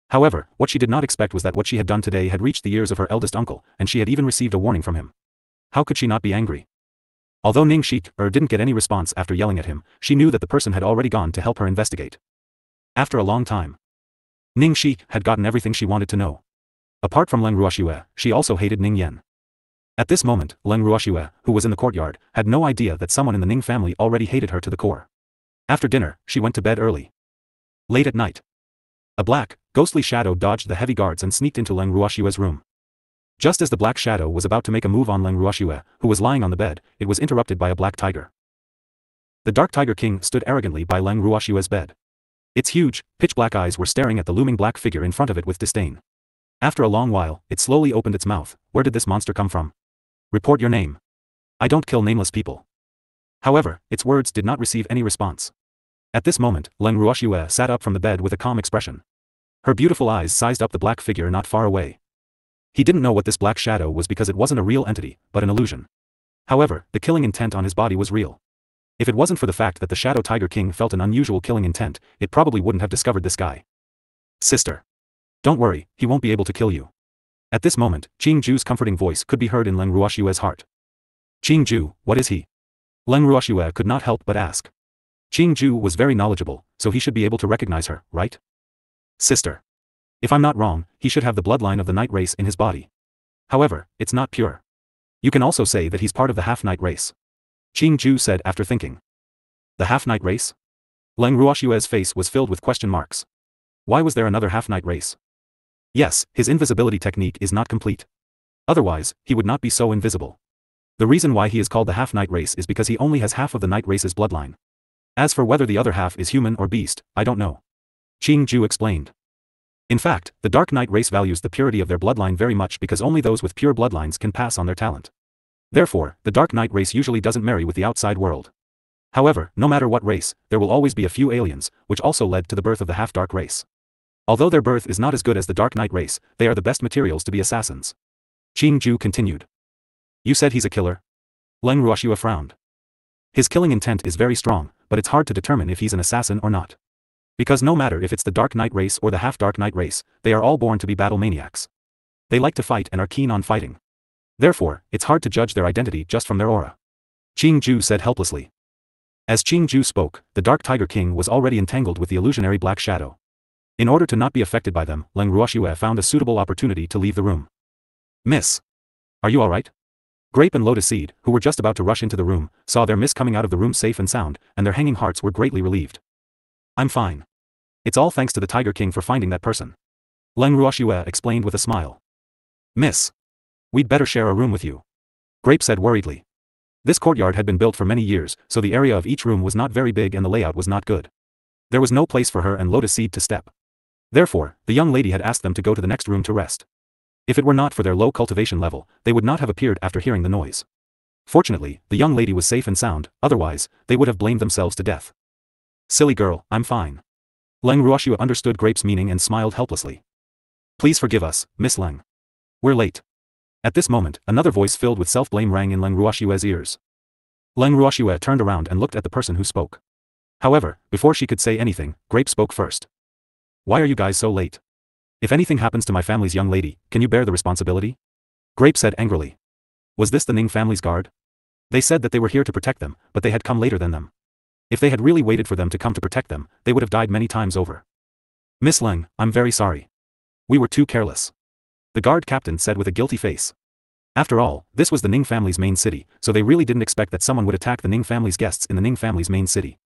However, what she did not expect was that what she had done today had reached the ears of her eldest uncle, and she had even received a warning from him. How could she not be angry? Although Ning Shi-er didn't get any response after yelling at him, she knew that the person had already gone to help her investigate. After a long time, Ning Shi had gotten everything she wanted to know. Apart from Leng Ruoxue, she also hated Ning Yan. At this moment, Leng Ruoxue, who was in the courtyard, had no idea that someone in the Ning family already hated her to the core. After dinner, she went to bed early. Late at night, a black, ghostly shadow dodged the heavy guards and sneaked into Leng Ruoxue's room. Just as the black shadow was about to make a move on Leng Ruoxue, who was lying on the bed, it was interrupted by a black tiger. The dark tiger king stood arrogantly by Leng Ruoxue's bed. Its huge, pitch-black eyes were staring at the looming black figure in front of it with disdain. After a long while, it slowly opened its mouth. Where did this monster come from? Report your name. I don't kill nameless people. However, its words did not receive any response. At this moment, Leng Ruoxue sat up from the bed with a calm expression. Her beautiful eyes sized up the black figure not far away. He didn't know what this black shadow was because it wasn't a real entity, but an illusion. However, the killing intent on his body was real. If it wasn't for the fact that the Shadow Tiger King felt an unusual killing intent, it probably wouldn't have discovered this guy. Sister. Don't worry, he won't be able to kill you. At this moment, Qing Ju's comforting voice could be heard in Leng Ruoxue's heart. Qing Ju, what is he? Leng Ruoxue could not help but ask. Qing Ju was very knowledgeable, so he should be able to recognize her, right? Sister. If I'm not wrong, he should have the bloodline of the night race in his body. However, it's not pure. You can also say that he's part of the half-night race. Qing Ju said after thinking. The half-night race? Leng Ruoxue's face was filled with question marks. Why was there another half-night race? Yes, his invisibility technique is not complete. Otherwise, he would not be so invisible. The reason why he is called the half-night race is because he only has half of the night race's bloodline. As for whether the other half is human or beast, I don't know. Qing Ju explained. In fact, the Dark Knight race values the purity of their bloodline very much because only those with pure bloodlines can pass on their talent. Therefore, the Dark Knight race usually doesn't marry with the outside world. However, no matter what race, there will always be a few aliens, which also led to the birth of the Half-Dark race. Although their birth is not as good as the Dark Knight race, they are the best materials to be assassins. Qing Ju continued. You said he's a killer? Leng Ruoxue frowned. His killing intent is very strong, but it's hard to determine if he's an assassin or not. Because no matter if it's the Dark Knight race or the Half-Dark Knight race, they are all born to be battle maniacs. They like to fight and are keen on fighting. Therefore, it's hard to judge their identity just from their aura. Qing Ju said helplessly. As Qing Ju spoke, the Dark Tiger King was already entangled with the illusionary black shadow. In order to not be affected by them, Leng Ruoxue found a suitable opportunity to leave the room. Miss. Are you alright? Grape and Lotus Seed, who were just about to rush into the room, saw their miss coming out of the room safe and sound, and their hanging hearts were greatly relieved. I'm fine. It's all thanks to the Tiger King for finding that person. Leng Ruoxue explained with a smile. Miss. We'd better share a room with you. Grape said worriedly. This courtyard had been built for many years, so the area of each room was not very big and the layout was not good. There was no place for her and Lotus Seed to step. Therefore, the young lady had asked them to go to the next room to rest. If it were not for their low cultivation level, they would not have appeared after hearing the noise. Fortunately, the young lady was safe and sound, otherwise, they would have blamed themselves to death. Silly girl, I'm fine. Leng Ruoxue understood Grape's meaning and smiled helplessly. Please forgive us, Miss Leng. We're late. At this moment, another voice filled with self-blame rang in Leng Ruoxue's ears. Leng Ruoxue turned around and looked at the person who spoke. However, before she could say anything, Grape spoke first. Why are you guys so late? If anything happens to my family's young lady, can you bear the responsibility? Grape said angrily. Was this the Ning family's guard? They said that they were here to protect them, but they had come later than them. If they had really waited for them to come to protect them, they would have died many times over. Miss Leng, I'm very sorry. We were too careless. The guard captain said with a guilty face. After all, this was the Ning family's main city, so they really didn't expect that someone would attack the Ning family's guests in the Ning family's main city.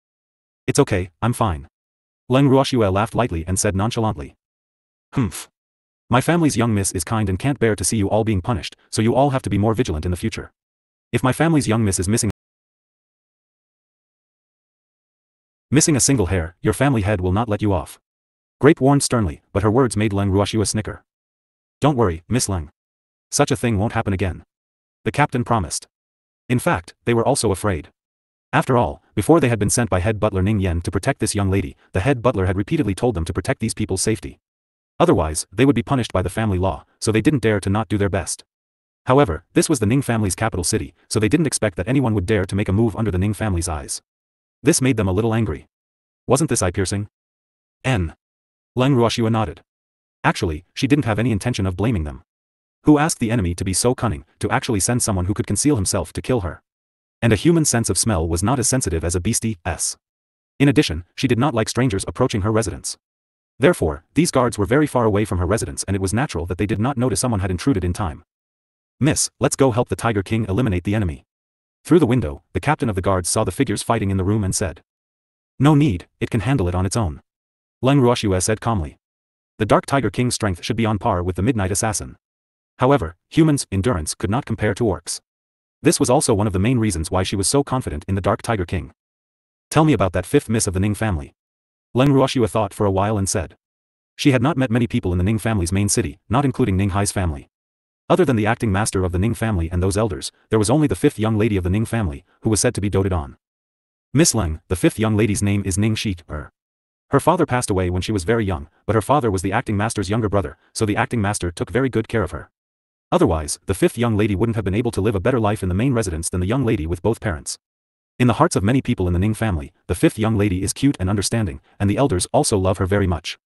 It's okay, I'm fine. Leng Ruoxue laughed lightly and said nonchalantly. Humph. My family's young miss is kind and can't bear to see you all being punished, so you all have to be more vigilant in the future. If my family's young miss is missing a single hair, your family head will not let you off. Grape warned sternly, but her words made Leng Ruoxue snicker. Don't worry, Miss Leng. Such a thing won't happen again. The captain promised. In fact, they were also afraid. After all, before they had been sent by head butler Ning Yen to protect this young lady, the head butler had repeatedly told them to protect these people's safety. Otherwise, they would be punished by the family law, so they didn't dare to not do their best. However, this was the Ning family's capital city, so they didn't expect that anyone would dare to make a move under the Ning family's eyes. This made them a little angry. Wasn't this eye-piercing? Leng Ruoxue nodded. Actually, she didn't have any intention of blaming them. Who asked the enemy to be so cunning, to actually send someone who could conceal himself to kill her? And a human sense of smell was not as sensitive as a beastie's. In addition, she did not like strangers approaching her residence. Therefore, these guards were very far away from her residence and it was natural that they did not notice someone had intruded in time. Miss, let's go help the Tiger King eliminate the enemy. Through the window, the captain of the guards saw the figures fighting in the room and said. No need, it can handle it on its own. Leng Ruoxue said calmly. The Dark Tiger King's strength should be on par with the Midnight Assassin. However, humans' endurance could not compare to orcs. This was also one of the main reasons why she was so confident in the Dark Tiger King. Tell me about that fifth miss of the Ning family. Leng Ruoxue thought for a while and said. She had not met many people in the Ning family's main city, not including Ning Hai's family. Other than the acting master of the Ning family and those elders, there was only the fifth young lady of the Ning family, who was said to be doted on. Miss Leng, the fifth young lady's name is Ning Shi-er. Her father passed away when she was very young, but her father was the acting master's younger brother, so the acting master took very good care of her. Otherwise, the fifth young lady wouldn't have been able to live a better life in the main residence than the young lady with both parents. In the hearts of many people in the Ning family, the fifth young lady is cute and understanding, and the elders also love her very much.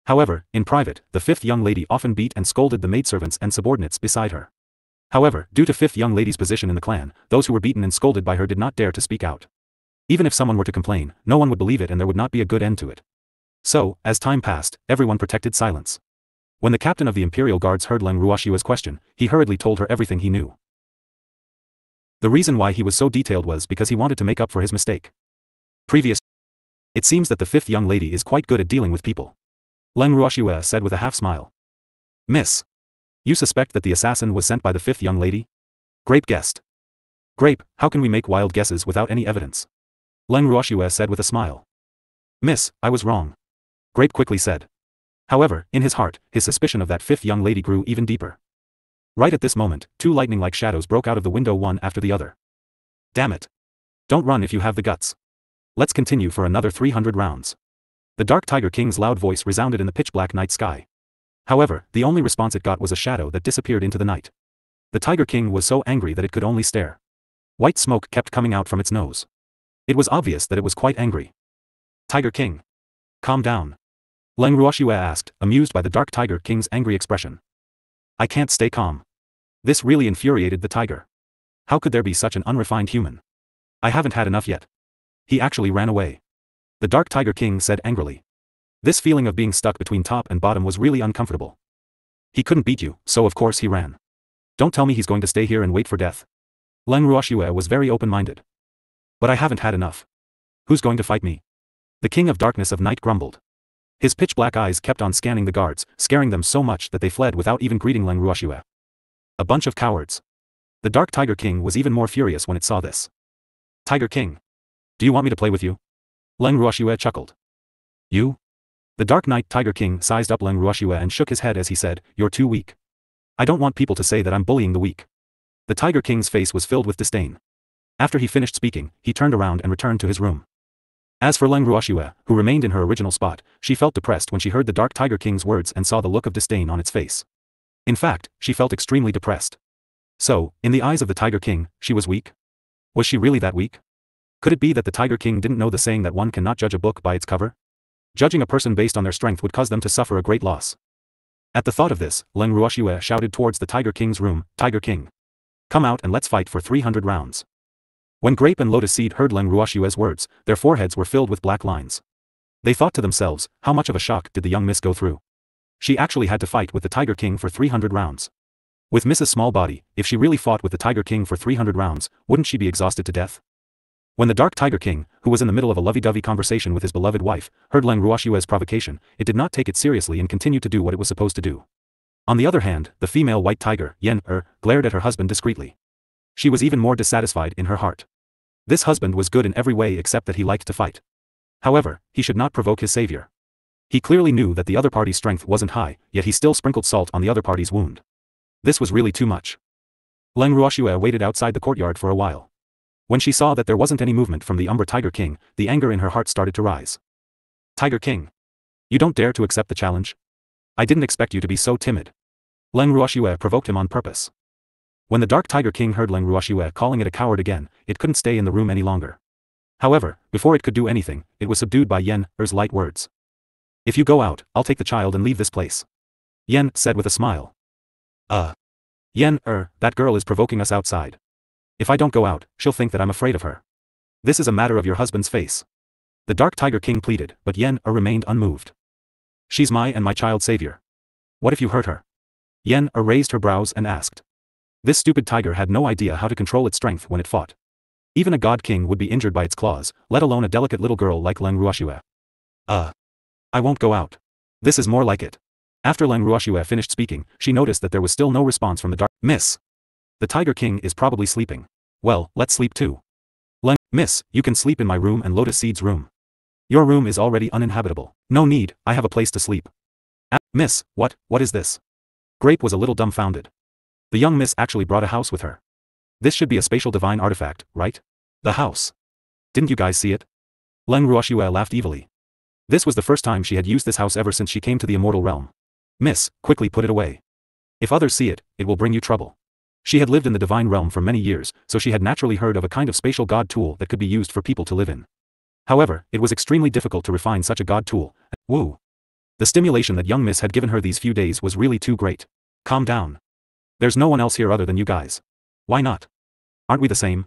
However, in private, the fifth young lady often beat and scolded the maidservants and subordinates beside her. However, due to fifth young lady's position in the clan, those who were beaten and scolded by her did not dare to speak out. Even if someone were to complain, no one would believe it and there would not be a good end to it. So, as time passed, everyone protected silence. When the captain of the Imperial Guards heard Leng Ruoxue's question, he hurriedly told her everything he knew. The reason why he was so detailed was because he wanted to make up for his mistake. It seems that the fifth young lady is quite good at dealing with people. Leng Ruoxue said with a half-smile. Miss. You suspect that the assassin was sent by the fifth young lady? Grape guessed. Grape, how can we make wild guesses without any evidence? Leng Ruoxue said with a smile. Miss, I was wrong. Grape quickly said. However, in his heart, his suspicion of that fifth young lady grew even deeper. Right at this moment, two lightning-like shadows broke out of the window one after the other. Damn it. Don't run if you have the guts. Let's continue for another 300 rounds. The Dark Tiger King's loud voice resounded in the pitch-black night sky. However, the only response it got was a shadow that disappeared into the night. The Tiger King was so angry that it could only stare. White smoke kept coming out from its nose. It was obvious that it was quite angry. Tiger King. Calm down. Leng Ruoxue asked, amused by the Dark Tiger King's angry expression. I can't stay calm. This really infuriated the tiger. How could there be such an unrefined human? I haven't had enough yet. He actually ran away. The Dark Tiger King said angrily. This feeling of being stuck between top and bottom was really uncomfortable. He couldn't beat you, so of course he ran. Don't tell me he's going to stay here and wait for death. Leng Ruoxue was very open-minded. But I haven't had enough. Who's going to fight me? The King of Darkness of Night grumbled. His pitch-black eyes kept on scanning the guards, scaring them so much that they fled without even greeting Leng Ruoxue. A bunch of cowards. The Dark Tiger King was even more furious when it saw this. Tiger King. Do you want me to play with you? Leng Ruoxue chuckled. You? The Dark Knight Tiger King sized up Leng Ruoxue and shook his head as he said, you're too weak. I don't want people to say that I'm bullying the weak. The Tiger King's face was filled with disdain. After he finished speaking, he turned around and returned to his room. As for Leng Ruoxue, who remained in her original spot, she felt depressed when she heard the Dark Tiger King's words and saw the look of disdain on its face. In fact, she felt extremely depressed. So, in the eyes of the Tiger King, she was weak? Was she really that weak? Could it be that the Tiger King didn't know the saying that one cannot judge a book by its cover? Judging a person based on their strength would cause them to suffer a great loss. At the thought of this, Leng Ruoxue shouted towards the Tiger King's room, Tiger King. Come out and let's fight for 300 rounds. When Grape and Lotus Seed heard Leng Ruoxue's words, their foreheads were filled with black lines. They thought to themselves, how much of a shock did the young miss go through? She actually had to fight with the Tiger King for 300 rounds. With Mrs. Small Body, if she really fought with the Tiger King for 300 rounds, wouldn't she be exhausted to death? When the Dark Tiger King, who was in the middle of a lovey-dovey conversation with his beloved wife, heard Leng Ruoxue's provocation, it did not take it seriously and continued to do what it was supposed to do. On the other hand, the female white tiger, Yen glared at her husband discreetly. She was even more dissatisfied in her heart. This husband was good in every way except that he liked to fight. However, he should not provoke his savior. He clearly knew that the other party's strength wasn't high, yet he still sprinkled salt on the other party's wound. This was really too much. Leng Ruoxue waited outside the courtyard for a while. When she saw that there wasn't any movement from the Umber Tiger King, the anger in her heart started to rise. Tiger King. You don't dare to accept the challenge? I didn't expect you to be so timid. Leng Ruoxue provoked him on purpose. When the Dark Tiger King heard Leng Ruoxue calling it a coward again, it couldn't stay in the room any longer. However, before it cocould do anything, it was subdued by Yen's light words. If you go out, I'll take the child and leave this place. Yen said with a smile. Yen, that girl is provoking us outside. If I don't go out, she'll think that I'm afraid of her. This is a matter of your husband's face. The Dark Tiger King pleaded, but Yen remained unmoved. She's my and my child's savior. What if you hurt her? Yen raised her brows and asked. This stupid tiger had no idea how to control its strength when it fought. Even a god king would be injured by its claws, let alone a delicate little girl like Leng Ruoxue. I won't go out. This is more like it. After Leng Ruoxue finished speaking, she noticed that there was still no response from the Dark. Miss. The Tiger King is probably sleeping. Well, let's sleep too. Miss, you can sleep in my room and Lotus Seed's room. Your room is already uninhabitable. No need, I have a place to sleep. Miss, what is this? Grape was a little dumbfounded. The young miss actually brought a house with her. This should be a spatial divine artifact, right? The house. Didn't you guys see it? Leng Ruoxue laughed evilly. This was the first time she had used this house ever since she came to the immortal realm. Miss, quickly put it away. If others see it, it will bring you trouble. She had lived in the divine realm for many years, so she had naturally heard of a kind of spatial god tool that could be used for people to live in. However, it was extremely difficult to refine such a god tool. Woo! The stimulation that young miss had given her these few days was really too great. Calm down. There's no one else here other than you guys. Why not? Aren't we the same?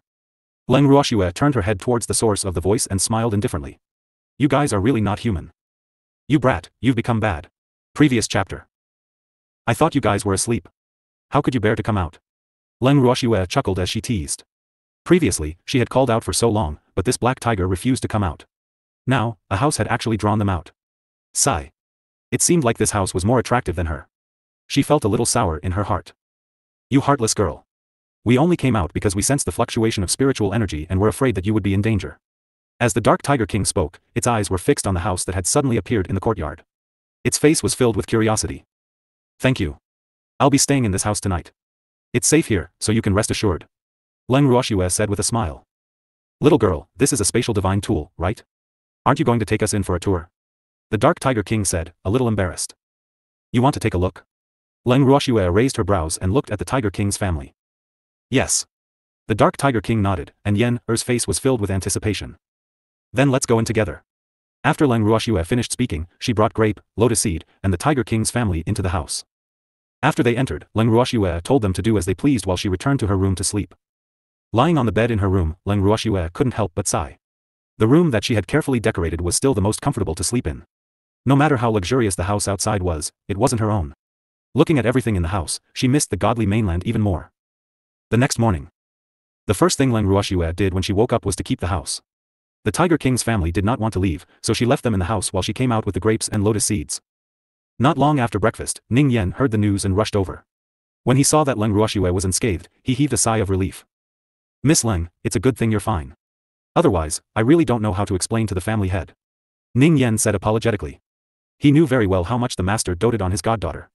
Leng Ruoxue turned her head towards the source of the voice and smiled indifferently. You guys are really not human. You brat, you've become bad. Previous chapter. I thought you guys were asleep. How could you bear to come out? Leng Ruoxue chuckled as she teased. Previously, she had called out for so long, but this black tiger refused to come out. Now, a house had actually drawn them out. Sigh. It seemed like this house was more attractive than her. She felt a little sour in her heart. You heartless girl. We only came out because we sensed the fluctuation of spiritual energy and were afraid that you would be in danger. As the Dark Tiger King spoke, its eyes were fixed on the house that had suddenly appeared in the courtyard. Its face was filled with curiosity. Thank you. I'll be staying in this house tonight. It's safe here, so you can rest assured. Leng Ruoxue said with a smile. Little girl, this is a spatial divine tool, right? Aren't you going to take us in for a tour? The Dark Tiger King said, a little embarrassed. You want to take a look? Leng Ruoxue raised her brows and looked at the Tiger King's family. Yes. The Dark Tiger King nodded, and Yen's face was filled with anticipation. Then let's go in together. After Leng Ruoxue finished speaking, she brought Grape, Lotus Seed, and the Tiger King's family into the house. After they entered, Leng Ruoxue told them to do as they pleased while she returned to her room to sleep. Lying on the bed in her room, Leng Ruoxue couldn't help but sigh. The room that she had carefully decorated was still the most comfortable to sleep in. No matter how luxurious the house outside was, it wasn't her own. Looking at everything in the house, she missed the godly mainland even more. The next morning. The first thing Leng Ruoxue did when she woke up was to keep the house. The Tiger King's family did not want to leave, so she left them in the house while she came out with the grapes and lotus seeds. Not long after breakfast, Ning Yan heard the news and rushed over. When he saw that Leng Ruoxue was unscathed, he heaved a sigh of relief. "Miss Leng, it's a good thing you're fine. Otherwise, I really don't know how to explain to the family head," Ning Yan said apologetically. He knew very well how much the master doted on his goddaughter.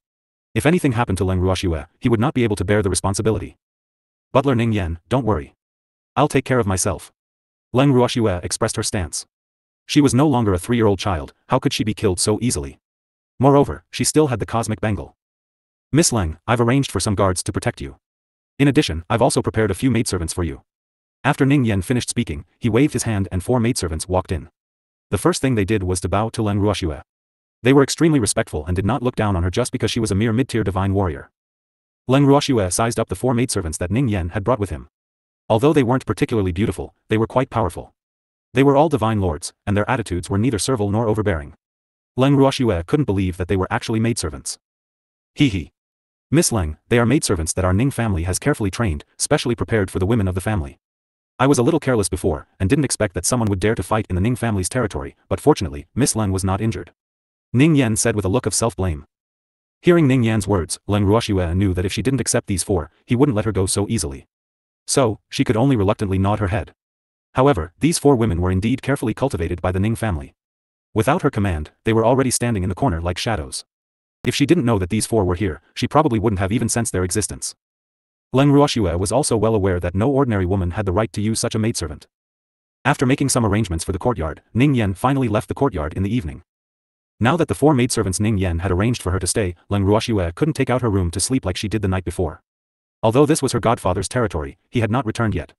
If anything happened to Leng Ruoxue, he would not be able to bear the responsibility. "Butler Ning Yan, don't worry. I'll take care of myself." Leng Ruoxue expressed her stance. She was no longer a 3-year-old child, how could she be killed so easily? Moreover, she still had the cosmic bangle. "Miss Leng, I've arranged for some guards to protect you. In addition, I've also prepared a few maidservants for you." After Ning Yan finished speaking, he waved his hand and 4 maidservants walked in. The first thing they did was to bow to Leng Ruoxue. They were extremely respectful and did not look down on her just because she was a mere mid-tier divine warrior. Leng Ruoxue sized up the 4 maidservants that Ning Yan had brought with him. Although they weren't particularly beautiful, they were quite powerful. They were all divine lords, and their attitudes were neither servile nor overbearing. Leng Ruoxue couldn't believe that they were actually maidservants. Hee. "Miss Leng, they are maidservants that our Ning family has carefully trained, specially prepared for the women of the family. I was a little careless before, and didn't expect that someone would dare to fight in the Ning family's territory, but fortunately, Miss Leng was not injured," Ning Yan said with a look of self-blame. Hearing Ning Yan's words, Leng Ruoxue knew that if she didn't accept these 4, he wouldn't let her go so easily. So, she could only reluctantly nod her head. However, these 4 women were indeed carefully cultivated by the Ning family. Without her command, they were already standing in the corner like shadows. If she didn't know that these 4 were here, she probably wouldn't have even sensed their existence. Leng Ruoxue was also well aware that no ordinary woman had the right to use such a maidservant. After making some arrangements for the courtyard, Ning Yan finally left the courtyard in the evening. Now that the 4 maidservants Ning Yan had arranged for her to stay, Leng Ruoxue couldn't take out her room to sleep like she did the night before. Although this was her godfather's territory, he had not returned yet.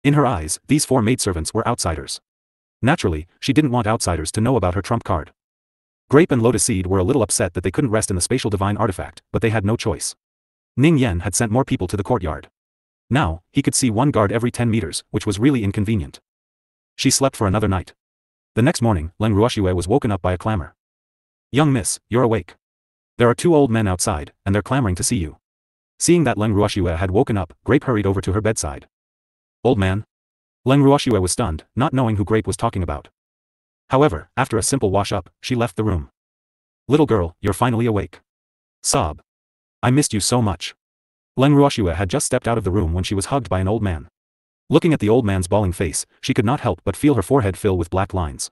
In her eyes, these 4 maidservants were outsiders. Naturally, she didn't want outsiders to know about her trump card. Grape and Lotus Seed were a little upset that they couldn't rest in the spatial divine artifact, but they had no choice. Ning Yan had sent more people to the courtyard. Now, he could see 1 guard every 10 meters, which was really inconvenient. She slept for another night. The next morning, Leng Ruoxue was woken up by a clamor. "Young miss, you're awake. There are 2 old men outside, and they're clamoring to see you." Seeing that Leng Ruoxue had woken up, Grape hurried over to her bedside. "Old man?" Leng Ruoxue was stunned, not knowing who Grape was talking about. However, after a simple wash-up, she left the room. "Little girl, you're finally awake." Sob. "I missed you so much." Leng Ruoxue had just stepped out of the room when she was hugged by an old man. Looking at the old man's bawling face, she could not help but feel her forehead fill with black lines.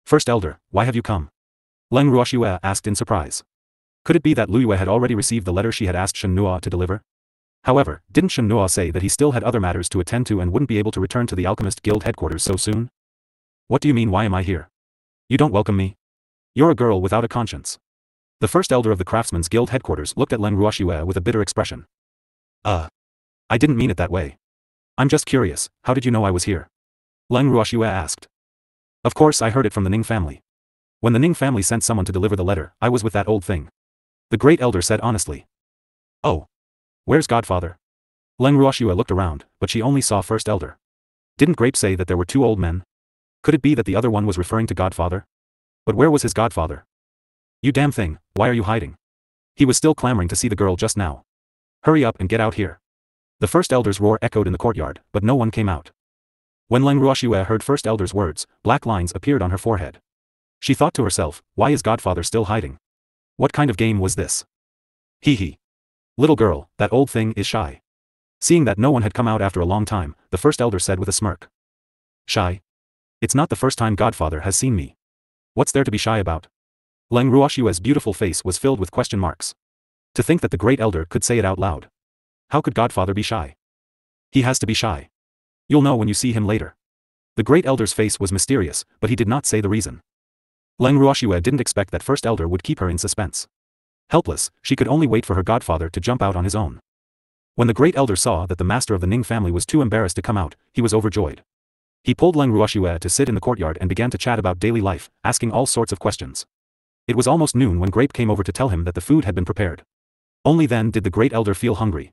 "First Elder, why have you come?" Leng Ruoxue asked in surprise. Could it be that Luyue had already received the letter she had asked Shen Nuo to deliver? However, didn't Shen Nuo say that he still had other matters to attend to and wouldn't be able to return to the Alchemist Guild headquarters so soon? "What do you mean, why am I here? You don't welcome me? You're a girl without a conscience." The first elder of the Craftsmen's Guild headquarters looked at Leng Ruoxue with a bitter expression. I didn't mean it that way. I'm just curious, how did you know I was here?" Leng Ruoxue asked. "Of course I heard it from the Ning family. When the Ning family sent someone to deliver the letter, I was with that old thing," the great elder said honestly. "Oh. Where's Godfather?" Leng Ruoxue looked around, but she only saw First Elder. Didn't Grape say that there were 2 old men? Could it be that the other one was referring to Godfather? But where was his godfather? "You damn thing, why are you hiding?" He was still clamoring to see the girl just now. "Hurry up and get out here." The First Elder's roar echoed in the courtyard, but no one came out. When Leng Ruoxue heard First Elder's words, black lines appeared on her forehead. She thought to herself, why is Godfather still hiding? What kind of game was this? Hee. Little girl, that old thing is shy. Seeing that no one had come out after a long time, the First Elder said with a smirk. Shy? It's not the first time Godfather has seen me. What's there to be shy about? Leng Ruoxue's beautiful face was filled with question marks. To think that the Great Elder could say it out loud. How could Godfather be shy? He has to be shy. You'll know when you see him later. The Great Elder's face was mysterious, but he did not say the reason. Leng Ruoxue didn't expect that First Elder would keep her in suspense. Helpless, she could only wait for her godfather to jump out on his own. When the Great Elder saw that the master of the Ning family was too embarrassed to come out, he was overjoyed. He pulled Leng Ruoxue to sit in the courtyard and began to chat about daily life, asking all sorts of questions. It was almost noon when Grape came over to tell him that the food had been prepared. Only then did the Great Elder feel hungry.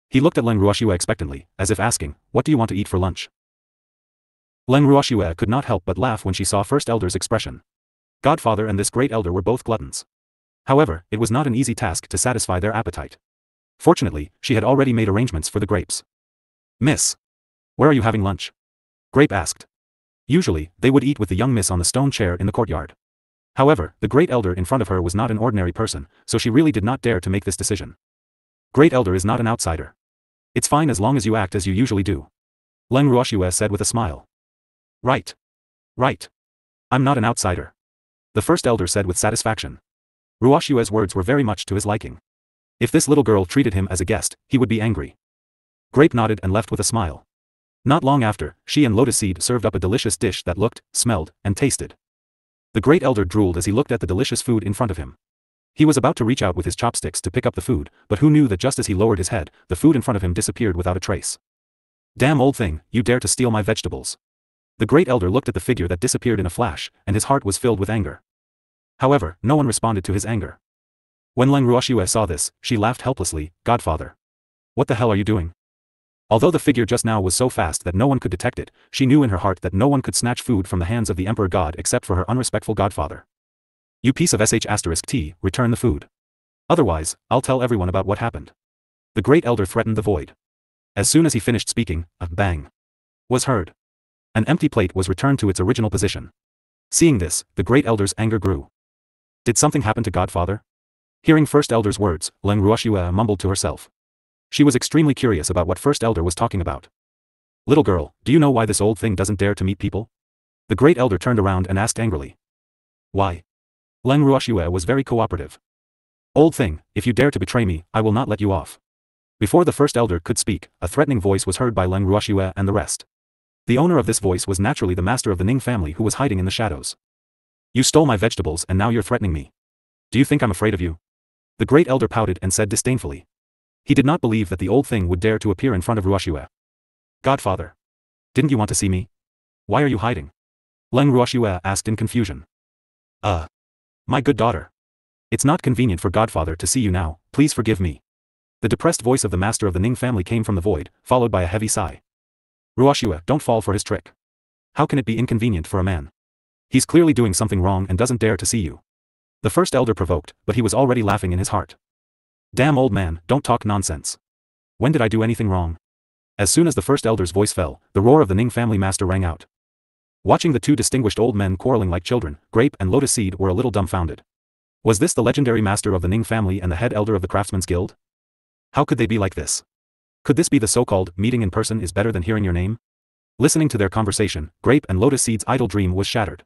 He looked at Leng Ruoxue expectantly, as if asking, what do you want to eat for lunch? Leng Ruoxue could not help but laugh when she saw First Elder's expression. Godfather and this great elder were both gluttons. However, it was not an easy task to satisfy their appetite. Fortunately, she had already made arrangements for the grapes. Miss. Where are you having lunch? Grape asked. Usually, they would eat with the young miss on the stone chair in the courtyard. However, the great elder in front of her was not an ordinary person, so she really did not dare to make this decision. Great elder is not an outsider. It's fine as long as you act as you usually do. Leng Ruoxue said with a smile. Right. Right. I'm not an outsider. The first elder said with satisfaction. Ruoxue's words were very much to his liking. If this little girl treated him as a guest, he would be angry. Grape nodded and left with a smile. Not long after, she and Lotus Seed served up a delicious dish that looked, smelled, and tasted. The great elder drooled as he looked at the delicious food in front of him. He was about to reach out with his chopsticks to pick up the food, but who knew that just as he lowered his head, the food in front of him disappeared without a trace. Damn old thing, you dare to steal my vegetables. The great elder looked at the figure that disappeared in a flash, and his heart was filled with anger. However, no one responded to his anger. When Leng Ruoxue saw this, she laughed helplessly. Godfather. What the hell are you doing? Although the figure just now was so fast that no one could detect it, she knew in her heart that no one could snatch food from the hands of the Emperor God except for her unrespectful godfather. You piece of sh*t, return the food. Otherwise, I'll tell everyone about what happened. The great elder threatened the void. As soon as he finished speaking, a bang was heard. An empty plate was returned to its original position. Seeing this, the great elder's anger grew. Did something happen to Godfather? Hearing First Elder's words, Leng Ruoxue mumbled to herself. She was extremely curious about what First Elder was talking about. Little girl, do you know why this old thing doesn't dare to meet people? The great elder turned around and asked angrily. Why? Leng Ruoxue was very cooperative. Old thing, if you dare to betray me, I will not let you off. Before the First Elder could speak, a threatening voice was heard by Leng Ruoxue and the rest. The owner of this voice was naturally the master of the Ning family who was hiding in the shadows. You stole my vegetables and now you're threatening me. Do you think I'm afraid of you? The great elder pouted and said disdainfully. He did not believe that the old thing would dare to appear in front of Ruoxue. Godfather. Didn't you want to see me? Why are you hiding? Leng Ruoxue asked in confusion. My good daughter. It's not convenient for Godfather to see you now, please forgive me. The depressed voice of the master of the Ning family came from the void, followed by a heavy sigh. Ruoxue, don't fall for his trick. How can it be inconvenient for a man? He's clearly doing something wrong and doesn't dare to see you. The first elder provoked, but he was already laughing in his heart. Damn old man, don't talk nonsense. When did I do anything wrong? As soon as the first elder's voice fell, the roar of the Ning family master rang out. Watching the two distinguished old men quarreling like children, Grape and Lotus Seed were a little dumbfounded. Was this the legendary master of the Ning family and the head elder of the Craftsman's Guild? How could they be like this? Could this be the so-called meeting in person is better than hearing your name? Listening to their conversation, Grape and Lotus Seed's idle dream was shattered.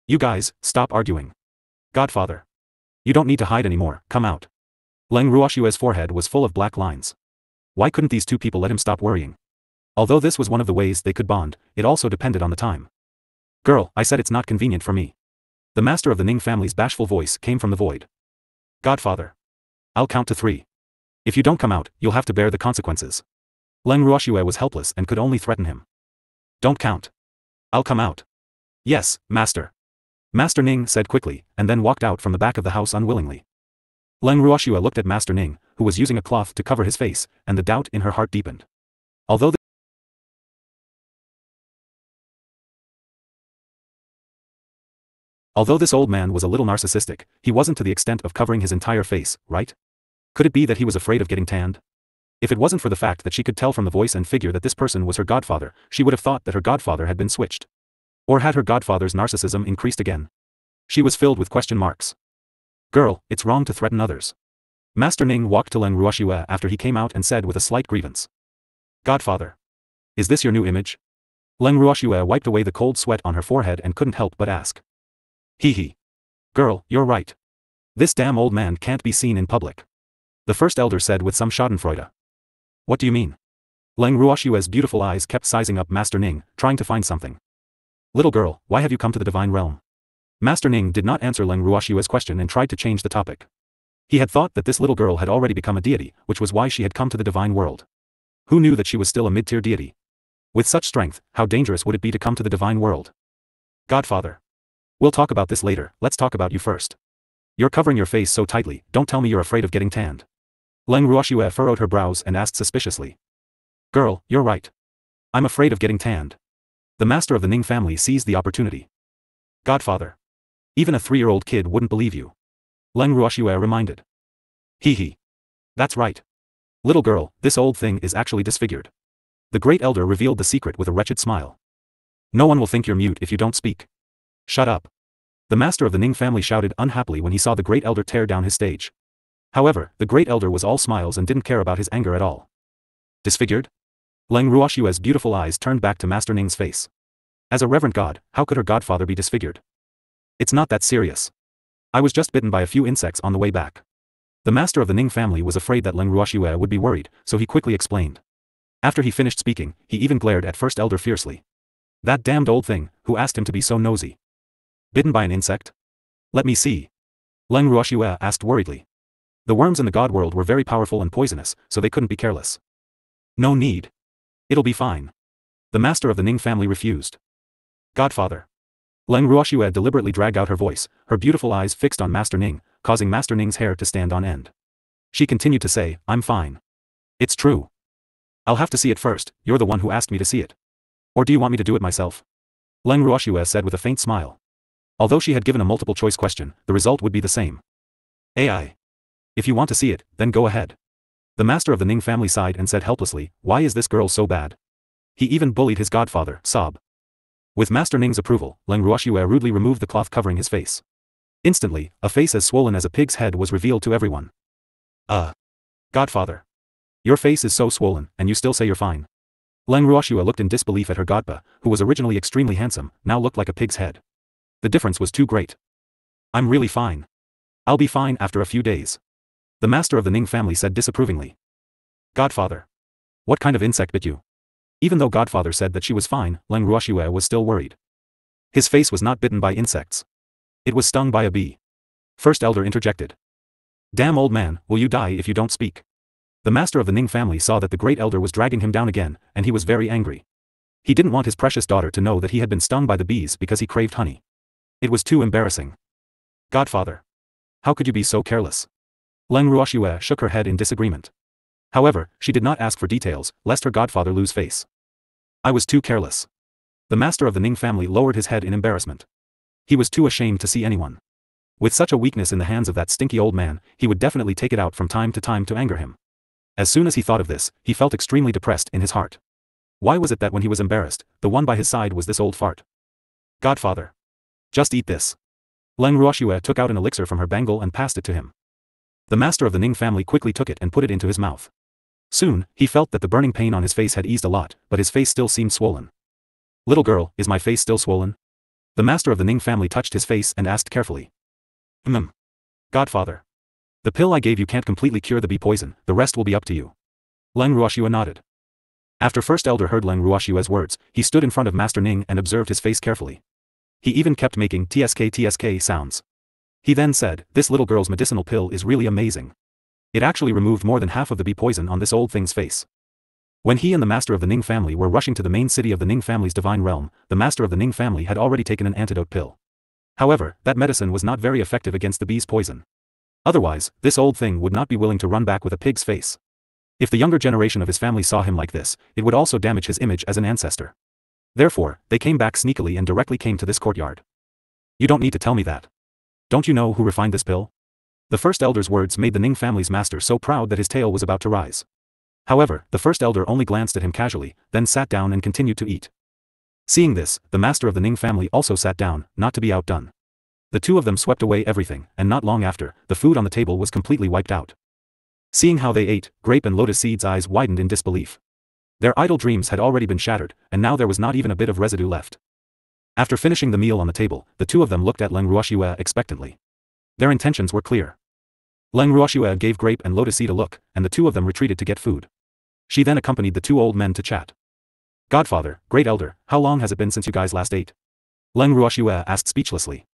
You guys, stop arguing. Godfather. You don't need to hide anymore, come out. Leng Ruoxue's forehead was full of black lines. Why couldn't these two people let him stop worrying? Although this was one of the ways they could bond, it also depended on the time. Girl, I said it's not convenient for me. The master of the Ning family's bashful voice came from the void. Godfather. I'll count to 3. If you don't come out, you'll have to bear the consequences. Leng Ruoxue was helpless and could only threaten him. Don't count. I'll come out. Yes, master. Master Ning said quickly, and then walked out from the back of the house unwillingly. Leng Ruoxue looked at Master Ning, who was using a cloth to cover his face, and the doubt in her heart deepened. Although this old man was a little narcissistic, he wasn't to the extent of covering his entire face, right? Could it be that he was afraid of getting tanned? If it wasn't for the fact that she could tell from the voice and figure that this person was her godfather, she would have thought that her godfather had been switched. Or had her godfather's narcissism increased again? She was filled with question marks. Girl, it's wrong to threaten others. Master Ning walked to Leng Ruoxue after he came out and said with a slight grievance. Godfather. Is this your new image? Leng Ruoxue wiped away the cold sweat on her forehead and couldn't help but ask. Hee hee. Girl, you're right. This damn old man can't be seen in public. The first elder said with some schadenfreude. What do you mean? Leng Ruoxue's beautiful eyes kept sizing up Master Ning, trying to find something. Little girl, why have you come to the divine realm? Master Ning did not answer Leng Ruoxue's question and tried to change the topic. He had thought that this little girl had already become a deity, which was why she had come to the divine world. Who knew that she was still a mid-tier deity? With such strength, how dangerous would it be to come to the divine world? Godfather. We'll talk about this later, let's talk about you first. You're covering your face so tightly, don't tell me you're afraid of getting tanned. Leng Ruoxue furrowed her brows and asked suspiciously. Girl, you're right. I'm afraid of getting tanned. The master of the Ning family seized the opportunity. Godfather. Even a 3-year-old kid wouldn't believe you. Leng Ruoxue reminded. Hee. That's right. Little girl, this old thing is actually disfigured. The great elder revealed the secret with a wretched smile. No one will think you're mute if you don't speak. Shut up. The master of the Ning family shouted unhappily when he saw the great elder tear down his stage. However, the great elder was all smiles and didn't care about his anger at all. Disfigured? Leng Ruoxue's beautiful eyes turned back to Master Ning's face. As a reverent god, how could her godfather be disfigured? It's not that serious. I was just bitten by a few insects on the way back. The master of the Ning family was afraid that Leng Ruoxue would be worried, so he quickly explained. After he finished speaking, he even glared at first elder fiercely. That damned old thing, who asked him to be so nosy? Bitten by an insect? Let me see. Leng Ruoxue asked worriedly. The worms in the god world were very powerful and poisonous, so they couldn't be careless. No need. It'll be fine. The master of the Ning family refused. Godfather. Leng Ruoxue deliberately dragged out her voice, her beautiful eyes fixed on Master Ning, causing Master Ning's hair to stand on end. She continued to say, I'm fine. It's true. I'll have to see it first, you're the one who asked me to see it. Or do you want me to do it myself? Leng Ruoxue said with a faint smile. Although she had given a multiple choice question, the result would be the same. AI. If you want to see it, then go ahead. The master of the Ning family sighed and said helplessly, why is this girl so bad? He even bullied his godfather, sob. With Master Ning's approval, Leng Ruoxue rudely removed the cloth covering his face. Instantly, a face as swollen as a pig's head was revealed to everyone. Godfather. Your face is so swollen, and you still say you're fine. Leng Ruoxue looked in disbelief at her godpa, who was originally extremely handsome, now looked like a pig's head. The difference was too great. I'm really fine. I'll be fine after a few days. The master of the Ning family said disapprovingly. Godfather. What kind of insect bit you? Even though Godfather said that she was fine, Leng Ruoxue was still worried. His face was not bitten by insects. It was stung by a bee. First elder interjected. Damn old man, will you die if you don't speak? The master of the Ning family saw that the great elder was dragging him down again, and he was very angry. He didn't want his precious daughter to know that he had been stung by the bees because he craved honey. It was too embarrassing. Godfather. How could you be so careless? Leng Ruoxue shook her head in disagreement. However, she did not ask for details, lest her godfather lose face. I was too careless. The master of the Ning family lowered his head in embarrassment. He was too ashamed to see anyone. With such a weakness in the hands of that stinky old man, he would definitely take it out from time to anger him. As soon as he thought of this, he felt extremely depressed in his heart. Why was it that when he was embarrassed, the one by his side was this old fart? Godfather. Just eat this. Leng Ruoxue took out an elixir from her bangle and passed it to him. The master of the Ning family quickly took it and put it into his mouth. Soon, he felt that the burning pain on his face had eased a lot, but his face still seemed swollen. Little girl, is my face still swollen? The master of the Ning family touched his face and asked carefully. Godfather. The pill I gave you can't completely cure the bee poison, the rest will be up to you. Leng Ruoxue nodded. After first elder heard Leng Ruoxue's words, he stood in front of Master Ning and observed his face carefully. He even kept making tsk sounds. He then said, this little girl's medicinal pill is really amazing. It actually removed more than half of the bee poison on this old thing's face. When he and the master of the Ning family were rushing to the main city of the Ning family's divine realm, the master of the Ning family had already taken an antidote pill. However, that medicine was not very effective against the bee's poison. Otherwise, this old thing would not be willing to run back with a pig's face. If the younger generation of his family saw him like this, it would also damage his image as an ancestor. Therefore, they came back sneakily and directly came to this courtyard. You don't need to tell me that. Don't you know who refined this pill? The first elder's words made the Ning family's master so proud that his tail was about to rise. However, the first elder only glanced at him casually, then sat down and continued to eat. Seeing this, the master of the Ning family also sat down, not to be outdone. The two of them swept away everything, and not long after, the food on the table was completely wiped out. Seeing how they ate, Grape and Lotus Seed's eyes widened in disbelief. Their idle dreams had already been shattered, and now there was not even a bit of residue left. After finishing the meal on the table, the two of them looked at Leng Ruoxue expectantly. Their intentions were clear. Leng Ruoxue gave Grape and Lotus Seed a look, and the two of them retreated to get food. She then accompanied the two old men to chat. Godfather, Great Elder, how long has it been since you guys last ate? Leng Ruoxue asked speechlessly.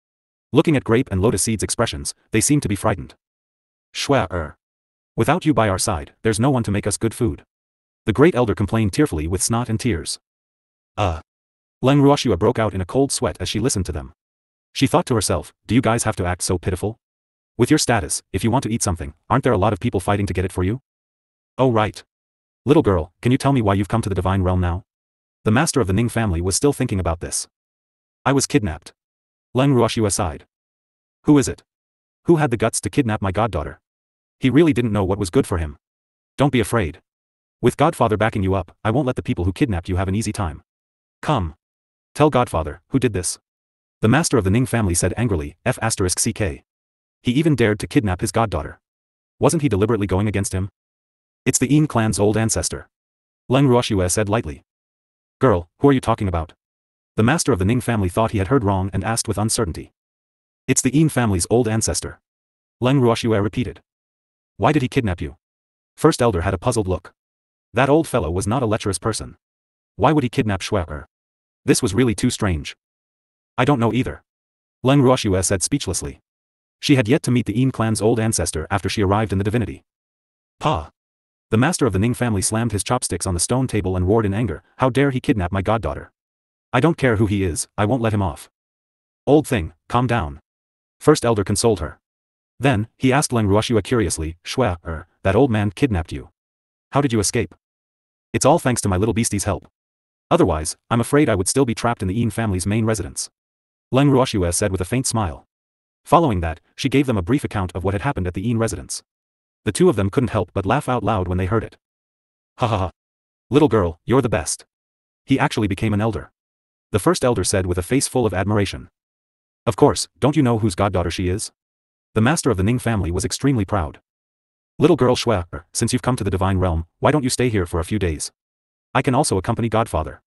Looking at Grape and Lotus Seed's expressions, they seemed to be frightened. Shua. Without you by our side, there's no one to make us good food. The Great Elder complained tearfully with snot and tears. Leng Ruoxue broke out in a cold sweat as she listened to them. She thought to herself, do you guys have to act so pitiful? With your status, if you want to eat something, aren't there a lot of people fighting to get it for you? Oh right. Little girl, can you tell me why you've come to the divine realm now? The master of the Ning family was still thinking about this. I was kidnapped. Leng Ruoxue sighed. Who is it? Who had the guts to kidnap my goddaughter? He really didn't know what was good for him. Don't be afraid. With Godfather backing you up, I won't let the people who kidnapped you have an easy time. Come. Tell Godfather, who did this? The master of the Ning family said angrily, F***ck. He even dared to kidnap his goddaughter. Wasn't he deliberately going against him? It's the Yin clan's old ancestor. Leng Ruoxue said lightly. Girl, who are you talking about? The master of the Ning family thought he had heard wrong and asked with uncertainty. It's the Yin family's old ancestor. Leng Ruoxue repeated. Why did he kidnap you? First elder had a puzzled look. That old fellow was not a lecherous person. Why would he kidnap Shue'er? This was really too strange. I don't know either. Leng Ruoxue said speechlessly. She had yet to meet the Yin clan's old ancestor after she arrived in the divinity. Pa! The master of the Ning family slammed his chopsticks on the stone table and roared in anger, how dare he kidnap my goddaughter? I don't care who he is, I won't let him off. Old thing, calm down. First elder consoled her. Then, he asked Leng Ruoxue curiously, Shue'er, that old man kidnapped you. How did you escape? It's all thanks to my little beastie's help. Otherwise, I'm afraid I would still be trapped in the Yin family's main residence. Leng Ruoxue said with a faint smile. Following that, she gave them a brief account of what had happened at the Yin residence. The two of them couldn't help but laugh out loud when they heard it. Ha ha ha. Little girl, you're the best. He actually became an elder. The first elder said with a face full of admiration. Of course, don't you know whose goddaughter she is? The master of the Ning family was extremely proud. Little girl Shue'er, since you've come to the divine realm, why don't you stay here for a few days? I can also accompany Godfather.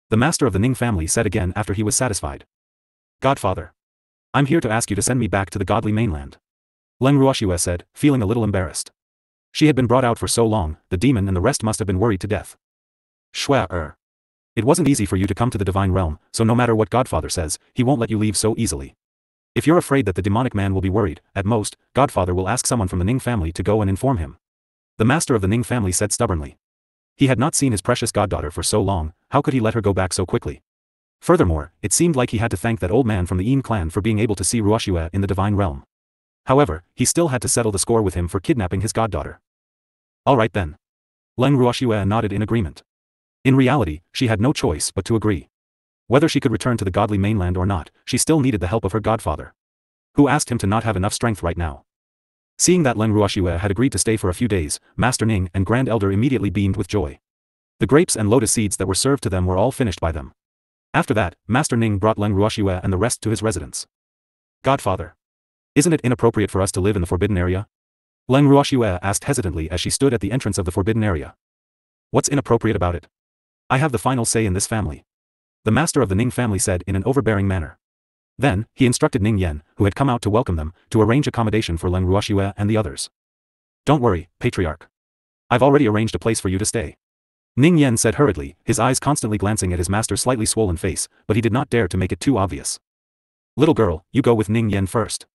The master of the Ning family said again after he was satisfied. Godfather. I'm here to ask you to send me back to the godly mainland. Leng Ruoxue said, feeling a little embarrassed. She had been brought out for so long, the demon and the rest must have been worried to death. Shue'er. It wasn't easy for you to come to the divine realm, so no matter what Godfather says, he won't let you leave so easily. If you're afraid that the demonic man will be worried, at most, Godfather will ask someone from the Ning family to go and inform him. The master of the Ning family said stubbornly. He had not seen his precious goddaughter for so long, how could he let her go back so quickly? Furthermore, it seemed like he had to thank that old man from the Yin clan for being able to see Ruoxue in the divine realm. However, he still had to settle the score with him for kidnapping his goddaughter. All right then. Leng Ruoxue nodded in agreement. In reality, she had no choice but to agree. Whether she could return to the godly mainland or not, she still needed the help of her godfather. Who asked him to not have enough strength right now. Seeing that Leng Ruoxue had agreed to stay for a few days, Master Ning and Grand Elder immediately beamed with joy. The grapes and lotus seeds that were served to them were all finished by them. After that, Master Ning brought Leng Ruoxue and the rest to his residence. Godfather. Isn't it inappropriate for us to live in the forbidden area? Leng Ruoxue asked hesitantly as she stood at the entrance of the forbidden area. What's inappropriate about it? I have the final say in this family. The master of the Ning family said in an overbearing manner. Then, he instructed Ning Yen, who had come out to welcome them, to arrange accommodation for Leng Ruoxue and the others. Don't worry, Patriarch. I've already arranged a place for you to stay. Ning Yen said hurriedly, his eyes constantly glancing at his master's slightly swollen face, but he did not dare to make it too obvious. Little girl, you go with Ning Yen first.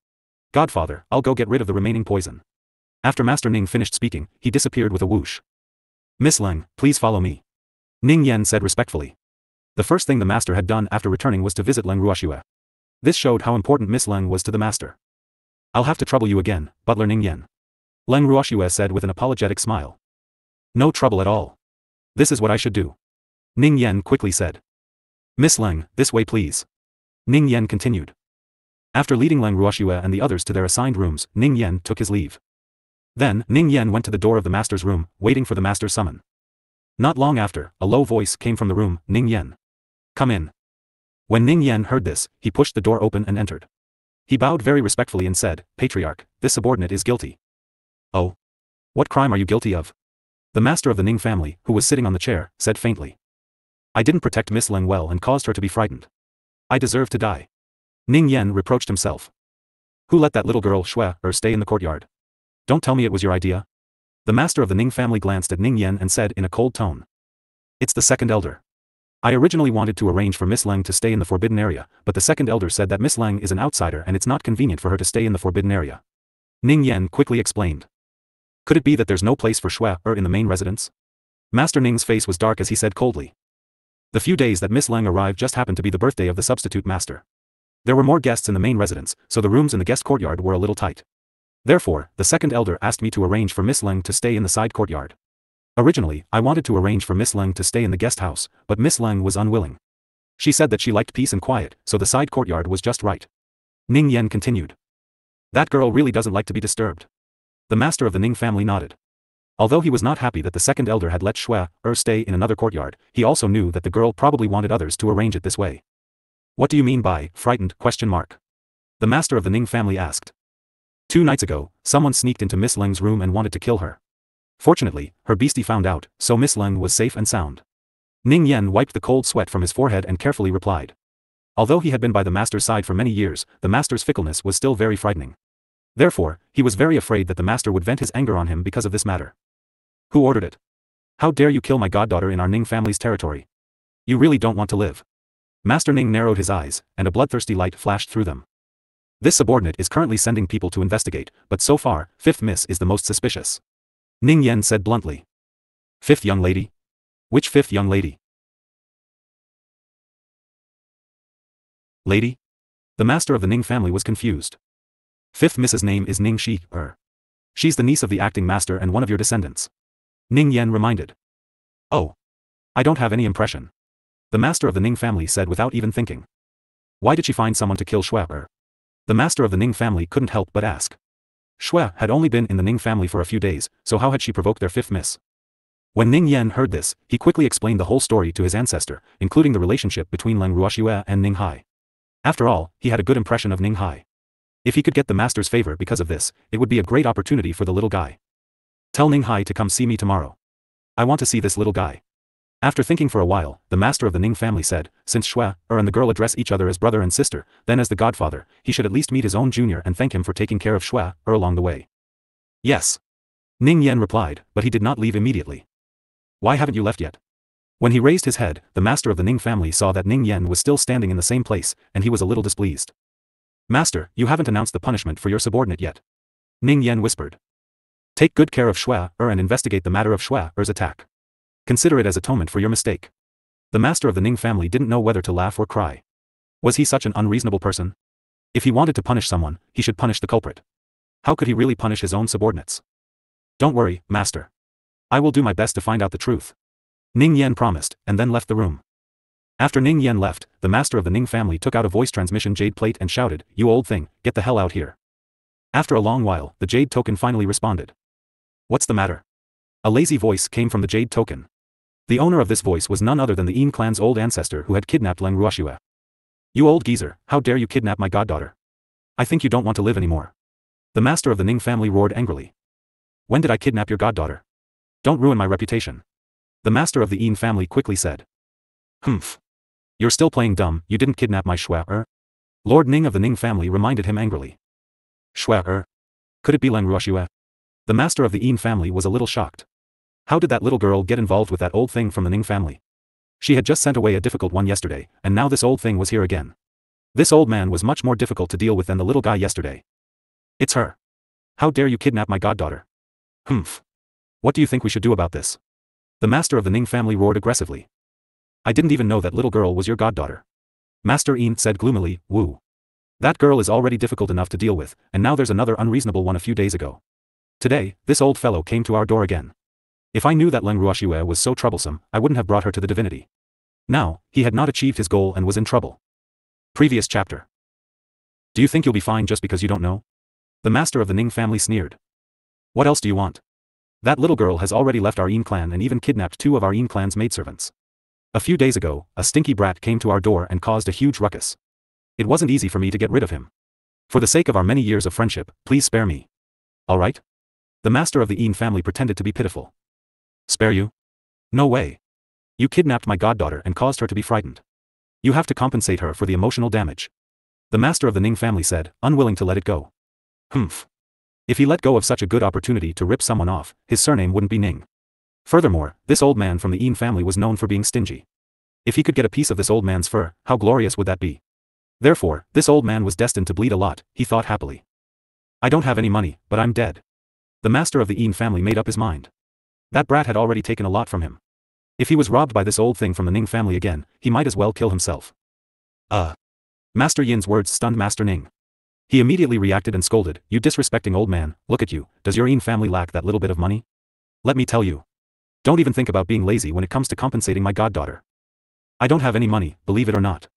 Godfather, I'll go get rid of the remaining poison. After Master Ning finished speaking, he disappeared with a whoosh. Miss Leng, please follow me. Ning Yen said respectfully. The first thing the master had done after returning was to visit Leng Ruoxue. This showed how important Miss Leng was to the master. I'll have to trouble you again, Butler Ning Yen. Leng Ruoxue said with an apologetic smile. No trouble at all. This is what I should do. Ning Yen quickly said. Miss Leng, this way please. Ning Yen continued. After leading Leng Ruoxue and the others to their assigned rooms, Ning Yen took his leave. Then, Ning Yen went to the door of the master's room, waiting for the master's summon. Not long after, a low voice came from the room, Ning Yen. Come in. When Ning Yen heard this, he pushed the door open and entered. He bowed very respectfully and said, Patriarch, this subordinate is guilty. Oh. What crime are you guilty of? The master of the Ning family, who was sitting on the chair, said faintly. I didn't protect Miss Leng well and caused her to be frightened. I deserve to die. Ning Yen reproached himself. Who let that little girl Shue'er stay in the courtyard? Don't tell me it was your idea. The master of the Ning family glanced at Ning Yen and said in a cold tone. It's the second elder. I originally wanted to arrange for Miss Leng to stay in the forbidden area, but the second elder said that Miss Leng is an outsider and it's not convenient for her to stay in the forbidden area. Ning Yen quickly explained. Could it be that there's no place for Shue'er in the main residence? Master Ning's face was dark as he said coldly. The few days that Miss Leng arrived just happened to be the birthday of the substitute master. There were more guests in the main residence, so the rooms in the guest courtyard were a little tight. Therefore, the second elder asked me to arrange for Miss Leng to stay in the side courtyard. Originally, I wanted to arrange for Miss Leng to stay in the guest house, but Miss Leng was unwilling. She said that she liked peace and quiet, so the side courtyard was just right. Ning Yan continued. That girl really doesn't like to be disturbed. The master of the Ning family nodded. Although he was not happy that the second elder had let Shui stay in another courtyard, he also knew that the girl probably wanted others to arrange it this way. What do you mean by frightened? The master of the Ning family asked. 2 nights ago, someone sneaked into Miss Leng's room and wanted to kill her. Fortunately, her beastie found out, so Miss Leng was safe and sound. Ning Yan wiped the cold sweat from his forehead and carefully replied. Although he had been by the master's side for many years, the master's fickleness was still very frightening. Therefore, he was very afraid that the master would vent his anger on him because of this matter. Who ordered it? How dare you kill my goddaughter in our Ning family's territory? You really don't want to live. Master Ning narrowed his eyes, and a bloodthirsty light flashed through them. This subordinate is currently sending people to investigate, but so far, 5th Miss is the most suspicious. Ning Yan said bluntly. 5th young lady? Which 5th young lady? Lady? The master of the Ning family was confused. 5th Miss's name is Ning Shi. She's the niece of the acting master and one of your descendants. Ning Yan reminded. Oh. I don't have any impression. The master of the Ning family said without even thinking. Why did she find someone to kill Shui? The master of the Ning family couldn't help but ask. Shui had only been in the Ning family for a few days, so how had she provoked their 5th Miss? When Ning Yan heard this, he quickly explained the whole story to his ancestor, including the relationship between Leng Ruoxue and Ning Hai. After all, he had a good impression of Ning Hai. If he could get the master's favor because of this, it would be a great opportunity for the little guy. Tell Ning Hai to come see me tomorrow. I want to see this little guy. After thinking for a while, the master of the Ning family said, since Shui and the girl address each other as brother and sister, then as the godfather, he should at least meet his own junior and thank him for taking care of Shui along the way. Yes. Ning Yan replied, but he did not leave immediately. Why haven't you left yet? When he raised his head, the master of the Ning family saw that Ning Yan was still standing in the same place, and he was a little displeased. Master, you haven't announced the punishment for your subordinate yet. Ning Yan whispered. Take good care of Shui and investigate the matter of Shui's attack. Consider it as atonement for your mistake. The master of the Ning family didn't know whether to laugh or cry. Was he such an unreasonable person? If he wanted to punish someone, he should punish the culprit. How could he really punish his own subordinates? Don't worry, master. I will do my best to find out the truth. Ning Yan promised, and then left the room. After Ning Yan left, the master of the Ning family took out a voice transmission jade plate and shouted, You old thing, get the hell out here. After a long while, the jade token finally responded. What's the matter? A lazy voice came from the jade token. The owner of this voice was none other than the Yin clan's old ancestor who had kidnapped Leng Ruoxue. You old geezer, how dare you kidnap my goddaughter? I think you don't want to live anymore. The master of the Ning family roared angrily. When did I kidnap your goddaughter? Don't ruin my reputation. The master of the Yin family quickly said. Humph. You're still playing dumb, you didn't kidnap my Shui. Lord Ning of the Ning family reminded him angrily. Shui. Could it be Leng Ruoxue? The master of the Yin family was a little shocked. How did that little girl get involved with that old thing from the Ning family? She had just sent away a difficult one yesterday, and now this old thing was here again. This old man was much more difficult to deal with than the little guy yesterday. It's her. How dare you kidnap my goddaughter? Humph. What do you think we should do about this? The master of the Ning family roared aggressively. I didn't even know that little girl was your goddaughter. Master Yin said gloomily, Woo. That girl is already difficult enough to deal with, and now there's another unreasonable one a few days ago. Today, this old fellow came to our door again. If I knew that Leng Ruoxue was so troublesome, I wouldn't have brought her to the divinity. Now, he had not achieved his goal and was in trouble. Previous chapter. Do you think you'll be fine just because you don't know? The master of the Ning family sneered. What else do you want? That little girl has already left our Yin clan and even kidnapped 2 of our Yin clan's maidservants. A few days ago, a stinky brat came to our door and caused a huge ruckus. It wasn't easy for me to get rid of him. For the sake of our many years of friendship, please spare me. All right? The master of the Yin family pretended to be pitiful. Spare you? No way. You kidnapped my goddaughter and caused her to be frightened. You have to compensate her for the emotional damage. The master of the Ning family said, unwilling to let it go. Humph. If he let go of such a good opportunity to rip someone off, his surname wouldn't be Ning. Furthermore, this old man from the Yin family was known for being stingy. If he could get a piece of this old man's fur, how glorious would that be? Therefore, this old man was destined to bleed a lot, he thought happily. I don't have any money, but I'm dead. The master of the Yin family made up his mind. That brat had already taken a lot from him. If he was robbed by this old thing from the Ning family again, he might as well kill himself. Master Yin's words stunned Master Ning. He immediately reacted and scolded, You disrespecting old man, look at you, does your Yin family lack that little bit of money? Let me tell you. Don't even think about being lazy when it comes to compensating my goddaughter. I don't have any money, believe it or not.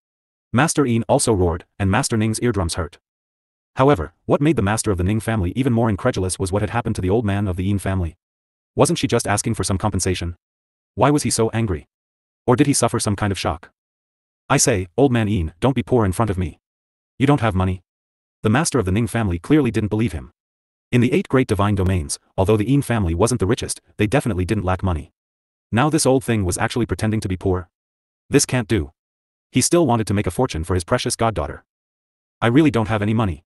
Master Yin also roared, and Master Ning's eardrums hurt. However, what made the master of the Ning family even more incredulous was what had happened to the old man of the Yin family. Wasn't she just asking for some compensation? Why was he so angry? Or did he suffer some kind of shock? I say, old man Yin, don't be poor in front of me. You don't have money? The master of the Ning family clearly didn't believe him. In the 8 great divine domains, although the Yin family wasn't the richest, they definitely didn't lack money. Now this old thing was actually pretending to be poor. This can't do. He still wanted to make a fortune for his precious goddaughter. I really don't have any money.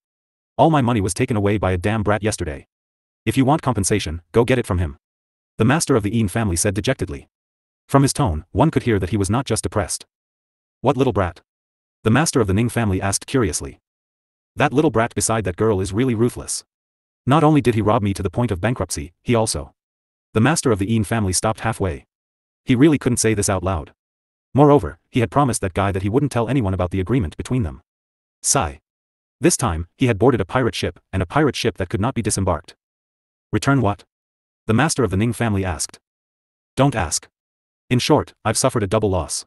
All my money was taken away by a damn brat yesterday. If you want compensation, go get it from him. The master of the Yin family said dejectedly. From his tone, one could hear that he was not just depressed. What little brat? The master of the Ning family asked curiously. That little brat beside that girl is really ruthless. Not only did he rob me to the point of bankruptcy, he also. The master of the Yin family stopped halfway. He really couldn't say this out loud. Moreover, he had promised that guy that he wouldn't tell anyone about the agreement between them. Sigh. This time, he had boarded a pirate ship, and a pirate ship that could not be disembarked. Return what? The master of the Ning family asked. Don't ask. In short, I've suffered a double loss.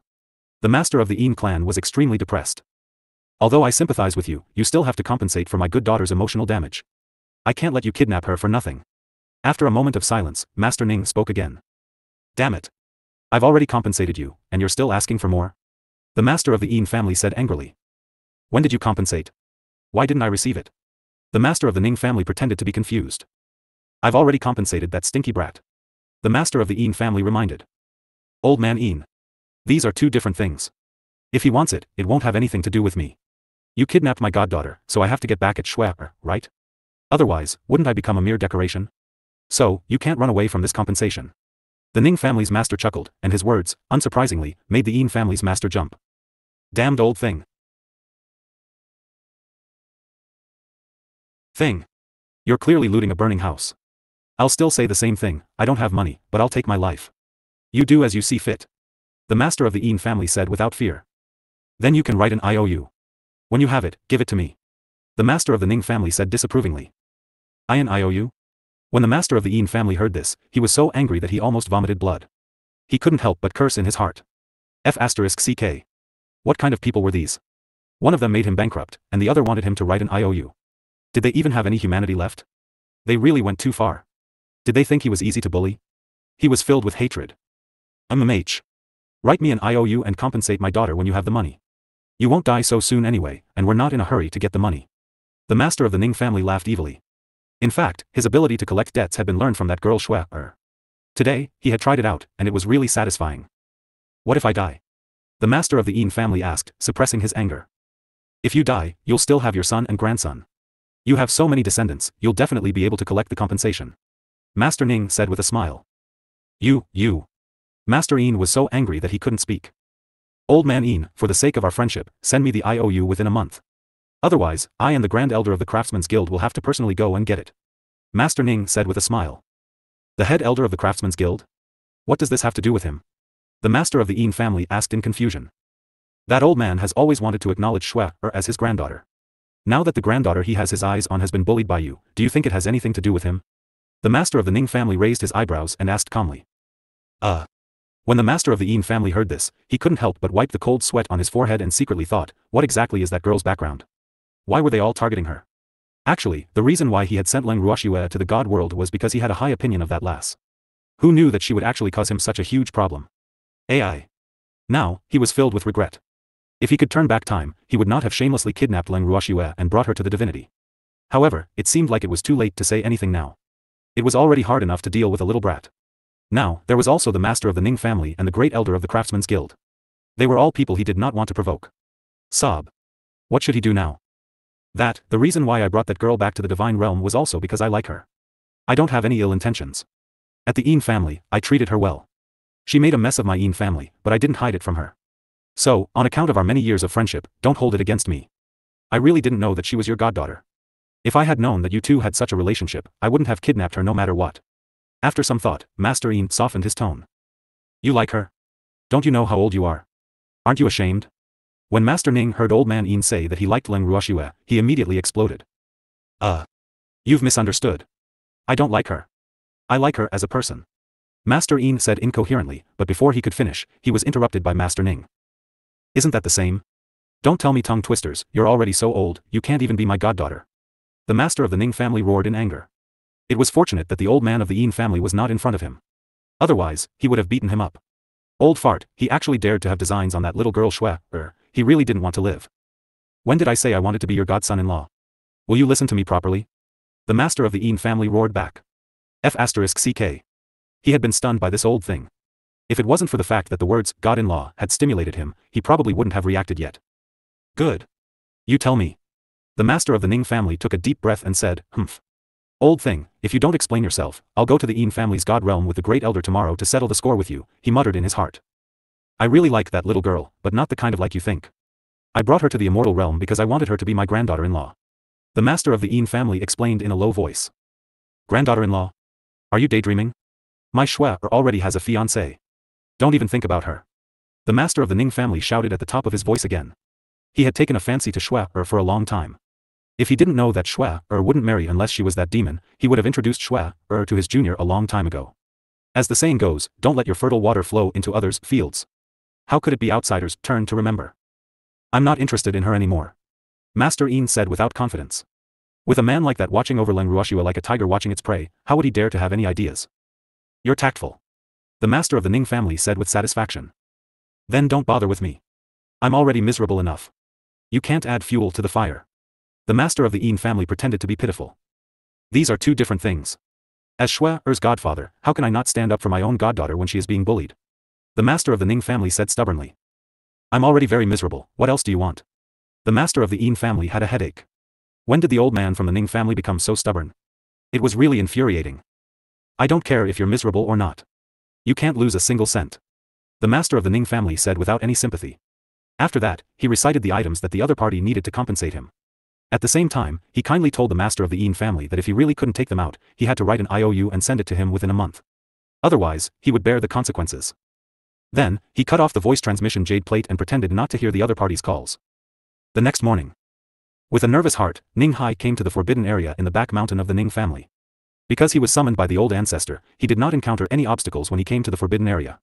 The master of the Yin clan was extremely depressed. Although I sympathize with you, you still have to compensate for my good daughter's emotional damage. I can't let you kidnap her for nothing. After a moment of silence, Master Ning spoke again. Damn it. I've already compensated you, and you're still asking for more? The master of the Yin family said angrily. When did you compensate? Why didn't I receive it? The master of the Ning family pretended to be confused. I've already compensated that stinky brat. The master of the Yin family reminded. Old man Yin. These are 2 different things. If he wants it, it won't have anything to do with me. You kidnapped my goddaughter, so I have to get back at Shui, right? Otherwise, wouldn't I become a mere decoration? So, you can't run away from this compensation. The Ning family's master chuckled, and his words, unsurprisingly, made the Yin family's master jump. Damned old thing. You're clearly looting a burning house. I'll still say the same thing, I don't have money, but I'll take my life. You do as you see fit. The master of the Yin family said without fear. Then you can write an IOU. When you have it, give it to me. The master of the Ning family said disapprovingly. An IOU? When the master of the Yin family heard this, he was so angry that he almost vomited blood. He couldn't help but curse in his heart. F***ck. What kind of people were these? One of them made him bankrupt, and the other wanted him to write an IOU. Did they even have any humanity left? They really went too far. Did they think he was easy to bully? He was filled with hatred. MMH. Write me an IOU and compensate my daughter when you have the money. You won't die so soon anyway, and we're not in a hurry to get the money. The master of the Ning family laughed evilly. In fact, his ability to collect debts had been learned from that girl Shui. Today, he had tried it out, and it was really satisfying. What if I die? The master of the Yin family asked, suppressing his anger. If you die, you'll still have your son and grandson. You have so many descendants, you'll definitely be able to collect the compensation. Master Ning said with a smile. You. Master Yin was so angry that he couldn't speak. Old man Yin, for the sake of our friendship, send me the IOU within a month. Otherwise, I and the Grand Elder of the Craftsmen's Guild will have to personally go and get it. Master Ning said with a smile. The head elder of the Craftsmen's Guild? What does this have to do with him? The master of the Yin family asked in confusion. That old man has always wanted to acknowledge Shui as his granddaughter. Now that the granddaughter he has his eyes on has been bullied by you, do you think it has anything to do with him? The master of the Ning family raised his eyebrows and asked calmly. When the master of the Yin family heard this, he couldn't help but wipe the cold sweat on his forehead and secretly thought, what exactly is that girl's background? Why were they all targeting her? Actually, the reason why he had sent Leng Ruoxue to the god world was because he had a high opinion of that lass. Who knew that she would actually cause him such a huge problem? AI. Now, he was filled with regret. If he could turn back time, he would not have shamelessly kidnapped Leng Ruoxue and brought her to the divinity. However, it seemed like it was too late to say anything now. It was already hard enough to deal with a little brat. Now, there was also the master of the Ning family and the great elder of the Craftsmen's Guild. They were all people he did not want to provoke. Sob. What should he do now? The reason why I brought that girl back to the divine realm was also because I like her. I don't have any ill intentions. At the Yin family, I treated her well. She made a mess of my Yin family, but I didn't hide it from her. So, on account of our many years of friendship, don't hold it against me. I really didn't know that she was your goddaughter. If I had known that you two had such a relationship, I wouldn't have kidnapped her no matter what. After some thought, Master Yin softened his tone. You like her? Don't you know how old you are? Aren't you ashamed? When Master Ning heard old man Yin say that he liked Leng Ruoxue, he immediately exploded. You've misunderstood. I don't like her. I like her as a person. Master Yin said incoherently, but before he could finish, he was interrupted by Master Ning. Isn't that the same? Don't tell me tongue twisters, you're already so old, you can't even be my goddaughter. The master of the Ning family roared in anger. It was fortunate that the old man of the Yin family was not in front of him. Otherwise, he would have beaten him up. Old fart, he actually dared to have designs on that little girl Xue, he really didn't want to live. When did I say I wanted to be your godson-in-law? Will you listen to me properly? The master of the Yin family roared back. F***ck. He had been stunned by this old thing. If it wasn't for the fact that the words, God-in-law, had stimulated him, he probably wouldn't have reacted yet. Good. You tell me. The master of the Ning family took a deep breath and said, Humph. Old thing, if you don't explain yourself, I'll go to the Yin family's god realm with the great elder tomorrow to settle the score with you, he muttered in his heart. I really like that little girl, but not the kind of like you think. I brought her to the immortal realm because I wanted her to be my granddaughter-in-law. The master of the Yin family explained in a low voice. Granddaughter-in-law? Are you daydreaming? My Xue already has a fiancé. Don't even think about her. The master of the Ning family shouted at the top of his voice again. He had taken a fancy to Xue for a long time. If he didn't know that Xue wouldn't marry unless she was that demon, he would have introduced Xue to his junior a long time ago. As the saying goes, don't let your fertile water flow into others' fields. How could it be outsiders' turn to remember? I'm not interested in her anymore. Master Yin said without confidence. With a man like that watching over Leng Ruoxue like a tiger watching its prey, how would he dare to have any ideas? You're tactful. The master of the Ning family said with satisfaction. Then don't bother with me. I'm already miserable enough. You can't add fuel to the fire. The master of the Yin family pretended to be pitiful. These are two different things. As Xue's godfather, how can I not stand up for my own goddaughter when she is being bullied? The master of the Ning family said stubbornly. I'm already very miserable, what else do you want? The master of the Yin family had a headache. When did the old man from the Ning family become so stubborn? It was really infuriating. I don't care if you're miserable or not. You can't lose a single cent. The master of the Ning family said without any sympathy. After that, he recited the items that the other party needed to compensate him. At the same time, he kindly told the master of the Yin family that if he really couldn't take them out, he had to write an IOU and send it to him within a month. Otherwise, he would bear the consequences. Then, he cut off the voice transmission jade plate and pretended not to hear the other party's calls. The next morning. With a nervous heart, Ning Hai came to the forbidden area in the back mountain of the Ning family. Because he was summoned by the old ancestor, he did not encounter any obstacles when he came to the forbidden area.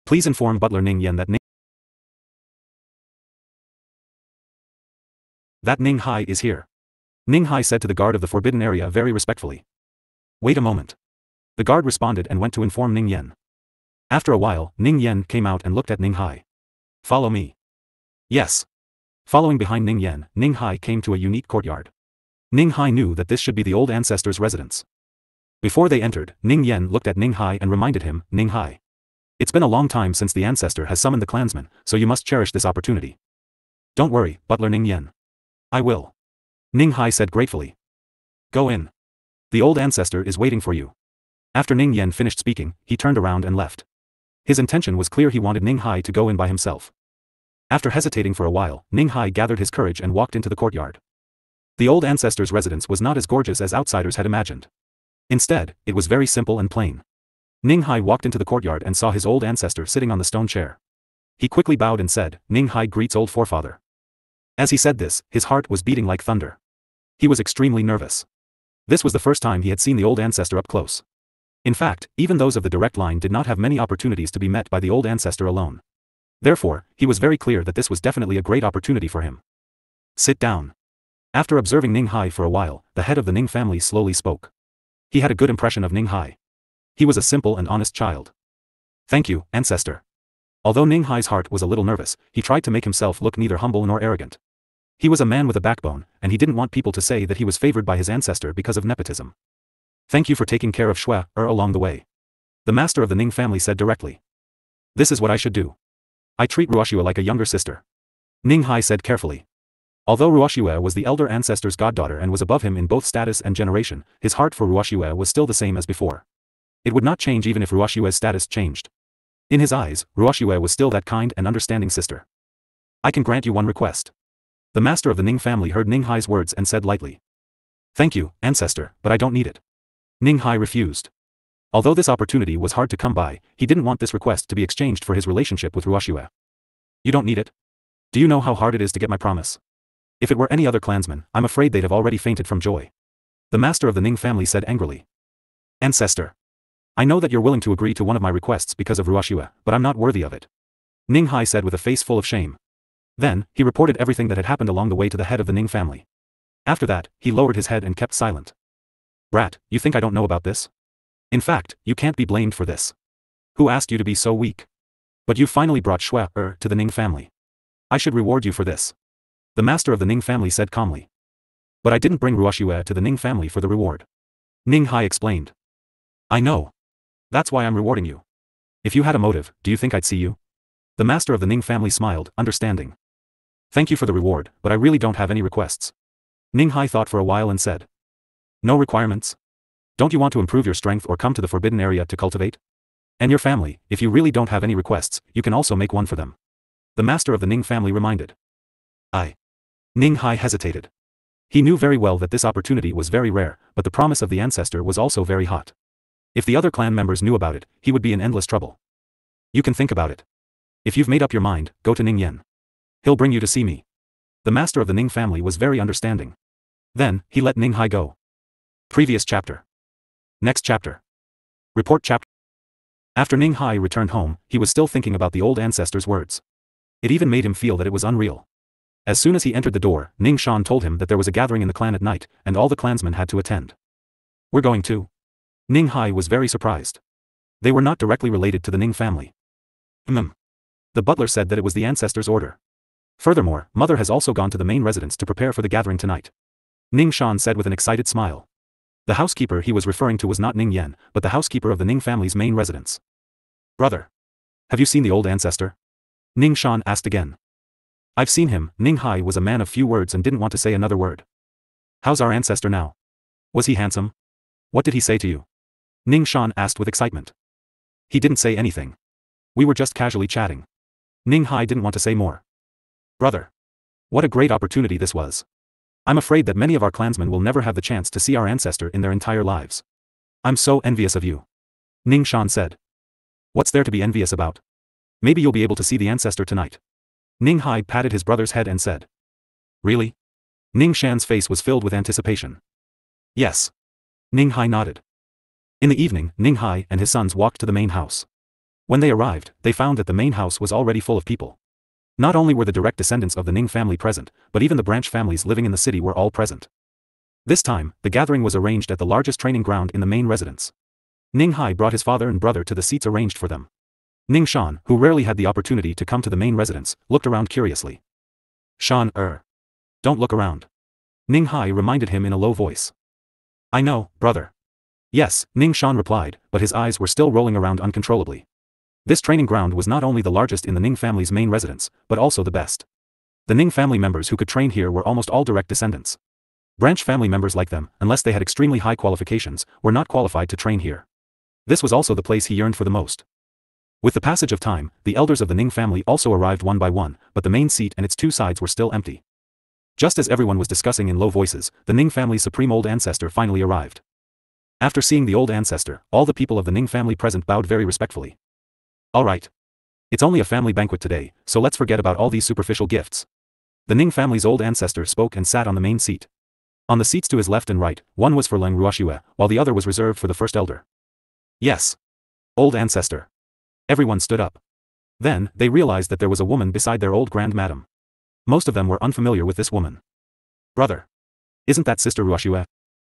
Please inform Butler Ning Yen that Ning Hai is here. Ning Hai said to the guard of the forbidden area very respectfully. Wait a moment. The guard responded and went to inform Ning Yen. After a while, Ning Yen came out and looked at Ning Hai. Follow me. Yes. Following behind Ning Yen, Ning Hai came to a unique courtyard. Ning Hai knew that this should be the old ancestor's residence. Before they entered, Ning Yen looked at Ning Hai and reminded him, Ning Hai. It's been a long time since the ancestor has summoned the clansmen, so you must cherish this opportunity. Don't worry, Butler Ning Yen. I will. Ning Hai said gratefully. Go in. The old ancestor is waiting for you. After Ning Yen finished speaking, he turned around and left. His intention was clear, he wanted Ning Hai to go in by himself. After hesitating for a while, Ning Hai gathered his courage and walked into the courtyard. The old ancestor's residence was not as gorgeous as outsiders had imagined. Instead, it was very simple and plain. Ning Hai walked into the courtyard and saw his old ancestor sitting on the stone chair. He quickly bowed and said, Ning Hai greets old forefather. As he said this, his heart was beating like thunder. He was extremely nervous. This was the first time he had seen the old ancestor up close. In fact, even those of the direct line did not have many opportunities to be met by the old ancestor alone. Therefore, he was very clear that this was definitely a great opportunity for him. Sit down. After observing Ning Hai for a while, the head of the Ning family slowly spoke. He had a good impression of Ning Hai. He was a simple and honest child. Thank you, ancestor. Although Ning Hai's heart was a little nervous, he tried to make himself look neither humble nor arrogant. He was a man with a backbone, and he didn't want people to say that he was favored by his ancestor because of nepotism. Thank you for taking care of Xue along the way. The master of the Ning family said directly. This is what I should do. I treat Ruoxue like a younger sister. Ning Hai said carefully. Although Ruoxue was the elder ancestor's goddaughter and was above him in both status and generation, his heart for Ruoxue was still the same as before. It would not change even if Ruoxue's status changed. In his eyes, Ruoxue was still that kind and understanding sister. I can grant you one request. The master of the Ning family heard Ning Hai's words and said lightly. Thank you, ancestor, but I don't need it. Ning Hai refused. Although this opportunity was hard to come by, he didn't want this request to be exchanged for his relationship with Ruoxue. You don't need it? Do you know how hard it is to get my promise? If it were any other clansman, I'm afraid they'd have already fainted from joy. The master of the Ning family said angrily. Ancestor. I know that you're willing to agree to one of my requests because of Ruoxue, but I'm not worthy of it. Ning Hai said with a face full of shame. Then, he reported everything that had happened along the way to the head of the Ning family. After that, he lowered his head and kept silent. Brat, you think I don't know about this? In fact, you can't be blamed for this. Who asked you to be so weak? But you finally brought Xue to the Ning family. I should reward you for this. The master of the Ning family said calmly. But I didn't bring Ruoxue to the Ning family for the reward. Ning Hai explained. I know. That's why I'm rewarding you. If you had a motive, do you think I'd see you? The master of the Ning family smiled, understanding. Thank you for the reward, but I really don't have any requests. Ning Hai thought for a while and said. No requirements? Don't you want to improve your strength or come to the forbidden area to cultivate? And your family, if you really don't have any requests, you can also make one for them. The master of the Ning family reminded. Ning Hai hesitated. He knew very well that this opportunity was very rare, but the promise of the ancestor was also very hot. If the other clan members knew about it, he would be in endless trouble. You can think about it. If you've made up your mind, go to Ning Yen. He'll bring you to see me. The master of the Ning family was very understanding. Then, he let Ning Hai go. Previous chapter. Next chapter. Report chapter. After Ning Hai returned home, he was still thinking about the old ancestor's words. It even made him feel that it was unreal. As soon as he entered the door, Ning Shan told him that there was a gathering in the clan at night, and all the clansmen had to attend. We're going too. Ning Hai was very surprised. They were not directly related to the Ning family. The butler said that it was the ancestor's order. Furthermore, mother has also gone to the main residence to prepare for the gathering tonight. Ning Shan said with an excited smile. The housekeeper he was referring to was not Ning Yen, but the housekeeper of the Ning family's main residence. Brother. Have you seen the old ancestor? Ning Shan asked again. I've seen him. Ning Hai was a man of few words and didn't want to say another word. How's our ancestor now? Was he handsome? What did he say to you? Ning Shan asked with excitement. He didn't say anything. We were just casually chatting. Ning Hai didn't want to say more. Brother. What a great opportunity this was. I'm afraid that many of our clansmen will never have the chance to see our ancestor in their entire lives. I'm so envious of you. Ning Shan said. What's there to be envious about? Maybe you'll be able to see the ancestor tonight. Ning Hai patted his brother's head and said. Really? Ning Shan's face was filled with anticipation. Yes. Ning Hai nodded. In the evening, Ning Hai and his sons walked to the main house. When they arrived, they found that the main house was already full of people. Not only were the direct descendants of the Ning family present, but even the branch families living in the city were all present. This time, the gathering was arranged at the largest training ground in the main residence. Ning Hai brought his father and brother to the seats arranged for them. Ning Shan, who rarely had the opportunity to come to the main residence, looked around curiously. Shan, don't look around. Ning Hai reminded him in a low voice. I know, brother. Yes, Ning Shan replied, but his eyes were still rolling around uncontrollably. This training ground was not only the largest in the Ning family's main residence, but also the best. The Ning family members who could train here were almost all direct descendants. Branch family members like them, unless they had extremely high qualifications, were not qualified to train here. This was also the place he yearned for the most. With the passage of time, the elders of the Ning family also arrived one by one, but the main seat and its two sides were still empty. Just as everyone was discussing in low voices, the Ning family's supreme old ancestor finally arrived. After seeing the old ancestor, all the people of the Ning family present bowed very respectfully. All right. It's only a family banquet today, so let's forget about all these superficial gifts. The Ning family's old ancestor spoke and sat on the main seat. On the seats to his left and right, one was for Leng Ruoxue, while the other was reserved for the first elder. Yes. Old ancestor. Everyone stood up. Then, they realized that there was a woman beside their old grandmadam. Most of them were unfamiliar with this woman. Brother. Isn't that Sister Ruoxue?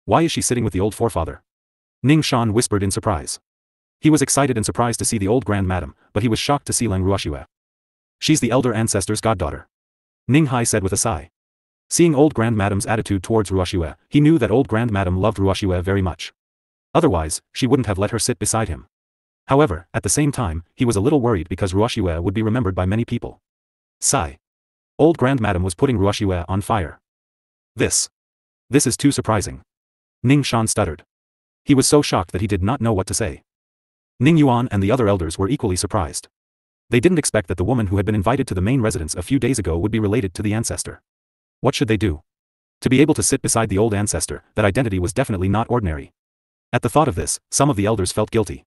Why is she sitting with the old forefather? Ning Shan whispered in surprise. He was excited and surprised to see the old grandmadam, but he was shocked to see Leng Ruoxue. She's the elder ancestor's goddaughter. Ning Hai said with a sigh. Seeing old grandmadam's attitude towards Ruoxue, he knew that old grandmadam loved Ruoxue very much. Otherwise, she wouldn't have let her sit beside him. However, at the same time, he was a little worried because Ruoxue would be remembered by many people. Sigh. Old grandmadam was putting Ruoxue on fire. This is too surprising. Ning Shan stuttered. He was so shocked that he did not know what to say. Ning Yuan and the other elders were equally surprised. They didn't expect that the woman who had been invited to the main residence a few days ago would be related to the ancestor. What should they do? To be able to sit beside the old ancestor, that identity was definitely not ordinary. At the thought of this, some of the elders felt guilty.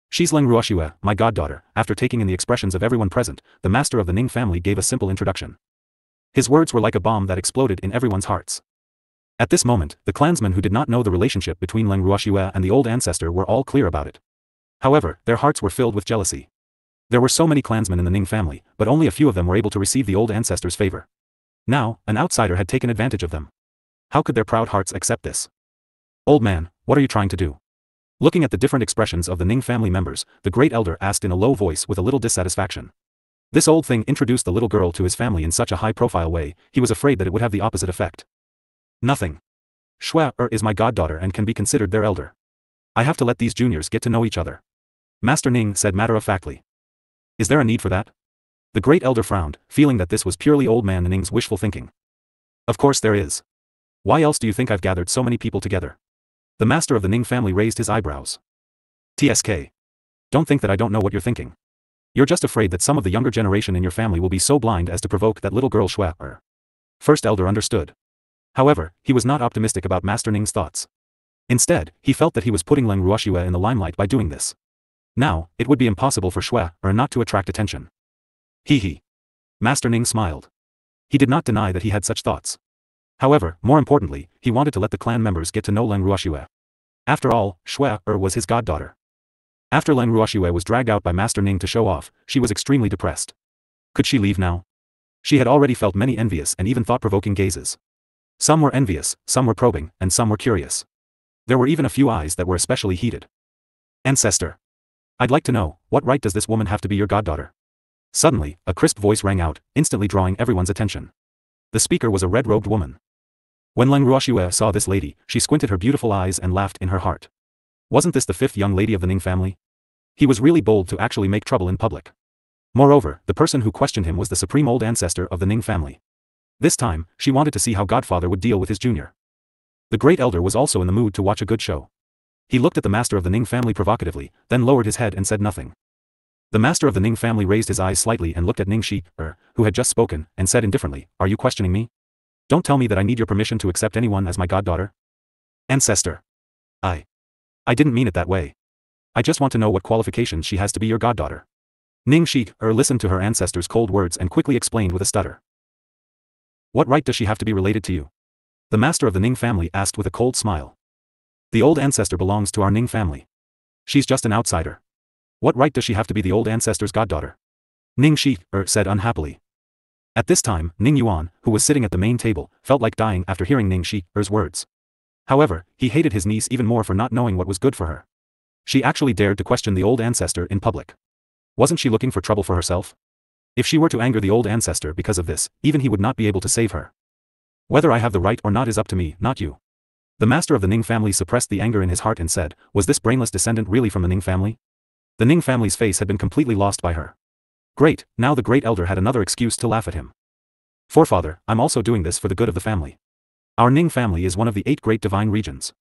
She's Leng Ruoxue, my goddaughter. After taking in the expressions of everyone present, the master of the Ning family gave a simple introduction. His words were like a bomb that exploded in everyone's hearts. At this moment, the clansmen who did not know the relationship between Leng Ruoxue and the old ancestor were all clear about it. However, their hearts were filled with jealousy. There were so many clansmen in the Ning family, but only a few of them were able to receive the old ancestors' favor. Now, an outsider had taken advantage of them. How could their proud hearts accept this? Old man, what are you trying to do? Looking at the different expressions of the Ning family members, the great elder asked in a low voice with a little dissatisfaction. This old thing introduced the little girl to his family in such a high-profile way, he was afraid that it would have the opposite effect. Nothing. Xue is my goddaughter and can be considered their elder. I have to let these juniors get to know each other. Master Ning said matter-of-factly. Is there a need for that? The great elder frowned, feeling that this was purely old man Ning's wishful thinking. Of course there is. Why else do you think I've gathered so many people together? The master of the Ning family raised his eyebrows. TSK. Don't think that I don't know what you're thinking. You're just afraid that some of the younger generation in your family will be so blind as to provoke that little girl Xue. First elder understood. However, he was not optimistic about Master Ning's thoughts. Instead, he felt that he was putting Leng Ruoxue in the limelight by doing this. Now, it would be impossible for Xue not to attract attention. Hee. Master Ning smiled. He did not deny that he had such thoughts. However, more importantly, he wanted to let the clan members get to know Leng Ruoxue. After all, Xue was his goddaughter. After Leng Ruoxue was dragged out by Master Ning to show off, she was extremely depressed. Could she leave now? She had already felt many envious and even thought-provoking gazes. Some were envious, some were probing, and some were curious. There were even a few eyes that were especially heated. Ancestor. I'd like to know, what right does this woman have to be your goddaughter? Suddenly, a crisp voice rang out, instantly drawing everyone's attention. The speaker was a red-robed woman. When Leng Ruoxue saw this lady, she squinted her beautiful eyes and laughed in her heart. Wasn't this the fifth young lady of the Ning family? He was really bold to actually make trouble in public. Moreover, the person who questioned him was the supreme old ancestor of the Ning family. This time, she wanted to see how Godfather would deal with his junior. The great elder was also in the mood to watch a good show. He looked at the master of the Ning family provocatively, then lowered his head and said nothing. The master of the Ning family raised his eyes slightly and looked at Ning Shi, who had just spoken, and said indifferently, "Are you questioning me? Don't tell me that I need your permission to accept anyone as my goddaughter." Ancestor. I didn't mean it that way. I just want to know what qualifications she has to be your goddaughter. Ning Shi listened to her ancestor's cold words and quickly explained with a stutter. What right does she have to be related to you? The master of the Ning family asked with a cold smile. The old ancestor belongs to our Ning family. She's just an outsider. What right does she have to be the old ancestor's goddaughter? Ning Shi said unhappily. At this time, Ning Yuan, who was sitting at the main table, felt like dying after hearing Ning Shi's words. However, he hated his niece even more for not knowing what was good for her. She actually dared to question the old ancestor in public. Wasn't she looking for trouble for herself? If she were to anger the old ancestor because of this, even he would not be able to save her. Whether I have the right or not is up to me, not you. The master of the Ning family suppressed the anger in his heart and said, was this brainless descendant really from the Ning family? The Ning family's face had been completely lost by her. Great, now the great elder had another excuse to laugh at him. Forefather, I'm also doing this for the good of the family. Our Ning family is one of the 8 great divine regions.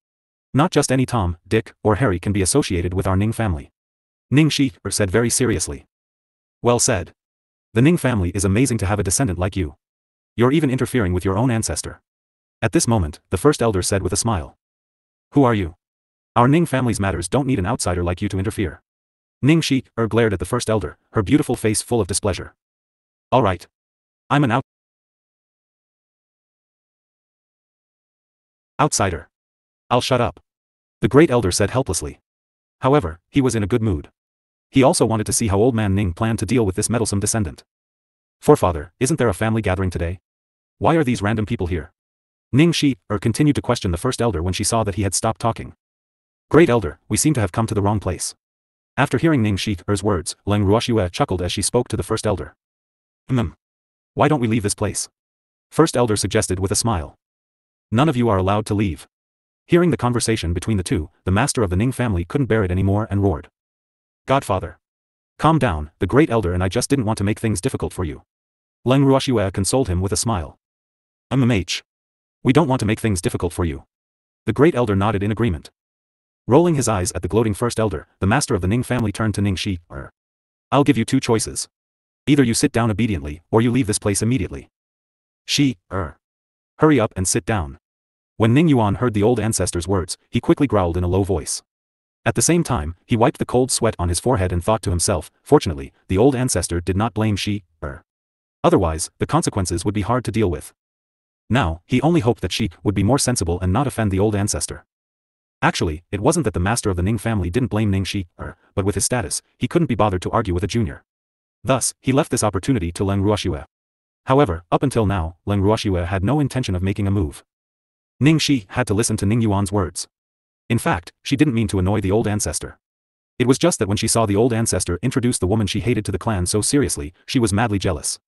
Not just any Tom, Dick, or Harry can be associated with our Ning family. Ning Shi said very seriously. Well said. The Ning family is amazing to have a descendant like you. You're even interfering with your own ancestor. At this moment, the first elder said with a smile. Who are you? Our Ning family's matters don't need an outsider like you to interfere. Ning Shi glared at the first elder, her beautiful face full of displeasure. All right. I'm an outsider. I'll shut up. The great elder said helplessly. However, he was in a good mood. He also wanted to see how old man Ning planned to deal with this meddlesome descendant. Forefather, isn't there a family gathering today? Why are these random people here? Ning Shi continued to question the first elder when she saw that he had stopped talking. Great elder, we seem to have come to the wrong place. After hearing Ning Shi's words, Leng Ruoxue chuckled as she spoke to the first elder. Why don't we leave this place? First elder suggested with a smile. None of you are allowed to leave. Hearing the conversation between the two, the master of the Ning family couldn't bear it anymore and roared. Godfather. Calm down, the great elder and I just didn't want to make things difficult for you. Leng Ruoxue consoled him with a smile. We don't want to make things difficult for you. The great elder nodded in agreement. Rolling his eyes at the gloating first elder, the master of the Ning family turned to Ning Shi. I'll give you 2 choices. Either you sit down obediently, or you leave this place immediately. Shi. Hurry up and sit down. When Ning Yuan heard the old ancestor's words, he quickly growled in a low voice. At the same time, he wiped the cold sweat on his forehead and thought to himself, fortunately, the old ancestor did not blame Shi. Otherwise, the consequences would be hard to deal with. Now, he only hoped that Shi would be more sensible and not offend the old ancestor. Actually, it wasn't that the master of the Ning family didn't blame Ning Shi, but with his status, he couldn't be bothered to argue with a junior. Thus, he left this opportunity to Leng Ruoxue. However, up until now, Leng Ruoxue had no intention of making a move. Ning Shi had to listen to Ning Yuan's words. In fact, she didn't mean to annoy the old ancestor. It was just that when she saw the old ancestor introduce the woman she hated to the clan so seriously, she was madly jealous.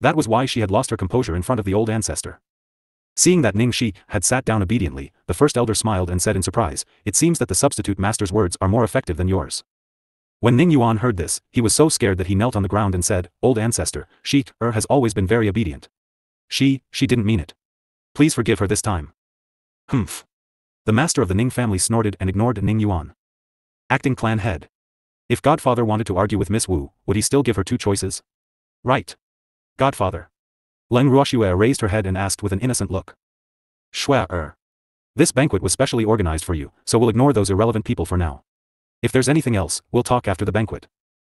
That was why she had lost her composure in front of the old ancestor. Seeing that Ning Shi had sat down obediently, the first elder smiled and said in surprise, "It seems that the substitute master's words are more effective than yours." When Ning Yuan heard this, he was so scared that he knelt on the ground and said, "Old ancestor, she has always been very obedient. She didn't mean it. Please forgive her this time." Humph. The master of the Ning family snorted and ignored Ning Yuan. Acting clan head. If Godfather wanted to argue with Miss Wu, would he still give her two choices? Right. Godfather. Leng Ruoxue raised her head and asked with an innocent look. Shui. This banquet was specially organized for you, so we'll ignore those irrelevant people for now. If there's anything else, we'll talk after the banquet.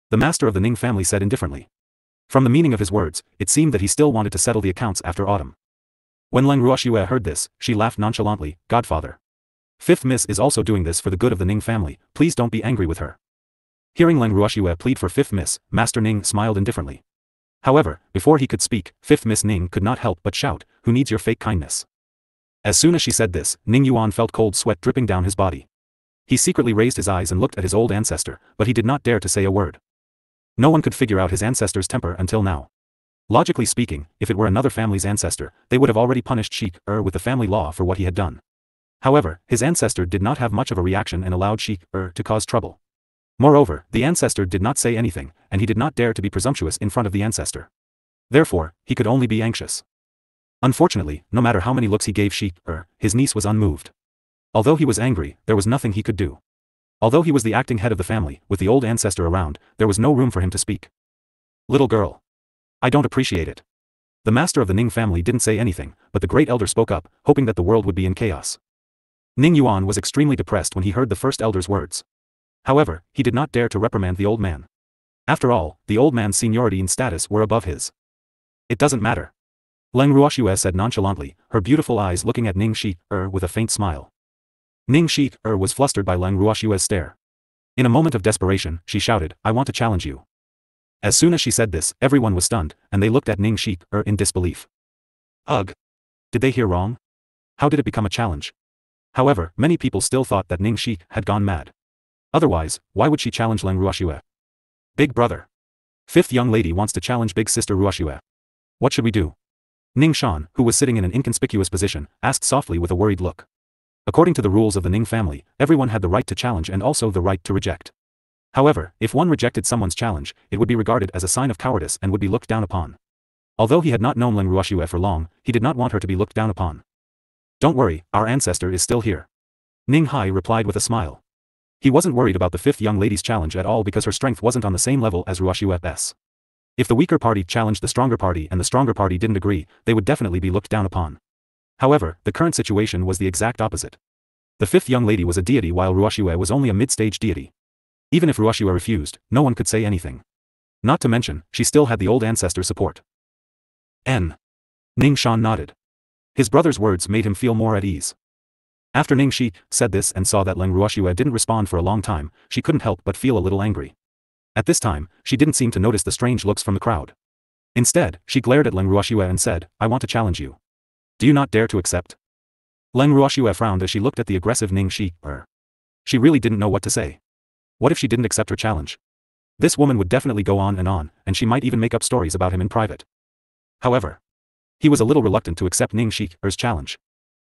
The master of the Ning family said indifferently. From the meaning of his words, it seemed that he still wanted to settle the accounts after autumn. When Leng Ruoxue heard this, she laughed nonchalantly, "Godfather. Fifth Miss is also doing this for the good of the Ning family, please don't be angry with her." Hearing Leng Ruoxue plead for Fifth Miss, Master Ning smiled indifferently. However, before he could speak, Fifth Miss Ning could not help but shout, "Who needs your fake kindness?" As soon as she said this, Ning Yuan felt cold sweat dripping down his body. He secretly raised his eyes and looked at his old ancestor, but he did not dare to say a word. No one could figure out his ancestor's temper until now. Logically speaking, if it were another family's ancestor, they would have already punished Sheik with the family law for what he had done. However, his ancestor did not have much of a reaction and allowed Sheik to cause trouble. Moreover, the ancestor did not say anything, and he did not dare to be presumptuous in front of the ancestor. Therefore, he could only be anxious. Unfortunately, no matter how many looks he gave Sheik his niece was unmoved. Although he was angry, there was nothing he could do. Although he was the acting head of the family, with the old ancestor around, there was no room for him to speak. "Little girl. I don't appreciate it." The master of the Ning family didn't say anything, but the great elder spoke up, hoping that the world would be in chaos. Ning Yuan was extremely depressed when he heard the first elder's words. However, he did not dare to reprimand the old man. After all, the old man's seniority and status were above his. "It doesn't matter." Leng Ruoxue said nonchalantly, her beautiful eyes looking at Ning Shi with a faint smile. Ning Shi was flustered by Leng Ruoxue's stare. In a moment of desperation, she shouted, "I want to challenge you." As soon as she said this, everyone was stunned, and they looked at Ning Shi in disbelief. Ugh! Did they hear wrong? How did it become a challenge? However, many people still thought that Ning Shi had gone mad. Otherwise, why would she challenge Leng Ruoxue? "Big brother. Fifth young lady wants to challenge big sister Ruoxue. What should we do?" Ning Shan, who was sitting in an inconspicuous position, asked softly with a worried look. According to the rules of the Ning family, everyone had the right to challenge and also the right to reject. However, if one rejected someone's challenge, it would be regarded as a sign of cowardice and would be looked down upon. Although he had not known Leng Ruoxue for long, he did not want her to be looked down upon. "Don't worry, our ancestor is still here." Ning Hai replied with a smile. He wasn't worried about the fifth young lady's challenge at all because her strength wasn't on the same level as Ruoxue's. If the weaker party challenged the stronger party and the stronger party didn't agree, they would definitely be looked down upon. However, the current situation was the exact opposite. The fifth young lady was a deity while Ruoxue was only a mid-stage deity. Even if Ruoxue refused, no one could say anything. Not to mention, she still had the old ancestor's support. Ning Shan nodded. His brother's words made him feel more at ease. After Ning Shi said this and saw that Leng Ruoxue didn't respond for a long time, she couldn't help but feel a little angry. At this time, she didn't seem to notice the strange looks from the crowd. Instead, she glared at Leng Ruoxue and said, "I want to challenge you. Do you not dare to accept?" Leng Ruoxue frowned as she looked at the aggressive Ning Shi. She really didn't know what to say. What if she didn't accept her challenge? This woman would definitely go on, and she might even make up stories about him in private. However, he was a little reluctant to accept Ning Shi's challenge.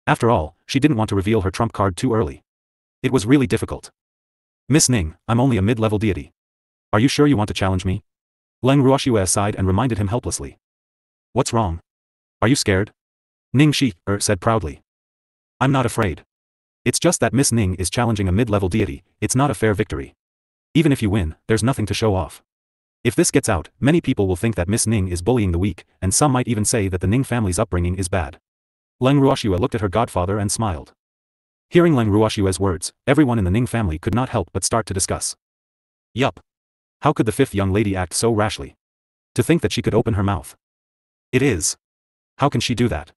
After all, she didn't want to reveal her trump card too early. It was really difficult. "Miss Ning, I'm only a mid-level deity. Are you sure you want to challenge me?" Leng Ruoxue sighed and reminded him helplessly. "What's wrong? Are you scared?" Ning Shi said proudly. "I'm not afraid. It's just that Miss Ning is challenging a mid-level deity, it's not a fair victory. Even if you win, there's nothing to show off. If this gets out, many people will think that Miss Ning is bullying the weak, and some might even say that the Ning family's upbringing is bad." Leng Ruoxue looked at her godfather and smiled. Hearing Leng Ruoxue's words, everyone in the Ning family could not help but start to discuss. Yup. How could the fifth young lady act so rashly? To think that she could open her mouth. It is. How can she do that?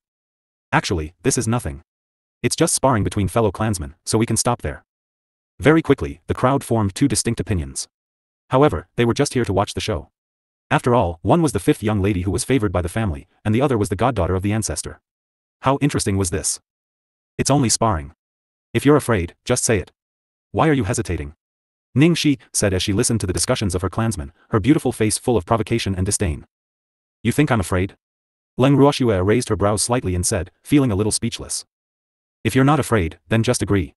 Actually, this is nothing. It's just sparring between fellow clansmen, so we can stop there. Very quickly, the crowd formed two distinct opinions. However, they were just here to watch the show. After all, one was the fifth young lady who was favored by the family, and the other was the goddaughter of the ancestor. How interesting was this? It's only sparring. If you're afraid, just say it. Why are you hesitating? Ning Shi said as she listened to the discussions of her clansmen, her beautiful face full of provocation and disdain. You think I'm afraid? Leng Ruoxue raised her brows slightly and said, feeling a little speechless. If you're not afraid, then just agree.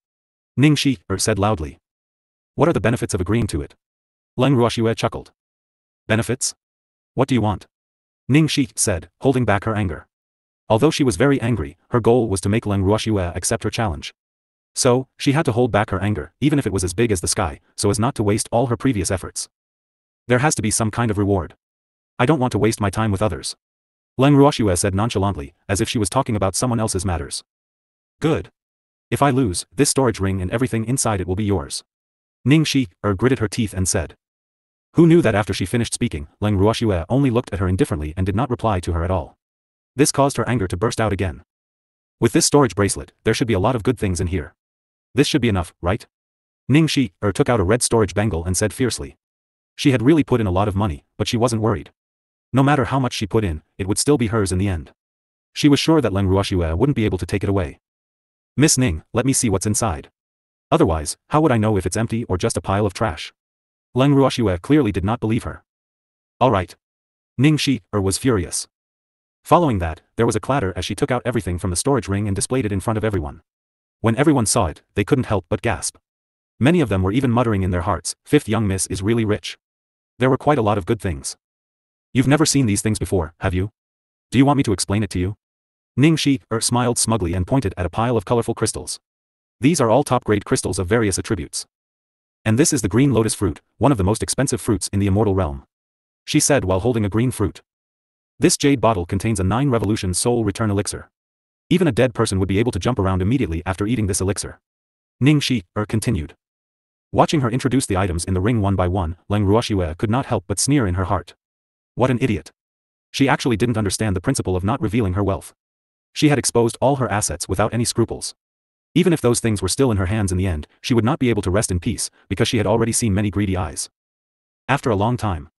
Ning Shi said loudly. What are the benefits of agreeing to it? Leng Ruoxue chuckled. Benefits? What do you want? Ning Shi said, holding back her anger. Although she was very angry, her goal was to make Leng Ruoxue accept her challenge. So, she had to hold back her anger, even if it was as big as the sky, so as not to waste all her previous efforts. There has to be some kind of reward. I don't want to waste my time with others. Leng Ruoxue said nonchalantly, as if she was talking about someone else's matters. Good. If I lose, this storage ring and everything inside it will be yours. Ning Shi gritted her teeth and said. Who knew that after she finished speaking, Leng Ruoxue only looked at her indifferently and did not reply to her at all. This caused her anger to burst out again. With this storage bracelet, there should be a lot of good things in here. This should be enough, right? Ning Shi took out a red storage bangle and said fiercely. She had really put in a lot of money, but she wasn't worried. No matter how much she put in, it would still be hers in the end. She was sure that Leng Ruoxue wouldn't be able to take it away. Miss Ning, let me see what's inside. Otherwise, how would I know if it's empty or just a pile of trash? Leng Ruoxue clearly did not believe her. All right. Ning Shi was furious. Following that, there was a clatter as she took out everything from the storage ring and displayed it in front of everyone. When everyone saw it, they couldn't help but gasp. Many of them were even muttering in their hearts, fifth young miss is really rich. There were quite a lot of good things. You've never seen these things before, have you? Do you want me to explain it to you? Ning Shi smiled smugly and pointed at a pile of colorful crystals. These are all top-grade crystals of various attributes. And this is the green lotus fruit, one of the most expensive fruits in the immortal realm. She said while holding a green fruit. This jade bottle contains a 9-revolution soul return elixir. Even a dead person would be able to jump around immediately after eating this elixir. Ning Shi continued. Watching her introduce the items in the ring one by one, Leng Ruoxue could not help but sneer in her heart. What an idiot. She actually didn't understand the principle of not revealing her wealth. She had exposed all her assets without any scruples. Even if those things were still in her hands in the end, she would not be able to rest in peace, because she had already seen many greedy eyes. After a long time,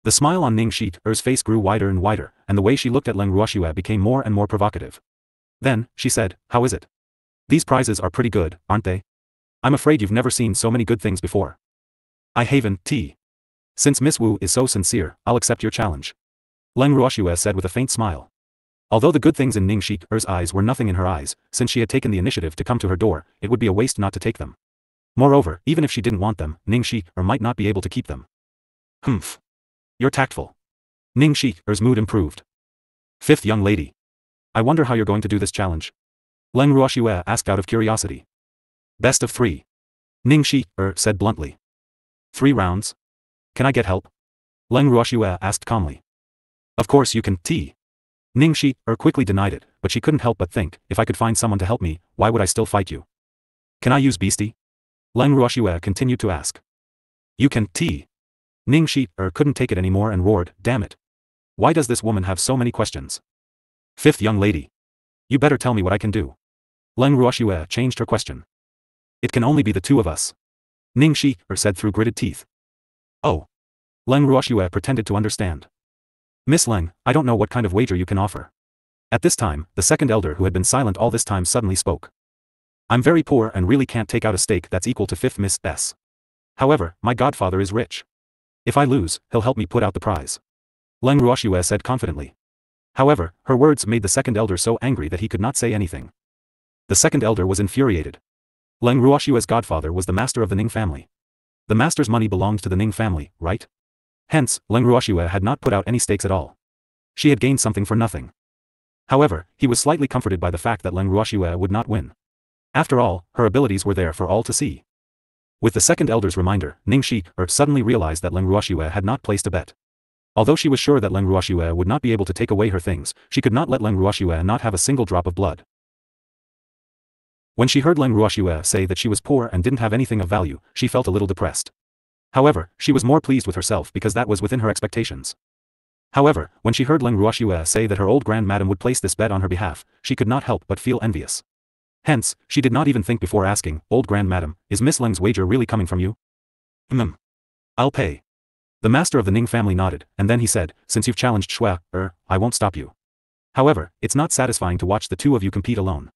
the smile on Ning Shi's face grew wider and wider, and the way she looked at Leng Ruoxue became more and more provocative. Then, she said, how is it? These prizes are pretty good, aren't they? I'm afraid you've never seen so many good things before. I haven't, T. Since Miss Wu is so sincere, I'll accept your challenge. Leng Ruoxue said with a faint smile. Although the good things in Ning Shi's eyes were nothing in her eyes, since she had taken the initiative to come to her door, it would be a waste not to take them. Moreover, even if she didn't want them, Ning Shi might not be able to keep them. Humph. You're tactful. Ning Shi's mood improved. Fifth young lady. I wonder how you're going to do this challenge. Leng Ruoxue asked out of curiosity. Best of 3. Ning Shi said bluntly. 3 rounds? Can I get help? Leng Ruoxue asked calmly. Of course you can, T. Ning Shi quickly denied it, but she couldn't help but think, if I could find someone to help me, why would I still fight you? Can I use beastie? Leng Ruoxue continued to ask. You can, T. Ning Shi couldn't take it anymore and roared, damn it. Why does this woman have so many questions? Fifth young lady. You better tell me what I can do. Leng Ruoxue changed her question. It can only be the two of us. Ning Shi said through gritted teeth. Oh. Leng Ruoxue pretended to understand. Miss Leng, I don't know what kind of wager you can offer. At this time, the second elder who had been silent all this time suddenly spoke. I'm very poor and really can't take out a stake that's equal to 5th Miss S. However, my godfather is rich. If I lose, he'll help me put out the prize. Leng Ruoxue said confidently. However, her words made the second elder so angry that he could not say anything. The second elder was infuriated. Leng Ruoxue's godfather was the master of the Ning family. The master's money belonged to the Ning family, right? Hence, Leng Ruoxue had not put out any stakes at all. She had gained something for nothing. However, he was slightly comforted by the fact that Leng Ruoxue would not win. After all, her abilities were there for all to see. With the second elder's reminder, Ning Shi suddenly realized that Leng Ruoxue had not placed a bet. Although she was sure that Leng Ruoxue would not be able to take away her things, she could not let Leng Ruoxue not have a single drop of blood. When she heard Leng Ruoxue say that she was poor and didn't have anything of value, she felt a little depressed. However, she was more pleased with herself because that was within her expectations. However, when she heard Leng Ruoxue say that her old grandmadam would place this bet on her behalf, she could not help but feel envious. Hence, she did not even think before asking, "Old grandmadam, is Miss Leng's wager really coming from you?" I'll pay. The master of the Ning family nodded, and then he said, "Since you've challenged Shui, I won't stop you. However, it's not satisfying to watch the two of you compete alone.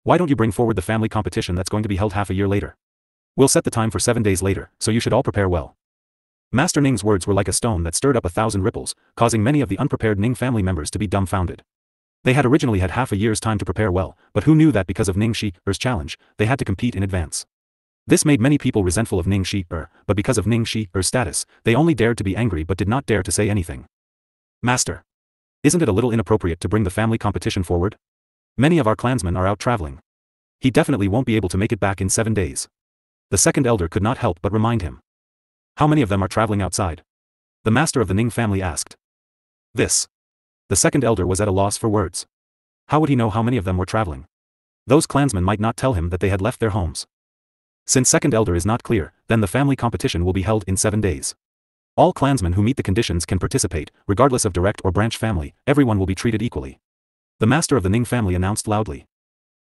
Why don't you bring forward the family competition that's going to be held half a year later? We'll set the time for 7 days later, so you should all prepare well." Master Ning's words were like a stone that stirred up 1,000 ripples, causing many of the unprepared Ning family members to be dumbfounded. They had originally had half a year's time to prepare well, but who knew that because of Ning Shi-er's challenge, they had to compete in advance. This made many people resentful of Ning Shi-er, but because of Ning Shi-er's status, they only dared to be angry but did not dare to say anything. "Master, isn't it a little inappropriate to bring the family competition forward? Many of our clansmen are out traveling. He definitely won't be able to make it back in 7 days." The second elder could not help but remind him. "How many of them are traveling outside?" the master of the Ning family asked. The second elder was at a loss for words. How would he know how many of them were traveling? Those clansmen might not tell him that they had left their homes. Since second elder is not clear, then the family competition will be held in 7 days. All clansmen who meet the conditions can participate, regardless of direct or branch family. Everyone will be treated equally. The master of the Ning family announced loudly.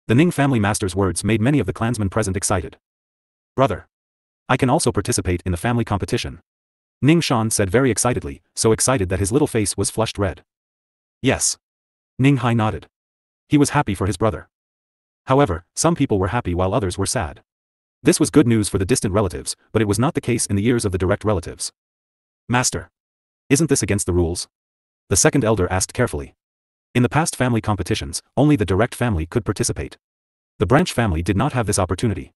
The Ning family master's words made many of the clansmen present excited. "Brother, I can also participate in the family competition," Ning Shan said very excitedly, so excited that his little face was flushed red. "Yes." Ning Hai nodded. He was happy for his brother. However, some people were happy while others were sad. This was good news for the distant relatives, but it was not the case in the ears of the direct relatives. "Master, isn't this against the rules?" the second elder asked carefully. In the past family competitions, only the direct family could participate. The branch family did not have this opportunity.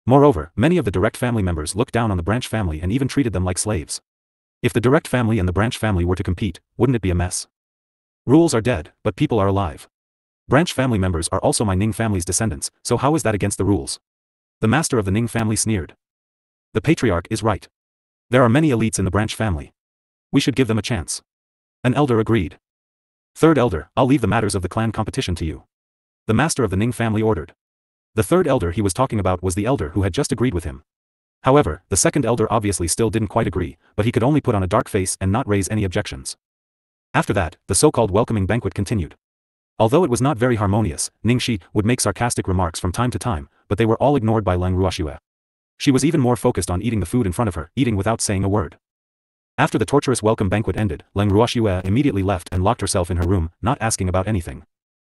Moreover, many of the direct family members looked down on the branch family and even treated them like slaves. If the direct family and the branch family were to compete, wouldn't it be a mess? Rules are dead, but people are alive. Branch family members are also my Ning family's descendants, so how is that against the rules? The master of the Ning family sneered. The patriarch is right. There are many elites in the branch family. We should give them a chance. An elder agreed. Third elder, I'll leave the matters of the clan competition to you. The master of the Ning family ordered. The third elder he was talking about was the elder who had just agreed with him. However, the second elder obviously still didn't quite agree, but he could only put on a dark face and not raise any objections. After that, the so-called welcoming banquet continued. Although it was not very harmonious, Ning Shi would make sarcastic remarks from time to time, but they were all ignored by Leng Ruoxue. She was even more focused on eating the food in front of her, eating without saying a word. After the torturous welcome banquet ended, Leng Ruoxue immediately left and locked herself in her room, not asking about anything.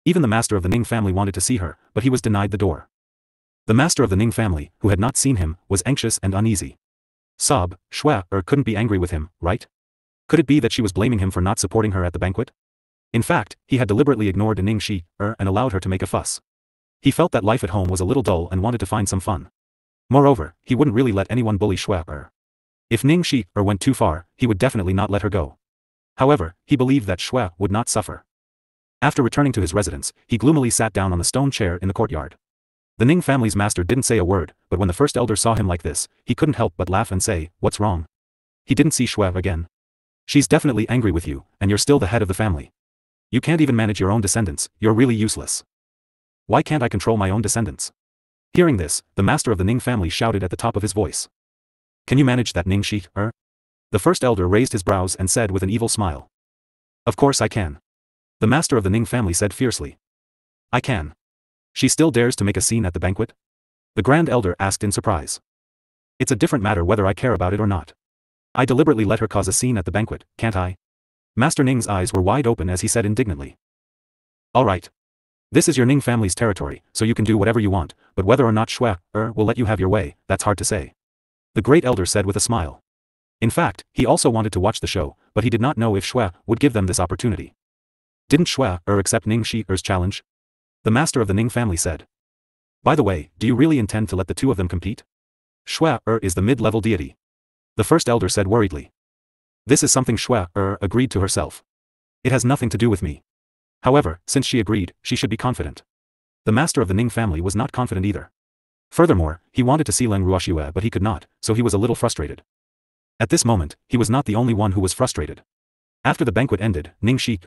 Even the master of the Ning family wanted to see her, but he was denied the door. The master of the Ning family, who had not seen him, was anxious and uneasy. Shui couldn't be angry with him, right? Could it be that she was blaming him for not supporting her at the banquet? In fact, he had deliberately ignored Ning Shi and allowed her to make a fuss. He felt that life at home was a little dull and wanted to find some fun. Moreover, he wouldn't really let anyone bully Shui. If Ning Shi went too far, he would definitely not let her go. However, he believed that Shui would not suffer. After returning to his residence, he gloomily sat down on the stone chair in the courtyard. The Ning family's master didn't say a word, but when the first elder saw him like this, he couldn't help but laugh and say, "What's wrong?" He didn't see Shui again. "She's definitely angry with you, and you're still the head of the family. You can't even manage your own descendants, you're really useless." "Why can't I control my own descendants?" Hearing this, the master of the Ning family shouted at the top of his voice. "Can you manage that Ning Shi? The first elder raised his brows and said with an evil smile. "Of course I can." The master of the Ning family said fiercely. "I can. She still dares to make a scene at the banquet?" The grand elder asked in surprise. "It's a different matter whether I care about it or not. I deliberately let her cause a scene at the banquet, can't I?" Master Ning's eyes were wide open as he said indignantly. "All right. This is your Ning family's territory, so you can do whatever you want, but whether or not Shui will let you have your way, that's hard to say." The great elder said with a smile. In fact, he also wanted to watch the show, but he did not know if Shui would give them this opportunity. "Didn't Shui accept Ning Shi's challenge?" the master of the Ning family said. "By the way, do you really intend to let the two of them compete? Shui is the mid-level deity." The first elder said worriedly. "This is something Shui agreed to herself. It has nothing to do with me. However, since she agreed, she should be confident." The master of the Ning family was not confident either. Furthermore, he wanted to see Leng Ruoxue but he could not, so he was a little frustrated. At this moment, he was not the only one who was frustrated. After the banquet ended, Ning Shi,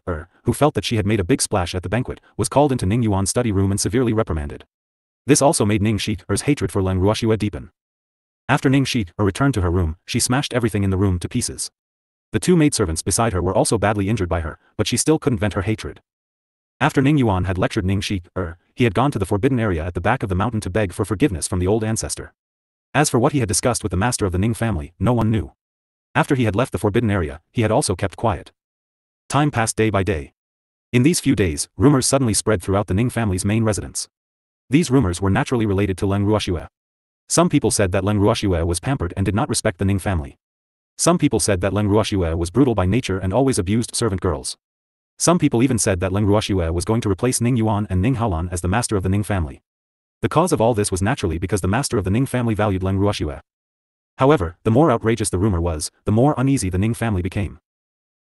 who felt that she had made a big splash at the banquet, was called into Ning Yuan's study room and severely reprimanded. This also made Ning Shi's hatred for Leng Ruoxue deepen. After Ning Shi returned to her room, she smashed everything in the room to pieces. The two maidservants beside her were also badly injured by her, but she still couldn't vent her hatred. After Ning Yuan had lectured Ning Shi, he had gone to the forbidden area at the back of the mountain to beg for forgiveness from the old ancestor. As for what he had discussed with the master of the Ning family, no one knew. After he had left the forbidden area, he had also kept quiet. Time passed day by day. In these few days, rumors suddenly spread throughout the Ning family's main residence. These rumors were naturally related to Leng Ruoxue. Some people said that Leng Ruoxue was pampered and did not respect the Ning family. Some people said that Leng Ruoxue was brutal by nature and always abused servant girls. Some people even said that Leng Ruoxue was going to replace Ning Yuan and Ning Haolan as the master of the Ning family. The cause of all this was naturally because the master of the Ning family valued Leng Ruoxue. However, the more outrageous the rumor was, the more uneasy the Ning family became.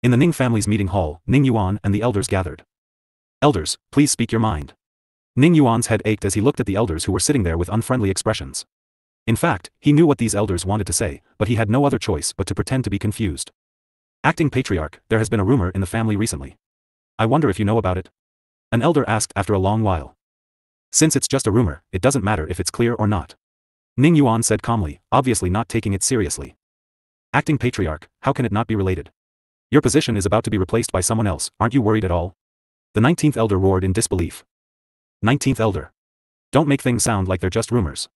In the Ning family's meeting hall, Ning Yuan and the elders gathered. Elders, please speak your mind. Ning Yuan's head ached as he looked at the elders who were sitting there with unfriendly expressions. In fact, he knew what these elders wanted to say, but he had no other choice but to pretend to be confused. Acting patriarch, there has been a rumor in the family recently. I wonder if you know about it? An elder asked after a long while. Since it's just a rumor, it doesn't matter if it's clear or not. Ning Yuan said calmly, obviously not taking it seriously. Acting patriarch, how can it not be related? Your position is about to be replaced by someone else, aren't you worried at all? The 19th elder roared in disbelief. 19th elder. Don't make things sound like they're just rumors.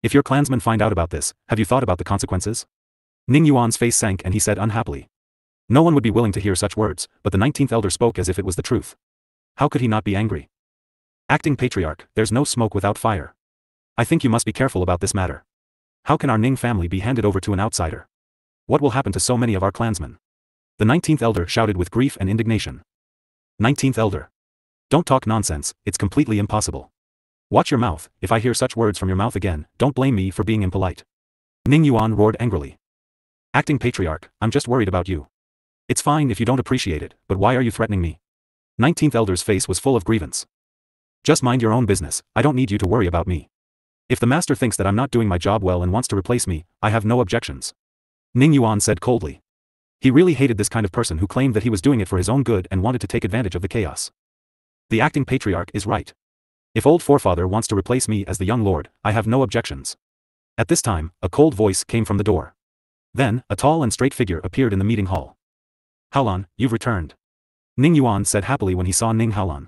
If your clansmen find out about this, have you thought about the consequences? Ning Yuan's face sank and he said unhappily. No one would be willing to hear such words, but the 19th elder spoke as if it was the truth. How could he not be angry? Acting patriarch, there's no smoke without fire. I think you must be careful about this matter. How can our Ning family be handed over to an outsider? What will happen to so many of our clansmen? The 19th elder shouted with grief and indignation. 19th elder. Don't talk nonsense, it's completely impossible. Watch your mouth, if I hear such words from your mouth again, don't blame me for being impolite. Ning Yuan roared angrily. Acting patriarch, I'm just worried about you. It's fine if you don't appreciate it, but why are you threatening me? 19th elder's face was full of grievance. Just mind your own business, I don't need you to worry about me. If the master thinks that I'm not doing my job well and wants to replace me, I have no objections. Ning Yuan said coldly. He really hated this kind of person who claimed that he was doing it for his own good and wanted to take advantage of the chaos. The acting patriarch is right. If old forefather wants to replace me as the young lord, I have no objections. At this time, a cold voice came from the door. Then, a tall and straight figure appeared in the meeting hall. Haolan, you've returned. Ning Yuan said happily when he saw Ning Haolan.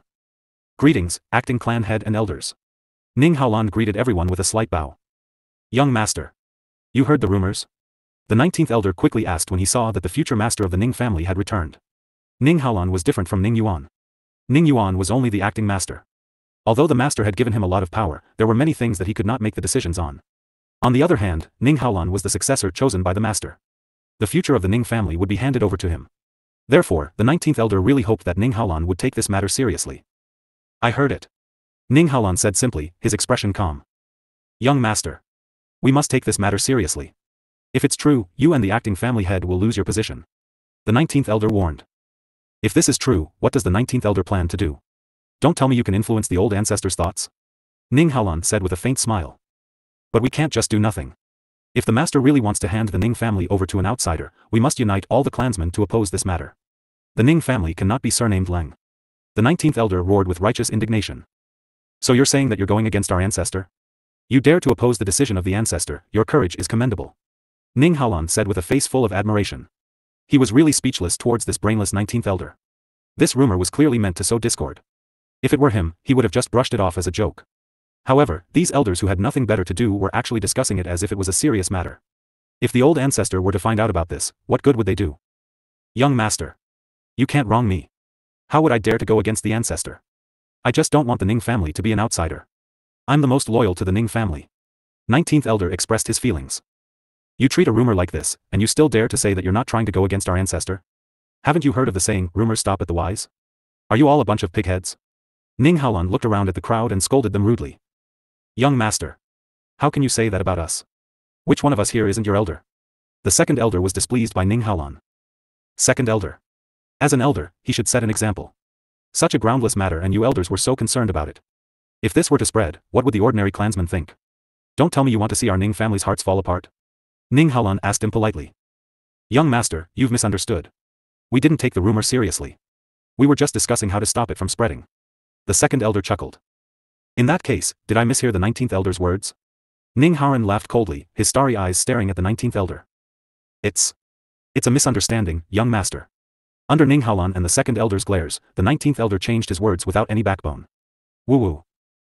Greetings, acting clan head and elders. Ning Haolan greeted everyone with a slight bow. Young master. You heard the rumors? The 19th elder quickly asked when he saw that the future master of the Ning family had returned. Ning Haolan was different from Ning Yuan. Ning Yuan was only the acting master. Although the master had given him a lot of power, there were many things that he could not make the decisions on. On the other hand, Ning Haolan was the successor chosen by the master. The future of the Ning family would be handed over to him. Therefore, the 19th elder really hoped that Ning Haolan would take this matter seriously. I heard it. Ning Haolan said simply, his expression calm. Young master. We must take this matter seriously. If it's true, you and the acting family head will lose your position. The 19th elder warned. If this is true, what does the 19th elder plan to do? Don't tell me you can influence the old ancestors' thoughts? Ning Haolan said with a faint smile. But we can't just do nothing. If the master really wants to hand the Ning family over to an outsider, we must unite all the clansmen to oppose this matter. The Ning family cannot be surnamed Leng. The 19th elder roared with righteous indignation. So you're saying that you're going against our ancestor? You dare to oppose the decision of the ancestor, your courage is commendable. Ning Haolan said with a face full of admiration. He was really speechless towards this brainless 19th elder. This rumor was clearly meant to sow discord. If it were him, he would have just brushed it off as a joke. However, these elders who had nothing better to do were actually discussing it as if it was a serious matter. If the old ancestor were to find out about this, what good would they do? Young master. You can't wrong me. How would I dare to go against the ancestor? I just don't want the Ning family to be an outsider. I'm the most loyal to the Ning family. 19th elder expressed his feelings. You treat a rumor like this, and you still dare to say that you're not trying to go against our ancestor? Haven't you heard of the saying, rumors stop at the wise? Are you all a bunch of pigheads? Ning Haolan looked around at the crowd and scolded them rudely. Young master. How can you say that about us? Which one of us here isn't your elder? The second elder was displeased by Ning Haolan. Second elder. As an elder, he should set an example. Such a groundless matter and you elders were so concerned about it. If this were to spread, what would the ordinary clansmen think? Don't tell me you want to see our Ning family's hearts fall apart. Ning Haolan asked him politely. Young master, you've misunderstood. We didn't take the rumor seriously. We were just discussing how to stop it from spreading. The second elder chuckled. In that case, did I mishear the 19th elder's words? Ning Haolan laughed coldly, his starry eyes staring at the 19th elder. It's a misunderstanding, young master. Under Ning Haolan and the second elder's glares, the 19th elder changed his words without any backbone. Woo-woo.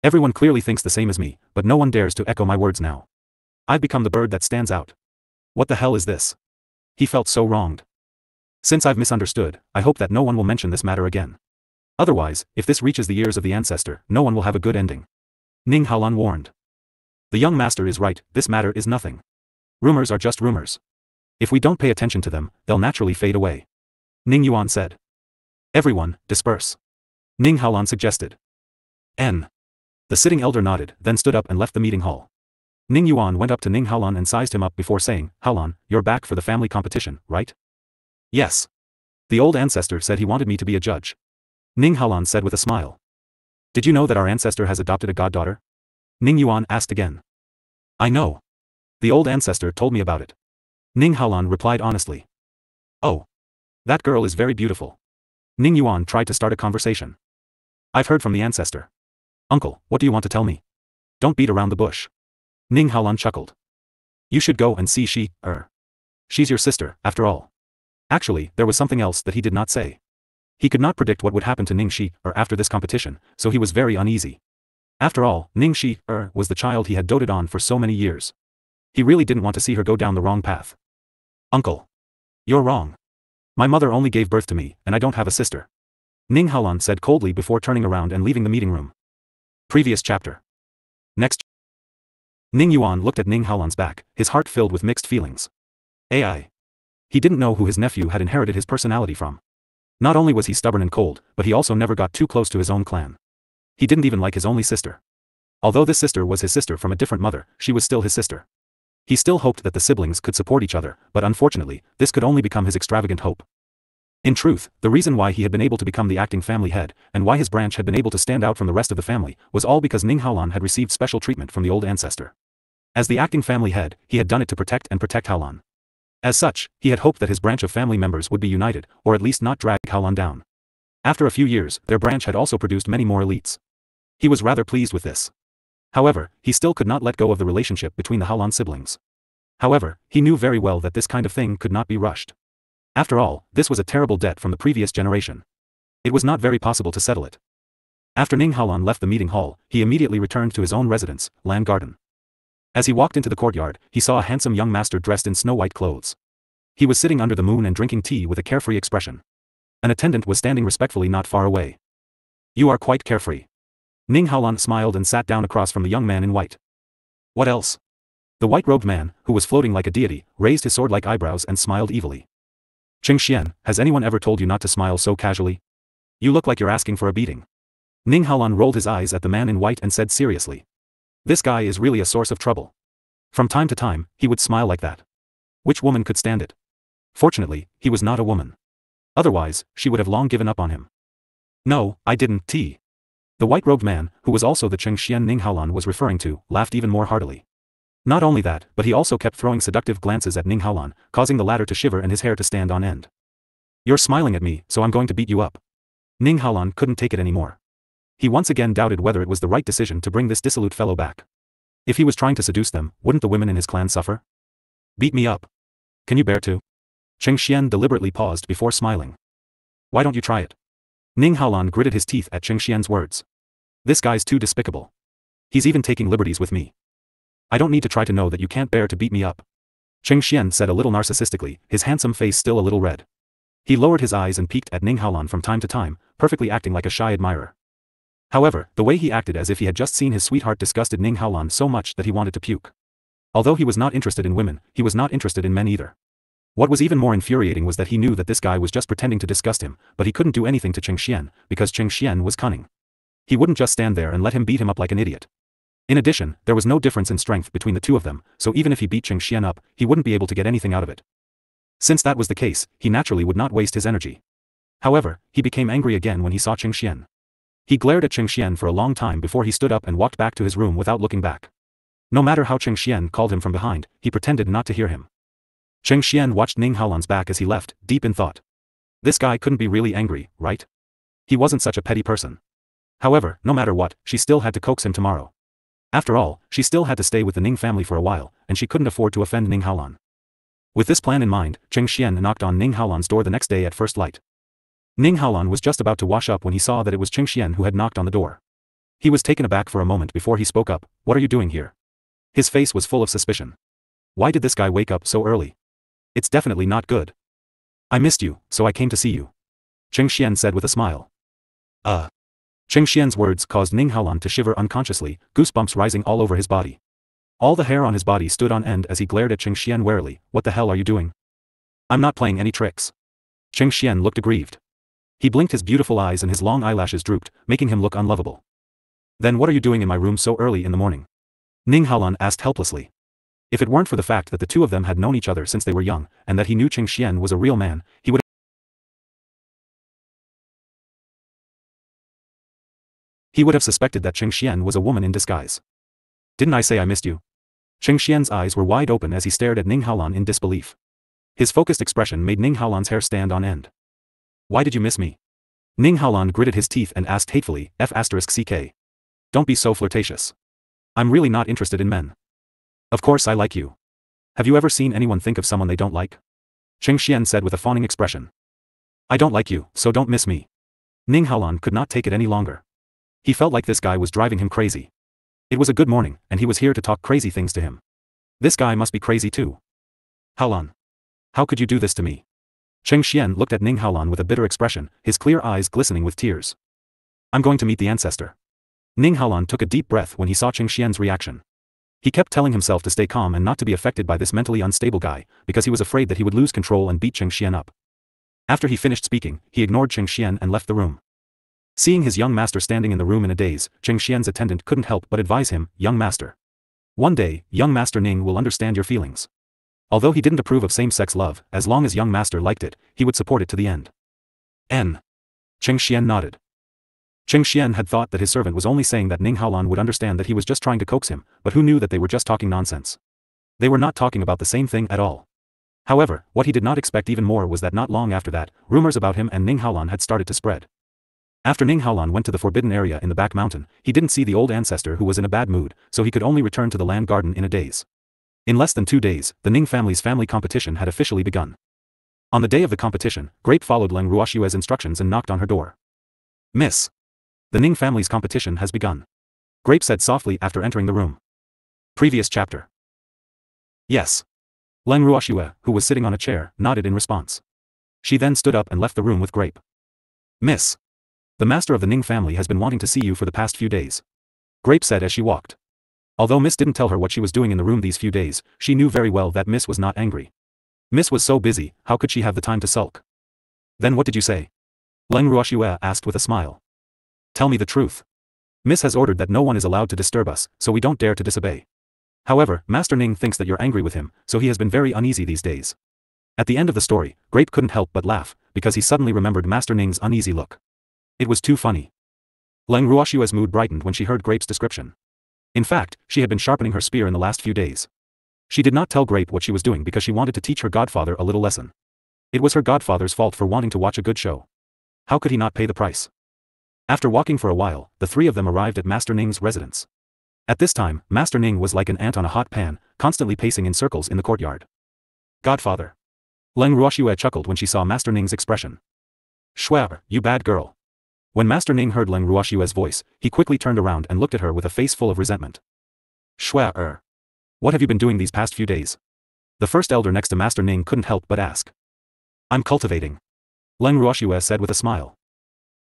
Everyone clearly thinks the same as me, but no one dares to echo my words now. I've become the bird that stands out. What the hell is this? He felt so wronged. Since I've misunderstood, I hope that no one will mention this matter again. Otherwise, if this reaches the ears of the ancestor, no one will have a good ending. Ning Haolan warned. The young master is right, this matter is nothing. Rumors are just rumors. If we don't pay attention to them, they'll naturally fade away. Ning Yuan said. Everyone, disperse. Ning Haolan suggested. The sitting elder nodded, then stood up and left the meeting hall. Ning Yuan went up to Ning Haolan and sized him up before saying, Haolan, you're back for the family competition, right? Yes. The old ancestor said he wanted me to be a judge. Ning Haolan said with a smile. Did you know that our ancestor has adopted a goddaughter? Ning Yuan asked again. I know. The old ancestor told me about it. Ning Haolan replied honestly. Oh. That girl is very beautiful. Ning Yuan tried to start a conversation. I've heard from the ancestor. Uncle, what do you want to tell me? Don't beat around the bush. Ning Haolan chuckled. You should go and see she's your sister, after all. Actually, there was something else that he did not say. He could not predict what would happen to Ning after this competition, so he was very uneasy. After all, Ning was the child he had doted on for so many years. He really didn't want to see her go down the wrong path. Uncle. You're wrong. My mother only gave birth to me, and I don't have a sister. Ning Haolan said coldly before turning around and leaving the meeting room. Previous chapter. Next. Ning Yuan looked at Ning Haolan's back, his heart filled with mixed feelings. AI. He didn't know who his nephew had inherited his personality from. Not only was he stubborn and cold, but he also never got too close to his own clan. He didn't even like his only sister. Although this sister was his sister from a different mother, she was still his sister. He still hoped that the siblings could support each other, but unfortunately, this could only become his extravagant hope. In truth, the reason why he had been able to become the acting family head, and why his branch had been able to stand out from the rest of the family, was all because Ning Haolan had received special treatment from the old ancestor. As the acting family head, he had done it to protect Haolan. As such, he had hoped that his branch of family members would be united, or at least not drag Haolan down. After a few years, their branch had also produced many more elites. He was rather pleased with this. However, he still could not let go of the relationship between the Haolan siblings. However, he knew very well that this kind of thing could not be rushed. After all, this was a terrible debt from the previous generation. It was not very possible to settle it. After Ning Haolan left the meeting hall, he immediately returned to his own residence, Land Garden. As he walked into the courtyard, he saw a handsome young master dressed in snow-white clothes. He was sitting under the moon and drinking tea with a carefree expression. An attendant was standing respectfully not far away. You are quite carefree. Ning Haolan smiled and sat down across from the young man in white. What else? The white-robed man, who was floating like a deity, raised his sword-like eyebrows and smiled evilly. Qing Xian, has anyone ever told you not to smile so casually? You look like you're asking for a beating. Ning Haolan rolled his eyes at the man in white and said seriously. This guy is really a source of trouble. From time to time, he would smile like that. Which woman could stand it? Fortunately, he was not a woman. Otherwise, she would have long given up on him. No, I didn't. The white-robed man, who was also the Qing Xian Ning Haolan was referring to, laughed even more heartily. Not only that, but he also kept throwing seductive glances at Ning Haolan, causing the latter to shiver and his hair to stand on end. You're smiling at me, so I'm going to beat you up. Ning Haolan couldn't take it anymore. He once again doubted whether it was the right decision to bring this dissolute fellow back. If he was trying to seduce them, wouldn't the women in his clan suffer? Beat me up. Can you bear to? Qing Xian deliberately paused before smiling. Why don't you try it? Ning Haolan gritted his teeth at Qing Xian's words. This guy's too despicable. He's even taking liberties with me. I don't need to try to know that you can't bear to beat me up. Qing Xian said a little narcissistically, his handsome face still a little red. He lowered his eyes and peeked at Ning Haolan from time to time, perfectly acting like a shy admirer. However, the way he acted as if he had just seen his sweetheart disgusted Ning Haolan so much that he wanted to puke. Although he was not interested in women, he was not interested in men either. What was even more infuriating was that he knew that this guy was just pretending to disgust him, but he couldn't do anything to Qing Xian, because Qing Xian was cunning. He wouldn't just stand there and let him beat him up like an idiot. In addition, there was no difference in strength between the two of them, so even if he beat Qing Xian up, he wouldn't be able to get anything out of it. Since that was the case, he naturally would not waste his energy. However, he became angry again when he saw Qing Xian. He glared at Qing Xian for a long time before he stood up and walked back to his room without looking back. No matter how Qing Xian called him from behind, he pretended not to hear him. Qing Xian watched Ning Haolan's back as he left, deep in thought. This guy couldn't be really angry, right? He wasn't such a petty person. However, no matter what, she still had to coax him tomorrow. After all, she still had to stay with the Ning family for a while, and she couldn't afford to offend Ning Haolan. With this plan in mind, Qing Xian knocked on Ning Haolan's door the next day at first light. Ning Haolan was just about to wash up when he saw that it was Qing Xian who had knocked on the door. He was taken aback for a moment before he spoke up. What are you doing here? His face was full of suspicion. Why did this guy wake up so early? It's definitely not good. I missed you, so I came to see you. Cheng Xian said with a smile. Cheng Xian's words caused Ning Haolan to shiver unconsciously, goosebumps rising all over his body. All the hair on his body stood on end as he glared at Cheng Xian warily. What the hell are you doing? I'm not playing any tricks. Cheng Xian looked aggrieved. He blinked his beautiful eyes and his long eyelashes drooped, making him look unlovable. Then what are you doing in my room so early in the morning? Ning Haolan asked helplessly. If it weren't for the fact that the two of them had known each other since they were young, and that he knew Cheng Xian was a real man, he would have suspected that Cheng Xian was a woman in disguise. Didn't I say I missed you? Cheng Xian's eyes were wide open as he stared at Ning Haolan in disbelief. His focused expression made Ning Haolan's hair stand on end. Why did you miss me? Ning Haolan gritted his teeth and asked hatefully, F***ck. Don't be so flirtatious. I'm really not interested in men. Of course I like you. Have you ever seen anyone think of someone they don't like? Cheng Xian said with a fawning expression. I don't like you, so don't miss me. Ning Haolan could not take it any longer. He felt like this guy was driving him crazy. It was a good morning, and he was here to talk crazy things to him. This guy must be crazy too. Haolan. How could you do this to me? Cheng Xian looked at Ning Haolan with a bitter expression, his clear eyes glistening with tears. I'm going to meet the ancestor. Ning Haolan took a deep breath when he saw Cheng Xian's reaction. He kept telling himself to stay calm and not to be affected by this mentally unstable guy, because he was afraid that he would lose control and beat Cheng Xian up. After he finished speaking, he ignored Cheng Xian and left the room. Seeing his young master standing in the room in a daze, Cheng Xian's attendant couldn't help but advise him, young master. One day, young master Ning will understand your feelings. Although he didn't approve of same-sex love, as long as young master liked it, he would support it to the end. Cheng Xian nodded. Cheng Xian had thought that his servant was only saying that Ning Haolan would understand that he was just trying to coax him, but who knew that they were just talking nonsense. They were not talking about the same thing at all. However, what he did not expect even more was that not long after that, rumors about him and Ning Haolan had started to spread. After Ning Haolan went to the forbidden area in the back mountain, he didn't see the old ancestor who was in a bad mood, so he could only return to the land garden in a daze. In less than 2 days, the Ning family's family competition had officially begun. On the day of the competition, Grape followed Leng Ruoxue's instructions and knocked on her door. Miss. The Ning family's competition has begun. Grape said softly after entering the room. Previous chapter. Yes. Leng Ruoxue, who was sitting on a chair, nodded in response. She then stood up and left the room with Grape. Miss. The master of the Ning family has been wanting to see you for the past few days. Grape said as she walked. Although Miss didn't tell her what she was doing in the room these few days, she knew very well that Miss was not angry. Miss was so busy, how could she have the time to sulk? Then what did you say? Leng Ruoxue asked with a smile. Tell me the truth. Miss has ordered that no one is allowed to disturb us, so we don't dare to disobey. However, Master Ning thinks that you're angry with him, so he has been very uneasy these days. At the end of the story, Grape couldn't help but laugh, because he suddenly remembered Master Ning's uneasy look. It was too funny. Leng Ruoxue's mood brightened when she heard Grape's description. In fact, she had been sharpening her spear in the last few days. She did not tell Grape what she was doing because she wanted to teach her godfather a little lesson. It was her godfather's fault for wanting to watch a good show. How could he not pay the price? After walking for a while, the three of them arrived at Master Ning's residence. At this time, Master Ning was like an ant on a hot pan, constantly pacing in circles in the courtyard. Godfather. Leng Ruoxue chuckled when she saw Master Ning's expression. Shwe, you bad girl. When Master Ning heard Leng Ruoxue's voice, he quickly turned around and looked at her with a face full of resentment. Shwe. What have you been doing these past few days? The first elder next to Master Ning couldn't help but ask. I'm cultivating. Leng Ruoxue said with a smile.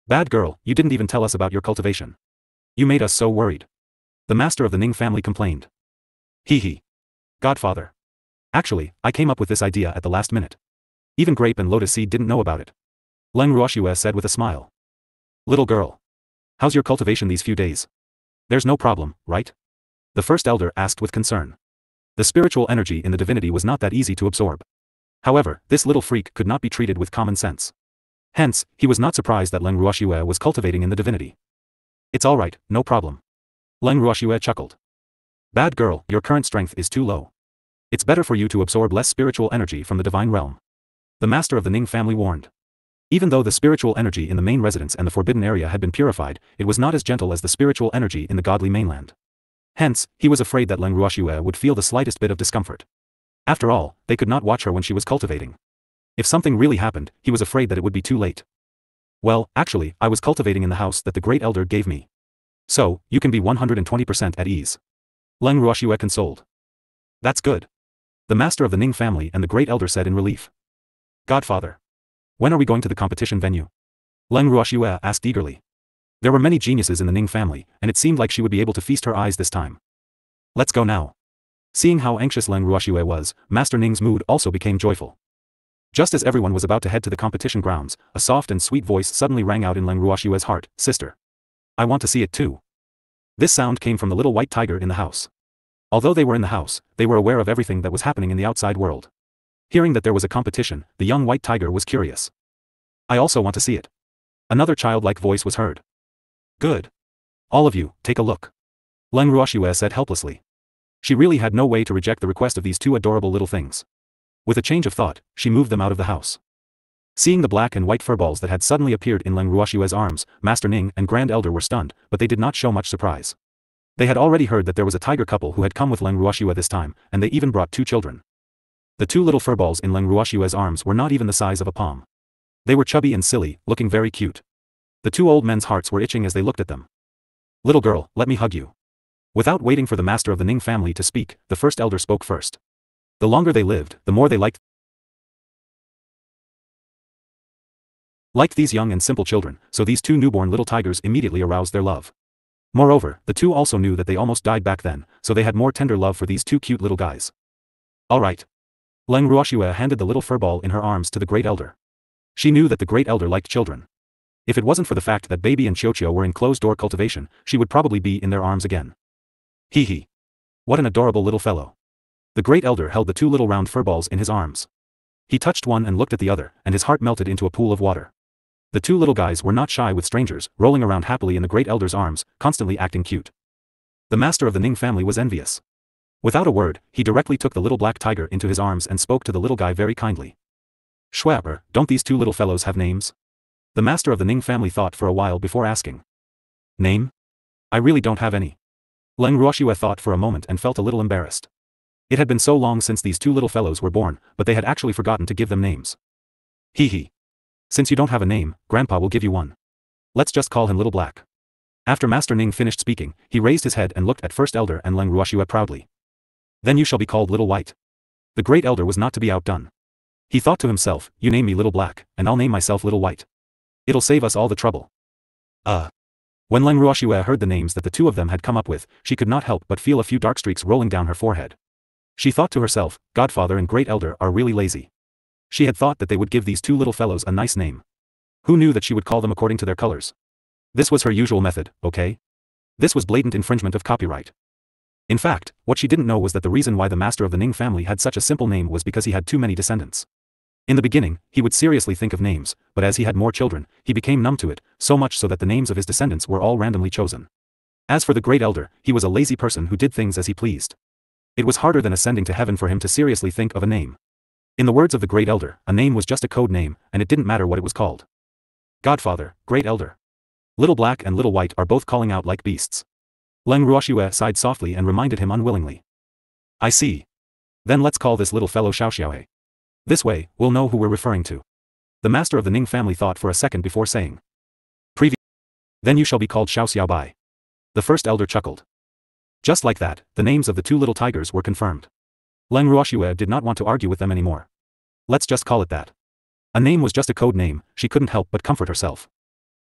Bad girl, you didn't even tell us about your cultivation. You made us so worried. The master of the Ning family complained. Hee. Godfather. Actually, I came up with this idea at the last minute. Even Grape and Lotus Seed didn't know about it. Leng Ruoxue said with a smile. Little girl. How's your cultivation these few days? There's no problem, right? The first elder asked with concern. The spiritual energy in the divinity was not that easy to absorb. However, this little freak could not be treated with common sense. Hence, he was not surprised that Leng Ruoxue was cultivating in the divinity. It's alright, no problem. Leng Ruoxue chuckled. Bad girl, your current strength is too low. It's better for you to absorb less spiritual energy from the divine realm. The master of the Ning family warned. Even though the spiritual energy in the main residence and the forbidden area had been purified, it was not as gentle as the spiritual energy in the godly mainland. Hence, he was afraid that Leng Ruoxue would feel the slightest bit of discomfort. After all, they could not watch her when she was cultivating. If something really happened, he was afraid that it would be too late. Well, actually, I was cultivating in the house that the great elder gave me. So, you can be 120% at ease. Leng Ruoxue consoled. That's good. The master of the Ning family and the great elder said in relief. Godfather. When are we going to the competition venue? Leng Ruoxue asked eagerly. There were many geniuses in the Ning family, and it seemed like she would be able to feast her eyes this time. Let's go now. Seeing how anxious Leng Ruoxue was, Master Ning's mood also became joyful. Just as everyone was about to head to the competition grounds, a soft and sweet voice suddenly rang out in Leng Ruoxue's heart, "Sister. I want to see it too." This sound came from the little white tiger in the house. Although they were in the house, they were aware of everything that was happening in the outside world. Hearing that there was a competition, the young white tiger was curious. I also want to see it. Another childlike voice was heard. Good. All of you, take a look. Leng Ruoxue said helplessly. She really had no way to reject the request of these two adorable little things. With a change of thought, she moved them out of the house. Seeing the black and white furballs that had suddenly appeared in Leng Ruoxue's arms, Master Ning and Grand Elder were stunned, but they did not show much surprise. They had already heard that there was a tiger couple who had come with Leng Ruoxue this time, and they even brought 2 children. The 2 little furballs in Leng Ruoxue's arms were not even the size of a palm. They were chubby and silly, looking very cute. The 2 old men's hearts were itching as they looked at them. Little girl, let me hug you. Without waiting for the master of the Ning family to speak, the first elder spoke first. The longer they lived, the more they liked these young and simple children, so these 2 newborn little tigers immediately aroused their love. Moreover, the 2 also knew that they almost died back then, so they had more tender love for these 2 cute little guys. Alright. Leng Ruoxue handed the little furball in her arms to the great elder. She knew that the great elder liked children. If it wasn't for the fact that Baby and Qiuqiu were in closed-door cultivation, she would probably be in their arms again. Hee hee. What an adorable little fellow. The great elder held the 2 little round furballs in his arms. He touched one and looked at the other, and his heart melted into a pool of water. The 2 little guys were not shy with strangers, rolling around happily in the great elder's arms, constantly acting cute. The master of the Ning family was envious. Without a word, he directly took the little black tiger into his arms and spoke to the little guy very kindly. Schwapper, don't these 2 little fellows have names? The master of the Ning family thought for a while before asking. Name? I really don't have any. Leng Ruoxue thought for a moment and felt a little embarrassed. It had been so long since these 2 little fellows were born, but they had actually forgotten to give them names. Hee hee. Since you don't have a name, Grandpa will give you one. Let's just call him Little Black. After Master Ning finished speaking, he raised his head and looked at First Elder and Leng Ruoxue proudly. Then you shall be called Little White. The great elder was not to be outdone. He thought to himself, you name me Little Black, and I'll name myself Little White. It'll save us all the trouble. When Leng Ruoxue heard the names that the 2 of them had come up with, she could not help but feel a few dark streaks rolling down her forehead. She thought to herself, Godfather and Great Elder are really lazy. She had thought that they would give these 2 little fellows a nice name. Who knew that she would call them according to their colors? This was her usual method, okay? This was blatant infringement of copyright. In fact, what she didn't know was that the reason why the master of the Ning family had such a simple name was because he had too many descendants. In the beginning, he would seriously think of names, but as he had more children, he became numb to it, so much so that the names of his descendants were all randomly chosen. As for the Great Elder, he was a lazy person who did things as he pleased. It was harder than ascending to heaven for him to seriously think of a name. In the words of the Great Elder, a name was just a code name, and it didn't matter what it was called. Godfather, Great Elder. Little Black and Little White are both calling out like beasts. Leng Ruoxue sighed softly and reminded him unwillingly. I see. Then let's call this little fellow Xiaoxiaohe. This way, we'll know who we're referring to. The master of the Ning family thought for a second before saying. Then you shall be called Xiao Xiaobai. The first elder chuckled. Just like that, the names of the 2 little tigers were confirmed. Leng Ruoxue did not want to argue with them anymore. Let's just call it that. A name was just a code name, she couldn't help but comfort herself.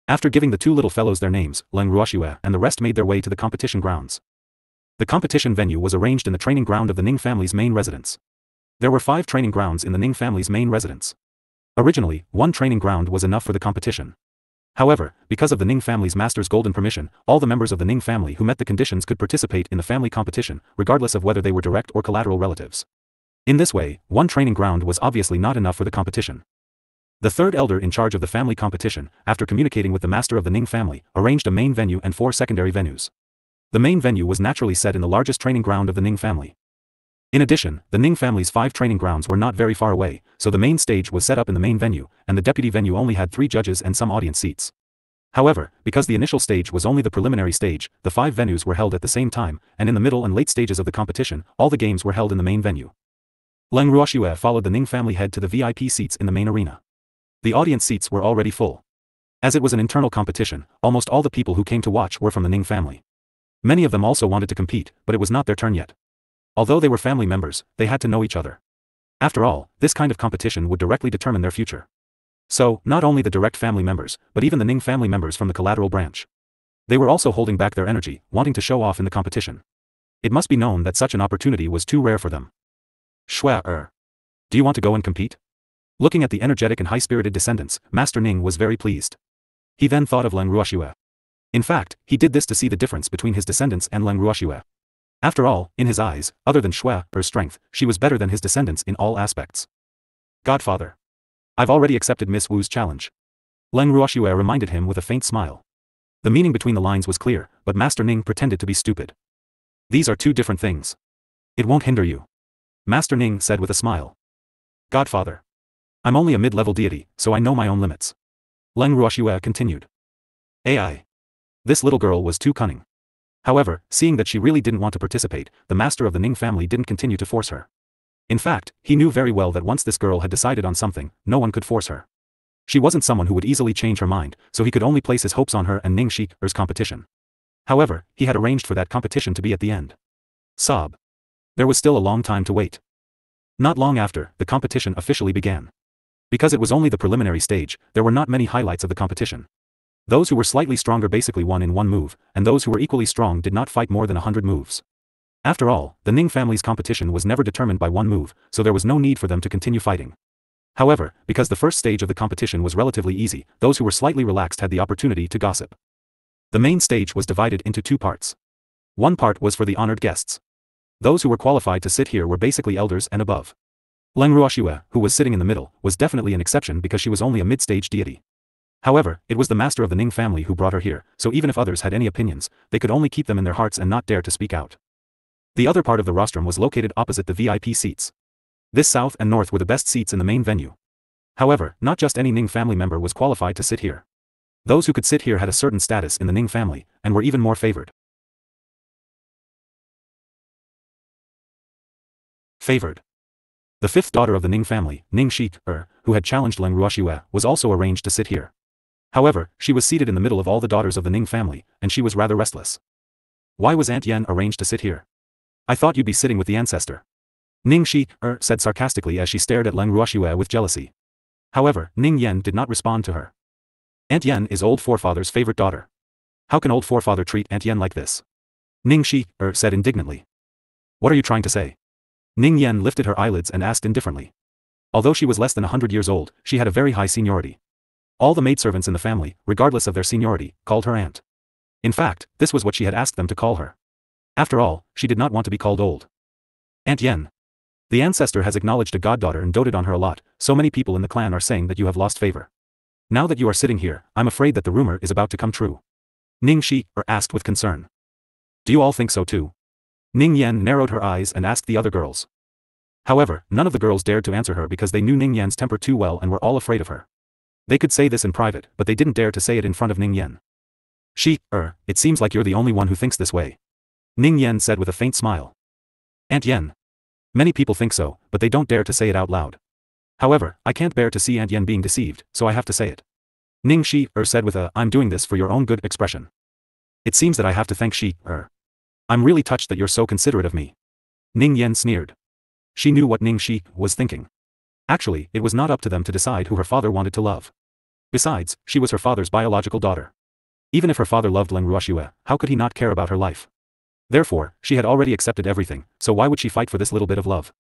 After giving the 2 little fellows their names, Leng Ruoxue and the rest made their way to the competition grounds. The competition venue was arranged in the training ground of the Ning family's main residence. There were 5 training grounds in the Ning family's main residence. Originally, 1 training ground was enough for the competition. However, because of the Ning family's master's golden permission, all the members of the Ning family who met the conditions could participate in the family competition, regardless of whether they were direct or collateral relatives. In this way, 1 training ground was obviously not enough for the competition. The 3rd elder in charge of the family competition, after communicating with the master of the Ning family, arranged a main venue and 4 secondary venues. The main venue was naturally set in the largest training ground of the Ning family. In addition, the Ning family's 5 training grounds were not very far away, so the main stage was set up in the main venue, and the deputy venue only had 3 judges and some audience seats. However, because the initial stage was only the preliminary stage, the 5 venues were held at the same time, and in the middle and late stages of the competition, all the games were held in the main venue. Leng Ruoxue followed the Ning family head to the VIP seats in the main arena. The audience seats were already full. As it was an internal competition, almost all the people who came to watch were from the Ning family. Many of them also wanted to compete, but it was not their turn yet. Although they were family members, they had to know each other. After all, this kind of competition would directly determine their future. So, not only the direct family members, but even the Ning family members from the collateral branch. They were also holding back their energy, wanting to show off in the competition. It must be known that such an opportunity was too rare for them. Shui, do you want to go and compete? Looking at the energetic and high-spirited descendants, Master Ning was very pleased. He then thought of Leng Ruoxue. In fact, he did this to see the difference between his descendants and Leng Ruoxue. After all, in his eyes, other than Shui's strength, she was better than his descendants in all aspects. Godfather. I've already accepted Miss Wu's challenge. Leng Ruoxue reminded him with a faint smile. The meaning between the lines was clear, but Master Ning pretended to be stupid. These are two different things. It won't hinder you. Master Ning said with a smile. Godfather. I'm only a mid-level deity, so I know my own limits. Leng Ruoxue continued. AI. This little girl was too cunning. However, seeing that she really didn't want to participate, the master of the Ning family didn't continue to force her. In fact, he knew very well that once this girl had decided on something, no one could force her. She wasn't someone who would easily change her mind, so he could only place his hopes on her and Ning Shi's competition. However, he had arranged for that competition to be at the end. Sob. There was still a long time to wait. Not long after, the competition officially began. Because it was only the preliminary stage, there were not many highlights of the competition. Those who were slightly stronger basically won in one move, and those who were equally strong did not fight more than 100 moves. After all, the Ning family's competition was never determined by one move, so there was no need for them to continue fighting. However, because the first stage of the competition was relatively easy, those who were slightly relaxed had the opportunity to gossip. The main stage was divided into two parts. One part was for the honored guests. Those who were qualified to sit here were basically elders and above. Leng Ruoxue, who was sitting in the middle, was definitely an exception because she was only a mid-stage deity. However, it was the master of the Ning family who brought her here, so even if others had any opinions, they could only keep them in their hearts and not dare to speak out. The other part of the rostrum was located opposite the VIP seats. This south and north were the best seats in the main venue. However, not just any Ning family member was qualified to sit here. Those who could sit here had a certain status in the Ning family, and were even more favored. The fifth daughter of the Ning family, Ning Shi, who had challenged Leng Ruoxue, was also arranged to sit here. However, she was seated in the middle of all the daughters of the Ning family, and she was rather restless. Why was Aunt Yen arranged to sit here? I thought you'd be sitting with the ancestor. Ning Shi, said sarcastically as she stared at Leng Ruoxue with jealousy. However, Ning Yen did not respond to her. Aunt Yen is old forefather's favorite daughter. How can old forefather treat Aunt Yen like this? Ning Shi, said indignantly. What are you trying to say? Ning Yen lifted her eyelids and asked indifferently. Although she was less than 100 years old, she had a very high seniority. All the maidservants in the family, regardless of their seniority, called her aunt. In fact, this was what she had asked them to call her. After all, she did not want to be called old. Aunt Yen. The ancestor has acknowledged a goddaughter and doted on her a lot, so many people in the clan are saying that you have lost favor. Now that you are sitting here, I'm afraid that the rumor is about to come true. Ning Shi, asked with concern. Do you all think so too? Ning Yen narrowed her eyes and asked the other girls. However, none of the girls dared to answer her because they knew Ning Yen's temper too well and were all afraid of her. They could say this in private, but they didn't dare to say it in front of Ning Yen. She, it seems like you're the only one who thinks this way. Ning Yen said with a faint smile. Aunt Yen. Many people think so, but they don't dare to say it out loud. However, I can't bear to see Aunt Yen being deceived, so I have to say it. Ning Shi, said with a, I'm doing this for your own good expression. It seems that I have to thank Shi, I'm really touched that you're so considerate of me. Ning Yen sneered. She knew what Ning Shi was thinking. Actually, it was not up to them to decide who her father wanted to love. Besides, she was her father's biological daughter. Even if her father loved Leng Ruoxue, how could he not care about her life? Therefore, she had already accepted everything, so why would she fight for this little bit of love?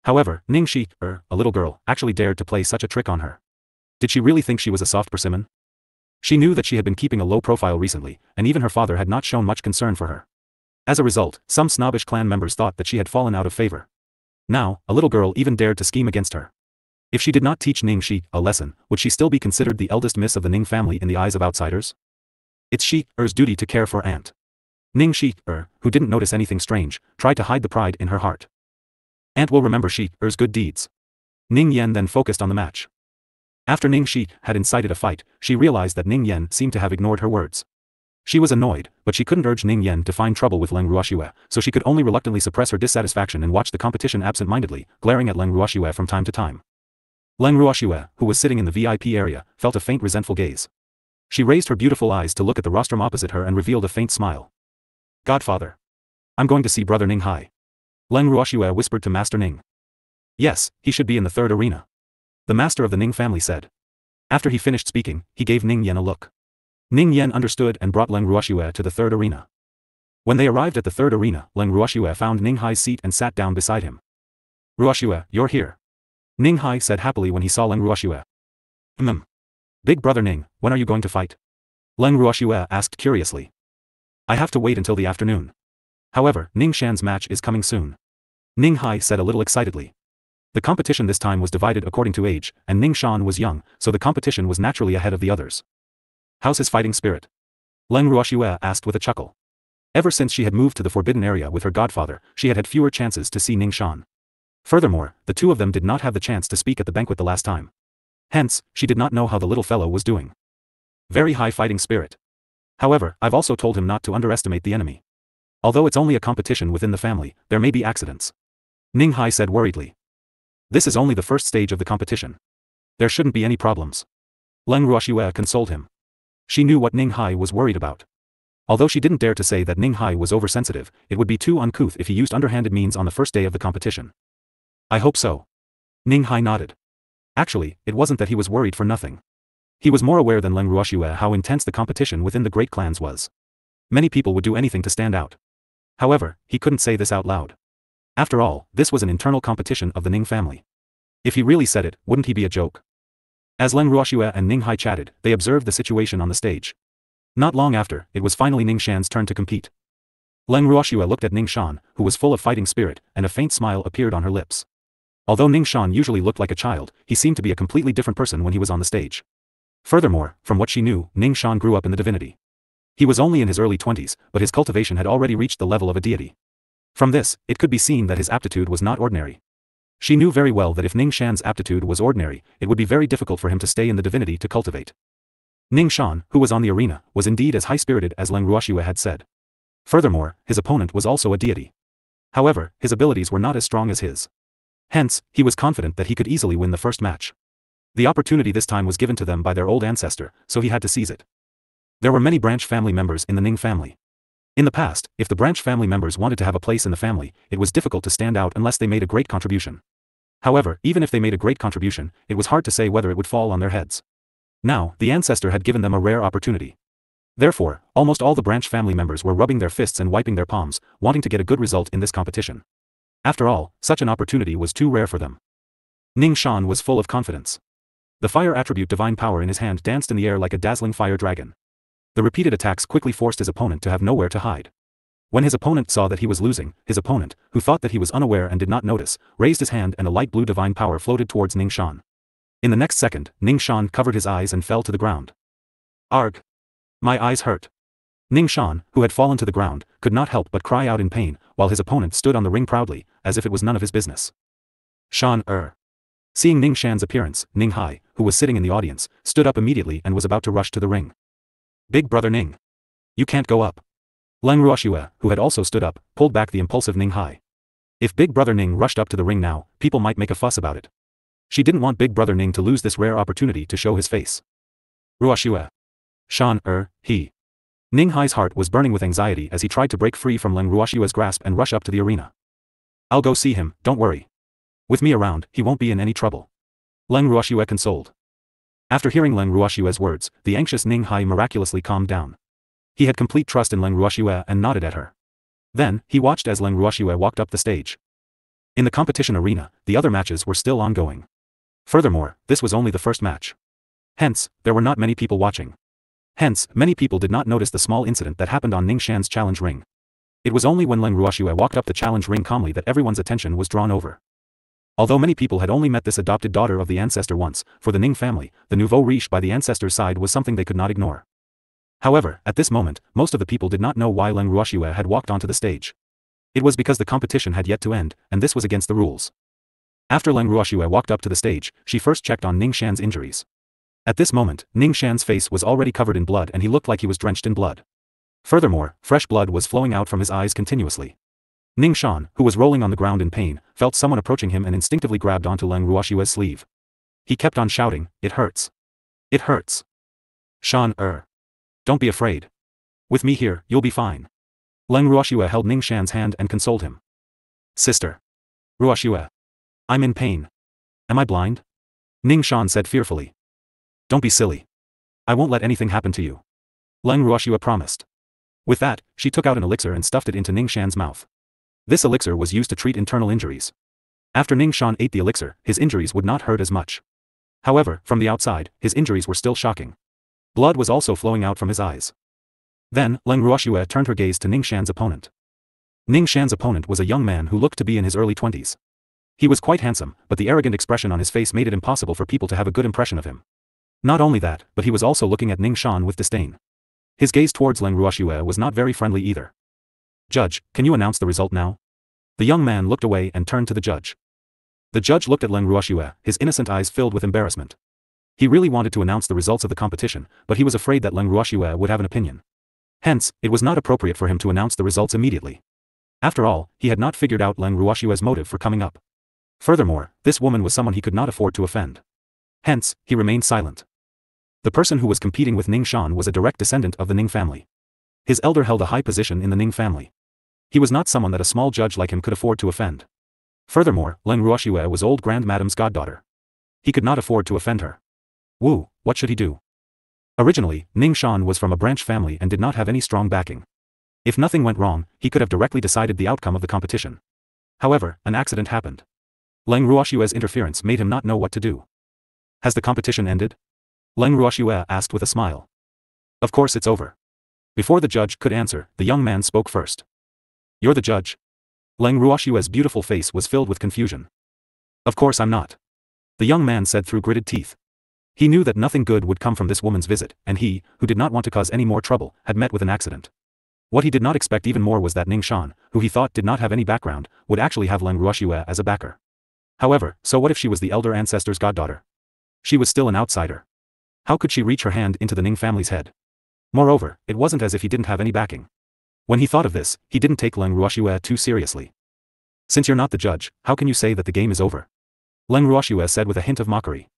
However, Ning Shi, a little girl, actually dared to play such a trick on her. Did she really think she was a soft persimmon? She knew that she had been keeping a low profile recently, and even her father had not shown much concern for her. As a result, some snobbish clan members thought that she had fallen out of favor. Now, a little girl even dared to scheme against her. If she did not teach Ning Shi a lesson, would she still be considered the eldest miss of the Ning family in the eyes of outsiders? It's Shi's duty to care for Aunt. Ning Shi, who didn't notice anything strange, tried to hide the pride in her heart. Aunt will remember Shi's good deeds. Ning Yen then focused on the match. After Ning Shi had incited a fight, she realized that Ning Yen seemed to have ignored her words. She was annoyed, but she couldn't urge Ning Yen to find trouble with Leng Ruoxue, so she could only reluctantly suppress her dissatisfaction and watch the competition absent-mindedly, glaring at Leng Ruoxue from time to time. Leng Ruoxue, who was sitting in the VIP area, felt a faint resentful gaze. She raised her beautiful eyes to look at the rostrum opposite her and revealed a faint smile. Godfather. I'm going to see Brother Ning Hai. Leng Ruoxue whispered to Master Ning. Yes, he should be in the third arena. The master of the Ning family said. After he finished speaking, he gave Ning Yen a look. Ning Yen understood and brought Leng Ruoxue to the third arena. When they arrived at the third arena, Leng Ruoxue found Ning Hai's seat and sat down beside him. Ruoxue, you're here. Ning Hai said happily when he saw Leng Ruoxue. Big brother Ning, when are you going to fight? Leng Ruoxue asked curiously. I have to wait until the afternoon. However, Ning Shan's match is coming soon. Ning Hai said a little excitedly. The competition this time was divided according to age, and Ning Shan was young, so the competition was naturally ahead of the others. How's his fighting spirit? Leng Ruoxue asked with a chuckle. Ever since she had moved to the forbidden area with her godfather, she had had fewer chances to see Ning Shan. Furthermore, the two of them did not have the chance to speak at the banquet the last time. Hence, she did not know how the little fellow was doing. Very high fighting spirit. However, I've also told him not to underestimate the enemy. Although it's only a competition within the family, there may be accidents. Ning Hai said worriedly. This is only the first stage of the competition. There shouldn't be any problems. Leng Ruoxue consoled him. She knew what Ning Hai was worried about. Although she didn't dare to say that Ning Hai was oversensitive, it would be too uncouth if he used underhanded means on the first day of the competition. I hope so. Ning Hai nodded. Actually, it wasn't that he was worried for nothing. He was more aware than Leng Ruoxue how intense the competition within the great clans was. Many people would do anything to stand out. However, he couldn't say this out loud. After all, this was an internal competition of the Ning family. If he really said it, wouldn't he be a joke? As Leng Ruoxue and Ning Hai chatted, they observed the situation on the stage. Not long after, it was finally Ning Shan's turn to compete. Leng Ruoxue looked at Ning Shan, who was full of fighting spirit, and a faint smile appeared on her lips. Although Ning Shan usually looked like a child, he seemed to be a completely different person when he was on the stage. Furthermore, from what she knew, Ning Shan grew up in the divinity. He was only in his early 20s, but his cultivation had already reached the level of a deity. From this, it could be seen that his aptitude was not ordinary. She knew very well that if Ning Shan's aptitude was ordinary, it would be very difficult for him to stay in the divinity to cultivate. Ning Shan, who was on the arena, was indeed as high-spirited as Leng Ruoxue had said. Furthermore, his opponent was also a deity. However, his abilities were not as strong as his. Hence, he was confident that he could easily win the first match. The opportunity this time was given to them by their old ancestor, so he had to seize it. There were many branch family members in the Ning family. In the past, if the branch family members wanted to have a place in the family, it was difficult to stand out unless they made a great contribution. However, even if they made a great contribution, it was hard to say whether it would fall on their heads. Now, the ancestor had given them a rare opportunity. Therefore, almost all the branch family members were rubbing their fists and wiping their palms, wanting to get a good result in this competition. After all, such an opportunity was too rare for them. Ning Shan was full of confidence. The fire attribute divine power in his hand danced in the air like a dazzling fire dragon. The repeated attacks quickly forced his opponent to have nowhere to hide. When his opponent saw that he was losing, his opponent, who thought that he was unaware and did not notice, raised his hand and a light blue divine power floated towards Ning Shan. In the next second, Ning Shan covered his eyes and fell to the ground. Arg! My eyes hurt. Ning Shan, who had fallen to the ground, could not help but cry out in pain, while his opponent stood on the ring proudly, as if it was none of his business. Shan. Seeing Ning Shan's appearance, Ning Hai, who was sitting in the audience, stood up immediately and was about to rush to the ring. Big brother Ning. You can't go up. Leng Ruoxue, who had also stood up, pulled back the impulsive Ning Hai. If Big Brother Ning rushed up to the ring now, people might make a fuss about it. She didn't want Big Brother Ning to lose this rare opportunity to show his face. Ruoxue. Shan. He. Ning Hai's heart was burning with anxiety as he tried to break free from Leng Ruoxue's grasp and rush up to the arena. I'll go see him, don't worry. With me around, he won't be in any trouble. Leng Ruoxue consoled. After hearing Leng Ruoxue's words, the anxious Ning Hai miraculously calmed down. He had complete trust in Leng Ruoxue and nodded at her. Then, he watched as Leng Ruoxue walked up the stage. In the competition arena, the other matches were still ongoing. Furthermore, this was only the first match. Hence, there were not many people watching. Hence, many people did not notice the small incident that happened on Ning Shan's challenge ring. It was only when Leng Ruoxue walked up the challenge ring calmly that everyone's attention was drawn over. Although many people had only met this adopted daughter of the ancestor once, for the Ning family, the nouveau riche by the ancestor's side was something they could not ignore. However, at this moment, most of the people did not know why Leng Ruoxue had walked onto the stage. It was because the competition had yet to end, and this was against the rules. After Leng Ruoxue walked up to the stage, she first checked on Ning Shan's injuries. At this moment, Ning Shan's face was already covered in blood and he looked like he was drenched in blood. Furthermore, fresh blood was flowing out from his eyes continuously. Ning Shan, who was rolling on the ground in pain, felt someone approaching him and instinctively grabbed onto Leng Ruoxue's sleeve. He kept on shouting, "It hurts. It hurts." Shan, don't be afraid. With me here, you'll be fine. Leng Ruoxue held Ning Shan's hand and consoled him. Sister. Ruoxue. I'm in pain. Am I blind? Ning Shan said fearfully. Don't be silly. I won't let anything happen to you. Leng Ruoxue promised. With that, she took out an elixir and stuffed it into Ning Shan's mouth. This elixir was used to treat internal injuries. After Ning Shan ate the elixir, his injuries would not hurt as much. However, from the outside, his injuries were still shocking. Blood was also flowing out from his eyes. Then, Leng Ruoxue turned her gaze to Ning Shan's opponent. Ning Shan's opponent was a young man who looked to be in his early 20s. He was quite handsome, but the arrogant expression on his face made it impossible for people to have a good impression of him. Not only that, but he was also looking at Ning Shan with disdain. His gaze towards Leng Ruoxue was not very friendly either. Judge, can you announce the result now? The young man looked away and turned to the judge. The judge looked at Leng Ruoxue, his innocent eyes filled with embarrassment. He really wanted to announce the results of the competition, but he was afraid that Leng Ruoxue would have an opinion. Hence, it was not appropriate for him to announce the results immediately. After all, he had not figured out Leng Ruoxue's motive for coming up. Furthermore, this woman was someone he could not afford to offend. Hence, he remained silent. The person who was competing with Ning Shan was a direct descendant of the Ning family. His elder held a high position in the Ning family. He was not someone that a small judge like him could afford to offend. Furthermore, Leng Ruoxue was old grandmadame's goddaughter. He could not afford to offend her. Wu, what should he do? Originally, Ning Shan was from a branch family and did not have any strong backing. If nothing went wrong, he could have directly decided the outcome of the competition. However, an accident happened. Leng Ruoxue's interference made him not know what to do. Has the competition ended? Leng Ruoxue asked with a smile. Of course it's over. Before the judge could answer, the young man spoke first. You're the judge? Leng Ruoxue's beautiful face was filled with confusion. Of course I'm not. The young man said through gritted teeth. He knew that nothing good would come from this woman's visit, and he, who did not want to cause any more trouble, had met with an accident. What he did not expect even more was that Ning Shan, who he thought did not have any background, would actually have Leng Ruoxue as a backer. However, so what if she was the elder ancestor's goddaughter? She was still an outsider. How could she reach her hand into the Ning family's head? Moreover, it wasn't as if he didn't have any backing. When he thought of this, he didn't take Leng Ruoxue too seriously. Since you're not the judge, how can you say that the game is over? Leng Ruoxue said with a hint of mockery.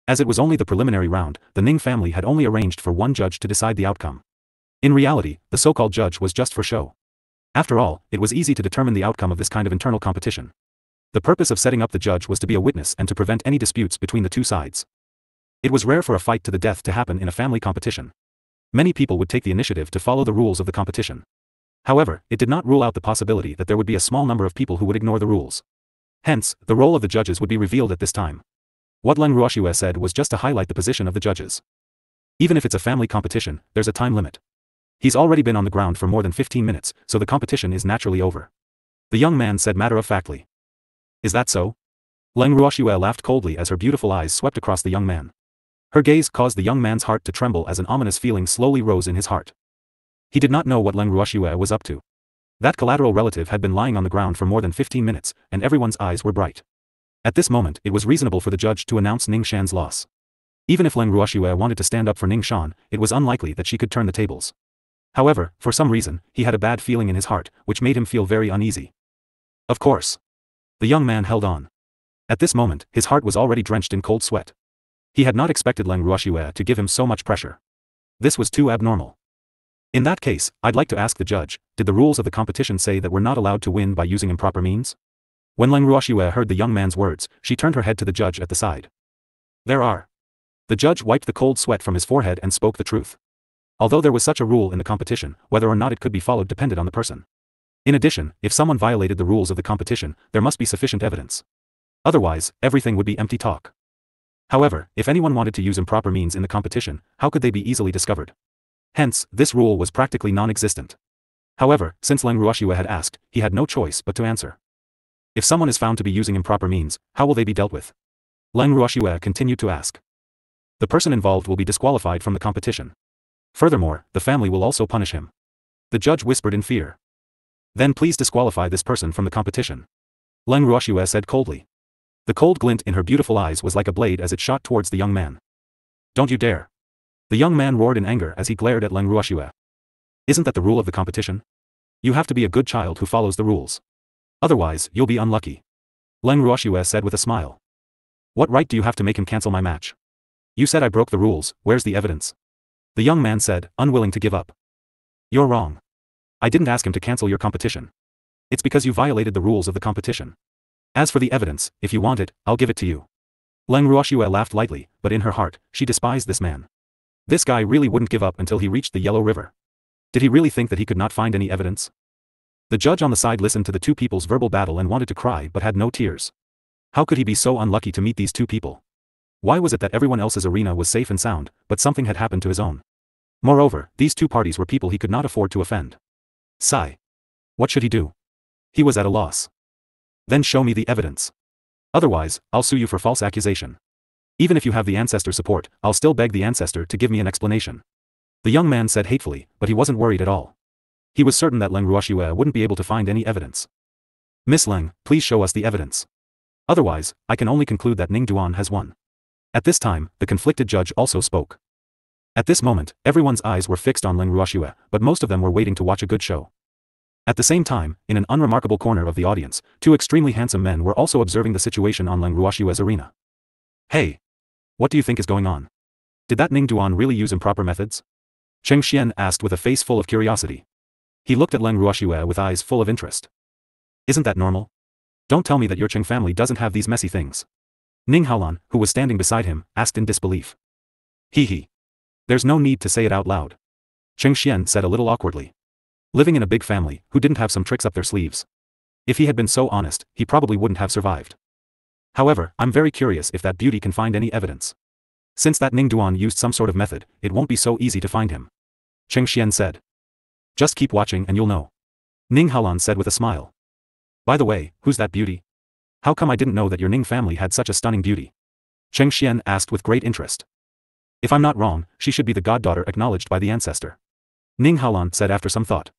As it was only the preliminary round, the Ning family had only arranged for one judge to decide the outcome. In reality, the so-called judge was just for show. After all, it was easy to determine the outcome of this kind of internal competition. The purpose of setting up the judge was to be a witness and to prevent any disputes between the two sides. It was rare for a fight to the death to happen in a family competition. Many people would take the initiative to follow the rules of the competition. However, it did not rule out the possibility that there would be a small number of people who would ignore the rules. Hence, the role of the judges would be revealed at this time. What Leng Ruoxue said was just to highlight the position of the judges. Even if it's a family competition, there's a time limit. He's already been on the ground for more than 15 minutes, so the competition is naturally over. The young man said matter-of-factly. Is that so? Leng Ruoxue laughed coldly as her beautiful eyes swept across the young man. Her gaze caused the young man's heart to tremble as an ominous feeling slowly rose in his heart. He did not know what Leng Ruoxue was up to. That collateral relative had been lying on the ground for more than 15 minutes, and everyone's eyes were bright. At this moment, it was reasonable for the judge to announce Ning Shan's loss. Even if Leng Ruoxue wanted to stand up for Ning Shan, it was unlikely that she could turn the tables. However, for some reason, he had a bad feeling in his heart, which made him feel very uneasy. Of course. The young man held on. At this moment, his heart was already drenched in cold sweat. He had not expected Leng Ruoxue to give him so much pressure. This was too abnormal. In that case, I'd like to ask the judge, did the rules of the competition say that we're not allowed to win by using improper means? When Leng Ruoxue heard the young man's words, she turned her head to the judge at the side. There are. The judge wiped the cold sweat from his forehead and spoke the truth. Although there was such a rule in the competition, whether or not it could be followed depended on the person. In addition, if someone violated the rules of the competition, there must be sufficient evidence. Otherwise, everything would be empty talk. However, if anyone wanted to use improper means in the competition, how could they be easily discovered? Hence, this rule was practically non-existent. However, since Leng Ruoxue had asked, he had no choice but to answer. If someone is found to be using improper means, how will they be dealt with? Leng Ruoxue continued to ask. The person involved will be disqualified from the competition. Furthermore, the family will also punish him. The judge whispered in fear. Then please disqualify this person from the competition. Leng Ruoxue said coldly. The cold glint in her beautiful eyes was like a blade as it shot towards the young man. Don't you dare. The young man roared in anger as he glared at Leng Ruoxue. Isn't that the rule of the competition? You have to be a good child who follows the rules. Otherwise, you'll be unlucky. Leng Ruoxue said with a smile. What right do you have to make him cancel my match? You said I broke the rules, where's the evidence? The young man said, unwilling to give up. You're wrong. I didn't ask him to cancel your competition. It's because you violated the rules of the competition. As for the evidence, if you want it, I'll give it to you. Leng Ruoxue laughed lightly, but in her heart, she despised this man. This guy really wouldn't give up until he reached the Yellow River. Did he really think that he could not find any evidence? The judge on the side listened to the two people's verbal battle and wanted to cry but had no tears. How could he be so unlucky to meet these two people? Why was it that everyone else's arena was safe and sound, but something had happened to his own? Moreover, these two parties were people he could not afford to offend. Sigh. What should he do? He was at a loss. Then show me the evidence. Otherwise, I'll sue you for false accusation. Even if you have the ancestor's support, I'll still beg the ancestor to give me an explanation. The young man said hatefully, but he wasn't worried at all. He was certain that Leng Ruoxue wouldn't be able to find any evidence. Miss Leng, please show us the evidence. Otherwise, I can only conclude that Ning Duan has won. At this time, the conflicted judge also spoke. At this moment, everyone's eyes were fixed on Leng Ruoxue, but most of them were waiting to watch a good show. At the same time, in an unremarkable corner of the audience, two extremely handsome men were also observing the situation on Leng Ruoxue's arena. Hey! What do you think is going on? Did that Ning Duan really use improper methods? Cheng Xian asked with a face full of curiosity. He looked at Leng Ruoxue with eyes full of interest. Isn't that normal? Don't tell me that your Cheng family doesn't have these messy things. Ning Haolan, who was standing beside him, asked in disbelief. Hee. There's no need to say it out loud. Cheng Xian said a little awkwardly. Living in a big family, who didn't have some tricks up their sleeves? If he had been so honest, he probably wouldn't have survived. However, I'm very curious if that beauty can find any evidence. Since that Ning Duan used some sort of method, it won't be so easy to find him. Cheng Xian said. Just keep watching and you'll know. Ning Haolan said with a smile. By the way, who's that beauty? How come I didn't know that your Ning family had such a stunning beauty? Cheng Xian asked with great interest. If I'm not wrong, she should be the goddaughter acknowledged by the ancestor. Ning Haolan said after some thought.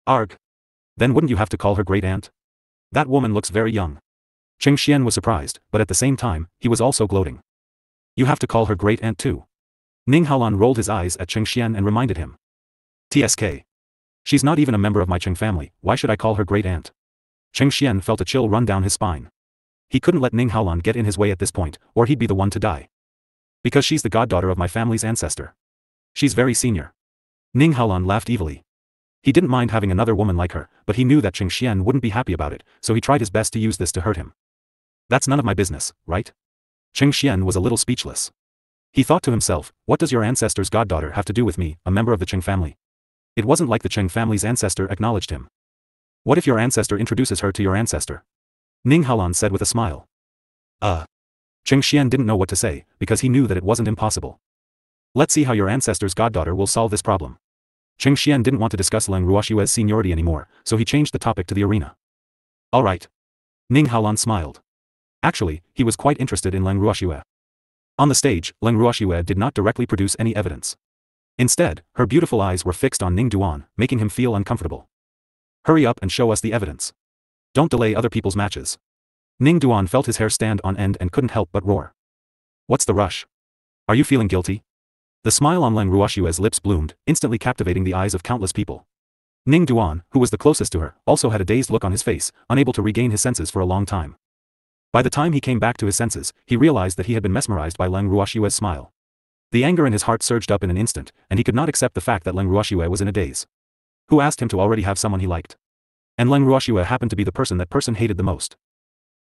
Arg. Then wouldn't you have to call her great-aunt? That woman looks very young. Cheng Xian was surprised, but at the same time, he was also gloating. You have to call her great-aunt too. Ning Haolan rolled his eyes at Cheng Xian and reminded him. TSK. She's not even a member of my Cheng family, why should I call her great-aunt? Cheng Xian felt a chill run down his spine. He couldn't let Ning Haolan get in his way at this point, or he'd be the one to die. Because she's the goddaughter of my family's ancestor. She's very senior. Ning Haolan laughed evilly. He didn't mind having another woman like her, but he knew that Cheng Xian wouldn't be happy about it, so he tried his best to use this to hurt him. That's none of my business, right? Cheng Xian was a little speechless. He thought to himself, what does your ancestor's goddaughter have to do with me, a member of the Cheng family? It wasn't like the Cheng family's ancestor acknowledged him. What if your ancestor introduces her to your ancestor? Ning Haolan said with a smile. Cheng Xian didn't know what to say, because he knew that it wasn't impossible. Let's see how your ancestor's goddaughter will solve this problem. Cheng Xian didn't want to discuss Leng Ruoxue's seniority anymore, so he changed the topic to the arena. Alright. Ning Haolan smiled. Actually, he was quite interested in Leng Ruoxue. On the stage, Leng Ruoxue did not directly produce any evidence. Instead, her beautiful eyes were fixed on Ning Duan, making him feel uncomfortable. Hurry up and show us the evidence. Don't delay other people's matches. Ning Duan felt his hair stand on end and couldn't help but roar. What's the rush? Are you feeling guilty? The smile on Leng Ruoxue's lips bloomed, instantly captivating the eyes of countless people. Ning Duan, who was the closest to her, also had a dazed look on his face, unable to regain his senses for a long time. By the time he came back to his senses, he realized that he had been mesmerized by Leng Ruoxue's smile. The anger in his heart surged up in an instant, and he could not accept the fact that Leng Ruoxue was in a daze. Who asked him to already have someone he liked? And Leng Ruoxue happened to be the person that person hated the most.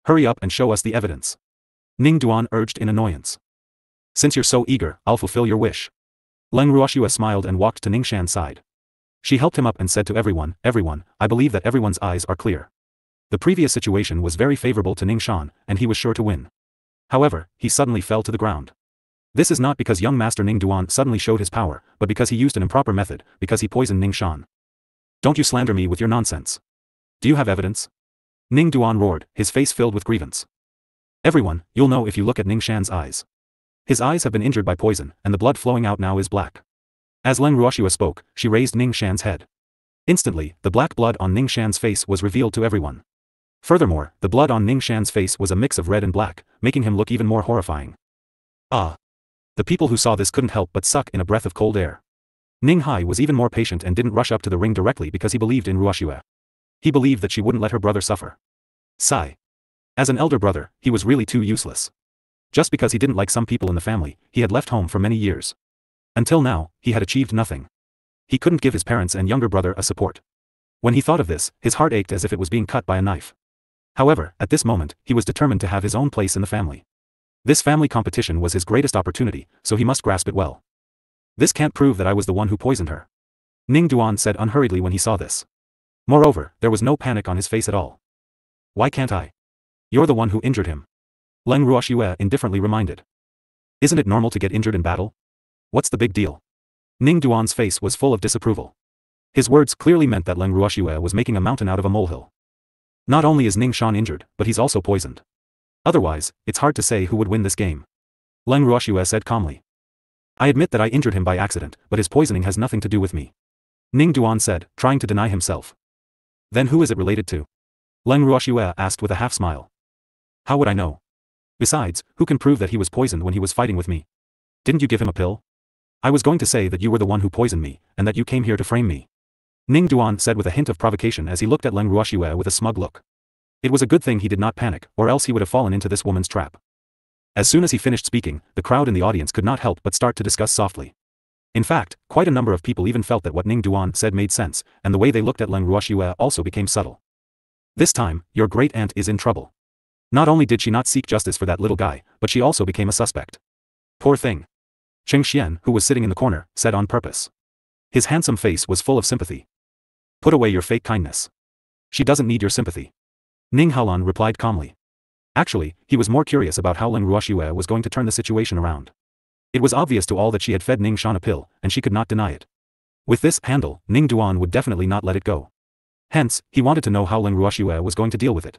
Hurry up and show us the evidence. Ning Duan urged in annoyance. Since you're so eager, I'll fulfill your wish. Leng Ruoxue smiled and walked to Ning Shan's side. She helped him up and said to everyone, I believe that everyone's eyes are clear. The previous situation was very favorable to Ning Shan, and he was sure to win. However, he suddenly fell to the ground. This is not because young master Ning Duan suddenly showed his power, but because he used an improper method, because he poisoned Ning Shan. Don't you slander me with your nonsense. Do you have evidence? Ning Duan roared, his face filled with grievance. Everyone, you'll know if you look at Ning Shan's eyes. His eyes have been injured by poison, and the blood flowing out now is black. As Leng Ruoxue spoke, she raised Ning Shan's head. Instantly, the black blood on Ning Shan's face was revealed to everyone. Furthermore, the blood on Ning Shan's face was a mix of red and black, making him look even more horrifying. The people who saw this couldn't help but suck in a breath of cold air. Ning Hai was even more patient and didn't rush up to the ring directly because he believed in Ruoxue. He believed that she wouldn't let her brother suffer. Sigh. As an elder brother, he was really too useless. Just because he didn't like some people in the family, he had left home for many years. Until now, he had achieved nothing. He couldn't give his parents and younger brother a support. When he thought of this, his heart ached as if it was being cut by a knife. However, at this moment, he was determined to have his own place in the family. This family competition was his greatest opportunity, so he must grasp it well. This can't prove that I was the one who poisoned her, Ning Duan said unhurriedly when he saw this. Moreover, there was no panic on his face at all. Why can't I? You're the one who injured him, Leng Ruoxue indifferently reminded. Isn't it normal to get injured in battle? What's the big deal? Ning Duan's face was full of disapproval. His words clearly meant that Leng Ruoxue was making a mountain out of a molehill. Not only is Ning Shan injured, but he's also poisoned. Otherwise, it's hard to say who would win this game. Leng Ruoxue said calmly. I admit that I injured him by accident, but his poisoning has nothing to do with me, Ning Duan said, trying to deny himself. Then who is it related to? Leng Ruoxue asked with a half-smile. How would I know? Besides, who can prove that he was poisoned when he was fighting with me? Didn't you give him a pill? I was going to say that you were the one who poisoned me, and that you came here to frame me, Ning Duan said with a hint of provocation as he looked at Leng Ruoxue with a smug look. It was a good thing he did not panic, or else he would have fallen into this woman's trap. As soon as he finished speaking, the crowd in the audience could not help but start to discuss softly. In fact, quite a number of people even felt that what Ning Duan said made sense, and the way they looked at Leng Ruoxue also became subtle. This time, your great-aunt is in trouble. Not only did she not seek justice for that little guy, but she also became a suspect. Poor thing. Cheng Xian, who was sitting in the corner, said on purpose. His handsome face was full of sympathy. Put away your fake kindness. She doesn't need your sympathy, Ning Haolan replied calmly. Actually, he was more curious about how Leng Ruoxue was going to turn the situation around. It was obvious to all that she had fed Ning Shan a pill, and she could not deny it. With this handle, Ning Duan would definitely not let it go. Hence, he wanted to know how Leng Ruoxue was going to deal with it.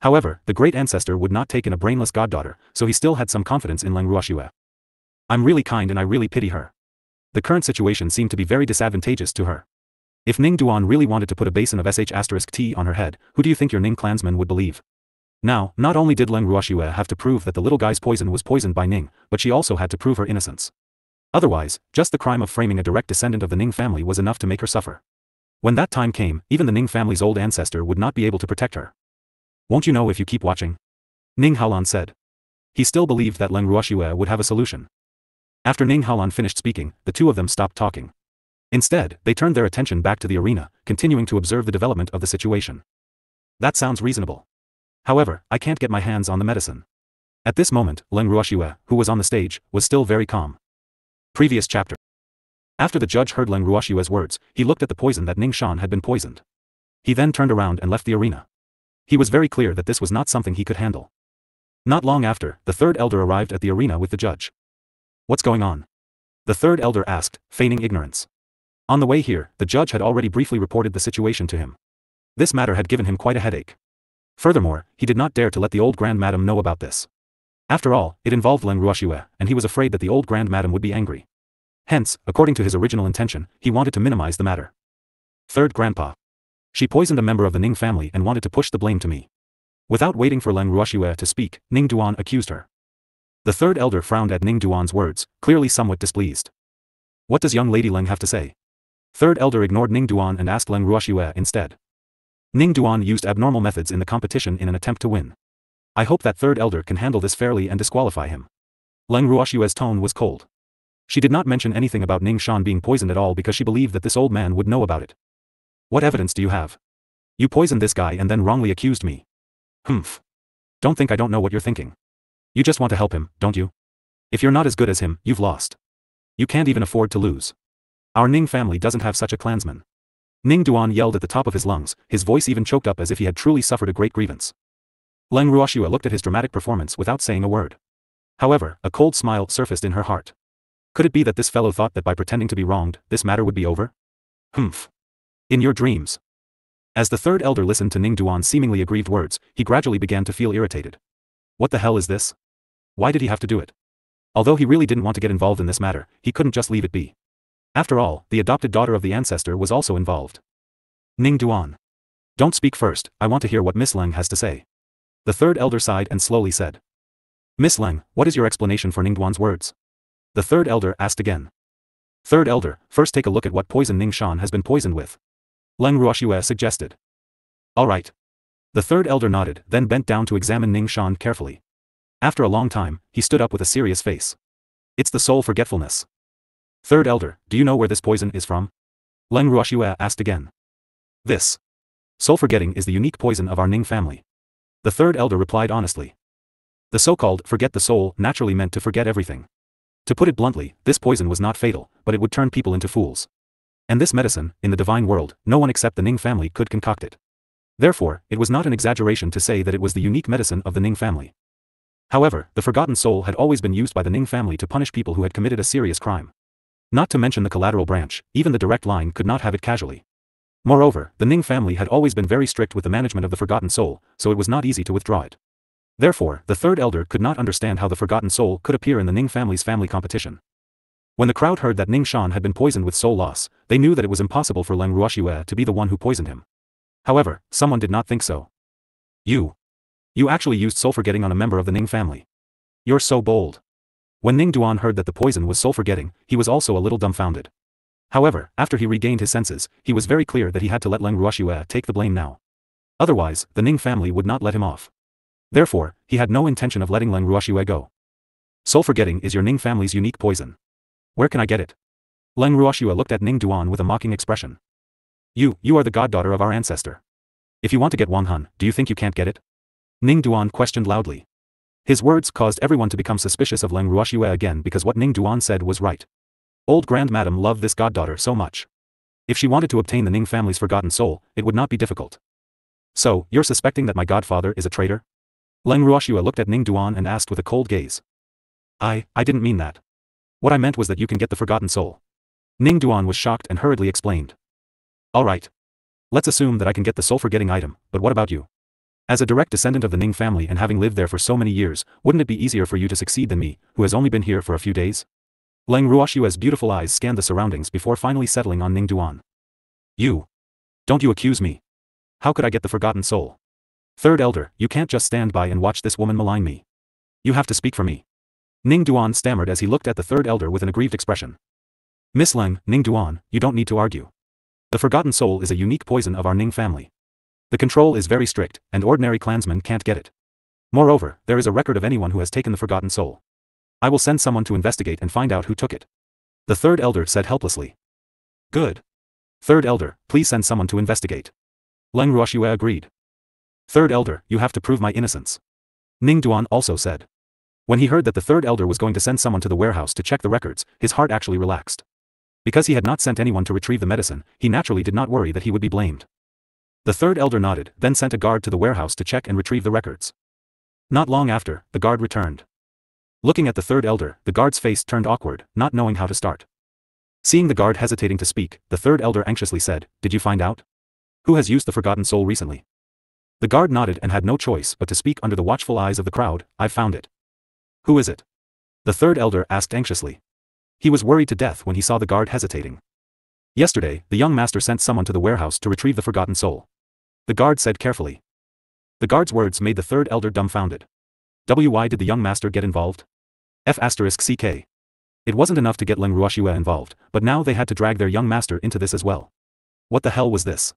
However, the great ancestor would not take in a brainless goddaughter, so he still had some confidence in Leng Ruoxue. I'm really kind and I really pity her. The current situation seemed to be very disadvantageous to her. If Ning Duan really wanted to put a basin of sh*t on her head, who do you think your Ning clansmen would believe? Now, not only did Leng Ruoxue have to prove that the little guy's poison was poisoned by Ning, but she also had to prove her innocence. Otherwise, just the crime of framing a direct descendant of the Ning family was enough to make her suffer. When that time came, even the Ning family's old ancestor would not be able to protect her. Won't you know if you keep watching? Ning Haolan said. He still believed that Leng Ruoxue would have a solution. After Ning Haolan finished speaking, the two of them stopped talking. Instead, they turned their attention back to the arena, continuing to observe the development of the situation. That sounds reasonable. However, I can't get my hands on the medicine. At this moment, Leng Ruoxue, who was on the stage, was still very calm. Previous chapter. After the judge heard Leng Ruoxue's words, he looked at the poison that Ning Shan had been poisoned. He then turned around and left the arena. He was very clear that this was not something he could handle. Not long after, the third elder arrived at the arena with the judge. What's going on? The third elder asked, feigning ignorance. On the way here, the judge had already briefly reported the situation to him. This matter had given him quite a headache. Furthermore, he did not dare to let the old grand madam know about this. After all, it involved Leng Ruoxue, and he was afraid that the old grand madam would be angry. Hence, according to his original intention, he wanted to minimize the matter. Third grandpa. She poisoned a member of the Ning family and wanted to push the blame to me. Without waiting for Leng Ruoxue to speak, Ning Duan accused her. The third elder frowned at Ning Duan's words, clearly somewhat displeased. What does young lady Leng have to say? Third elder ignored Ning Duan and asked Leng Ruoxue instead. Ning Duan used abnormal methods in the competition in an attempt to win. I hope that third elder can handle this fairly and disqualify him. Leng Ruoxue's tone was cold. She did not mention anything about Ning Shan being poisoned at all because she believed that this old man would know about it. What evidence do you have? You poisoned this guy and then wrongly accused me. Humph. Don't think I don't know what you're thinking. You just want to help him, don't you? If you're not as good as him, you've lost. You can't even afford to lose. Our Ning family doesn't have such a clansman. Ning Duan yelled at the top of his lungs, his voice even choked up as if he had truly suffered a great grievance. Leng Ruoxue looked at his dramatic performance without saying a word. However, a cold smile surfaced in her heart. Could it be that this fellow thought that by pretending to be wronged, this matter would be over? Humph. In your dreams. As the third elder listened to Ning Duan's seemingly aggrieved words, he gradually began to feel irritated. What the hell is this? Why did he have to do it? Although he really didn't want to get involved in this matter, he couldn't just leave it be. After all, the adopted daughter of the ancestor was also involved. Ning Duan. Don't speak first, I want to hear what Miss Leng has to say. The third elder sighed and slowly said. Miss Leng, what is your explanation for Ning Duan's words? The third elder asked again. Third elder, first take a look at what poison Ning Shan has been poisoned with. Leng Ruoxue suggested. All right. The third elder nodded, then bent down to examine Ning Shan carefully. After a long time, he stood up with a serious face. It's the soul forgetfulness. Third elder, do you know where this poison is from? Leng Ruoxue asked again. This soul-forgetting is the unique poison of our Ning family. The third elder replied honestly. The so-called forget the soul naturally meant to forget everything. To put it bluntly, this poison was not fatal, but it would turn people into fools. And this medicine, in the divine world, no one except the Ning family could concoct it. Therefore, it was not an exaggeration to say that it was the unique medicine of the Ning family. However, the forgotten soul had always been used by the Ning family to punish people who had committed a serious crime. Not to mention the collateral branch, even the direct line could not have it casually. Moreover, the Ning family had always been very strict with the management of the forgotten soul, so it was not easy to withdraw it. Therefore, the third elder could not understand how the forgotten soul could appear in the Ning family's family competition. When the crowd heard that Ning Shan had been poisoned with soul loss, they knew that it was impossible for Leng Ruoxue to be the one who poisoned him. However, someone did not think so. You actually used soul forgetting on a member of the Ning family. You're so bold. When Ning Duan heard that the poison was soul forgetting, he was also a little dumbfounded. However, after he regained his senses, he was very clear that he had to let Leng Ruoxue take the blame now. Otherwise, the Ning family would not let him off. Therefore, he had no intention of letting Leng Ruoxue go. Soul forgetting is your Ning family's unique poison. Where can I get it? Leng Ruoxue looked at Ning Duan with a mocking expression. You are the goddaughter of our ancestor. If you want to get Wang Han, do you think you can't get it? Ning Duan questioned loudly. His words caused everyone to become suspicious of Leng Ruoxue again because what Ning Duan said was right. Old grandmadam loved this goddaughter so much. If she wanted to obtain the Ning family's forgotten soul, it would not be difficult. So, you're suspecting that my godfather is a traitor? Leng Ruoxue looked at Ning Duan and asked with a cold gaze. I didn't mean that. What I meant was that you can get the forgotten soul. Ning Duan was shocked and hurriedly explained. Alright. Let's assume that I can get the soul-forgetting item, but what about you? As a direct descendant of the Ning family and having lived there for so many years, wouldn't it be easier for you to succeed than me, who has only been here for a few days? Leng Ruoxue's beautiful eyes scanned the surroundings before finally settling on Ning Duan. Don't you accuse me. How could I get the forgotten soul? Third elder, you can't just stand by and watch this woman malign me. You have to speak for me. Ning Duan stammered as he looked at the third elder with an aggrieved expression. Miss Leng, Ning Duan, you don't need to argue. The forgotten soul is a unique poison of our Ning family. The control is very strict, and ordinary clansmen can't get it. Moreover, there is a record of anyone who has taken the forgotten soul. I will send someone to investigate and find out who took it. The third elder said helplessly. Good. Third elder, please send someone to investigate. Leng Ruoxue agreed. Third elder, you have to prove my innocence. Ning Duan also said. When he heard that the third elder was going to send someone to the warehouse to check the records, his heart actually relaxed. Because he had not sent anyone to retrieve the medicine, he naturally did not worry that he would be blamed. The third elder nodded, then sent a guard to the warehouse to check and retrieve the records. Not long after, the guard returned. Looking at the third elder, the guard's face turned awkward, not knowing how to start. Seeing the guard hesitating to speak, the third elder anxiously said, Did you find out? Who has used the forgotten soul recently? The guard nodded and had no choice but to speak under the watchful eyes of the crowd, I've found it. Who is it? The third elder asked anxiously. He was worried to death when he saw the guard hesitating. Yesterday, the young master sent someone to the warehouse to retrieve the forgotten soul. The guard said carefully. The guard's words made the third elder dumbfounded. Why did the young master get involved? F***ck. It wasn't enough to get Leng Ruoxue involved, but now they had to drag their young master into this as well. What the hell was this?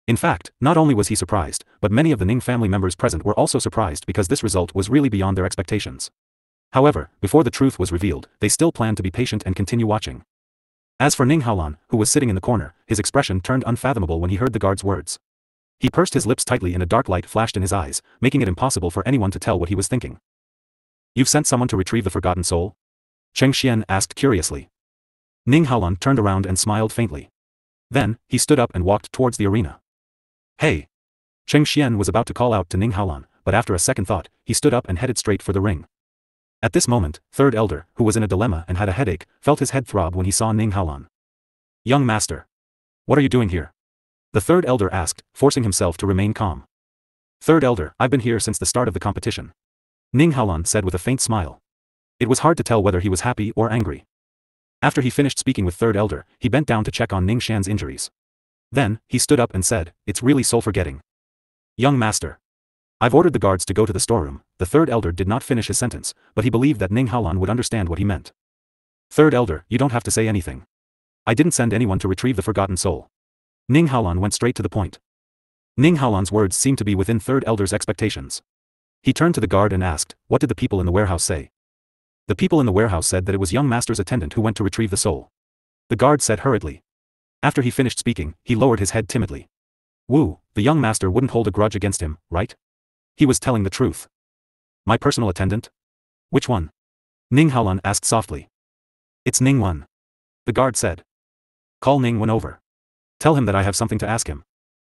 In fact, not only was he surprised, but many of the Ning family members present were also surprised because this result was really beyond their expectations. However, before the truth was revealed, they still planned to be patient and continue watching. As for Ning Haolan, who was sitting in the corner, his expression turned unfathomable when he heard the guard's words. He pursed his lips tightly and a dark light flashed in his eyes, making it impossible for anyone to tell what he was thinking. You've sent someone to retrieve the forgotten soul? Cheng Xian asked curiously. Ning Haolan turned around and smiled faintly. Then, he stood up and walked towards the arena. Hey! Cheng Xian was about to call out to Ning Haolan, but after a second thought, he stood up and headed straight for the ring. At this moment, third elder, who was in a dilemma and had a headache, felt his head throb when he saw Ning Haolan. Young master. What are you doing here? The third elder asked, forcing himself to remain calm. Third elder, I've been here since the start of the competition. Ning Haolan said with a faint smile. It was hard to tell whether he was happy or angry. After he finished speaking with third elder, he bent down to check on Ning Shan's injuries. Then, he stood up and said, It's really soul-forgetting. Young master. I've ordered the guards to go to the storeroom. The third elder did not finish his sentence, but he believed that Ning Haolan would understand what he meant. Third elder, you don't have to say anything. I didn't send anyone to retrieve the forgotten soul. Ning Haolan went straight to the point. Ning Haolan's words seemed to be within third elder's expectations. He turned to the guard and asked, What did the people in the warehouse say? The people in the warehouse said that it was young master's attendant who went to retrieve the soul. The guard said hurriedly. After he finished speaking, he lowered his head timidly. Wu, the young master wouldn't hold a grudge against him, right? He was telling the truth. My personal attendant? Which one? Ning Haolan asked softly. It's Ning Wan. The guard said. Call Ning Wan over. Tell him that I have something to ask him.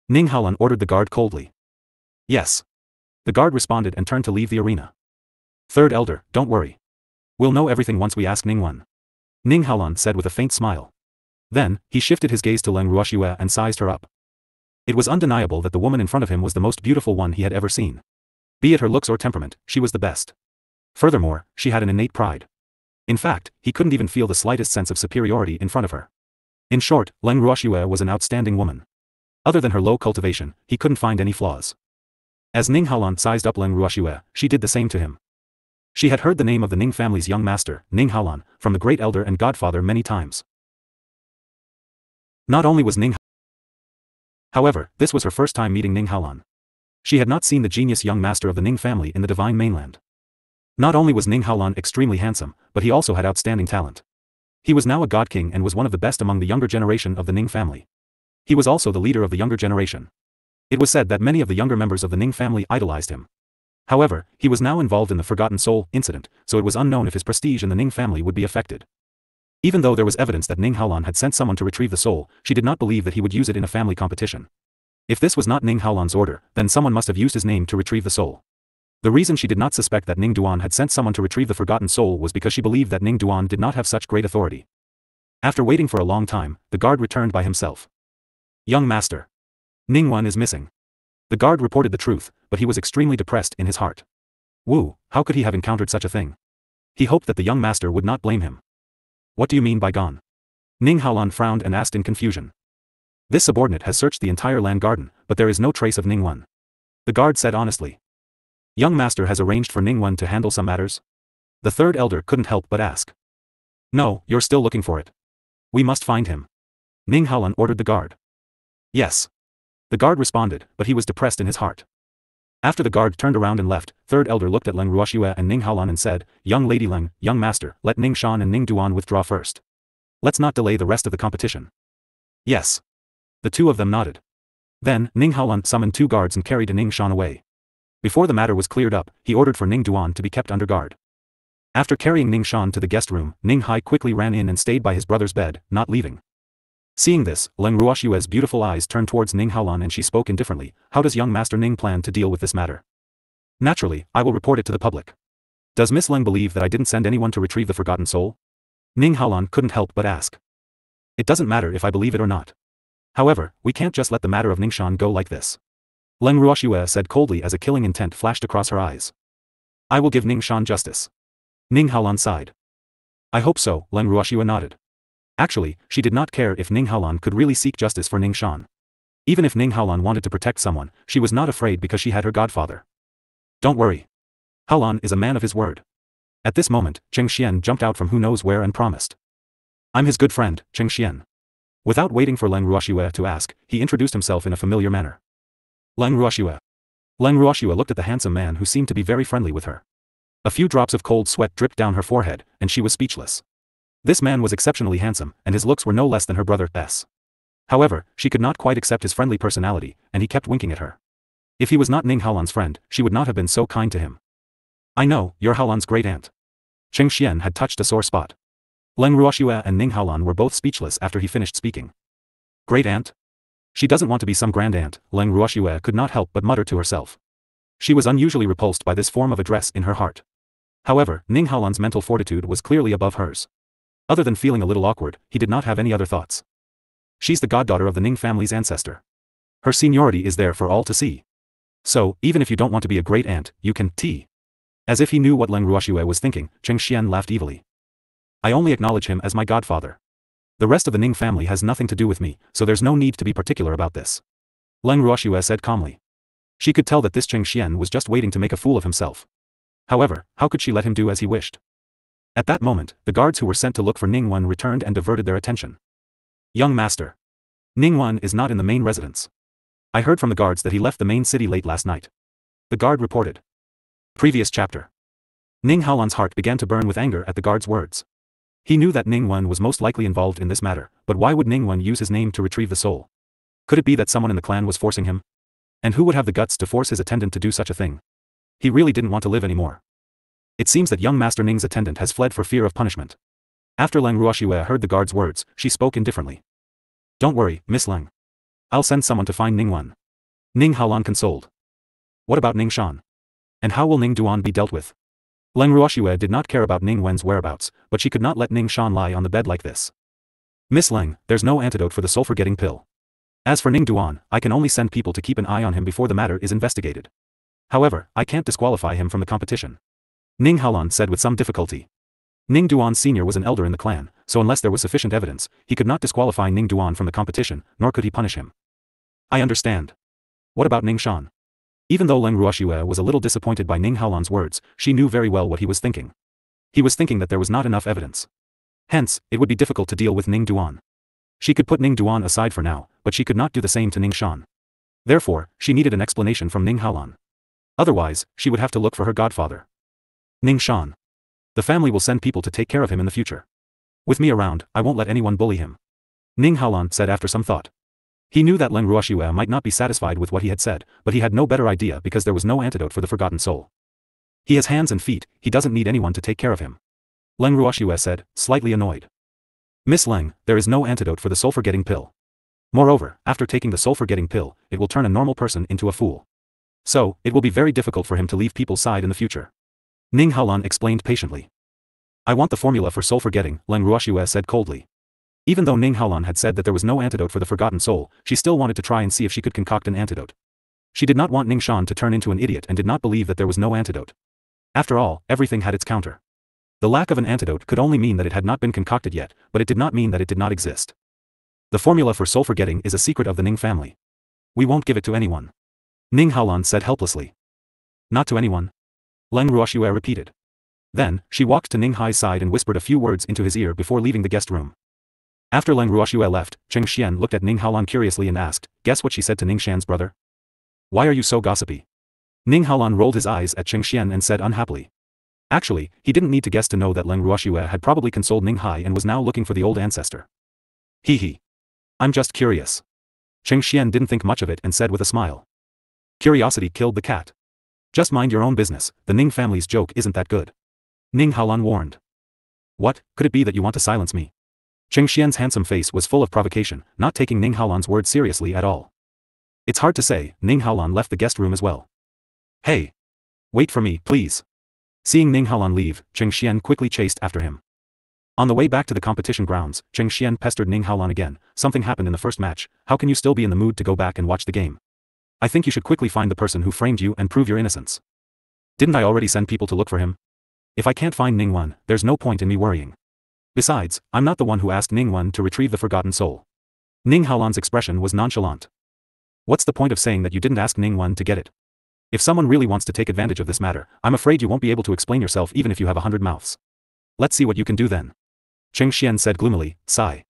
Ning Haolan ordered the guard coldly. Yes. The guard responded and turned to leave the arena. Third elder, don't worry. We'll know everything once we ask Ning Wan. Ning Haolan said with a faint smile. Then, he shifted his gaze to Leng Ruoxue and sized her up. It was undeniable that the woman in front of him was the most beautiful one he had ever seen. Be it her looks or temperament, she was the best. Furthermore, she had an innate pride. In fact, he couldn't even feel the slightest sense of superiority in front of her. In short, Leng Ruoxue was an outstanding woman. Other than her low cultivation, he couldn't find any flaws. As Ning Haolan sized up Leng Ruoxue, she did the same to him. She had heard the name of the Ning family's young master, Ning Haolan, from the great elder and godfather many times. Not only was Ning However, this was her first time meeting Ning Haolan. She had not seen the genius young master of the Ning family in the divine mainland. Not only was Ning Haolan extremely handsome, but he also had outstanding talent. He was now a god king and was one of the best among the younger generation of the Ning family. He was also the leader of the younger generation. It was said that many of the younger members of the Ning family idolized him. However, he was now involved in the Forgotten Soul incident, so it was unknown if his prestige in the Ning family would be affected. Even though there was evidence that Ning Haolan had sent someone to retrieve the soul, she did not believe that he would use it in a family competition. If this was not Ning Haolan's order, then someone must have used his name to retrieve the soul. The reason she did not suspect that Ning Duan had sent someone to retrieve the Forgotten Soul was because she believed that Ning Duan did not have such great authority. After waiting for a long time, the guard returned by himself. Young master. Ning Wan is missing. The guard reported the truth, but he was extremely depressed in his heart. Wu, how could he have encountered such a thing? He hoped that the young master would not blame him. What do you mean by gone? Ning Haolan frowned and asked in confusion. This subordinate has searched the entire land garden, but there is no trace of Ning Wan. The guard said honestly. Young master has arranged for Ning Wan to handle some matters? The third elder couldn't help but ask. No, you're still looking for it. We must find him. Ning Haolan ordered the guard. Yes. The guard responded, but he was depressed in his heart. After the guard turned around and left, third elder looked at Leng Ruoxue and Ning Haolan and said, Young lady Leng, young master, let Ning Shan and Ning Duan withdraw first. Let's not delay the rest of the competition. Yes. The two of them nodded. Then, Ning Haolan summoned 2 guards and carried Ning Shan away. Before the matter was cleared up, he ordered for Ning Duan to be kept under guard. After carrying Ning Shan to the guest room, Ning Hai quickly ran in and stayed by his brother's bed, not leaving. Seeing this, Leng Ruoxue's beautiful eyes turned towards Ning Haolan and she spoke indifferently, how does young master Ning plan to deal with this matter? Naturally, I will report it to the public. Does Miss Leng believe that I didn't send anyone to retrieve the Forgotten Soul? Ning Haolan couldn't help but ask. It doesn't matter if I believe it or not. However, we can't just let the matter of Ning Shan go like this. Leng Ruoxue said coldly as a killing intent flashed across her eyes. I will give Ning Shan justice. Ning Haolan sighed. I hope so, Leng Ruoxue nodded. Actually, she did not care if Ning Haolan could really seek justice for Ning Shan. Even if Ning Haolan wanted to protect someone, she was not afraid because she had her godfather. Don't worry. Haolan is a man of his word. At this moment, Cheng Xian jumped out from who knows where and promised. I'm his good friend, Cheng Xian. Without waiting for Leng Ruoxue to ask, he introduced himself in a familiar manner. Leng Ruoxue. Leng Ruoxue looked at the handsome man who seemed to be very friendly with her. A few drops of cold sweat dripped down her forehead, and she was speechless. This man was exceptionally handsome, and his looks were no less than her brother's. However, she could not quite accept his friendly personality, and he kept winking at her. If he was not Ning Haolan's friend, she would not have been so kind to him. I know, you're Haolan's great aunt. Cheng Xian had touched a sore spot. Leng Ruoxue and Ning Haolan were both speechless after he finished speaking. Great aunt? She doesn't want to be some grand aunt, Leng Ruoxue could not help but mutter to herself. She was unusually repulsed by this form of address in her heart. However, Ning Haolan's mental fortitude was clearly above hers. Other than feeling a little awkward, he did not have any other thoughts. She's the goddaughter of the Ning family's ancestor. Her seniority is there for all to see. So, even if you don't want to be a great aunt, you can tea. As if he knew what Leng Ruoxue was thinking, Cheng Xian laughed evilly. I only acknowledge him as my godfather. The rest of the Ning family has nothing to do with me, so there's no need to be particular about this. Leng Ruoxue said calmly. She could tell that this Cheng Xian was just waiting to make a fool of himself. However, how could she let him do as he wished? At that moment, the guards who were sent to look for Ning Wan returned and diverted their attention. Young master. Ning Wan is not in the main residence. I heard from the guards that he left the main city late last night. The guard reported. Previous chapter. Ning Haolan's heart began to burn with anger at the guard's words. He knew that Ning Wen was most likely involved in this matter, but why would Ning Wen use his name to retrieve the soul? Could it be that someone in the clan was forcing him? And who would have the guts to force his attendant to do such a thing? He really didn't want to live anymore. It seems that young Master Ning's attendant has fled for fear of punishment. After Leng Ruoxue heard the guard's words, she spoke indifferently. Don't worry, Miss Leng. I'll send someone to find Ning Wen. Ning Haolan consoled. What about Ning Shan? And how will Ning Duan be dealt with? Leng Ruoxue did not care about Ning Wen's whereabouts, but she could not let Ning Shan lie on the bed like this. Miss Leng, there's no antidote for the soul-forgetting pill. As for Ning Duan, I can only send people to keep an eye on him before the matter is investigated. However, I can't disqualify him from the competition. Ning Haolan said with some difficulty. Ning Duan Sr. was an elder in the clan, so unless there was sufficient evidence, he could not disqualify Ning Duan from the competition, nor could he punish him. I understand. What about Ning Shan? Even though Leng Ruoxue was a little disappointed by Ning Haolan's words, she knew very well what he was thinking. He was thinking that there was not enough evidence. Hence, it would be difficult to deal with Ning Duan. She could put Ning Duan aside for now, but she could not do the same to Ning Shan. Therefore, she needed an explanation from Ning Haolan. Otherwise, she would have to look for her godfather. Ning Shan. The family will send people to take care of him in the future. With me around, I won't let anyone bully him. Ning Haolan said after some thought. He knew that Leng Ruoxue might not be satisfied with what he had said, but he had no better idea because there was no antidote for the forgotten soul. He has hands and feet, he doesn't need anyone to take care of him. Leng Ruoxue said, slightly annoyed. Miss Leng, there is no antidote for the soul-forgetting pill. Moreover, after taking the soul-forgetting pill, it will turn a normal person into a fool. So, it will be very difficult for him to leave people's side in the future. Ning Haolan explained patiently. I want the formula for soul-forgetting, Leng Ruoxue said coldly. Even though Ning Haolan had said that there was no antidote for the forgotten soul, she still wanted to try and see if she could concoct an antidote. She did not want Ning Shan to turn into an idiot and did not believe that there was no antidote. After all, everything had its counter. The lack of an antidote could only mean that it had not been concocted yet, but it did not mean that it did not exist. The formula for soul-forgetting is a secret of the Ning family. We won't give it to anyone. Ning Haolan said helplessly. Not to anyone? Leng Ruoxue repeated. Then, she walked to Ning Hai's side and whispered a few words into his ear before leaving the guest room. After Leng Ruoxue left, Cheng Xian looked at Ning Haolan curiously and asked, guess what she said to Ning Shan's brother? Why are you so gossipy? Ning Haolan rolled his eyes at Cheng Xian and said unhappily. Actually, he didn't need to guess to know that Leng Ruoxue had probably consoled Ning Hai and was now looking for the old ancestor. Hee hee. I'm just curious. Cheng Xian didn't think much of it and said with a smile. Curiosity killed the cat. Just mind your own business, the Ning family's joke isn't that good. Ning Haolan warned. What, could it be that you want to silence me? Cheng Xian's handsome face was full of provocation, not taking Ning Haolan's words seriously at all. It's hard to say, Ning Haolan left the guest room as well. Hey! Wait for me, please. Seeing Ning Haolan leave, Cheng Xian quickly chased after him. On the way back to the competition grounds, Cheng Xian pestered Ning Haolan again. Something happened in the first match, how can you still be in the mood to go back and watch the game? I think you should quickly find the person who framed you and prove your innocence. Didn't I already send people to look for him? If I can't find Ning Wen, there's no point in me worrying. Besides, I'm not the one who asked Ning Wen to retrieve the forgotten soul. Ning Haolan's expression was nonchalant. What's the point of saying that you didn't ask Ning Wen to get it? If someone really wants to take advantage of this matter, I'm afraid you won't be able to explain yourself even if you have 100 mouths. Let's see what you can do then. Cheng Xian said gloomily, sigh.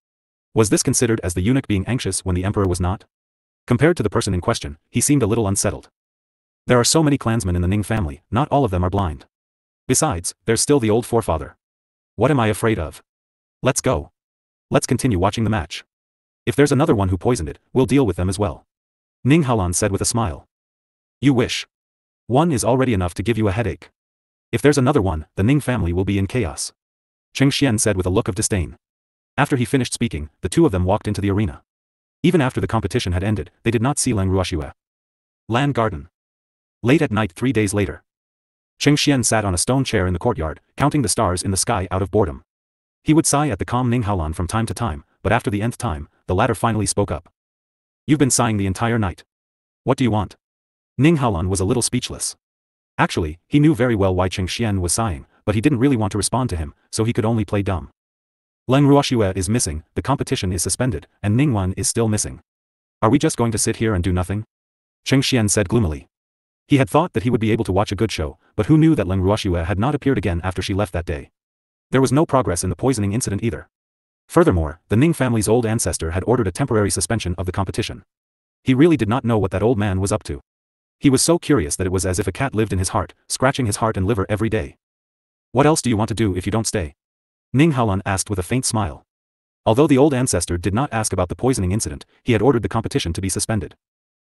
Was this considered as the eunuch being anxious when the emperor was not? Compared to the person in question, he seemed a little unsettled. There are so many clansmen in the Ning family, not all of them are blind. Besides, there's still the old forefather. What am I afraid of? Let's go. Let's continue watching the match. If there's another one who poisoned it, we'll deal with them as well. Ning Haolan said with a smile. You wish. One is already enough to give you a headache. If there's another one, the Ning family will be in chaos. Cheng Xian said with a look of disdain. After he finished speaking, the two of them walked into the arena. Even after the competition had ended, they did not see Leng Ruoxue. Land Garden. Late at night 3 days later. Cheng Xian sat on a stone chair in the courtyard, counting the stars in the sky out of boredom. He would sigh at the calm Ning Haolan from time to time, but after the nth time, the latter finally spoke up. You've been sighing the entire night. What do you want? Ning Haolan was a little speechless. Actually, he knew very well why Cheng Xian was sighing, but he didn't really want to respond to him, so he could only play dumb. Leng Ruoxue is missing, the competition is suspended, and Ning Wen is still missing. Are we just going to sit here and do nothing? Cheng Xian said gloomily. He had thought that he would be able to watch a good show, but who knew that Leng Ruoxue had not appeared again after she left that day. There was no progress in the poisoning incident either. Furthermore, the Ning family's old ancestor had ordered a temporary suspension of the competition. He really did not know what that old man was up to. He was so curious that it was as if a cat lived in his heart, scratching his heart and liver every day. What else do you want to do if you don't stay? Ning Haolan asked with a faint smile. Although the old ancestor did not ask about the poisoning incident, he had ordered the competition to be suspended.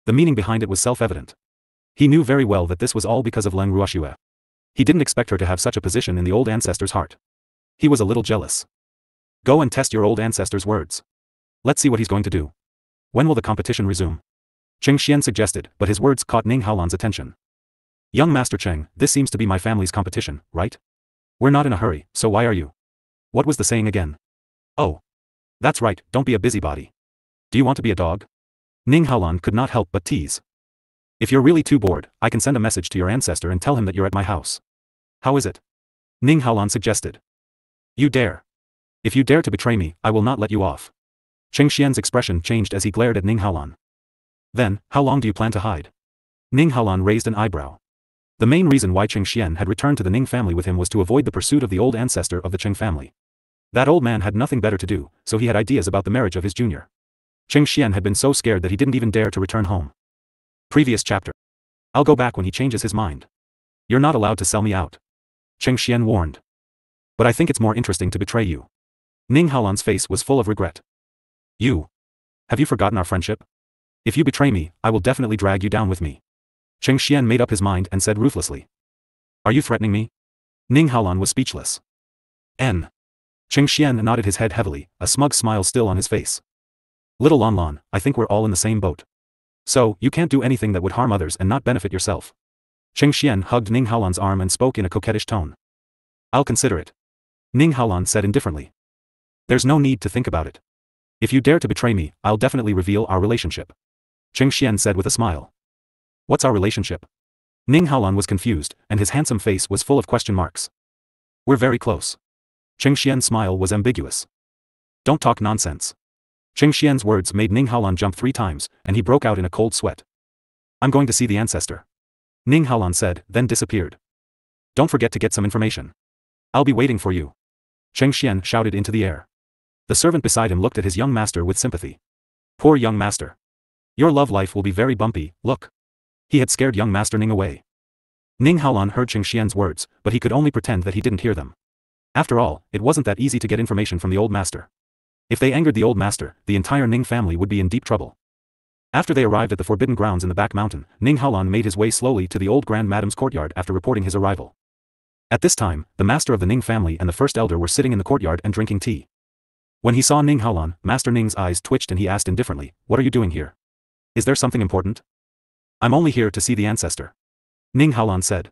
The meaning behind it was self-evident. He knew very well that this was all because of Leng Ruoxue. He didn't expect her to have such a position in the old ancestor's heart. He was a little jealous. Go and test your old ancestor's words. Let's see what he's going to do. When will the competition resume? Cheng Xian suggested, but his words caught Ning Haolan's attention. Young Master Cheng, this seems to be my family's competition, right? We're not in a hurry, so why are you? What was the saying again? Oh. That's right, don't be a busybody. Do you want to be a dog? Ning Haolan could not help but tease. If you're really too bored, I can send a message to your ancestor and tell him that you're at my house. How is it? Ning Haolan suggested. You dare. If you dare to betray me, I will not let you off. Cheng Xian's expression changed as he glared at Ning Haolan. Then, how long do you plan to hide? Ning Haolan raised an eyebrow. The main reason why Cheng Xian had returned to the Ning family with him was to avoid the pursuit of the old ancestor of the Cheng family. That old man had nothing better to do, so he had ideas about the marriage of his junior. Cheng Xian had been so scared that he didn't even dare to return home. Previous chapter. I'll go back when he changes his mind. You're not allowed to sell me out. Cheng Xian warned. But I think it's more interesting to betray you. Ning Haolan's face was full of regret. You. Have you forgotten our friendship? If you betray me, I will definitely drag you down with me. Cheng Xian made up his mind and said ruthlessly. Are you threatening me? Ning Haolan was speechless. N. Cheng Xian nodded his head heavily, a smug smile still on his face. Little Lon Lon, I think we're all in the same boat. So, you can't do anything that would harm others and not benefit yourself. Cheng Xian hugged Ning Haolan's arm and spoke in a coquettish tone. I'll consider it. Ning Haolan said indifferently. There's no need to think about it. If you dare to betray me, I'll definitely reveal our relationship. Cheng Xian said with a smile. What's our relationship? Ning Haolan was confused, and his handsome face was full of question marks. We're very close. Cheng Xian's smile was ambiguous. Don't talk nonsense. Cheng Xian's words made Ning Haolan jump 3 times, and he broke out in a cold sweat. I'm going to see the ancestor. Ning Haolan said, then disappeared. Don't forget to get some information. I'll be waiting for you. Cheng Xian shouted into the air. The servant beside him looked at his young master with sympathy. Poor young master. Your love life will be very bumpy, look. He had scared young Master Ning away. Ning Haolan heard Cheng Xian's words, but he could only pretend that he didn't hear them. After all, it wasn't that easy to get information from the old master. If they angered the old master, the entire Ning family would be in deep trouble. After they arrived at the forbidden grounds in the back mountain, Ning Haolan made his way slowly to the old grand madame's courtyard after reporting his arrival. At this time, the master of the Ning family and the first elder were sitting in the courtyard and drinking tea. When he saw Ning Haolan, Master Ning's eyes twitched and he asked indifferently, What are you doing here? Is there something important? I'm only here to see the ancestor. Ning Haolan said.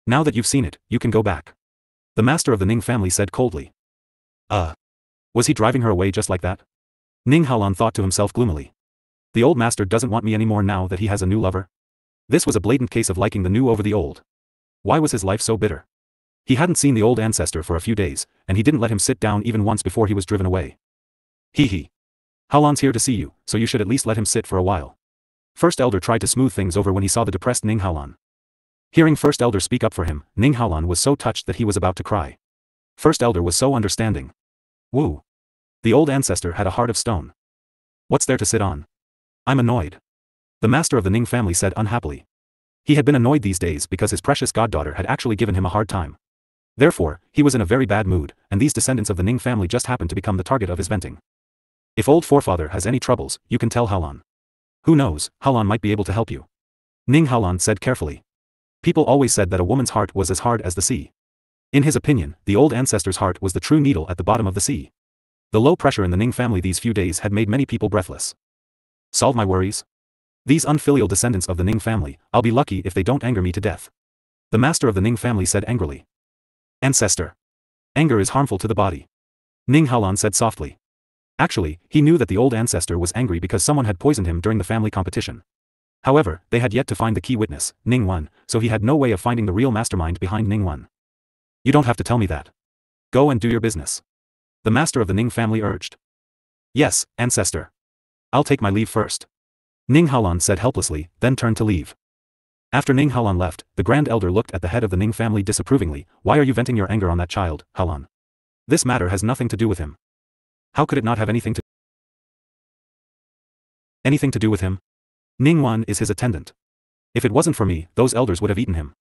Now that you've seen it, you can go back. The master of the Ning family said coldly. Was he driving her away just like that? Ning Haolan thought to himself gloomily. The old master doesn't want me anymore now that he has a new lover. This was a blatant case of liking the new over the old. Why was his life so bitter? He hadn't seen the old ancestor for a few days, and he didn't let him sit down even once before he was driven away. Hee. Haolan's here to see you, so you should at least let him sit for a while. First elder tried to smooth things over when he saw the depressed Ning Haolan. Hearing first elder speak up for him, Ning Haolan was so touched that he was about to cry. First elder was so understanding. Woo. The old ancestor had a heart of stone. What's there to sit on? I'm annoyed. The master of the Ning family said unhappily. He had been annoyed these days because his precious goddaughter had actually given him a hard time. Therefore, he was in a very bad mood, and these descendants of the Ning family just happened to become the target of his venting. If old forefather has any troubles, you can tell Haolan. Who knows, Haolan might be able to help you. Ning Haolan said carefully. People always said that a woman's heart was as hard as the sea. In his opinion, the old ancestor's heart was the true needle at the bottom of the sea. The low pressure in the Ning family these few days had made many people breathless. Solve my worries? These unfilial descendants of the Ning family, I'll be lucky if they don't anger me to death. The master of the Ning family said angrily. Ancestor. Anger is harmful to the body. Ning Haolan said softly. Actually, he knew that the old ancestor was angry because someone had poisoned him during the family competition. However, they had yet to find the key witness, Ning Wan, so he had no way of finding the real mastermind behind Ning Wan. You don't have to tell me that. Go and do your business. The master of the Ning family urged. Yes, ancestor. I'll take my leave first. Ning Haolan said helplessly, then turned to leave. After Ning Haolan left, the grand elder looked at the head of the Ning family disapprovingly. Why are you venting your anger on that child, Haolan? This matter has nothing to do with him. How could it not have anything to do with him? Ning Wan is his attendant. If it wasn't for me, those elders would have eaten him.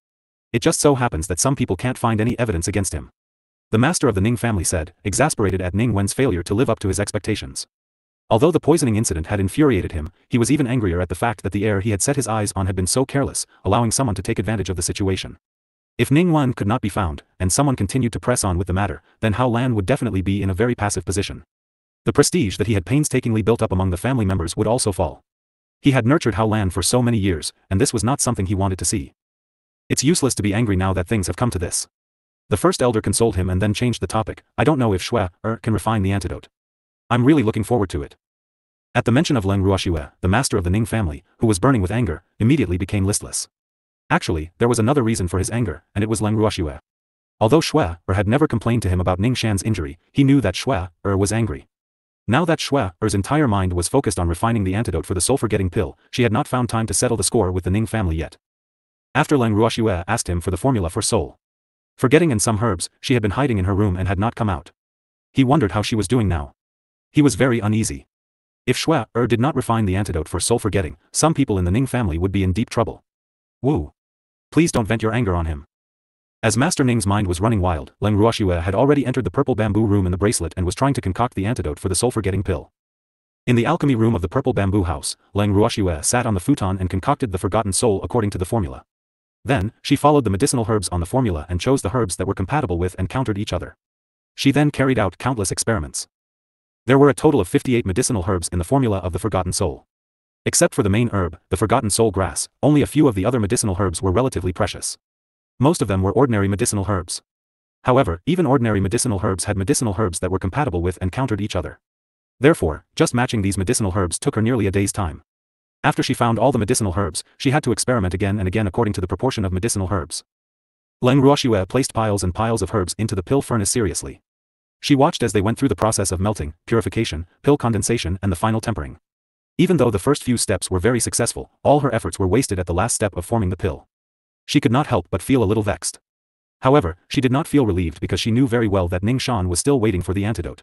It just so happens that some people can't find any evidence against him. The master of the Ning family said, exasperated at Ning Wen's failure to live up to his expectations. Although the poisoning incident had infuriated him, he was even angrier at the fact that the heir he had set his eyes on had been so careless, allowing someone to take advantage of the situation. If Ning Wen could not be found, and someone continued to press on with the matter, then Hao Lan would definitely be in a very passive position. The prestige that he had painstakingly built up among the family members would also fall. He had nurtured Hao Lan for so many years, and this was not something he wanted to see. It's useless to be angry now that things have come to this. The first elder consoled him and then changed the topic. I don't know if Shui can refine the antidote. I'm really looking forward to it. At the mention of Leng Ruoxue, the master of the Ning family, who was burning with anger, immediately became listless. Actually, there was another reason for his anger, and it was Leng Ruoxue. Although Shui had never complained to him about Ning Shan's injury, he knew that Shui was angry. Now that Shui's entire mind was focused on refining the antidote for the soul-forgetting pill, she had not found time to settle the score with the Ning family yet. After Leng Ruoxue asked him for the formula for soul forgetting and some herbs, she had been hiding in her room and had not come out. He wondered how she was doing now. He was very uneasy. If Shui did not refine the antidote for soul forgetting, some people in the Ning family would be in deep trouble. Wu. Please don't vent your anger on him. As Master Ning's mind was running wild, Leng Ruoxue had already entered the purple bamboo room in the bracelet and was trying to concoct the antidote for the soul-forgetting pill. In the alchemy room of the purple bamboo house, Leng Ruoxue sat on the futon and concocted the forgotten soul according to the formula. Then, she followed the medicinal herbs on the formula and chose the herbs that were compatible with and countered each other. She then carried out countless experiments. There were a total of 58 medicinal herbs in the formula of the forgotten soul. Except for the main herb, the forgotten soul grass, only a few of the other medicinal herbs were relatively precious. Most of them were ordinary medicinal herbs. However, even ordinary medicinal herbs had medicinal herbs that were compatible with and countered each other. Therefore, just matching these medicinal herbs took her nearly a day's time. After she found all the medicinal herbs, she had to experiment again and again according to the proportion of medicinal herbs. Leng Ruoxue placed piles and piles of herbs into the pill furnace seriously. She watched as they went through the process of melting, purification, pill condensation and the final tempering. Even though the first few steps were very successful, all her efforts were wasted at the last step of forming the pill. She could not help but feel a little vexed. However, she did not feel relieved because she knew very well that Ning Shan was still waiting for the antidote.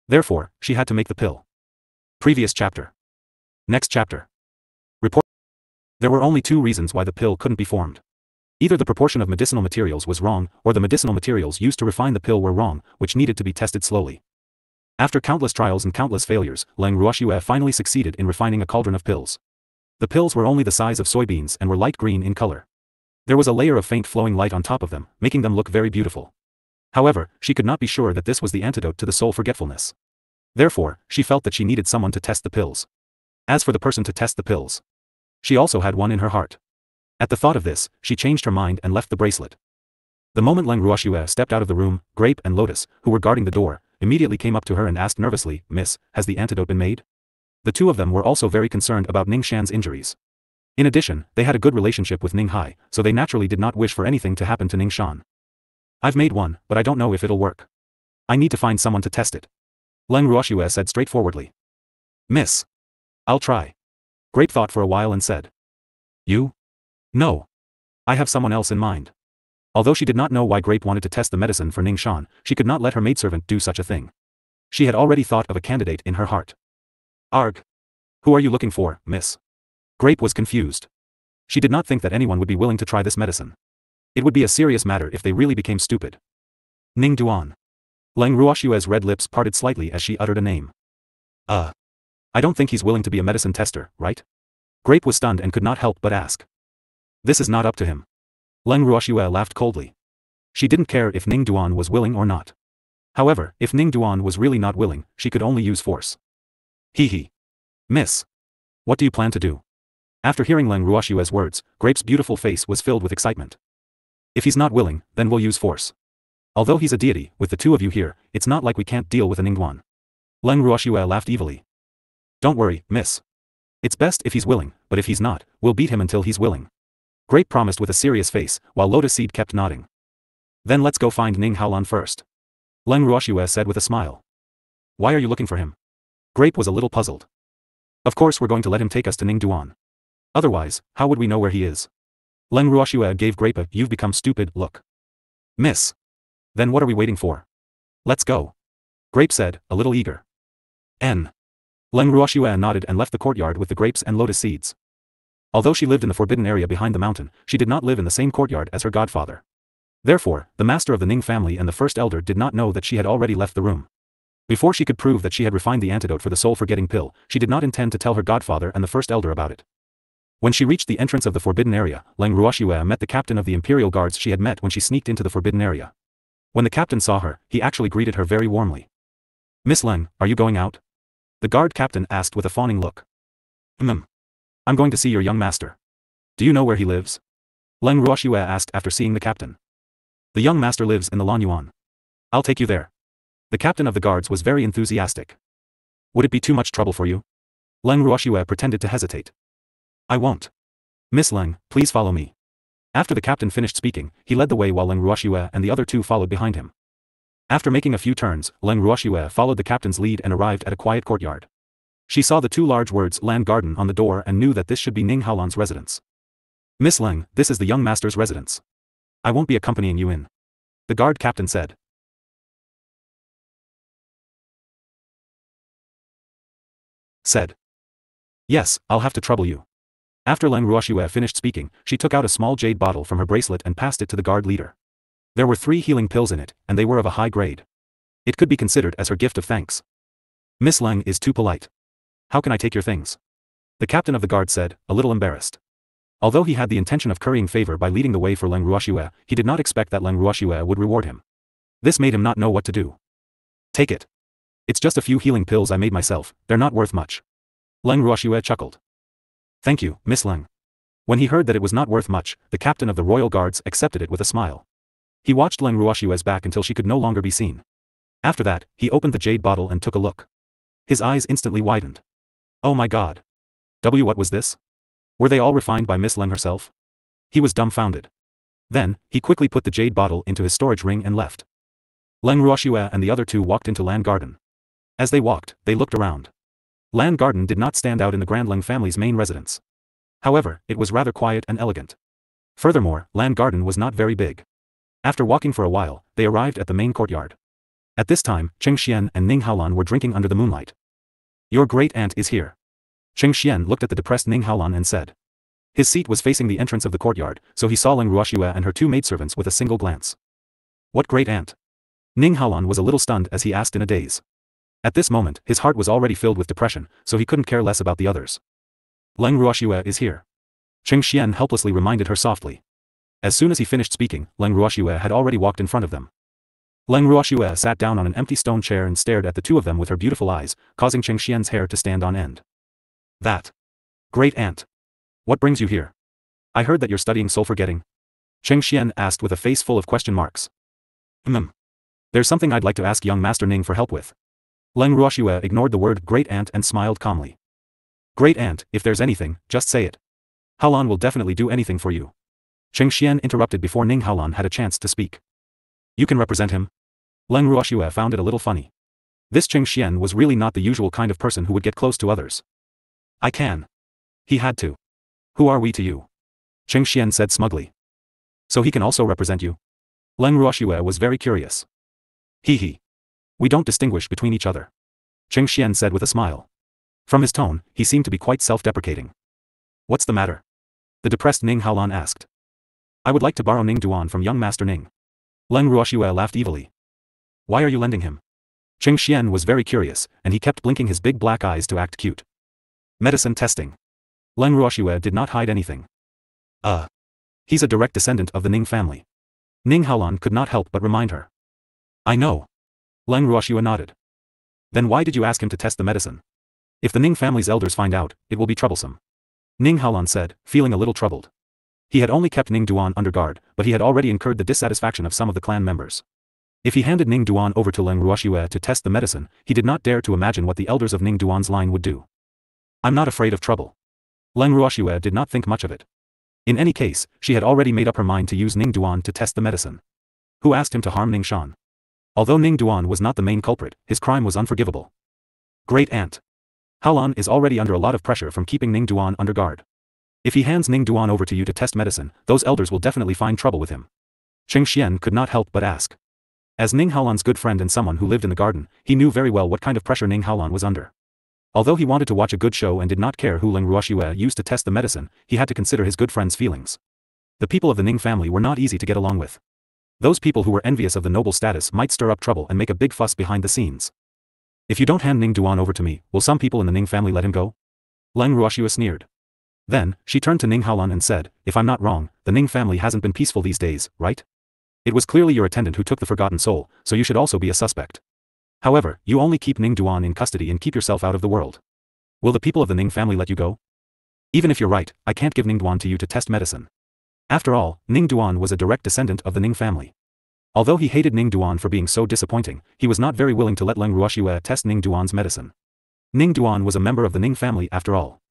Therefore, she had to make the pill. Previous chapter. Next chapter. Report. There were only two reasons why the pill couldn't be formed. Either the proportion of medicinal materials was wrong, or the medicinal materials used to refine the pill were wrong, which needed to be tested slowly. After countless trials and countless failures, Leng Ruoxue finally succeeded in refining a cauldron of pills. The pills were only the size of soybeans and were light green in color. There was a layer of faint flowing light on top of them, making them look very beautiful. However, she could not be sure that this was the antidote to the soul forgetfulness. Therefore, she felt that she needed someone to test the pills. As for the person to test the pills, she also had one in her heart. At the thought of this, she changed her mind and left the bracelet. The moment Leng Ruoxue stepped out of the room, Grape and Lotus, who were guarding the door, immediately came up to her and asked nervously, "Miss, has the antidote been made?" The two of them were also very concerned about Ning Shan's injuries. In addition, they had a good relationship with Ning Hai, so they naturally did not wish for anything to happen to Ning Shan. "I've made one, but I don't know if it'll work. I need to find someone to test it," Leng Ruoxue said straightforwardly. "Miss, I'll try." Grape thought for a while and said, "You? No. I have someone else in mind." Although she did not know why Grape wanted to test the medicine for Ning Shan, she could not let her maidservant do such a thing. She had already thought of a candidate in her heart. "Arg. Who are you looking for, miss?" Grape was confused. She did not think that anyone would be willing to try this medicine. It would be a serious matter if they really became stupid. "Ning Duan." Leng Ruoxue's red lips parted slightly as she uttered a name. I don't think he's willing to be a medicine tester, right?" Grape was stunned and could not help but ask. "This is not up to him." Leng Ruoxue laughed coldly. She didn't care if Ning Duan was willing or not. However, if Ning Duan was really not willing, she could only use force. Hee. "Miss. What do you plan to do?" After hearing Leng Ruoxue's words, Grape's beautiful face was filled with excitement. "If he's not willing, then we'll use force. Although he's a deity, with the two of you here, it's not like we can't deal with a Ning Duan." Leng Ruoxue laughed evilly. "Don't worry, miss. It's best if he's willing, but if he's not, we'll beat him until he's willing." Grape promised with a serious face, while Lotus Seed kept nodding. "Then let's go find Ning Haolan first," Leng Ruoxue said with a smile. "Why are you looking for him?" Grape was a little puzzled. "Of course we're going to let him take us to Ning Duan. Otherwise, how would we know where he is?" Leng Ruoxue gave Grape a "you've become stupid" look. "Miss. Then what are we waiting for? Let's go," Grape said, a little eager. Leng Ruoxue nodded and left the courtyard with the grapes and lotus seeds. Although she lived in the forbidden area behind the mountain, she did not live in the same courtyard as her godfather. Therefore, the master of the Ning family and the first elder did not know that she had already left the room. Before she could prove that she had refined the antidote for the soul-forgetting pill, she did not intend to tell her godfather and the first elder about it. When she reached the entrance of the forbidden area, Leng Ruoxue met the captain of the imperial guards she had met when she sneaked into the forbidden area. When the captain saw her, he actually greeted her very warmly. "Miss Leng, are you going out?" The guard captain asked with a fawning look. I'm going to see your young master. Do you know where he lives?" Leng Ruoxue asked after seeing the captain. "The young master lives in the Lan Yuan. I'll take you there." The captain of the guards was very enthusiastic. "Would it be too much trouble for you?" Leng Ruoxue pretended to hesitate. "I won't. Miss Leng, please follow me." After the captain finished speaking, he led the way while Leng Ruoxue and the other two followed behind him. After making a few turns, Leng Ruoxue followed the captain's lead and arrived at a quiet courtyard. She saw the two large words "Land Garden" on the door and knew that this should be Ning Haolan's residence. "Miss Leng, this is the young master's residence. I won't be accompanying you in," the guard captain said. "Yes, I'll have to trouble you." After Leng Ruoxue finished speaking, she took out a small jade bottle from her bracelet and passed it to the guard leader. There were 3 healing pills in it, and they were of a high grade. It could be considered as her gift of thanks. "Miss Leng is too polite. How can I take your things?" the captain of the guard said, a little embarrassed. Although he had the intention of currying favor by leading the way for Leng Ruoxue, he did not expect that Leng Ruoxue would reward him. This made him not know what to do. "Take it. It's just a few healing pills I made myself, they're not worth much." Leng Ruoxue chuckled. "Thank you, Miss Leng." When he heard that it was not worth much, the captain of the royal guards accepted it with a smile. He watched Leng Ruoxue's back until she could no longer be seen. After that, he opened the jade bottle and took a look. His eyes instantly widened. Oh my god. What was this? Were they all refined by Miss Leng herself? He was dumbfounded. Then, he quickly put the jade bottle into his storage ring and left. Leng Ruoxue and the other two walked into Lan Garden. As they walked, they looked around. Lan Garden did not stand out in the Grand Leng family's main residence. However, it was rather quiet and elegant. Furthermore, Lan Garden was not very big. After walking for a while, they arrived at the main courtyard. At this time, Cheng Xian and Ning Haolan were drinking under the moonlight. "Your great-aunt is here." Cheng Xian looked at the depressed Ning Haolan and said. His seat was facing the entrance of the courtyard, so he saw Leng Ruoxue and her 2 maidservants with a single glance. "What great-aunt?" Ning Haolan was a little stunned as he asked in a daze. At this moment, his heart was already filled with depression, so he couldn't care less about the others. "Leng Ruoxue is here." Cheng Xian helplessly reminded her softly. As soon as he finished speaking, Leng Ruoxue had already walked in front of them. Leng Ruoxue sat down on an empty stone chair and stared at the two of them with her beautiful eyes, causing Cheng Xian's hair to stand on end. "That. Great-aunt. What brings you here? I heard that you're studying soul forgetting." Cheng Xian asked with a face full of question marks. There's something I'd like to ask young Master Ning for help with." Leng Ruoxue ignored the word great-aunt and smiled calmly. "Great-aunt, if there's anything, just say it. Haolan will definitely do anything for you." Cheng Xian interrupted before Ning Haolan had a chance to speak. "You can represent him?" Leng Ruoxue found it a little funny. This Cheng Xian was really not the usual kind of person who would get close to others. "I can." He had to. "Who are we to you?" Cheng Xian said smugly. "So he can also represent you?" Leng Ruoxue was very curious. He. "We don't distinguish between each other," Cheng Xian said with a smile. From his tone, he seemed to be quite self-deprecating. "What's the matter?" the depressed Ning Haolan asked. "I would like to borrow Ning Duan from young Master Ning." Leng Ruoxue laughed evilly. "Why are you lending him?" Cheng Xian was very curious, and he kept blinking his big black eyes to act cute. "Medicine testing." Leng Ruoxue did not hide anything. He's a direct descendant of the Ning family." Ning Haolan could not help but remind her. "I know." Leng Ruoxue nodded. "Then why did you ask him to test the medicine? If the Ning family's elders find out, it will be troublesome." Ning Haolan said, feeling a little troubled. He had only kept Ning Duan under guard, but he had already incurred the dissatisfaction of some of the clan members. If he handed Ning Duan over to Leng Ruoxue to test the medicine, he did not dare to imagine what the elders of Ning Duan's line would do. "I'm not afraid of trouble." Leng Ruoxue did not think much of it. In any case, she had already made up her mind to use Ning Duan to test the medicine. Who asked him to harm Ning Shan? Although Ning Duan was not the main culprit, his crime was unforgivable. Great-aunt. Haolan is already under a lot of pressure from keeping Ning Duan under guard. If he hands Ning Duan over to you to test medicine, those elders will definitely find trouble with him. Cheng Xian could not help but ask. As Ning Haolan's good friend and someone who lived in the garden, he knew very well what kind of pressure Ning Haolan was under. Although he wanted to watch a good show and did not care who Leng Ruoxue used to test the medicine, he had to consider his good friend's feelings. The people of the Ning family were not easy to get along with. Those people who were envious of the noble status might stir up trouble and make a big fuss behind the scenes. If you don't hand Ning Duan over to me, will some people in the Ning family let him go? Leng Ruoxue sneered. Then, she turned to Ning Haolan and said, if I'm not wrong, the Ning family hasn't been peaceful these days, right? It was clearly your attendant who took the forgotten soul, so you should also be a suspect. However, you only keep Ning Duan in custody and keep yourself out of the world. Will the people of the Ning family let you go? Even if you're right, I can't give Ning Duan to you to test medicine. After all, Ning Duan was a direct descendant of the Ning family. Although he hated Ning Duan for being so disappointing, he was not very willing to let Leng Ruoxue test Ning Duan's medicine. Ning Duan was a member of the Ning family after all.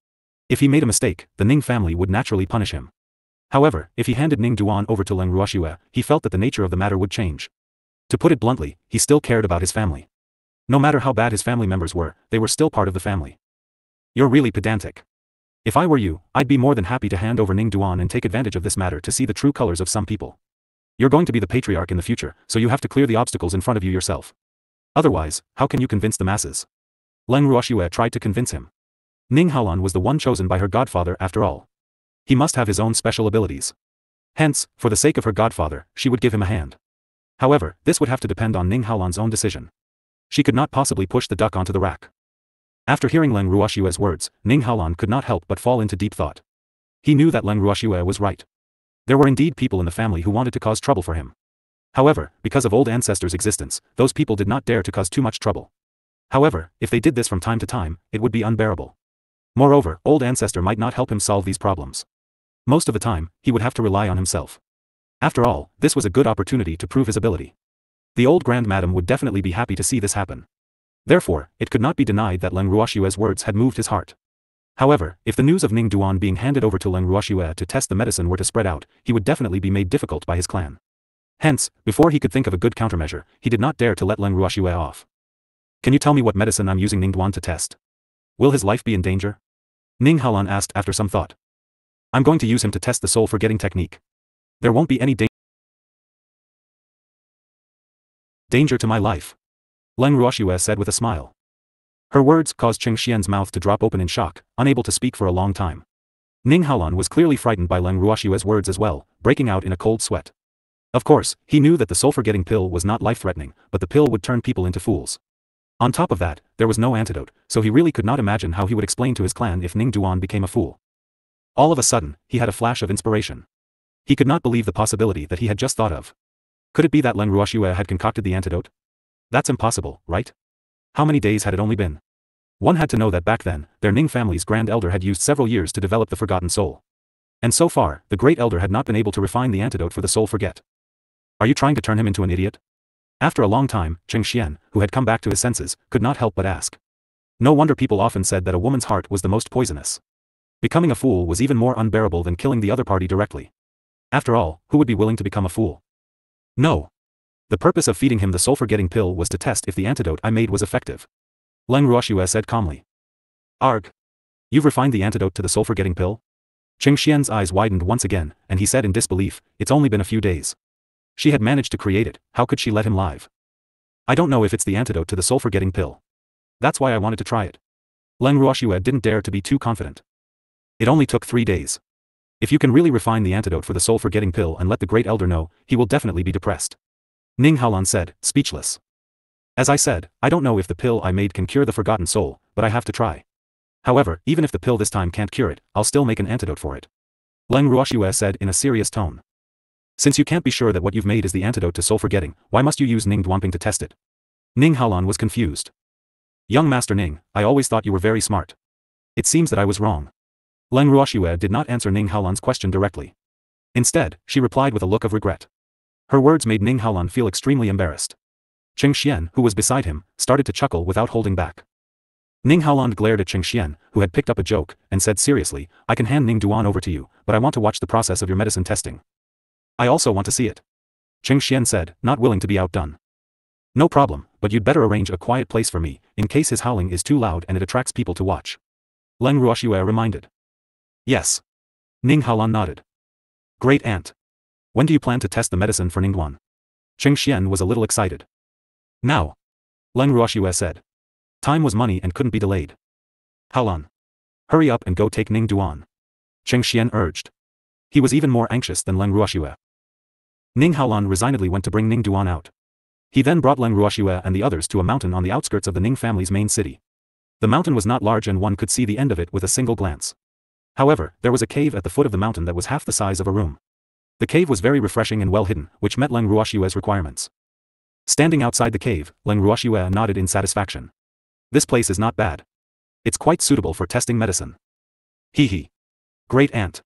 If he made a mistake, the Ning family would naturally punish him. However, if he handed Ning Duan over to Leng Ruoxue, he felt that the nature of the matter would change. To put it bluntly, he still cared about his family. No matter how bad his family members were, they were still part of the family. You're really pedantic. If I were you, I'd be more than happy to hand over Ning Duan and take advantage of this matter to see the true colors of some people. You're going to be the patriarch in the future, so you have to clear the obstacles in front of you yourself. Otherwise, how can you convince the masses? Leng Ruoxue tried to convince him. Ning Haolan was the one chosen by her godfather after all. He must have his own special abilities. Hence, for the sake of her godfather, she would give him a hand. However, this would have to depend on Ning Haolan's own decision. She could not possibly push the duck onto the rack. After hearing Leng Ruoxue's words, Ning Haolan could not help but fall into deep thought. He knew that Leng Ruoxue was right. There were indeed people in the family who wanted to cause trouble for him. However, because of old ancestors' existence, those people did not dare to cause too much trouble. However, if they did this from time to time, it would be unbearable. Moreover, old ancestor might not help him solve these problems. Most of the time, he would have to rely on himself. After all, this was a good opportunity to prove his ability. The old grandmadam would definitely be happy to see this happen. Therefore, it could not be denied that Leng Ruoxue's words had moved his heart. However, if the news of Ning Duan being handed over to Leng Ruoxue to test the medicine were to spread out, he would definitely be made difficult by his clan. Hence, before he could think of a good countermeasure, he did not dare to let Leng Ruoxue off. Can you tell me what medicine I'm using Ning Duan to test? Will his life be in danger? Ning Haolan asked after some thought. I'm going to use him to test the soul-forgetting technique. There won't be any danger to my life. Leng Ruoxue said with a smile. Her words caused Qing Xian's mouth to drop open in shock, unable to speak for a long time. Ning Haolan was clearly frightened by Leng Ruoxue's words as well, breaking out in a cold sweat. Of course, he knew that the soul-forgetting pill was not life-threatening, but the pill would turn people into fools. On top of that, there was no antidote, so he really could not imagine how he would explain to his clan if Ning Duan became a fool. All of a sudden, he had a flash of inspiration. He could not believe the possibility that he had just thought of. Could it be that Leng Ruoxue had concocted the antidote? That's impossible, right? How many days had it only been? One had to know that back then, their Ning family's grand elder had used several years to develop the forgotten soul. And so far, the great elder had not been able to refine the antidote for the soul forget. Are you trying to turn him into an idiot? After a long time, Qing Xian, who had come back to his senses, could not help but ask. No wonder people often said that a woman's heart was the most poisonous. Becoming a fool was even more unbearable than killing the other party directly. After all, who would be willing to become a fool? No. The purpose of feeding him the soul-forgetting pill was to test if the antidote I made was effective. Leng Ruoxue said calmly. Arg. You've refined the antidote to the soul-forgetting pill? Qing Xian's eyes widened once again, and he said in disbelief, it's only been a few days. She had managed to create it, how could she let him live? I don't know if it's the antidote to the soul-forgetting pill. That's why I wanted to try it. Leng Ruoxue didn't dare to be too confident. It only took 3 days. If you can really refine the antidote for the soul-forgetting pill and let the great elder know, he will definitely be depressed. Ning Haolan said, speechless. As I said, I don't know if the pill I made can cure the forgotten soul, but I have to try. However, even if the pill this time can't cure it, I'll still make an antidote for it. Leng Ruoxue said in a serious tone. Since you can't be sure that what you've made is the antidote to soul forgetting, why must you use Ning Duanping to test it? Ning Haolan was confused. Young Master Ning, I always thought you were very smart. It seems that I was wrong. Leng Ruoxue did not answer Ning Haolan's question directly. Instead, she replied with a look of regret. Her words made Ning Haolan feel extremely embarrassed. Qing Xian, who was beside him, started to chuckle without holding back. Ning Haolan glared at Qing Xian, who had picked up a joke, and said seriously, I can hand Ning Duan over to you, but I want to watch the process of your medicine testing. I also want to see it. Qing Xian said, not willing to be outdone. No problem, but you'd better arrange a quiet place for me, in case his howling is too loud and it attracts people to watch. Leng Ruoxue reminded. Yes. Ning Haolan nodded. Great aunt. When do you plan to test the medicine for Ning Duan? Qing Xian was a little excited. Now. Leng Ruoxue said. Time was money and couldn't be delayed. Haolan. Hurry up and go take Ning Duan. Qing Xian urged. He was even more anxious than Leng Ruoxue. Ning Haolan resignedly went to bring Ning Duan out. He then brought Leng Ruoxue and the others to a mountain on the outskirts of the Ning family's main city. The mountain was not large and one could see the end of it with a single glance. However, there was a cave at the foot of the mountain that was half the size of a room. The cave was very refreshing and well hidden, which met Leng Ruoxue's requirements. Standing outside the cave, Leng Ruoxue nodded in satisfaction. This place is not bad. It's quite suitable for testing medicine. Hee hee. Great aunt.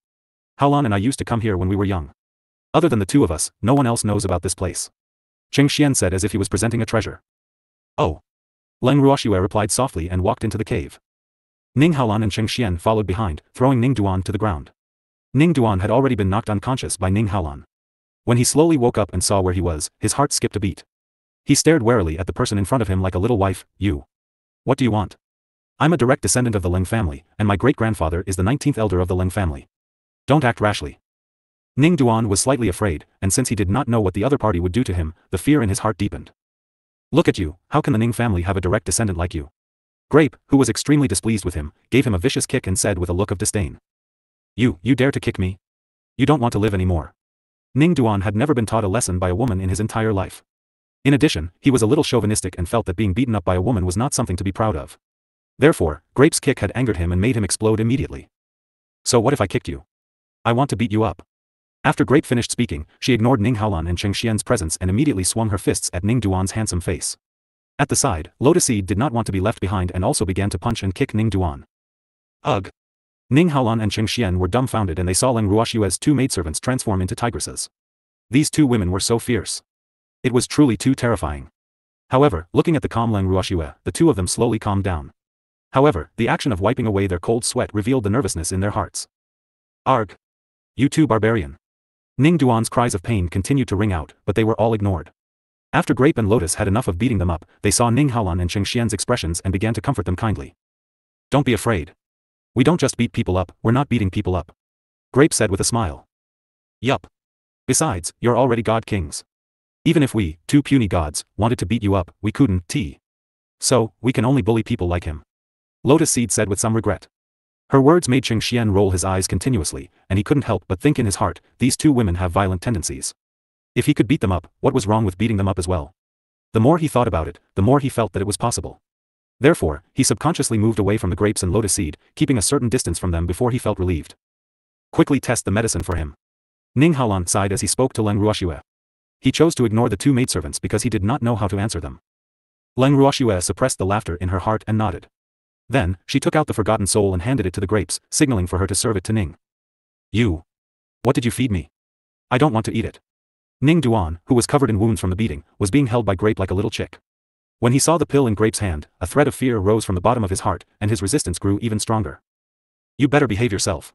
Haolan and I used to come here when we were young. Other than the two of us, no one else knows about this place. Cheng Xian said as if he was presenting a treasure. Oh. Leng Ruoxue replied softly and walked into the cave. Ning Haolan and Cheng Xian followed behind, throwing Ning Duan to the ground. Ning Duan had already been knocked unconscious by Ning Haolan. When he slowly woke up and saw where he was, his heart skipped a beat. He stared warily at the person in front of him like a little wife. You. What do you want? I'm a direct descendant of the Leng family, and my great-grandfather is the 19th elder of the Leng family. Don't act rashly. Ning Duan was slightly afraid, and since he did not know what the other party would do to him, the fear in his heart deepened. Look at you, how can the Ning family have a direct descendant like you? Grape, who was extremely displeased with him, gave him a vicious kick and said with a look of disdain. You dare to kick me? You don't want to live anymore. Ning Duan had never been taught a lesson by a woman in his entire life. In addition, he was a little chauvinistic and felt that being beaten up by a woman was not something to be proud of. Therefore, Grape's kick had angered him and made him explode immediately. So what if I kicked you? I want to beat you up. After Grape finished speaking, she ignored Ning Haolan and Cheng Xian's presence and immediately swung her fists at Ning Duan's handsome face. At the side, Lotus Seed did not want to be left behind and also began to punch and kick Ning Duan. Ugh! Ning Haolan and Cheng Xian were dumbfounded and they saw Leng Ruoxue's two maidservants transform into tigresses. These two women were so fierce. It was truly too terrifying. However, looking at the calm Leng Ruoxue, the two of them slowly calmed down. However, the action of wiping away their cold sweat revealed the nervousness in their hearts. Arg! You too, barbarian! Ning Duan's cries of pain continued to ring out, but they were all ignored. After Grape and Lotus had enough of beating them up, they saw Ning Haolan and Cheng Xian's expressions and began to comfort them kindly. Don't be afraid. We don't just beat people up, we're not beating people up. Grape said with a smile. Yup. Besides, you're already god kings. Even if we, two puny gods, wanted to beat you up, we couldn't. So, we can only bully people like him. Lotus Seed said with some regret. Her words made Cheng Xian roll his eyes continuously, and he couldn't help but think in his heart, these two women have violent tendencies. If he could beat them up, what was wrong with beating them up as well? The more he thought about it, the more he felt that it was possible. Therefore, he subconsciously moved away from the Grapes and Lotus Seed, keeping a certain distance from them before he felt relieved. Quickly test the medicine for him. Ning Haolan sighed as he spoke to Leng Ruoxue. He chose to ignore the two maidservants because he did not know how to answer them. Leng Ruoxue suppressed the laughter in her heart and nodded. Then, she took out the forgotten soul and handed it to the Grapes, signaling for her to serve it to Ning. You. What did you feed me? I don't want to eat it. Ning Duan, who was covered in wounds from the beating, was being held by Grape like a little chick. When he saw the pill in Grape's hand, a thread of fear rose from the bottom of his heart, and his resistance grew even stronger. You better behave yourself.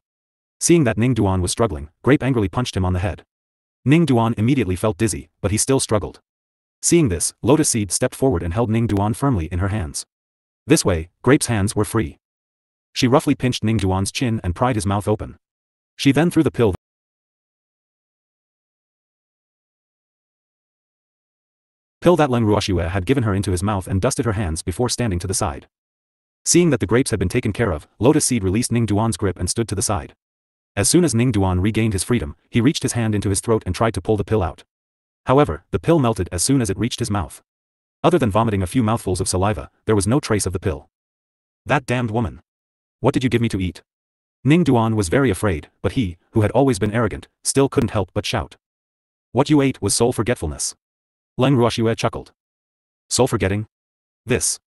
Seeing that Ning Duan was struggling, Grape angrily punched him on the head. Ning Duan immediately felt dizzy, but he still struggled. Seeing this, Lotus Seed stepped forward and held Ning Duan firmly in her hands. This way, Grape's hands were free. She roughly pinched Ning Duan's chin and pried his mouth open. She then threw the pill that Leng Ruoxue had given her into his mouth and dusted her hands before standing to the side. Seeing that the Grapes had been taken care of, Lotus Seed released Ning Duan's grip and stood to the side. As soon as Ning Duan regained his freedom, he reached his hand into his throat and tried to pull the pill out. However, the pill melted as soon as it reached his mouth. Other than vomiting a few mouthfuls of saliva, there was no trace of the pill. That damned woman. What did you give me to eat? Ning Duan was very afraid, but he, who had always been arrogant, still couldn't help but shout. What you ate was soul forgetfulness. Leng Ruoxue chuckled. Soul forgetting? This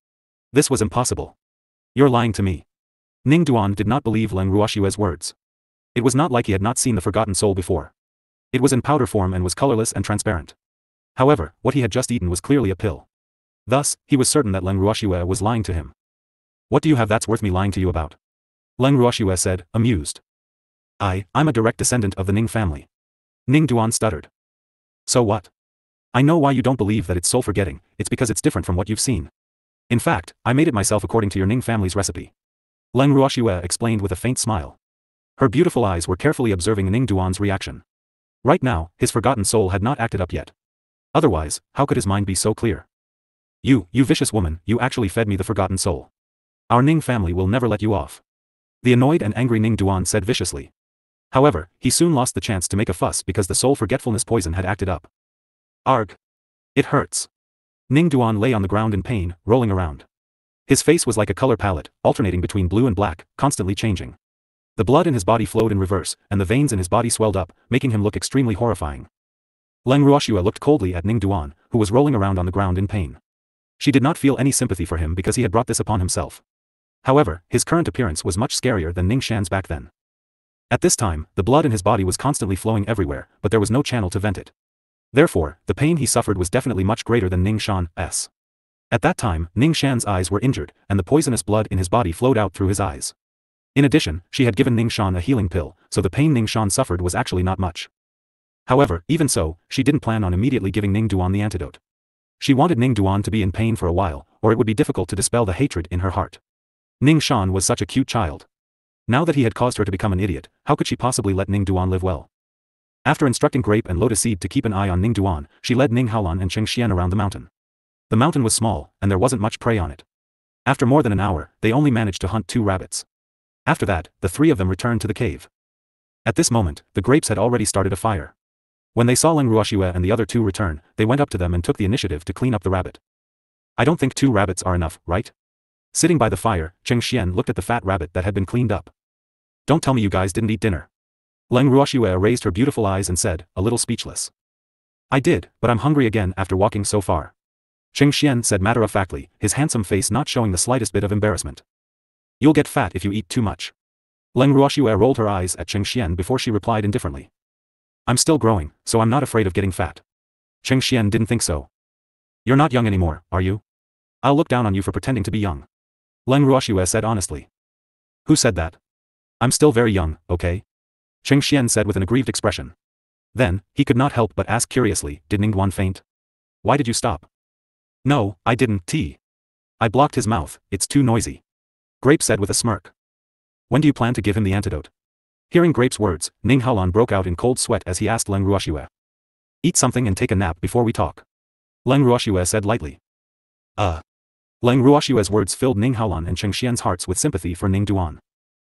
was impossible. You're lying to me. Ning Duan did not believe Leng Ruoxue's words. It was not like he had not seen the forgotten soul before. It was in powder form and was colorless and transparent. However, what he had just eaten was clearly a pill. Thus, he was certain that Leng Ruoxue was lying to him. What do you have that's worth me lying to you about? Leng Ruoxue said, amused. I'm a direct descendant of the Ning family. Ning Duan stuttered. So what? I know why you don't believe that it's soul forgetting, it's because it's different from what you've seen. In fact, I made it myself according to your Ning family's recipe. Leng Ruoxue explained with a faint smile. Her beautiful eyes were carefully observing Ning Duan's reaction. Right now, his forgotten soul had not acted up yet. Otherwise, how could his mind be so clear? You vicious woman, you actually fed me the forgotten soul. Our Ning family will never let you off. The annoyed and angry Ning Duan said viciously. However, he soon lost the chance to make a fuss because the soul forgetfulness poison had acted up. Arg. It hurts. Ning Duan lay on the ground in pain, rolling around. His face was like a color palette, alternating between blue and black, constantly changing. The blood in his body flowed in reverse, and the veins in his body swelled up, making him look extremely horrifying. Leng Ruoxue looked coldly at Ning Duan, who was rolling around on the ground in pain. She did not feel any sympathy for him because he had brought this upon himself. However, his current appearance was much scarier than Ning Shan's back then. At this time, the blood in his body was constantly flowing everywhere, but there was no channel to vent it. Therefore, the pain he suffered was definitely much greater than Ning Shan's. At that time, Ning Shan's eyes were injured, and the poisonous blood in his body flowed out through his eyes. In addition, she had given Ning Shan a healing pill, so the pain Ning Shan suffered was actually not much. However, even so, she didn't plan on immediately giving Ning Duan the antidote. She wanted Ning Duan to be in pain for a while, or it would be difficult to dispel the hatred in her heart. Ning Shan was such a cute child. Now that he had caused her to become an idiot, how could she possibly let Ning Duan live well? After instructing Grape and Lotus Seed to keep an eye on Ning Duan, she led Ning Haolan and Cheng Xian around the mountain. The mountain was small, and there wasn't much prey on it. After more than an hour, they only managed to hunt 2 rabbits. After that, the 3 of them returned to the cave. At this moment, the grapes had already started a fire. When they saw Leng Ruoxue and the other 2 return, they went up to them and took the initiative to clean up the rabbit. I don't think 2 rabbits are enough, right? Sitting by the fire, Cheng Xian looked at the fat rabbit that had been cleaned up. Don't tell me you guys didn't eat dinner. Leng Ruoxue raised her beautiful eyes and said, a little speechless. I did, but I'm hungry again after walking so far. Cheng Xian said matter-of-factly, his handsome face not showing the slightest bit of embarrassment. You'll get fat if you eat too much. Leng Ruoxue rolled her eyes at Cheng Xian before she replied indifferently. I'm still growing, so I'm not afraid of getting fat. Cheng Xian didn't think so. You're not young anymore, are you? I'll look down on you for pretending to be young. Leng Ruoxue said honestly. Who said that? I'm still very young, okay? Cheng Xian said with an aggrieved expression. Then, he could not help but ask curiously, did Ning Duan faint? Why did you stop? No, I didn't. I blocked his mouth, it's too noisy. Grape said with a smirk. When do you plan to give him the antidote? Hearing Grape's words, Ning Haolan broke out in cold sweat as he asked Leng Ruoxue. Eat something and take a nap before we talk. Leng Ruoxue said lightly. Leng Ruoxue's words filled Ning Haolan and Cheng Xian's hearts with sympathy for Ning Duan.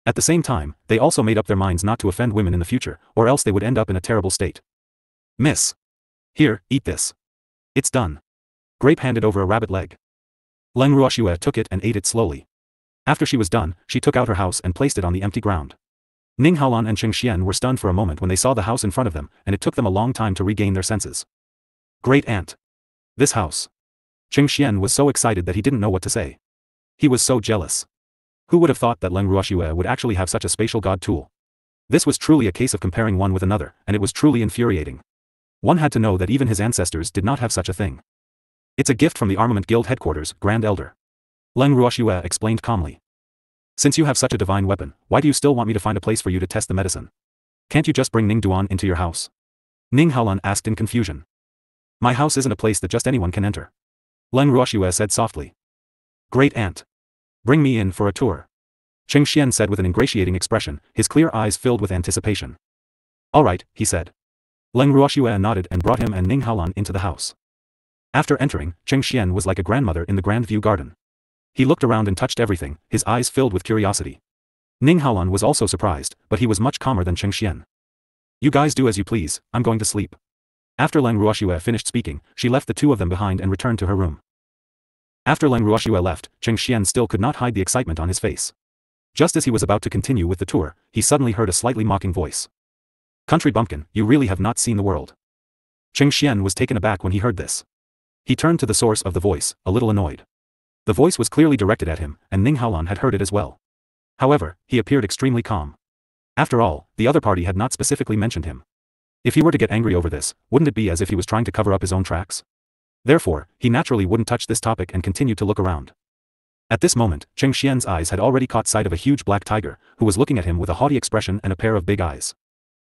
At the same time, they also made up their minds not to offend women in the future, or else they would end up in a terrible state. Miss. Here, eat this. It's done. Grape handed over a rabbit leg. Leng Ruoxue took it and ate it slowly. After she was done, she took out her house and placed it on the empty ground. Ning Haolan and Cheng Xian were stunned for a moment when they saw the house in front of them, and it took them a long time to regain their senses. Great aunt. This house. Cheng Xian was so excited that he didn't know what to say. He was so jealous. Who would have thought that Leng Ruoxue would actually have such a spatial god tool? This was truly a case of comparing one with another, and it was truly infuriating. One had to know that even his ancestors did not have such a thing. It's a gift from the Armament Guild headquarters, Grand Elder. Leng Ruoxue explained calmly. Since you have such a divine weapon, why do you still want me to find a place for you to test the medicine? Can't you just bring Ning Duan into your house? Ning Haolan asked in confusion. My house isn't a place that just anyone can enter. Leng Ruoxue said softly. Great aunt. Bring me in for a tour. Cheng Xian said with an ingratiating expression, his clear eyes filled with anticipation. All right, he said. Leng Ruoxue nodded and brought him and Ning Haolan into the house. After entering, Cheng Xian was like a grandmother in the Grand View Garden. He looked around and touched everything, his eyes filled with curiosity. Ning Haolan was also surprised, but he was much calmer than Cheng Xian. You guys do as you please, I'm going to sleep. After Leng Ruoxue finished speaking, she left the 2 of them behind and returned to her room. After Leng Ruoxue left, Cheng Xian still could not hide the excitement on his face. Just as he was about to continue with the tour, he suddenly heard a slightly mocking voice. Country bumpkin, you really have not seen the world. Cheng Xian was taken aback when he heard this. He turned to the source of the voice, a little annoyed. The voice was clearly directed at him, and Ning Haolan had heard it as well. However, he appeared extremely calm. After all, the other party had not specifically mentioned him. If he were to get angry over this, wouldn't it be as if he was trying to cover up his own tracks? Therefore, he naturally wouldn't touch this topic and continued to look around. At this moment, Cheng Xian's eyes had already caught sight of a huge black tiger, who was looking at him with a haughty expression and a pair of big eyes.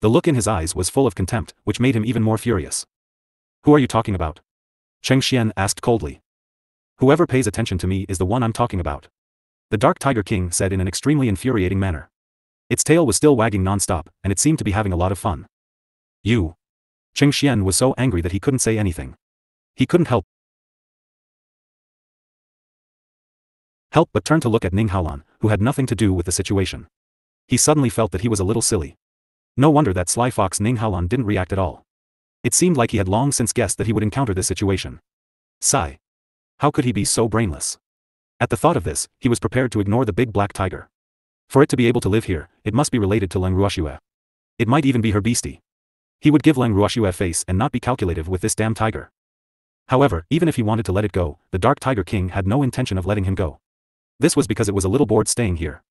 The look in his eyes was full of contempt, which made him even more furious. Who are you talking about? Cheng Xian asked coldly. Whoever pays attention to me is the one I'm talking about. The Dark Tiger King said in an extremely infuriating manner. Its tail was still wagging non-stop, and it seemed to be having a lot of fun. You. Cheng Xian was so angry that he couldn't say anything. He couldn't help but turn to look at Ning Haolan, who had nothing to do with the situation. He suddenly felt that he was a little silly. No wonder that sly fox Ning Haolan didn't react at all. It seemed like he had long since guessed that he would encounter this situation. Sigh. How could he be so brainless? At the thought of this, he was prepared to ignore the big black tiger. For it to be able to live here, it must be related to Leng Ruoxue. It might even be her beastie. He would give Leng Ruoxue a face and not be calculative with this damn tiger. However, even if he wanted to let it go, the Dark Tiger King had no intention of letting him go. This was because it was a little bored staying here.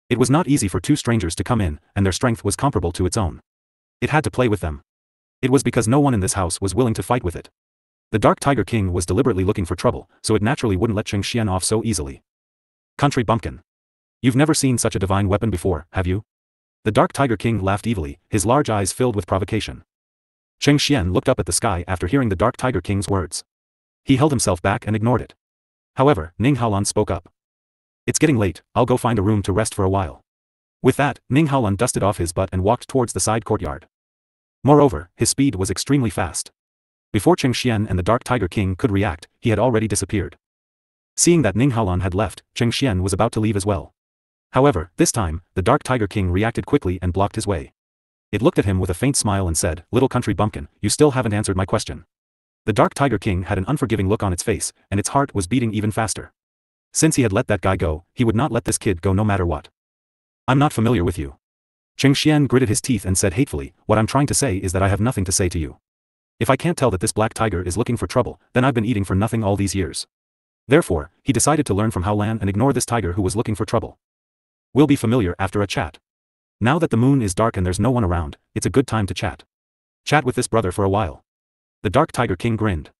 It was not easy for two strangers to come in, and their strength was comparable to its own. It had to play with them. It was because no one in this house was willing to fight with it. The Dark Tiger King was deliberately looking for trouble, so it naturally wouldn't let Cheng Xian off so easily. Country bumpkin. You've never seen such a divine weapon before, have you? The Dark Tiger King laughed evilly, his large eyes filled with provocation. Cheng Xian looked up at the sky after hearing the Dark Tiger King's words. He held himself back and ignored it. However, Ning Haolan spoke up. It's getting late, I'll go find a room to rest for a while. With that, Ning Haolan dusted off his butt and walked towards the side courtyard. Moreover, his speed was extremely fast. Before Cheng Xian and the Dark Tiger King could react, he had already disappeared. Seeing that Ning Haolan had left, Cheng Xian was about to leave as well. However, this time, the Dark Tiger King reacted quickly and blocked his way. It looked at him with a faint smile and said, "Little country bumpkin, you still haven't answered my question." The Dark Tiger King had an unforgiving look on its face, and its heart was beating even faster. Since he had let that guy go, he would not let this kid go no matter what. I'm not familiar with you. Cheng Xian gritted his teeth and said hatefully, "What I'm trying to say is that I have nothing to say to you. If I can't tell that this black tiger is looking for trouble, then I've been eating for nothing all these years." Therefore, he decided to learn from Haolan and ignore this tiger who was looking for trouble. We'll be familiar after a chat. Now that the moon is dark and there's no one around, it's a good time to chat. Chat with this brother for a while. The Dark Tiger King grinned.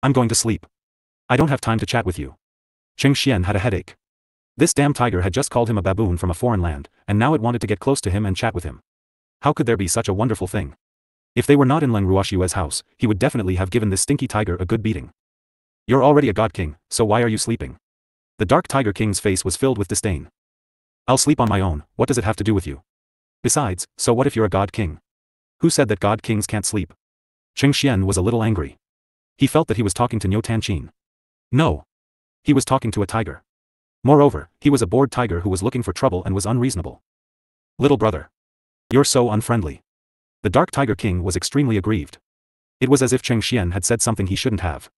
I'm going to sleep. I don't have time to chat with you. Cheng Xian had a headache. This damn tiger had just called him a baboon from a foreign land, and now it wanted to get close to him and chat with him. How could there be such a wonderful thing? If they were not in Leng Ruoxue's house, he would definitely have given this stinky tiger a good beating. You're already a god king, so why are you sleeping? The Dark Tiger King's face was filled with disdain. I'll sleep on my own, what does it have to do with you? Besides, so what if you're a god king? Who said that god kings can't sleep? Cheng Xian was a little angry. He felt that he was talking to Niu Tanqin. No. He was talking to a tiger. Moreover, he was a bored tiger who was looking for trouble and was unreasonable. Little brother. You're so unfriendly. The Dark Tiger King was extremely aggrieved. It was as if Cheng Xian had said something he shouldn't have.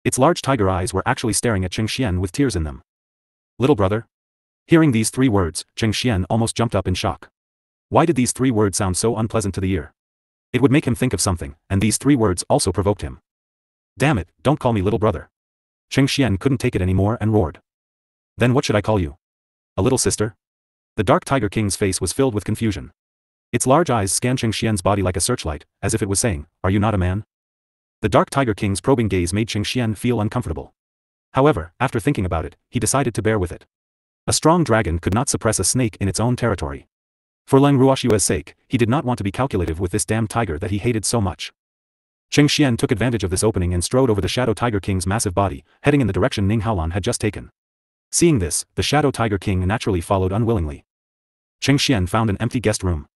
Its large tiger eyes were actually staring at Cheng Xian with tears in them. Little brother? Hearing these three words, Cheng Xian almost jumped up in shock. Why did these three words sound so unpleasant to the ear? It would make him think of something, and these three words also provoked him. Damn it, don't call me little brother. Cheng Xian couldn't take it anymore and roared. Then what should I call you? A little sister? The Dark Tiger King's face was filled with confusion. Its large eyes scanned Cheng Xian's body like a searchlight, as if it was saying, "Are you not a man?" The Dark Tiger King's probing gaze made Cheng Xian feel uncomfortable. However, after thinking about it, he decided to bear with it. A strong dragon could not suppress a snake in its own territory. For Leng Ruoxue's sake, he did not want to be calculative with this damn tiger that he hated so much. Cheng Xian took advantage of this opening and strode over the Shadow Tiger King's massive body, heading in the direction Ning Haolan had just taken. Seeing this, the Shadow Tiger King naturally followed unwillingly. Cheng Xian found an empty guest room.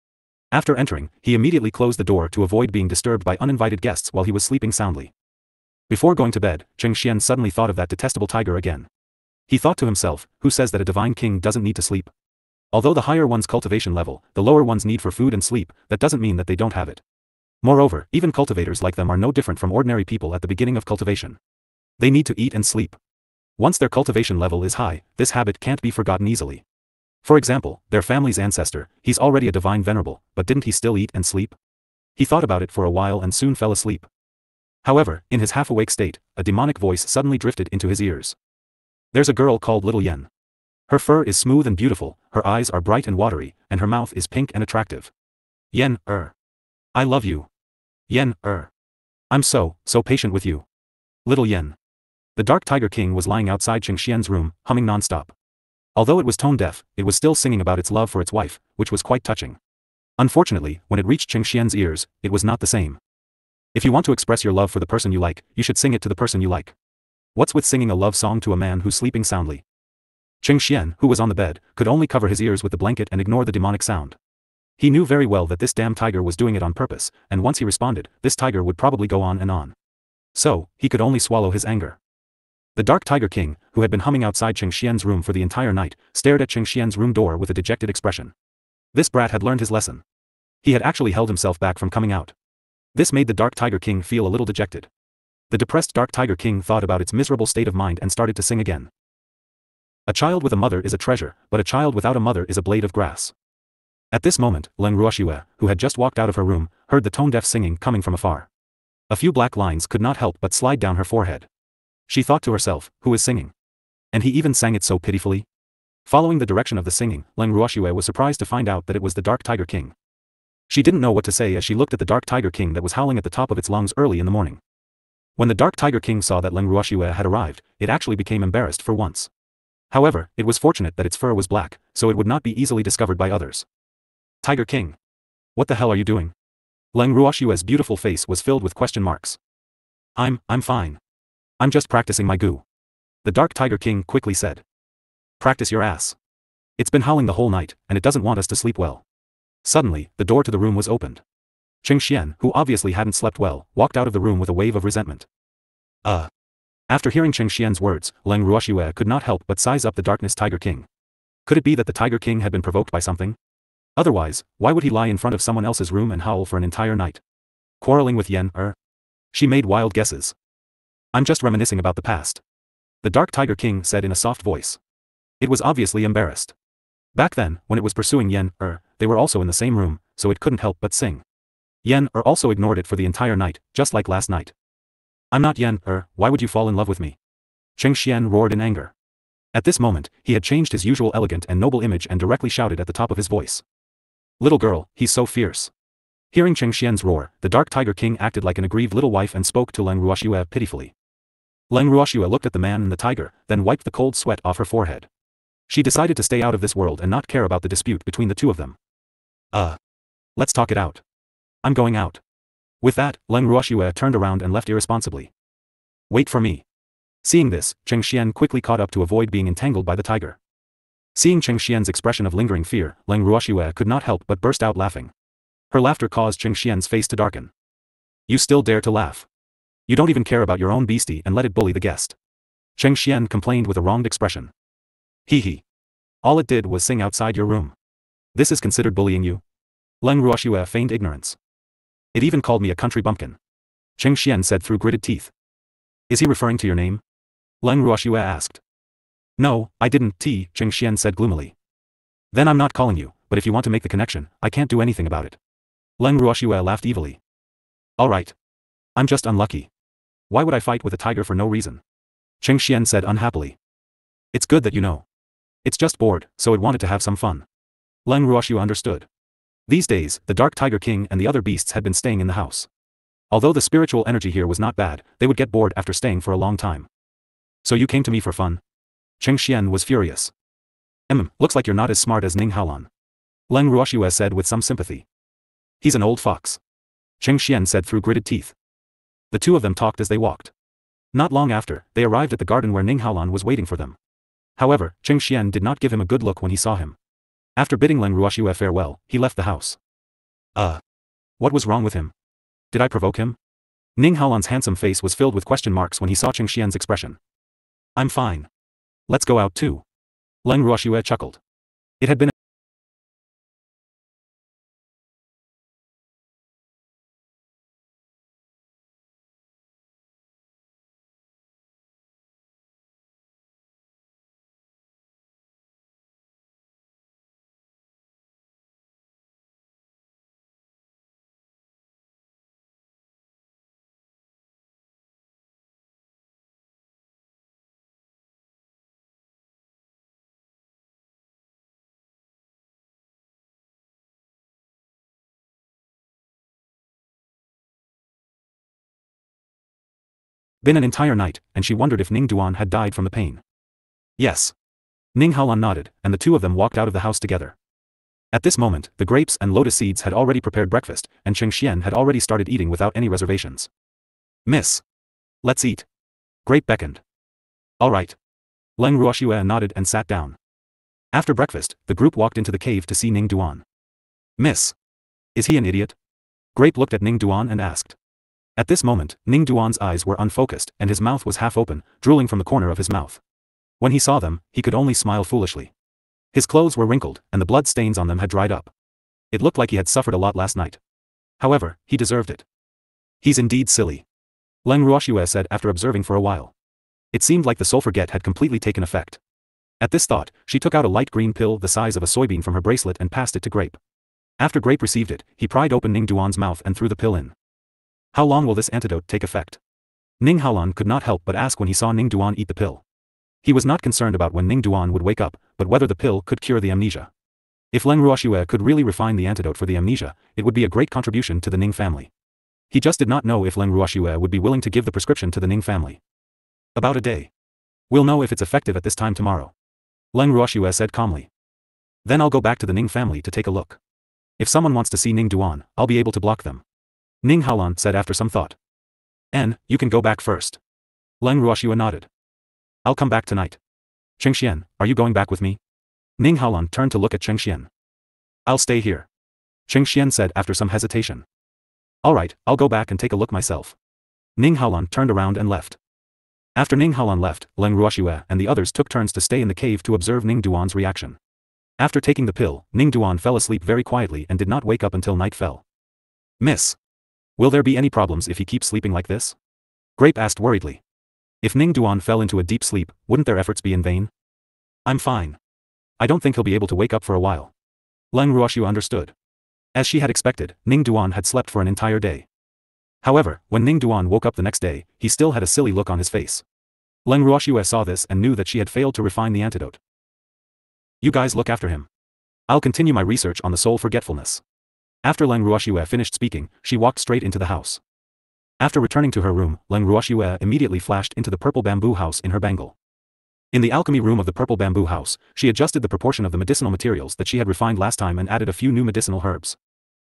After entering, he immediately closed the door to avoid being disturbed by uninvited guests while he was sleeping soundly. Before going to bed, Cheng Xian suddenly thought of that detestable tiger again. He thought to himself, who says that a divine king doesn't need to sleep? Although the higher one's cultivation level, the lower one's need for food and sleep, that doesn't mean that they don't have it. Moreover, even cultivators like them are no different from ordinary people at the beginning of cultivation. They need to eat and sleep. Once their cultivation level is high, this habit can't be forgotten easily. For example, their family's ancestor, he's already a divine venerable, but didn't he still eat and sleep? He thought about it for a while and soon fell asleep. However, in his half-awake state, a demonic voice suddenly drifted into his ears. There's a girl called Little Yen. Her fur is smooth and beautiful, her eyes are bright and watery, and her mouth is pink and attractive. Yen, I love you. Yen, I'm so patient with you. Little Yen. The Dark Tiger King was lying outside Cheng Xian's room, humming non-stop. Although it was tone-deaf, it was still singing about its love for its wife, which was quite touching. Unfortunately, when it reached Cheng Xian's ears, it was not the same. If you want to express your love for the person you like, you should sing it to the person you like. What's with singing a love song to a man who's sleeping soundly? Cheng Xian, who was on the bed, could only cover his ears with the blanket and ignore the demonic sound. He knew very well that this damn tiger was doing it on purpose, and once he responded, this tiger would probably go on and on. So, he could only swallow his anger. The Dark Tiger King, who had been humming outside Cheng Xian's room for the entire night, stared at Cheng Xian's room door with a dejected expression. This brat had learned his lesson. He had actually held himself back from coming out. This made the Dark Tiger King feel a little dejected. The depressed Dark Tiger King thought about its miserable state of mind and started to sing again. A child with a mother is a treasure, but a child without a mother is a blade of grass. At this moment, Leng Ruoxue, who had just walked out of her room, heard the tone-deaf singing coming from afar. A few black lines could not help but slide down her forehead. She thought to herself, who is singing? And he even sang it so pitifully? Following the direction of the singing, Leng Ruoxue was surprised to find out that it was the Dark Tiger King. She didn't know what to say as she looked at the Dark Tiger King that was howling at the top of its lungs early in the morning. When the Dark Tiger King saw that Leng Ruoxue had arrived, it actually became embarrassed for once. However, it was fortunate that its fur was black, so it would not be easily discovered by others. Tiger King. What the hell are you doing? Leng Ruoxue's beautiful face was filled with question marks. I'm fine. I'm just practicing my gu. The Dark Tiger King quickly said. Practice your ass. It's been howling the whole night, and it doesn't want us to sleep well. Suddenly, the door to the room was opened. Cheng Xian, who obviously hadn't slept well, walked out of the room with a wave of resentment. After hearing Cheng Xian's words, Leng Ruoxue could not help but size up the Darkness Tiger King. Could it be that the Tiger King had been provoked by something? Otherwise, why would he lie in front of someone else's room and howl for an entire night? Quarreling with Yen? She made wild guesses. I'm just reminiscing about the past. The Dark Tiger King said in a soft voice. It was obviously embarrassed. Back then, when it was pursuing Yen, they were also in the same room, so it couldn't help but sing. Yen, also ignored it for the entire night, just like last night. I'm not Yen, why would you fall in love with me? Cheng Xian roared in anger. At this moment, he had changed his usual elegant and noble image and directly shouted at the top of his voice. Little girl, he's so fierce. Hearing Cheng Xian's roar, the Dark Tiger King acted like an aggrieved little wife and spoke to Leng Ruoxue pitifully. Leng Ruoxue looked at the man and the tiger, then wiped the cold sweat off her forehead. She decided to stay out of this world and not care about the dispute between the two of them. Let's talk it out. I'm going out. With that, Leng Ruoxue turned around and left irresponsibly. Wait for me. Seeing this, Cheng Xian quickly caught up to avoid being entangled by the tiger. Seeing Cheng Xian's expression of lingering fear, Leng Ruoxue could not help but burst out laughing. Her laughter caused Cheng Xian's face to darken. You still dare to laugh? You don't even care about your own beastie and let it bully the guest. Cheng Xian complained with a wronged expression. Hee. All it did was sing outside your room. This is considered bullying you? Leng Ruoxue feigned ignorance. It even called me a country bumpkin. Cheng Xian said through gritted teeth. Is he referring to your name? Leng Ruoxue asked. No, I didn't, Cheng Xian said gloomily. Then I'm not calling you, but if you want to make the connection, I can't do anything about it. Leng Ruoxue laughed evilly. Alright. I'm just unlucky. Why would I fight with a tiger for no reason? Cheng Xian said unhappily. It's good that you know. It's just bored, so it wanted to have some fun. Leng Ruoxue understood. These days, the Dark Tiger King and the other beasts had been staying in the house. Although the spiritual energy here was not bad, they would get bored after staying for a long time. So you came to me for fun? Cheng Xian was furious. Looks like you're not as smart as Ning Haolan. Leng Ruoxue said with some sympathy. He's an old fox. Cheng Xian said through gritted teeth. The two of them talked as they walked. Not long after, they arrived at the garden where Ning Haolan was waiting for them. However, Cheng Xian did not give him a good look when he saw him. After bidding Leng Ruoxue farewell, he left the house. What was wrong with him? Did I provoke him? Ning Haolan's handsome face was filled with question marks when he saw Cheng Xian's expression. I'm fine. Let's go out too. Leng Ruoxue chuckled. It had been an entire night, and she wondered if Ning Duan had died from the pain. Yes. Ning Haolan nodded, and the two of them walked out of the house together. At this moment, the grapes and lotus seeds had already prepared breakfast, and Cheng Xian had already started eating without any reservations. Miss. Let's eat. Grape beckoned. All right. Leng Ruoxue nodded and sat down. After breakfast, the group walked into the cave to see Ning Duan. Miss. Is he an idiot? Grape looked at Ning Duan and asked. At this moment, Ning Duan's eyes were unfocused and his mouth was half open, drooling from the corner of his mouth. When he saw them, he could only smile foolishly. His clothes were wrinkled, and the blood stains on them had dried up. It looked like he had suffered a lot last night. However, he deserved it. He's indeed silly. Leng Ruoxue said after observing for a while. It seemed like the soul forget had completely taken effect. At this thought, she took out a light green pill the size of a soybean from her bracelet and passed it to Grape. After Grape received it, he pried open Ning Duan's mouth and threw the pill in. How long will this antidote take effect? Ning Haolan could not help but ask when he saw Ning Duan eat the pill. He was not concerned about when Ning Duan would wake up, but whether the pill could cure the amnesia. If Leng Ruoxue could really refine the antidote for the amnesia, it would be a great contribution to the Ning family. He just did not know if Leng Ruoxue would be willing to give the prescription to the Ning family. About a day. We'll know if it's effective at this time tomorrow. Leng Ruoxue said calmly. Then I'll go back to the Ning family to take a look. If someone wants to see Ning Duan, I'll be able to block them. Ning Haolan said after some thought. You can go back first. Leng Ruoxue nodded. I'll come back tonight. Cheng Xian, are you going back with me? Ning Haolan turned to look at Cheng Xian. I'll stay here. Cheng Xian said after some hesitation. Alright, I'll go back and take a look myself. Ning Haolan turned around and left. After Ning Haolan left, Leng Ruoxue and the others took turns to stay in the cave to observe Ning Duan's reaction. After taking the pill, Ning Duan fell asleep very quietly and did not wake up until night fell. Miss. Will there be any problems if he keeps sleeping like this? Grape asked worriedly. If Ning Duan fell into a deep sleep, wouldn't their efforts be in vain? I'm fine. I don't think he'll be able to wake up for a while. Leng Ruoxue understood. As she had expected, Ning Duan had slept for an entire day. However, when Ning Duan woke up the next day, he still had a silly look on his face. Leng Ruoxue saw this and knew that she had failed to refine the antidote. You guys look after him. I'll continue my research on the soul forgetfulness. After Leng Ruoxue finished speaking, she walked straight into the house. After returning to her room, Leng Ruoxue immediately flashed into the purple bamboo house in her bangle. In the alchemy room of the purple bamboo house, she adjusted the proportion of the medicinal materials that she had refined last time and added a few new medicinal herbs.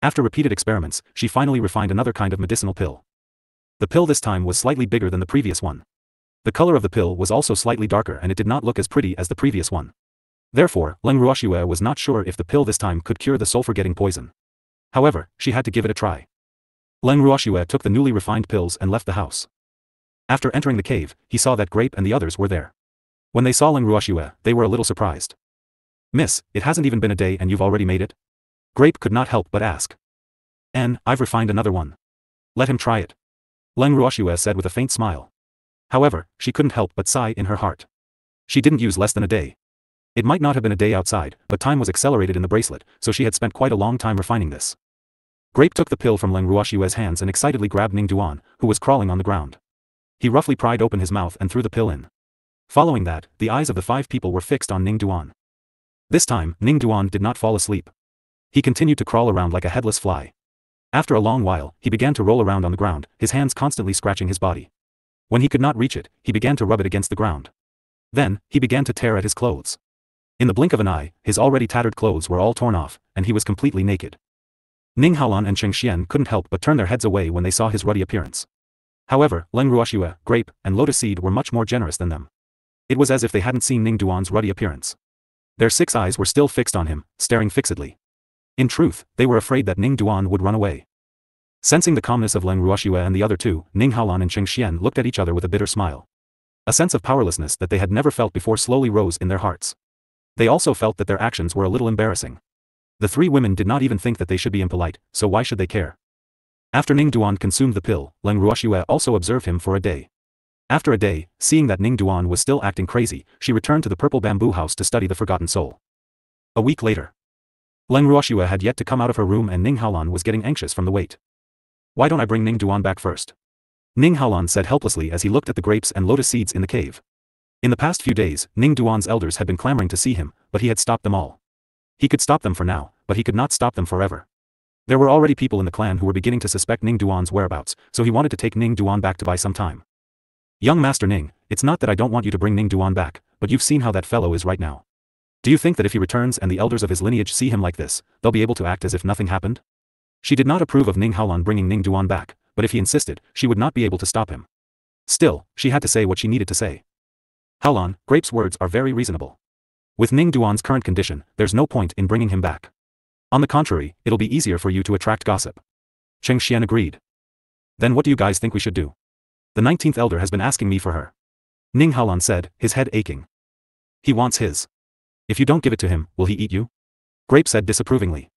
After repeated experiments, she finally refined another kind of medicinal pill. The pill this time was slightly bigger than the previous one. The color of the pill was also slightly darker and it did not look as pretty as the previous one. Therefore, Leng Ruoxue was not sure if the pill this time could cure the soul-forgetting poison. However, she had to give it a try. Leng Ruoxue took the newly refined pills and left the house. After entering the cave, he saw that Grape and the others were there. When they saw Leng Ruoxue, they were a little surprised. Miss, it hasn't even been a day and you've already made it? Grape could not help but ask. I've refined another one. Let him try it. Leng Ruoxue said with a faint smile. However, she couldn't help but sigh in her heart. She didn't use less than a day. It might not have been a day outside, but time was accelerated in the bracelet, so she had spent quite a long time refining this. Grape took the pill from Leng Ruoxue's hands and excitedly grabbed Ning Duan, who was crawling on the ground. He roughly pried open his mouth and threw the pill in. Following that, the eyes of the 5 people were fixed on Ning Duan. This time, Ning Duan did not fall asleep. He continued to crawl around like a headless fly. After a long while, he began to roll around on the ground, his hands constantly scratching his body. When he could not reach it, he began to rub it against the ground. Then, he began to tear at his clothes. In the blink of an eye, his already tattered clothes were all torn off, and he was completely naked. Ning Haolan and Cheng Xian couldn't help but turn their heads away when they saw his ruddy appearance. However, Leng Ruoxue, Grape, and Lotus Seed were much more generous than them. It was as if they hadn't seen Ning Duan's ruddy appearance. Their 6 eyes were still fixed on him, staring fixedly. In truth, they were afraid that Ning Duan would run away. Sensing the calmness of Leng Ruoxue and the other 2, Ning Haolan and Cheng Xian looked at each other with a bitter smile. A sense of powerlessness that they had never felt before slowly rose in their hearts. They also felt that their actions were a little embarrassing. The 3 women did not even think that they should be impolite, so why should they care? After Ning Duan consumed the pill, Leng Ruoxue also observed him for a day. After a day, seeing that Ning Duan was still acting crazy, she returned to the purple bamboo house to study the forgotten soul. A week later. Leng Ruoxue had yet to come out of her room and Ning Haolan was getting anxious from the wait. Why don't I bring Ning Duan back first? Ning Haolan said helplessly as he looked at the grapes and lotus seeds in the cave. In the past few days, Ning Duan's elders had been clamoring to see him, but he had stopped them all. He could stop them for now, but he could not stop them forever. There were already people in the clan who were beginning to suspect Ning Duan's whereabouts, so he wanted to take Ning Duan back to buy some time. Young Master Ning, it's not that I don't want you to bring Ning Duan back, but you've seen how that fellow is right now. Do you think that if he returns and the elders of his lineage see him like this, they'll be able to act as if nothing happened? She did not approve of Ning Haolan bringing Ning Duan back, but if he insisted, she would not be able to stop him. Still, she had to say what she needed to say. Haolan, Grape's words are very reasonable. With Ning Duan's current condition, there's no point in bringing him back. On the contrary, it'll be easier for you to attract gossip. Cheng Xian agreed. Then what do you guys think we should do? The 19th elder has been asking me for her. Ning Haolan said, his head aching. He wants his. If you don't give it to him, will he eat you? Grape said disapprovingly.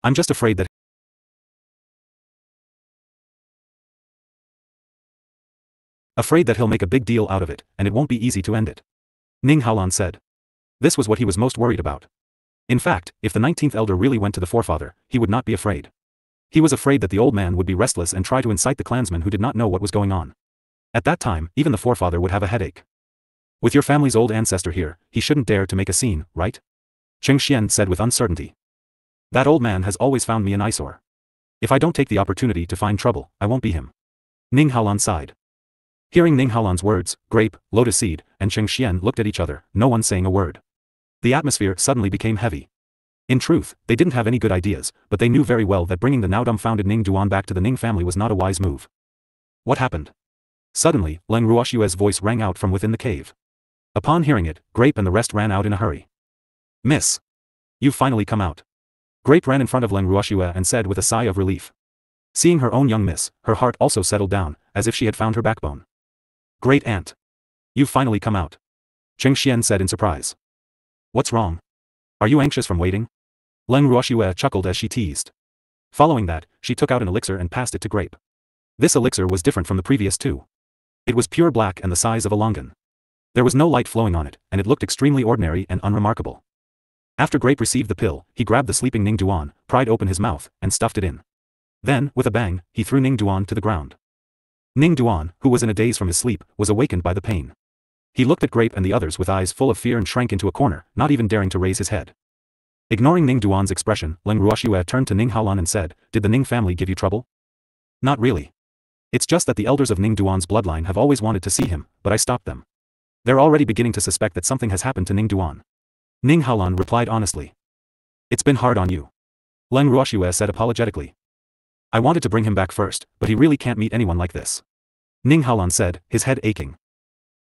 I'm just afraid that he'll make a big deal out of it, and it won't be easy to end it. Ning Haolan said. This was what he was most worried about. In fact, if the 19th elder really went to the forefather, he would not be afraid. He was afraid that the old man would be restless and try to incite the clansmen who did not know what was going on. At that time, even the forefather would have a headache. With your family's old ancestor here, he shouldn't dare to make a scene, right? Cheng Xian said with uncertainty. That old man has always found me an eyesore. If I don't take the opportunity to find trouble, I won't be him. Ning Haolan sighed. Hearing Ning Haolan's words, Grape, Lotus Seed, and Cheng Xian looked at each other, no one saying a word. The atmosphere suddenly became heavy. In truth, they didn't have any good ideas, but they knew very well that bringing the now dumbfounded Ning Duan back to the Ning family was not a wise move. What happened? Suddenly, Leng Ruoxue's voice rang out from within the cave. Upon hearing it, Grape and the rest ran out in a hurry. Miss! You've finally come out. Grape ran in front of Leng Ruoxue and said with a sigh of relief. Seeing her own young miss, her heart also settled down, as if she had found her backbone. Great aunt! You've finally come out. Cheng Xian said in surprise. What's wrong? Are you anxious from waiting? Leng Ruoxue chuckled as she teased. Following that, she took out an elixir and passed it to Grape. This elixir was different from the previous two. It was pure black and the size of a longan. There was no light flowing on it, and it looked extremely ordinary and unremarkable. After Grape received the pill, he grabbed the sleeping Ning Duan, pried open his mouth, and stuffed it in. Then, with a bang, he threw Ning Duan to the ground. Ning Duan, who was in a daze from his sleep, was awakened by the pain. He looked at Grape and the others with eyes full of fear and shrank into a corner, not even daring to raise his head. Ignoring Ning Duan's expression, Leng Ruoxue turned to Ning Haolan and said, Did the Ning family give you trouble? Not really. It's just that the elders of Ning Duan's bloodline have always wanted to see him, but I stopped them. They're already beginning to suspect that something has happened to Ning Duan. Ning Haolan replied honestly. It's been hard on you. Leng Ruoxue said apologetically. I wanted to bring him back first, but he really can't meet anyone like this. Ning Haolan said, his head aching.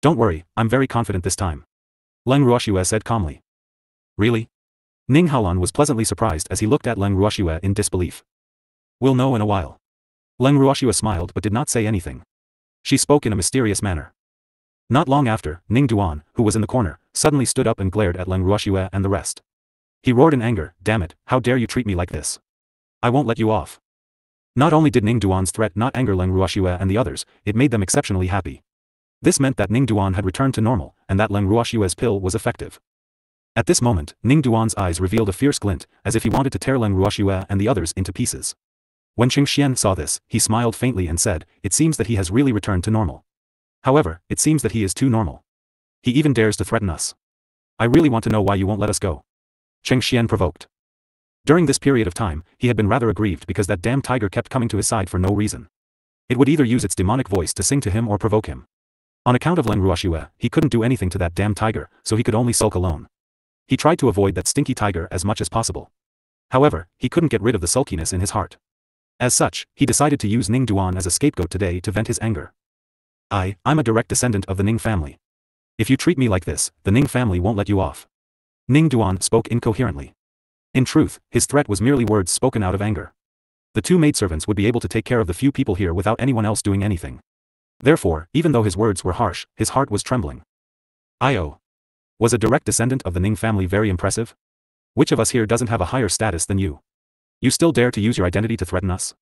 Don't worry, I'm very confident this time. Leng Ruoxue said calmly. Really? Ning Haolan was pleasantly surprised as he looked at Leng Ruoxue in disbelief. We'll know in a while. Leng Ruoxue smiled but did not say anything. She spoke in a mysterious manner. Not long after, Ning Duan, who was in the corner, suddenly stood up and glared at Leng Ruoxue and the rest. He roared in anger, Damn it, how dare you treat me like this? I won't let you off. Not only did Ning Duan's threat not anger Leng Ruoxue and the others, it made them exceptionally happy. This meant that Ning Duan had returned to normal, and that Leng Ruoxue's pill was effective. At this moment, Ning Duan's eyes revealed a fierce glint, as if he wanted to tear Leng Ruoxue and the others into pieces. When Cheng Xian saw this, he smiled faintly and said, It seems that he has really returned to normal. However, it seems that he is too normal. He even dares to threaten us. I really want to know why you won't let us go. Cheng Xian provoked. During this period of time, he had been rather aggrieved because that damn tiger kept coming to his side for no reason. It would either use its demonic voice to sing to him or provoke him. On account of Leng Ruoxue, he couldn't do anything to that damn tiger, so he could only sulk alone. He tried to avoid that stinky tiger as much as possible. However, he couldn't get rid of the sulkiness in his heart. As such, he decided to use Ning Duan as a scapegoat today to vent his anger. I'm a direct descendant of the Ning family. If you treat me like this, the Ning family won't let you off. Ning Duan spoke incoherently. In truth, his threat was merely words spoken out of anger. The two maidservants would be able to take care of the few people here without anyone else doing anything. Therefore, even though his words were harsh, his heart was trembling. Io. Was a direct descendant of the Ning family very impressive? Which of us here doesn't have a higher status than you? You still dare to use your identity to threaten us?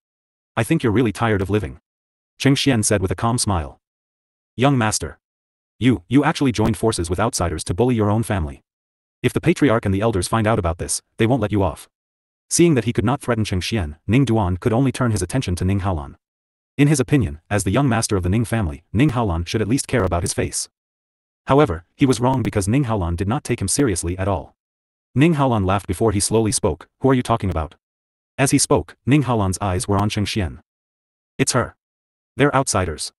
I think you're really tired of living. Cheng Xian said with a calm smile. Young master. You actually joined forces with outsiders to bully your own family. If the patriarch and the elders find out about this, they won't let you off. Seeing that he could not threaten Cheng Xian, Ning Duan could only turn his attention to Ning Haolan. In his opinion, as the young master of the Ning family, Ning Haolan should at least care about his face. However, he was wrong because Ning Haolan did not take him seriously at all. Ning Haolan laughed before he slowly spoke, Who are you talking about? As he spoke, Ning Haolan's eyes were on Cheng Xian. It's her. They're outsiders.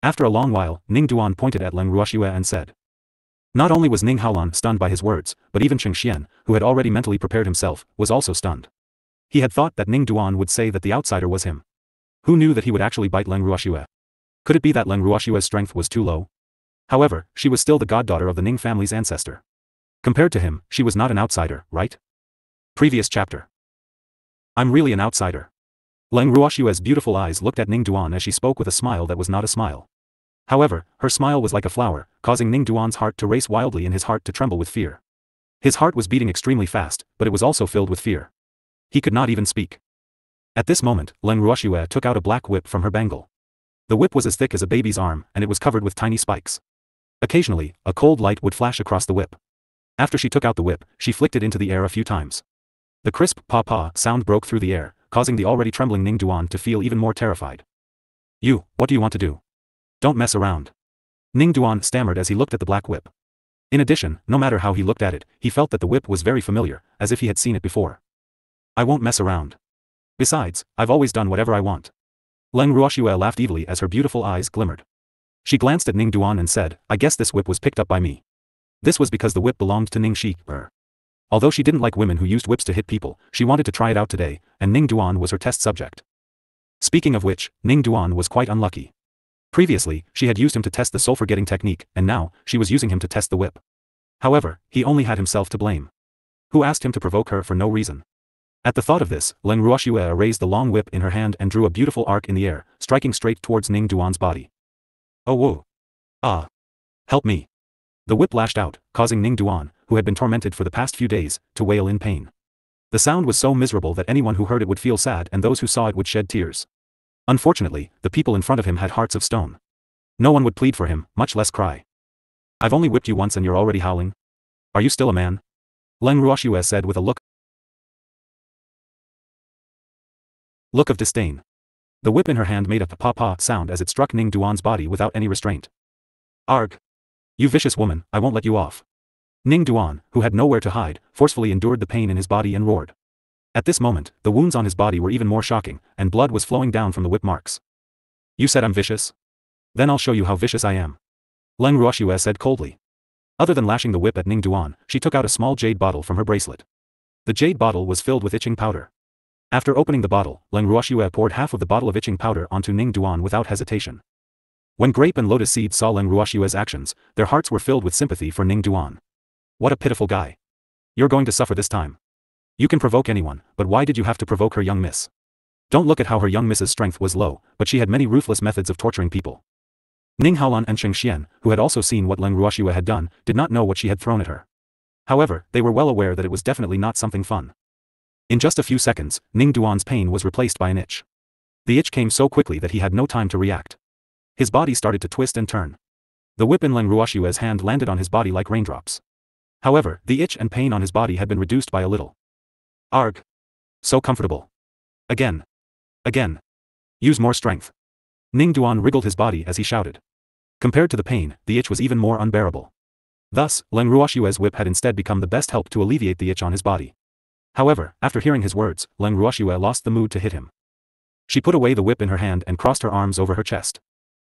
After a long while, Ning Duan pointed at Leng Ruoxue and said. Not only was Ning Haolan stunned by his words, but even Cheng Xian, who had already mentally prepared himself, was also stunned. He had thought that Ning Duan would say that the outsider was him. Who knew that he would actually bite Leng Ruoxue? Could it be that Leng Ruoxue's strength was too low? However, she was still the goddaughter of the Ning family's ancestor. Compared to him, she was not an outsider, right? Previous chapter. I'm really an outsider. Leng Ruoxue's beautiful eyes looked at Ning Duan as she spoke with a smile that was not a smile. However, her smile was like a flower, causing Ning Duan's heart to race wildly and his heart to tremble with fear. His heart was beating extremely fast, but it was also filled with fear. He could not even speak. At this moment, Leng Ruoxue took out a black whip from her bangle. The whip was as thick as a baby's arm, and it was covered with tiny spikes. Occasionally, a cold light would flash across the whip. After she took out the whip, she flicked it into the air a few times. The crisp pa-pa sound broke through the air, causing the already trembling Ning Duan to feel even more terrified. What do you want to do? Don't mess around. Ning Duan stammered as he looked at the black whip. In addition, no matter how he looked at it, he felt that the whip was very familiar, as if he had seen it before. I won't mess around. Besides, I've always done whatever I want. Leng Ruoxue laughed evilly as her beautiful eyes glimmered. She glanced at Ning Duan and said, I guess this whip was picked up by me. This was because the whip belonged to Ning Shi. Although she didn't like women who used whips to hit people, she wanted to try it out today, and Ning Duan was her test subject. Speaking of which, Ning Duan was quite unlucky. Previously, she had used him to test the sulfur-getting technique, and now, she was using him to test the whip. However, he only had himself to blame. Who asked him to provoke her for no reason? At the thought of this, Leng Ruoxue raised the long whip in her hand and drew a beautiful arc in the air, striking straight towards Ning Duan's body. Oh whoa. Ah. Help me. The whip lashed out, causing Ning Duan, who had been tormented for the past few days, to wail in pain. The sound was so miserable that anyone who heard it would feel sad and those who saw it would shed tears. Unfortunately, the people in front of him had hearts of stone. No one would plead for him, much less cry. I've only whipped you once and you're already howling? Are you still a man? Leng Ruoxue said with a look of disdain. The whip in her hand made a pa-pa sound as it struck Ning Duan's body without any restraint. Arg! You vicious woman, I won't let you off. Ning Duan, who had nowhere to hide, forcefully endured the pain in his body and roared. At this moment, the wounds on his body were even more shocking, and blood was flowing down from the whip marks. You said I'm vicious? Then I'll show you how vicious I am. Leng Ruoxue said coldly. Other than lashing the whip at Ning Duan, she took out a small jade bottle from her bracelet. The jade bottle was filled with itching powder. After opening the bottle, Leng Ruoxue poured half of the bottle of itching powder onto Ning Duan without hesitation. When Grape and Lotus Seed saw Leng Ruoxue's actions, their hearts were filled with sympathy for Ning Duan. What a pitiful guy. You're going to suffer this time. You can provoke anyone, but why did you have to provoke her young miss? Don't look at how her young miss's strength was low, but she had many ruthless methods of torturing people. Ning Haolan and Sheng Xian, who had also seen what Leng Ruoxue had done, did not know what she had thrown at her. However, they were well aware that it was definitely not something fun. In just a few seconds, Ning Duan's pain was replaced by an itch. The itch came so quickly that he had no time to react. His body started to twist and turn. The whip in Leng Ruoxue's hand landed on his body like raindrops. However, the itch and pain on his body had been reduced by a little. Arg! So comfortable. Again. Again. Use more strength. Ning Duan wriggled his body as he shouted. Compared to the pain, the itch was even more unbearable. Thus, Leng Ruoxue's whip had instead become the best help to alleviate the itch on his body. However, after hearing his words, Leng Ruoxue lost the mood to hit him. She put away the whip in her hand and crossed her arms over her chest.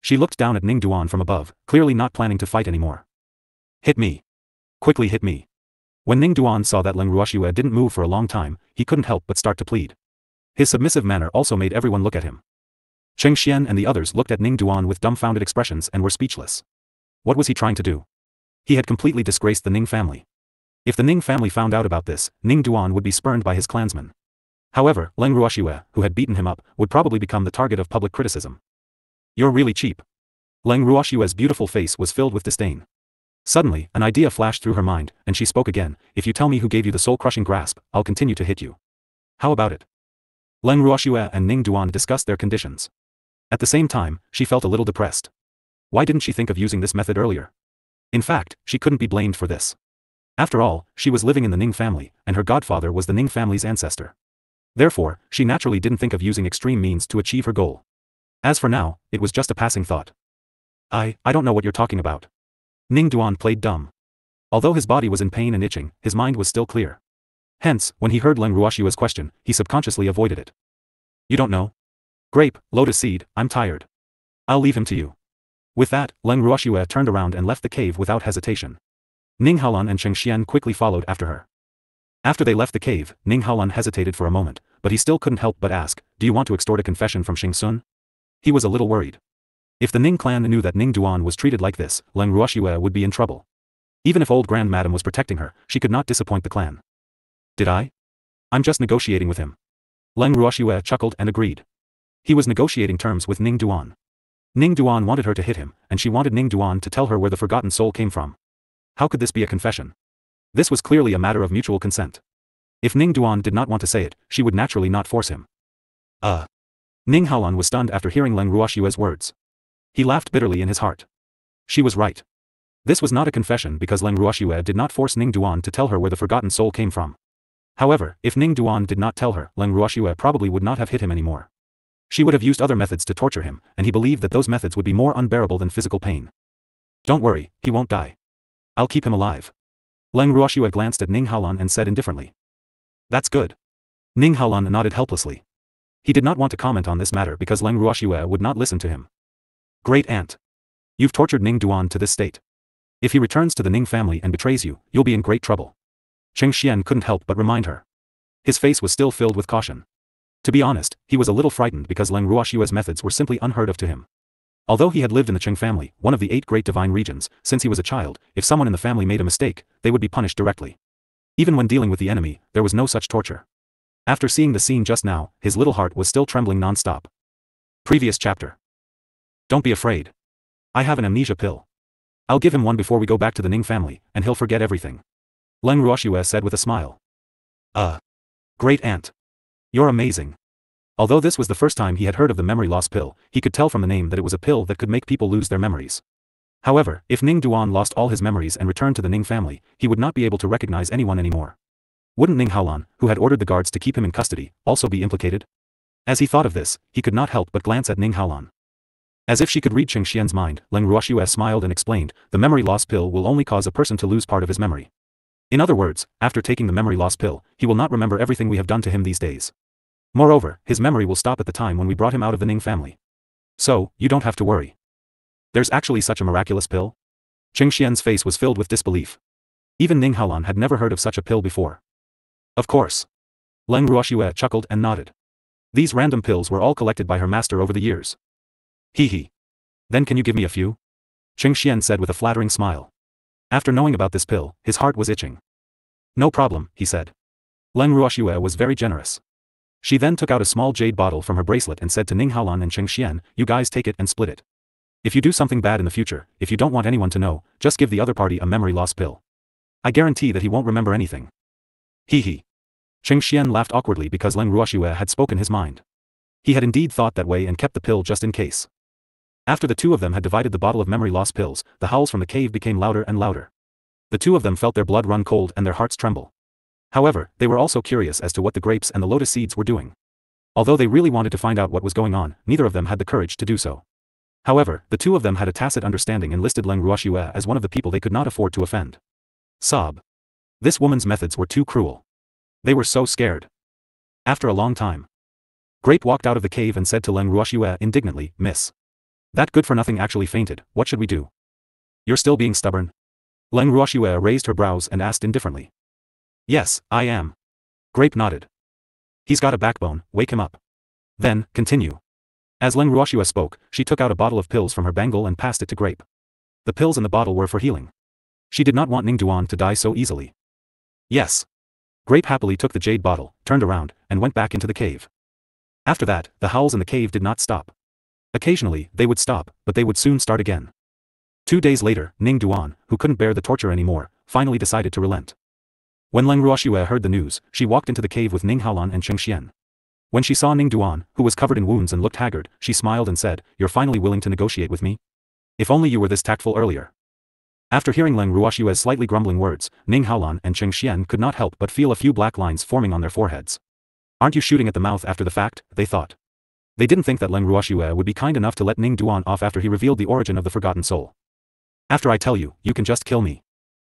She looked down at Ning Duan from above, clearly not planning to fight anymore. Hit me. Quickly hit me. When Ning Duan saw that Leng Ruoxue didn't move for a long time, he couldn't help but start to plead. His submissive manner also made everyone look at him. Sheng Xian and the others looked at Ning Duan with dumbfounded expressions and were speechless. What was he trying to do? He had completely disgraced the Ning family. If the Ning family found out about this, Ning Duan would be spurned by his clansmen. However, Leng Ruoxue, who had beaten him up, would probably become the target of public criticism. You're really cheap. Leng Ruoxue's beautiful face was filled with disdain. Suddenly, an idea flashed through her mind, and she spoke again. If you tell me who gave you the soul-crushing grasp, I'll continue to hit you. How about it? Leng Ruoxue and Ning Duan discussed their conditions. At the same time, she felt a little depressed. Why didn't she think of using this method earlier? In fact, she couldn't be blamed for this. After all, she was living in the Ning family, and her godfather was the Ning family's ancestor. Therefore, she naturally didn't think of using extreme means to achieve her goal. As for now, it was just a passing thought. I don't know what you're talking about. Ning Duan played dumb. Although his body was in pain and itching, his mind was still clear. Hence, when he heard Leng Ruoxue's question, he subconsciously avoided it. You don't know? Grape, Lotus Seed, I'm tired. I'll leave him to you. With that, Leng Ruoxue turned around and left the cave without hesitation. Ning Haolan and Sheng Xian quickly followed after her. After they left the cave, Ning Haolan hesitated for a moment, but he still couldn't help but ask, do you want to extort a confession from Xing Sun? He was a little worried. If the Ning clan knew that Ning Duan was treated like this, Leng Ruoxue would be in trouble. Even if old Grand Madam was protecting her, she could not disappoint the clan. Did I? I'm just negotiating with him. Leng Ruoxue chuckled and agreed. He was negotiating terms with Ning Duan. Ning Duan wanted her to hit him, and she wanted Ning Duan to tell her where the forgotten soul came from. How could this be a confession? This was clearly a matter of mutual consent. If Ning Duan did not want to say it, she would naturally not force him. Ning Haolan was stunned after hearing Leng Ruoxue's words. He laughed bitterly in his heart. She was right. This was not a confession because Leng Ruoxue did not force Ning Duan to tell her where the forgotten soul came from. However, if Ning Duan did not tell her, Leng Ruoxue probably would not have hit him anymore. She would have used other methods to torture him, and he believed that those methods would be more unbearable than physical pain. Don't worry, he won't die. I'll keep him alive. Leng Ruoxue glanced at Ning Haolan and said indifferently. That's good. Ning Haolan nodded helplessly. He did not want to comment on this matter because Leng Ruoxue would not listen to him. Great aunt. You've tortured Ning Duan to this state. If he returns to the Ning family and betrays you, you'll be in great trouble. Cheng Xian couldn't help but remind her. His face was still filled with caution. To be honest, he was a little frightened because Leng Ruoxue's methods were simply unheard of to him. Although he had lived in the Cheng family, one of the 8 great divine regions, since he was a child, if someone in the family made a mistake, they would be punished directly. Even when dealing with the enemy, there was no such torture. After seeing the scene just now, his little heart was still trembling non-stop. Previous chapter. Don't be afraid. I have an amnesia pill. I'll give him one before we go back to the Ning family, and he'll forget everything. Leng Ruoxue said with a smile. Great aunt. You're amazing. Although this was the first time he had heard of the memory loss pill, he could tell from the name that it was a pill that could make people lose their memories. However, if Ning Duan lost all his memories and returned to the Ning family, he would not be able to recognize anyone anymore. Wouldn't Ning Haolan, who had ordered the guards to keep him in custody, also be implicated? As he thought of this, he could not help but glance at Ning Haolan. As if she could read Cheng Xian's mind, Leng Ruoxue smiled and explained, the memory loss pill will only cause a person to lose part of his memory. In other words, after taking the memory loss pill, he will not remember everything we have done to him these days. Moreover, his memory will stop at the time when we brought him out of the Ning family. So, you don't have to worry. There's actually such a miraculous pill? Cheng Xian's face was filled with disbelief. Even Ning Haolan had never heard of such a pill before. Of course. Leng Ruoxue chuckled and nodded. These random pills were all collected by her master over the years. Hee. Then can you give me a few? Cheng Xian said with a flattering smile. After knowing about this pill, his heart was itching. No problem, he said. Leng Ruoxue was very generous. She then took out a small jade bottle from her bracelet and said to Ning Haolan and Cheng Xian, you guys take it and split it. If you do something bad in the future, if you don't want anyone to know, just give the other party a memory loss pill. I guarantee that he won't remember anything. Hee. Cheng Xian laughed awkwardly because Leng Ruoxue had spoken his mind. He had indeed thought that way and kept the pill just in case. After the two of them had divided the bottle of memory loss pills, the howls from the cave became louder and louder. The two of them felt their blood run cold and their hearts tremble. However, they were also curious as to what the grapes and the lotus seeds were doing. Although they really wanted to find out what was going on, neither of them had the courage to do so. However, the two of them had a tacit understanding and listed Leng Ruoxue as one of the people they could not afford to offend. Sob. This woman's methods were too cruel. They were so scared. After a long time, Grape walked out of the cave and said to Leng Ruoxue indignantly, Miss. That good-for-nothing actually fainted, what should we do? You're still being stubborn? Leng Ruoxue raised her brows and asked indifferently. Yes, I am. Grape nodded. He's got a backbone, wake him up. Then, continue. As Leng Ruoxue spoke, she took out a bottle of pills from her bangle and passed it to Grape. The pills in the bottle were for healing. She did not want Ning Duan to die so easily. Yes. Grape happily took the jade bottle, turned around, and went back into the cave. After that, the howls in the cave did not stop. Occasionally, they would stop, but they would soon start again. 2 days later, Ning Duan, who couldn't bear the torture anymore, finally decided to relent. When Leng Ruoxue heard the news, she walked into the cave with Ning Haolan and Cheng Xian. When she saw Ning Duan, who was covered in wounds and looked haggard, she smiled and said, You're finally willing to negotiate with me? If only you were this tactful earlier. After hearing Leng Ruoxue's slightly grumbling words, Ning Haolan and Cheng Xian could not help but feel a few black lines forming on their foreheads. Aren't you shooting at the mouth after the fact, they thought. They didn't think that Leng Ruoxue would be kind enough to let Ning Duan off after he revealed the origin of the forgotten soul. After I tell you, you can just kill me.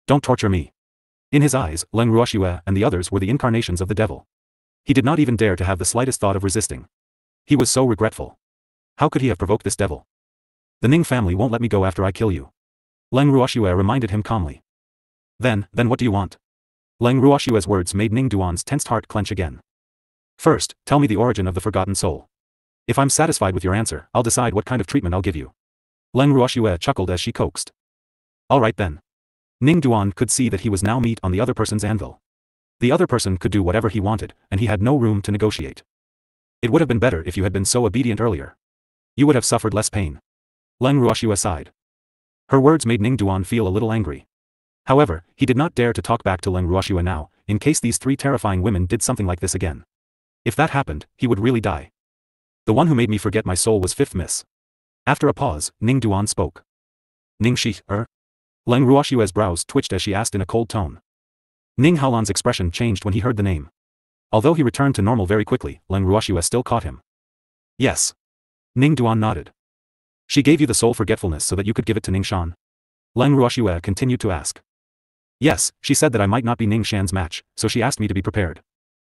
Don't torture me. In his eyes, Leng Ruoxue and the others were the incarnations of the devil. He did not even dare to have the slightest thought of resisting. He was so regretful. How could he have provoked this devil? The Ning family won't let me go after I kill you. Leng Ruoxue reminded him calmly. Then what do you want? Leng Ruoxue's words made Ning Duan's tensed heart clench again. First, tell me the origin of the forgotten soul. If I'm satisfied with your answer, I'll decide what kind of treatment I'll give you. Leng Ruoxue chuckled as she coaxed. All right then. Ning Duan could see that he was now meat on the other person's anvil. The other person could do whatever he wanted, and he had no room to negotiate. It would have been better if you had been so obedient earlier. You would have suffered less pain. Leng Ruoxue sighed. Her words made Ning Duan feel a little angry. However, he did not dare to talk back to Leng Ruoxue now. in case these three terrifying women did something like this again. If that happened, he would really die. The one who made me forget my soul was fifth miss. After a pause, Ning Duan spoke. Ning Shi, Leng Ruoxue's brows twitched as she asked in a cold tone. Ning Haolan's expression changed when he heard the name. Although he returned to normal very quickly, Leng Ruoxue still caught him. Yes. Ning Duan nodded. She gave you the soul forgetfulness so that you could give it to Ning Shan? Leng Ruoxue continued to ask. Yes, she said that I might not be Ning Shan's match, so she asked me to be prepared.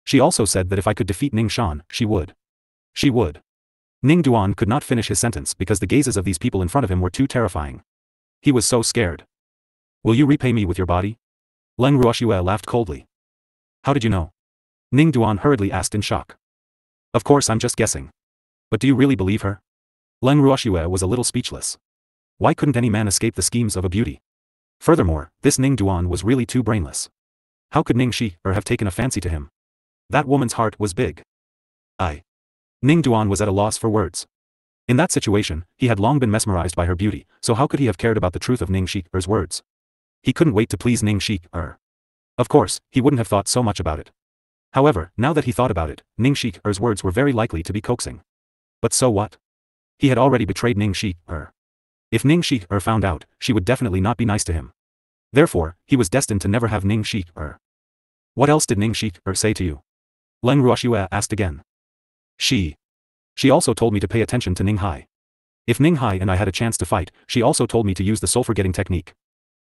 She also said that if I could defeat Ning Shan, she would. She would. Ning Duan could not finish his sentence because the gazes of these people in front of him were too terrifying. He was so scared. Will you repay me with your body? Leng Ruoxue laughed coldly. How did you know? Ning Duan hurriedly asked in shock. Of course I'm just guessing. But do you really believe her? Leng Ruoxue was a little speechless. Why couldn't any man escape the schemes of a beauty? Furthermore, this Ning Duan was really too brainless. How could Ning Shi have taken a fancy to him? That woman's heart was big. Ning Duan was at a loss for words. In that situation, he had long been mesmerized by her beauty, so how could he have cared about the truth of Ning Shi's words? He couldn't wait to please Ning Shi. Of course, he wouldn't have thought so much about it. However, now that he thought about it, Ning Shi's words were very likely to be coaxing. But so what? He had already betrayed Ning Shi. If Ning Shi found out, she would definitely not be nice to him. Therefore, he was destined to never have Ning Shi. What else did Ning Shi say to you? Leng Ruoxue asked again. She also told me to pay attention to Ning Hai. If Ning Hai and I had a chance to fight, she also told me to use the soul-forgetting technique.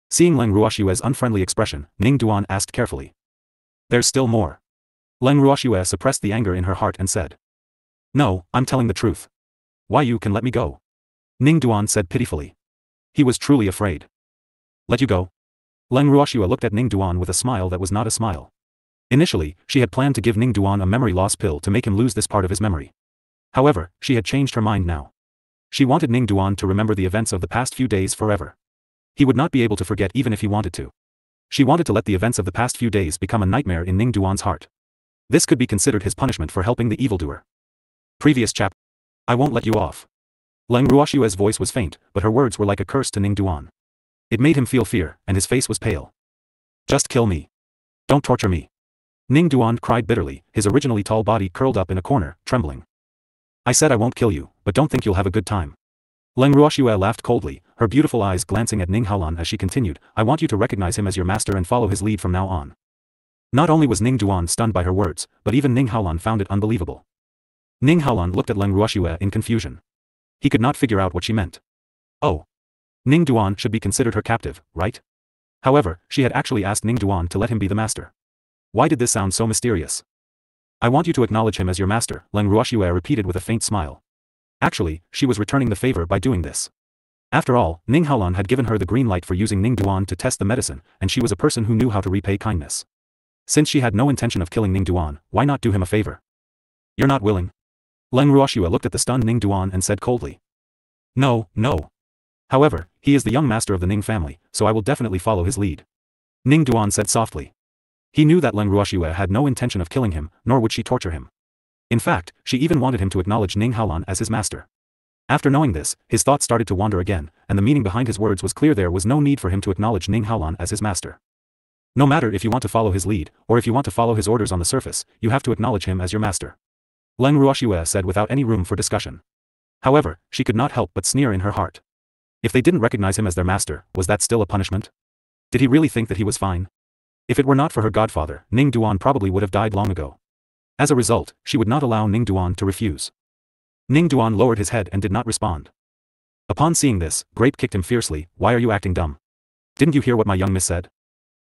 Seeing Leng Ruoxue's unfriendly expression, Ning Duan asked carefully. There's still more. Leng Ruoxue suppressed the anger in her heart and said. No, I'm telling the truth. Why you can let me go? Ning Duan said pitifully. He was truly afraid. Let you go? Leng Ruoxue looked at Ning Duan with a smile that was not a smile. Initially, she had planned to give Ning Duan a memory loss pill to make him lose this part of his memory. However, she had changed her mind now. She wanted Ning Duan to remember the events of the past few days forever. He would not be able to forget even if he wanted to. She wanted to let the events of the past few days become a nightmare in Ning Duan's heart. This could be considered his punishment for helping the evildoer. Previous chapter. I won't let you off. Leng Ruoxue's voice was faint, but her words were like a curse to Ning Duan. It made him feel fear, and his face was pale. Just kill me. Don't torture me. Ning Duan cried bitterly, his originally tall body curled up in a corner, trembling. I said I won't kill you, but don't think you'll have a good time. Leng Ruoxue laughed coldly, her beautiful eyes glancing at Ning Haolan as she continued, I want you to recognize him as your master and follow his lead from now on. Not only was Ning Duan stunned by her words, but even Ning Haolan found it unbelievable. Ning Haolan looked at Leng Ruoxue in confusion. He could not figure out what she meant. Oh. Ning Duan should be considered her captive, right? However, she had actually asked Ning Duan to let him be the master. Why did this sound so mysterious? I want you to acknowledge him as your master, Leng Ruoxue repeated with a faint smile. Actually, she was returning the favor by doing this. After all, Ning Haolan had given her the green light for using Ning Duan to test the medicine, and she was a person who knew how to repay kindness. Since she had no intention of killing Ning Duan, why not do him a favor? You're not willing? Leng Ruoxue looked at the stunned Ning Duan and said coldly. No. However, he is the young master of the Ning family, so I will definitely follow his lead. Ning Duan said softly. He knew that Leng Ruoxue had no intention of killing him, nor would she torture him. In fact, she even wanted him to acknowledge Ning Haolan as his master. After knowing this, his thoughts started to wander again, and the meaning behind his words was clear. There was no need for him to acknowledge Ning Haolan as his master. No matter if you want to follow his lead, or if you want to follow his orders on the surface, you have to acknowledge him as your master. Leng Ruoxue said without any room for discussion. However, she could not help but sneer in her heart. If they didn't recognize him as their master, was that still a punishment? Did he really think that he was fine? If it were not for her godfather, Ning Duan probably would have died long ago. As a result, she would not allow Ning Duan to refuse. Ning Duan lowered his head and did not respond. Upon seeing this, Grape kicked him fiercely. Why are you acting dumb? Didn't you hear what my young miss said?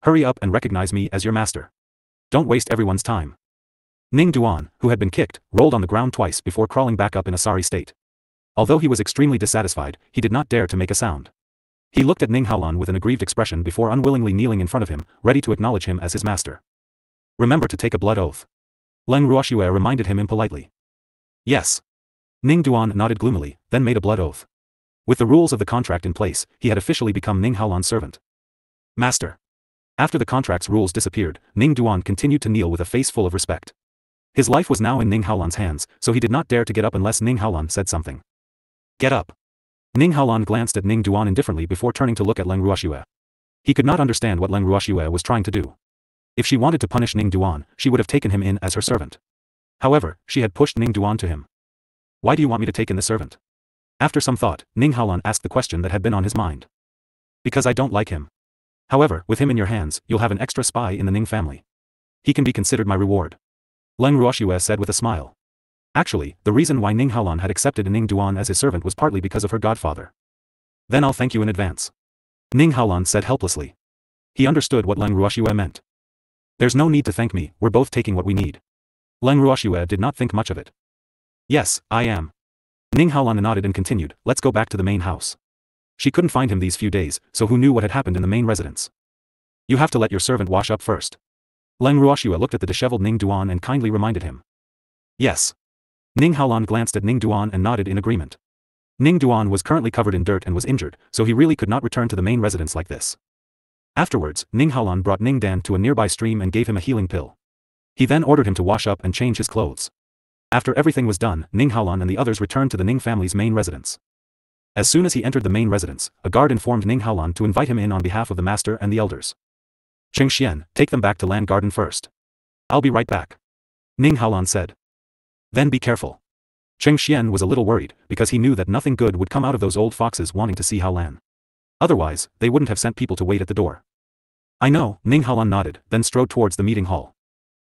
Hurry up and recognize me as your master. Don't waste everyone's time. Ning Duan, who had been kicked, rolled on the ground twice before crawling back up in a sorry state. Although he was extremely dissatisfied, he did not dare to make a sound. He looked at Ning Haolan with an aggrieved expression before unwillingly kneeling in front of him, ready to acknowledge him as his master. Remember to take a blood oath. Leng Ruoxue reminded him impolitely. Yes. Ning Duan nodded gloomily, then made a blood oath. With the rules of the contract in place, he had officially become Ning Haolan's servant. Master. After the contract's rules disappeared, Ning Duan continued to kneel with a face full of respect. His life was now in Ning Haolan's hands, so he did not dare to get up unless Ning Haolan said something. Get up. Ning Haolan glanced at Ning Duan indifferently before turning to look at Leng Ruoxue. He could not understand what Leng Ruoxue was trying to do. If she wanted to punish Ning Duan, she would have taken him in as her servant. However, she had pushed Ning Duan to him. Why do you want me to take in the servant? After some thought, Ning Haolan asked the question that had been on his mind. Because I don't like him. However, with him in your hands, you'll have an extra spy in the Ning family. He can be considered my reward. Leng Ruoxue said with a smile. Actually, the reason why Ning Haolan had accepted Ning Duan as his servant was partly because of her godfather. Then I'll thank you in advance. Ning Haolan said helplessly. He understood what Leng Ruoxue meant. There's no need to thank me, we're both taking what we need. Leng Ruoxue did not think much of it. Yes, I am. Ning Haolan nodded and continued, let's go back to the main house. She couldn't find him these few days, so who knew what had happened in the main residence? You have to let your servant wash up first. Leng Ruoxue looked at the disheveled Ning Duan and kindly reminded him. Yes. Ning Haolan glanced at Ning Duan and nodded in agreement. Ning Duan was currently covered in dirt and was injured, so he really could not return to the main residence like this. Afterwards, Ning Haolan brought Ning Dan to a nearby stream and gave him a healing pill. He then ordered him to wash up and change his clothes. After everything was done, Ning Haolan and the others returned to the Ning family's main residence. As soon as he entered the main residence, a guard informed Ning Haolan to invite him in on behalf of the master and the elders. Cheng Xian, take them back to Land Garden first. I'll be right back. Ning Haolan said. Then be careful. Cheng Xian was a little worried, because he knew that nothing good would come out of those old foxes wanting to see Haolan. Otherwise, they wouldn't have sent people to wait at the door. I know, Ning Haolan nodded, then strode towards the meeting hall.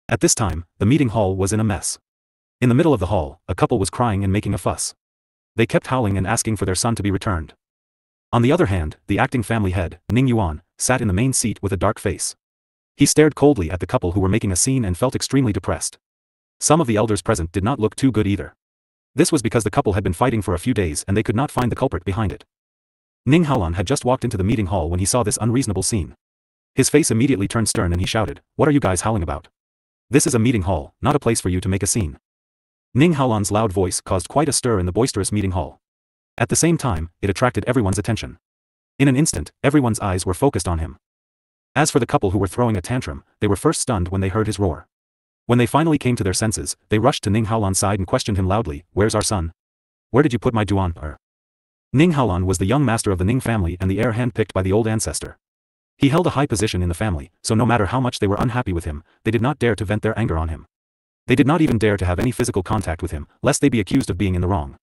At this time, the meeting hall was in a mess. In the middle of the hall, a couple was crying and making a fuss. They kept howling and asking for their son to be returned. On the other hand, the acting family head, Ning Yuan, sat in the main seat with a dark face. He stared coldly at the couple who were making a scene and felt extremely depressed. Some of the elders present did not look too good either. This was because the couple had been fighting for a few days and they could not find the culprit behind it. Ning Haolan had just walked into the meeting hall when he saw this unreasonable scene. His face immediately turned stern and he shouted, "What are you guys howling about? This is a meeting hall, not a place for you to make a scene." Ning Haolan's loud voice caused quite a stir in the boisterous meeting hall. At the same time, it attracted everyone's attention. In an instant, everyone's eyes were focused on him. As for the couple who were throwing a tantrum, they were first stunned when they heard his roar. When they finally came to their senses, they rushed to Ning Haolan's side and questioned him loudly, "Where's our son? Where did you put my Duan?" Ning Haolan was the young master of the Ning family and the heir handpicked by the old ancestor. He held a high position in the family, so no matter how much they were unhappy with him, they did not dare to vent their anger on him. They did not even dare to have any physical contact with him, lest they be accused of being in the wrong.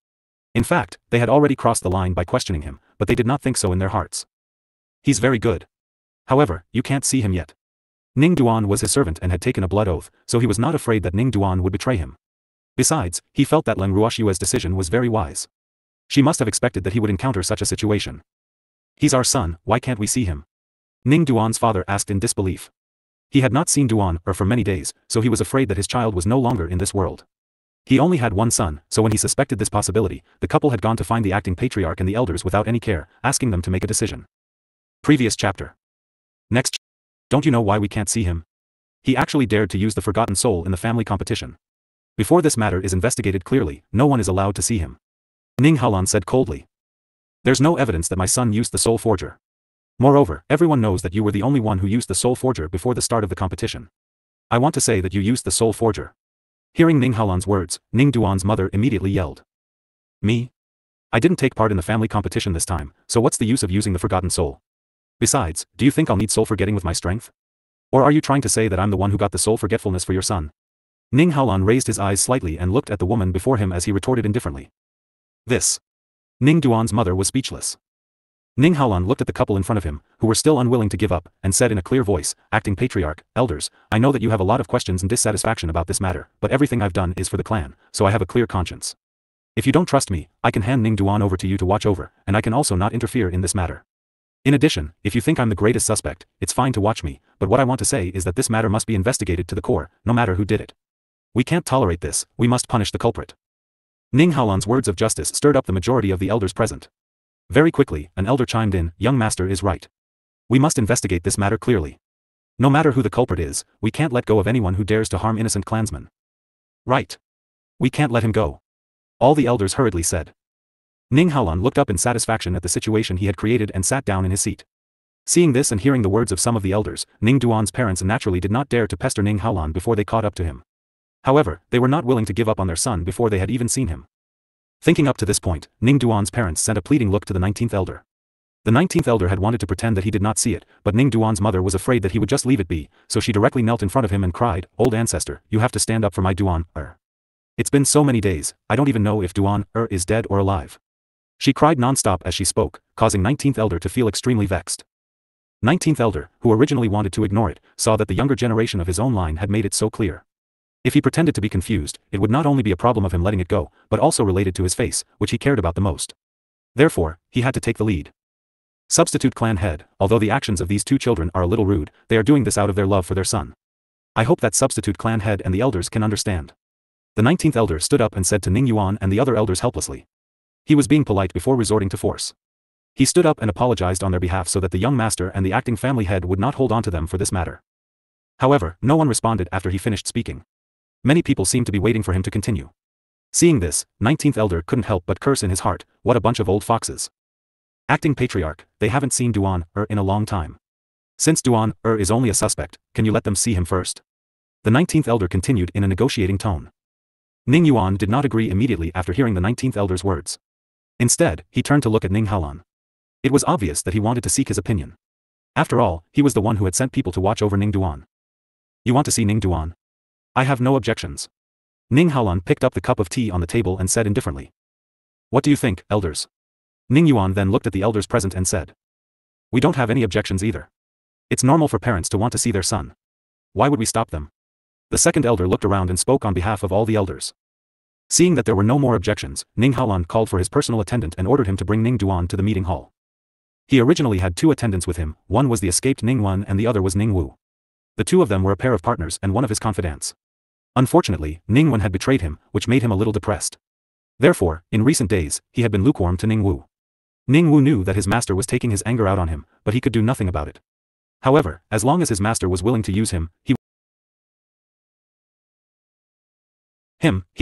In fact, they had already crossed the line by questioning him, but they did not think so in their hearts. He's very good. However, you can't see him yet. Ning Duan was his servant and had taken a blood oath, so he was not afraid that Ning Duan would betray him. Besides, he felt that Leng Ruoxue's decision was very wise. She must have expected that he would encounter such a situation. He's our son, why can't we see him? Ning Duan's father asked in disbelief. He had not seen Duan for many days, so he was afraid that his child was no longer in this world. He only had one son, so when he suspected this possibility, the couple had gone to find the acting patriarch and the elders without any care, asking them to make a decision. Previous chapter. Next. Don't you know why we can't see him? He actually dared to use the forgotten soul in the family competition. Before this matter is investigated clearly, no one is allowed to see him. Ning Haolan said coldly. There's no evidence that my son used the soul forger. Moreover, everyone knows that you were the only one who used the soul forger before the start of the competition. I want to say that you used the soul forger. Hearing Ning Haolan's words, Ning Duan's mother immediately yelled. Me? I didn't take part in the family competition this time, so what's the use of using the forgotten soul? Besides, do you think I'll need soul forgetting with my strength? Or are you trying to say that I'm the one who got the soul forgetfulness for your son? Ning Haolan raised his eyes slightly and looked at the woman before him as he retorted indifferently. This. Ning Duan's mother was speechless. Ning Haolan looked at the couple in front of him, who were still unwilling to give up, and said in a clear voice, "Acting patriarch, elders, I know that you have a lot of questions and dissatisfaction about this matter, but everything I've done is for the clan, so I have a clear conscience. If you don't trust me, I can hand Ning Duan over to you to watch over, and I can also not interfere in this matter. In addition, if you think I'm the greatest suspect, it's fine to watch me, but what I want to say is that this matter must be investigated to the core, no matter who did it. We can't tolerate this, we must punish the culprit." Ning Haolan's words of justice stirred up the majority of the elders present. Very quickly, an elder chimed in, "Young master is right. We must investigate this matter clearly. No matter who the culprit is, we can't let go of anyone who dares to harm innocent clansmen." "Right. We can't let him go," all the elders hurriedly said. Ning Haolan looked up in satisfaction at the situation he had created and sat down in his seat. Seeing this and hearing the words of some of the elders, Ning Duan's parents naturally did not dare to pester Ning Haolan before they caught up to him. However, they were not willing to give up on their son before they had even seen him. Thinking up to this point, Ning Duan's parents sent a pleading look to the 19th elder. The 19th elder had wanted to pretend that he did not see it, but Ning Duan's mother was afraid that he would just leave it be, so she directly knelt in front of him and cried, "Old ancestor, you have to stand up for my Duan, It's been so many days, I don't even know if Duan, is dead or alive." She cried non-stop as she spoke, causing 19th elder to feel extremely vexed. 19th elder, who originally wanted to ignore it, saw that the younger generation of his own line had made it so clear. If he pretended to be confused, it would not only be a problem of him letting it go, but also related to his face, which he cared about the most. Therefore, he had to take the lead. Substitute clan head, although the actions of these two children are a little rude, they are doing this out of their love for their son. I hope that substitute clan head and the elders can understand. The 19th elder stood up and said to Ning Yuan and the other elders helplessly. He was being polite before resorting to force. He stood up and apologized on their behalf so that the young master and the acting family head would not hold on to them for this matter. However, no one responded after he finished speaking. Many people seemed to be waiting for him to continue. Seeing this, 19th elder couldn't help but curse in his heart, what a bunch of old foxes. Acting patriarch, they haven't seen Duan, in a long time. Since Duan, is only a suspect, can you let them see him first? The 19th elder continued in a negotiating tone. Ning Yuan did not agree immediately after hearing the 19th elder's words. Instead, he turned to look at Ning Haolan. It was obvious that he wanted to seek his opinion. After all, he was the one who had sent people to watch over Ning Duan. You want to see Ning Duan? I have no objections. Ning Haolan picked up the cup of tea on the table and said indifferently. What do you think, elders? Ning Yuan then looked at the elders present and said. We don't have any objections either. It's normal for parents to want to see their son. Why would we stop them? The second elder looked around and spoke on behalf of all the elders. Seeing that there were no more objections, Ning Haolan called for his personal attendant and ordered him to bring Ning Duan to the meeting hall. He originally had two attendants with him, one was the escaped Ning Wen and the other was Ning Wu. The two of them were a pair of partners and one of his confidants. Unfortunately, Ning Wen had betrayed him, which made him a little depressed. Therefore, in recent days, he had been lukewarm to Ning Wu. Ning Wu knew that his master was taking his anger out on him, but he could do nothing about it. However, as long as his master was willing to use him, he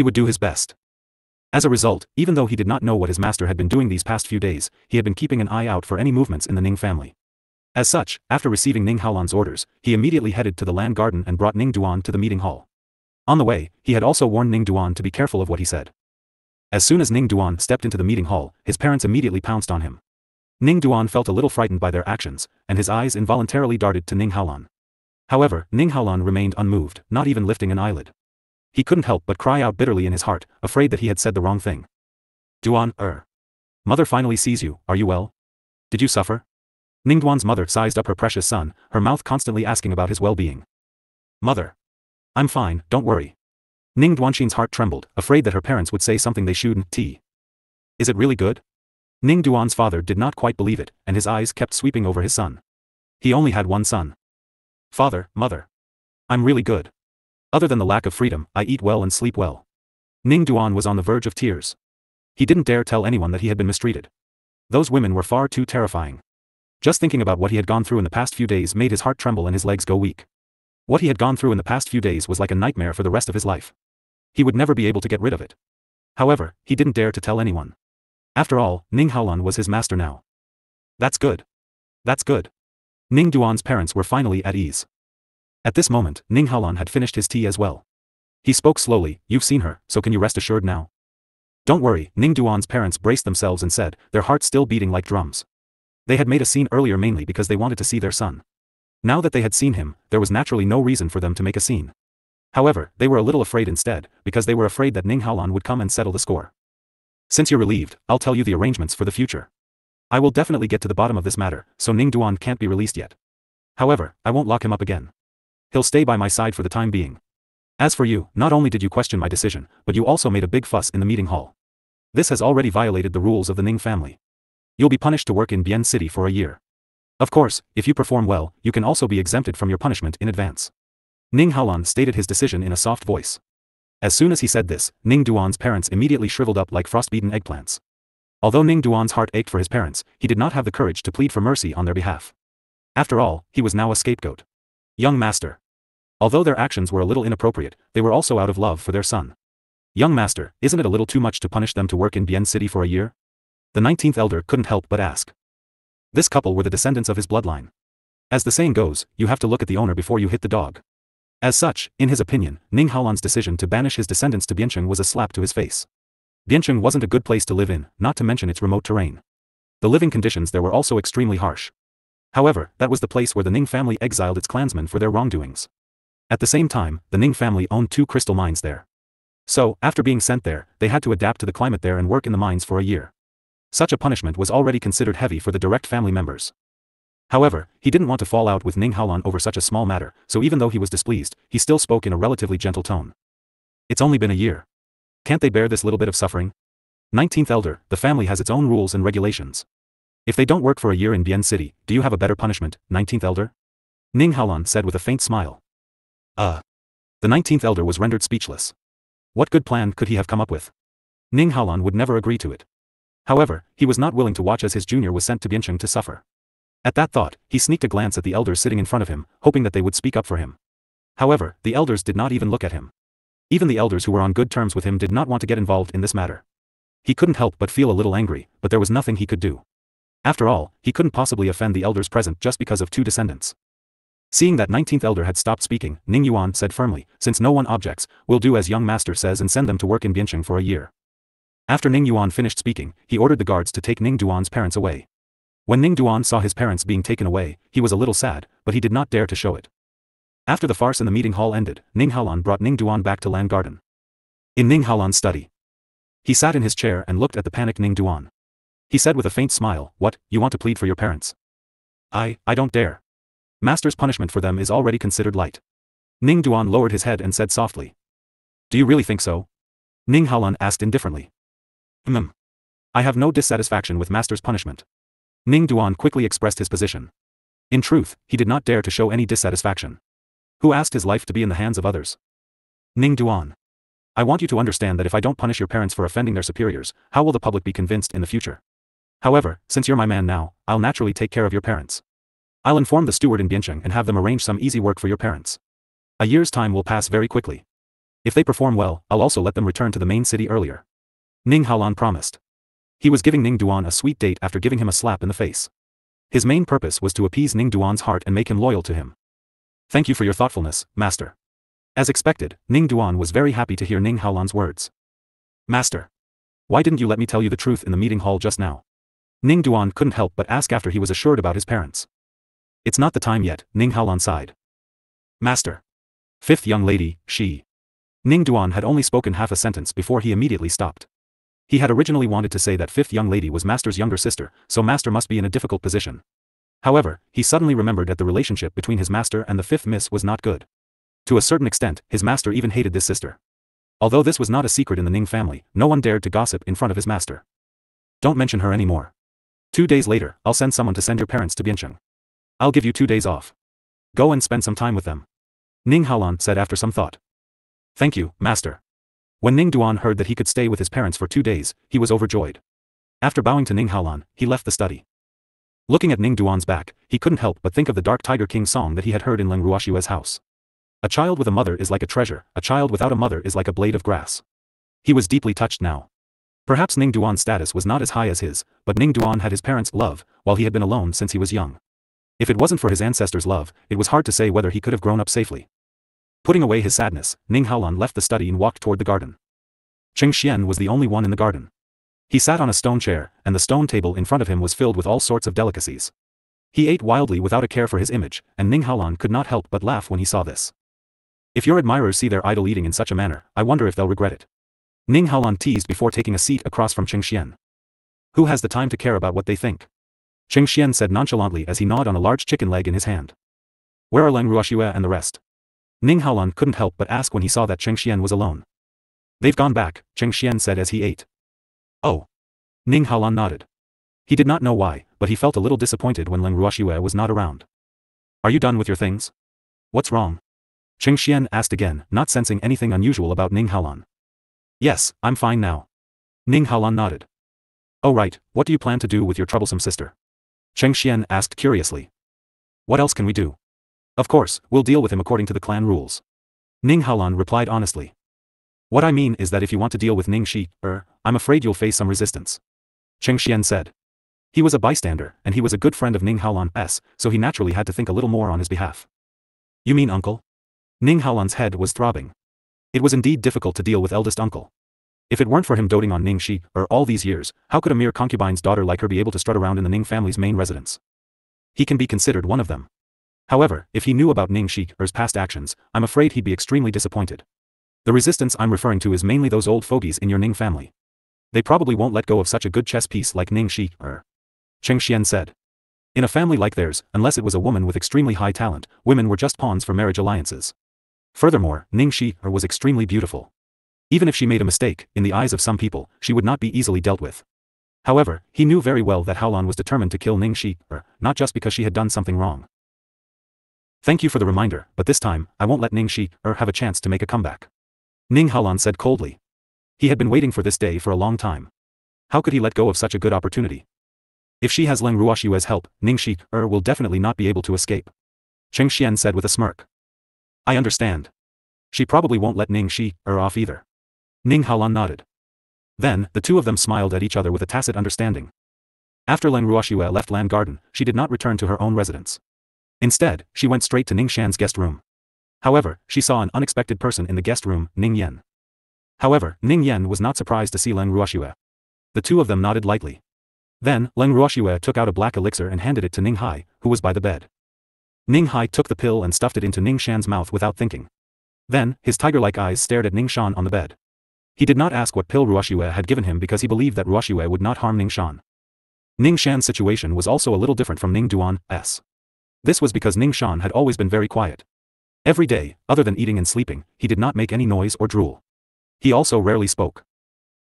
would do his best. As a result, even though he did not know what his master had been doing these past few days, he had been keeping an eye out for any movements in the Ning family. As such, after receiving Ning Haolan's orders, he immediately headed to the land garden and brought Ning Duan to the meeting hall. On the way, he had also warned Ning Duan to be careful of what he said. As soon as Ning Duan stepped into the meeting hall, his parents immediately pounced on him. Ning Duan felt a little frightened by their actions, and his eyes involuntarily darted to Ning Haolan. However, Ning Haolan remained unmoved, not even lifting an eyelid. He couldn't help but cry out bitterly in his heart, afraid that he had said the wrong thing. Duan, Mother finally sees you, are you well? Did you suffer? Ning Duan's mother sized up her precious son, her mouth constantly asking about his well-being. Mother. I'm fine, don't worry. Ning Duanxin's heart trembled, afraid that her parents would say something they shouldn't. Is it really good? Ning Duan's father did not quite believe it, and his eyes kept sweeping over his son. He only had one son. Father, mother. I'm really good. Other than the lack of freedom, I eat well and sleep well. Ning Duan was on the verge of tears. He didn't dare tell anyone that he had been mistreated. Those women were far too terrifying. Just thinking about what he had gone through in the past few days made his heart tremble and his legs go weak. What he had gone through in the past few days was like a nightmare for the rest of his life. He would never be able to get rid of it. However, he didn't dare to tell anyone. After all, Ning Haolan was his master now. That's good. That's good. Ning Duan's parents were finally at ease. At this moment, Ning Haolan had finished his tea as well. He spoke slowly, you've seen her, so can you rest assured now? Don't worry, Ning Duan's parents braced themselves and said, their hearts still beating like drums. They had made a scene earlier mainly because they wanted to see their son. Now that they had seen him, there was naturally no reason for them to make a scene. However, they were a little afraid instead, because they were afraid that Ning Haolan would come and settle the score. Since you're relieved, I'll tell you the arrangements for the future. I will definitely get to the bottom of this matter, so Ning Duan can't be released yet. However, I won't lock him up again. He'll stay by my side for the time being. As for you, not only did you question my decision, but you also made a big fuss in the meeting hall. This has already violated the rules of the Ning family. You'll be punished to work in Bian City for a year. Of course, if you perform well, you can also be exempted from your punishment in advance. Ning Haolan stated his decision in a soft voice. As soon as he said this, Ning Duan's parents immediately shriveled up like frost-beaten eggplants. Although Ning Duan's heart ached for his parents, he did not have the courage to plead for mercy on their behalf. After all, he was now a scapegoat. Young master. Although their actions were a little inappropriate, they were also out of love for their son. Young master, isn't it a little too much to punish them to work in Bian City for a year? The 19th elder couldn't help but ask. This couple were the descendants of his bloodline. As the saying goes, you have to look at the owner before you hit the dog. As such, in his opinion, Ning Haolan's decision to banish his descendants to Biancheng was a slap to his face. Biancheng wasn't a good place to live in, not to mention its remote terrain. The living conditions there were also extremely harsh. However, that was the place where the Ning family exiled its clansmen for their wrongdoings. At the same time, the Ning family owned 2 crystal mines there. So, after being sent there, they had to adapt to the climate there and work in the mines for a year. Such a punishment was already considered heavy for the direct family members. However, he didn't want to fall out with Ning Haolan over such a small matter, so even though he was displeased, he still spoke in a relatively gentle tone. It's only been a year. Can't they bear this little bit of suffering? 19th Elder, the family has its own rules and regulations. If they don't work for a year in Bian City, do you have a better punishment, 19th Elder? Ning Haolan said with a faint smile. The 19th Elder was rendered speechless. What good plan could he have come up with? Ning Haolan would never agree to it. However, he was not willing to watch as his junior was sent to Biancheng to suffer. At that thought, he sneaked a glance at the elders sitting in front of him, hoping that they would speak up for him. However, the elders did not even look at him. Even the elders who were on good terms with him did not want to get involved in this matter. He couldn't help but feel a little angry, but there was nothing he could do. After all, he couldn't possibly offend the elders present just because of 2 descendants. Seeing that 19th Elder had stopped speaking, Ning Yuan said firmly, since no one objects, we'll do as young master says and send them to work in Biancheng for a year. After Ning Yuan finished speaking, he ordered the guards to take Ning Duan's parents away. When Ning Duan saw his parents being taken away, he was a little sad, but he did not dare to show it. After the farce in the meeting hall ended, Ning Haolan brought Ning Duan back to Land Garden. In Ning Haolan's study, he sat in his chair and looked at the panicked Ning Duan. He said with a faint smile, what, you want to plead for your parents? I don't dare. Master's punishment for them is already considered light. Ning Duan lowered his head and said softly. Do you really think so? Ning Haolan asked indifferently. I have no dissatisfaction with master's punishment. Ning Duan quickly expressed his position. In truth, he did not dare to show any dissatisfaction. Who asked his life to be in the hands of others? Ning Duan. I want you to understand that if I don't punish your parents for offending their superiors, how will the public be convinced in the future? However, since you're my man now, I'll naturally take care of your parents. I'll inform the steward in Biancheng and have them arrange some easy work for your parents. A year's time will pass very quickly. If they perform well, I'll also let them return to the main city earlier. Ning Haolan promised. He was giving Ning Duan a sweet date after giving him a slap in the face. His main purpose was to appease Ning Duan's heart and make him loyal to him. Thank you for your thoughtfulness, master. As expected, Ning Duan was very happy to hear Ning Haolan's words. Master. Why didn't you let me tell you the truth in the meeting hall just now? Ning Duan couldn't help but ask after he was assured about his parents. It's not the time yet, Ning Haolan sighed. Master. 5th young lady, she. Ning Duan had only spoken half a sentence before he immediately stopped. He had originally wanted to say that 5th young lady was master's younger sister, so master must be in a difficult position. However, he suddenly remembered that the relationship between his master and the 5th miss was not good. To a certain extent, his master even hated this sister. Although this was not a secret in the Ning family, no one dared to gossip in front of his master. Don't mention her anymore. 2 days later, I'll send someone to send your parents to Biancheng. I'll give you 2 days off. Go and spend some time with them. Ning Haolan said after some thought. Thank you, master. When Ning Duan heard that he could stay with his parents for 2 days, he was overjoyed. After bowing to Ning Haolan, he left the study. Looking at Ning Duan's back, he couldn't help but think of the Dark Tiger King song that he had heard in Leng Ruoxue's house. A child with a mother is like a treasure, a child without a mother is like a blade of grass. He was deeply touched now. Perhaps Ning Duan's status was not as high as his, but Ning Duan had his parents' love, while he had been alone since he was young. If it wasn't for his ancestors' love, it was hard to say whether he could have grown up safely. Putting away his sadness, Ning Haolan left the study and walked toward the garden. Cheng Xian was the only one in the garden. He sat on a stone chair, and the stone table in front of him was filled with all sorts of delicacies. He ate wildly without a care for his image, and Ning Haolan could not help but laugh when he saw this. If your admirers see their idol eating in such a manner, I wonder if they'll regret it. Ning Haolan teased before taking a seat across from Cheng Xian. Who has the time to care about what they think? Cheng Xian said nonchalantly as he gnawed on a large chicken leg in his hand. Where are Leng Ruoxue and the rest? Ning Haolan couldn't help but ask when he saw that Cheng Xian was alone. They've gone back, Cheng Xian said as he ate. Oh. Ning Haolan nodded. He did not know why, but he felt a little disappointed when Leng Ruoxue was not around. Are you done with your things? What's wrong? Cheng Xian asked again, not sensing anything unusual about Ning Haolan. Yes, I'm fine now. Ning Haolan nodded. Oh right, what do you plan to do with your troublesome sister? Cheng Xian asked curiously. What else can we do? Of course, we'll deal with him according to the clan rules. Ning Haolan replied honestly. What I mean is that if you want to deal with Ning Shi, I'm afraid you'll face some resistance. Cheng Xian said. He was a bystander, and he was a good friend of Ning Haolan's, so he naturally had to think a little more on his behalf. You mean uncle? Ning Haolan's head was throbbing. It was indeed difficult to deal with eldest uncle. If it weren't for him doting on Ning Shi, all these years, how could a mere concubine's daughter like her be able to strut around in the Ning family's main residence? He can be considered one of them. However, if he knew about Ning Shi's past actions, I'm afraid he'd be extremely disappointed. The resistance I'm referring to is mainly those old fogies in your Ning family. They probably won't let go of such a good chess piece like Ning Shi. Cheng Xian said. In a family like theirs, unless it was a woman with extremely high talent, women were just pawns for marriage alliances. Furthermore, Ning Shi was extremely beautiful. Even if she made a mistake, in the eyes of some people, she would not be easily dealt with. However, he knew very well that Haolan was determined to kill Ning Shi, not just because she had done something wrong. Thank you for the reminder, but this time, I won't let Ning Shi have a chance to make a comeback. Ning Haolan said coldly. He had been waiting for this day for a long time. How could he let go of such a good opportunity? If she has Leng Ruoxue's help, Ning Shi will definitely not be able to escape. Cheng Xian said with a smirk. I understand. She probably won't let Ning Shi off either. Ning Haolan nodded. Then, the two of them smiled at each other with a tacit understanding. After Leng Ruoxue left Land Garden, she did not return to her own residence. Instead, she went straight to Ning Shan's guest room. However, she saw an unexpected person in the guest room, Ning Yan. However, Ning Yan was not surprised to see Leng Ruoxue. The two of them nodded lightly. Then, Leng Ruoxue took out a black elixir and handed it to Ning Hai, who was by the bed. Ning Hai took the pill and stuffed it into Ning Shan's mouth without thinking. Then, his tiger-like eyes stared at Ning Shan on the bed. He did not ask what pill Ruoxue had given him because he believed that Ruoxue would not harm Ning Shan. Ning Shan's situation was also a little different from Ning Duan's. This was because Ning Shan had always been very quiet. Every day, other than eating and sleeping, he did not make any noise or drool. He also rarely spoke.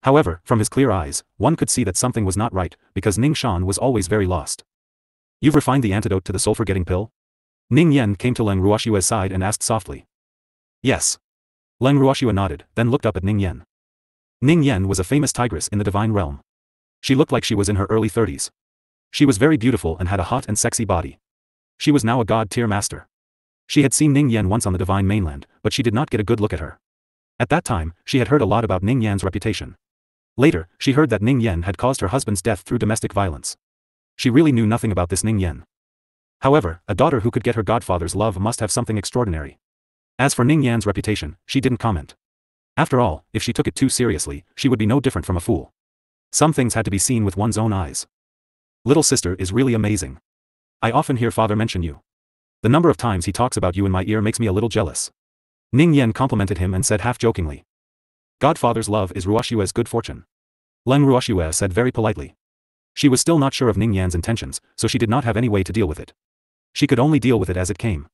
However, from his clear eyes, one could see that something was not right, because Ning Shan was always very lost. You've refined the antidote to the sulfur-getting pill? Ning Yan came to Leng Ruoxue's side and asked softly. Yes. Leng Ruoxue nodded, then looked up at Ning Yan. Ning Yan was a famous tigress in the divine realm. She looked like she was in her early 30s. She was very beautiful and had a hot and sexy body. She was now a god-tier master. She had seen Ning Yan once on the divine mainland, but she did not get a good look at her. At that time, she had heard a lot about Ning Yan's reputation. Later, she heard that Ning Yan had caused her husband's death through domestic violence. She really knew nothing about this Ning Yan. However, a daughter who could get her godfather's love must have something extraordinary. As for Ning Yan's reputation, she didn't comment. After all, if she took it too seriously, she would be no different from a fool. Some things had to be seen with one's own eyes. Little sister is really amazing. I often hear father mention you. The number of times he talks about you in my ear makes me a little jealous. Ning Yan complimented him and said half-jokingly. Godfather's love is Ruoxue's good fortune. Leng Ruoxue said very politely. She was still not sure of Ning Yan's intentions, so she did not have any way to deal with it. She could only deal with it as it came.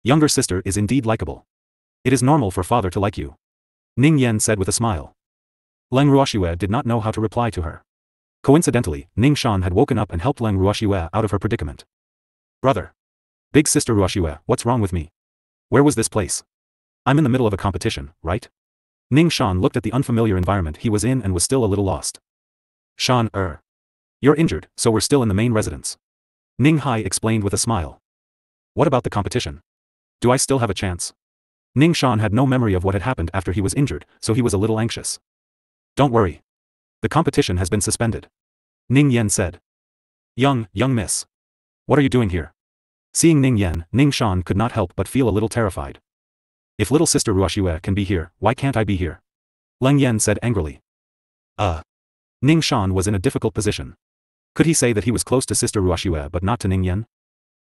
Younger sister is indeed likable. It is normal for father to like you. Ning Yan said with a smile. Leng Ruoxue did not know how to reply to her. Coincidentally, Ning Shan had woken up and helped Leng Ruoxue out of her predicament. Brother. Big sister Ruoxue, what's wrong with me? Where was this place? I'm in the middle of a competition, right? Ning Shan looked at the unfamiliar environment he was in and was still a little lost. Shan, You're injured, so we're still in the main residence. Ning Hai explained with a smile. What about the competition? Do I still have a chance? Ning Shan had no memory of what had happened after he was injured, so he was a little anxious. Don't worry. The competition has been suspended. Ning Yan said. Young miss. What are you doing here? Seeing Ning Yan, Ning Shan could not help but feel a little terrified. If little sister Ruoxue can be here, why can't I be here? Leng Yan said angrily. Ning Shan was in a difficult position. Could he say that he was close to sister Ruoxue but not to Ning Yan?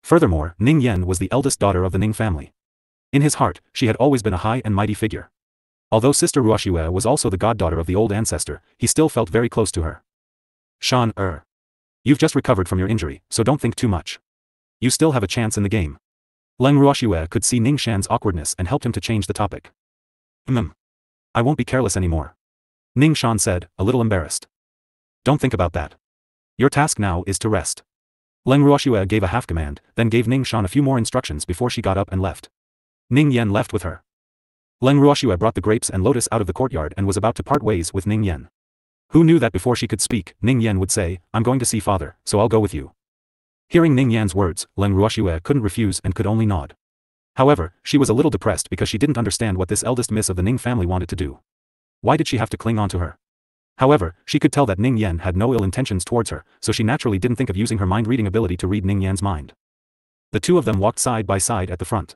Furthermore, Ning Yan was the eldest daughter of the Ning family. In his heart, she had always been a high and mighty figure. Although sister Ruoxue was also the goddaughter of the old ancestor, he still felt very close to her. Shan, You've just recovered from your injury, so don't think too much. You still have a chance in the game. Leng Ruoxue could see Ning Shan's awkwardness and helped him to change the topic. I won't be careless anymore. Ning Shan said, a little embarrassed. Don't think about that. Your task now is to rest. Leng Ruoxue gave a half-command, then gave Ning Shan a few more instructions before she got up and left. Ning Yan left with her. Leng Ruoxue brought the grapes and lotus out of the courtyard and was about to part ways with Ning Yan. Who knew that before she could speak, Ning Yan would say, I'm going to see father, so I'll go with you. Hearing Ning Yan's words, Leng Ruoxue couldn't refuse and could only nod. However, she was a little depressed because she didn't understand what this eldest miss of the Ning family wanted to do. Why did she have to cling on to her? However, she could tell that Ning Yan had no ill intentions towards her, so she naturally didn't think of using her mind-reading ability to read Ning Yan's mind. The two of them walked side by side at the front.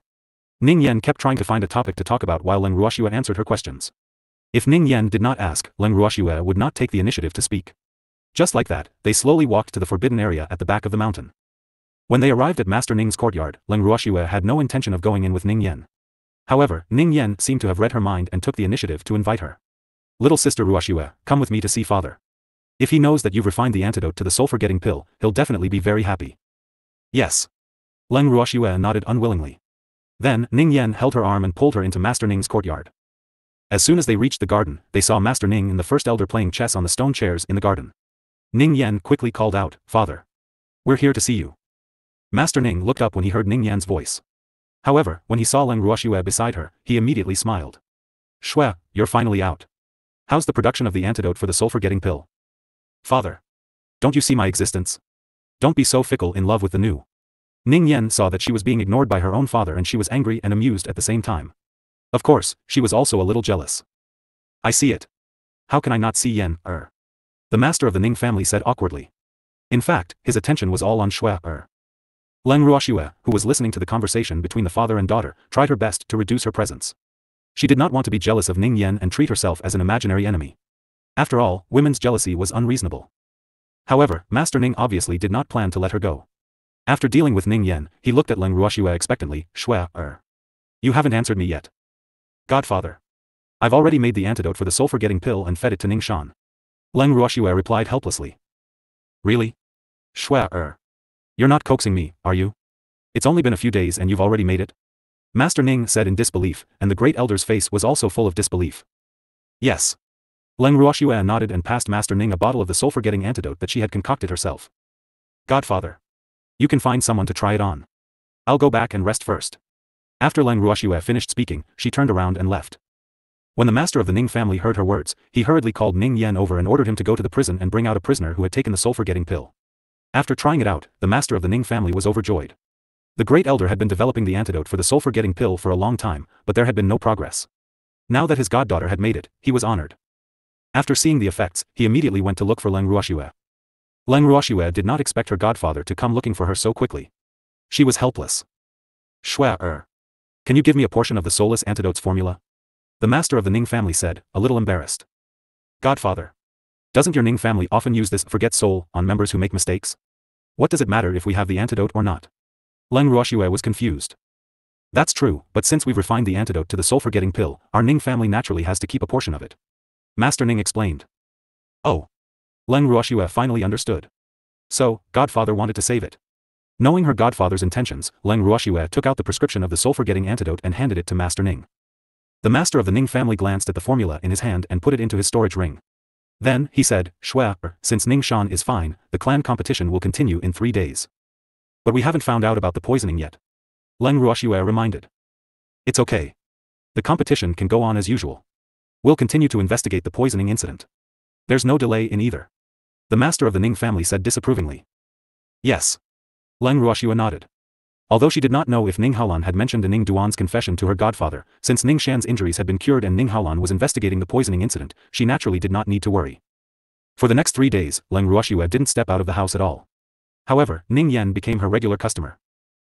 Ning Yan kept trying to find a topic to talk about while Leng Ruoxue answered her questions. If Ning Yan did not ask, Leng Ruoxue would not take the initiative to speak. Just like that, they slowly walked to the forbidden area at the back of the mountain. When they arrived at Master Ning's courtyard, Leng Ruoxue had no intention of going in with Ning Yan. However, Ning Yan seemed to have read her mind and took the initiative to invite her. Little sister Ruoxue, come with me to see father. If he knows that you've refined the antidote to the soul-forgetting pill, he'll definitely be very happy. Yes. Leng Ruoxue nodded unwillingly. Then, Ning Yan held her arm and pulled her into Master Ning's courtyard. As soon as they reached the garden, they saw Master Ning and the first elder playing chess on the stone chairs in the garden. Ning Yan quickly called out, "Father. We're here to see you." Master Ning looked up when he heard Ning Yan's voice. However, when he saw Leng Ruoxue beside her, he immediately smiled. "Shue, you're finally out. How's the production of the antidote for the soul-forgetting pill?" "Father. Don't you see my existence? Don't be so fickle in love with the new." Ning Yan saw that she was being ignored by her own father and she was angry and amused at the same time. Of course, she was also a little jealous. "I see it. How can I not see Yan, the master of the Ning family said awkwardly. In fact, his attention was all on Shue. Leng Ruoxue, who was listening to the conversation between the father and daughter, tried her best to reduce her presence. She did not want to be jealous of Ning Yan and treat herself as an imaginary enemy. After all, women's jealousy was unreasonable. However, Master Ning obviously did not plan to let her go. After dealing with Ning Yan, he looked at Leng Ruoxue expectantly. "Shue, you haven't answered me yet." "Godfather. I've already made the antidote for the soul-forgetting pill and fed it to Ning Shan." Leng Ruoxue replied helplessly. "Really? Shue, you're not coaxing me, are you? It's only been a few days and you've already made it?" Master Ning said in disbelief, and the great elder's face was also full of disbelief. "Yes." Leng Ruoxue nodded and passed Master Ning a bottle of the soul-forgetting antidote that she had concocted herself. "Godfather. You can find someone to try it on. I'll go back and rest first." After Leng Ruoxue finished speaking, she turned around and left. When the master of the Ning family heard her words, he hurriedly called Ning Yan over and ordered him to go to the prison and bring out a prisoner who had taken the soul-forgetting pill. After trying it out, the master of the Ning family was overjoyed. The great elder had been developing the antidote for the soul-forgetting pill for a long time, but there had been no progress. Now that his goddaughter had made it, he was honored. After seeing the effects, he immediately went to look for Leng Ruoxue. Leng Ruoxue did not expect her godfather to come looking for her so quickly. She was helpless. "Shue, can you give me a portion of the soulless antidote's formula?" The master of the Ning family said, a little embarrassed. "Godfather. Doesn't your Ning family often use this forget soul on members who make mistakes? What does it matter if we have the antidote or not?" Leng Ruoxue was confused. "That's true, but since we've refined the antidote to the soul-forgetting pill, our Ning family naturally has to keep a portion of it." Master Ning explained. Oh. Leng Ruoxue finally understood. So, godfather wanted to save it. Knowing her godfather's intentions, Leng Ruoxue took out the prescription of the soul-forgetting antidote and handed it to Master Ning. The master of the Ning family glanced at the formula in his hand and put it into his storage ring. Then, he said, "Shue, since Ning Shan is fine, the clan competition will continue in 3 days. But we haven't found out about the poisoning yet." Leng Ruoxue reminded. "It's okay. The competition can go on as usual. We'll continue to investigate the poisoning incident. There's no delay in either." The master of the Ning family said disapprovingly. "Yes." Leng Ruoxue nodded. Although she did not know if Ning Haolan had mentioned Ning Duan's confession to her godfather, since Ning Shan's injuries had been cured and Ning Haolan was investigating the poisoning incident, she naturally did not need to worry. For the next 3 days, Leng Ruoxue didn't step out of the house at all. However, Ning Yan became her regular customer.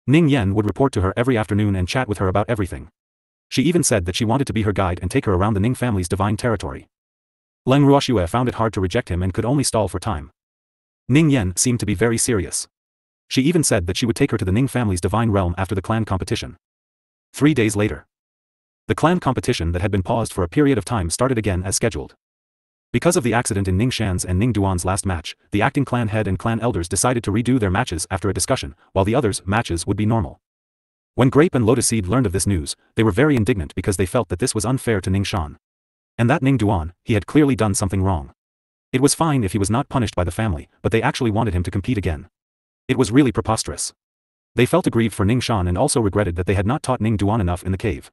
Ning Yan would report to her every afternoon and chat with her about everything. She even said that she wanted to be her guide and take her around the Ning family's divine territory. Leng Ruoxue found it hard to reject him and could only stall for time. Ning Yan seemed to be very serious. She even said that she would take her to the Ning family's divine realm after the clan competition. 3 days later. The clan competition that had been paused for a period of time started again as scheduled. Because of the accident in Ning Shan's and Ning Duan's last match, the acting clan head and clan elders decided to redo their matches after a discussion, while the others' matches would be normal. When Grape and Lotus Seed learned of this news, they were very indignant because they felt that this was unfair to Ning Shan. And that Ning Duan, he had clearly done something wrong. It was fine if he was not punished by the family, but they actually wanted him to compete again. It was really preposterous. They felt aggrieved for Ning Shan and also regretted that they had not taught Ning Duan enough in the cave.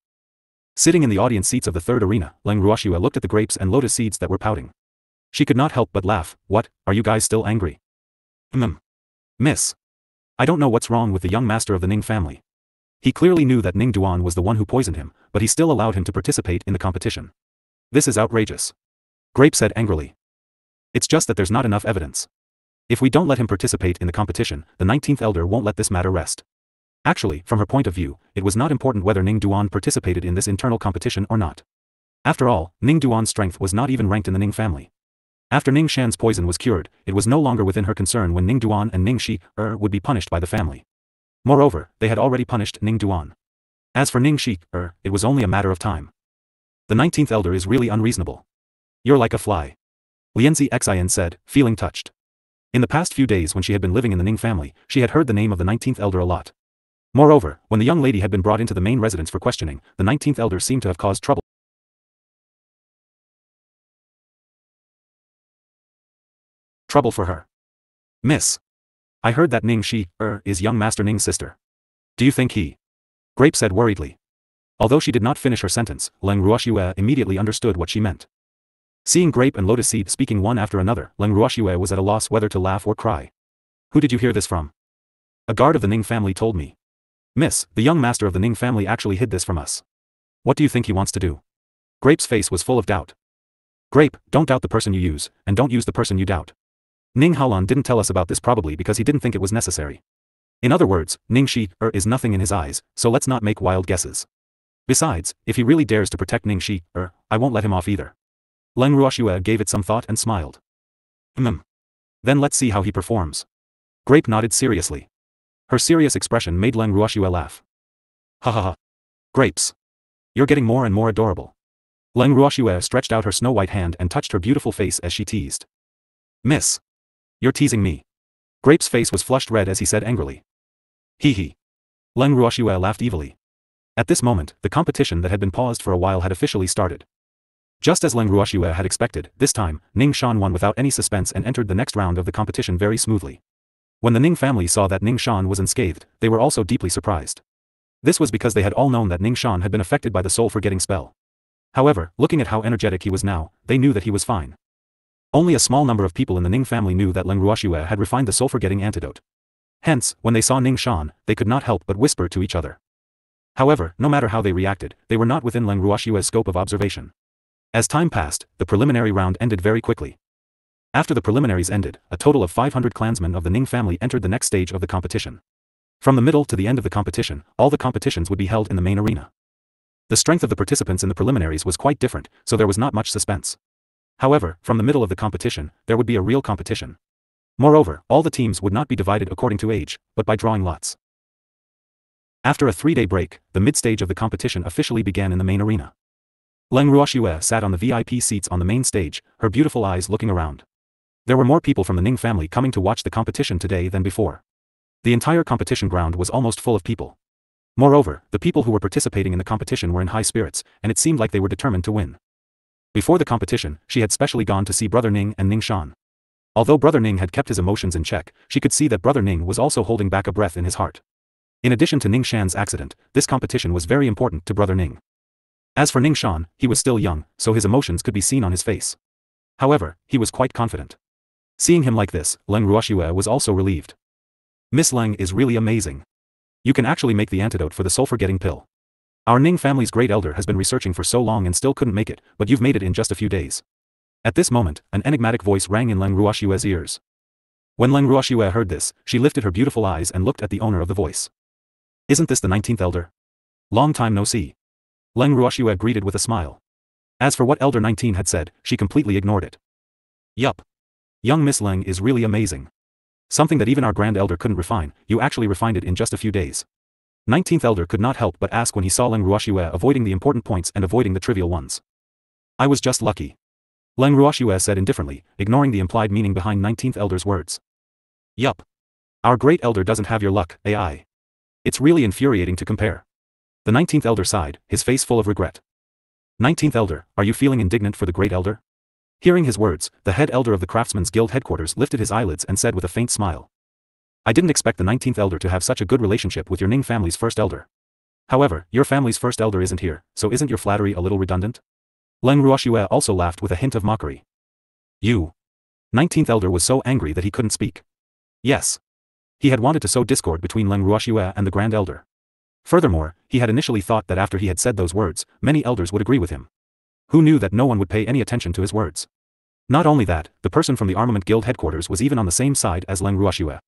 Sitting in the audience seats of the third arena, Leng Ruoxue looked at the grapes and lotus seeds that were pouting. She could not help but laugh. "What, are you guys still angry?" Miss. I don't know what's wrong with the young master of the Ning family. He clearly knew that Ning Duan was the one who poisoned him, but he still allowed him to participate in the competition. This is outrageous. Grape said angrily. It's just that there's not enough evidence. If we don't let him participate in the competition, the 19th elder won't let this matter rest. Actually, from her point of view, it was not important whether Ning Duan participated in this internal competition or not. After all, Ning Duan's strength was not even ranked in the Ning family. After Ning Shan's poison was cured, it was no longer within her concern when Ning Duan and Ning Shi would be punished by the family. Moreover, they had already punished Ning Duan. As for Ning Shi it was only a matter of time. The 19th elder is really unreasonable. You're like a fly. Lianzi Xin said, feeling touched. In the past few days when she had been living in the Ning family, she had heard the name of the 19th elder a lot. Moreover, when the young lady had been brought into the main residence for questioning, the 19th elder seemed to have caused trouble. Trouble for her. Miss. I heard that Ning Shi is young Master Ning's sister. Do you think he? Grape said worriedly. Although she did not finish her sentence, Leng Ruoxue immediately understood what she meant. Seeing Grape and Lotus Seed speaking one after another, Leng Ruoxue was at a loss whether to laugh or cry. Who did you hear this from? A guard of the Ning family told me. Miss, the young master of the Ning family actually hid this from us. What do you think he wants to do? Grape's face was full of doubt. Grape, don't doubt the person you use, and don't use the person you doubt. Ning Haolan didn't tell us about this probably because he didn't think it was necessary. In other words, Ning Shi is nothing in his eyes, so let's not make wild guesses. Besides, if he really dares to protect Ning Shi I won't let him off either. Leng Ruoxue gave it some thought and smiled. Then let's see how he performs. Grape nodded seriously. Her serious expression made Leng Ruoxue laugh. Ha ha ha. Grapes. You're getting more and more adorable. Leng Ruoxue stretched out her snow-white hand and touched her beautiful face as she teased. Miss. You're teasing me. Grape's face was flushed red as he said angrily. Hee hee. Leng Ruoxue laughed evilly. At this moment, the competition that had been paused for a while had officially started. Just as Leng Ruoxue had expected, this time, Ning Shan won without any suspense and entered the next round of the competition very smoothly. When the Ning family saw that Ning Shan was unscathed, they were also deeply surprised. This was because they had all known that Ning Shan had been affected by the soul-forgetting spell. However, looking at how energetic he was now, they knew that he was fine. Only a small number of people in the Ning family knew that Leng Ruoxue had refined the soul-forgetting antidote. Hence, when they saw Ning Shan, they could not help but whisper to each other. However, no matter how they reacted, they were not within Leng Ruoxue's scope of observation. As time passed, the preliminary round ended very quickly. After the preliminaries ended, a total of 500 clansmen of the Ning family entered the next stage of the competition. From the middle to the end of the competition, all the competitions would be held in the main arena. The strength of the participants in the preliminaries was quite different, so there was not much suspense. However, from the middle of the competition, there would be a real competition. Moreover, all the teams would not be divided according to age, but by drawing lots. After a 3-day break, the mid-stage of the competition officially began in the main arena. Leng Ruoxue sat on the VIP seats on the main stage, her beautiful eyes looking around. There were more people from the Ning family coming to watch the competition today than before. The entire competition ground was almost full of people. Moreover, the people who were participating in the competition were in high spirits, and it seemed like they were determined to win. Before the competition, she had specially gone to see Brother Ning and Ning Shan. Although Brother Ning had kept his emotions in check, she could see that Brother Ning was also holding back a breath in his heart. In addition to Ning Shan's accident, this competition was very important to Brother Ning. As for Ning Shan, he was still young, so his emotions could be seen on his face. However, he was quite confident. Seeing him like this, Leng Ruoxue was also relieved. Miss Leng is really amazing. You can actually make the antidote for the soul-forgetting pill. Our Ning family's great elder has been researching for so long and still couldn't make it, but you've made it in just a few days. At this moment, an enigmatic voice rang in Leng Ruoxue's ears. When Leng Ruoxue heard this, she lifted her beautiful eyes and looked at the owner of the voice. Isn't this the 19th elder? Long time no see. Leng Ruoxue greeted with a smile. As for what Elder 19 had said, she completely ignored it. Yup. Young Miss Leng is really amazing. Something that even our grand elder couldn't refine, you actually refined it in just a few days. 19th elder could not help but ask when he saw Leng Ruoxue avoiding the important points and avoiding the trivial ones. I was just lucky. Leng Ruoxue said indifferently, ignoring the implied meaning behind 19th elder's words. Yup. Our great elder doesn't have your luck, AI. It's really infuriating to compare. The 19th elder sighed, his face full of regret. 19th elder, are you feeling indignant for the great elder? Hearing his words, the head elder of the Craftsmen's Guild headquarters lifted his eyelids and said with a faint smile. I didn't expect the 19th elder to have such a good relationship with your Ning family's first elder. However, your family's first elder isn't here, so isn't your flattery a little redundant? Leng Ruoxue also laughed with a hint of mockery. You. 19th elder was so angry that he couldn't speak. Yes. He had wanted to sow discord between Leng Ruoxue and the grand elder. Furthermore, he had initially thought that after he had said those words, many elders would agree with him. Who knew that no one would pay any attention to his words? Not only that, the person from the Armament Guild headquarters was even on the same side as Leng Ruoxue.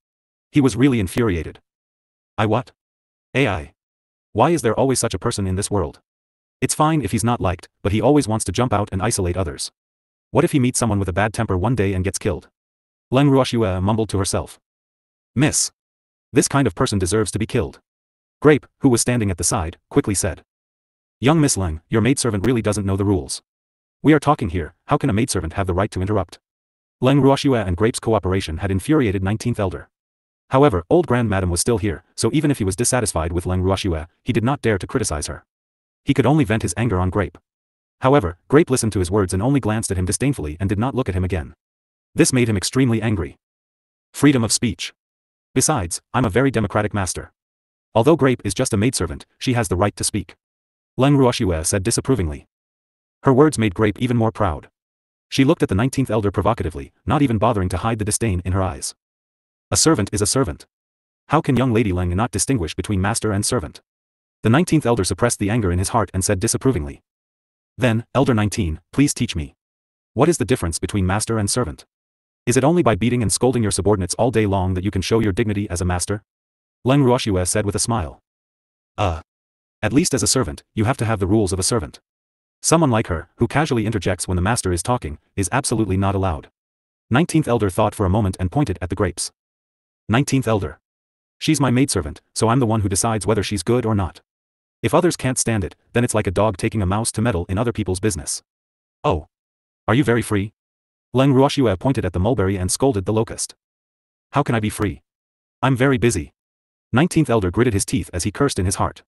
He was really infuriated. I what? AI. Why is there always such a person in this world? It's fine if he's not liked, but he always wants to jump out and isolate others. What if he meets someone with a bad temper one day and gets killed? Leng Ruoxue mumbled to herself. Miss. This kind of person deserves to be killed. Grape, who was standing at the side, quickly said. Young Miss Leng, your maidservant really doesn't know the rules. We are talking here, how can a maidservant have the right to interrupt? Leng Ruoxue and Grape's cooperation had infuriated 19th Elder. However, old grandmadam was still here, so even if he was dissatisfied with Leng Ruoxue, he did not dare to criticize her. He could only vent his anger on Grape. However, Grape listened to his words and only glanced at him disdainfully and did not look at him again. This made him extremely angry. Freedom of speech. Besides, I'm a very democratic master. Although Grape is just a maidservant, she has the right to speak. Leng Ruoxue said disapprovingly. Her words made Grape even more proud. She looked at the 19th Elder provocatively, not even bothering to hide the disdain in her eyes. A servant is a servant. How can young Lady Leng not distinguish between master and servant? The 19th Elder suppressed the anger in his heart and said disapprovingly. Then, Elder 19, please teach me. What is the difference between master and servant? Is it only by beating and scolding your subordinates all day long that you can show your dignity as a master? Leng Ruoxue said with a smile. At least as a servant, you have to have the rules of a servant. Someone like her, who casually interjects when the master is talking, is absolutely not allowed. 19th Elder thought for a moment and pointed at the grapes. 19th Elder. She's my maidservant, so I'm the one who decides whether she's good or not. If others can't stand it, then it's like a dog taking a mouse to meddle in other people's business. Oh. Are you very free? Leng Ruoxue pointed at the mulberry and scolded the locust. How can I be free? I'm very busy. 19th Elder gritted his teeth as he cursed in his heart.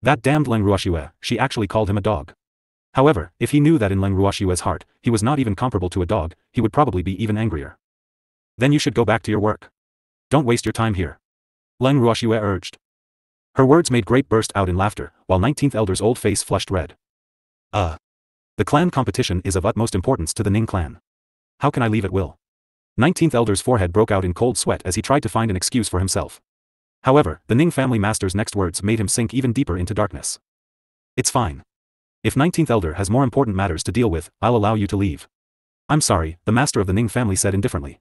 That damned Leng Ruoxue, she actually called him a dog. However, if he knew that in Leng Ruoxue's heart, he was not even comparable to a dog, he would probably be even angrier. Then you should go back to your work. Don't waste your time here. Leng Ruoxue urged. Her words made Grape burst out in laughter, while 19th Elder's old face flushed red. The clan competition is of utmost importance to the Ning clan. How can I leave at will? 19th Elder's forehead broke out in cold sweat as he tried to find an excuse for himself. However, the Ning family master's next words made him sink even deeper into darkness. It's fine. If 19th Elder has more important matters to deal with, I'll allow you to leave. I'm sorry, the master of the Ning family said indifferently.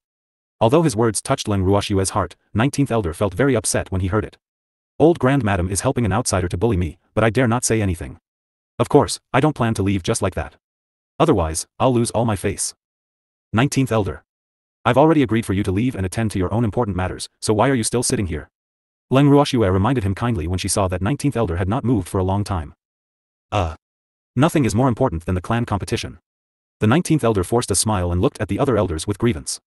Although his words touched Leng Ruoxue's heart, 19th Elder felt very upset when he heard it. Old grandmadam is helping an outsider to bully me, but I dare not say anything. Of course, I don't plan to leave just like that. Otherwise, I'll lose all my face. 19th Elder. I've already agreed for you to leave and attend to your own important matters, so why are you still sitting here? Leng Ruoxue reminded him kindly when she saw that 19th Elder had not moved for a long time. Nothing is more important than the clan competition. The 19th Elder forced a smile and looked at the other elders with grievance.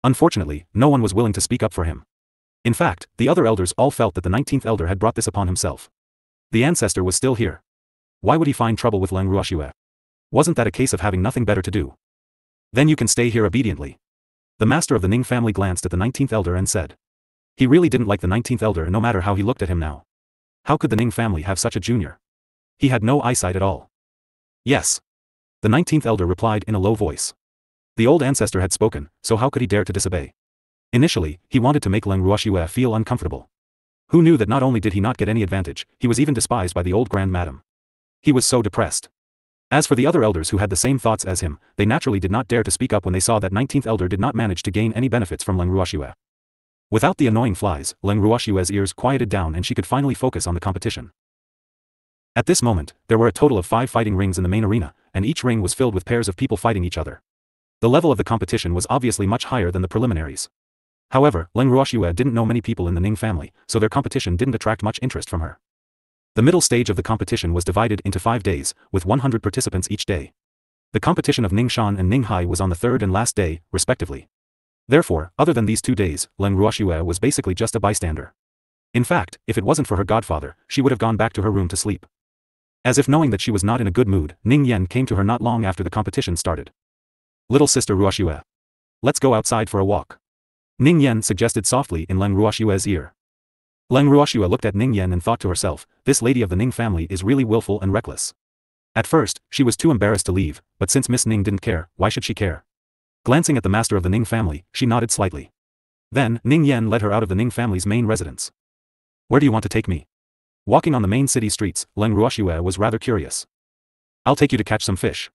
Unfortunately, no one was willing to speak up for him. In fact, the other elders all felt that the 19th Elder had brought this upon himself. The ancestor was still here. Why would he find trouble with Leng Ruoxue? Wasn't that a case of having nothing better to do? Then you can stay here obediently. The master of the Ning family glanced at the 19th Elder and said. He really didn't like the 19th Elder no matter how he looked at him now. How could the Ning family have such a junior? He had no eyesight at all. Yes. The 19th Elder replied in a low voice. The old ancestor had spoken, so how could he dare to disobey? Initially, he wanted to make Leng Ruoxue feel uncomfortable. Who knew that not only did he not get any advantage, he was even despised by the old grandmadam. He was so depressed. As for the other elders who had the same thoughts as him, they naturally did not dare to speak up when they saw that 19th Elder did not manage to gain any benefits from Leng Ruoxue. Without the annoying flies, Leng Ruoxue's ears quieted down and she could finally focus on the competition. At this moment, there were a total of 5 fighting rings in the main arena, and each ring was filled with pairs of people fighting each other. The level of the competition was obviously much higher than the preliminaries. However, Leng Ruoxue didn't know many people in the Ning family, so their competition didn't attract much interest from her. The middle stage of the competition was divided into 5 days, with 100 participants each day. The competition of Ning Shan and Ning Hai was on the 3rd and last day, respectively. Therefore, other than these 2 days, Leng Ruoxue was basically just a bystander. In fact, if it wasn't for her godfather, she would have gone back to her room to sleep. As if knowing that she was not in a good mood, Ning Yen came to her not long after the competition started. Little sister Ruoxue. Let's go outside for a walk. Ning Yen suggested softly in Leng Ruoxue's ear. Leng Ruoxue looked at Ning Yen and thought to herself, this lady of the Ning family is really willful and reckless. At first, she was too embarrassed to leave, but since Miss Ning didn't care, why should she care? Glancing at the master of the Ning family, she nodded slightly. Then, Ning Yen led her out of the Ning family's main residence. Where do you want to take me? Walking on the main city streets, Leng Ruoxue was rather curious. I'll take you to catch some fish.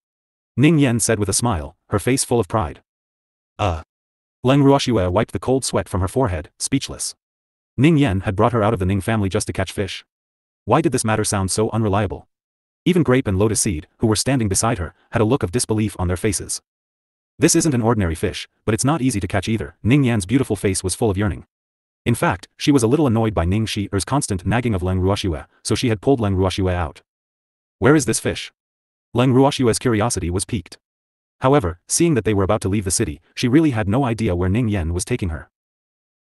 Ning Yen said with a smile, her face full of pride. Leng Ruoxue wiped the cold sweat from her forehead, speechless. Ning Yen had brought her out of the Ning family just to catch fish. Why did this matter sound so unreliable? Even Grape and Lotus Seed, who were standing beside her, had a look of disbelief on their faces. This isn't an ordinary fish, but it's not easy to catch either. Ning Yan's beautiful face was full of yearning. In fact, she was a little annoyed by Ning Shi's constant nagging of Leng Ruoxue, so she had pulled Leng Ruoxue out. Where is this fish? Leng Ruoxue's curiosity was piqued. However, seeing that they were about to leave the city, she really had no idea where Ning Yan was taking her.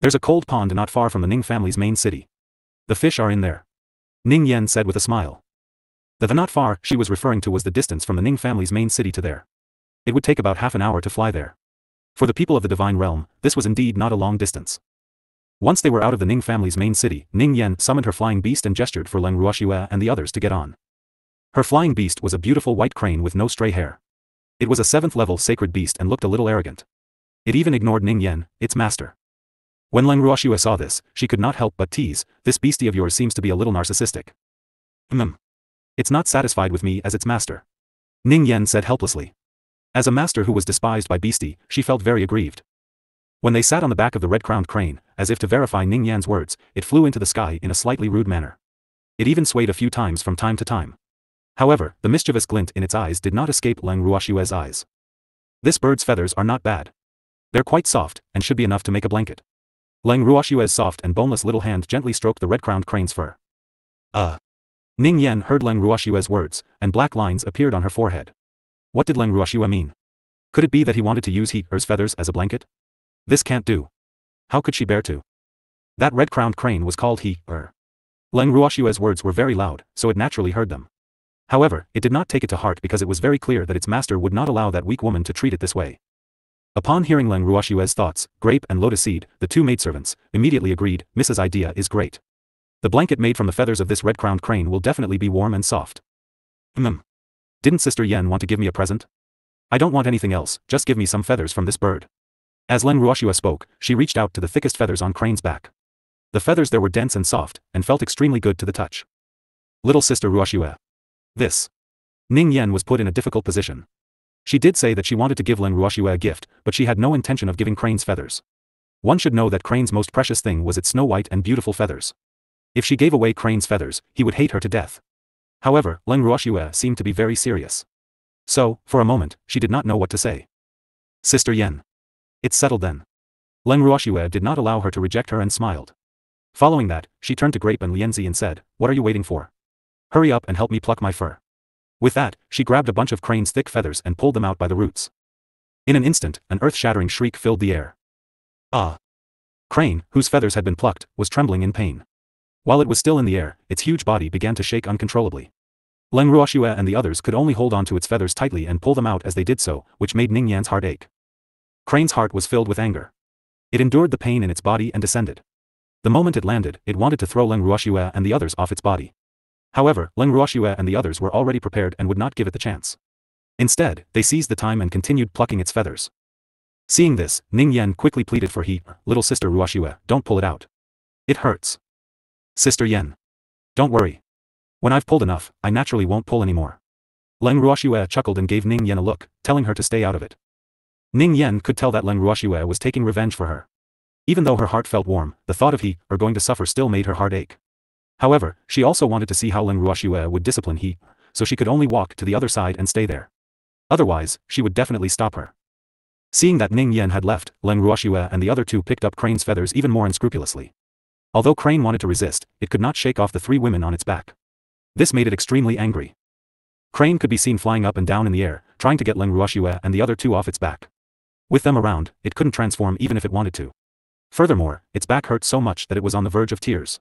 There's a cold pond not far from the Ning family's main city. The fish are in there. Ning Yan said with a smile. The not far she was referring to was the distance from the Ning family's main city to there. It would take about half an hour to fly there. For the people of the divine realm, this was indeed not a long distance. Once they were out of the Ning family's main city, Ning Yan summoned her flying beast and gestured for Leng Ruoxue and the others to get on. Her flying beast was a beautiful white crane with no stray hair. It was a 7th level sacred beast and looked a little arrogant. It even ignored Ning Yan, its master. When Leng Ruoxue saw this, she could not help but tease, this beastie of yours seems to be a little narcissistic. It's not satisfied with me as its master. Ning Yan said helplessly. As a master who was despised by beastie, she felt very aggrieved. When they sat on the back of the red-crowned crane, as if to verify Ning Yan's words, it flew into the sky in a slightly rude manner. It even swayed a few times from time to time. However, the mischievous glint in its eyes did not escape Leng Ruoxue's eyes. This bird's feathers are not bad. They're quite soft, and should be enough to make a blanket. Leng Ruoxue's soft and boneless little hand gently stroked the red-crowned crane's fur. Ning Yan heard Leng Ruoxue's words, and black lines appeared on her forehead. What did Leng Ruoxue mean? Could it be that he wanted to use He's feathers as a blanket? This can't do. How could she bear to? That red-crowned crane was called Leng Ruoxue's words were very loud, so it naturally heard them. However, it did not take it to heart because it was very clear that its master would not allow that weak woman to treat it this way. Upon hearing Leng Ruoxue's thoughts, Grape and Lotus Seed, the two maidservants, immediately agreed, Mrs. idea is great. The blanket made from the feathers of this red-crowned crane will definitely be warm and soft. Didn't Sister Yen want to give me a present? I don't want anything else, just give me some feathers from this bird. As Leng Ruoxue spoke, she reached out to the thickest feathers on Crane's back. The feathers there were dense and soft, and felt extremely good to the touch. Little Sister Ruoxue. This. Ning Yan was put in a difficult position. She did say that she wanted to give Leng Ruoxue a gift, but she had no intention of giving Crane's feathers. One should know that Crane's most precious thing was its snow-white and beautiful feathers. If she gave away Crane's feathers, he would hate her to death. However, Leng Ruoxue seemed to be very serious. So, for a moment, she did not know what to say. Sister Yen. It's settled then. Leng Ruoxue did not allow her to reject her and smiled. Following that, she turned to Grape and Lianzi and said, what are you waiting for? Hurry up and help me pluck my fur. With that, she grabbed a bunch of Crane's thick feathers and pulled them out by the roots. In an instant, an earth-shattering shriek filled the air. Crane, whose feathers had been plucked, was trembling in pain. While it was still in the air, its huge body began to shake uncontrollably. Leng Ruoxue and the others could only hold on to its feathers tightly and pull them out as they did so, which made Ning Yan's heart ache. Crane's heart was filled with anger. It endured the pain in its body and descended. The moment it landed, it wanted to throw Leng Ruoxue and the others off its body. However, Leng Ruoxue and the others were already prepared and would not give it the chance. Instead, they seized the time and continued plucking its feathers. Seeing this, Ning Yan quickly pleaded for little Sister Ruoxue, don't pull it out. It hurts. Sister Yen. Don't worry. When I've pulled enough, I naturally won't pull anymore. Leng Ruoxue chuckled and gave Ning Yan a look, telling her to stay out of it. Ning Yan could tell that Leng Ruoxue was taking revenge for her. Even though her heart felt warm, the thought of going to suffer still made her heart ache. However, she also wanted to see how Leng Ruoxue would discipline so she could only walk to the other side and stay there. Otherwise, she would definitely stop her. Seeing that Ning Yan had left, Leng Ruoxue and the other two picked up Crane's feathers even more unscrupulously. Although Crane wanted to resist, it could not shake off the three women on its back. This made it extremely angry. Crane could be seen flying up and down in the air, trying to get Leng Ruoxue and the other two off its back. With them around, it couldn't transform even if it wanted to. Furthermore, its back hurt so much that it was on the verge of tears.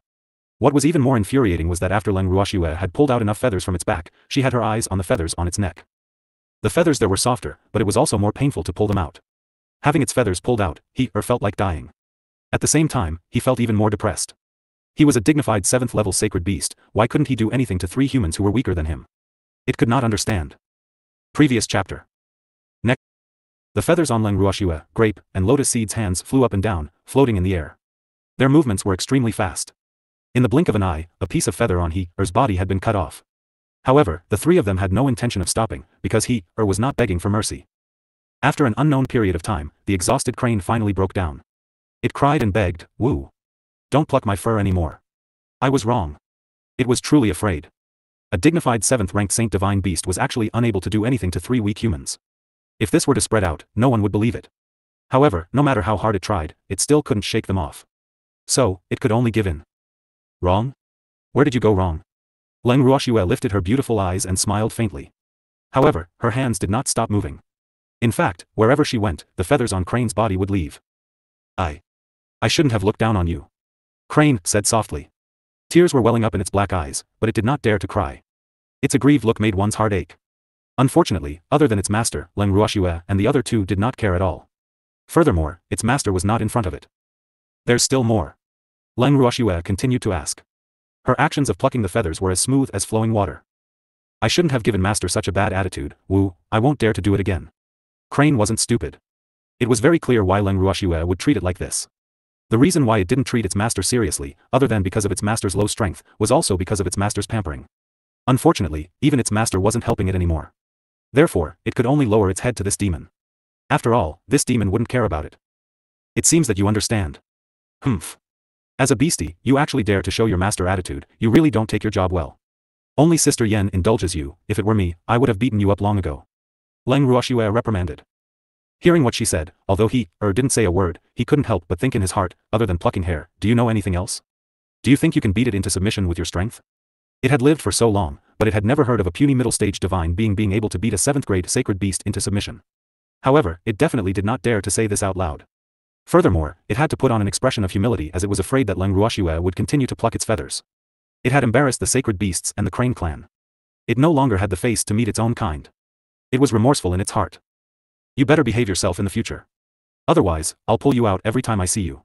What was even more infuriating was that after Leng Ruoxue had pulled out enough feathers from its back, she had her eyes on the feathers on its neck. The feathers there were softer, but it was also more painful to pull them out. Having its feathers pulled out, he felt like dying. At the same time, he felt even more depressed. He was a dignified 7th level sacred beast, why couldn't he do anything to three humans who were weaker than him? It could not understand. Previous chapter. Next. The feathers on Leng Ruoxue, Grape, and Lotus Seed's hands flew up and down, floating in the air. Their movements were extremely fast. In the blink of an eye, a piece of feather on He's body had been cut off. However, the three of them had no intention of stopping, because he was not begging for mercy. After an unknown period of time, the exhausted crane finally broke down. It cried and begged, "Woo! Don't pluck my fur anymore. I was wrong. It was truly afraid. A dignified 7th-ranked Saint Divine Beast was actually unable to do anything to 3 weak humans. If this were to spread out, no one would believe it. However, no matter how hard it tried, it still couldn't shake them off. So, it could only give in. Wrong? Where did you go wrong? Leng Ruoxue lifted her beautiful eyes and smiled faintly. However, her hands did not stop moving. In fact, wherever she went, the feathers on Crane's body would leave. I shouldn't have looked down on you. Crane said softly. Tears were welling up in its black eyes, but it did not dare to cry. Its aggrieved look made one's heart ache. Unfortunately, other than its master, Leng Ruoxue, and the other two did not care at all. Furthermore, its master was not in front of it. There's still more. Leng Ruoxue continued to ask. Her actions of plucking the feathers were as smooth as flowing water. I shouldn't have given master such a bad attitude, Wu, I won't dare to do it again. Crane wasn't stupid. It was very clear why Leng Ruoxue would treat it like this. The reason why it didn't treat its master seriously, other than because of its master's low strength, was also because of its master's pampering. Unfortunately, even its master wasn't helping it anymore. Therefore, it could only lower its head to this demon. After all, this demon wouldn't care about it. It seems that you understand. Humph. As a beastie, you actually dare to show your master attitude, you really don't take your job well. Only Sister Yen indulges you, if it were me, I would have beaten you up long ago. Leng Ruoxue reprimanded. Hearing what she said, although he, didn't say a word, he couldn't help but think in his heart, other than plucking hair, do you know anything else? Do you think you can beat it into submission with your strength? It had lived for so long, but it had never heard of a puny middle-stage divine being able to beat a 7th-grade sacred beast into submission. However, it definitely did not dare to say this out loud. Furthermore, it had to put on an expression of humility as it was afraid that Leng Ruoxue would continue to pluck its feathers. It had embarrassed the sacred beasts and the Crane clan. It no longer had the face to meet its own kind. It was remorseful in its heart. You better behave yourself in the future. Otherwise, I'll pull you out every time I see you.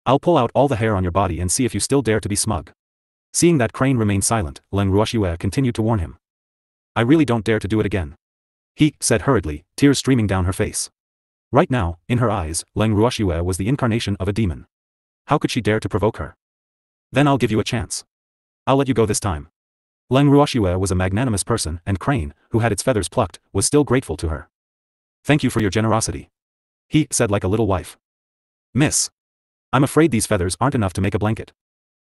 I'll pull out all the hair on your body and see if you still dare to be smug. Seeing that Crane remained silent, Leng Ruoxue continued to warn him. I really don't dare to do it again. He said hurriedly, tears streaming down her face. Right now, in her eyes, Leng Ruoxue was the incarnation of a demon. How could she dare to provoke her? Then I'll give you a chance. I'll let you go this time. Leng Ruoxue was a magnanimous person, and Crane, who had its feathers plucked, was still grateful to her. Thank you for your generosity. He said like a little wife. Miss. I'm afraid these feathers aren't enough to make a blanket.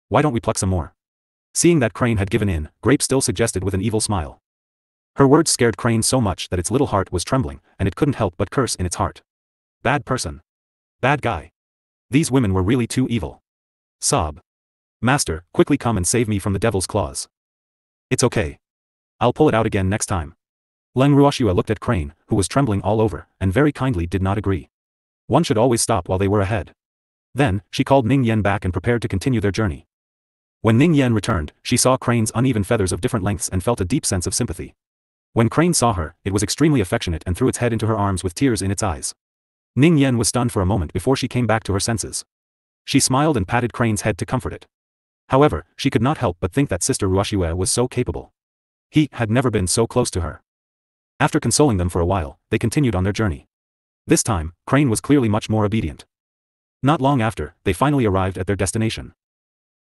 Why don't we pluck some more? Seeing that Crane had given in, Grape still suggested with an evil smile. Her words scared Crane so much that its little heart was trembling, and it couldn't help but curse in its heart. Bad person. Bad guy. These women were really too evil. Sob. Master, quickly come and save me from the devil's claws. It's okay. I'll pull it out again next time. Leng Ruoxue looked at Crane, who was trembling all over, and very kindly did not agree. One should always stop while they were ahead. Then, she called Ning Yen back and prepared to continue their journey. When Ning Yen returned, she saw Crane's uneven feathers of different lengths and felt a deep sense of sympathy. When Crane saw her, it was extremely affectionate and threw its head into her arms with tears in its eyes. Ning Yen was stunned for a moment before she came back to her senses. She smiled and patted Crane's head to comfort it. However, she could not help but think that Sister Ruoxue was so capable. He had never been so close to her. After consoling them for a while, they continued on their journey. This time, Crane was clearly much more obedient. Not long after, they finally arrived at their destination.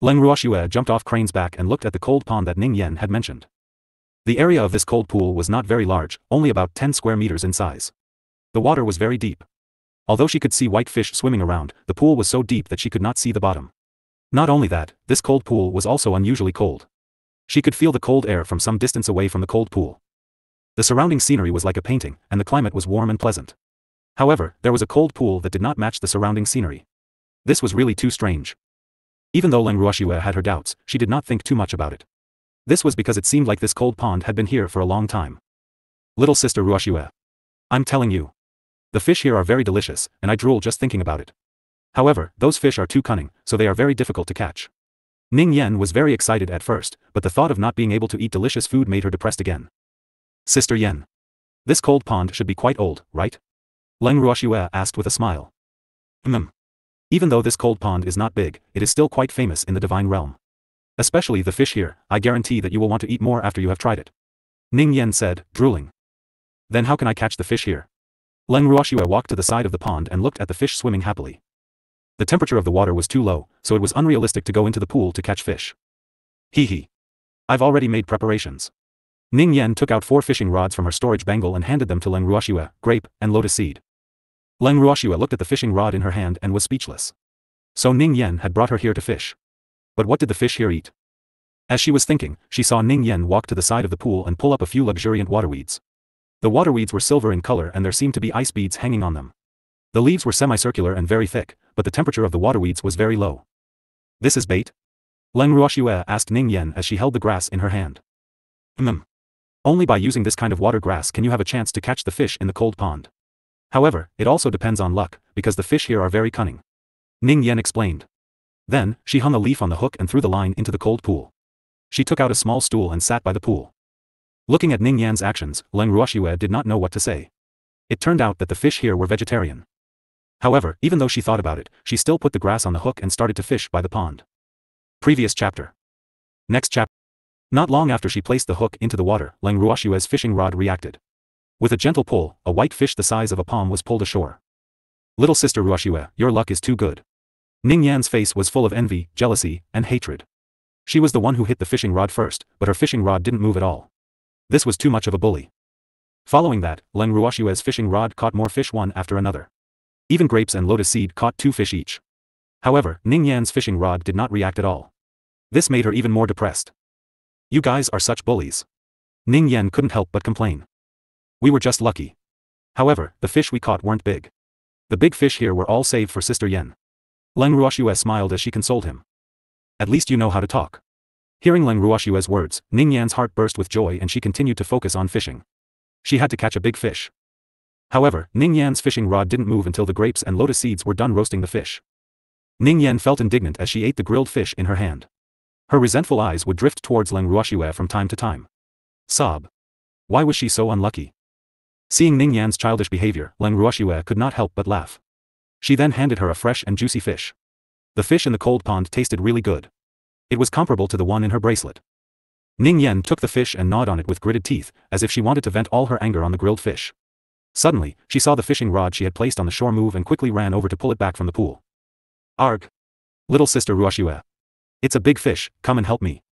Leng Ruoxue jumped off Crane's back and looked at the cold pond that Ning Yen had mentioned. The area of this cold pool was not very large, only about 10 square meters in size. The water was very deep. Although she could see white fish swimming around, the pool was so deep that she could not see the bottom. Not only that, this cold pool was also unusually cold. She could feel the cold air from some distance away from the cold pool. The surrounding scenery was like a painting, and the climate was warm and pleasant. However, there was a cold pool that did not match the surrounding scenery. This was really too strange. Even though Leng Ruoxue had her doubts, she did not think too much about it. This was because it seemed like this cold pond had been here for a long time. Little Sister Ruoxue. I'm telling you. The fish here are very delicious, and I drool just thinking about it. However, those fish are too cunning, so they are very difficult to catch. Ning Yen was very excited at first, but the thought of not being able to eat delicious food made her depressed again. Sister Yen. This cold pond should be quite old, right? Leng Ruoxue asked with a smile. Even though this cold pond is not big, it is still quite famous in the divine realm. Especially the fish here, I guarantee that you will want to eat more after you have tried it. Ning Yen said, drooling. Then how can I catch the fish here? Leng Ruoxue walked to the side of the pond and looked at the fish swimming happily. The temperature of the water was too low, so it was unrealistic to go into the pool to catch fish. Hee. I've already made preparations. Ning Yen took out 4 fishing rods from her storage bangle and handed them to Leng Ruoxue, Grape, and Lotus Seed. Leng Ruoxue looked at the fishing rod in her hand and was speechless. So Ning Yen had brought her here to fish. But what did the fish here eat? As she was thinking, she saw Ning Yan walk to the side of the pool and pull up a few luxuriant waterweeds. The waterweeds were silver in color and there seemed to be ice beads hanging on them. The leaves were semicircular and very thick, but the temperature of the waterweeds was very low. This is bait? Leng Ruoxue asked Ning Yan as she held the grass in her hand. Only by using this kind of water grass can you have a chance to catch the fish in the cold pond. However, it also depends on luck, because the fish here are very cunning. Ning Yan explained. Then, she hung a leaf on the hook and threw the line into the cold pool. She took out a small stool and sat by the pool. Looking at Ning Yan's actions, Leng Ruoxue did not know what to say. It turned out that the fish here were vegetarian. However, even though she thought about it, she still put the grass on the hook and started to fish by the pond. Previous chapter. Next chapter. Not long after she placed the hook into the water, Leng Ruoxue's fishing rod reacted. With a gentle pull, a white fish the size of a palm was pulled ashore. Little sister Ruoxue, your luck is too good. Ning Yan's face was full of envy, jealousy, and hatred. She was the one who hit the fishing rod first, but her fishing rod didn't move at all. This was too much of a bully. Following that, Leng Ruoxue's fishing rod caught more fish one after another. Even grapes and lotus seed caught 2 fish each. However, Ning Yan's fishing rod did not react at all. This made her even more depressed. You guys are such bullies. Ning Yan couldn't help but complain. We were just lucky. However, the fish we caught weren't big. The big fish here were all saved for Sister Yan. Leng Ruoxue smiled as she consoled him. At least you know how to talk. Hearing Leng Ruoxue's words, Ning Yan's heart burst with joy and she continued to focus on fishing. She had to catch a big fish. However, Ning Yan's fishing rod didn't move until the grapes and lotus seeds were done roasting the fish. Ning Yan felt indignant as she ate the grilled fish in her hand. Her resentful eyes would drift towards Leng Ruoxue from time to time. Sob. Why was she so unlucky? Seeing Ning Yan's childish behavior, Leng Ruoxue could not help but laugh. She then handed her a fresh and juicy fish. The fish in the cold pond tasted really good. It was comparable to the one in her bracelet. Ning Yan took the fish and gnawed on it with gritted teeth, as if she wanted to vent all her anger on the grilled fish. Suddenly, she saw the fishing rod she had placed on the shore move and quickly ran over to pull it back from the pool. Arg! Little sister Ruoxue. It's a big fish, come and help me.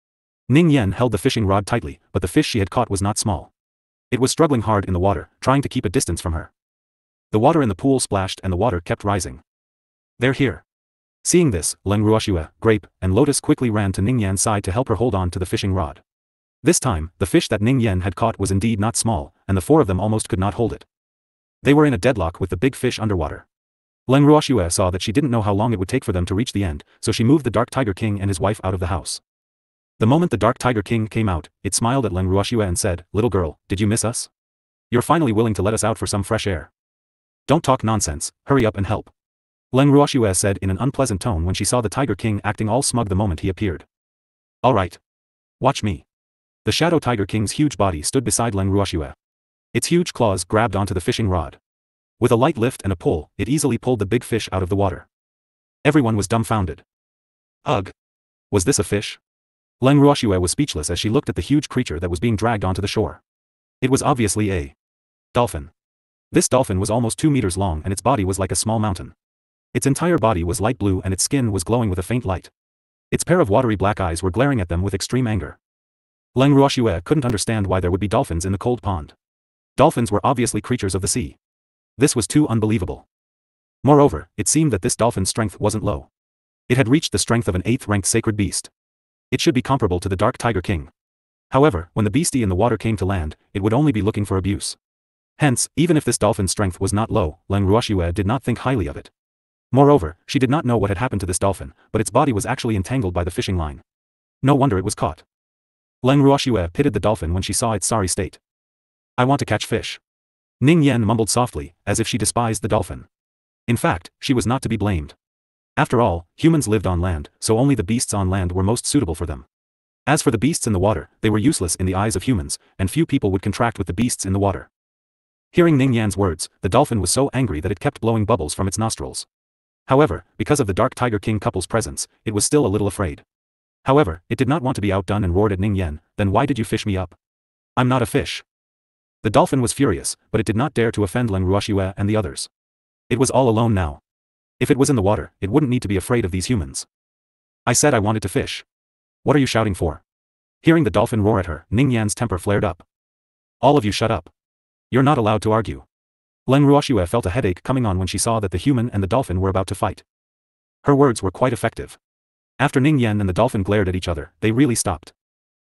Ning Yan held the fishing rod tightly, but the fish she had caught was not small. It was struggling hard in the water, trying to keep a distance from her. The water in the pool splashed and the water kept rising. They're here. Seeing this, Leng Ruoxue, Grape, and Lotus quickly ran to Ning Yan's side to help her hold on to the fishing rod. This time, the fish that Ning Yan had caught was indeed not small, and the 4 of them almost could not hold it. They were in a deadlock with the big fish underwater. Leng Ruoxue saw that she didn't know how long it would take for them to reach the end, so she moved the Dark Tiger King and his wife out of the house. The moment the Dark Tiger King came out, it smiled at Leng Ruoxue and said, "Little girl, did you miss us? You're finally willing to let us out for some fresh air. Don't talk nonsense, hurry up and help." Leng Ruoxue said in an unpleasant tone when she saw the Tiger King acting all smug the moment he appeared. All right. Watch me. The Shadow Tiger King's huge body stood beside Leng Ruoxue. Its huge claws grabbed onto the fishing rod. With a light lift and a pull, it easily pulled the big fish out of the water. Everyone was dumbfounded. Ugh! Was this a fish? Leng Ruoxue was speechless as she looked at the huge creature that was being dragged onto the shore. It was obviously a dolphin. This dolphin was almost 2 meters long and its body was like a small mountain. Its entire body was light blue and its skin was glowing with a faint light. Its pair of watery black eyes were glaring at them with extreme anger. Leng Ruoxue couldn't understand why there would be dolphins in the cold pond. Dolphins were obviously creatures of the sea. This was too unbelievable. Moreover, it seemed that this dolphin's strength wasn't low. It had reached the strength of an 8th-ranked sacred beast. It should be comparable to the Dark Tiger King. However, when the beastie in the water came to land, it would only be looking for abuse. Hence, even if this dolphin's strength was not low, Leng Ruoxue did not think highly of it. Moreover, she did not know what had happened to this dolphin, but its body was actually entangled by the fishing line. No wonder it was caught. Leng Ruoxue pitied the dolphin when she saw its sorry state. I want to catch fish. Ning Yan mumbled softly, as if she despised the dolphin. In fact, she was not to be blamed. After all, humans lived on land, so only the beasts on land were most suitable for them. As for the beasts in the water, they were useless in the eyes of humans, and few people would contract with the beasts in the water. Hearing Ning Yan's words, the dolphin was so angry that it kept blowing bubbles from its nostrils. However, because of the Dark Tiger King couple's presence, it was still a little afraid. However, it did not want to be outdone and roared at Ning Yan, "Then why did you fish me up? I'm not a fish." The dolphin was furious, but it did not dare to offend Leng Ruoxue and the others. It was all alone now. If it was in the water, it wouldn't need to be afraid of these humans. I said I wanted to fish. What are you shouting for? Hearing the dolphin roar at her, Ning Yan's temper flared up. All of you shut up. You're not allowed to argue. Leng Ruoxue felt a headache coming on when she saw that the human and the dolphin were about to fight. Her words were quite effective. After Ning Yan and the dolphin glared at each other, they really stopped.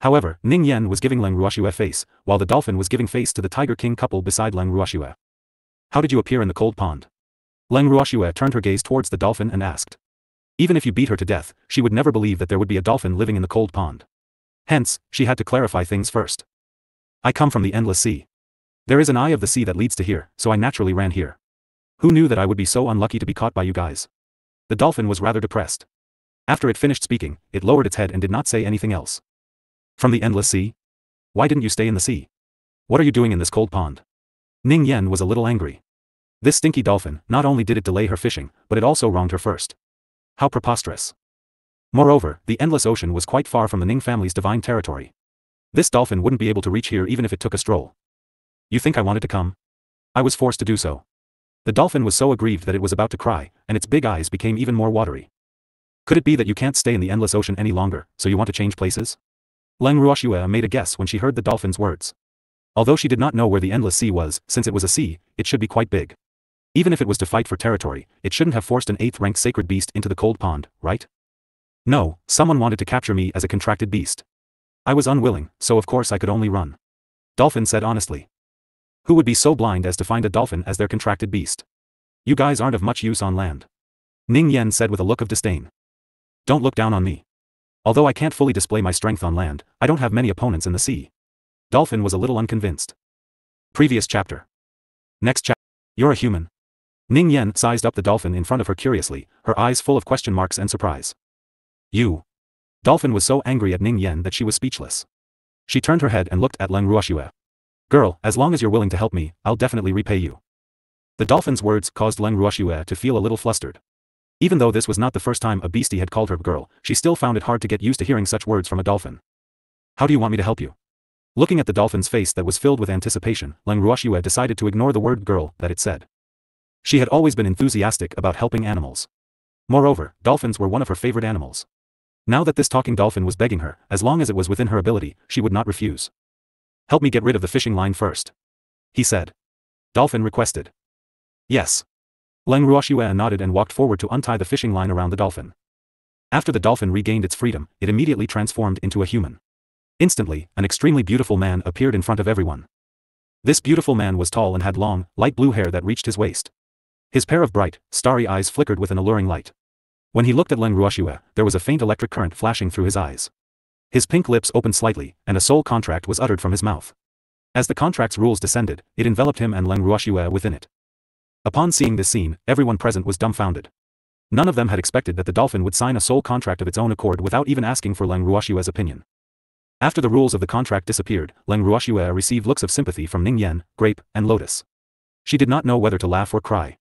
However, Ning Yan was giving Leng Ruoxue face, while the dolphin was giving face to the Tiger King couple beside Leng Ruoxue. How did you appear in the cold pond? Leng Ruoxue turned her gaze towards the dolphin and asked. Even if you beat her to death, she would never believe that there would be a dolphin living in the cold pond. Hence, she had to clarify things first. I come from the endless sea. There is an eye of the sea that leads to here, so I naturally ran here. Who knew that I would be so unlucky to be caught by you guys? The dolphin was rather depressed. After it finished speaking, it lowered its head and did not say anything else. From the endless sea? Why didn't you stay in the sea? What are you doing in this cold pond? Ning Yan was a little angry. This stinky dolphin, not only did it delay her fishing, but it also wronged her first. How preposterous. Moreover, the endless ocean was quite far from the Ning family's divine territory. This dolphin wouldn't be able to reach here even if it took a stroll. You think I wanted to come? I was forced to do so. The dolphin was so aggrieved that it was about to cry, and its big eyes became even more watery. Could it be that you can't stay in the endless ocean any longer, so you want to change places? Leng Ruoxue made a guess when she heard the dolphin's words. Although she did not know where the endless sea was, since it was a sea, it should be quite big. Even if it was to fight for territory, it shouldn't have forced an 8th-ranked sacred beast into the cold pond, right? No, someone wanted to capture me as a contracted beast. I was unwilling, so of course I could only run. Dolphin said honestly. Who would be so blind as to find a dolphin as their contracted beast? You guys aren't of much use on land. Ning Yan said with a look of disdain. Don't look down on me. Although I can't fully display my strength on land, I don't have many opponents in the sea. Dolphin was a little unconvinced. Previous chapter. Next chapter. You're a human. Ning Yan sized up the dolphin in front of her curiously, her eyes full of question marks and surprise. You. Dolphin was so angry at Ning Yan that she was speechless. She turned her head and looked at Leng Ruoxue. Girl, as long as you're willing to help me, I'll definitely repay you. The dolphin's words caused Leng Ruoxue to feel a little flustered. Even though this was not the first time a beastie had called her girl, she still found it hard to get used to hearing such words from a dolphin. How do you want me to help you? Looking at the dolphin's face that was filled with anticipation, Leng Ruoxue decided to ignore the word girl that it said. She had always been enthusiastic about helping animals. Moreover, dolphins were one of her favorite animals. Now that this talking dolphin was begging her, as long as it was within her ability, she would not refuse. Help me get rid of the fishing line first. He said. Dolphin requested. Yes. Leng Ruoxue nodded and walked forward to untie the fishing line around the dolphin. After the dolphin regained its freedom, it immediately transformed into a human. Instantly, an extremely beautiful man appeared in front of everyone. This beautiful man was tall and had long, light blue hair that reached his waist. His pair of bright, starry eyes flickered with an alluring light. When he looked at Leng Ruoxue, there was a faint electric current flashing through his eyes. His pink lips opened slightly, and a soul contract was uttered from his mouth. As the contract's rules descended, it enveloped him and Leng Ruoxue within it. Upon seeing this scene, everyone present was dumbfounded. None of them had expected that the dolphin would sign a soul contract of its own accord without even asking for Leng Ruoxue's opinion. After the rules of the contract disappeared, Leng Ruoxue received looks of sympathy from Ning Yan, Grape, and Lotus. She did not know whether to laugh or cry.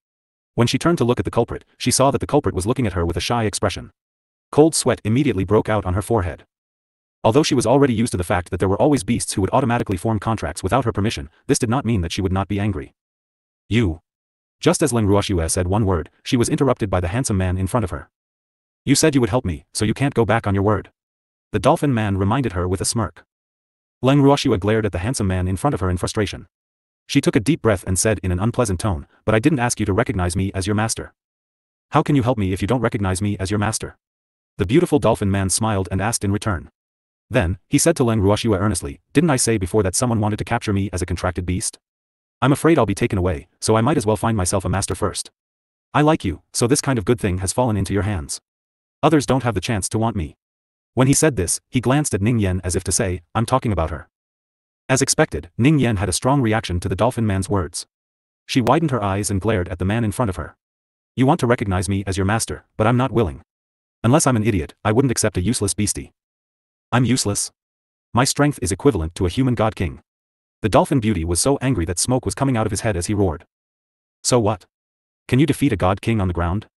When she turned to look at the culprit, she saw that the culprit was looking at her with a shy expression. Cold sweat immediately broke out on her forehead. Although she was already used to the fact that there were always beasts who would automatically form contracts without her permission, this did not mean that she would not be angry. You. Just as Leng Ruoxue said one word, she was interrupted by the handsome man in front of her. You said you would help me, so you can't go back on your word. The dolphin man reminded her with a smirk. Leng Ruoxue glared at the handsome man in front of her in frustration. She took a deep breath and said in an unpleasant tone, but I didn't ask you to recognize me as your master. How can you help me if you don't recognize me as your master? The beautiful dolphin man smiled and asked in return. Then, he said to Leng Ruoxue earnestly, didn't I say before that someone wanted to capture me as a contracted beast? I'm afraid I'll be taken away, so I might as well find myself a master first. I like you, so this kind of good thing has fallen into your hands. Others don't have the chance to want me. When he said this, he glanced at Ning Yan as if to say, I'm talking about her. As expected, Ning Yan had a strong reaction to the dolphin man's words. She widened her eyes and glared at the man in front of her. You want to recognize me as your master, but I'm not willing. Unless I'm an idiot, I wouldn't accept a useless beastie. I'm useless? My strength is equivalent to a human god king. The dolphin beauty was so angry that smoke was coming out of his head as he roared. So what? Can you defeat a god king on the ground?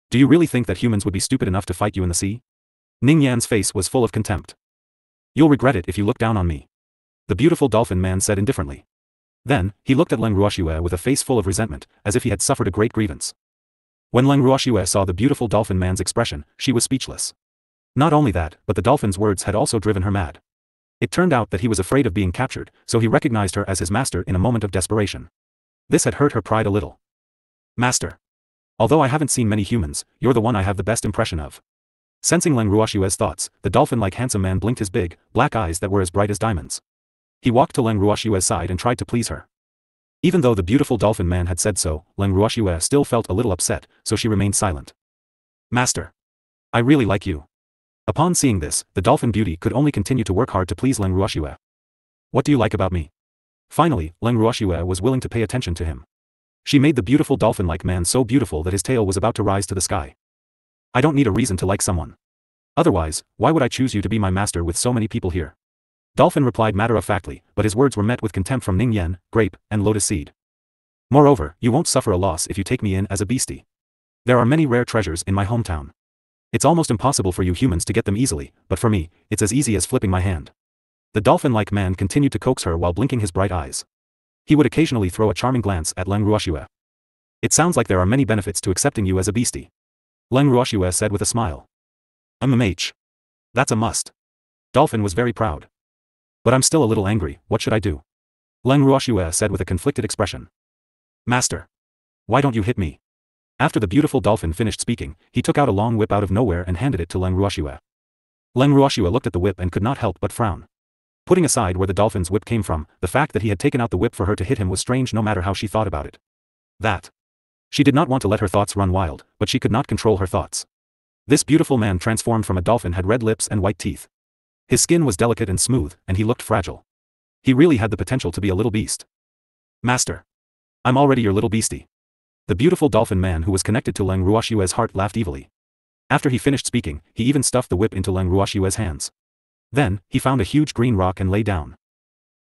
Do you really think that humans would be stupid enough to fight you in the sea? Ning Yan's face was full of contempt. You'll regret it if you look down on me. The beautiful dolphin man said indifferently. Then, he looked at Leng Ruoxue with a face full of resentment, as if he had suffered a great grievance. When Leng Ruoxue saw the beautiful dolphin man's expression, she was speechless. Not only that, but the dolphin's words had also driven her mad. It turned out that he was afraid of being captured, so he recognized her as his master in a moment of desperation. This had hurt her pride a little. Master. Although I haven't seen many humans, you're the one I have the best impression of. Sensing Leng Ruoxue's thoughts, the dolphin-like handsome man blinked his big, black eyes that were as bright as diamonds. He walked to Leng Ruoxue's side and tried to please her. Even though the beautiful dolphin man had said so, Leng Ruoxue still felt a little upset, so she remained silent. Master. I really like you. Upon seeing this, the dolphin beauty could only continue to work hard to please Leng Ruoxue. What do you like about me? Finally, Leng Ruoxue was willing to pay attention to him. She made the beautiful dolphin-like man so beautiful that his tail was about to rise to the sky. I don't need a reason to like someone. Otherwise, why would I choose you to be my master with so many people here? Dolphin replied matter-of-factly, but his words were met with contempt from Ning Yen, grape, and lotus seed. Moreover, you won't suffer a loss if you take me in as a beastie. There are many rare treasures in my hometown. It's almost impossible for you humans to get them easily, but for me, it's as easy as flipping my hand. The dolphin-like man continued to coax her while blinking his bright eyes. He would occasionally throw a charming glance at Leng Ruoxue. It sounds like there are many benefits to accepting you as a beastie. Leng Ruoxue said with a smile. That's a must. Dolphin was very proud. But I'm still a little angry, what should I do? Leng Ruoxue said with a conflicted expression. Master. Why don't you hit me? After the beautiful dolphin finished speaking, he took out a long whip out of nowhere and handed it to Leng Ruoxue. Leng Ruoxue looked at the whip and could not help but frown. Putting aside where the dolphin's whip came from, the fact that he had taken out the whip for her to hit him was strange no matter how she thought about it. She did not want to let her thoughts run wild, but she could not control her thoughts. This beautiful man transformed from a dolphin had red lips and white teeth. His skin was delicate and smooth, and he looked fragile. He really had the potential to be a little beast. Master. I'm already your little beastie. The beautiful dolphin man who was connected to Leng Ruoxue's heart laughed evilly. After he finished speaking, he even stuffed the whip into Leng Ruoxue's hands. Then, he found a huge green rock and lay down.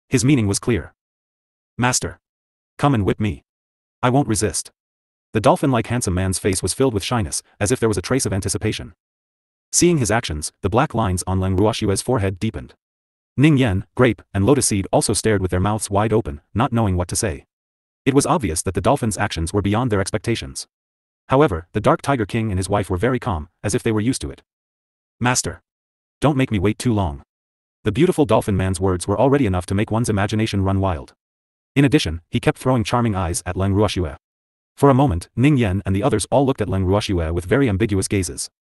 His meaning was clear. Master. Come and whip me. I won't resist. The dolphin-like handsome man's face was filled with shyness, as if there was a trace of anticipation. Seeing his actions, the black lines on Leng Ruoxue's forehead deepened. Ning Yen, grape, and lotus seed also stared with their mouths wide open, not knowing what to say. It was obvious that the dolphin's actions were beyond their expectations. However, the Dark Tiger King and his wife were very calm, as if they were used to it. Master. Don't make me wait too long. The beautiful dolphin man's words were already enough to make one's imagination run wild. In addition, he kept throwing charming eyes at Leng Ruoxue. For a moment, Ning Yen and the others all looked at Leng Ruoxue with very ambiguous gazes.